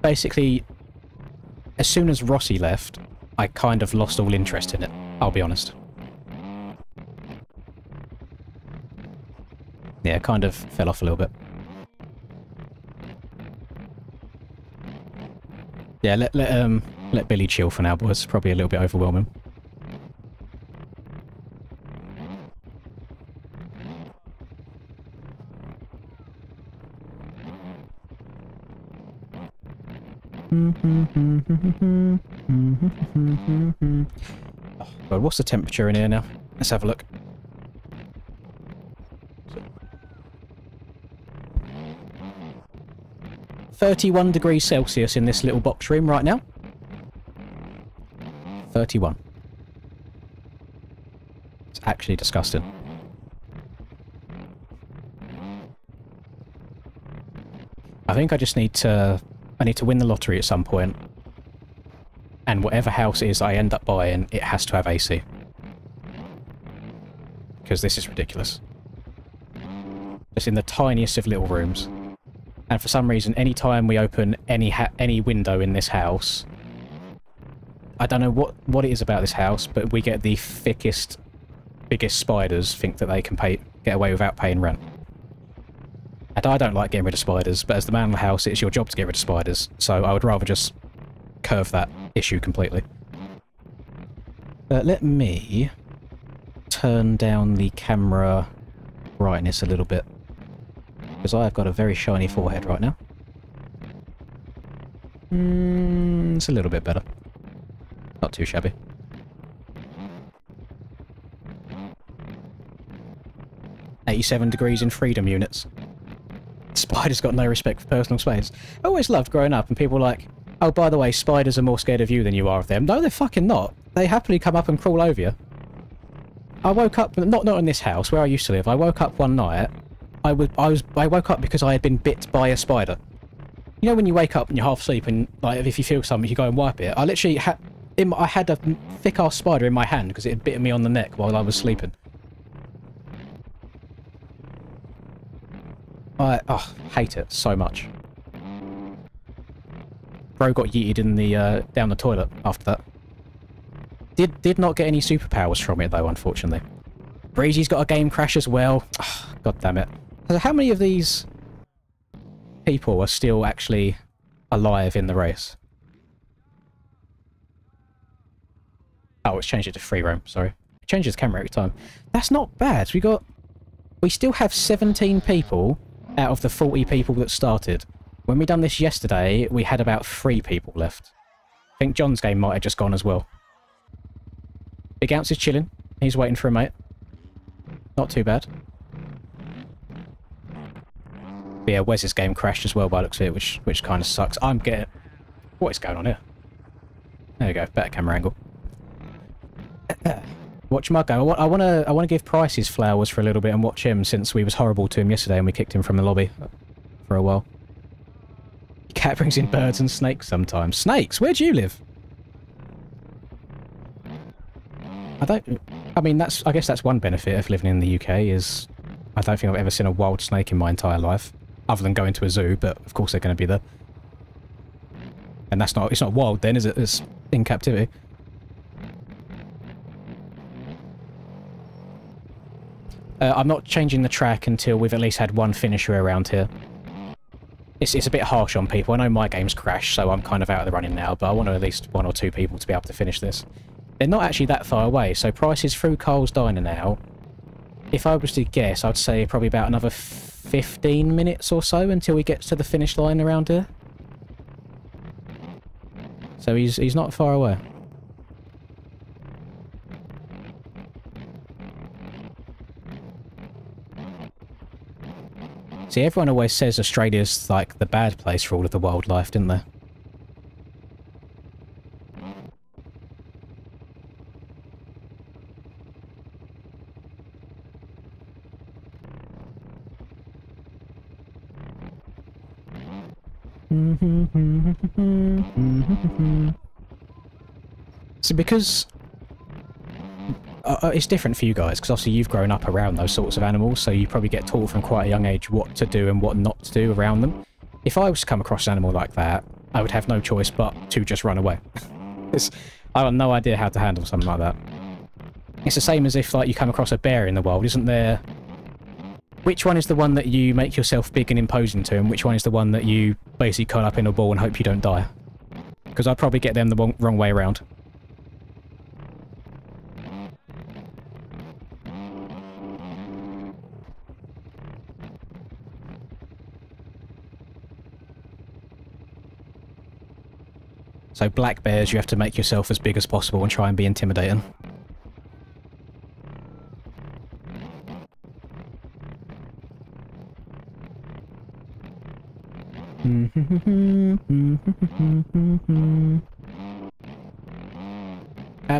basically, as soon as Rossi left, I kind of lost all interest in it, I'll be honest. Yeah, kind of fell off a little bit. Yeah, let Billy chill for now, boys. Probably a little bit overwhelming. Oh God, what's the temperature in here now? Let's have a look. 31 degrees Celsius in this little box room right now. 31. It's actually disgusting. I think I just need to... I need to win the lottery at some point. And whatever house it is I end up buying, it has to have AC. Because this is ridiculous. Just in the tiniest of little rooms. And for some reason, any time we open any window in this house, I don't know what it is about this house, but we get the thickest, biggest spiders think that they can get away without paying rent. And I don't like getting rid of spiders, but as the man of the house, it's your job to get rid of spiders. So I would rather just curve that issue completely. Let me turn down the camera brightness a little bit. Because I've got a very shiny forehead right now. It's a little bit better. Not too shabby. "87 degrees in freedom units." Spiders got no respect for personal space. I always loved growing up and people were like, "Oh, by the way, spiders are more scared of you than you are of them." No, they're fucking not. They happily come up and crawl over you. I woke up, not in this house, where I used to live. I woke up one night... I woke up because I had been bit by a spider. You know when you wake up and you're half asleep and like if you feel something you go and wipe it? I literally I had a thick ass spider in my hand because it had bitten me on the neck while I was sleeping. I hate it so much. Bro got yeeted in the down the toilet after that. Did not get any superpowers from it though, unfortunately. Breezy's got a game crash as well. Oh, God damn it. So how many of these people are still actually alive in the race? Oh, it's changed it to free roam, sorry. It changes the camera every time. That's not bad. We still have 17 people out of the 40 people that started. When we done this yesterday, we had about 3 people left. I think John's game might have just gone as well. Big Ounce is chilling. He's waiting for a mate. Not too bad. But yeah, Wes's game crashed as well by the looks of it, which kind of sucks. I'm getting... What is going on here? There we go, better camera angle. Watch Muggo. I want to give Price his flowers for a little bit and watch him since we was horrible to him yesterday and we kicked him from the lobby for a while. Cat brings in birds and snakes sometimes. Snakes? Where do you live? I mean, I guess that's one benefit of living in the UK is I don't think I've ever seen a wild snake in my entire life, other than going to a zoo, but of course they're going to be there. And it's not wild then, is it? It's in captivity. I'm not changing the track until we've at least had one finisher around here. It's a bit harsh on people. I know my game's crashed, so I'm kind of out of the running now, but I want at least 1 or 2 people to be able to finish this. They're not actually that far away, so Price is through Carl's Diner now. If I was to guess, I'd say probably about another 15 minutes or so until he gets to the finish line around here. So he's not far away. See, everyone always says Australia's like the bad place for all of the wildlife, didn't they? So because it's different for you guys, because obviously you've grown up around those sorts of animals, so you probably get taught from quite a young age what to do and what not to do around them. If I was to come across an animal like that, I would have no choice but to just run away. I have no idea how to handle something like that. It's the same as if like you come across a bear in the wild, isn't there? Which one is the one that you make yourself big and imposing to, and which one is the one that you basically curl up in a ball and hope you don't die? Because I'd probably get them the wrong way around. So black bears, you have to make yourself as big as possible and try and be intimidating.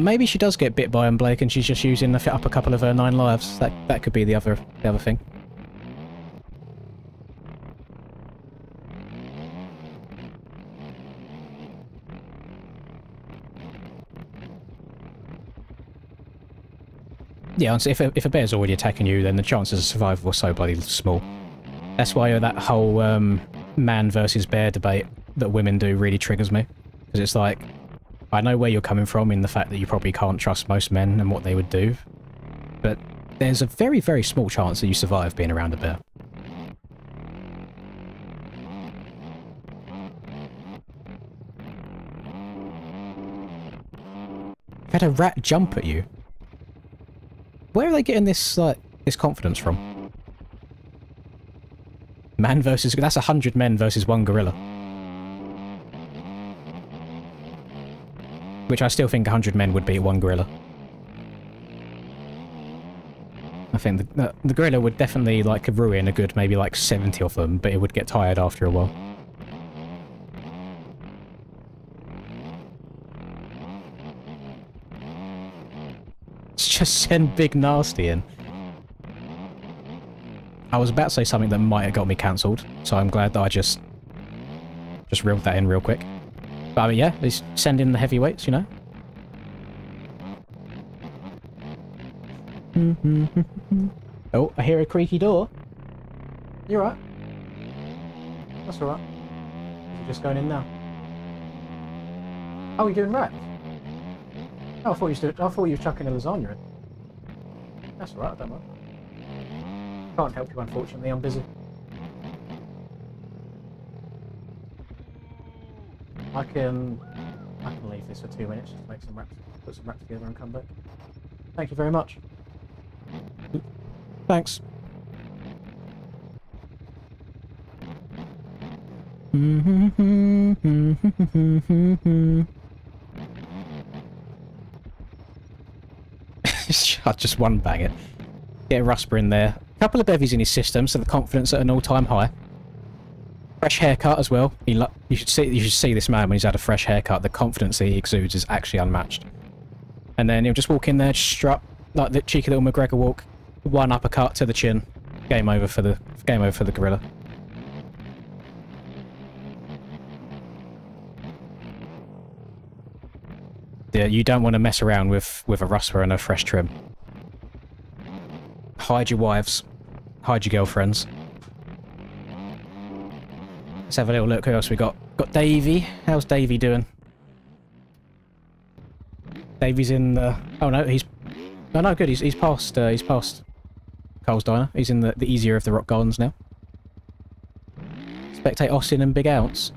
Maybe she does get bit by him, Blake, and she's just using to fit up a couple of her 9 lives. That could be the other thing. Yeah, and so if a bear's already attacking you, then the chances of survival are so bloody small. That's why that whole man versus bear debate that women do really triggers me. Because it's like, I know where you're coming from in the fact that you probably can't trust most men and what they would do. But there's a very, very small chance that you survive being around a bear. I've had a rat jump at you. Where are they getting this, like, this confidence from? Man versus... That's 100 men versus 1 gorilla. Which I still think 100 men would beat 1 gorilla. I think the gorilla would definitely, like, ruin a good maybe, like, 70 of them, but it would get tired after a while. Just send Big Nasty in. I was about to say something that might have got me cancelled, so I'm glad that I just reeled that in real quick. But I mean, yeah, let's send in the heavyweights, you know? Oh, I hear a creaky door. You're right. That's alright. You're just going in now. Oh, you're doing rats? Oh, I thought you were chucking a lasagna in. That's alright, don't worry. Can't help you, unfortunately, I'm busy. I can leave this for 2 minutes just to make some wraps, put some wraps together and come back. Thank you very much. Thanks. Just one bang it. Get a Rusper in there. A couple of bevies in his system, so the confidence at an all-time high. Fresh haircut as well. You should see this man when he's had a fresh haircut. The confidence that he exudes is actually unmatched. And then he'll just walk in there, just strut like the cheeky little McGregor walk. One uppercut to the chin. Game over for the gorilla. Yeah, you don't want to mess around with a Rusper and a fresh trim. Hide your wives. Hide your girlfriends. Let's have a little look. Who else we got? Got Davey. How's Davey doing? Davey's in the... Oh no, he's... Oh no, good. He's past Cole's Diner. He's in the easier of the rock gardens now. Spectate Austin and Big Ounce.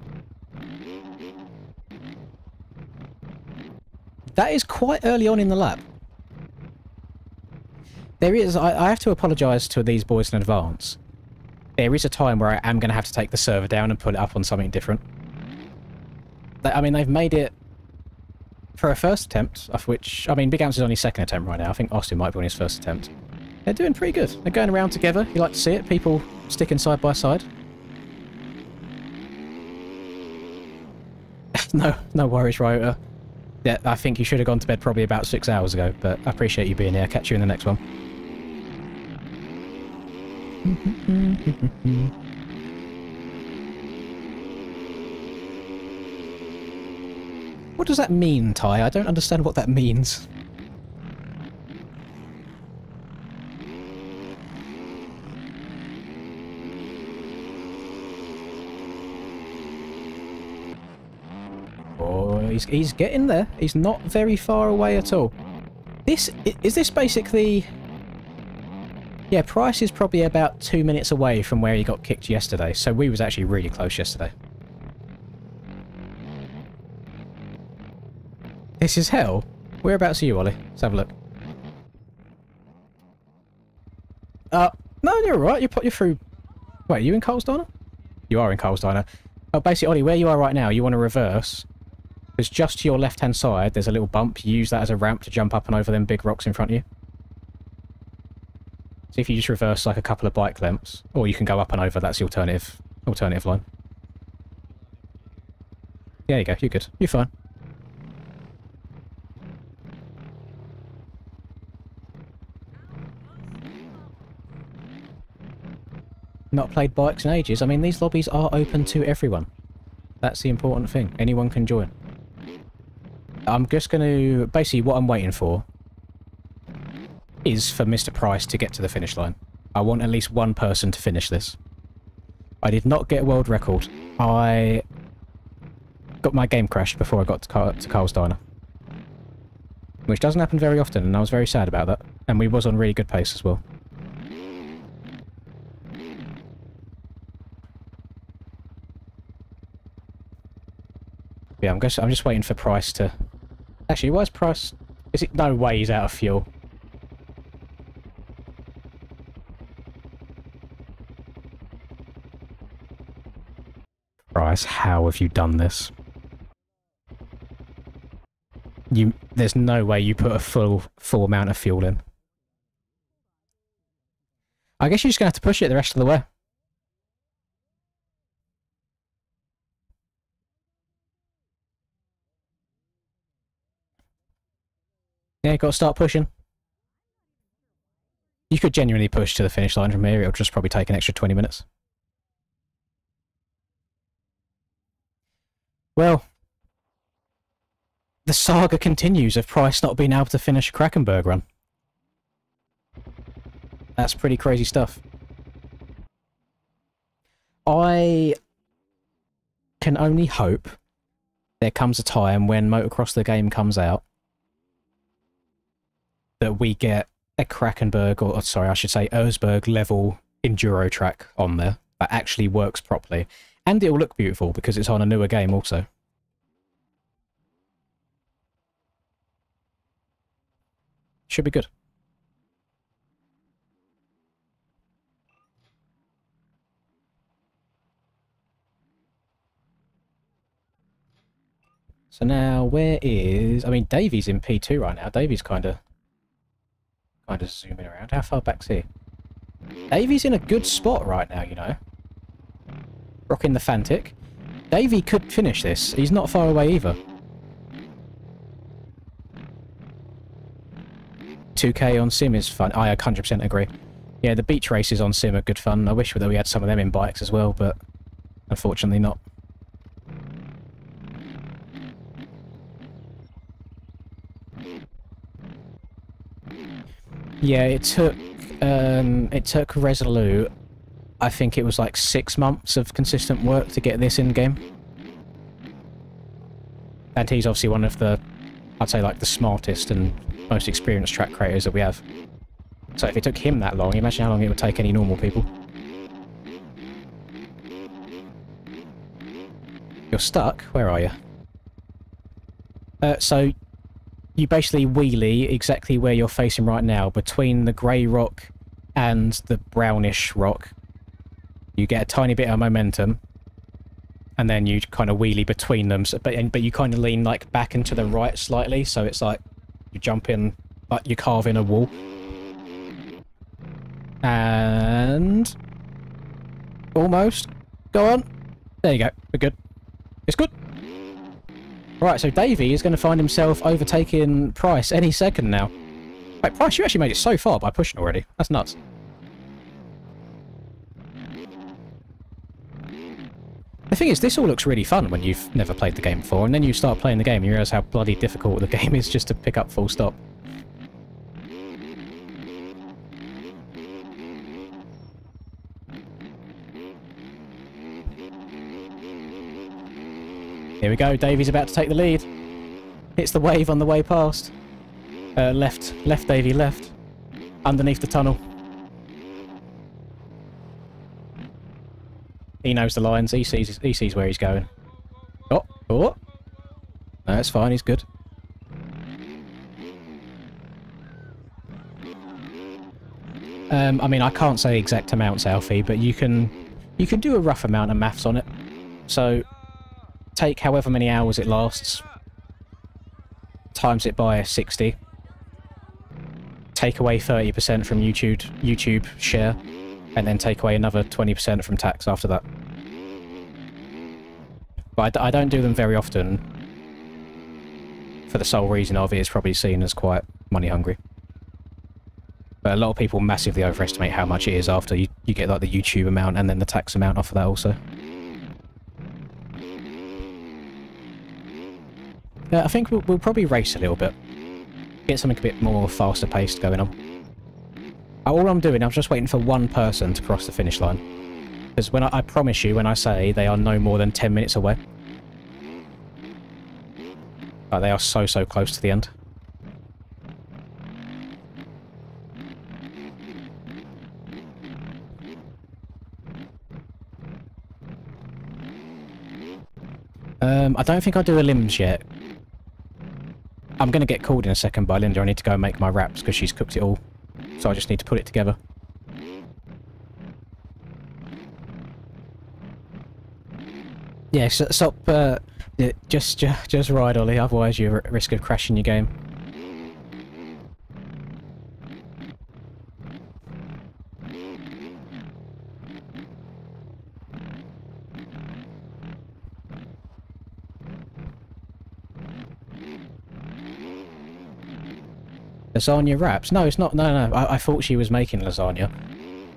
That is quite early on in the lap. There is... I have to apologise to these boys in advance. There is a time where I am going to have to take the server down and put it up on something different. I mean, they've made it for a first attempt, of which... I mean, Big Ounce is on his second attempt right now. I think Austin might be on his first attempt. They're doing pretty good. They're going around together. You like to see it. People sticking side by side. No worries, Ryota. Yeah, I think you should have gone to bed probably about 6 hours ago, but I appreciate you being here. Catch you in the next one. What does that mean, Ty? I don't understand what that means. Oh, he's getting there. He's not very far away at all. Is this basically... Yeah, Price is probably about 2 minutes away from where he got kicked yesterday, so we was actually really close yesterday. This is hell. Whereabouts are you, Ollie? Let's have a look. No, you're alright. You're through... Wait, are you in Cole's Diner? You are in Cole's Diner. Oh, basically, Ollie, where you are right now, you want to reverse. Because just to your left-hand side, there's a little bump. You use that as a ramp to jump up and over them big rocks in front of you. So if you just reverse like a couple of bike lengths, or you can go up and over, that's the alternative line. There you go, you're good. You're fine. Not played bikes in ages. I mean, these lobbies are open to everyone. That's the important thing. Anyone can join. I'm just going to... Basically, what I'm waiting for is for Mr. Price to get to the finish line. I want at least one person to finish this. I did not get a world record. I got my game crashed before I got to Carl's Diner. Which doesn't happen very often, and I was very sad about that. And we was on really good pace as well. Yeah, I'm just waiting for Price to... Actually, why is Price... Is it... No way he's out of fuel. Price, how have you done this? There's no way you put a full amount of fuel in. I guess you're just going to have to push it the rest of the way. Yeah, you got to start pushing. You could genuinely push to the finish line from here. It'll just probably take an extra 20 minutes. Well, the saga continues of Price not being able to finish a Krakenberg run. That's pretty crazy stuff. I can only hope there comes a time when Motocross the game comes out that we get a Krakenberg, or sorry, I should say Erzberg level enduro track on there that actually works properly. And it'll look beautiful because it's on a newer game also. Should be good. So now, where is... I mean, Davey's in P2 right now. Davey's kind of zooming around. How far back's he? Davey's in a good spot right now, you know. Rocking the Fantic. Davey could finish this. He's not far away either. 2K on sim is fun. I 100% agree. Yeah, the beach races on sim are good fun. I wish that we had some of them in bikes as well, but unfortunately not. Yeah, it took Resolute, I think it was like 6 months of consistent work to get this in-game. And he's obviously one of the, I'd say, like the smartest and most experienced track creators that we have. So if it took him that long, imagine how long it would take any normal people. You're stuck? Where are you? So you basically wheelie exactly where you're facing right now, between the grey rock and the brownish rock. You get a tiny bit of momentum, and then you kind of wheelie between them, so, but you kind of lean like back and to the right slightly, so it's like you jump in, like you carve in a wall. And Almost. Go on. There you go. We're good. It's good. Right, so Davey is going to find himself overtaking Price any second now. Wait, Price, you actually made it so far by pushing already. That's nuts. The thing is, this all looks really fun when you've never played the game before, and then you start playing the game and you realise how bloody difficult the game is just to pick up full stop. Here we go, Davey's about to take the lead. Hits the wave on the way past. Left, Davey, left. Underneath the tunnel. He knows the lines, he sees where he's going. Oh. No, that's fine, he's good. I mean, I can't say exact amounts, Alfie, but you can do a rough amount of maths on it. So, take however many hours it lasts, times it by 60, take away 30% from YouTube share, and then take away another 20% from tax after that. But I don't do them very often, for the sole reason of it is probably seen as quite money hungry. But a lot of people massively overestimate how much it is after you get like the YouTube amount and then the tax amount off of that also. I think we'll probably race a little bit. Get something a bit more faster paced going on. All I'm doing, I'm just waiting for one person to cross the finish line. Because when I promise you, when I say they are no more than 10 minutes away. Like they are so close to the end. I don't think I'll do the limbs yet. I'm going to get called in a second by Linda. I need to go and make my wraps because she's cooked it all. So I just need to put it together. Yeah, so stop. Just ride, Ollie. Otherwise, you're at risk of crashing your game. Lasagna wraps? No, it's not. No. I thought she was making lasagna.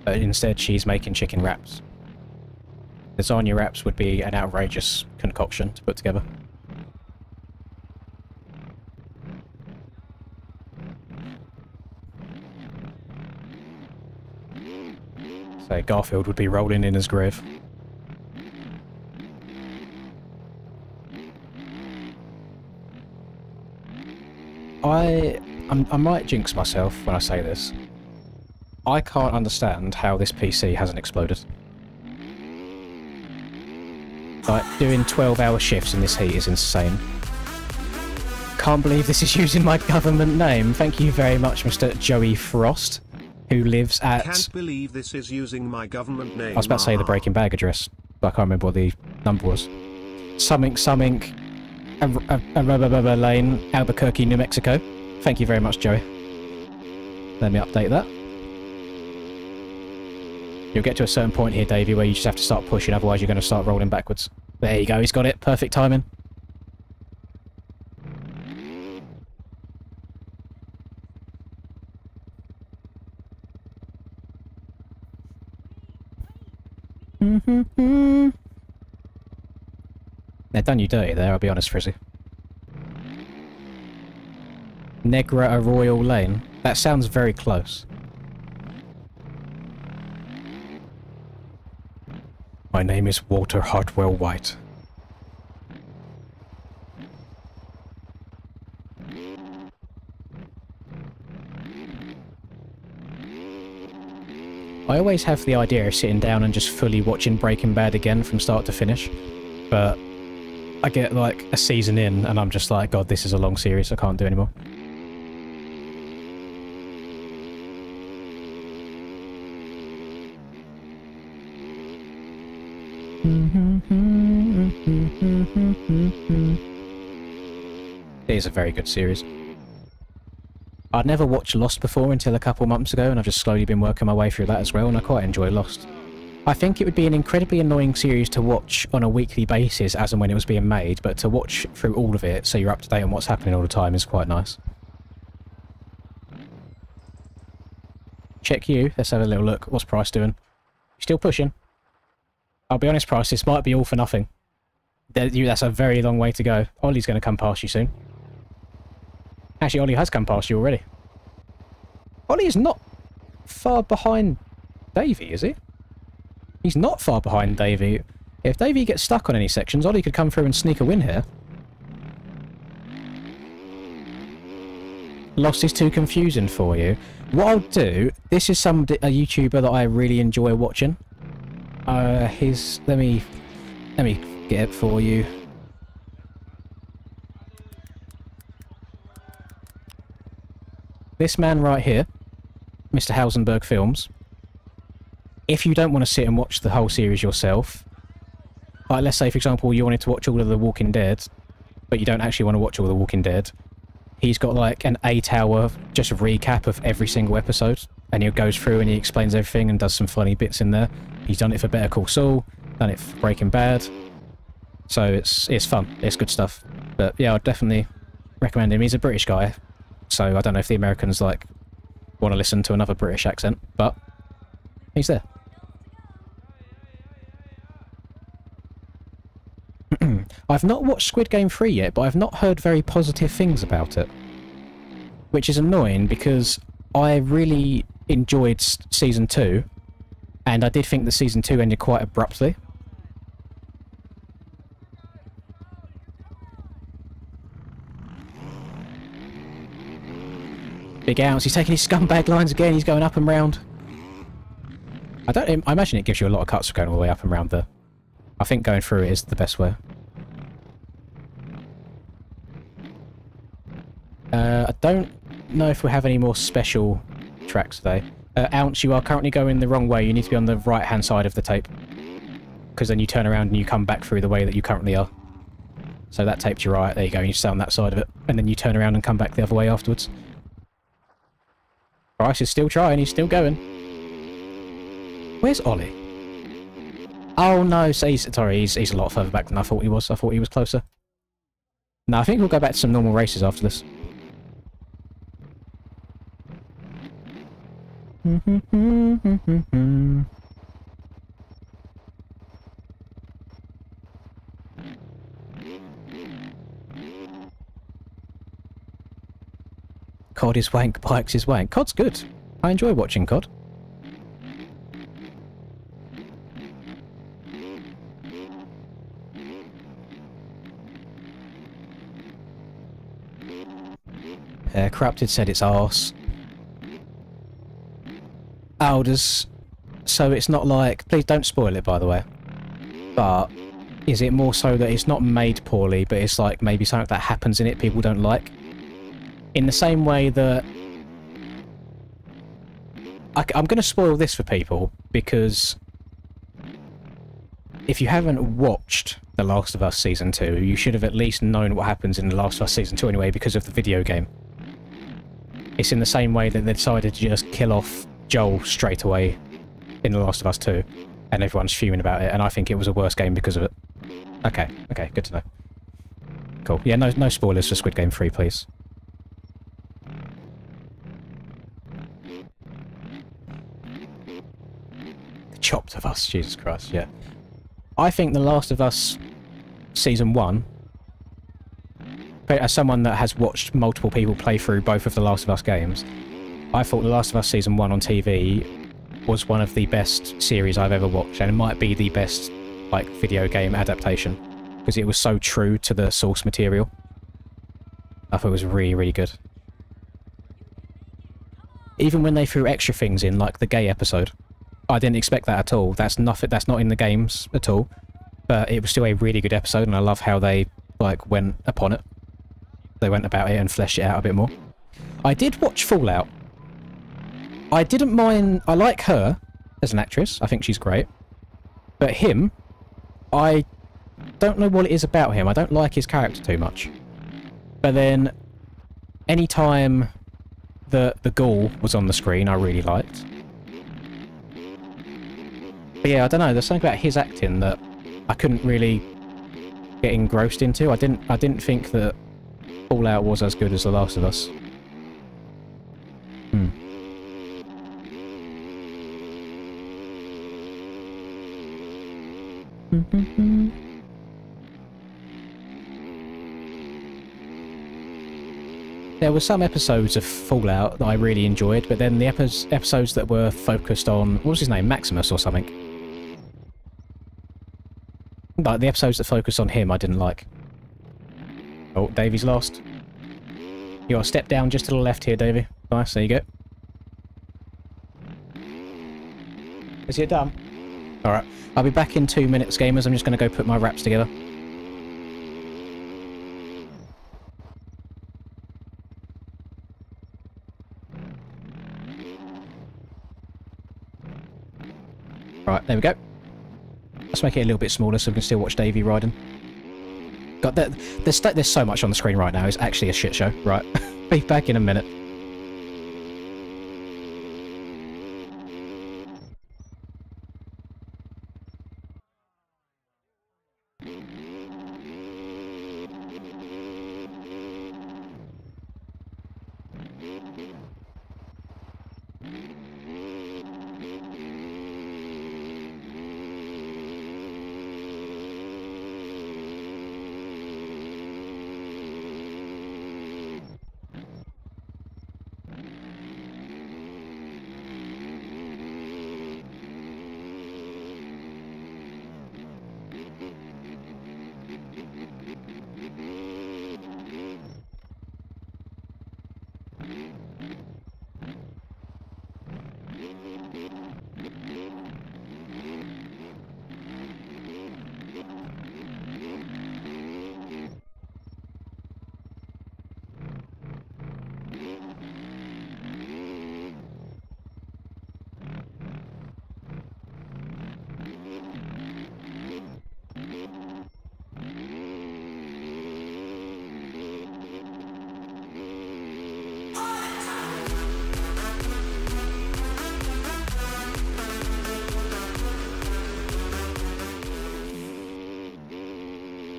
But instead, she's making chicken wraps. Lasagna wraps would be an outrageous concoction to put together. So Garfield would be rolling in his grave. I might jinx myself when I say this. I can't understand how this PC hasn't exploded. Like, doing 12-hour shifts in this heat is insane. Can't believe this is using my government name. Thank you very much, Mr. Joey Frost, who lives at... Can't believe this is using my government name. I was about to say the Breaking Bag address, but I can't remember what the number was. Something, Lane, Albuquerque, New Mexico. Thank you very much, Joey. Let me update that. You'll get to a certain point here, Davey, where you just have to start pushing, otherwise you're going to start rolling backwards. There you go, he's got it. Perfect timing. They've done you dirty there, I'll be honest, Frizzy. Negra Arroyo Lane? That sounds very close. My name is Walter Hartwell White. I always have the idea of sitting down and just fully watching Breaking Bad again from start to finish, but I get like a season in and I'm just like, God, this is a long series, I can't do anymore. It is a very good series. I'd never watched Lost before until a couple months ago, and I've just slowly been working my way through that as well, and I quite enjoy Lost. I think it would be an incredibly annoying series to watch on a weekly basis as and when it was being made, but to watch through all of it so you're up to date on what's happening all the time is quite nice. Check you. Let's have a little look. What's Price doing? Still pushing. I'll be honest, Price, this might be all for nothing. That's a very long way to go. Ollie's going to come past you soon. Actually, Ollie has come past you already. Ollie is not far behind Davey, is he? He's not far behind Davey. If Davey gets stuck on any sections, Ollie could come through and sneak a win here. Lost is too confusing for you. What I'll do, this is a YouTuber that I really enjoy watching. Let me get it for you. This man right here, Mr. Hausenberg Films. If you don't want to sit and watch the whole series yourself, like let's say for example you wanted to watch all of The Walking Dead, but you don't actually want to watch all The Walking Dead, he's got like an 8-hour just a recap of every single episode, and he goes through and he explains everything and does some funny bits in there. He's done it for Better Call Saul, done it for Breaking Bad, so it's fun, it's good stuff. But yeah, I'd definitely recommend him. He's a British guy, so I don't know if the Americans like want to listen to another British accent, but he's there. I've not watched Squid Game 3 yet, but I've not heard very positive things about it. Which is annoying because I really enjoyed Season 2, and I did think that Season 2 ended quite abruptly. Big Ounce, he's taking his scumbag lines again, he's going up and round. I imagine it gives you a lot of cuts for going all the way up and round there. I think going through it is the best way. I don't know if we have any more special tracks today. Ounce, you are currently going the wrong way. You need to be on the right-hand side of the tape. Because then you turn around and you come back through the way that you currently are. So that tape to your right, there you go, you stay on that side of it. And then you turn around and come back the other way afterwards. Bryce is still trying, he's still going. Where's Ollie? Oh no, so he's a lot further back than I thought he was. I thought he was closer. No, I think we'll go back to some normal races after this. COD is wank, bikes is wank. COD's good. I enjoy watching COD. Corrupted said it's arse. Alders. So it's not like... Please don't spoil it, by the way. But is it more so that it's not made poorly, but it's like maybe something that happens in it people don't like? In the same way that... I'm going to spoil this for people, because... if you haven't watched The Last of Us Season 2, you should have at least known what happens in The Last of Us Season 2 anyway, because of the video game. It's in the same way that they decided to just kill off Joel straight away in The Last of Us 2, and everyone's fuming about it, and I think it was a worse game because of it. Okay, good to know. Cool. Yeah, no spoilers for Squid Game 3, please. The Chopped of Us, Jesus Christ, yeah. I think The Last of Us Season 1, as someone that has watched multiple people play through both of The Last of Us games, I thought The Last of Us Season 1 on TV was one of the best series I've ever watched, and it might be the best like video game adaptation, because it was so true to the source material. I thought it was really, really good. Even when they threw extra things in, like the gay episode, I didn't expect that at all. That's not in the games at all, but it was still a really good episode, and I love how they like went upon it. They went about it and fleshed it out a bit more. I did watch Fallout. I didn't mind... I like her as an actress. I think she's great. But him, I don't know what it is about him. I don't like his character too much. But then, any time the ghoul was on the screen, I really liked. But yeah, I don't know. There's something about his acting that I couldn't really get engrossed into. I didn't think that Fallout was as good as The Last of Us. Hmm. There were some episodes of Fallout that I really enjoyed, but then the episodes that were focused on... What was his name? Maximus or something? Like, the episodes that focused on him I didn't like. Oh, Davey's lost. You gotta step down just to the left here, Davey. Nice, there you go. Is it done? Alright. I'll be back in 2 minutes, gamers. I'm just gonna go put my wraps together. Right, there we go. Let's make it a little bit smaller so we can still watch Davey riding. God, there's so much on the screen right now. It's actually a shit show. Right, be back in a minute.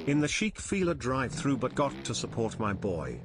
In the chic feeler drive-through, but got to support my boy.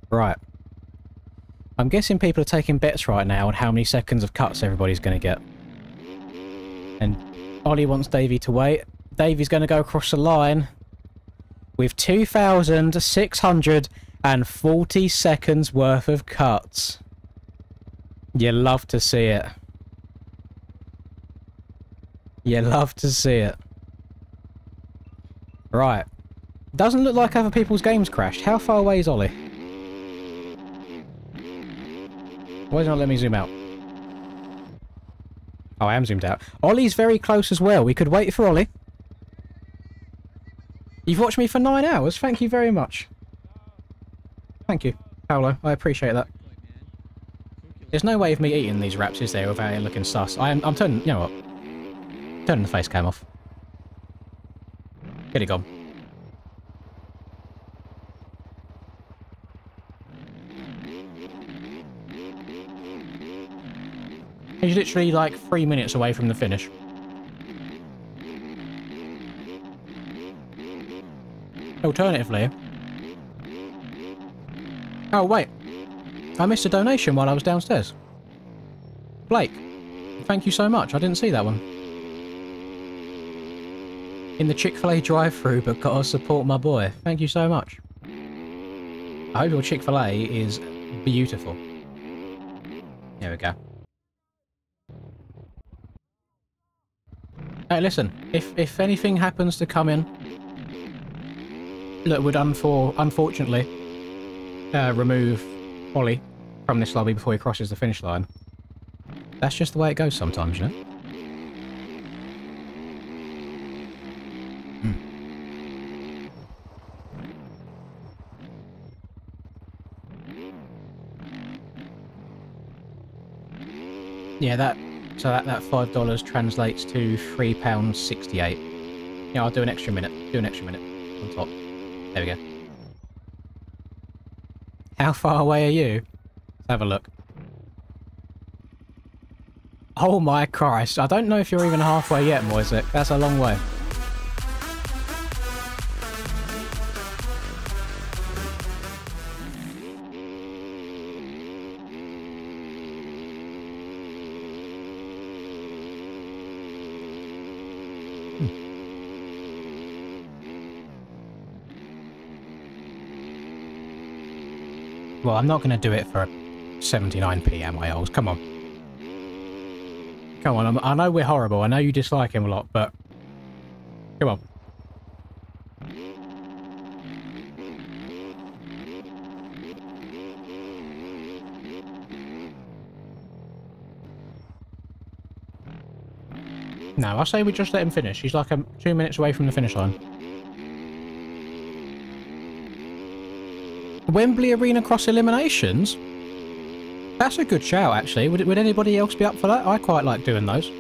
Right. I'm guessing people are taking bets right now on how many seconds of cuts everybody's going to get. And Ollie wants Davey to wait. Davey's going to go across the line with 2,640 seconds worth of cuts. You love to see it. You love to see it. Right. Doesn't look like other people's games crashed. How far away is Ollie? Why does it not let me zoom out? Oh, I am zoomed out. Ollie's very close as well. We could wait for Ollie. You've watched me for 9 hours. Thank you very much. Thank you, Paolo. I appreciate that. There's no way of me eating these wraps, is there, without it looking sus? I'm turning... You know what? Turning the face cam off. Get it gone. He's literally like 3 minutes away from the finish. Alternatively... Oh, wait. I missed a donation while I was downstairs. Blake, thank you so much. I didn't see that one. In the Chick-fil-A drive-thru, but gotta support my boy. Thank you so much. I hope your Chick-fil-A is beautiful. There we go. Hey, listen, if anything happens to come in that would unfortunately remove Ollie from this lobby before he crosses the finish line, that's just the way it goes sometimes, you know? Yeah, that $5 translates to £3.68. Yeah, I'll do an extra minute. Do an extra minute on top. There we go. How far away are you? Let's have a look. Oh my Christ! I don't know if you're even halfway yet, Moisek. That's a long way. Well, I'm not going to do it for 79p, am I, Ols? Come on. Come on, I know we're horrible. I know you dislike him a lot, but... Come on. No, I say we just let him finish. He's like 2 minutes away from the finish line. Wembley Arena Cross Eliminations? That's a good shout, actually. Would anybody else be up for that? I quite like doing those.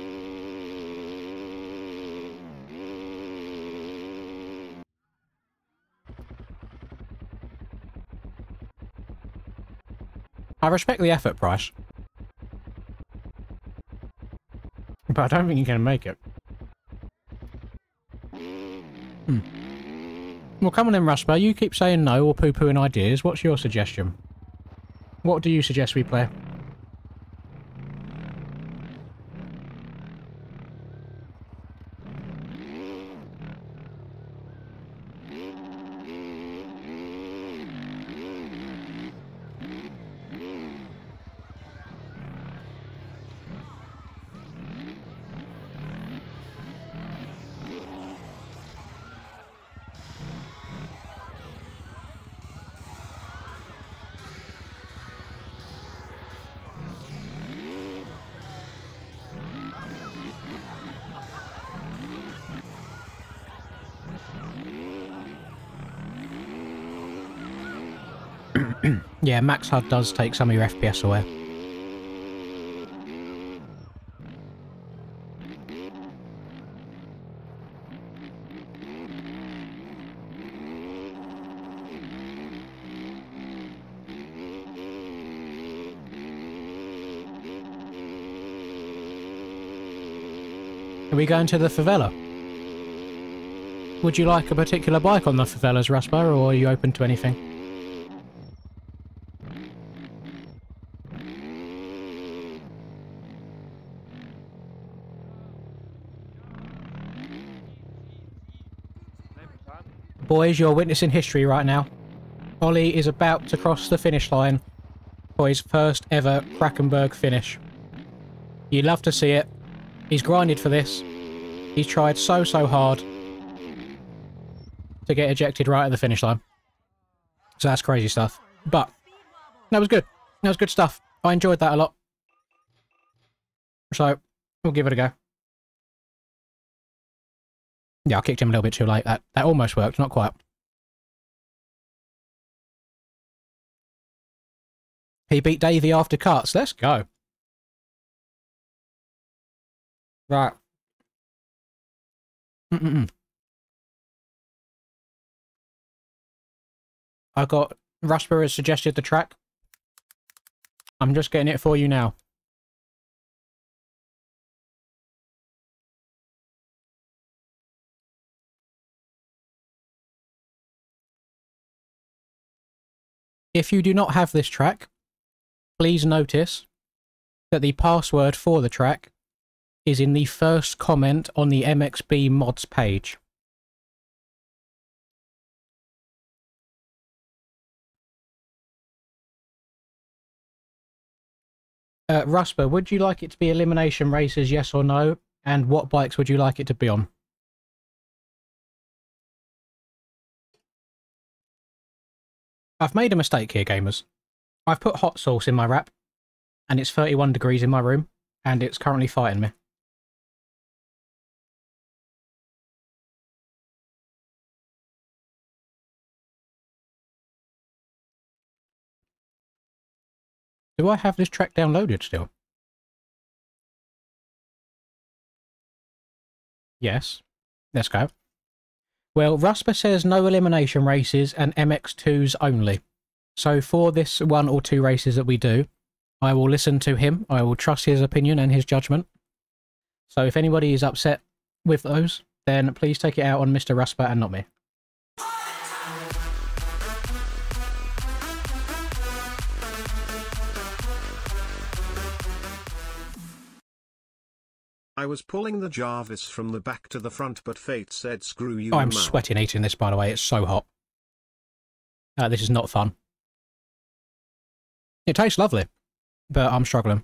I respect the effort, Price. But I don't think you can make it. Well, come on then, Rusper. You keep saying no or poo-pooing ideas. What's your suggestion? What do you suggest we play? Yeah, Max HUD does take some of your FPS away. Are we going to the favela? Would you like a particular bike on the favelas, Raspa, or are you open to anything? Boys, you're witnessing history right now. Ollie is about to cross the finish line for his first ever Krakenberg finish. You love to see it. He's grinded for this. He's tried so hard to get ejected right at the finish line. So that's crazy stuff. But that was good. That was good stuff. I enjoyed that a lot. So we'll give it a go. Yeah, I kicked him a little bit too late. That almost worked, not quite. He beat Davey after cuts. Let's go. Right. I got Rasper has suggested the track. I'm just getting it for you now. If you do not have this track, please notice that the password for the track is in the first comment on the MXB mods page. Rusper, would you like it to be elimination races, yes or no? And what bikes would you like it to be on? I've made a mistake here, gamers. I've put hot sauce in my wrap, and it's 31 degrees in my room, and it's currently fighting me. Do I have this track downloaded still? Yes. Let's go. Well, Rusper says no elimination races and MX2s only. So for this 1 or 2 races that we do, I will listen to him. I will trust his opinion and his judgment. So if anybody is upset with those, then please take it out on Mr. Rusper and not me. I was pulling the Jarvis from the back to the front, but fate said screw you. I'm sweating eating this, by the way. It's so hot. This is not fun. It tastes lovely, but I'm struggling.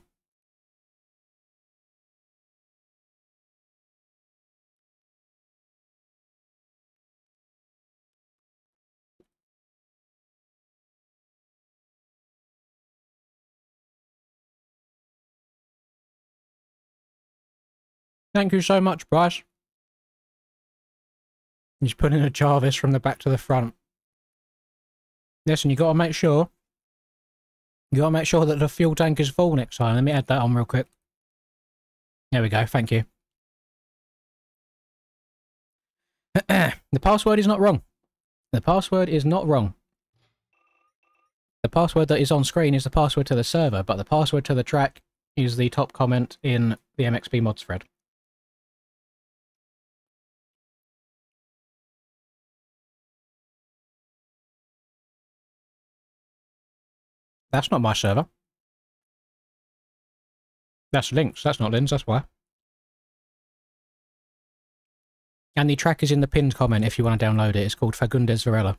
Thank you so much, Bryce. He's putting a Jarvis from the back to the front. Listen, you gotta make sure. You gotta make sure that the fuel tank is full next time. Let me add that on real quick. There we go, thank you. The password is not wrong. The password is not wrong. The password that is on screen is the password to the server, but the password to the track is the top comment in the MXB mods thread. That's not my server. That's Link's, that's not Lynn's, that's why. And the track is in the pinned comment if you want to download it. It's called Fagundes Varela.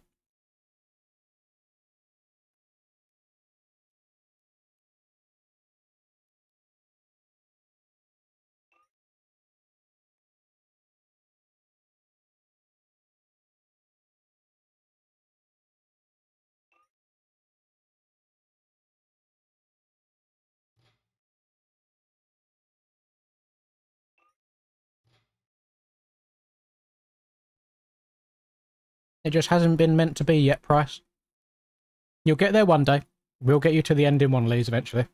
It just hasn't been meant to be yet, Price. You'll get there one day. We'll get you to the end in one of these eventually.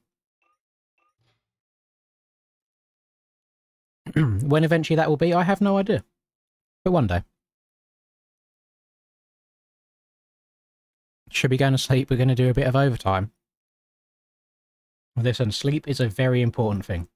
When eventually that will be, I have no idea. But one day. Should be going to sleep. We're going to do a bit of overtime. Listen, sleep is a very important thing.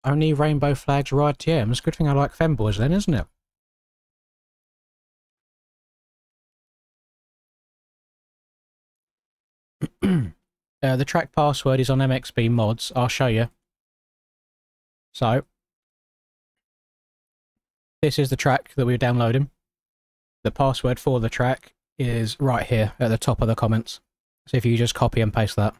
Only rainbow flags ride TMs. Good thing I like femboys then, isn't it? The track password is on MXB mods. I'll show you. So, this is the track that we're downloading. The password for the track is right here at the top of the comments. So if you just copy and paste that.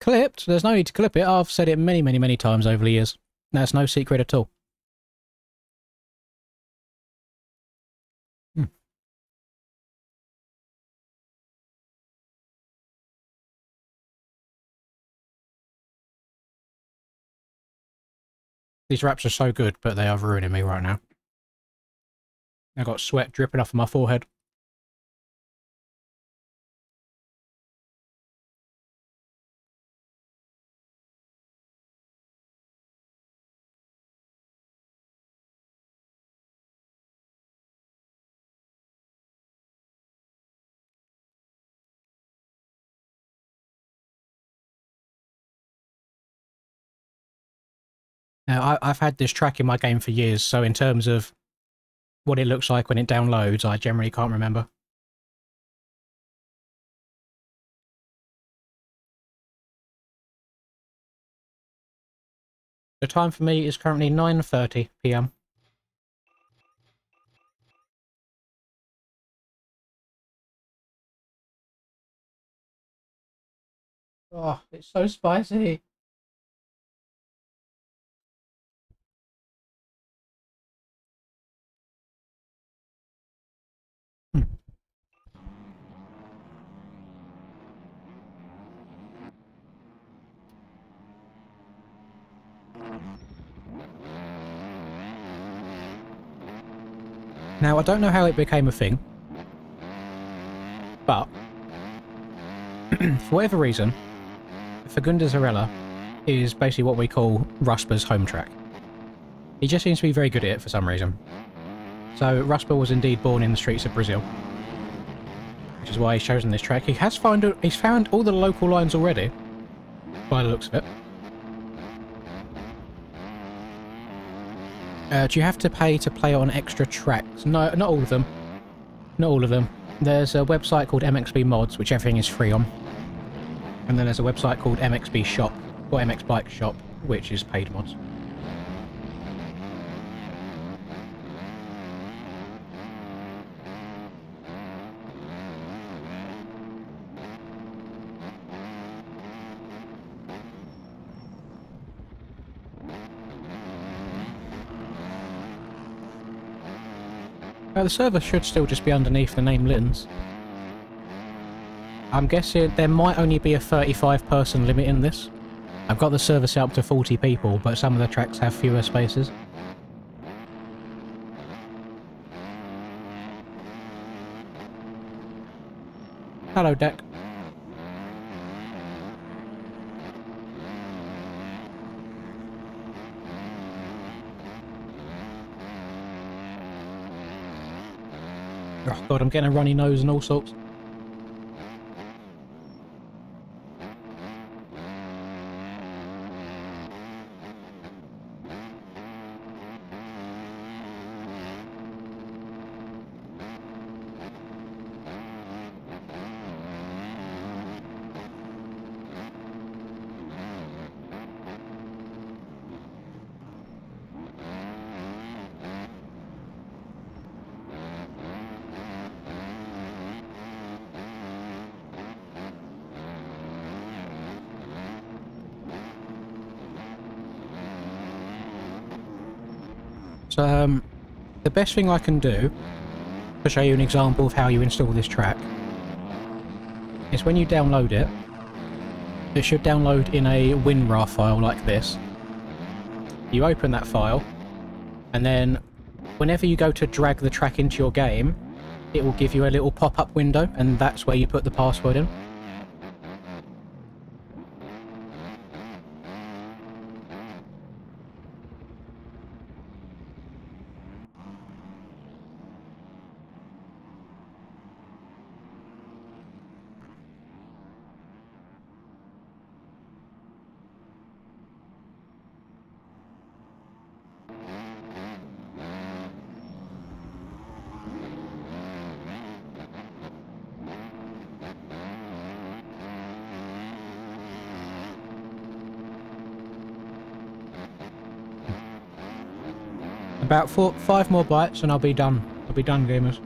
Clipped? There's no need to clip it. I've said it many, many, many times over the years. That's no secret at all. These wraps are so good, but they are ruining me right now. I've got sweat dripping off my forehead. Now, I've had this track in my game for years, so in terms of what it looks like when it downloads, I generally can't remember. The time for me is currently 9:30 PM. Oh, it's so spicy. Now, I don't know how it became a thing, but for whatever reason, Fagunda Zarella is basically what we call Rusper's home track. He just seems to be very good at it for some reason. So, Rusper was indeed born in the streets of Brazil, which is why he's chosen this track. He's found all the local lines already, by the looks of it. Do you have to pay to play on extra tracks? No, not all of them. Not all of them. There's a website called MXB Mods, which everything is free on. And then there's a website called MXB Shop, or MX Bike Shop, which is paid mods. The server should still just be underneath the name Littons. I'm guessing there might only be a 35-person limit in this. I've got the server set up to 40 people, but some of the tracks have fewer spaces. Hello, Deck. Oh god, I'm getting a runny nose and all sorts. So, the best thing I can do to show you an example of how you install this track is when you download it, it should download in a WinRAR file like this. You open that file, and then whenever you go to drag the track into your game, it will give you a little pop-up window, and that's where you put the password in. About 5 more bites and I'll be done. I'll be done, gamers.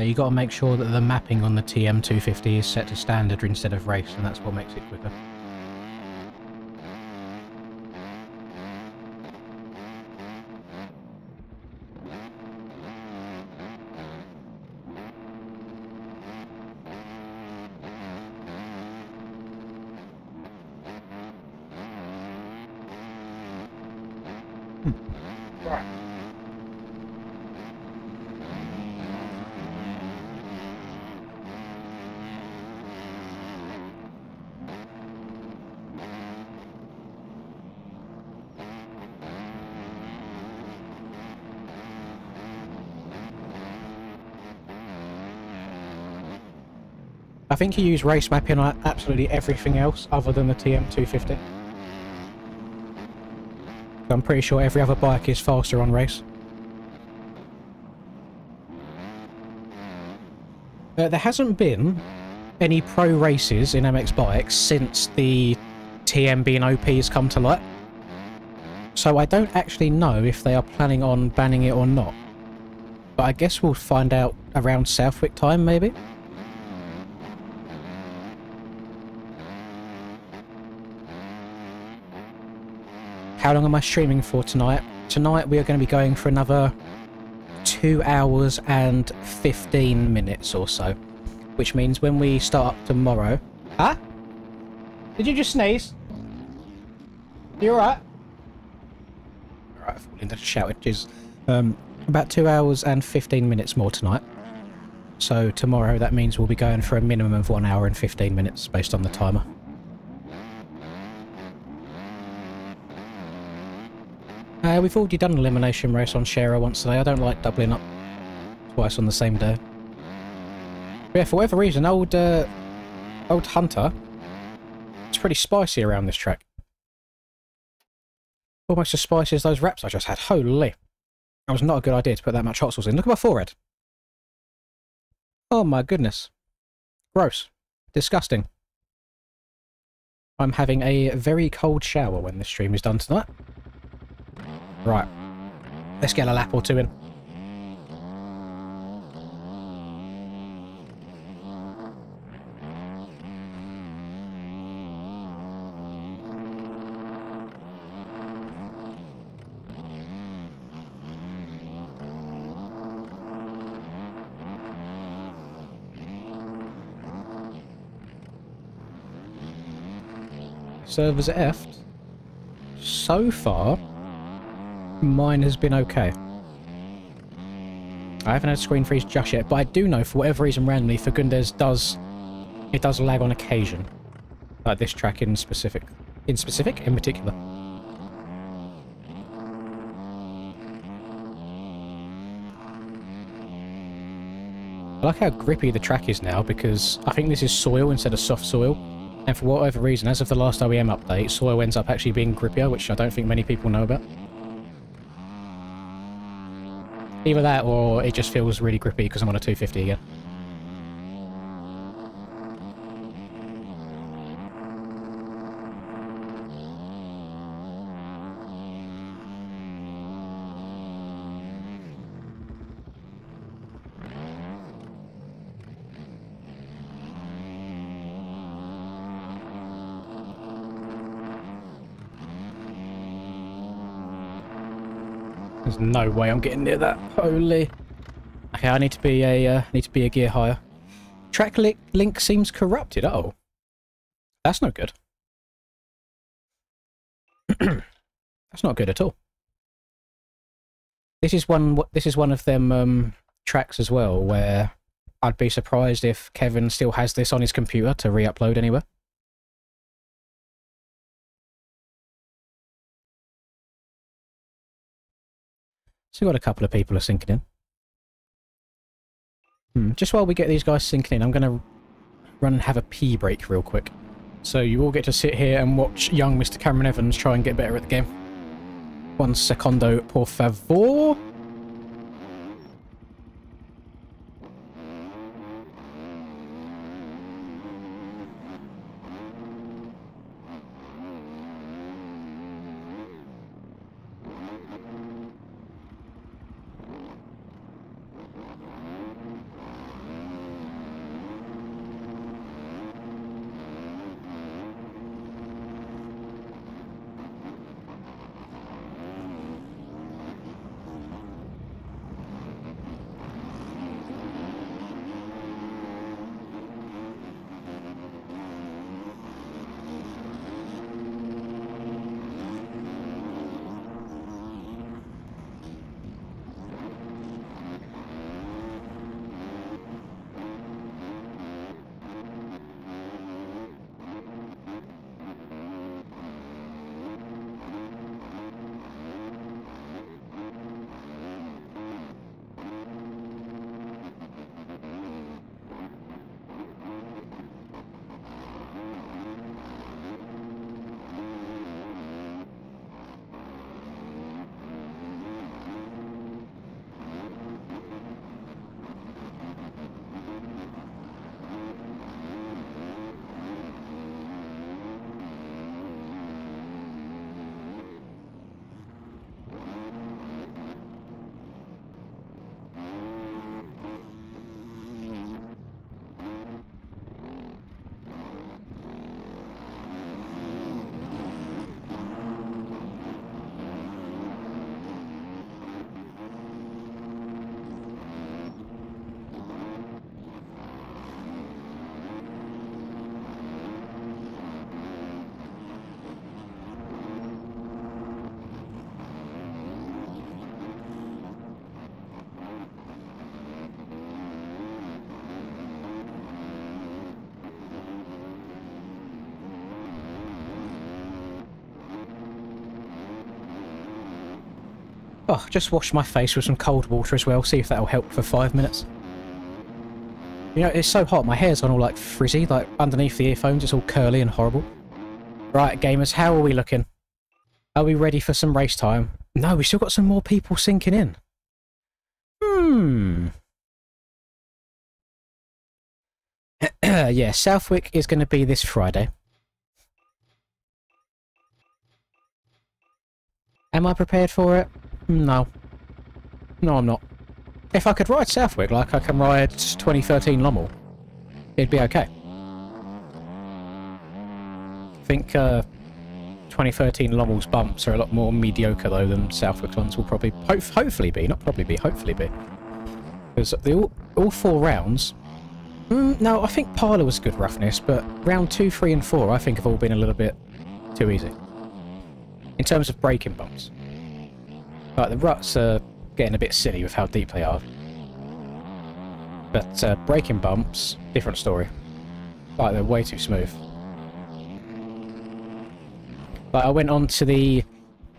You got to make sure that the mapping on the TM250 is set to standard instead of race, and that's what makes it quicker. Right. I think you use race mapping on absolutely everything else other than the TM250. I'm pretty sure every other bike is faster on race. There hasn't been any pro races in MX bikes since the TM being OP has come to light. So I don't actually know if they are planning on banning it or not. But I guess we'll find out around Southwick time, maybe? How long am I streaming for tonight? Tonight we are going to be going for another 2 hours and 15 minutes or so. Which means when we start up tomorrow... Huh? Did you just sneeze? You alright? Alright, I thought Linda shouted. Jeez. About 2 hours and 15 minutes more tonight. So tomorrow that means we'll be going for a minimum of 1 hour and 15 minutes based on the timer. We've already done an elimination race on Shara once today. I don't like doubling up twice on the same day. But yeah, for whatever reason, old Hunter, it's pretty spicy around this track. Almost as spicy as those wraps I just had. Holy. That was not a good idea to put that much hot sauce in. Look at my forehead. Oh my goodness. Gross. Disgusting. I'm having a very cold shower when this stream is done tonight. Right, let's get a lap or two in. Servers effed. So far, mine has been okay. I haven't had screen freeze just yet, but I do know for whatever reason randomly Fagundes does lag on occasion. Like this track in specific. In particular. I like how grippy the track is now because I think this is soil instead of soft soil. And for whatever reason, as of the last OEM update, soil ends up actually being grippier, which I don't think many people know about. Either that or it just feels really grippy because I'm on a 250 again. There's no way I'm getting near that. Holy. Okay, I need to be a gear higher. Track link seems corrupted. Oh, that's no good. That's not good at all. This is one of them tracks as well where I'd be surprised if Kevin still has this on his computer to re-upload anywhere. So we've got a couple of people are sinking in. Just while we get these guys sinking in, I'm going to run and have a pee break real quick. So you all get to sit here and watch young Mr. Cameron Evans try and get better at the game. Un secondo, por favor. Oh, just wash my face with some cold water as well, see if that'll help for 5 minutes. You know, it's so hot, my hair's gone all like frizzy, like underneath the earphones, it's all curly and horrible. Right, gamers, how are we looking? Are we ready for some race time? No, we still got some more people sinking in. Yeah, Southwick is going to be this Friday. Am I prepared for it? No. No, I'm not. If I could ride Southwick like I can ride 2013 Lommel, it'd be okay. I think 2013 Lommel's bumps are a lot more mediocre though than Southwick's ones will probably, hopefully be, not probably be, hopefully be. Because all 4 rounds, no, I think Parlour was good roughness, but round 2, 3 and 4 I think have all been a little bit too easy. In terms of braking bumps. Like, the ruts are getting a bit silly with how deep they are. But braking bumps, different story. Like, they're way too smooth. But I went on to the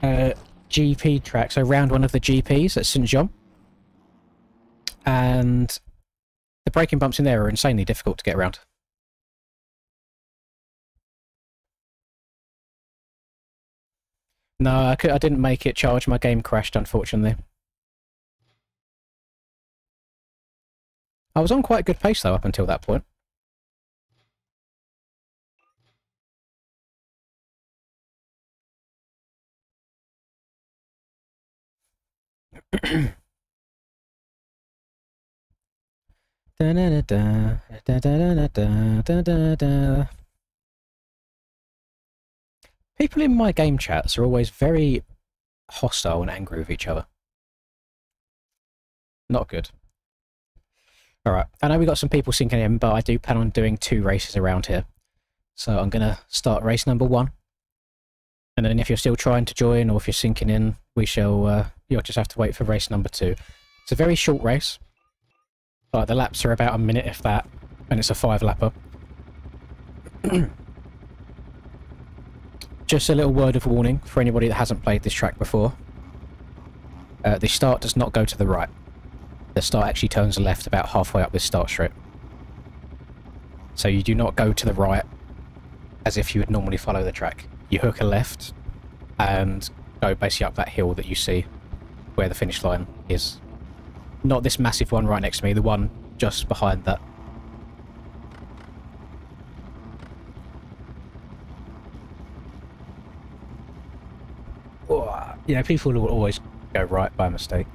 GP track, so round 1 of the GPs at St John. And the braking bumps in there are insanely difficult to get around. No, I didn't make it charge. My game crashed, unfortunately. I was on quite a good pace, though, up until that point. People in my game chats are always very hostile and angry with each other. Not good. Alright, I know we got some people sinking in, but I do plan on doing 2 races around here. So I'm going to start race number 1. And then if you're still trying to join, or if you're sinking in, we shall, you'll just have to wait for race number 2. It's a very short race. Like, the laps are about a minute, if that, and it's a 5-lapper. Just a little word of warning for anybody that hasn't played this track before. The start does not go to the right. the start actually turns left about halfway up this start strip. So you do not go to the right as if you would normally follow the track. You hook a left and go basically up that hill that you see where the finish line is. Not this massive one right next to me, the one just behind that. Oh, you know, people will always go right by mistake.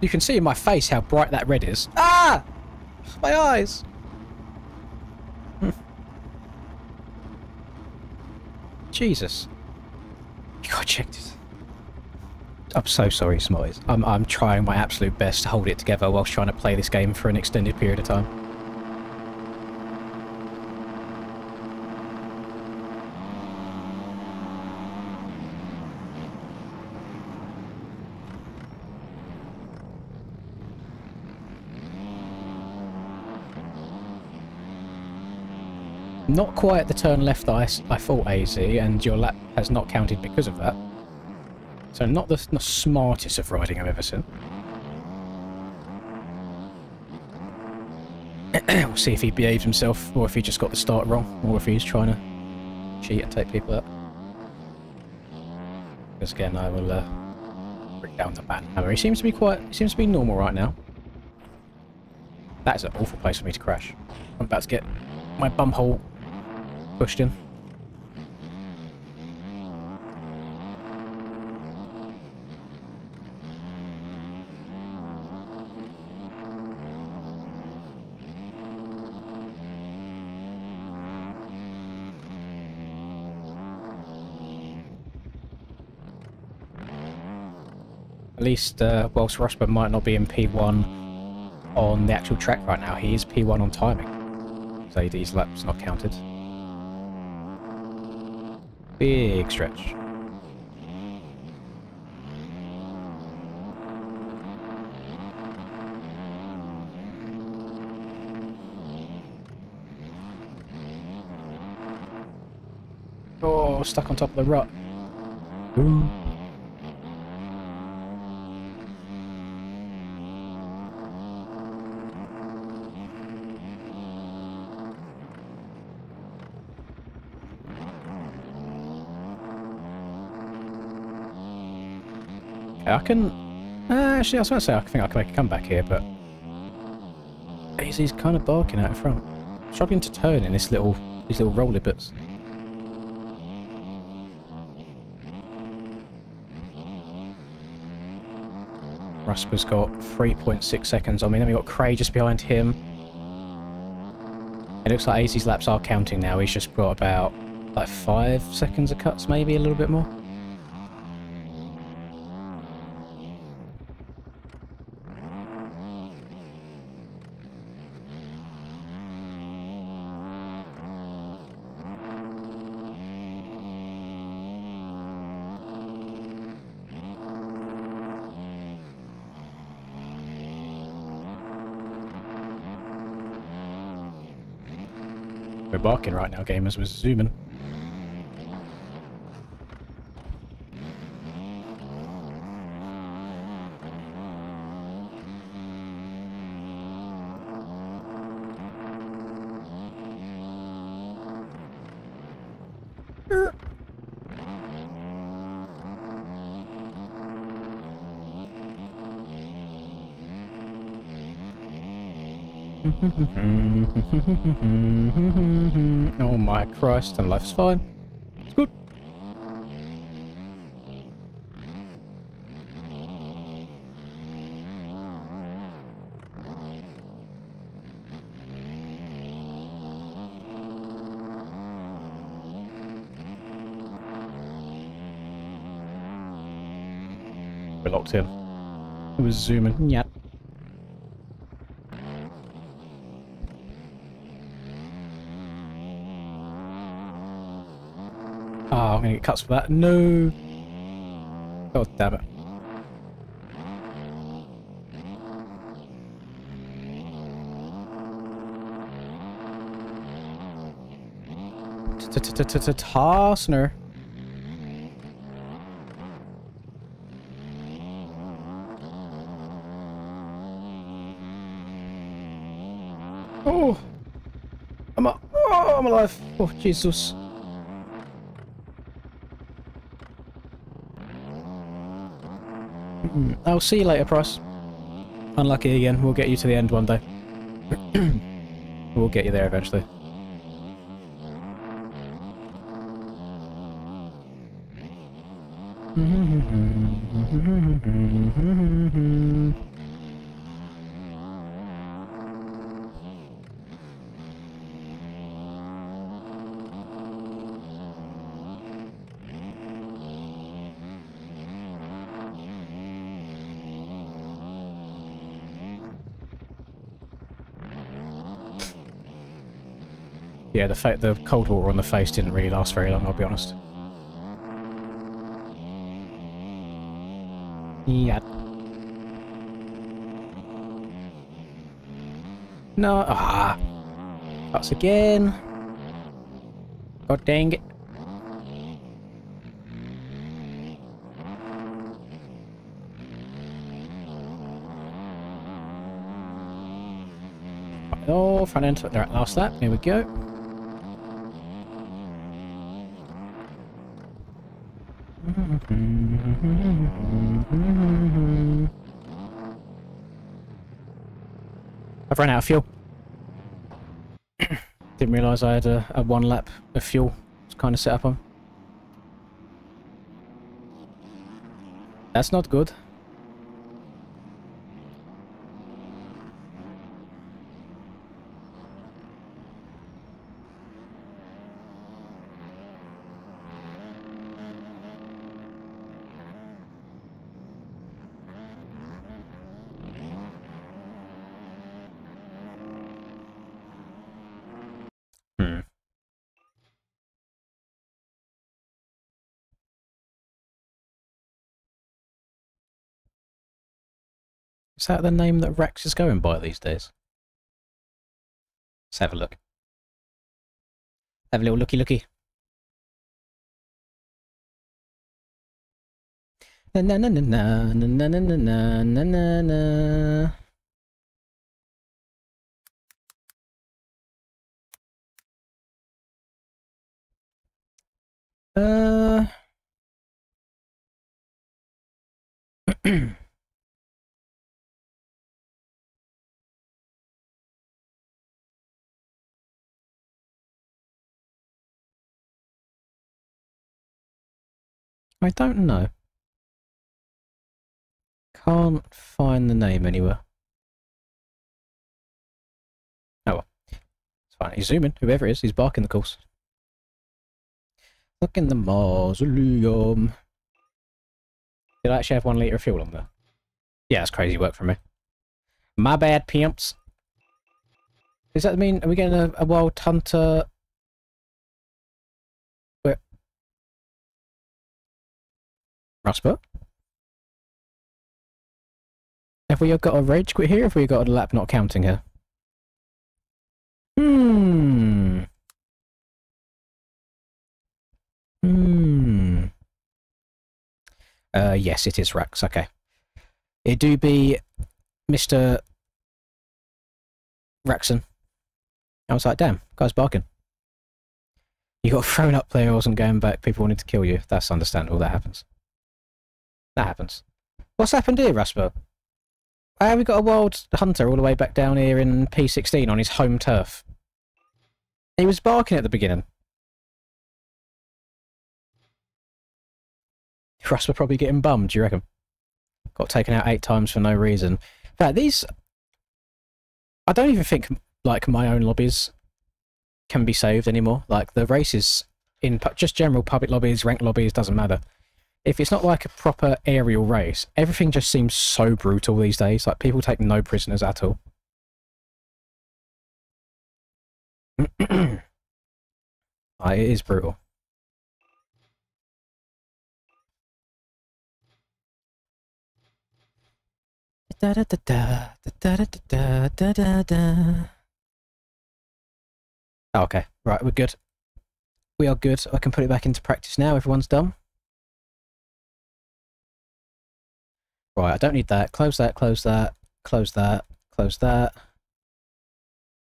You can see in my face how bright that red is. Ah! My eyes! Jesus. You got checked it. I'm so sorry, Smiles. I'm trying my absolute best to hold it together whilst trying to play this game for an extended period of time. Not quite the turn left that I thought, AZ, and your lap has not counted because of that. So not the smartest of riding I've ever seen. We'll see if he behaves himself, or if he just got the start wrong, or if he's trying to cheat and take people out. Because again, I will bring down the ban hammer. He seems to be normal right now. That is an awful place for me to crash. I'm about to get my bum hole pushed in. At least, whilst Rosberg might not be in P1 on the actual track right now, he is P1 on timing. So these laps not counted. Big stretch. Oh, stuck on top of the rut. Ooh. I can... actually, I was going to say I think I can make a comeback here, but... He's kind of barking out in front. Struggling to turn in these little roller bits. Rusper's got 3.6 seconds on me. Then we've got Cray just behind him. It looks like AZ's laps are counting now. He's just got about, like, 5 seconds of cuts, maybe a little bit more. We're barking right now, gamers. We're zooming. Oh my Christ, and life's fine. It's good. We're locked in. It was zooming. Yep. Oh, I'm gonna get cuts for that. No. God damn it. Tarsner. Oh, Jesus. I'll see you later, Price. Unlucky again. We'll get you to the end one day. We'll get you there eventually. Yeah, the cold water on the face didn't really last very long, I'll be honest. Yeah. No. Ah. Us again. God dang it. Oh, front end. Right, last lap. Here we go. I've run out of fuel. Didn't realise I had a 1 lap of fuel. It's kind of set up on. That's not good. Is that the name that Rex is going by these days? Let's have a look. Have a little looky. Na na na na na na na na na na na. I don't know. Can't find the name anywhere. Oh well. It's fine. He's zooming. Whoever it is, he's barking the course. Look in the mausoleum. Did I actually have 1 litre of fuel on there? Yeah, that's crazy work for me. My bad, pimps. Does that mean, are we getting a wild hunter? Where? Rasper? Have we got a rage quit here? Or have we got a lap not counting here? Yes, it is Rex. Okay. It do be Mr. Rexon. I was like, damn, guy's barking. You got thrown up there, I wasn't going back, people wanted to kill you. That's understandable, that happens. That happens. What's happened here, Rasper? Why have we got a wild hunter all the way back down here in P16 on his home turf? He was barking at the beginning. Rasper probably getting bummed, do you reckon? Got taken out 8 times for no reason. In fact, these... I don't even think, like, my own lobbies can be saved anymore. Like, the races in just general public lobbies, ranked lobbies, doesn't matter. If it's not like a proper aerial race, everything just seems so brutal these days. Like, people take no prisoners at all. Like, it is brutal. Da da da da da da da da da da. Okay, right, we're good. We are good. I can put it back into practice now. Everyone's done. Right, I don't need that. Close that, close that, close that, close that.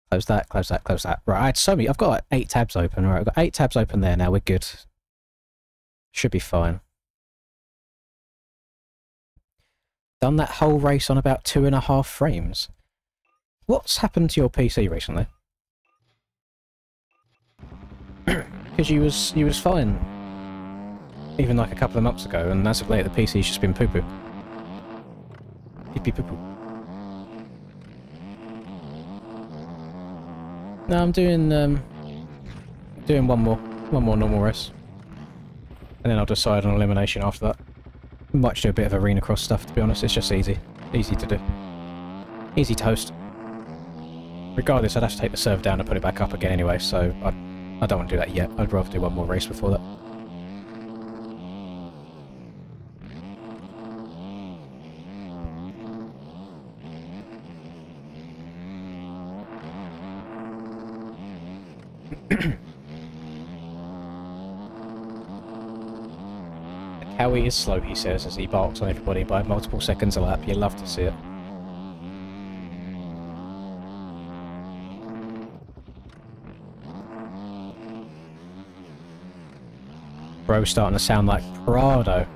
Close that, close that, close that. Right, I had so many. I've got like 8 tabs open. Right, I've got 8 tabs open there now. We're good. Should be fine. Done that whole race on about 2.5 frames. What's happened to your PC recently? Because you was fine even like a couple of months ago, and as of late the PC's just been poo-poo. Pee-pee poo-poo. No, I'm doing one more normal race, and then I'll decide on elimination after that. Might do a bit of arena cross stuff, to be honest. It's just easy to do, easy to host. Regardless, I'd have to take the server down and put it back up again anyway, so I don't want to do that yet. I'd rather do one more race before that. Howie is slow, he says, as he barks on everybody by multiple seconds a lap. You love to see it. Bro's starting to sound like Prado.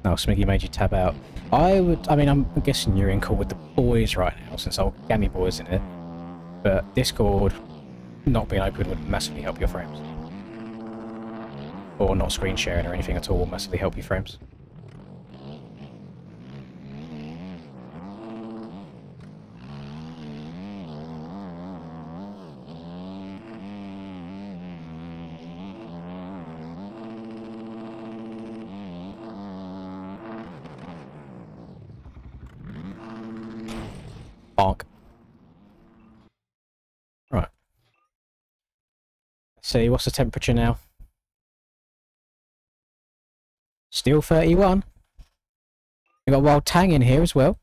Oh, Smiggy made you tab out. I mean, I'm guessing you're in call with the boys right now, since old Gammy Boy's in it. But Discord not being open would massively help your frames. Or not screen sharing or anything at all will massively help your frames. Bonk. Right. Let's see, what's the temperature now? Still 31. We got Wild Tang in here as well.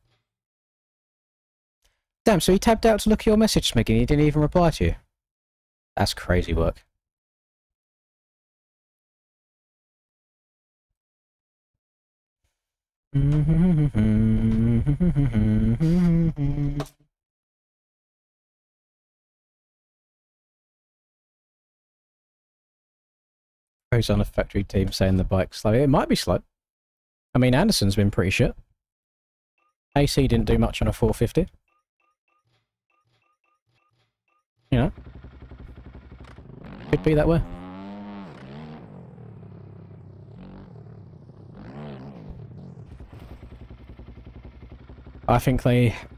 Damn, so he tabbed out to look at your message, Smiggy, and he didn't even reply to you. That's crazy work. Goes on a factory team saying the bike's slow. It might be slow. I mean, Anderson's been pretty shit. AC didn't do much on a 450. You know? Could be that way. I think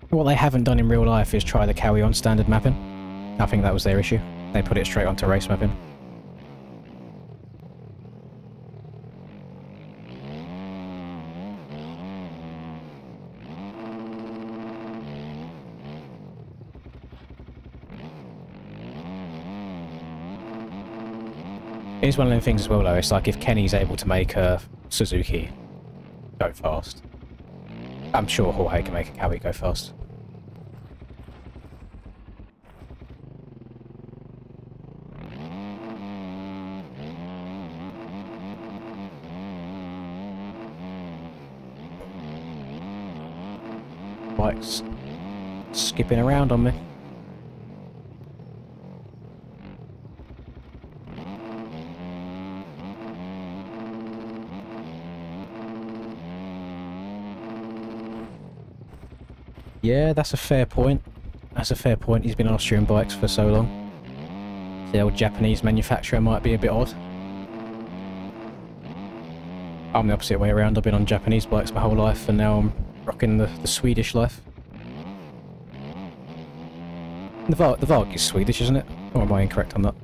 what they haven't done in real life is try the carry on standard mapping. I think that was their issue. They put it straight onto race mapping. It's one of them things as well though, it's like if Kenny's able to make a Suzuki go fast, I'm sure Jorge can make a Kawi go fast. Bike's skipping around on me. Yeah, that's a fair point. That's a fair point. He's been on Austrian bikes for so long. The old Japanese manufacturer might be a bit odd. I'm the opposite way around. I've been on Japanese bikes my whole life, and now I'm rocking the Swedish life. The Varg is Swedish, isn't it? Or am I incorrect on that?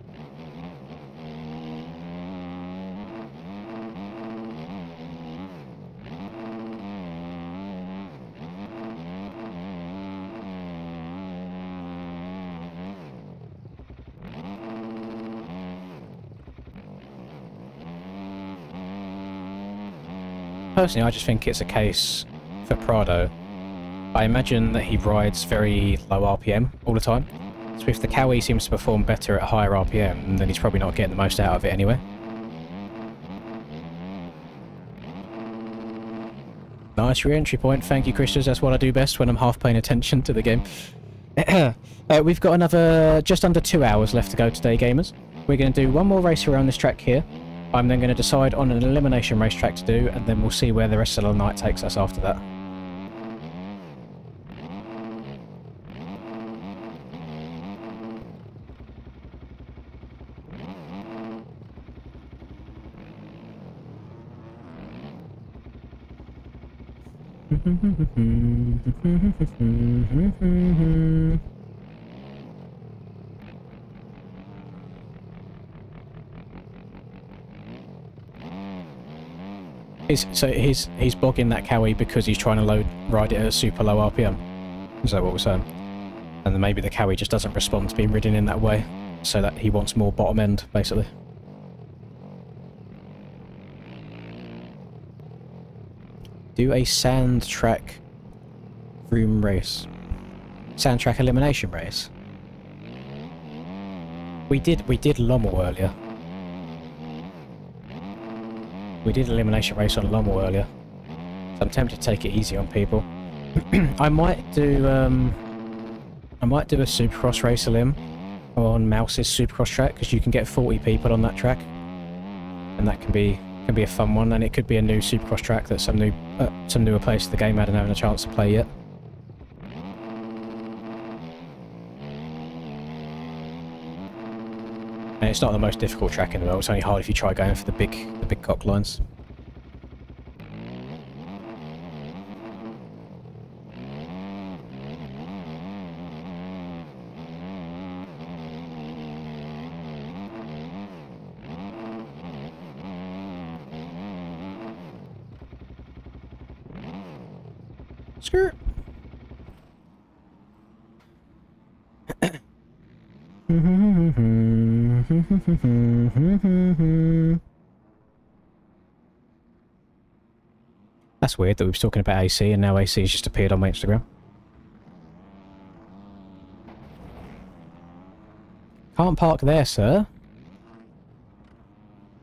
Personally, I just think it's a case for Prado. I imagine that he rides very low RPM all the time. So if the Kawi seems to perform better at higher RPM, then he's probably not getting the most out of it anyway. Nice re-entry point. Thank you, Christians. That's what I do best when I'm half paying attention to the game. We've got another just under 2 hours left to go today, gamers. We're going to do one more race around this track here. I'm then going to decide on an elimination racetrack to do, and then we'll see where the rest of the night takes us after that. He's bogging that cowie because he's trying to ride it at a super low RPM. Is that what we're saying? And then maybe the cowie just doesn't respond to being ridden in that way, so that he wants more bottom end, basically. Do a sand track room race. Sand track elimination race. We did Lommel earlier. We did elimination race on Lommel earlier. So I'm tempted to take it easy on people. I might do a Supercross race elim on Mouse's Supercross track, because you can get 40 people on that track, and that can be a fun one, and it could be a new Supercross track that some newer players to the game hadn't had a chance to play yet. And it's not the most difficult track in the world. It's only hard if you try going for the big cock lines. Skirt. That's weird that we were talking about AC and now AC has just appeared on my Instagram. Can't park there, sir.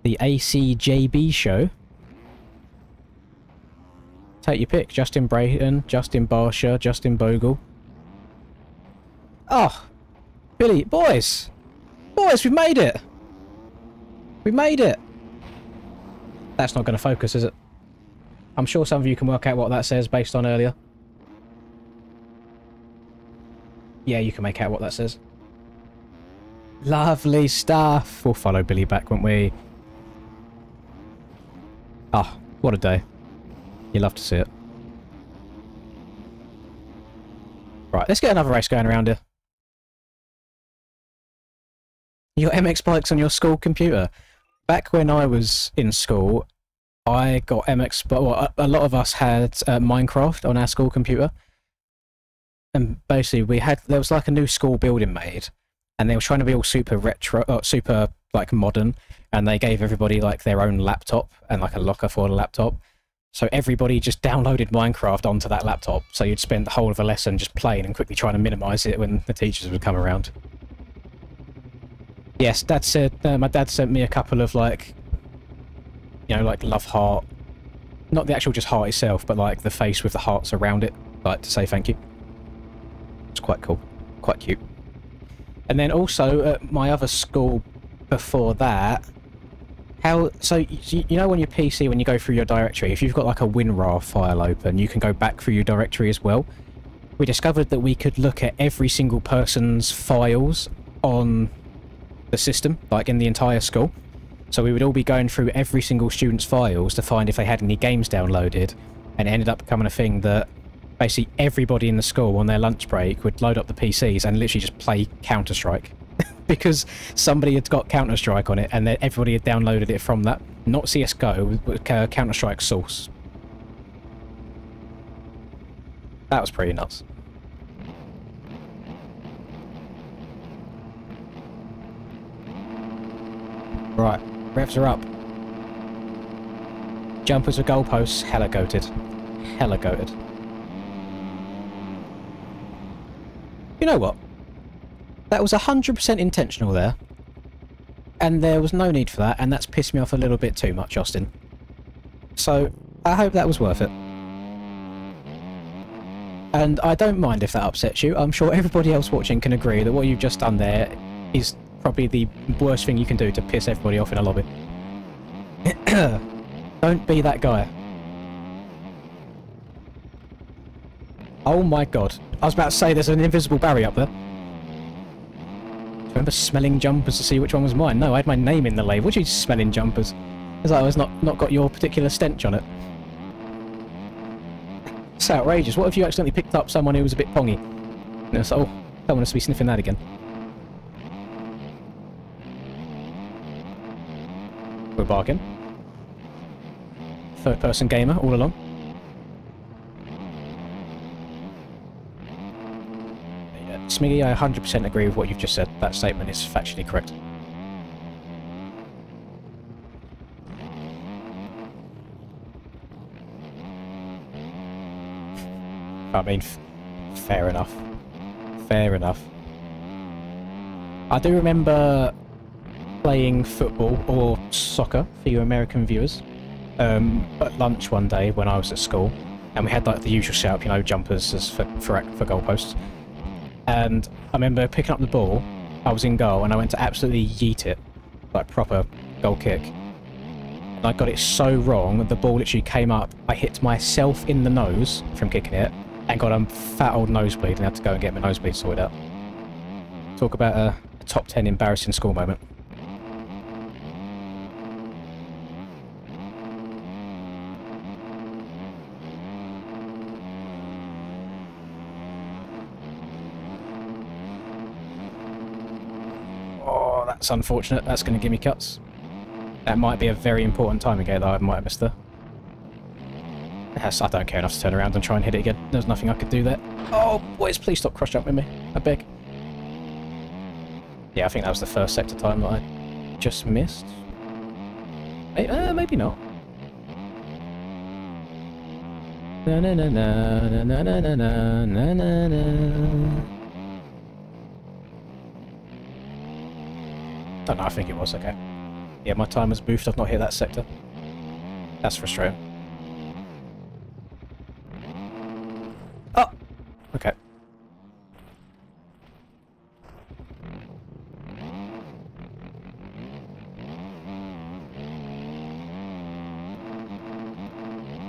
The ACJB show. Take your pick. Justin Brayton, Justin Barsha, Justin Bogle. Oh! Billy, boys! Boys, we've made it! We made it! That's not going to focus, is it? I'm sure some of you can work out what that says based on earlier. Yeah, you can make out what that says. Lovely stuff! We'll follow Billy back, won't we? Ah, what a day. You love to see it. Right, let's get another race going around here. You got MX bikes on your school computer? Back when I was in school, I got MX, but well, a lot of us had Minecraft on our school computer. And basically there was like a new school building made, and they were trying to be all super retro, super like modern, and they gave everybody like their own laptop and like a locker for the laptop. So everybody just downloaded Minecraft onto that laptop, so you'd spend the whole of a lesson just playing and quickly trying to minimise it when the teachers would come around. Yes, Dad said, my dad sent me a couple of like, you know, like love heart. Not the actual just heart itself, but like the face with the hearts around it, like to say thank you. It's quite cool, quite cute. And then also at my other school before that, so you know on your PC when you go through your directory, if you've got like a WinRAR file open, you can go back through your directory as well. We discovered that we could look at every single person's files on the system, like in the entire school. So we would all be going through every single student's files to find if they had any games downloaded, and it ended up becoming a thing that basically everybody in the school on their lunch break would load up the PCs and literally just play Counter-Strike. Because somebody had got Counter-Strike on it, and then everybody had downloaded it from that, not CSGO, but Counter-Strike source. That was pretty nuts. Right, revs are up. Jumpers with goalposts, hella goated. Hella goated. You know what? That was 100% intentional there. And there was no need for that, and that's pissed me off a little bit too much, Austin. So, I hope that was worth it. And I don't mind if that upsets you. I'm sure everybody else watching can agree that what you've just done there is probably the worst thing you can do to piss everybody off in a lobby. Don't be that guy. Oh my god. I was about to say there's an invisible barrier up there. Do you remember smelling jumpers to see which one was mine? No, I had my name in the label. What are you smelling jumpers? It's like I was not got your particular stench on it. It's outrageous. What if you accidentally picked up someone who was a bit pongy? And it's like, oh, don't want us to be sniffing that again. We're barking. Third person gamer all along. Yeah, Smiggy, I 100% agree with what you've just said. That statement is factually correct. I mean, fair enough. Fair enough. I do remember playing football or soccer for you American viewers at lunch one day when I was at school, and we had like the usual setup, you know, jumpers as for goalposts. And I remember picking up the ball. I was in goal and I went to absolutely yeet it, like proper goal kick. And I got it so wrong, the ball literally came up. I hit myself in the nose from kicking it, and got a fat old nosebleed and had to go and get my nosebleed sorted out. Talk about a top 10 embarrassing school moment. Oh, that's unfortunate. That's going to give me cuts. That might be a very important timing gate that I might have missed there. Yes, I don't care enough to turn around and try and hit it again. There's nothing I could do there. Oh, boys, please stop cross-jumping me. I beg. Yeah, I think that was the first sector time that I just missed. Maybe not. Na na na na na na na na na na. Don't know, I think it was okay. Yeah, my time has boofed. I've not hit that sector. That's frustrating. Oh! Okay.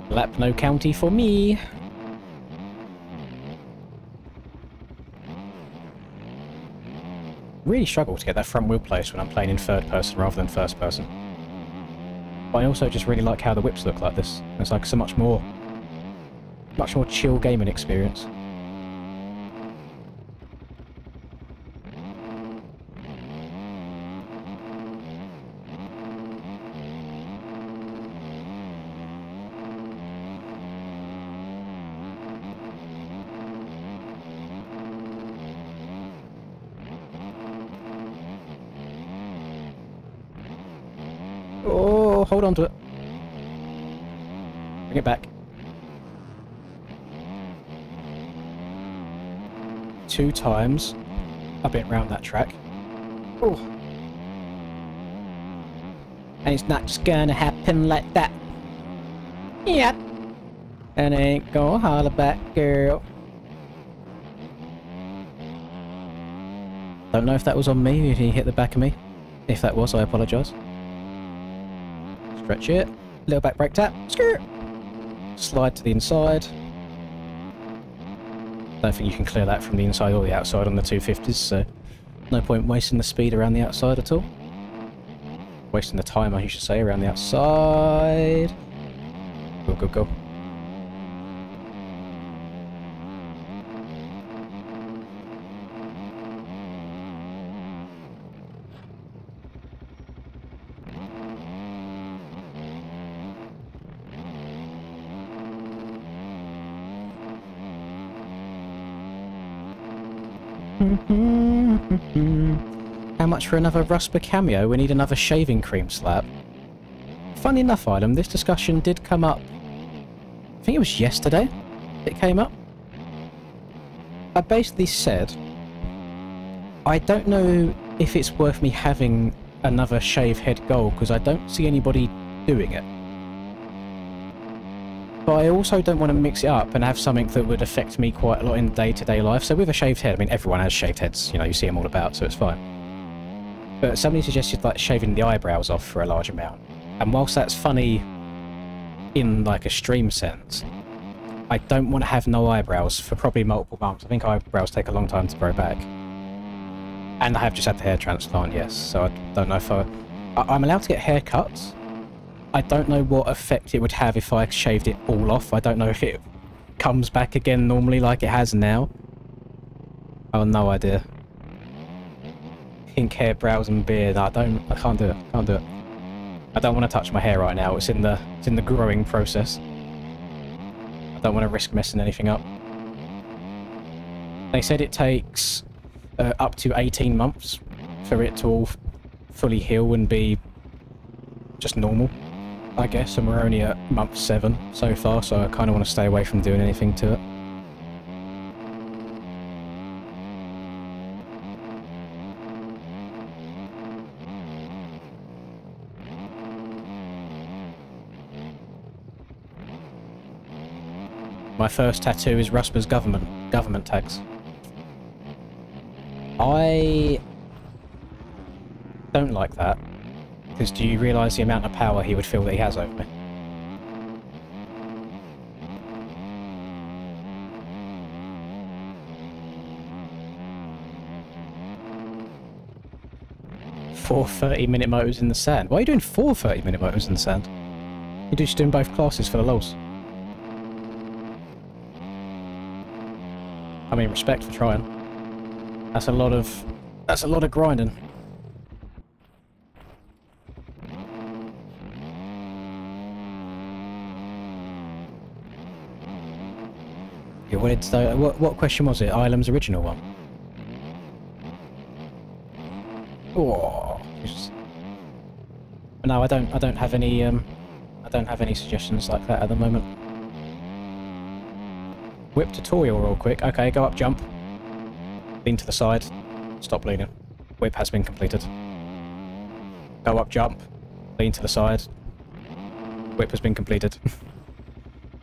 Lap no county for me. Really struggle to get that front wheel placed when I'm playing in third person rather than first person. But I also just really like how the whips look like this. It's like so much more chill gaming experience. Oh, hold on to it. Bring it back. 2 times. I've been round that track. Oh. And it's not just gonna happen like that. Yep. And ain't gonna holler back, girl. Don't know if that was on me, if he hit the back of me. If that was, I apologise. Stretch it. Little back brake tap. Skirt. Slide to the inside. Don't think you can clear that from the inside or the outside on the 250s, so no point wasting the speed around the outside at all. Wasting the time, I should say, around the outside. Go, go, go. How much for another Rusper cameo? We need another shaving cream slap. Funny enough, Item, this discussion did come up. I think it was yesterday it came up. I basically said, I don't know if it's worth me having another shave head goal because I don't see anybody doing it. but I also don't want to mix it up and have something that would affect me quite a lot in day-to-day life. So with a shaved head, I mean, everyone has shaved heads, you know, you see them all about, so it's fine. But somebody suggested like shaving the eyebrows off for a large amount. And whilst that's funny in like a stream sense, I don't want to have no eyebrows for probably multiple months. I think eyebrows take a long time to grow back. And I have just had the hair transplant, yes, so I don't know if I'm allowed to get haircuts. I don't know what effect it would have if I shaved it all off. I don't know if it comes back again normally like it has now. Oh, no idea. Pink hair, brows and beard. I can't do it. Can't do it. I don't want to touch my hair right now. It's in the growing process. I don't want to risk messing anything up. They said it takes up to 18 months for it to all fully heal and be just normal, I guess, and we're only at month 7 so far, so I kind of want to stay away from doing anything to it. My first tattoo is Rusper's government tags. I don't like that, because do you realise the amount of power he would feel that he has over me? Four 30-minute motors in the sand. Why are you doing 4 30-minute motors in the sand? You're just doing both classes for the lols. I mean, respect for trying. That's a lot of grinding. You wanted to know, what question was it? Ilam's original one. Oh, no, I don't have any suggestions like that at the moment. Whip tutorial real quick. Okay, go up, jump. Lean to the side. Stop leaning. Whip has been completed. Go up, jump. Lean to the side. Whip has been completed.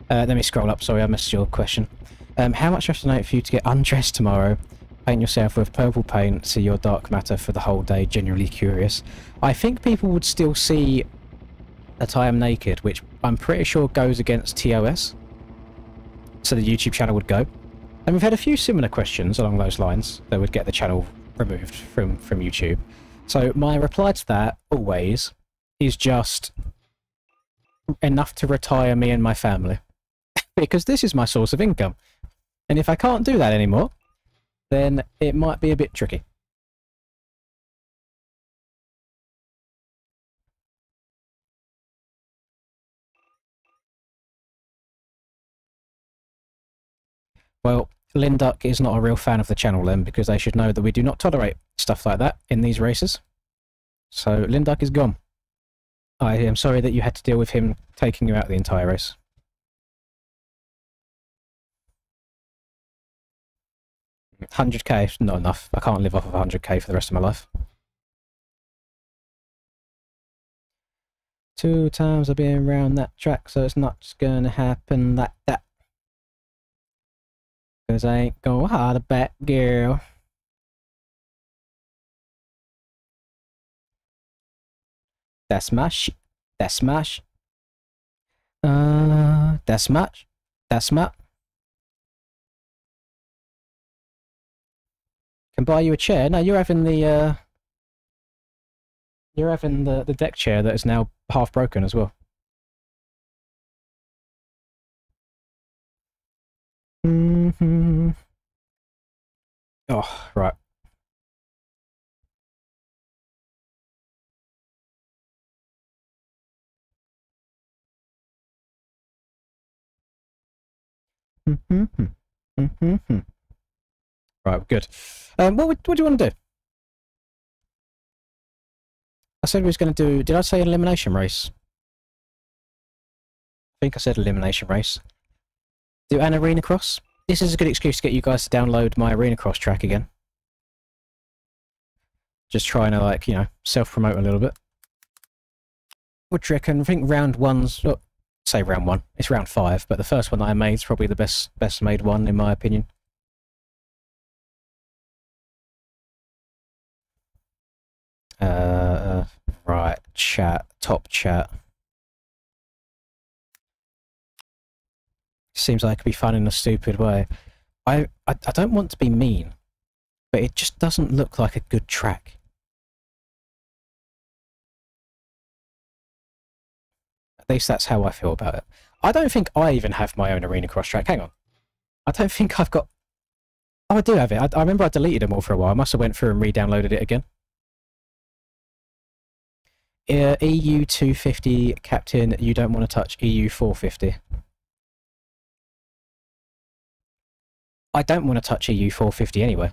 Let me scroll up, sorry I missed your question. How much resonate for you to get undressed tomorrow? Paint yourself with purple paint, see your dark matter for the whole day, genuinely curious. I think people would still see that I am naked, which I'm pretty sure goes against TOS. So the YouTube channel would go. And we've had a few similar questions along those lines that would get the channel removed from YouTube. So my reply to that, always, is just enough to retire me and my family. Because this is my source of income. And if I can't do that anymore, then it might be a bit tricky. Well, Linduck is not a real fan of the channel then, because they should know that we do not tolerate stuff like that in these races. So Linduck is gone. I am sorry that you had to deal with him taking you out the entire race. $100k is not enough. I can't live off of $100k for the rest of my life. 2 times I've been around that track, so it's not just gonna happen like that. Cause I ain't gonna hide a back, girl. That's my shit. That's my shit. That's much. That's my. Can buy you a chair. No, you're having the deck chair that is now half broken as well. Oh, right. Right, good. What do you want to do? I said we was going to do... Did I say an elimination race? I think I said elimination race. Do an arena cross? This is a good excuse to get you guys to download my arena cross track again. Just trying to, like, you know, self-promote a little bit. What do you reckon? I think round 1's... Look, say round 1. It's round 5, but the first one that I made is probably the best made one in my opinion. Right, chat, top chat. Seems like it could be fun in a stupid way. I don't want to be mean, but it just doesn't look like a good track. At least that's how I feel about it. I don't think I even have my own arena cross track. Hang on. I don't think I've got... Oh, I do have it. I remember I deleted them all for a while. I must have went through and re-downloaded it again. EU 250, Captain, you don't want to touch EU 450. I don't want to touch EU 450 anyway.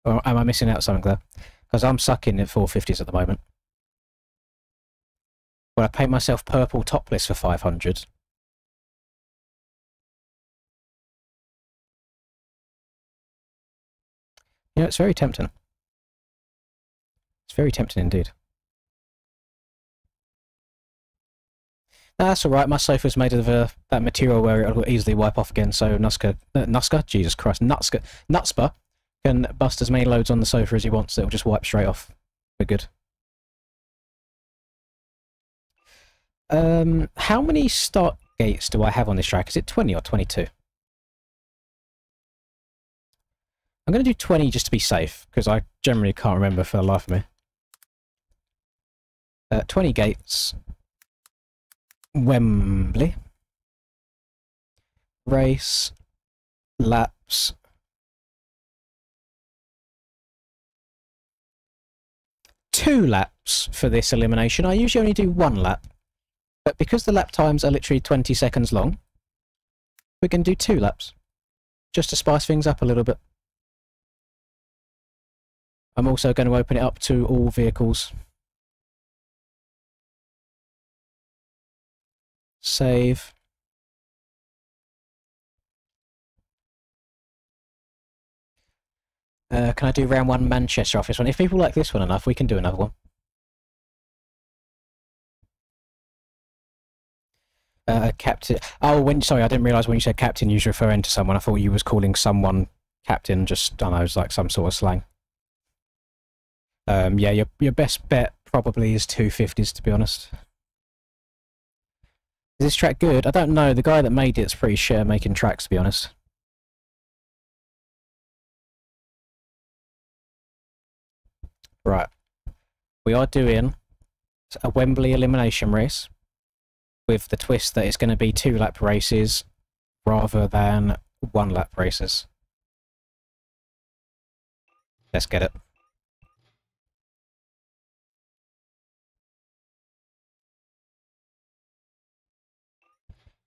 Or am I missing out something there? Because I'm sucking at 450s at the moment. When I paint myself purple topless for 500. You know, it's very tempting. It's very tempting indeed. That's alright, my sofa's made of that material where it'll easily wipe off again, so Nuska? Jesus Christ, Nutspa can bust as many loads on the sofa as he wants, it'll just wipe straight off. We're good. How many start gates do I have on this track? Is it 20 or 22? I'm going to do 20 just to be safe, because I generally can't remember for the life of me. 20 gates. Wembley. Race. Laps. Two laps for this elimination. I usually only do 1 lap. But because the lap times are literally 20 seconds long, we're going to do 2 laps. Just to spice things up a little bit. I'm also going to open it up to all vehicles. Save. Can I do round 1 Manchester off this one? If people like this one enough, we can do another one. Captain. Oh, sorry, I didn't realise when you said captain you was referring to someone. I thought you was calling someone captain, just, I don't know, it's like some sort of slang. Yeah, your best bet probably is 250s, to be honest. Is this track good? I don't know. The guy that made it's pretty shit at making tracks, to be honest. Right. We are doing a Wembley elimination race with the twist that it's going to be 2-lap races rather than 1-lap races. Let's get it.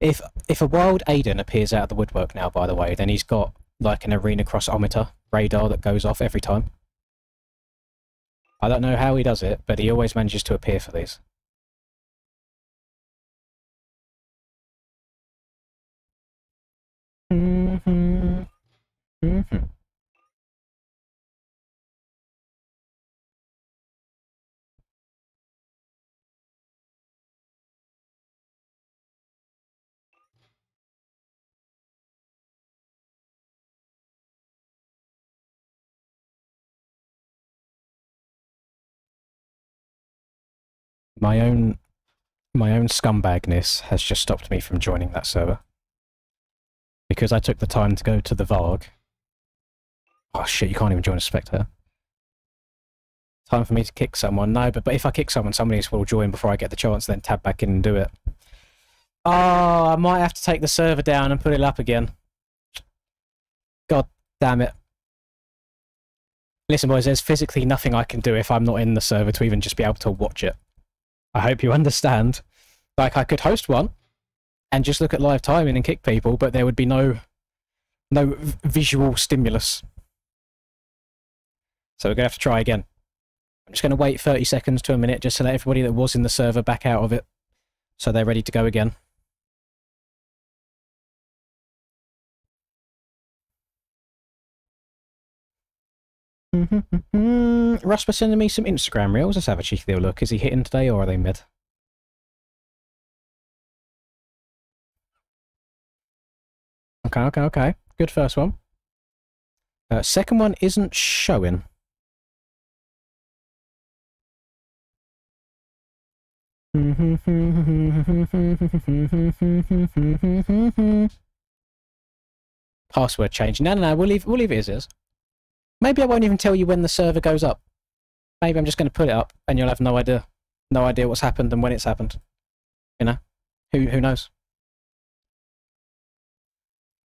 If a wild Aiden appears out of the woodwork now, by the way, then he's got like an arena crossometer radar that goes off every time. I don't know how he does it, but he always manages to appear for these. My own scumbagness has just stopped me from joining that server. Because I took the time to go to the VARG. Oh shit, you can't even join a spectator. Time for me to kick someone. No, but if I kick someone, somebody else will join before I get the chance, then tab back in and do it. Oh, I might have to take the server down and put it up again. God damn it. Listen boys, there's physically nothing I can do if I'm not in the server to even just be able to watch it. I hope you understand. Like, I could host one and just look at live timing and kick people, but there would be no visual stimulus. So we're going to have to try again. I'm just going to wait 30 seconds to a minute just to let everybody that was in the server back out of it so they're ready to go again. Rusper sending me some Instagram reels. Let's have a cheeky little look. Is he hitting today or are they mid? Okay, okay, okay. Good first one. Second one isn't showing. Password change. No, no, no. We'll leave it as is. Maybe I won't even tell you when the server goes up. Maybe I'm just going to put it up, and you'll have no idea what's happened and when it's happened. You know, who knows?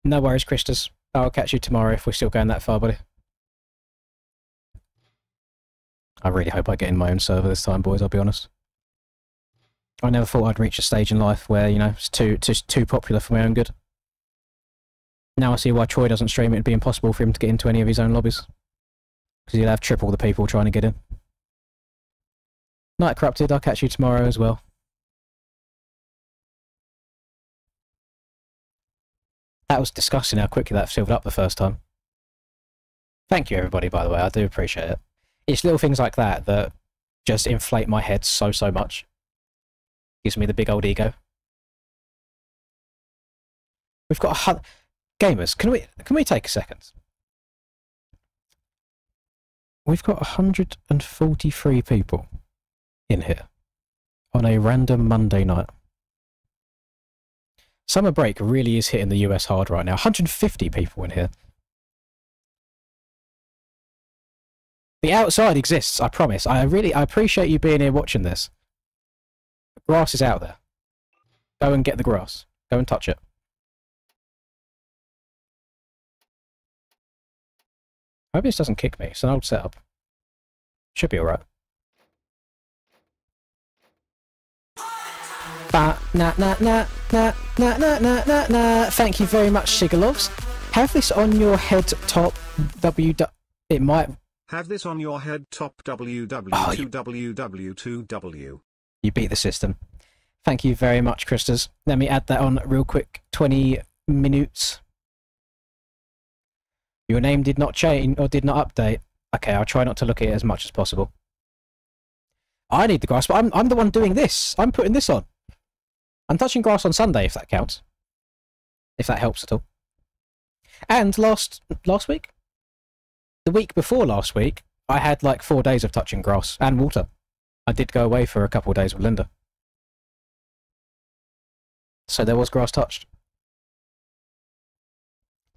No worries, Christus. I'll catch you tomorrow if we're still going that far, buddy. I really hope I get in my own server this time, boys. I'll be honest. I never thought I'd reach a stage in life where, you know, it's too popular for my own good. Now I see why Troy doesn't stream. It'd be impossible for him to get into any of his own lobbies. Because he'll have triple the people trying to get in. Night Corrupted, I'll catch you tomorrow as well. That was disgusting how quickly that filled up the first time. Thank you everybody, by the way, I do appreciate it. It's little things like that that just inflate my head so much. Gives me the big old ego. We've got a gamers, can we take a second? We've got 143 people in here on a random Monday night. Summer break really is hitting the US hard right now. 150 people in here. The outside exists, I promise. I appreciate you being here watching this. The grass is out there. Go and get the grass. Go and touch it. I hope this doesn't kick me. It's an old setup. Should be alright. Thank you very much, Shigalovs. Have this on your head top it might... Have this on your head top www2w2w2w. You beat the system. Thank you very much, Christus. Let me add that on real quick. 20 minutes. Your name did not change or did not update. Okay, I'll try not to look at it as much as possible. I need the grass, but I'm the one doing this. I'm putting this on. I'm touching grass on Sunday, if that counts. If that helps at all. And last week? The week before last week, I had like 4 days of touching grass and water. I did go away for a couple of days with Linda. So there was grass touched.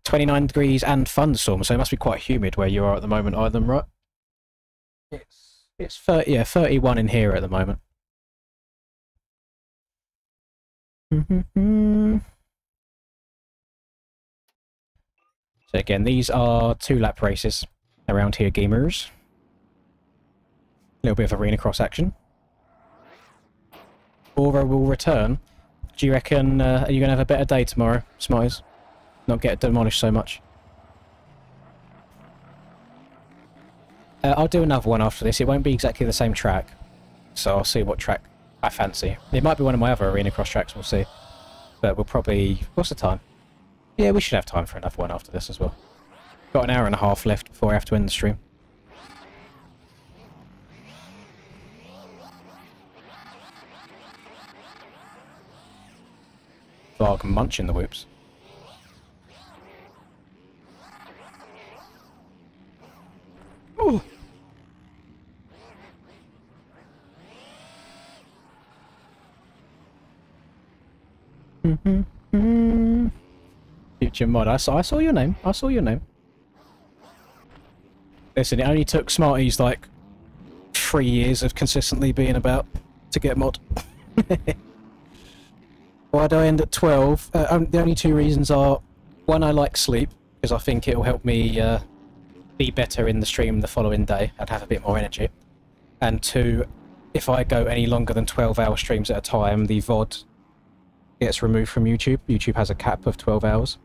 29 degrees and thunderstorm, so it must be quite humid where you are at the moment, Ivan, right? It's 30, yeah, 31 in here at the moment. So again, these are 2-lap races around here, gamers. A little bit of arena cross action. Aura will return. Do you reckon, are you going to have a better day tomorrow, Smarties? Not get demolished so much. I'll do another one after this. It won't be exactly the same track. So I'll see what track I fancy. It might be one of my other arena cross tracks, we'll see. But we'll probably... What's the time? Yeah, we should have time for another one after this as well. Got an hour and a half left before I have to end the stream. Varg munching the whoops. Ooh. Future mod, I saw your name. I saw your name. Listen, it only took Smarties like 3 years of consistently being about to get mod. Why'd I end at 12? The only 2 reasons are, one, I like sleep, because I think it'll help me be better in the stream the following day. I'd have a bit more energy. And 2, if I go any longer than 12-hour streams at a time, the VOD gets removed from YouTube. YouTube has a cap of 12 hours.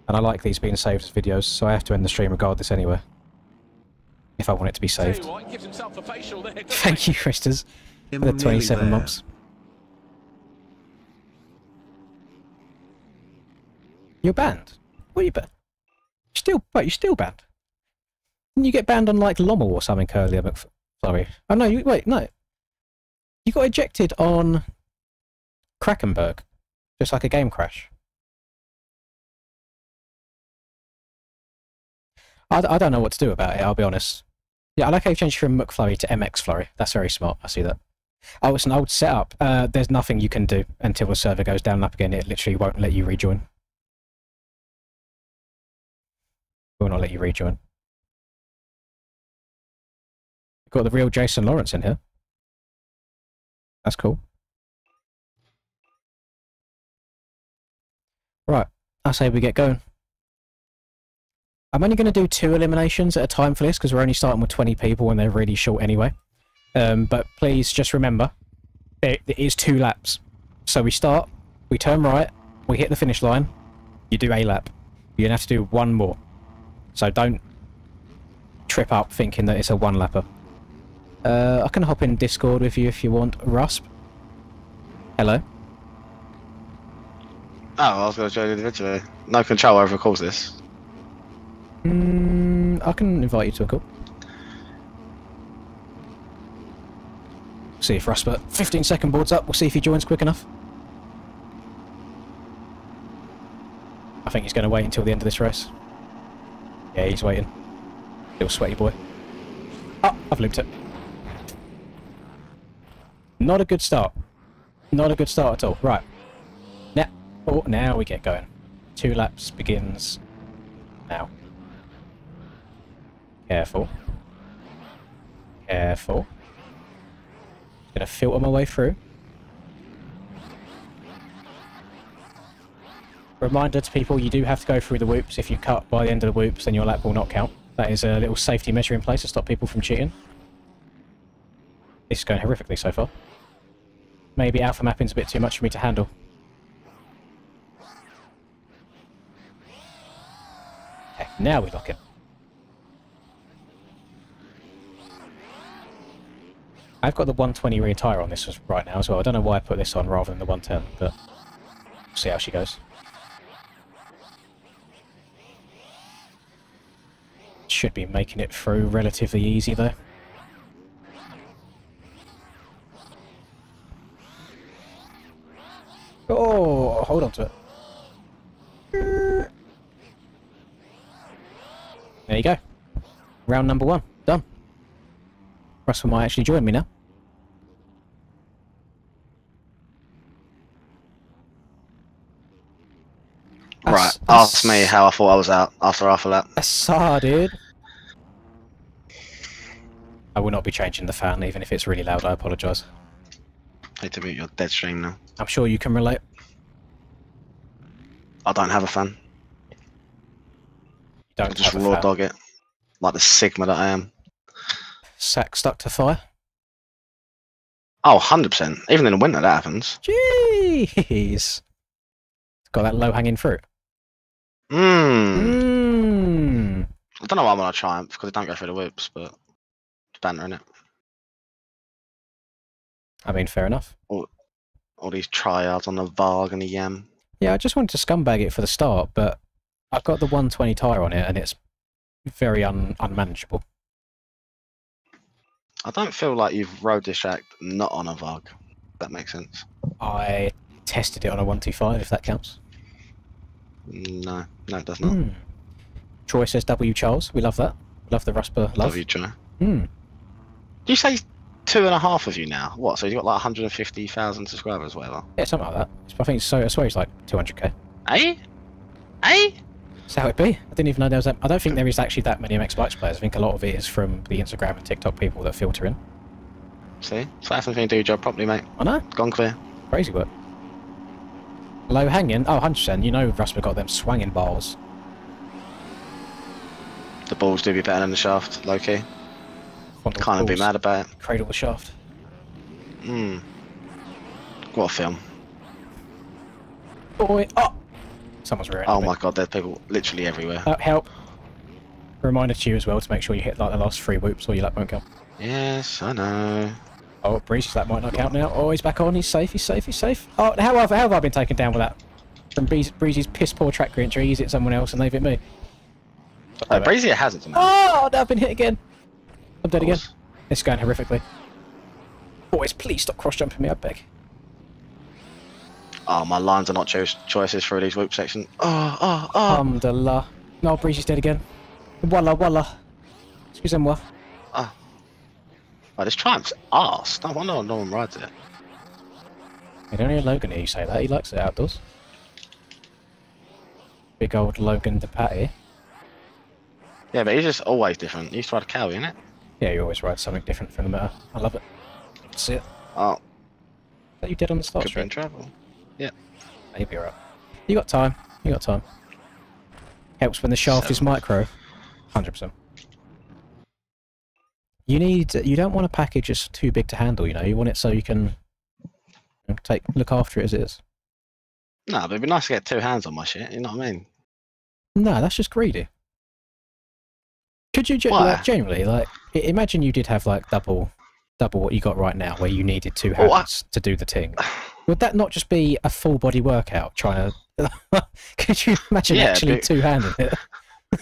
And I like these being saved as videos, so I have to end the stream regardless anyway. If I want it to be saved. Thank you, Christers, for the 27 months. You're banned? What are you banned? You're still banned? Didn't you get banned on like Lommel or something earlier? Sorry. Oh no, wait, no. You got ejected on Krakenberg. Just like a game crash. I don't know what to do about it, I'll be honest. Yeah, I like how you changed from McFlurry to MX Flurry. That's very smart, I see that. Oh, it's an old setup. There's nothing you can do until the server goes down and up again. It literally won't let you rejoin. Will not let you rejoin. Got the real Jason Lawrence in here. That's cool. Right, I say we get going. I'm only going to do 2 eliminations at a time for this because we're only starting with 20 people and they're really short anyway. But please just remember, it is 2 laps. So we start, we turn right, we hit the finish line, you do a lap. You're going to have to do 1 more. So don't trip up thinking that it's a 1-lapper. I can hop in Discord with you if you want, Rusp. Hello. Oh, I was going to join individually. No control over calls this. I can invite you to a call. See if Rusp, 15-second board's up. We'll see if he joins quick enough. I think he's going to wait until the end of this race. Yeah, he's waiting. Little sweaty boy. Oh, I've looped it. Not a good start. Not a good start at all. Right. Now we get going. 2 laps begins now. Careful. Careful. Gonna filter my way through. Reminder to people, you do have to go through the whoops. If you cut by the end of the whoops, then your lap will not count. That is a little safety measure in place to stop people from cheating. This is going horrifically so far. Maybe alpha mapping's a bit too much for me to handle. Okay, now we lock it. I've got the 120 rear tyre on this right now as well. I don't know why I put this on rather than the 110, but we'll see how she goes. Should be making it through relatively easy though. Oh, hold on to it. There you go. Round number 1. Done. Russell might actually join me now. Right, ask me how I thought I was out after half a lap. Assar, dude. I will not be changing the fan, even if it's really loud, I apologise. Need to mute your dead stream now. I'm sure you can relate. I don't have a fan. You don't I just have a raw fan. dog it. Like the Sigma that I am. Sack stuck to fire? Oh, 100%. Even in the winter that happens. Jeez! Got that low-hanging fruit. Mmm. I don't know why I'm on a Triumph, because it don't go through the whoops, but it's banter, innit? I mean, fair enough. All these tryhards on the Varg and the Yam. Yeah, I just wanted to scumbag it for the start, but I've got the 120 tyre on it, and it's very unmanageable. I don't feel like you've rode this track not on a Varg. If that makes sense. I tested it on a 125, if that counts. No, it does not. Troy says W Charles. We love that. Love the Rusper love. Love you, Troy. Do you say 2.5 of you now? What? So you've got like 150,000 subscribers, whatever. Yeah, something like that. I think so. I swear it's like 200k. Eh? Eh? That's how it be. I didn't even know there was that. I don't think there is actually that many MX Bikes players. I think a lot of it is from the Instagram and TikTok people that filter in. See? So that's something to do your job properly, mate. I know. Gone clear. Crazy work. Low hanging? Oh, 100%. You know Rusper got them swanging balls. The balls do be better than the shaft, low key. Can't be mad about it. Cradle the shaft. What a film. Boy, oh! Someone's rear-ended Oh me. my god, there's people literally everywhere. Help. Reminder to you as well to make sure you hit like the last 3 whoops or your lap won't count. Yes, I know. Oh, Breezy's lap might not count now. Oh, he's back on. He's safe. He's safe. He's safe. Oh, how have I been taken down with that? From Breezy's piss poor track entry, he's hit someone else and they've hit me. Brazier has it tonight. Oh, no, I've been hit again. I'm dead again. Course. It's going horrifically. Boys, please stop cross-jumping me, I beg. Oh, my lines are not choices for these whoop section. Oh. Alhamdulillah. No, Breezy's dead again. Walla walla. Excusez-moi. Oh, this Triumph's arse. No wonder no one rides it. I don't hear Logan hear you say that. He likes it outdoors. Big old Logan the Patty. Yeah, but he's just always different. He used to ride a cow, innit? Yeah, you always ride something different from the matter. I love it. See it. Oh, That you did on the start could be in straight. trouble. Yeah. You'll be alright. You got time. You got time. Helps when the shaft is micro. 100%. You don't want a package that's too big to handle, you know. You want it so you can look after it as it is. No, but it'd be nice to get two hands on my shit, you know what I mean? No, that's just greedy. Could you genuinely, like, imagine you did have, like, double what you got right now, where you needed two hands to do the thing. Would that not just be a full body workout, trying to... Could you imagine actually two-handing it?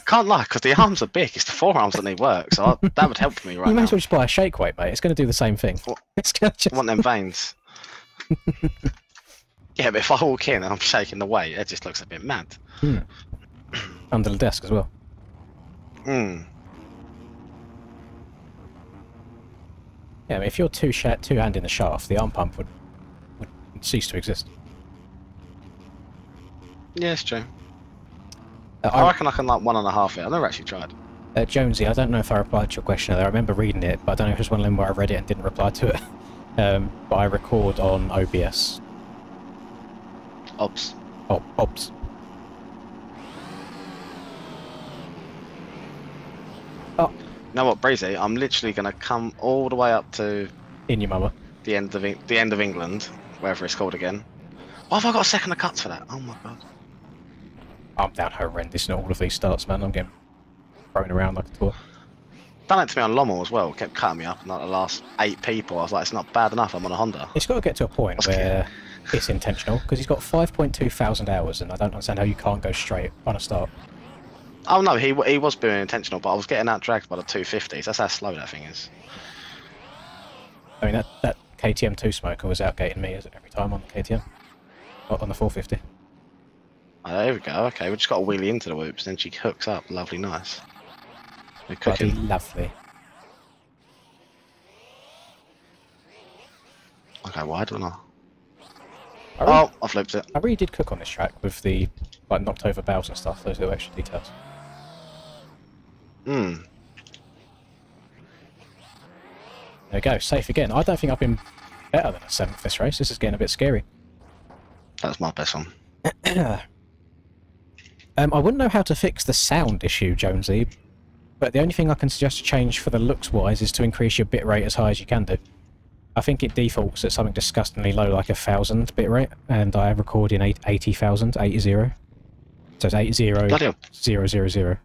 Can't lie, because the arms are big. It's the forearms that need work, so that would help me right now. You may as well just buy a shake weight, mate. It's going to do the same thing. It's going to just... I want them veins. Yeah, but if I walk in and I'm shaking the weight, it just looks a bit mad. Under the desk as well. Yeah, I mean, if you're two-handing the shaft, the arm pump would cease to exist. Yeah, it's true. I reckon I can like 1.5 it. I've never actually tried. Jonesy, I don't know if I replied to your question there. I remember reading it, but I don't know if it was one of them where I read it and didn't reply to it. But I record on OBS. Ops. Oh, OBS. Oh. You know what, Breezy? I'm literally gonna come all the way up to In your mama. the end of England, wherever it's called again. Why have I got a second of cuts for that? Oh my god. I'm down horrendous in all of these starts, man. I'm getting thrown around like a toy. Done it to me on Lommel as well. Kept cutting me up, and like the last 8 people, I was like, it's not bad enough. I'm on a Honda. It's got to get to a point where it's intentional, because he's got 5.2 thousand hours, and I don't understand how you can't go straight on a start. Oh no, he was being intentional, but I was getting out dragged by the 250s. That's how slow that thing is. I mean, that KTM 2 smoker was outgating me every time on the KTM. On the 450. Oh, there we go. Okay, we just got to wheelie into the whoops, then she hooks up. Lovely, nice. We're cooking. Bloody lovely. Okay, why don't I? Oh, I flipped it. I really did cook on this track with the knocked over bows and stuff. Those little extra details. There we go, safe again. I don't think I've been better than a 7th this race. This is getting a bit scary. That's my best one. I wouldn't know how to fix the sound issue, Jonesy, but the only thing I can suggest to change for the looks-wise is to increase your bitrate as high as you can do. I think it defaults at something disgustingly low, like 1,000 bitrate, and I record in 80,000, 80. So it's 80,000.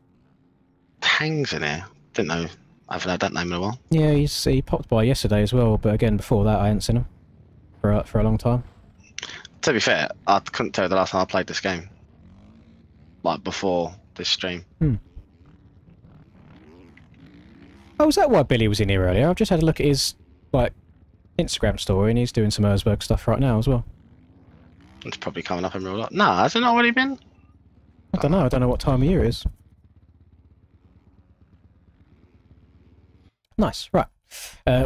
Hangs in here. Didn't know. I haven't had that name in a while. Yeah, he popped by yesterday as well, but again, before that I hadn't seen him for a long time. To be fair, I couldn't tell you the last time I played this game. Like, before this stream. Oh, is that why Billy was in here earlier? I've just had a look at his, like, Instagram story, and he's doing some Erzberg stuff right now as well. It's probably coming up in real life. Nah, has it not already been? I don't know. I don't know what time of year it is. Nice. Right.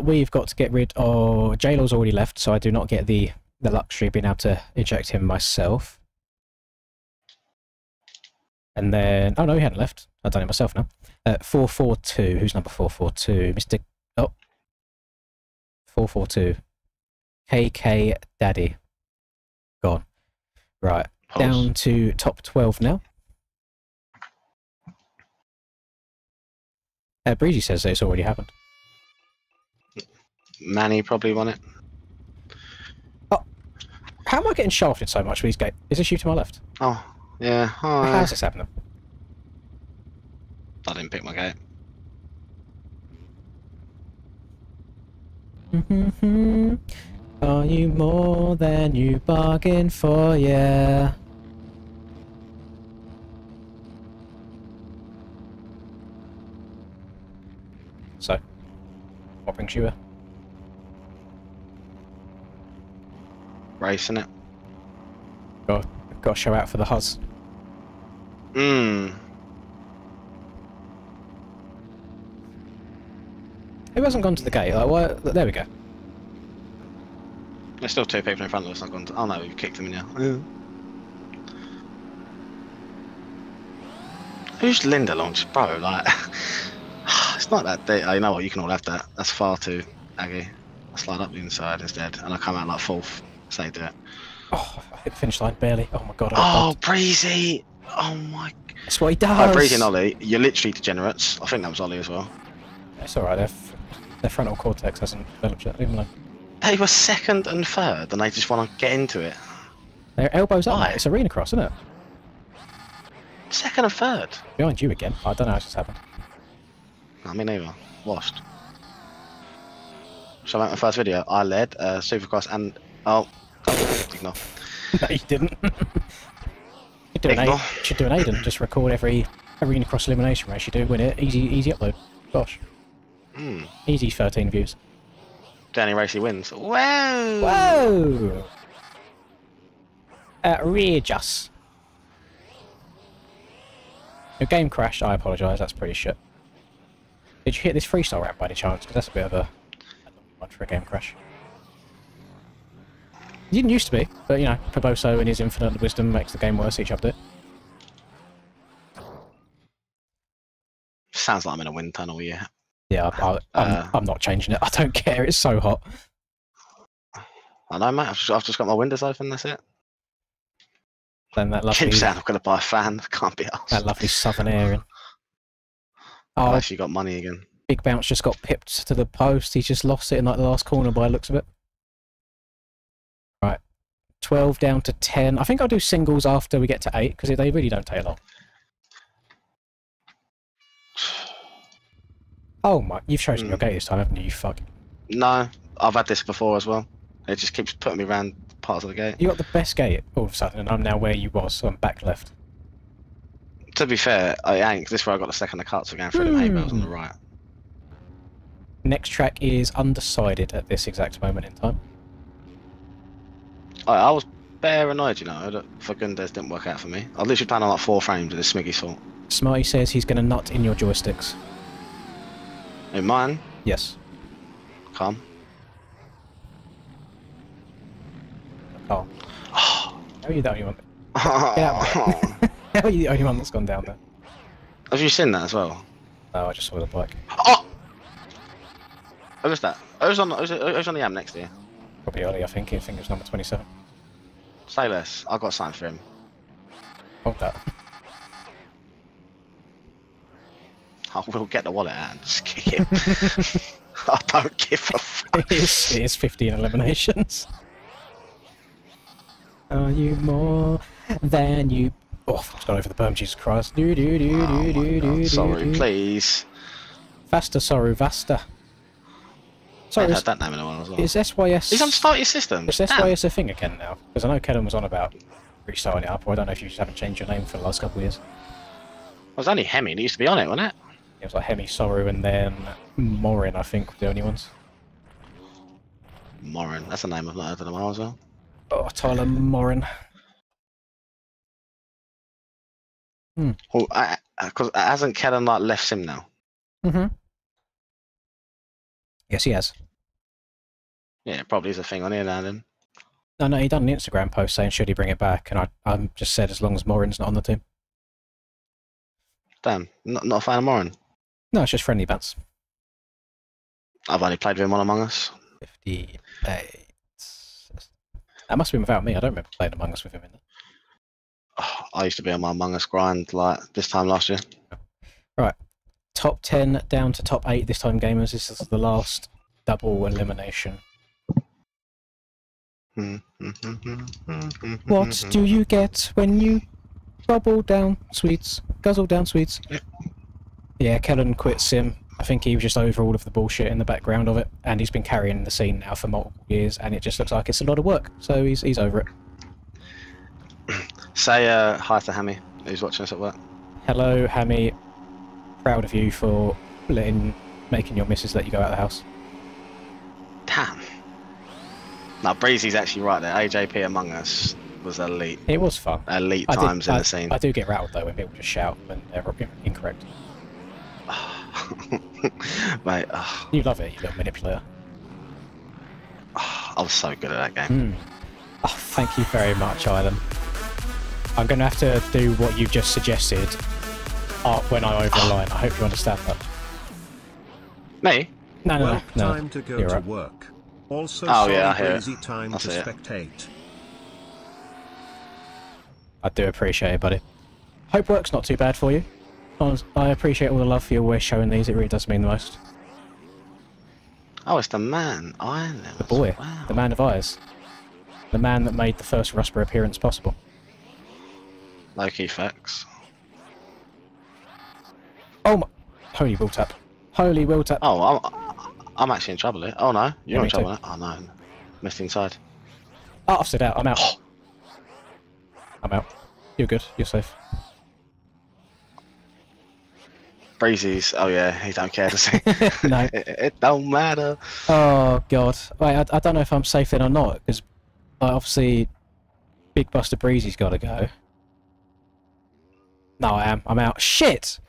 We've got to get rid of... J-Law's already left, so I do not get the luxury of being able to eject him myself. And then... Oh, no, he hadn't left. I've done it myself now. 442. Who's number 442? Mr... Oh. 442. KK Daddy. Gone. Right. Pause. Down to top 12 now. Breezy says that it's already happened. Manny probably won it. Oh. How am I getting shafted so much with these gates? Is this you to my left? Oh, yeah. Oh, How's this happening? I didn't pick my gate. Are you more than you bargained for, yeah? So, what brings you here? Racing it. Got to show out for the Huz. Who hasn't gone to the gate? Like, why? There we go. There's still 2 people in front of us. Not gone to... Oh no, we've kicked them in now. Yeah. Who's Linda launch, bro? Like, it's not that. You know what? You can all have that. That's far too aggy. I slide up the inside instead, and I come out like 4th. Say do it. Oh, I hit the finish line barely. Oh my god. Oh, Breezy! Oh my. That's what he does. Oh, Breezy and Ollie, you're literally degenerates. I think that was Ollie as well. It's alright. Their frontal cortex hasn't developed yet. Leave them alone. They were 2nd and 3rd, and they just want to get into it. Their elbows up, Why? mate. It's arena cross, isn't it? 2nd and 3rd. Behind you again. I don't know how this happened. No, me neither. Washed. Shall I make my first video? I led Supercross and... Oh. Ignore. No, you didn't. Should do an Aiden. Just record every arena cross elimination race you do, win it. Easy upload. Gosh. Easy 13 views. Danny Racy wins. Whoa! Whoa! Outrageous. Your game crashed. I apologise. That's pretty shit. Did you hit this freestyle ramp by any chance? Because that's a bit of a one for a game crash. It didn't used to be, but you know, Paboso in his infinite wisdom makes the game worse each update. Sounds like I'm in a wind tunnel, yeah. Yeah, I'm not changing it. I don't care. It's so hot. I know, mate. I've just got my windows open. That's it. Then that lovely, Keep saying I'm gonna buy a fan. Can't be asked. that lovely southern air. Oh, Unless you got money again. Big Bounce just got pipped to the post. He's just lost it in like the last corner by the looks of it. Right, 12 down to 10. I think I'll do singles after we get to 8 because they really don't take long. Oh my! You've chosen your gate this time, haven't you? You fuck. No, I've had this before as well. It just keeps putting me around parts of the gate. You got the best gate all of a sudden, and I'm now where you was, so I'm back left. To be fair, I ain't. This is where I got the second of cuts, so going through them hay bales on the right. Next track is undecided at this exact moment in time. I was bare annoyed, you know, that Fagundes didn't work out for me. I literally planned on like 4 frames and it's Smiggy's fault. Smarty says he's going to nut in your joysticks. In mine? Yes. Calm. Oh. How are you the only one? Get out, mate. How are you the only one that's gone down there? Have you seen that as well? No, I just saw the bike. Oh! Who was that? Who's on the am next to you? Probably Ollie, I think. I think it's number 27. Say less. I got something for him. Hold that. I will get the wallet out and just kick him. I don't give a fuck. It is 15 eliminations. Are you more than you... Oh, I've just gone over the berm, Jesus Christ. Sorry, please. Vasta, sorry, Vasta. I Sorry, had that name in a while as well. is SYS... He's on Start Your System. Is SYS a thing again now? Because I know Kellen was on about restarting it up, or I don't know if you just haven't changed your name for the last couple of years. It was only Hemi that used to be on it, wasn't it? It was like Hemi, Soru, and then Morin, I think, were the only ones. Morin. That's a name I've not heard in a while as well. Oh, Tyler Morin. Well, because hasn't Kellen like left Sim now? Yes, he has. Yeah, it probably is a thing on here now then. No, he done an Instagram post saying should he bring it back, and I just said as long as Morin's not on the team. Damn, not a fan of Morin. No, it's just friendly bants. I've only played with him on Among Us. 58. That must have been without me. I don't remember playing Among Us with him in there. Oh, I used to be on my Among Us grind like this time last year. Right. Top 10 down to top 8 this time, gamers. This is the last double elimination. What do you get when you gobble down sweets? Guzzle down sweets? Yeah, Kellen quit Sim. I think he was just over all of the bullshit in the background of it, and he's been carrying the scene now for multiple years, and it just looks like it's a lot of work, so he's over it. Say hi to Hammy, who's watching us at work. Hello, Hammy. Proud of you for making your missus let you go out of the house. Damn. Now, Breezy's actually right there. AJP Among Us was elite. It was fun. Elite times in the scene. I do get rattled though when people just shout when they're incorrect. Mate, You love it, you little manipulator. I was so good at that game. Oh, thank you very much, Ilan. I'm going to have to do what you've just suggested when I'm over the line. I hope you understand that. Me? No, no, Well, no. time to go You're to right. work. Also, Oh, yeah, I hear it. easy time I to see it. spectate. I do appreciate it, buddy. Hope work's not too bad for you. I appreciate all the love you're always showing these. It really does mean the most. Oh, it's the man. Iron. The boy. Wow. The man of eyes. The man that made the first Rusper appearance possible. Low-key facts. Oh my... Holy will tap. Holy will tap. Oh, I'm actually in trouble here. Oh no, you're me in trouble too. now. Oh no, missed inside. Oh, I've stood out. I'm out. I'm out. You're good. You're safe. Breezy's. Oh yeah, he don't care, does he? No. It don't matter. Oh, God. Wait, I don't know if I'm safe then or not, because obviously Big Buster Breezy's got to go. No, I am. I'm out. Shit!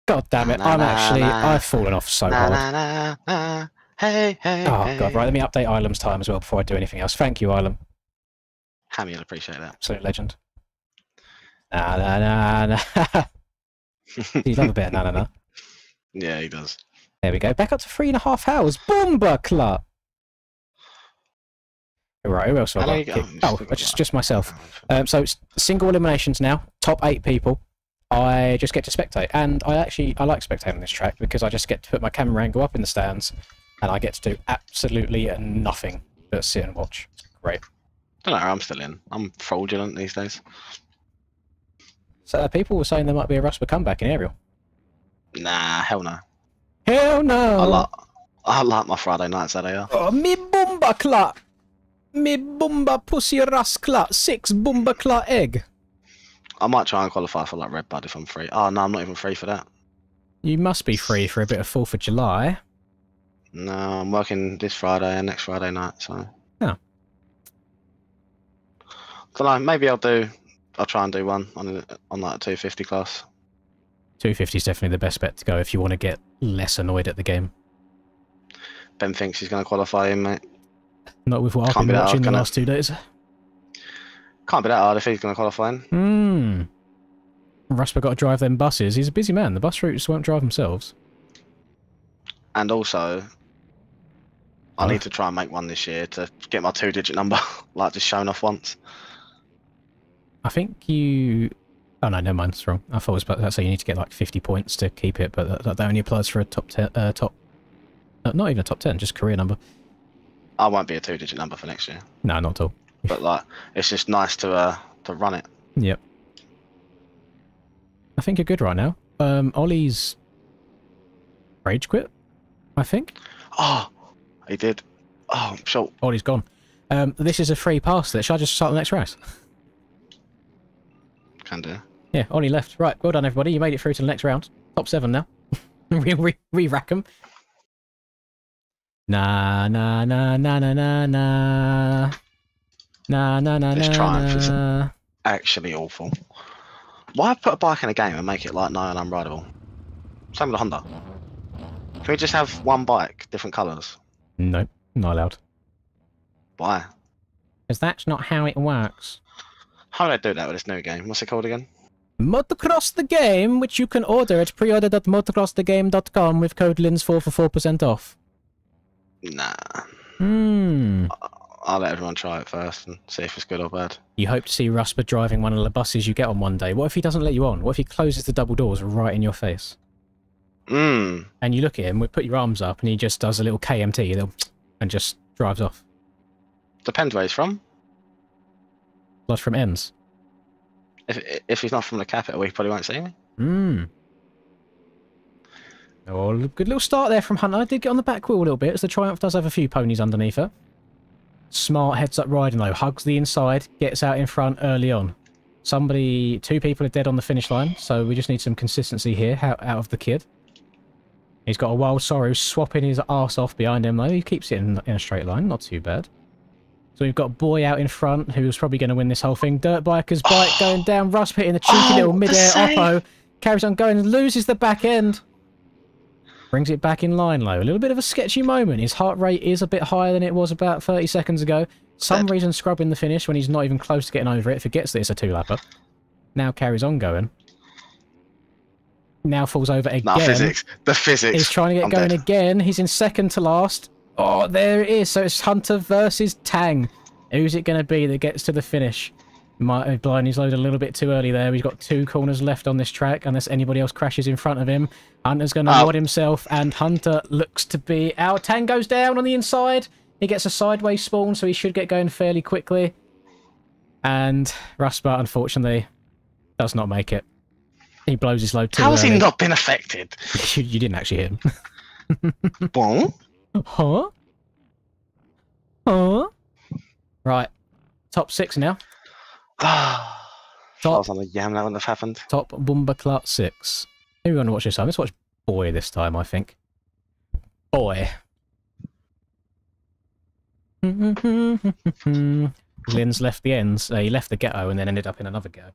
God damn it. I've fallen off so hard. Hey, hey, Oh, hey. God. Right, let me update Ilam's time as well before I do anything else. Thank you, Ilam. Hammy, I'll appreciate that. Absolute legend. Nah, nah, nah, nah. You love a bit of nah, nah, nah. Yeah, he does. There we go. Back up to 3.5 hours. Bomba clut. Right, who else have I got? Oh, just myself. So it's single eliminations now. Top 8 people. I just get to spectate, and I like spectating this track because I just get to put my camera angle up in the stands, and I get to do absolutely nothing but sit and watch. It's great. I don't know. I'm still in. I'm fraudulent these days. So people were saying there might be a Rusper comeback in Aerial. Nah, hell no. Hell no! I like my Friday nights that they are. Oh, me bomba clut! Me bomba pussy rasclut! 6 bomba clut egg! I might try and qualify for like Red Bud if I'm free. Oh no, I'm not even free for that. You must be free for a bit of 4th of July. No, I'm working this Friday and next Friday night, so. Oh. Don't know, maybe I'll try and do one on like a 250 class. 250 is definitely the best bet to go if you want to get less annoyed at the game. Ben thinks he's going to qualify in, mate. Not with what I've been watching the last 2 days. Can't be that hard if he's going to qualify in. Rusper got to drive them buses. He's a busy man. The bus routes won't drive themselves. And also, I need to try and make one this year to get my 2-digit number, like just shown off once. I think you... Oh no, never mind, it's wrong. I thought it was about to say you need to get like 50 points to keep it, but that only applies for a top 10... not even a top 10, just career number. I won't be a 2-digit number for next year. No, not at all. But like, it's just nice to run it. Yep. I think you're good right now. Ollie's rage quit, I think. Oh, he did. Oh, I'm sure. Ollie's gone. This is a free pass there. Shall I just start the next race? Can do. Yeah, Ollie left. Right, well done everybody. You made it through to the next round. Top 7 now. Re-rack them. Nah, nah, nah, nah, nah, nah, nah. Nah, nah, nah, This nah, Triumph is nah. actually awful. Why put a bike in a game and make it like nigh and unrideable? Same with the Honda. Can we just have one bike, different colours? Nope, not allowed. Why? Because that's not how it works. How do I do that with this new game? What's it called again? Motocross the Game, which you can order at preorder.motocrossthegame.com with code LINS4 for 4% off. Nah. I'll let everyone try it first and see if it's good or bad. You hope to see Rusper driving one of the buses you get on one day. What if he doesn't let you on? What if he closes the double doors right in your face? And you look at him, put your arms up, and he just does a little KMT and just drives off. Depends where he's from. Blood from ends. If he's not from the capital, he probably won't see me. Oh, good little start there from Hunter. Did get on the back wheel a little bit, as the Triumph does have a few ponies underneath her. Smart heads-up riding though. Hugs the inside, gets out in front early on. 2 people are dead on the finish line, so we just need some consistency here out of the kid. He's got a Wild Sorrow swapping his arse off behind him though. He keeps it in a straight line, not too bad. So we've got Boy out in front, who's probably going to win this whole thing. Dirt Biker's bike going down. Russ hitting the cheeky little mid-air oppo. Carries on going, loses the back end. Brings it back in line low. A little bit of a sketchy moment. His heart rate is a bit higher than it was about 30 seconds ago. Some reason scrubbing the finish when he's not even close to getting over it. Forgets that it's a two-lapper. Now carries on going. Now falls over again. Nah, physics. The physics. He's trying to get going again. He's in second to last. Oh, there it is. So it's Hunter versus Tang. Who's it going to be that gets to the finish? Might have blown his load a little bit too early there. He's got 2 corners left on this track unless anybody else crashes in front of him. Hunter's going to wad himself and Hunter looks to be out. Tang goes down on the inside. He gets a sideways spawn, so he should get going fairly quickly. And Rusper, unfortunately, does not make it. He blows his load too early. How has he not been affected? You didn't actually hit him. Bon? Huh? Huh? Right. Top 6 now. I was on a yam, that wouldn't have happened. Top Boomba Clut 6. Who are we going to watch this time? Let's watch Boy this time, I think. Boy. Lynn's left the ends. He left the ghetto and then ended up in another ghetto.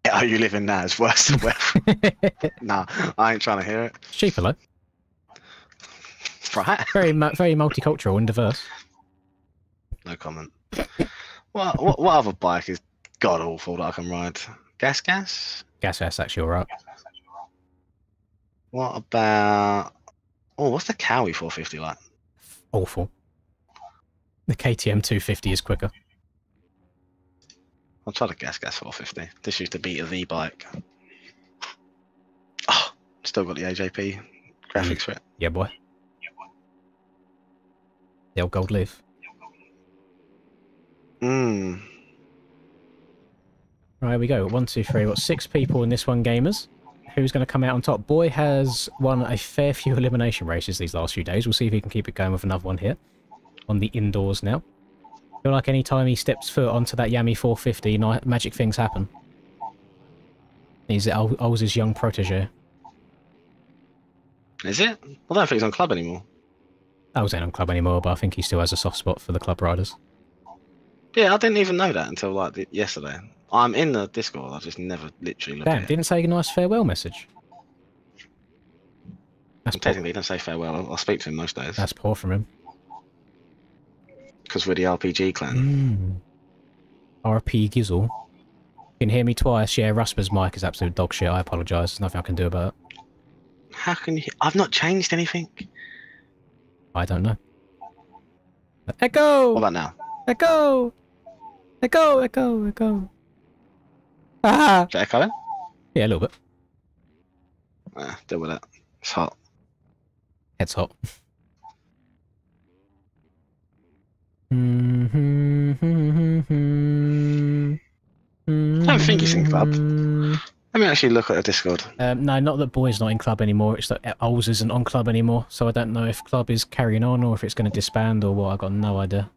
Yeah, you live in now is worse than where. Nah, I ain't trying to hear it. It's cheaper, though. Right. Very multicultural and diverse. No comment. What other bike is god awful that I can ride? Gas? Gas actually alright. What about... Oh, what's the Cowie 450 like? Awful. The KTM 250 is quicker. I'll try the Gas 450. This used to be a V bike. Oh, still got the AJP graphics for it. Yeah, boy. The old gold leaf. Mmm. Right, here we go. 1, 2, 3. What, 6 people in this one, gamers. Who's going to come out on top? Boy has won a fair few elimination races these last few days. We'll see if he can keep it going with another one here. On the indoors now. I feel like any time he steps foot onto that Yami 450, magic things happen. He's Ols's young protege. Is it? I don't think he's on club anymore. Ols ain't on club anymore, but I think he still has a soft spot for the club riders. Yeah, I didn't even know that until like yesterday. I'm in the Discord, I just never literally looked at it. Didn't say a nice farewell message. That's technically, he doesn't say farewell. I'll speak to him most days. That's poor from him. Because we're the RPG clan. RP Gizzle. You can hear me twice. Yeah, Rusper's mic is absolute dog shit. I apologise. There's nothing I can do about it. How can you... I've not changed anything. I don't know. Echo! What about now? Echo! Echo! Echo! Echo! Ah! Is that echoing? Yeah, a little bit. Deal with it. It's hot. Head's hot. I don't think he's in club. Let me actually look at the Discord. No, not that Boy's not in club anymore. It's that Ols isn't on club anymore. So I don't know if club is carrying on or if it's going to disband or what. I've got no idea.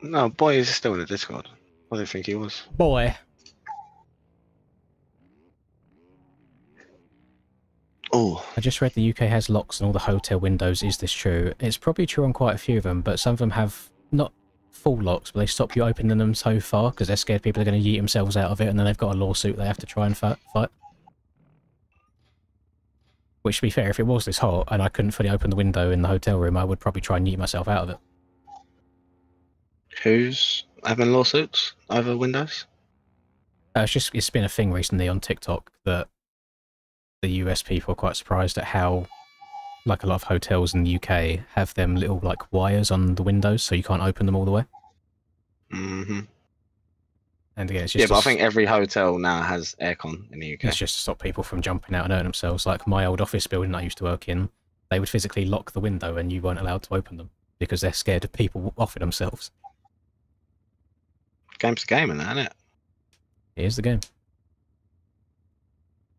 No, Boy is still in the Discord. I didn't think he was. Boy. Oh. I just read the UK has locks on all the hotel windows. Is this true? It's probably true on quite a few of them, but some of them have not full locks, but they stop you opening them so far because they're scared people are going to yeet themselves out of it and then they've got a lawsuit they have to try and fight. Which, to be fair, if it was this hot and I couldn't fully open the window in the hotel room, I would probably try and yeet myself out of it. Who's having lawsuits over Windows? It's been a thing recently on TikTok that the US people are quite surprised at how, like, a lot of hotels in the UK have them little, like, wires on the windows so you can't open them all the way. Mm-hmm. And again, it's just... Yeah, but I think every hotel now has aircon in the UK. It's just to stop people from jumping out and hurting themselves. Like, my old office building I used to work in, they would physically lock the window and you weren't allowed to open them because they're scared of people offing themselves. Game's the game, isn't it? Here's the game.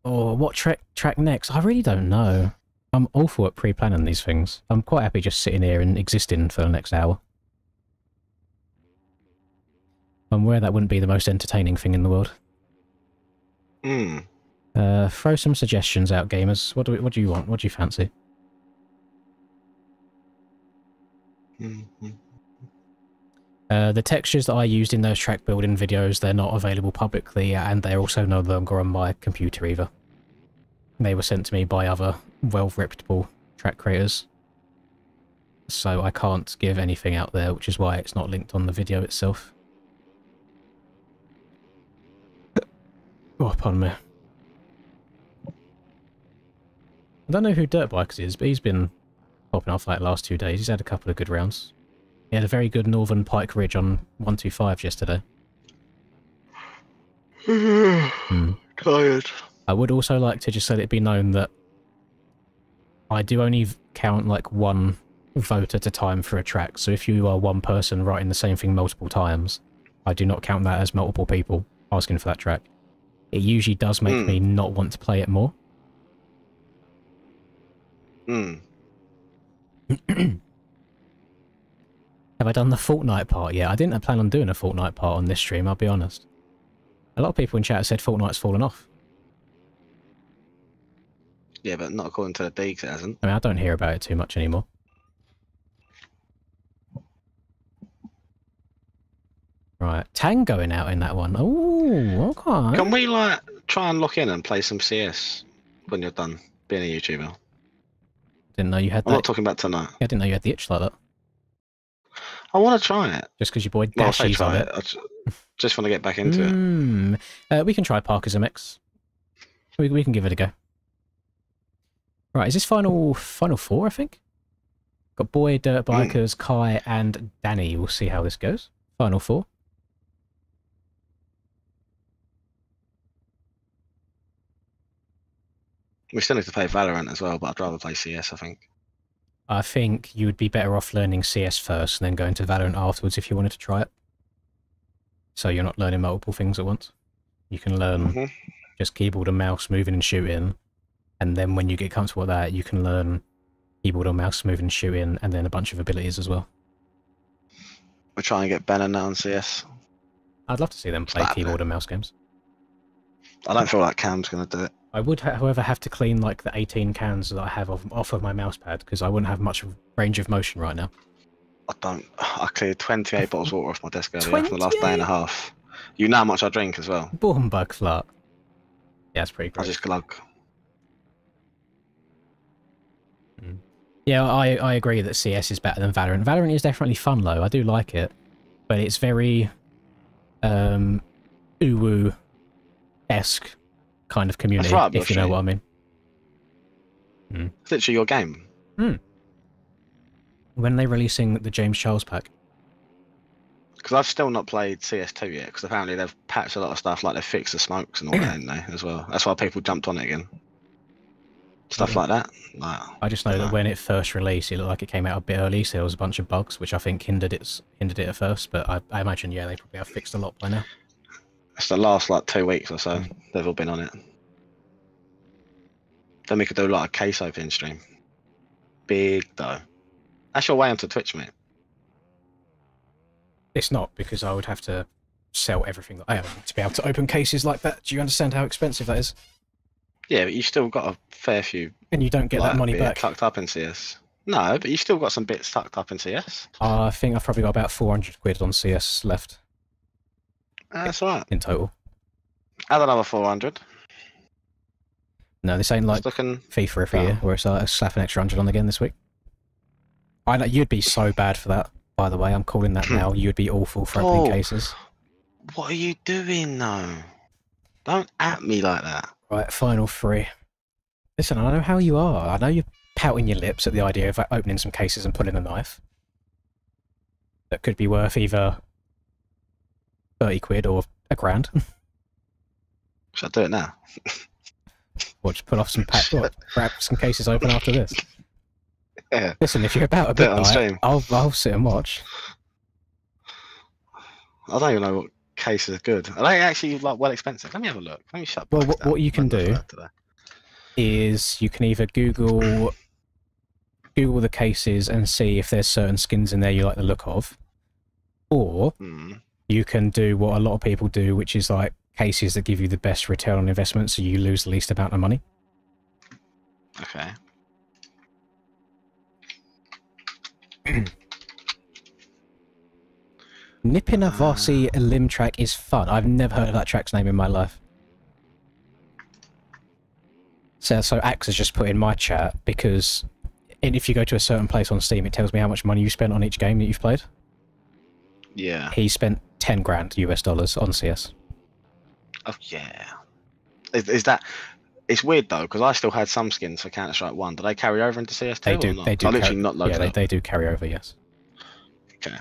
Oh, what track next? I really don't know. I'm awful at pre-planning these things. I'm quite happy just sitting here and existing for the next hour. I'm aware that wouldn't be the most entertaining thing in the world. Throw some suggestions out, gamers. What do you want? What do you fancy? The textures that I used in those track building videos, they're not available publicly, and they're also no longer on my computer either. they were sent to me by other well-reputable track creators. So I can't give anything out there, which is why it's not linked on the video itself. Oh, pardon me. I don't know who Dirt Bikers is, but he's been popping off like the last 2 days. He's had a couple of good rounds. He had a very good Northern Pike Ridge on 125 yesterday. Tired. I would also like to just let it be known that I do only count like one vote at a time for a track. So if you are one person writing the same thing multiple times, I do not count that as multiple people asking for that track. It usually does make me not want to play it more. Mm. Have I done the Fortnite part yet? I didn't plan on doing a Fortnite part on this stream, I'll be honest. A lot of people in chat said Fortnite's fallen off. Yeah, but not according to the Deeks, it hasn't. I mean, I don't hear about it too much anymore. Right, Tang going out in that one. Oh, okay. Can we, like, try and lock in and play some CS when you're done being a YouTuber? Didn't know you had that. I'm not talking about tonight. I didn't know you had the itch like that. I want to try it. Just because your boy Well, I say Dashy's on try it. I just want to get back into it. We can try Parker's MX. We can give it a go. Right, is this final four, I think? Got Boy, Dirt Bikers, Kai, and Danny. We'll see how this goes. Final four. We still need to play Valorant as well, but I'd rather play CS, I think. I think you would be better off learning CS first and then going to Valorant afterwards if you wanted to try it. So you're not learning multiple things at once. You can learn just keyboard and mouse moving and shooting, and then when you get comfortable with that, you can learn keyboard or mouse moving and shooting, and then a bunch of abilities as well. We're trying to get Ben now on CS. I'd love to see them play keyboard and mouse games. I don't feel like Cam's going to do it. I would, however, have to clean like the 18 cans that I have off of my mouse pad because I wouldn't have much range of motion right now. I cleared 28 bottles of water off my desk earlier for the last day and a half. You know how much I drink as well. Born bug flat. Yeah, it's pretty great. I just glug. Yeah, I agree that CS is better than Valorant. Valorant is definitely fun though. I do like it, but it's very uwu-esque kind of community, right, if you know what I mean. It's literally your game. When are they releasing the James Charles pack? Because I've still not played CS2 yet, because apparently they've patched a lot of stuff, like they fixed the smokes and all that, haven't they, as well. That's why people jumped on it again. Stuff like that. Like, I just know that when it first released, it looked like it came out a bit early, so there was a bunch of bugs, which I think hindered it at first, but I imagine, yeah, they probably have fixed a lot by now. It's the last, like, 2 weeks or so, they've all been on it. Then we could do, like, a case opening stream. Big, though. That's your way onto Twitch, mate. It's not, because I would have to sell everything that I own to be able to open cases like that. Do you understand how expensive that is? Yeah, but you've still got a fair few... And you don't get that money back. ...tucked up in CS. No, but you've still got some bits tucked up in CS. I think I've probably got about 400 quid on CS left. That's right. In total. Add another 400. No, this ain't like FIFA every year, where it's like a slap an extra 100 on again this week. I know you'd be so bad for that, by the way. I'm calling that now. You'd be awful for opening cases. What are you doing, though? Don't at me like that. Right, final three. Listen, I know how you are. I know you're pouting your lips at the idea of opening some cases and pulling a knife. That could be worth either 30 quid or a grand. Should I do it now? Or just pull off some grab some cases open after this. Yeah. Listen, if you're about a bit night, I'll sit and watch. I don't even know what cases are good. Are they actually like well expensive? Let me have a look. Let me shut. Well, what you can do is you can either Google the cases and see if there's certain skins in there you like the look of, or you can do what a lot of people do, which is like cases that give you the best return on investment, so you lose the least amount of money. Okay. Nipping a Vossi limb track is fun. I've never heard of that track's name in my life. So Axe has just put in my chat, because if you go to a certain place on Steam, it tells me how much money you spent on each game that you've played. Yeah. He spent 10 grand US dollars on CS. Oh yeah. Is that? It's weird though, because I still had some skins for Counter-Strike 1. Do they carry over into CS2 They do. or not? They do. I literally not loads. Yeah, they do carry over. Yes. Okay.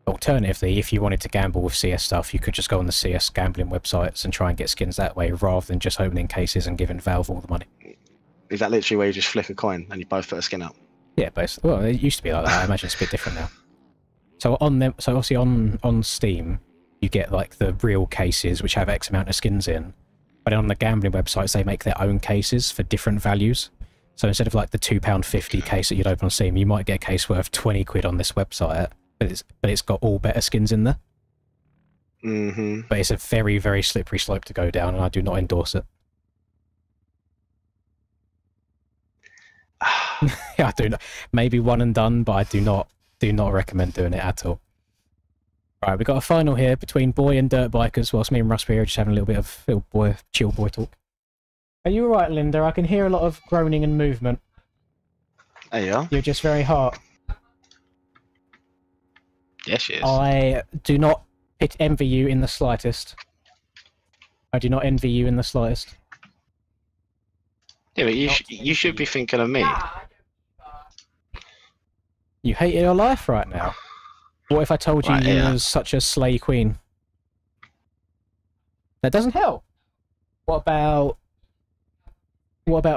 Alternatively, if you wanted to gamble with CS stuff, you could just go on the CS gambling websites and try and get skins that way, rather than just opening cases and giving Valve all the money. Is that literally where you just flick a coin and you both put a skin up? Yeah, basically. Well, it used to be like that. I imagine it's a bit different now. So obviously on Steam, you get like the real cases which have X amount of skins in, but on the gambling websites they make their own cases for different values. So instead of like the £2.50 case that you'd open on Steam, you might get a case worth 20 quid on this website, but it's got all better skins in there. Mm-hmm. But it's a very, very slippery slope to go down, and I do not endorse it. Yeah, I do not. Maybe one and done, but I do not recommend doing it at all. Right, we've got a final here between Boy and Dirt Bikers, whilst me and Rusby are just having a little bit of chill boy talk. Are you alright, Linda? I can hear a lot of groaning and movement. There you are. You're just very hot. Yes, she is. I do not envy you in the slightest. I do not envy you in the slightest. Yeah, but you should be thinking of me. You hate your life right now. What if I told you Right, you yeah. was such a slay queen? That doesn't help. What about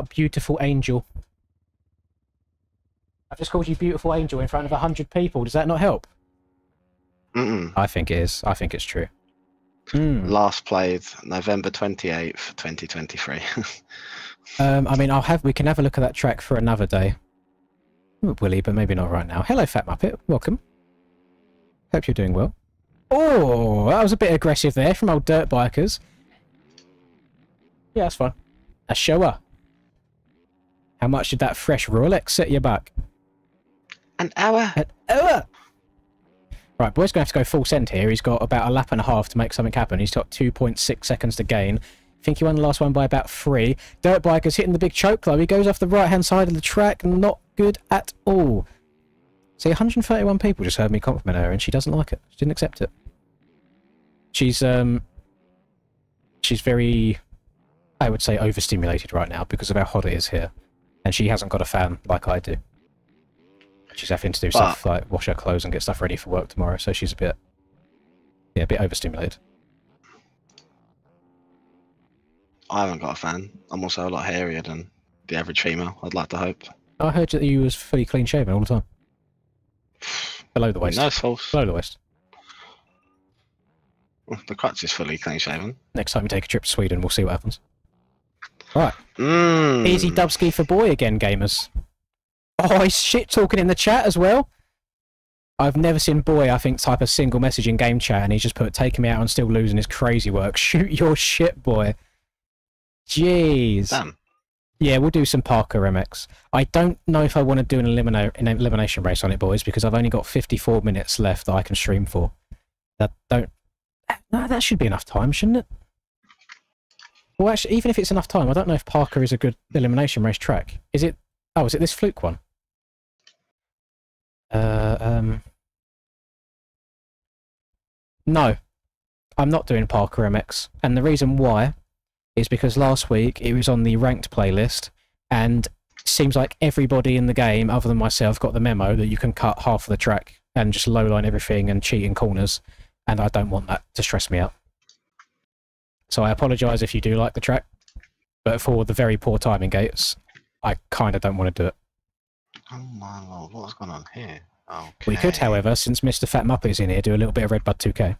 beautiful angel? I've just called you beautiful angel in front of 100 people. Does that not help? Mm-mm. I think it is. I think it's true. Last played November 28th, 2023. I mean, we can have a look at that track for another day. Willie, but maybe not right now. Hello, Fat Muppet. Welcome. Hope you're doing well. Oh, that was a bit aggressive there from old Dirt Bikers. Yeah, that's fine. A shower. How much did that fresh Rolex set you back? An hour. An hour! Right, boy's going to have to go full send here. He's got about a lap and a half to make something happen. He's got 2.6 seconds to gain. I think he won the last one by about 3. Dirt Biker's hitting the big choke though. He goes off the right-hand side of the track. Not good at all. See, 131 people just heard me compliment her, and she doesn't like it. She didn't accept it. She's very, I would say, overstimulated right now because of how hot it is here. And she hasn't got a fan like I do. She's having to do stuff like wash her clothes and get stuff ready for work tomorrow, so she's a bit overstimulated. I haven't got a fan. I'm also a lot hairier than the average female, I'd like to hope. I heard that you was fully clean shaven all the time. Below the waist. No, it's false. Below the waist. The crutch is fully clean shaven. Next time we take a trip to Sweden, we'll see what happens. Alright. Mm. Easy dubski for boy again, gamers. Oh, he's shit-talking in the chat as well. I've never seen boy, I think, type a single message in game chat, and he's just put, taking me out and still losing his crazy work. Shoot your shit, boy. Jeez. Damn. Yeah, we'll do some Parker MX. I don't know if I want to do an elimination race on it, boys, because I've only got 54 minutes left that I can stream for. That should be enough time, shouldn't it? Well, actually, even if it's enough time, I don't know if Parker is a good elimination race track. Is it? Oh, is it this fluke one? No. I'm not doing Parker MX, and the reason why is because last week it was on the ranked playlist, and it seems like everybody in the game, other than myself, got the memo that you can cut half of the track and just lowline everything and cheat in corners, and I don't want that to stress me out. So I apologise if you do like the track, but for the very poor timing gates, I kind of don't want to do it. Oh my lord, what's going on here? Okay. We could, however, since Mr. Fat Muppet is in here, do a little bit of Redbud 2K.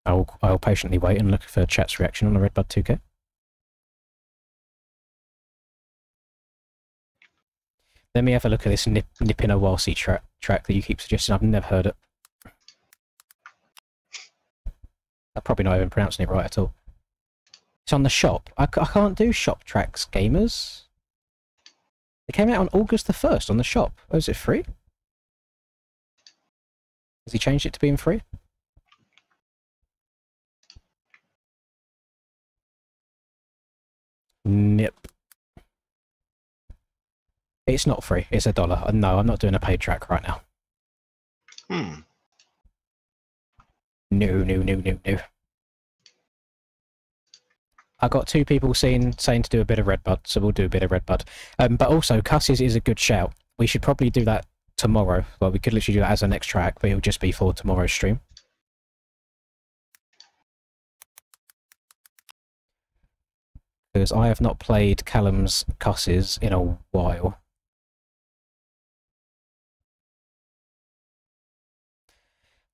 I'll patiently wait and look for chat's reaction on the Redbud 2K. Let me have a look at this Nip in a Walsey track that you keep suggesting. I've never heard it. I'm probably not even pronouncing it right at all. It's on the shop. I can't do shop tracks, gamers. It came out on August the 1st on the shop. Oh, is it free? Has he changed it to being free? Yep. It's not free. It's $1. No, I'm not doing a paid track right now. Hmm. No. I got 2 people saying to do a bit of Redbud, so we'll do a bit of Redbud. But also, Cusses is a good shout. We should probably do that tomorrow. Well, we could literally do that as a next track, but it'll just be for tomorrow's stream. Because I have not played Callum's Cusses in a while.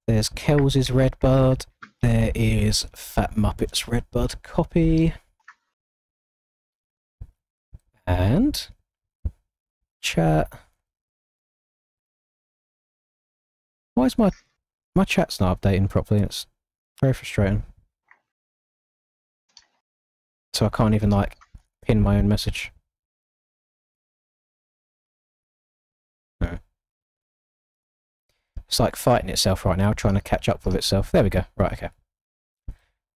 There's Kels's Redbud. There is Fat Muppet's Redbud copy. And chat. Why is my chat's not updating properly? It's very frustrating. So I can't even like pin my own message. No. It's like fighting itself right now, trying to catch up with itself. There we go. Right, okay.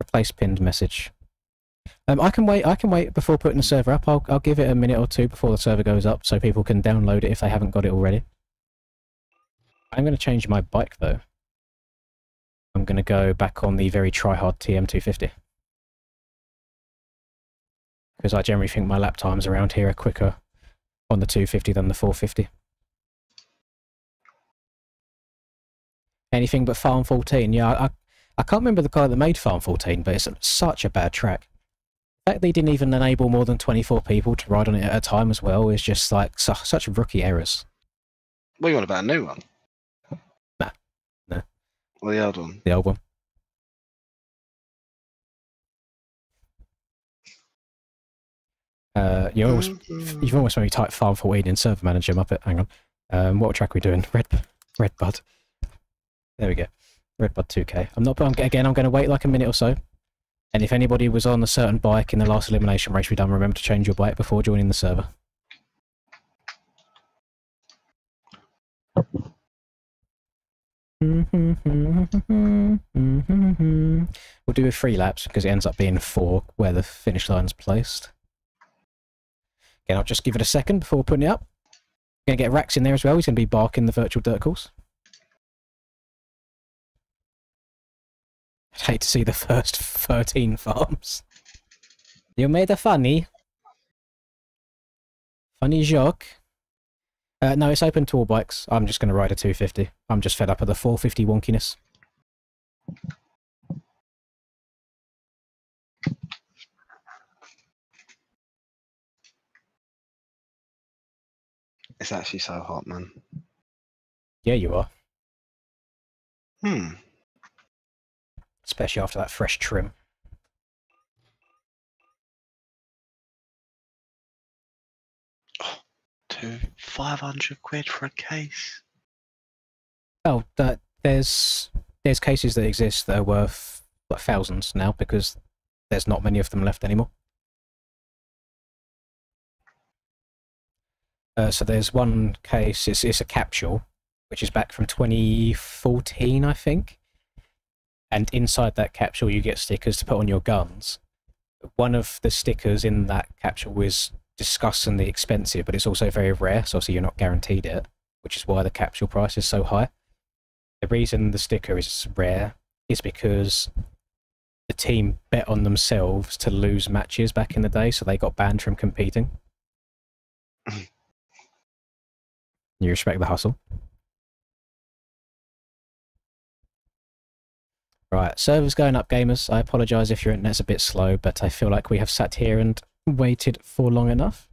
Replace pinned message. I can wait before putting the server up. I'll give it a minute or 2 before the server goes up so people can download it if they haven't got it already. I'm going to change my bike though. I'm going to go back on the very try-hard TM250. Because I generally think my lap times around here are quicker on the 250 than the 450. Anything but Farm 14. Yeah, I can't remember the guy that made Farm 14, but it's such a bad track. The fact they didn't even enable more than 24 people to ride on it at a time as well is just like such rookie errors. What you want about a new one? Nah. No. Or the old one? The old one. You've almost made me type Farm 14 in Server Manager, Muppet. Hang on. What track are we doing? Redbud. There we go. Redbud 2K. I'm going to wait like a minute or so. And if anybody was on a certain bike in the last elimination race we done, remember to change your bike before joining the server. We'll do 3 laps because it ends up being 4 where the finish line's placed. Again, I'll just give it a second before putting it up. Going to get Rax in there as well. He's going to be barking the virtual dirt course. I'd hate to see the first 13 farms. You made a funny joke. No, it's open to all bikes. I'm just going to ride a 250. I'm just fed up of the 450 wonkiness. It's actually so hot, man. Yeah, you are. Hmm. Especially after that fresh trim. Oh, 500 quid for a case. Oh, there's cases that exist that are worth like thousands now because there's not many of them left anymore. So there's one case, it's a capsule, which is back from 2014, I think. And inside that capsule you get stickers to put on your guns. One of the stickers in that capsule is disgustingly expensive, but it's also very rare, so obviously you're not guaranteed it, which is why the capsule price is so high. The reason the sticker is rare is because the team bet on themselves to lose matches back in the day, so they got banned from competing. You respect the hustle. Right, server's going up, gamers. I apologise if your internet's a bit slow, but I feel like we have sat here and waited for long enough.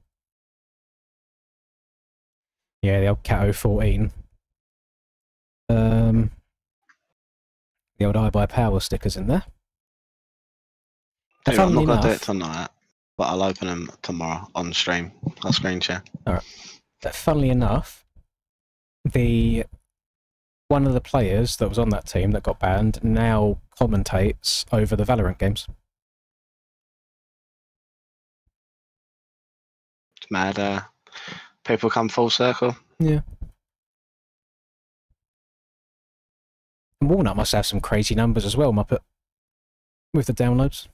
Yeah, the old Cat 014. The old I Buy Power stickers in there. Dude, I'm not going to do it tonight, but I'll open them tomorrow on stream. I'll screen share. Alright. Funnily enough, one of the players that was on that team that got banned now commentates over the Valorant games. It's mad. People come full circle. Yeah. And Walnut must have some crazy numbers as well, Muppet, with the downloads.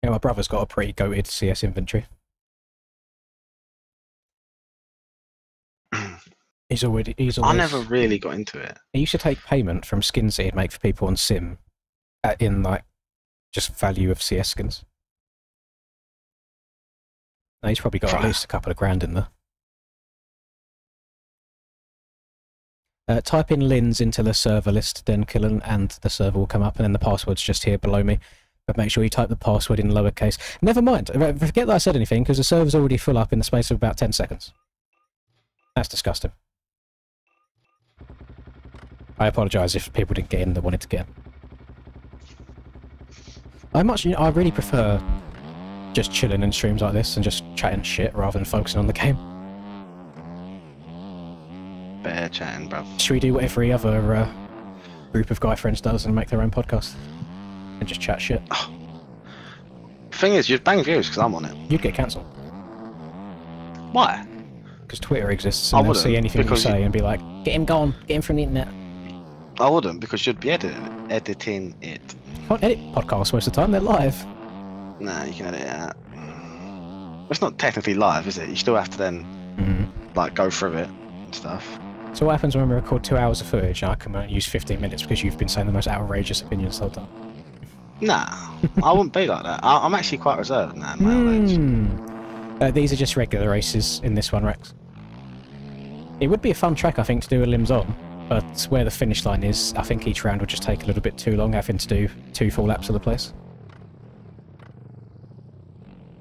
Yeah, my brother's got a pretty goated CS inventory. He's always. I never really got into it. He used to take payment from skins that he'd make for people on Sim, in like just value of CS skins. Now he's probably got at least a couple of grand in there. Type in Lins into the server list, then Killen, and the server will come up, and then the password's just here below me. But make sure you type the password in lowercase. Never mind, forget that I said anything, because the server's already full up in the space of about 10 seconds. That's disgusting. I apologise if people didn't get in that wanted to get in. I really prefer just chilling in streams like this and just chatting shit rather than focusing on the game. Bear chatting, bruv. Should we do what every other group of guy friends does and make their own podcast? And just chat shit? Thing is, you'd bang views because I'm on it. You'd get cancelled. Why? Because Twitter exists and they'll see anything you say and be like, get him gone, get him from the internet. I wouldn't, because you'd be editing it. You can't edit podcasts most of the time, they're live. Nah, you can edit it out. It's not technically live, is it? You still have to then, like, go through it and stuff. So what happens when we record 2 hours of footage and I can only use 15 minutes because you've been saying the most outrageous opinions the whole time? Nah, I wouldn't be like that. I'm actually quite reserved now in my old age. These are just regular races in this one, Rex. It would be a fun track, I think, to do a limbs on, but where the finish line is, I think each round would just take a little bit too long, having to do 2 full laps of the place.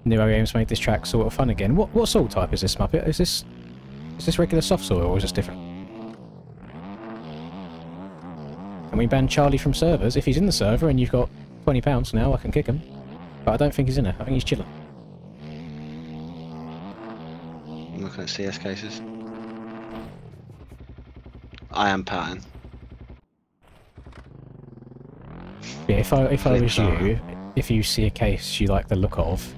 New OEMs made this track sort of fun again. What soil type is this, Muppet? Is this regular soft soil, or is this different? Can we ban Charlie from servers? If he's in the server and you've got £20 now, I can kick him. But I don't think he's in it. I think he's chilling. I'm looking at CS cases. I am pouting. Yeah, if I was you, if you see a case you like the look of,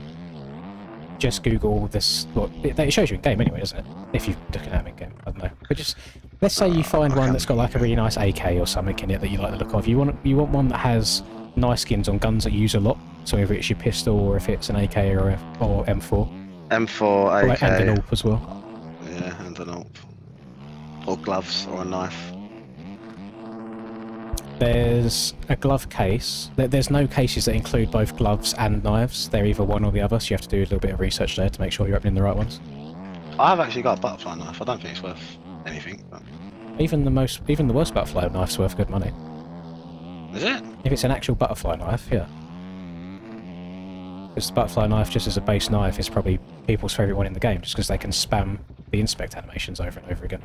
just Google this. Well, it shows you in game anyway, doesn't it? If you're looking at it in game, I don't know. But just let's say you find one that's got like a really nice AK or something in it that you like the look of. You want one that has nice skins on guns that you use a lot. So if it's your pistol or if it's an AK or M4. M4, AK. And an AWP as well. Yeah, and an AWP. Or gloves, or a knife. There's a glove case. There's no cases that include both gloves and knives. They're either one or the other, so you have to do a little bit of research there to make sure you're opening the right ones. I have actually got a butterfly knife. I don't think it's worth anything. But... Even the worst butterfly knife's worth good money. Is it? If it's an actual butterfly knife, yeah. Because the butterfly knife, just as a base knife, is probably people's favourite one in the game, just because they can spam the inspect animations over and over again.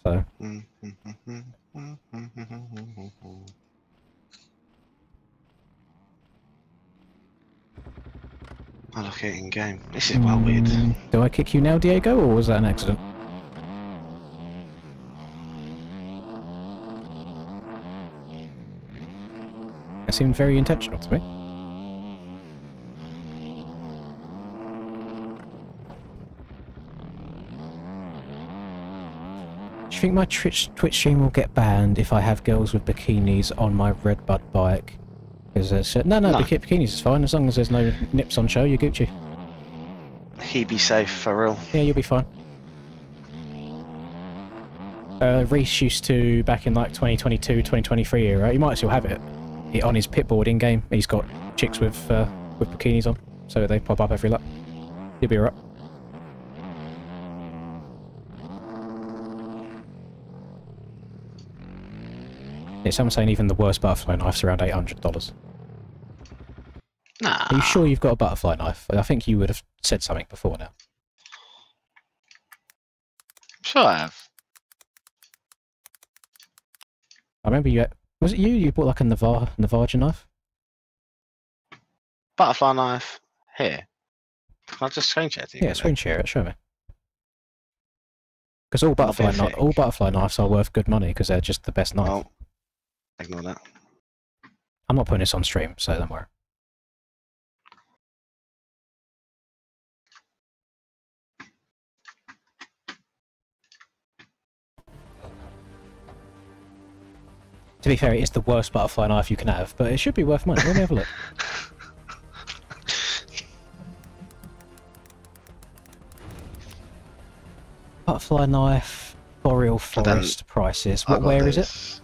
So. I look at it in game. This is well weird. Do I kick you now, Diego, or was that an accident? That seemed very intentional to me. Do you think my Twitch stream will get banned if I have girls with bikinis on my Redbud bike? Because no, bikinis is fine as long as there's no nips on show. You're Gucci. He be safe for real. Yeah, you'll be fine. Reese used to back in like 2022, 2023 era. You might still have it on his pitboard in game. He's got chicks with bikinis on, so they pop up every lap. You'll be alright. Yeah, someone's saying even the worst butterfly knife's around $800. Nah. Are you sure you've got a butterfly knife? I think you would have said something before now. Sure I have. I remember you... Was it you? You bought like a Navaja knife? Butterfly knife. Here. Can I just screen share it to you? Yeah, screen share it. Show me. Because all butterfly knives are worth good money because they're just the best knife. Oh. Ignore that. I'm not putting this on stream, so don't worry. To be fair, it is the worst butterfly knife you can have, but it should be worth money. Let me have a look. Butterfly knife, boreal forest prices. What? Where is it?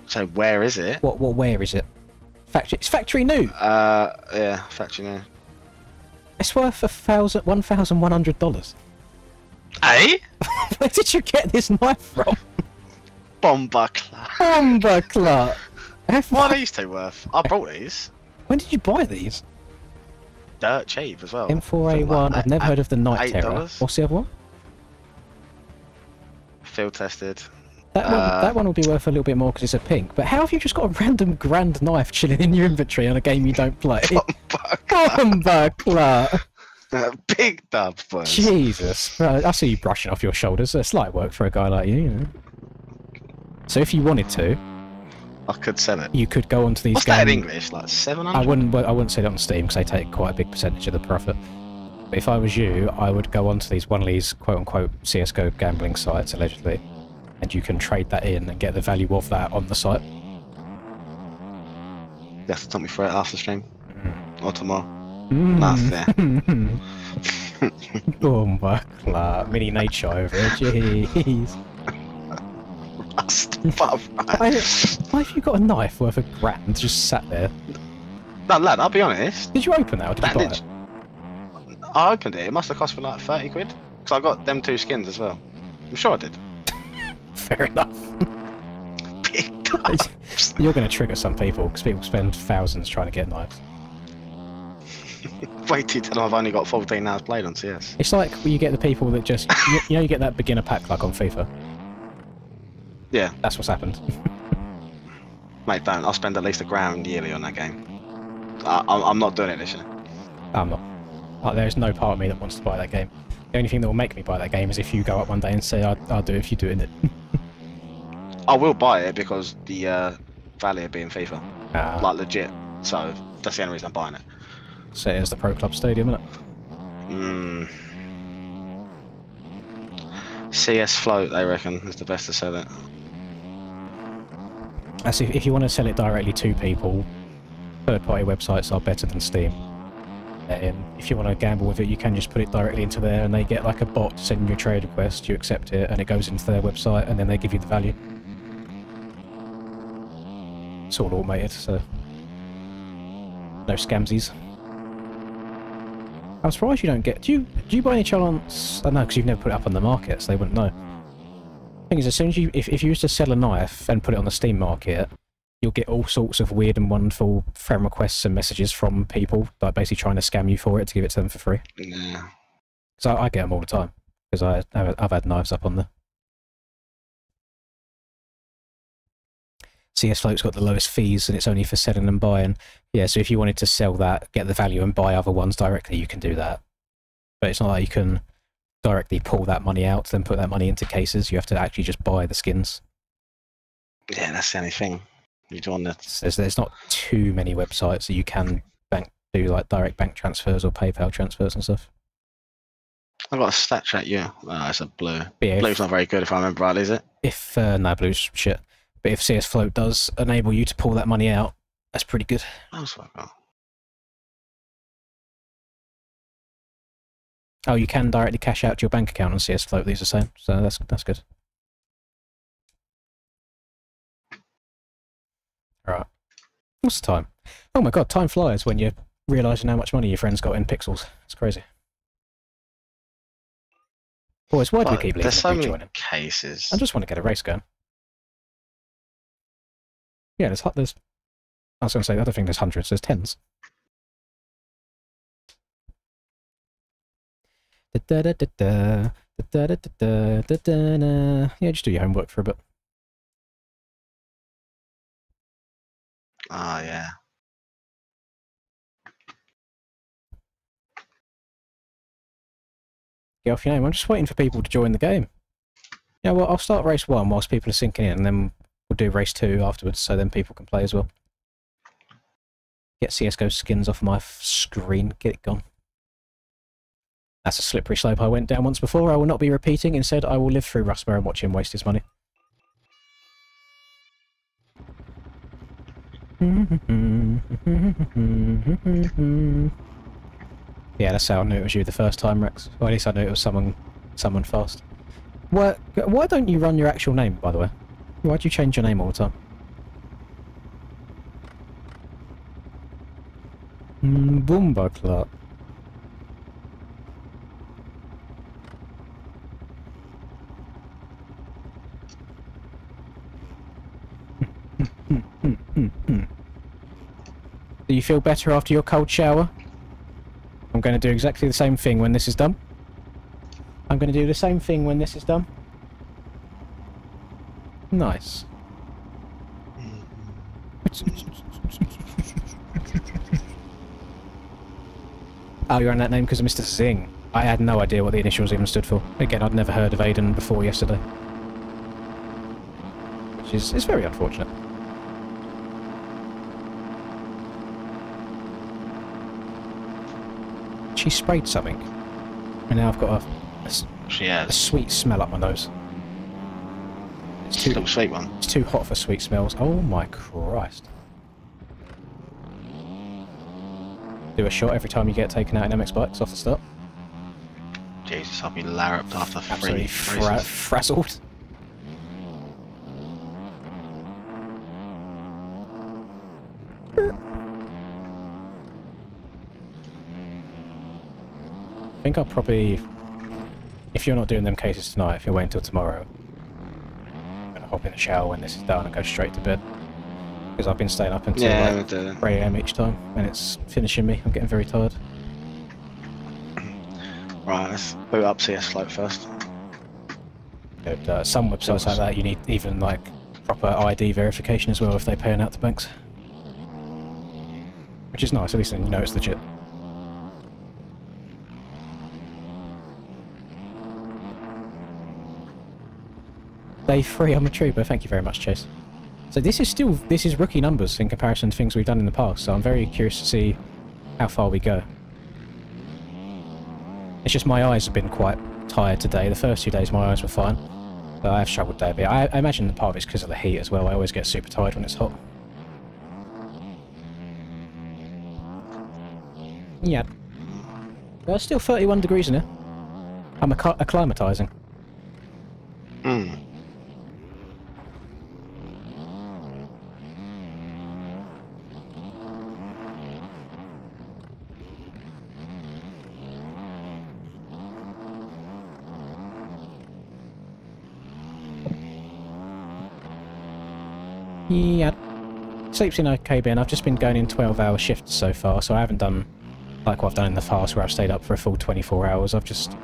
So where is it? What? Where is it? Factory. It's factory new. Yeah, factory new. It's worth $1,100. Eh? Where did you get this knife from? Bomber Club. Bomber Club. What are these two worth? I brought these. When did you buy these? Dirt cheap as well. M4A1. I've never heard of the Night Terror. $8. What's the other one? Field tested. That one will be worth a little bit more because it's a pink. But how have you just got a random grand knife chilling in your inventory on a game you don't play? Bomber Club. Big dubs, boys. Jesus. I see you brushing off your shoulders. It's light work for a guy like you, you know. So if you wanted to, I could sell it. you could go onto these What's that in English? Like 700? I wouldn't sell it on Steam because they take quite a big percentage of the profit. But if I was you, I would go onto one of these quote-unquote CSGO gambling sites, allegedly, and you can trade that in and get the value of that on the site. You have to talk me through it after stream. Or tomorrow. Mm. Nothing. Bomber Club. Mini nature over it, jeez. Why have you got a knife worth £1,000 just sat there? No, lad, I'll be honest. Did you open that or did you buy it? I opened it. It must have cost me like 30 quid. Because I got them 2 skins as well. I'm sure I did. Fair enough. Big dubs. You're going to trigger some people because people spend thousands trying to get knives. Waited till I've only got 14 hours played on CS. It's like you get the people that just, you know, you get that beginner pack like on FIFA. Yeah. That's what's happened. Mate, don't. I'll spend at least £1,000 yearly on that game. I'm not doing it this year. I'm not. Like, there's no part of me that wants to buy that game. The only thing that will make me buy that game is if you go up one day and say, I'll do it if you're doing it. I will buy it because the value of being FIFA. Like, legit. So, that's the only reason I'm buying it. So it's the Pro Club Stadium, isn't it? CS Float, they reckon, is the best to sell it. As if you want to sell it directly to people, third-party websites are better than Steam. If you want to gamble with it, you can just put it directly into there, and they get like a bot sending you a trade request, you accept it, and it goes into their website, and then they give you the value. It's all automated, so no scamsies. I'm surprised you don't get. Do you by any chance? I know because you've never put it up on the market, so they wouldn't know. Thing is, as soon as if you used to sell a knife and put it on the Steam market, you'll get all sorts of weird and wonderful friend requests and messages from people like basically trying to scam you for it to give it to them for free. Yeah. So I get them all the time because I've had knives up on there. CS Float's got the lowest fees and it's only for selling and buying. Yeah, so if you wanted to sell that, get the value and buy other ones directly, you can do that. But it's not like you can directly pull that money out, then put that money into cases. You have to actually just buy the skins. Yeah, that's the only thing. You do on that. There's not too many websites that you can do like direct bank transfers or PayPal transfers and stuff. I've got a stat track, yeah. Oh, it's a blue. Yeah, Blue's not very good if I remember right, is it? If no, blue's shit. But if CS Float does enable you to pull that money out, that's pretty good. Oh, you can directly cash out to your bank account on CS Float. These are the same, so that's good. Right. What's the time? Oh my god, time flies when you're realising how much money your friend's got in pixels. It's crazy. Boys, why do we keep leaving? There's so many joining? cases. I just want to get a race going. Yeah, I was going to say, I don't think there's hundreds, there's tens. Yeah, just do your homework for a bit. Oh, yeah. Get off your name. I'm just waiting for people to join the game. Yeah, well, I'll start race 1 whilst people are sinking in, and then we'll do race 2 afterwards, so then people can play as well. Get CSGO skins off my screen. Get it gone. That's a slippery slope I went down once before. I will not be repeating. Instead, I will live through Rustmer and watch him waste his money. Yeah, that's how I knew it was you the first time, Rex. Or at least I knew it was someone fast. Why don't you run your actual name, by the way? Why'd you change your name all the time? Boomba Clark. Do you feel better after your cold shower? I'm going to do exactly the same thing when this is done. I'm going to do the same thing when this is done. Nice. Oh, you're on that name because of Mr. Zing. I had no idea what the initials even stood for. Again, I'd never heard of Aiden before yesterday. Which is very unfortunate. She sprayed something. And now I've got a sweet smell up my nose. It's too sweet one. It's too hot for sweet smells. Oh my Christ. Do a shot every time you get taken out in MX bikes off the start. Jesus, I'll be larruped after Absolutely 3 races. frazzled. I think I'll probably, if you're not doing them cases tonight, if you're waiting until tomorrow, I'm going to hop in the shower when this is done and go straight to bed. Because I've been staying up until 3 AM each time, and it's finishing me. I'm getting very tired. Right, let's boot up CS Float first. But, some websites like that, you need even like proper ID verification as well if they're paying out the banks. Which is nice, at least then you know it's legit. Day 3, I'm a trooper. Thank you very much, Chase. So this is rookie numbers in comparison to things we've done in the past, so I'm very curious to see how far we go. It's just my eyes have been quite tired today. The first 2 days my eyes were fine, but I have struggled there a bit. I imagine part of it's because of the heat as well. I always get super tired when it's hot. Yeah. Well, it's still 31 degrees in here. I'm acclimatising. Yeah. Sleep's in okay, Ben. I've just been going in 12-hour shifts so far, so I haven't done like what I've done in the past where I've stayed up for a full 24 hours. I've just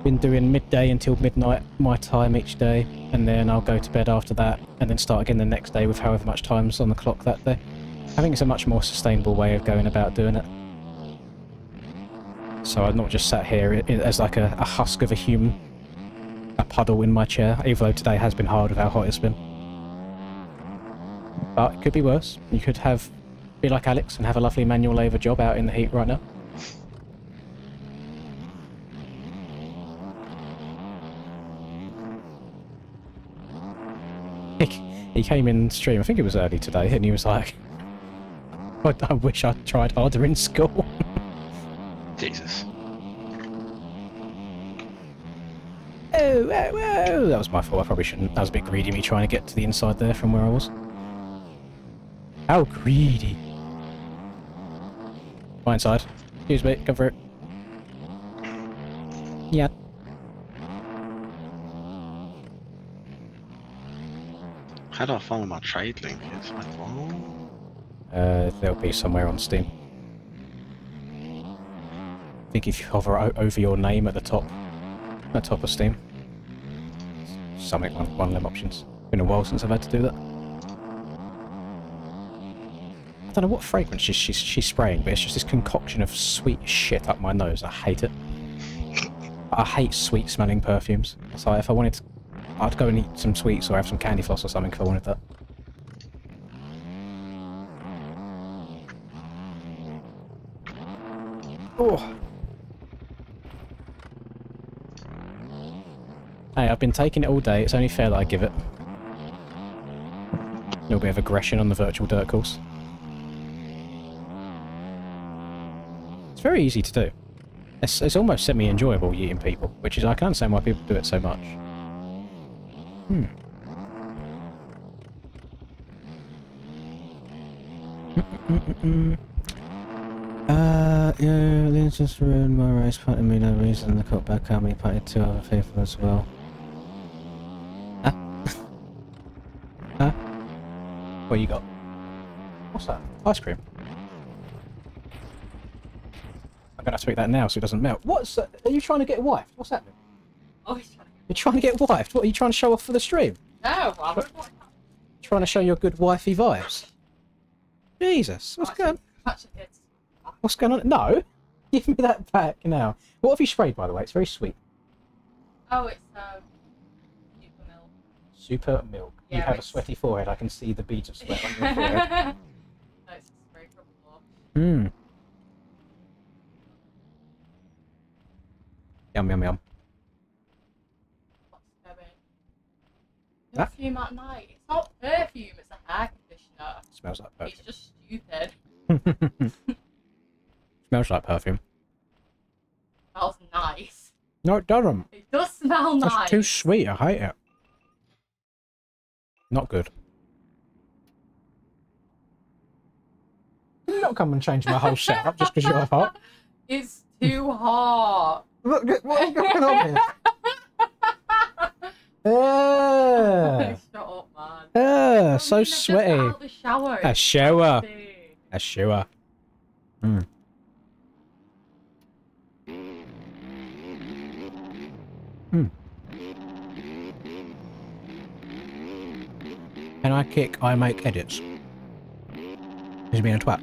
been doing midday until midnight my time each day, and then I'll go to bed after that, and then start again the next day with however much time's on the clock that day. I think it's a much more sustainable way of going about doing it. So I'm not just sat here as like a husk of a human, a puddle in my chair, even though today has been hard with how hot it's been. But it could be worse. You could be like Alex and have a lovely manual labour job out in the heat right now. He came in stream, I think it was early today, and he was like, I wish I'd tried harder in school. Jesus. Oh, that was my fault. I probably shouldn't. That was a bit greedy, me trying to get to the inside there from where I was. How greedy. My inside. Excuse me, come for it. Yeah. How do I find my trade link? It's my phone. There'll be somewhere on Steam. I think if you hover over your name at the top of Steam. Something like one of them options. Been a while since I've had to do that. I don't know what fragrance she's spraying, but it's just this concoction of sweet shit up my nose. I hate it. I hate sweet smelling perfumes. So if I wanted to, I'd go and eat some sweets or have some candy floss or something if I wanted that. Oh. Hey, I've been taking it all day. It's only fair that I give it. A little bit of aggression on the virtual dirt course. It's very easy to do. It's almost semi-enjoyable yeeting people, which is I can understand why people do it so much. Yeah, Lynn's just ruined my race, punting me no reason. The cutback out me punted 2 other people as well. Huh? Huh? What you got? What's that? Ice cream. I'm gonna have to eat that now so it doesn't melt. What's that? Are you trying to get wifed? What's happening? Oh, he's trying to... You're trying to get wifed? What, are you trying to show off for the stream? No, I would... Trying to show your good wifey vibes? Jesus, what's going on? What's going on? No! Give me that back now. What have you sprayed, by the way? It's very sweet. Oh, it's, super milk. Super milk. Yeah, You have a sweaty forehead. I can see the beads of sweat on your forehead. No, it's a spray from the floor. Mmm. Yum, yum, yum. What's going? Ah. Perfume at night. It's not perfume, it's a hair conditioner. Smells like It's perfume. just stupid. Smells like perfume. Smells nice. No, it doesn't. It does smell nice. That's too sweet. I hate it. Not good. Can you not come and change my whole setup just because you're hot? It's too hot. Look, what is going on here? Shut up, man. So I'm just sweaty. out of the shower. A shower. Disgusting. A shower. Mm. Hmm. Can I kick, I make edits? He's being a twat.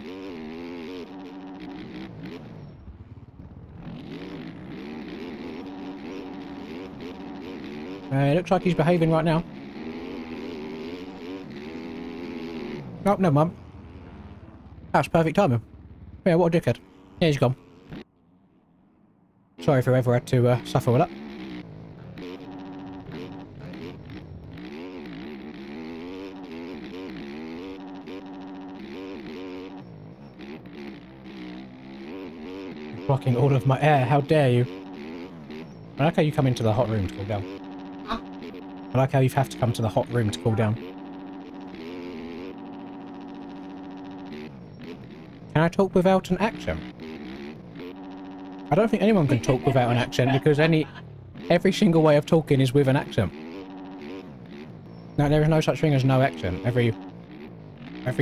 It looks like he's behaving right now. Oh, no, Mum. That's perfect timing. Yeah, what a dickhead. Yeah, he's gone. Sorry if you ever had to suffer with that. Blocking all of my air, how dare you? I like how you come into the hot room to cool down. Huh? I like how you have to come to the hot room to cool down. Can I talk without an accent? I don't think anyone can talk without an accent because every single way of talking is with an accent. No, there is no such thing as no accent. Every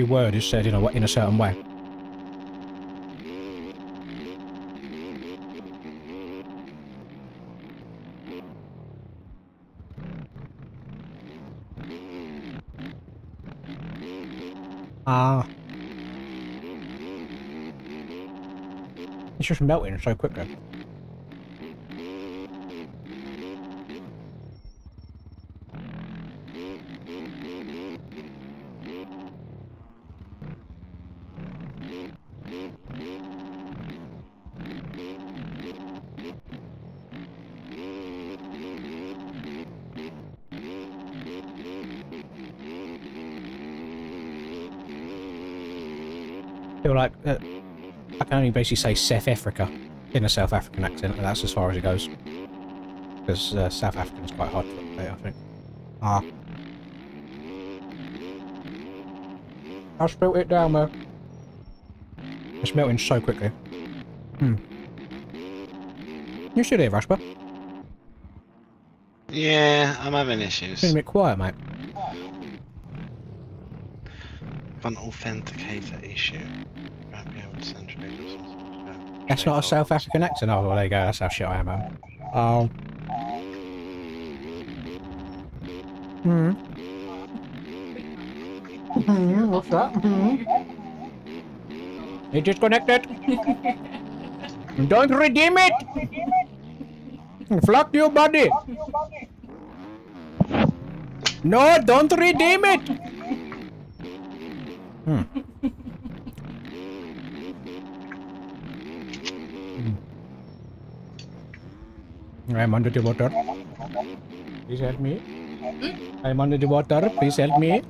word is said in a certain way. Ah. It's just melting so quickly. I feel like I can only basically say South Africa in a South African accent, and that's as far as it goes. Because South African is quite hard to say, I think. Ah. I spilt it down there. It's melting so quickly. You still here, Rasper? Yeah, I'm having issues. It's been a bit quiet, mate. An authenticator issue. Won't be able to send trades. That's not a South African accent. Oh, well, there you go. That's how shit I am, man. Oh. What's that? It disconnected. Don't redeem it. Fuck your body. No, don't redeem it. I'm under the water. Please help me. I'm under the water. Please help me.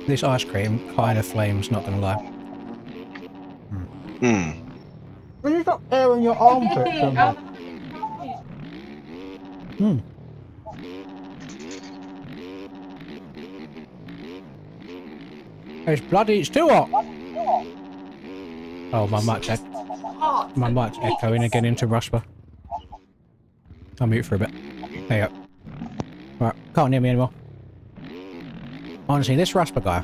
This ice cream kind of flames, not gonna lie. Will you stop airing your armpit so much? It's bloody, it's too hot! Oh, my mic's echoing again into Rusper. I'll mute for a bit. There you go. Right, can't hear me anymore. Honestly, this Rusper guy,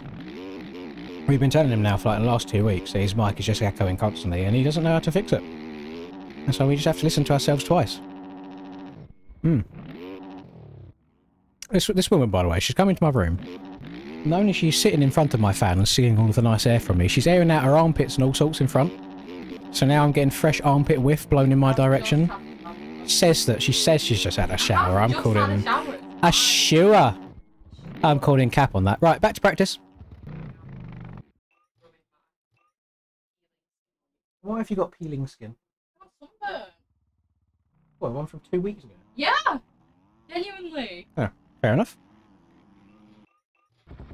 we've been telling him now for like the last 2 weeks that his mic is just echoing constantly and he doesn't know how to fix it. And so we just have to listen to ourselves twice. This woman, by the way, she's come into my room. Not only she's sitting in front of my fan and seeing all of the nice air from me, she's airing out her armpits and all sorts in front. So now I'm getting fresh armpit whiff blown in my direction. She says she's just had a shower. I'm calling a shower. I'm calling cap on that. Right, back to practice. Why have you got peeling skin? What, one from 2 weeks ago? Yeah! Genuinely. Oh, fair enough.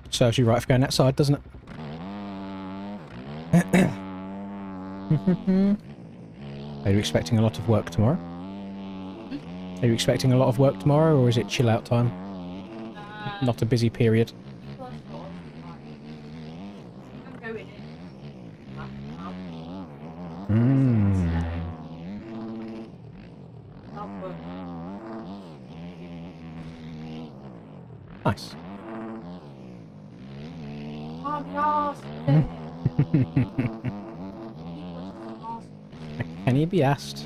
Serves you right for going outside, doesn't it? Are you expecting a lot of work tomorrow? Are you expecting a lot of work tomorrow, or is it chill out time? Not a busy period. Nice. Can he be asked?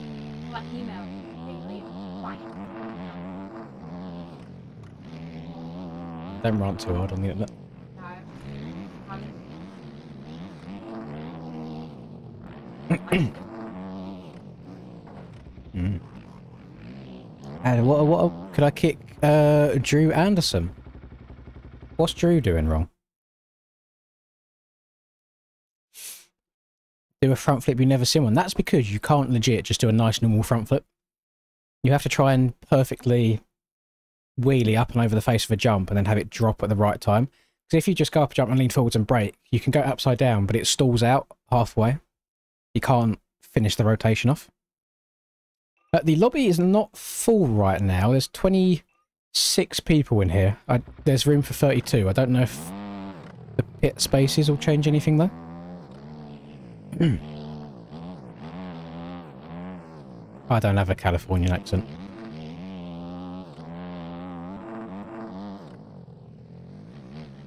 Don't rant too hard on the internet. And what could I kick Drew Anderson? What's Drew doing wrong? Do a front flip you've never seen one. That's because you can't legit just do a nice normal front flip. You have to try and perfectly wheelie up and over the face of a jump and then have it drop at the right time. Because if you just go up a jump and lean forwards and brake, you can go upside down, but it stalls out halfway. You can't finish the rotation off. But the lobby is not full right now. There's 26 people in here. There's room for 32. I don't know if the pit spaces will change anything though. I don't have a Californian accent.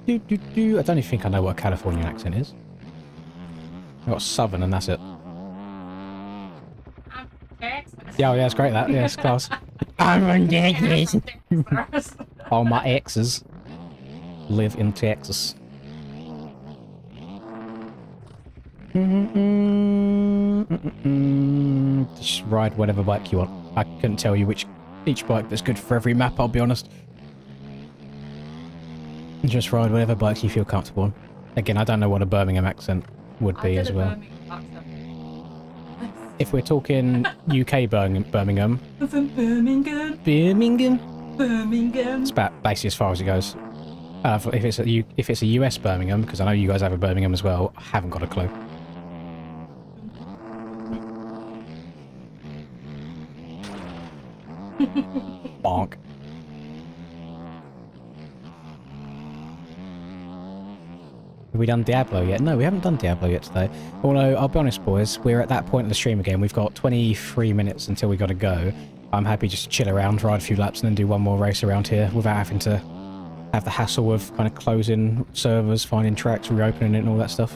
I don't even think I know what a Californian accent is. I've got Southern and that's it. Yeah, it's great that. Yeah, it's class. I'm on Texas. All my exes live in Texas. Just ride whatever bike you want. I couldn't tell you each bike that's good for every map, I'll be honest. Just ride whatever bikes you feel comfortable on. Again, I don't know what a Birmingham accent would be as well. If we're talking UK Birmingham. Birmingham. It's about basically as far as it goes. If it's a US Birmingham, because I know you guys have a Birmingham as well, I haven't got a clue. Bonk. Have we done Diablo yet? No, we haven't done Diablo yet today. Although, I'll be honest, boys, we're at that point in the stream again. We've got 23 minutes until we got to go. I'm happy just to chill around, ride a few laps, and then do one more race around here without having to have the hassle of kind of closing servers, finding tracks, reopening it, and all that stuff.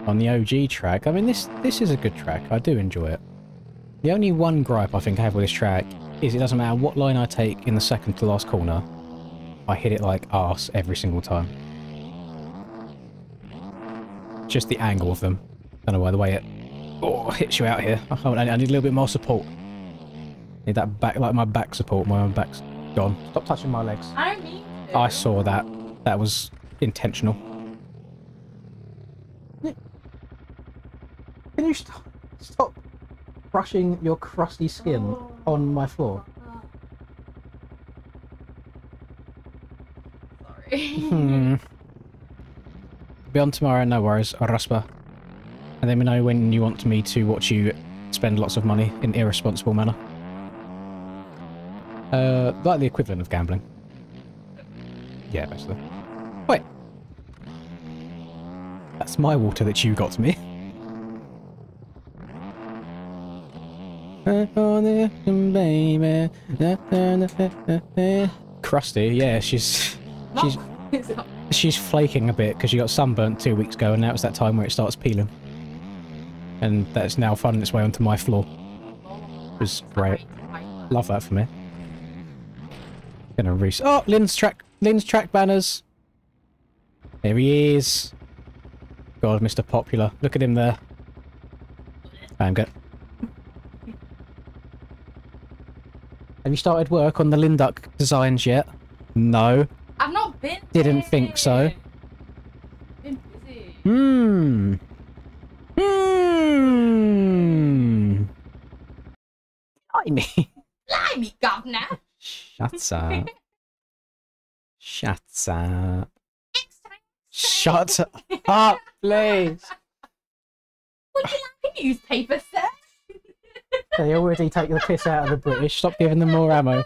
On the OG track, I mean this is a good track, I do enjoy it. The only one gripe I think I have with this track is it doesn't matter what line I take in the second to last corner, I hit it like arse every single time. Just the angle of them. Don't know why the way it hits you out here. I need a little bit more support. Need that back, like my back support. My own back's gone. Stop touching my legs. I don't mean to. I saw that. That was intentional. Can you stop brushing your crusty skin on my floor? Sorry. Be on tomorrow, no worries, Raspa. And let me know when you want me to watch you spend lots of money in irresponsible manner. Like the equivalent of gambling. Yeah, basically. Wait. That's my water that you got to me. Crusty, yeah, she's flaking a bit because she got sunburnt 2 weeks ago, and now it's that time where it starts peeling. And that's now finding its way onto my floor. It was great. Love that for me. Gonna oh, Lynn's track banners. There he is. God, Mr. Popular. Look at him there. I'm good. Have you started work on the Linduck designs yet? No. I've not been. Didn't think so. Been busy. Blimey. Blimey, governor. Shut up. Shut up. Shut up, please. Would you like a newspaper, sir? They already take the piss out of the British. Stop giving them more ammo.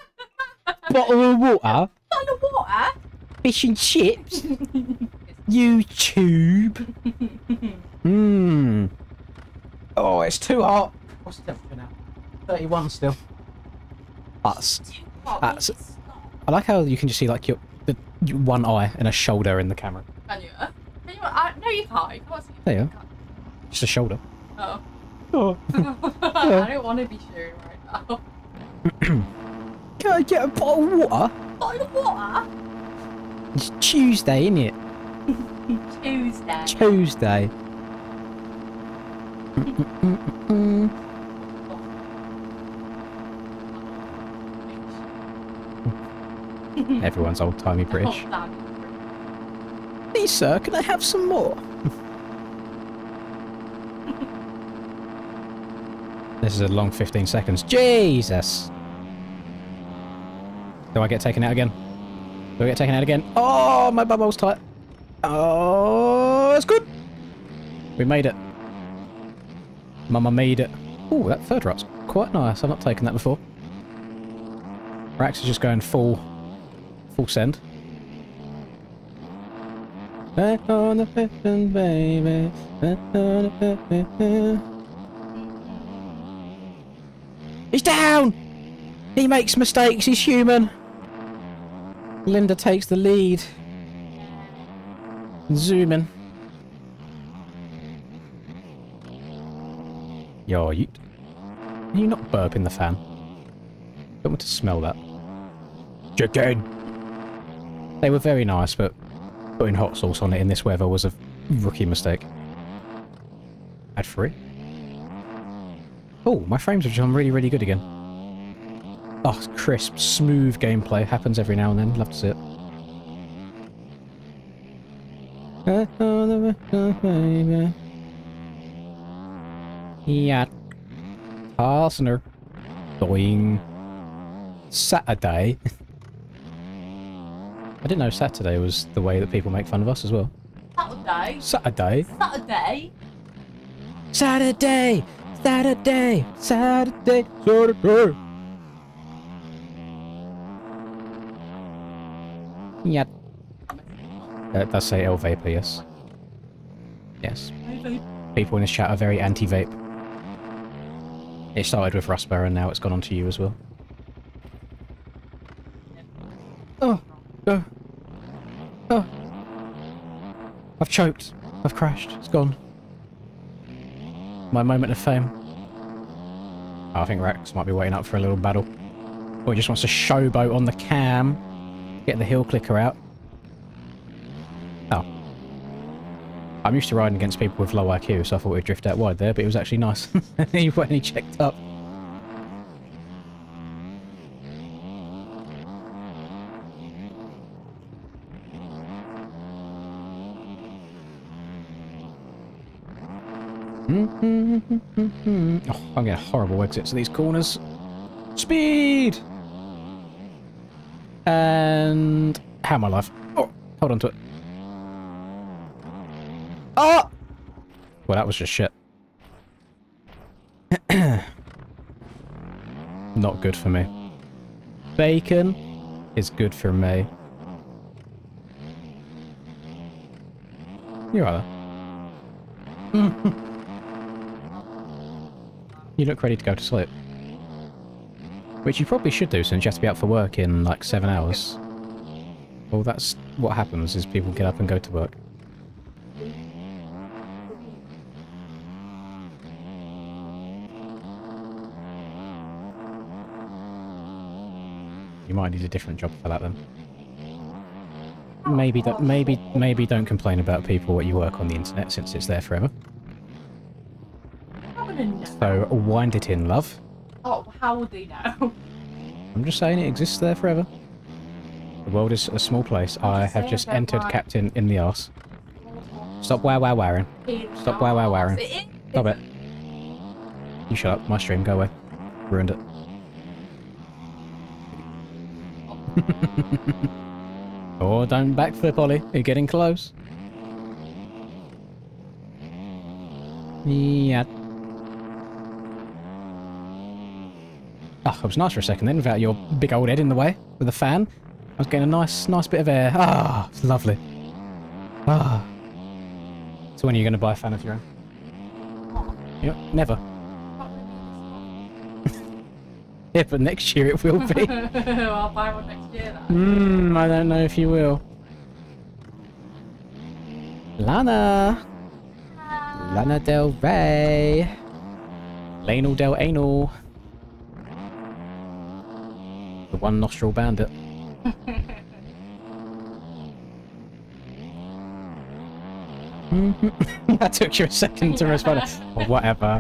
Bottle of water. Bottle of water? Fish and chips. YouTube. Oh, it's too hot. What's the temperature now? 31 still. That's. I like how you can just see like your one eye and a shoulder in the camera. Can you? No, you can't. You can't see. There you are. Just a shoulder. Oh. Oh. I don't want to be sharing right now. Can I get a bottle of water? Bottle of water? It's Tuesday, isn't it? Tuesday. Tuesday. Everyone's old-timey British. Please, sir, can I have some more? This is a long 15 seconds. Jesus! Do I get taken out again? Do I get taken out again? Oh, my bubble's tight. Oh, that's good. We made it. Mama made it. Oh, that third rut's quite nice. I've not taken that before. Rax is just going full send. Back on the pippin, baby. Back on the pippin. He's down! He makes mistakes, he's human. Linda takes the lead. Zoom in. Yo, can you not burp in the fan? Don't want to smell that. Chicken! They were very nice, but putting hot sauce on it in this weather was a rookie mistake. Add 3. Oh, my frames have become really, really good again. Oh, crisp, smooth gameplay. Happens every now and then. Love to see it. Yeah. Arsenal. Doing. Saturday. I didn't know Saturday was the way that people make fun of us as well. Saturday. Saturday. Saturday. Saturday. Saturday. Saturday. Saturday. Yeah. That does say L vapor, yes. Yes. People in this chat are very anti-vape. It started with Rusper and now it's gone on to you as well. Oh. Oh. Oh. I've choked. I've crashed. It's gone. My moment of fame. Oh, I think Rex might be waiting up for a little battle. Or he just wants to showboat on the cam. Get the hill clicker out. Oh. I'm used to riding against people with low IQ, so I thought we'd drift out wide there, but it was actually nice. He went and he checked up. Oh, I'm getting horrible exits of these corners. Speed! And... how am I alive? Oh, hold on to it. Oh! Well, that was just shit. Not good for me. Bacon is good for me. You're right there. You look ready to go to sleep. Which you probably should do since you have to be out for work in like 7 hours. Well, that's what happens is people get up and go to work. You might need a different job for that then. Maybe don't complain about people at your work on the internet since it's there forever. So wind it in, love. Oh, how would they know? I'm just saying it exists there forever. The world is a small place. I have just entered Captain in the arse. Stop wow-wow-wowing. Stop wow-wow-wowing. Stop it. You shut up. My stream. Go away. Ruined it. Oh, don't backflip, Ollie. You're getting close. Yeah. Oh, it was nice for a second then, without your big old head in the way with a fan. I was getting a nice bit of air. Ah, it's lovely. Ah. So when are you going to buy a fan of your own? Yeah, never. Yeah, but next year it will be. I'll buy one next year then. I don't know if you will. Lana! Lana Del Rey! Lanal Del Anal! The one nostril bandit. That took you a second to respond. Or whatever.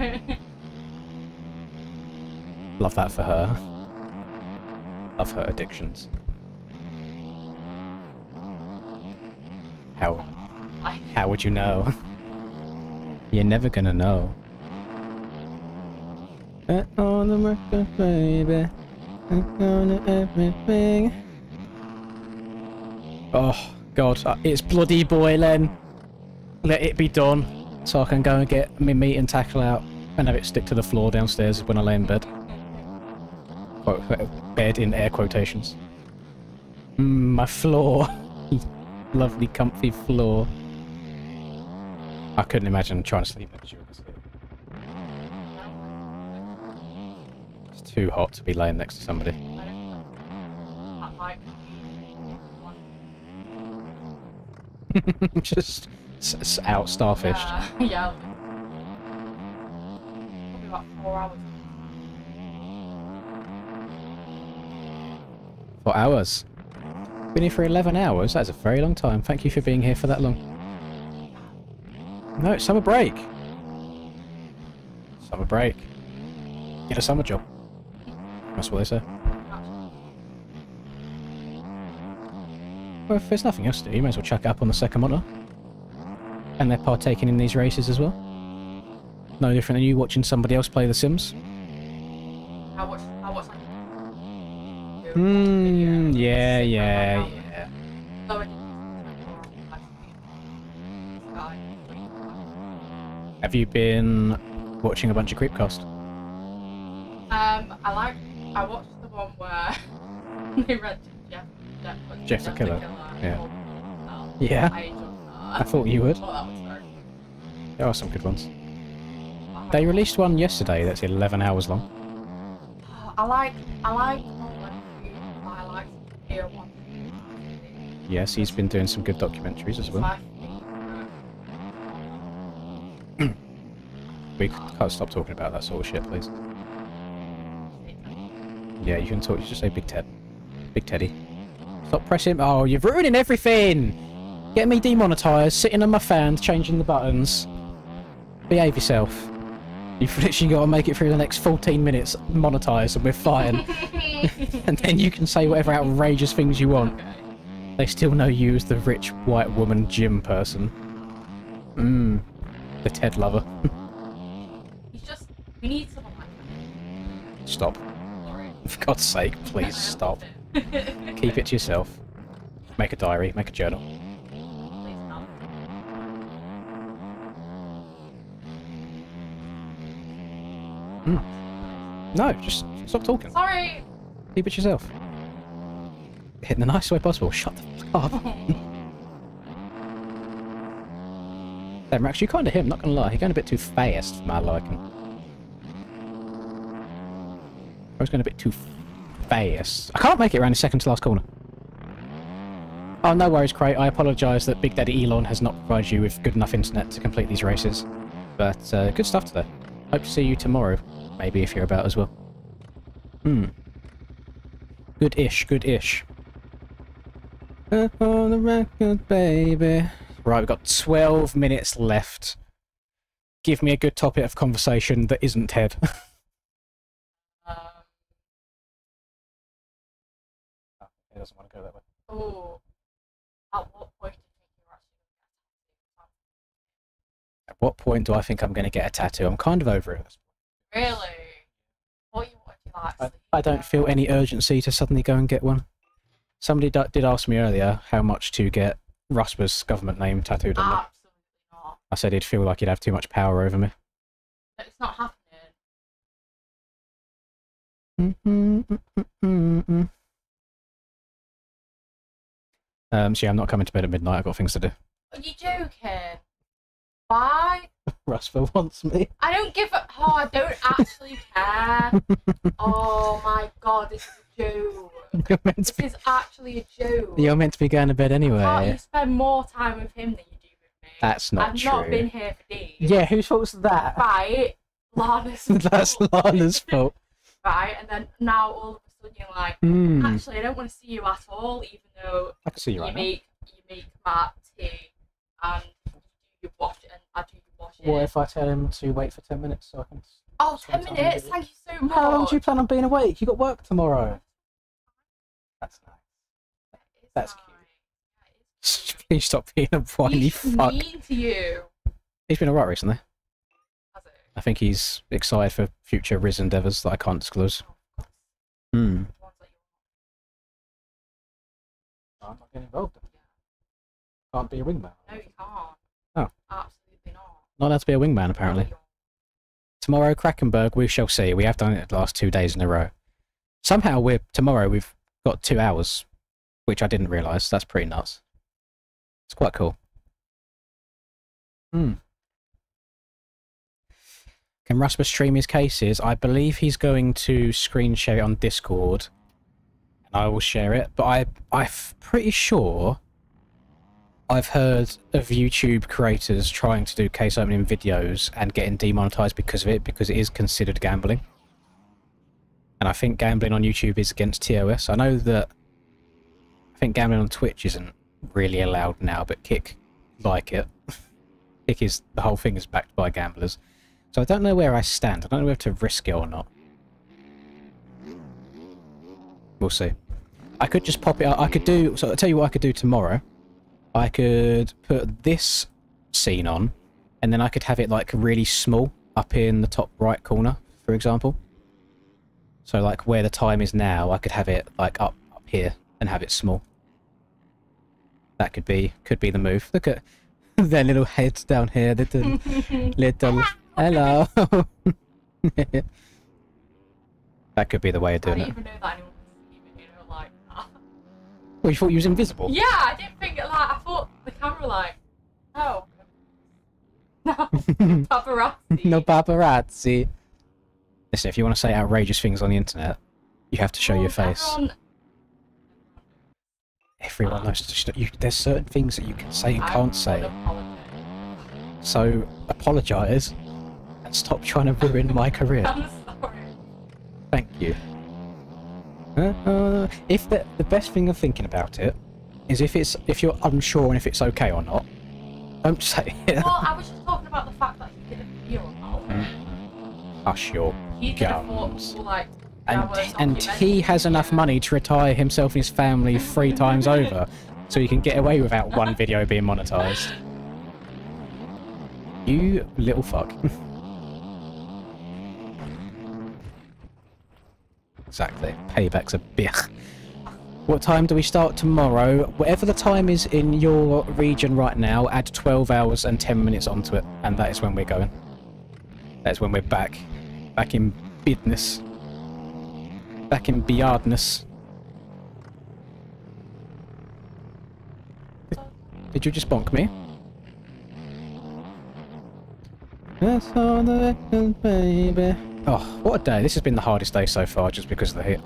Love that for her. Love her addictions. How would you know? You're never gonna know. On the record, baby. On everything. Oh God, it's bloody boiling. Let it be done, so I can go and get my meat and tackle out and have it stick to the floor downstairs when I lay in bed. Bed in air quotations. My floor. Lovely comfy floor. I couldn't imagine trying to sleep next to this. It's too hot to be laying next to somebody. Just out starfished. Yeah. Probably about 4 hours. 4 hours? Been here for 11 hours? That's a very long time. Thank you for being here for that long. No, it's summer break. Summer break. Get a summer job. That's what they say. Well, if there's nothing else to do, you may as well chuck it up on the second monitor. And they're partaking in these races as well. No different than you watching somebody else play The Sims. I watch Yeah. Have you been watching a bunch of Creepcast? I watched the one where they read Jeff the Killer. Yeah. Oh, Yeah. I enjoyed that. I thought you would. Oh, that was very There are some good ones. They released one yesterday that's 11 hours long. I like Tier 1. Yes, he's been doing some good documentaries as well. We can't stop talking about that sort of shit, please. Yeah, you can talk. You just say Big Ted. Big Teddy. Stop pressing. Oh, you're ruining everything! Get me demonetised, sitting on my fan, changing the buttons. Behave yourself. You've literally got to make it through the next 14 minutes monetised and we're fine. And then you can say whatever outrageous things you want. They still know you as the rich white woman gym person. The Ted lover. He's just... We need someone like that. Stop. Sorry. For God's sake, please stop. Keep it to yourself. Make a diary, make a journal. Please stop. No, just stop talking. Sorry! Keep it to yourself. In the nicest way possible. Shut the fuck up. Damn, Max, you kind of him, not gonna lie. You're going a bit too fast for my liking. I was going a bit too fast. I can't make it around the second to last corner. Oh, no worries, Crate. I apologise that Big Daddy Elon has not provided you with good enough internet to complete these races. But, good stuff today. Hope to see you tomorrow. Maybe if you're about as well. Good-ish, good-ish. Up on the record, baby. Right, we've got 12 minutes left. Give me a good topic of conversation that isn't Ted. He doesn't want to go that way. Oh. At what point do you think you're actually going to At what point do I think I'm going to get a tattoo? I'm kind of over it. Really? What you want to actually... I don't feel any urgency to suddenly go and get one. Somebody did ask me earlier how much to get Rusper's government name tattooed on me. Absolutely not. I said he'd feel like he'd have too much power over me. It's not happening. So yeah, I'm not coming to bed at midnight. I've got things to do. Are you joking? Why? Rusper wants me. I don't give a... Oh, I don't actually care. Oh my god, this is a joke. This is actually a joke. You're meant to be going to bed anyway. Can't you spend more time with him than you do with me? That's not true. I've not been here for days. Yeah, whose fault's that? Right. Lana's That's fault. Lana's fault. Right, and then now all of a sudden you're like, actually I don't want to see you at all, even though I can see you right now. you make Matt tea and you wash it and I do you wash it. What if I tell him to wait for 10 minutes so I can... Oh, 10 spend time minutes? with you? Thank you so much. How long do you plan on being awake? You got work tomorrow. That's nice. That's fine. cute. Please stop being a whiny He's fuck. mean to you. He's been alright recently. Has it? I think he's excited for future Riz endeavours that I can't disclose. The ones that you I'm not getting involved. Can't be a wingman. No, you can't. Oh. Absolutely not. Not allowed to be a wingman, apparently. No, Tomorrow, Krakenberg, we shall see. We have done it the last 2 days in a row. Somehow, tomorrow we've got 2 hours, which I didn't realise. That's pretty nuts. It's quite cool. Can Rusper stream his cases? I believe he's going to screen share it on Discord, and I will share it. But I'm pretty sure I've heard of YouTube creators trying to do case opening videos and getting demonetized because of it, because it is considered gambling. And I think gambling on YouTube is against TOS. I know that I think gambling on Twitch isn't really allowed now, but Kick like it. Kick is, the whole thing is backed by gamblers. So I don't know where I stand. I don't know whether to risk it or not. We'll see. I could just pop it up. I could do... So I'll tell you what I could do tomorrow. I could put this scene on, and then I could have it, like, really small up in the top right corner, for example. So, like, where the time is now, I could have it, like, up here and have it small. That could be the move. Look at their little heads down here. Little... Hello. That could be the way of doing I it. didn't even know that anyone was even, like that. Well, you thought you was invisible? Yeah, I didn't think like I thought the camera like, oh, no, paparazzi. No paparazzi. Listen, if you want to say outrageous things on the internet, you have to show your face. Everyone knows. There's certain things that you can say and can't say. So apologise and stop trying to ruin my career. I'm sorry. Thank you. If the best thing of thinking about it is if you're unsure and if it's okay or not, don't say it. Well, I was just talking about the fact that he did a video about it. Hush your He did a gums. full, like, And he has enough money to retire himself and his family 3 times over, so he can get away without one video being monetized. You little fuck. Exactly. Payback's a bitch. What time do we start tomorrow? Whatever the time is in your region right now, add 12 hours and 10 minutes onto it, and that is when we're going. That's when we're back. Back in business. Back in Biardness. Did you just bonk me? That's all the baby. Oh, what a day. This has been the hardest day so far just because of the heat.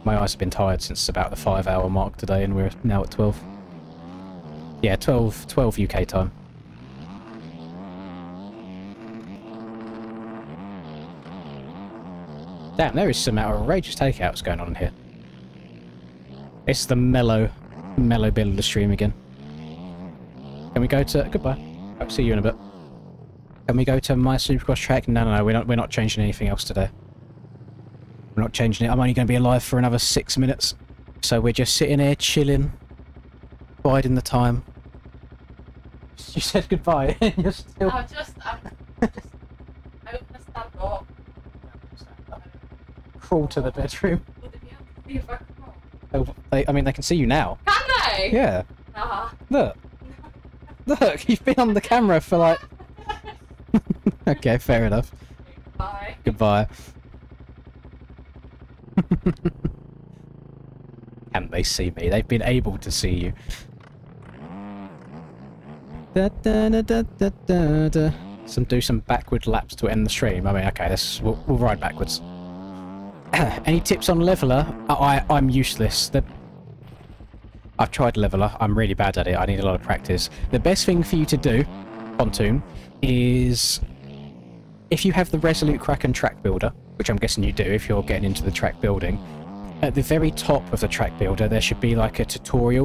My eyes have been tired since about the 5-hour mark today and we're now at 12. Yeah, 12 UK time. Damn, there is some outrageous takeouts going on in here. It's the mellow bit of the stream again. Can we go to... Goodbye. I'll see you in a bit. Can we go to my Supercross track? No, we're not changing anything else today. We're not changing it. I'm only going to be alive for another 6 minutes. So we're just sitting here chilling, biding the time. You said goodbye and you're still... I opened the stand door. Crawl to the bedroom. Would they be able to see if I could come? I mean, they can see you now. Can they? Yeah. Nah. Look. Look, you've been on the camera for like... Okay, fair enough. Bye. Goodbye. Can they see me? They've been able to see you. Da, da, da, da, da, da, da. Do some backward laps to end the stream. I mean, okay, we'll ride backwards. Any tips on Leveler? I'm useless. I've tried Leveler. I'm really bad at it. I need a lot of practice. The best thing for you to do, Pontoon, is if you have the Resolute Kraken track builder, which I'm guessing you do if you're getting into the track building, at the very top of the track builder there should be like a tutorial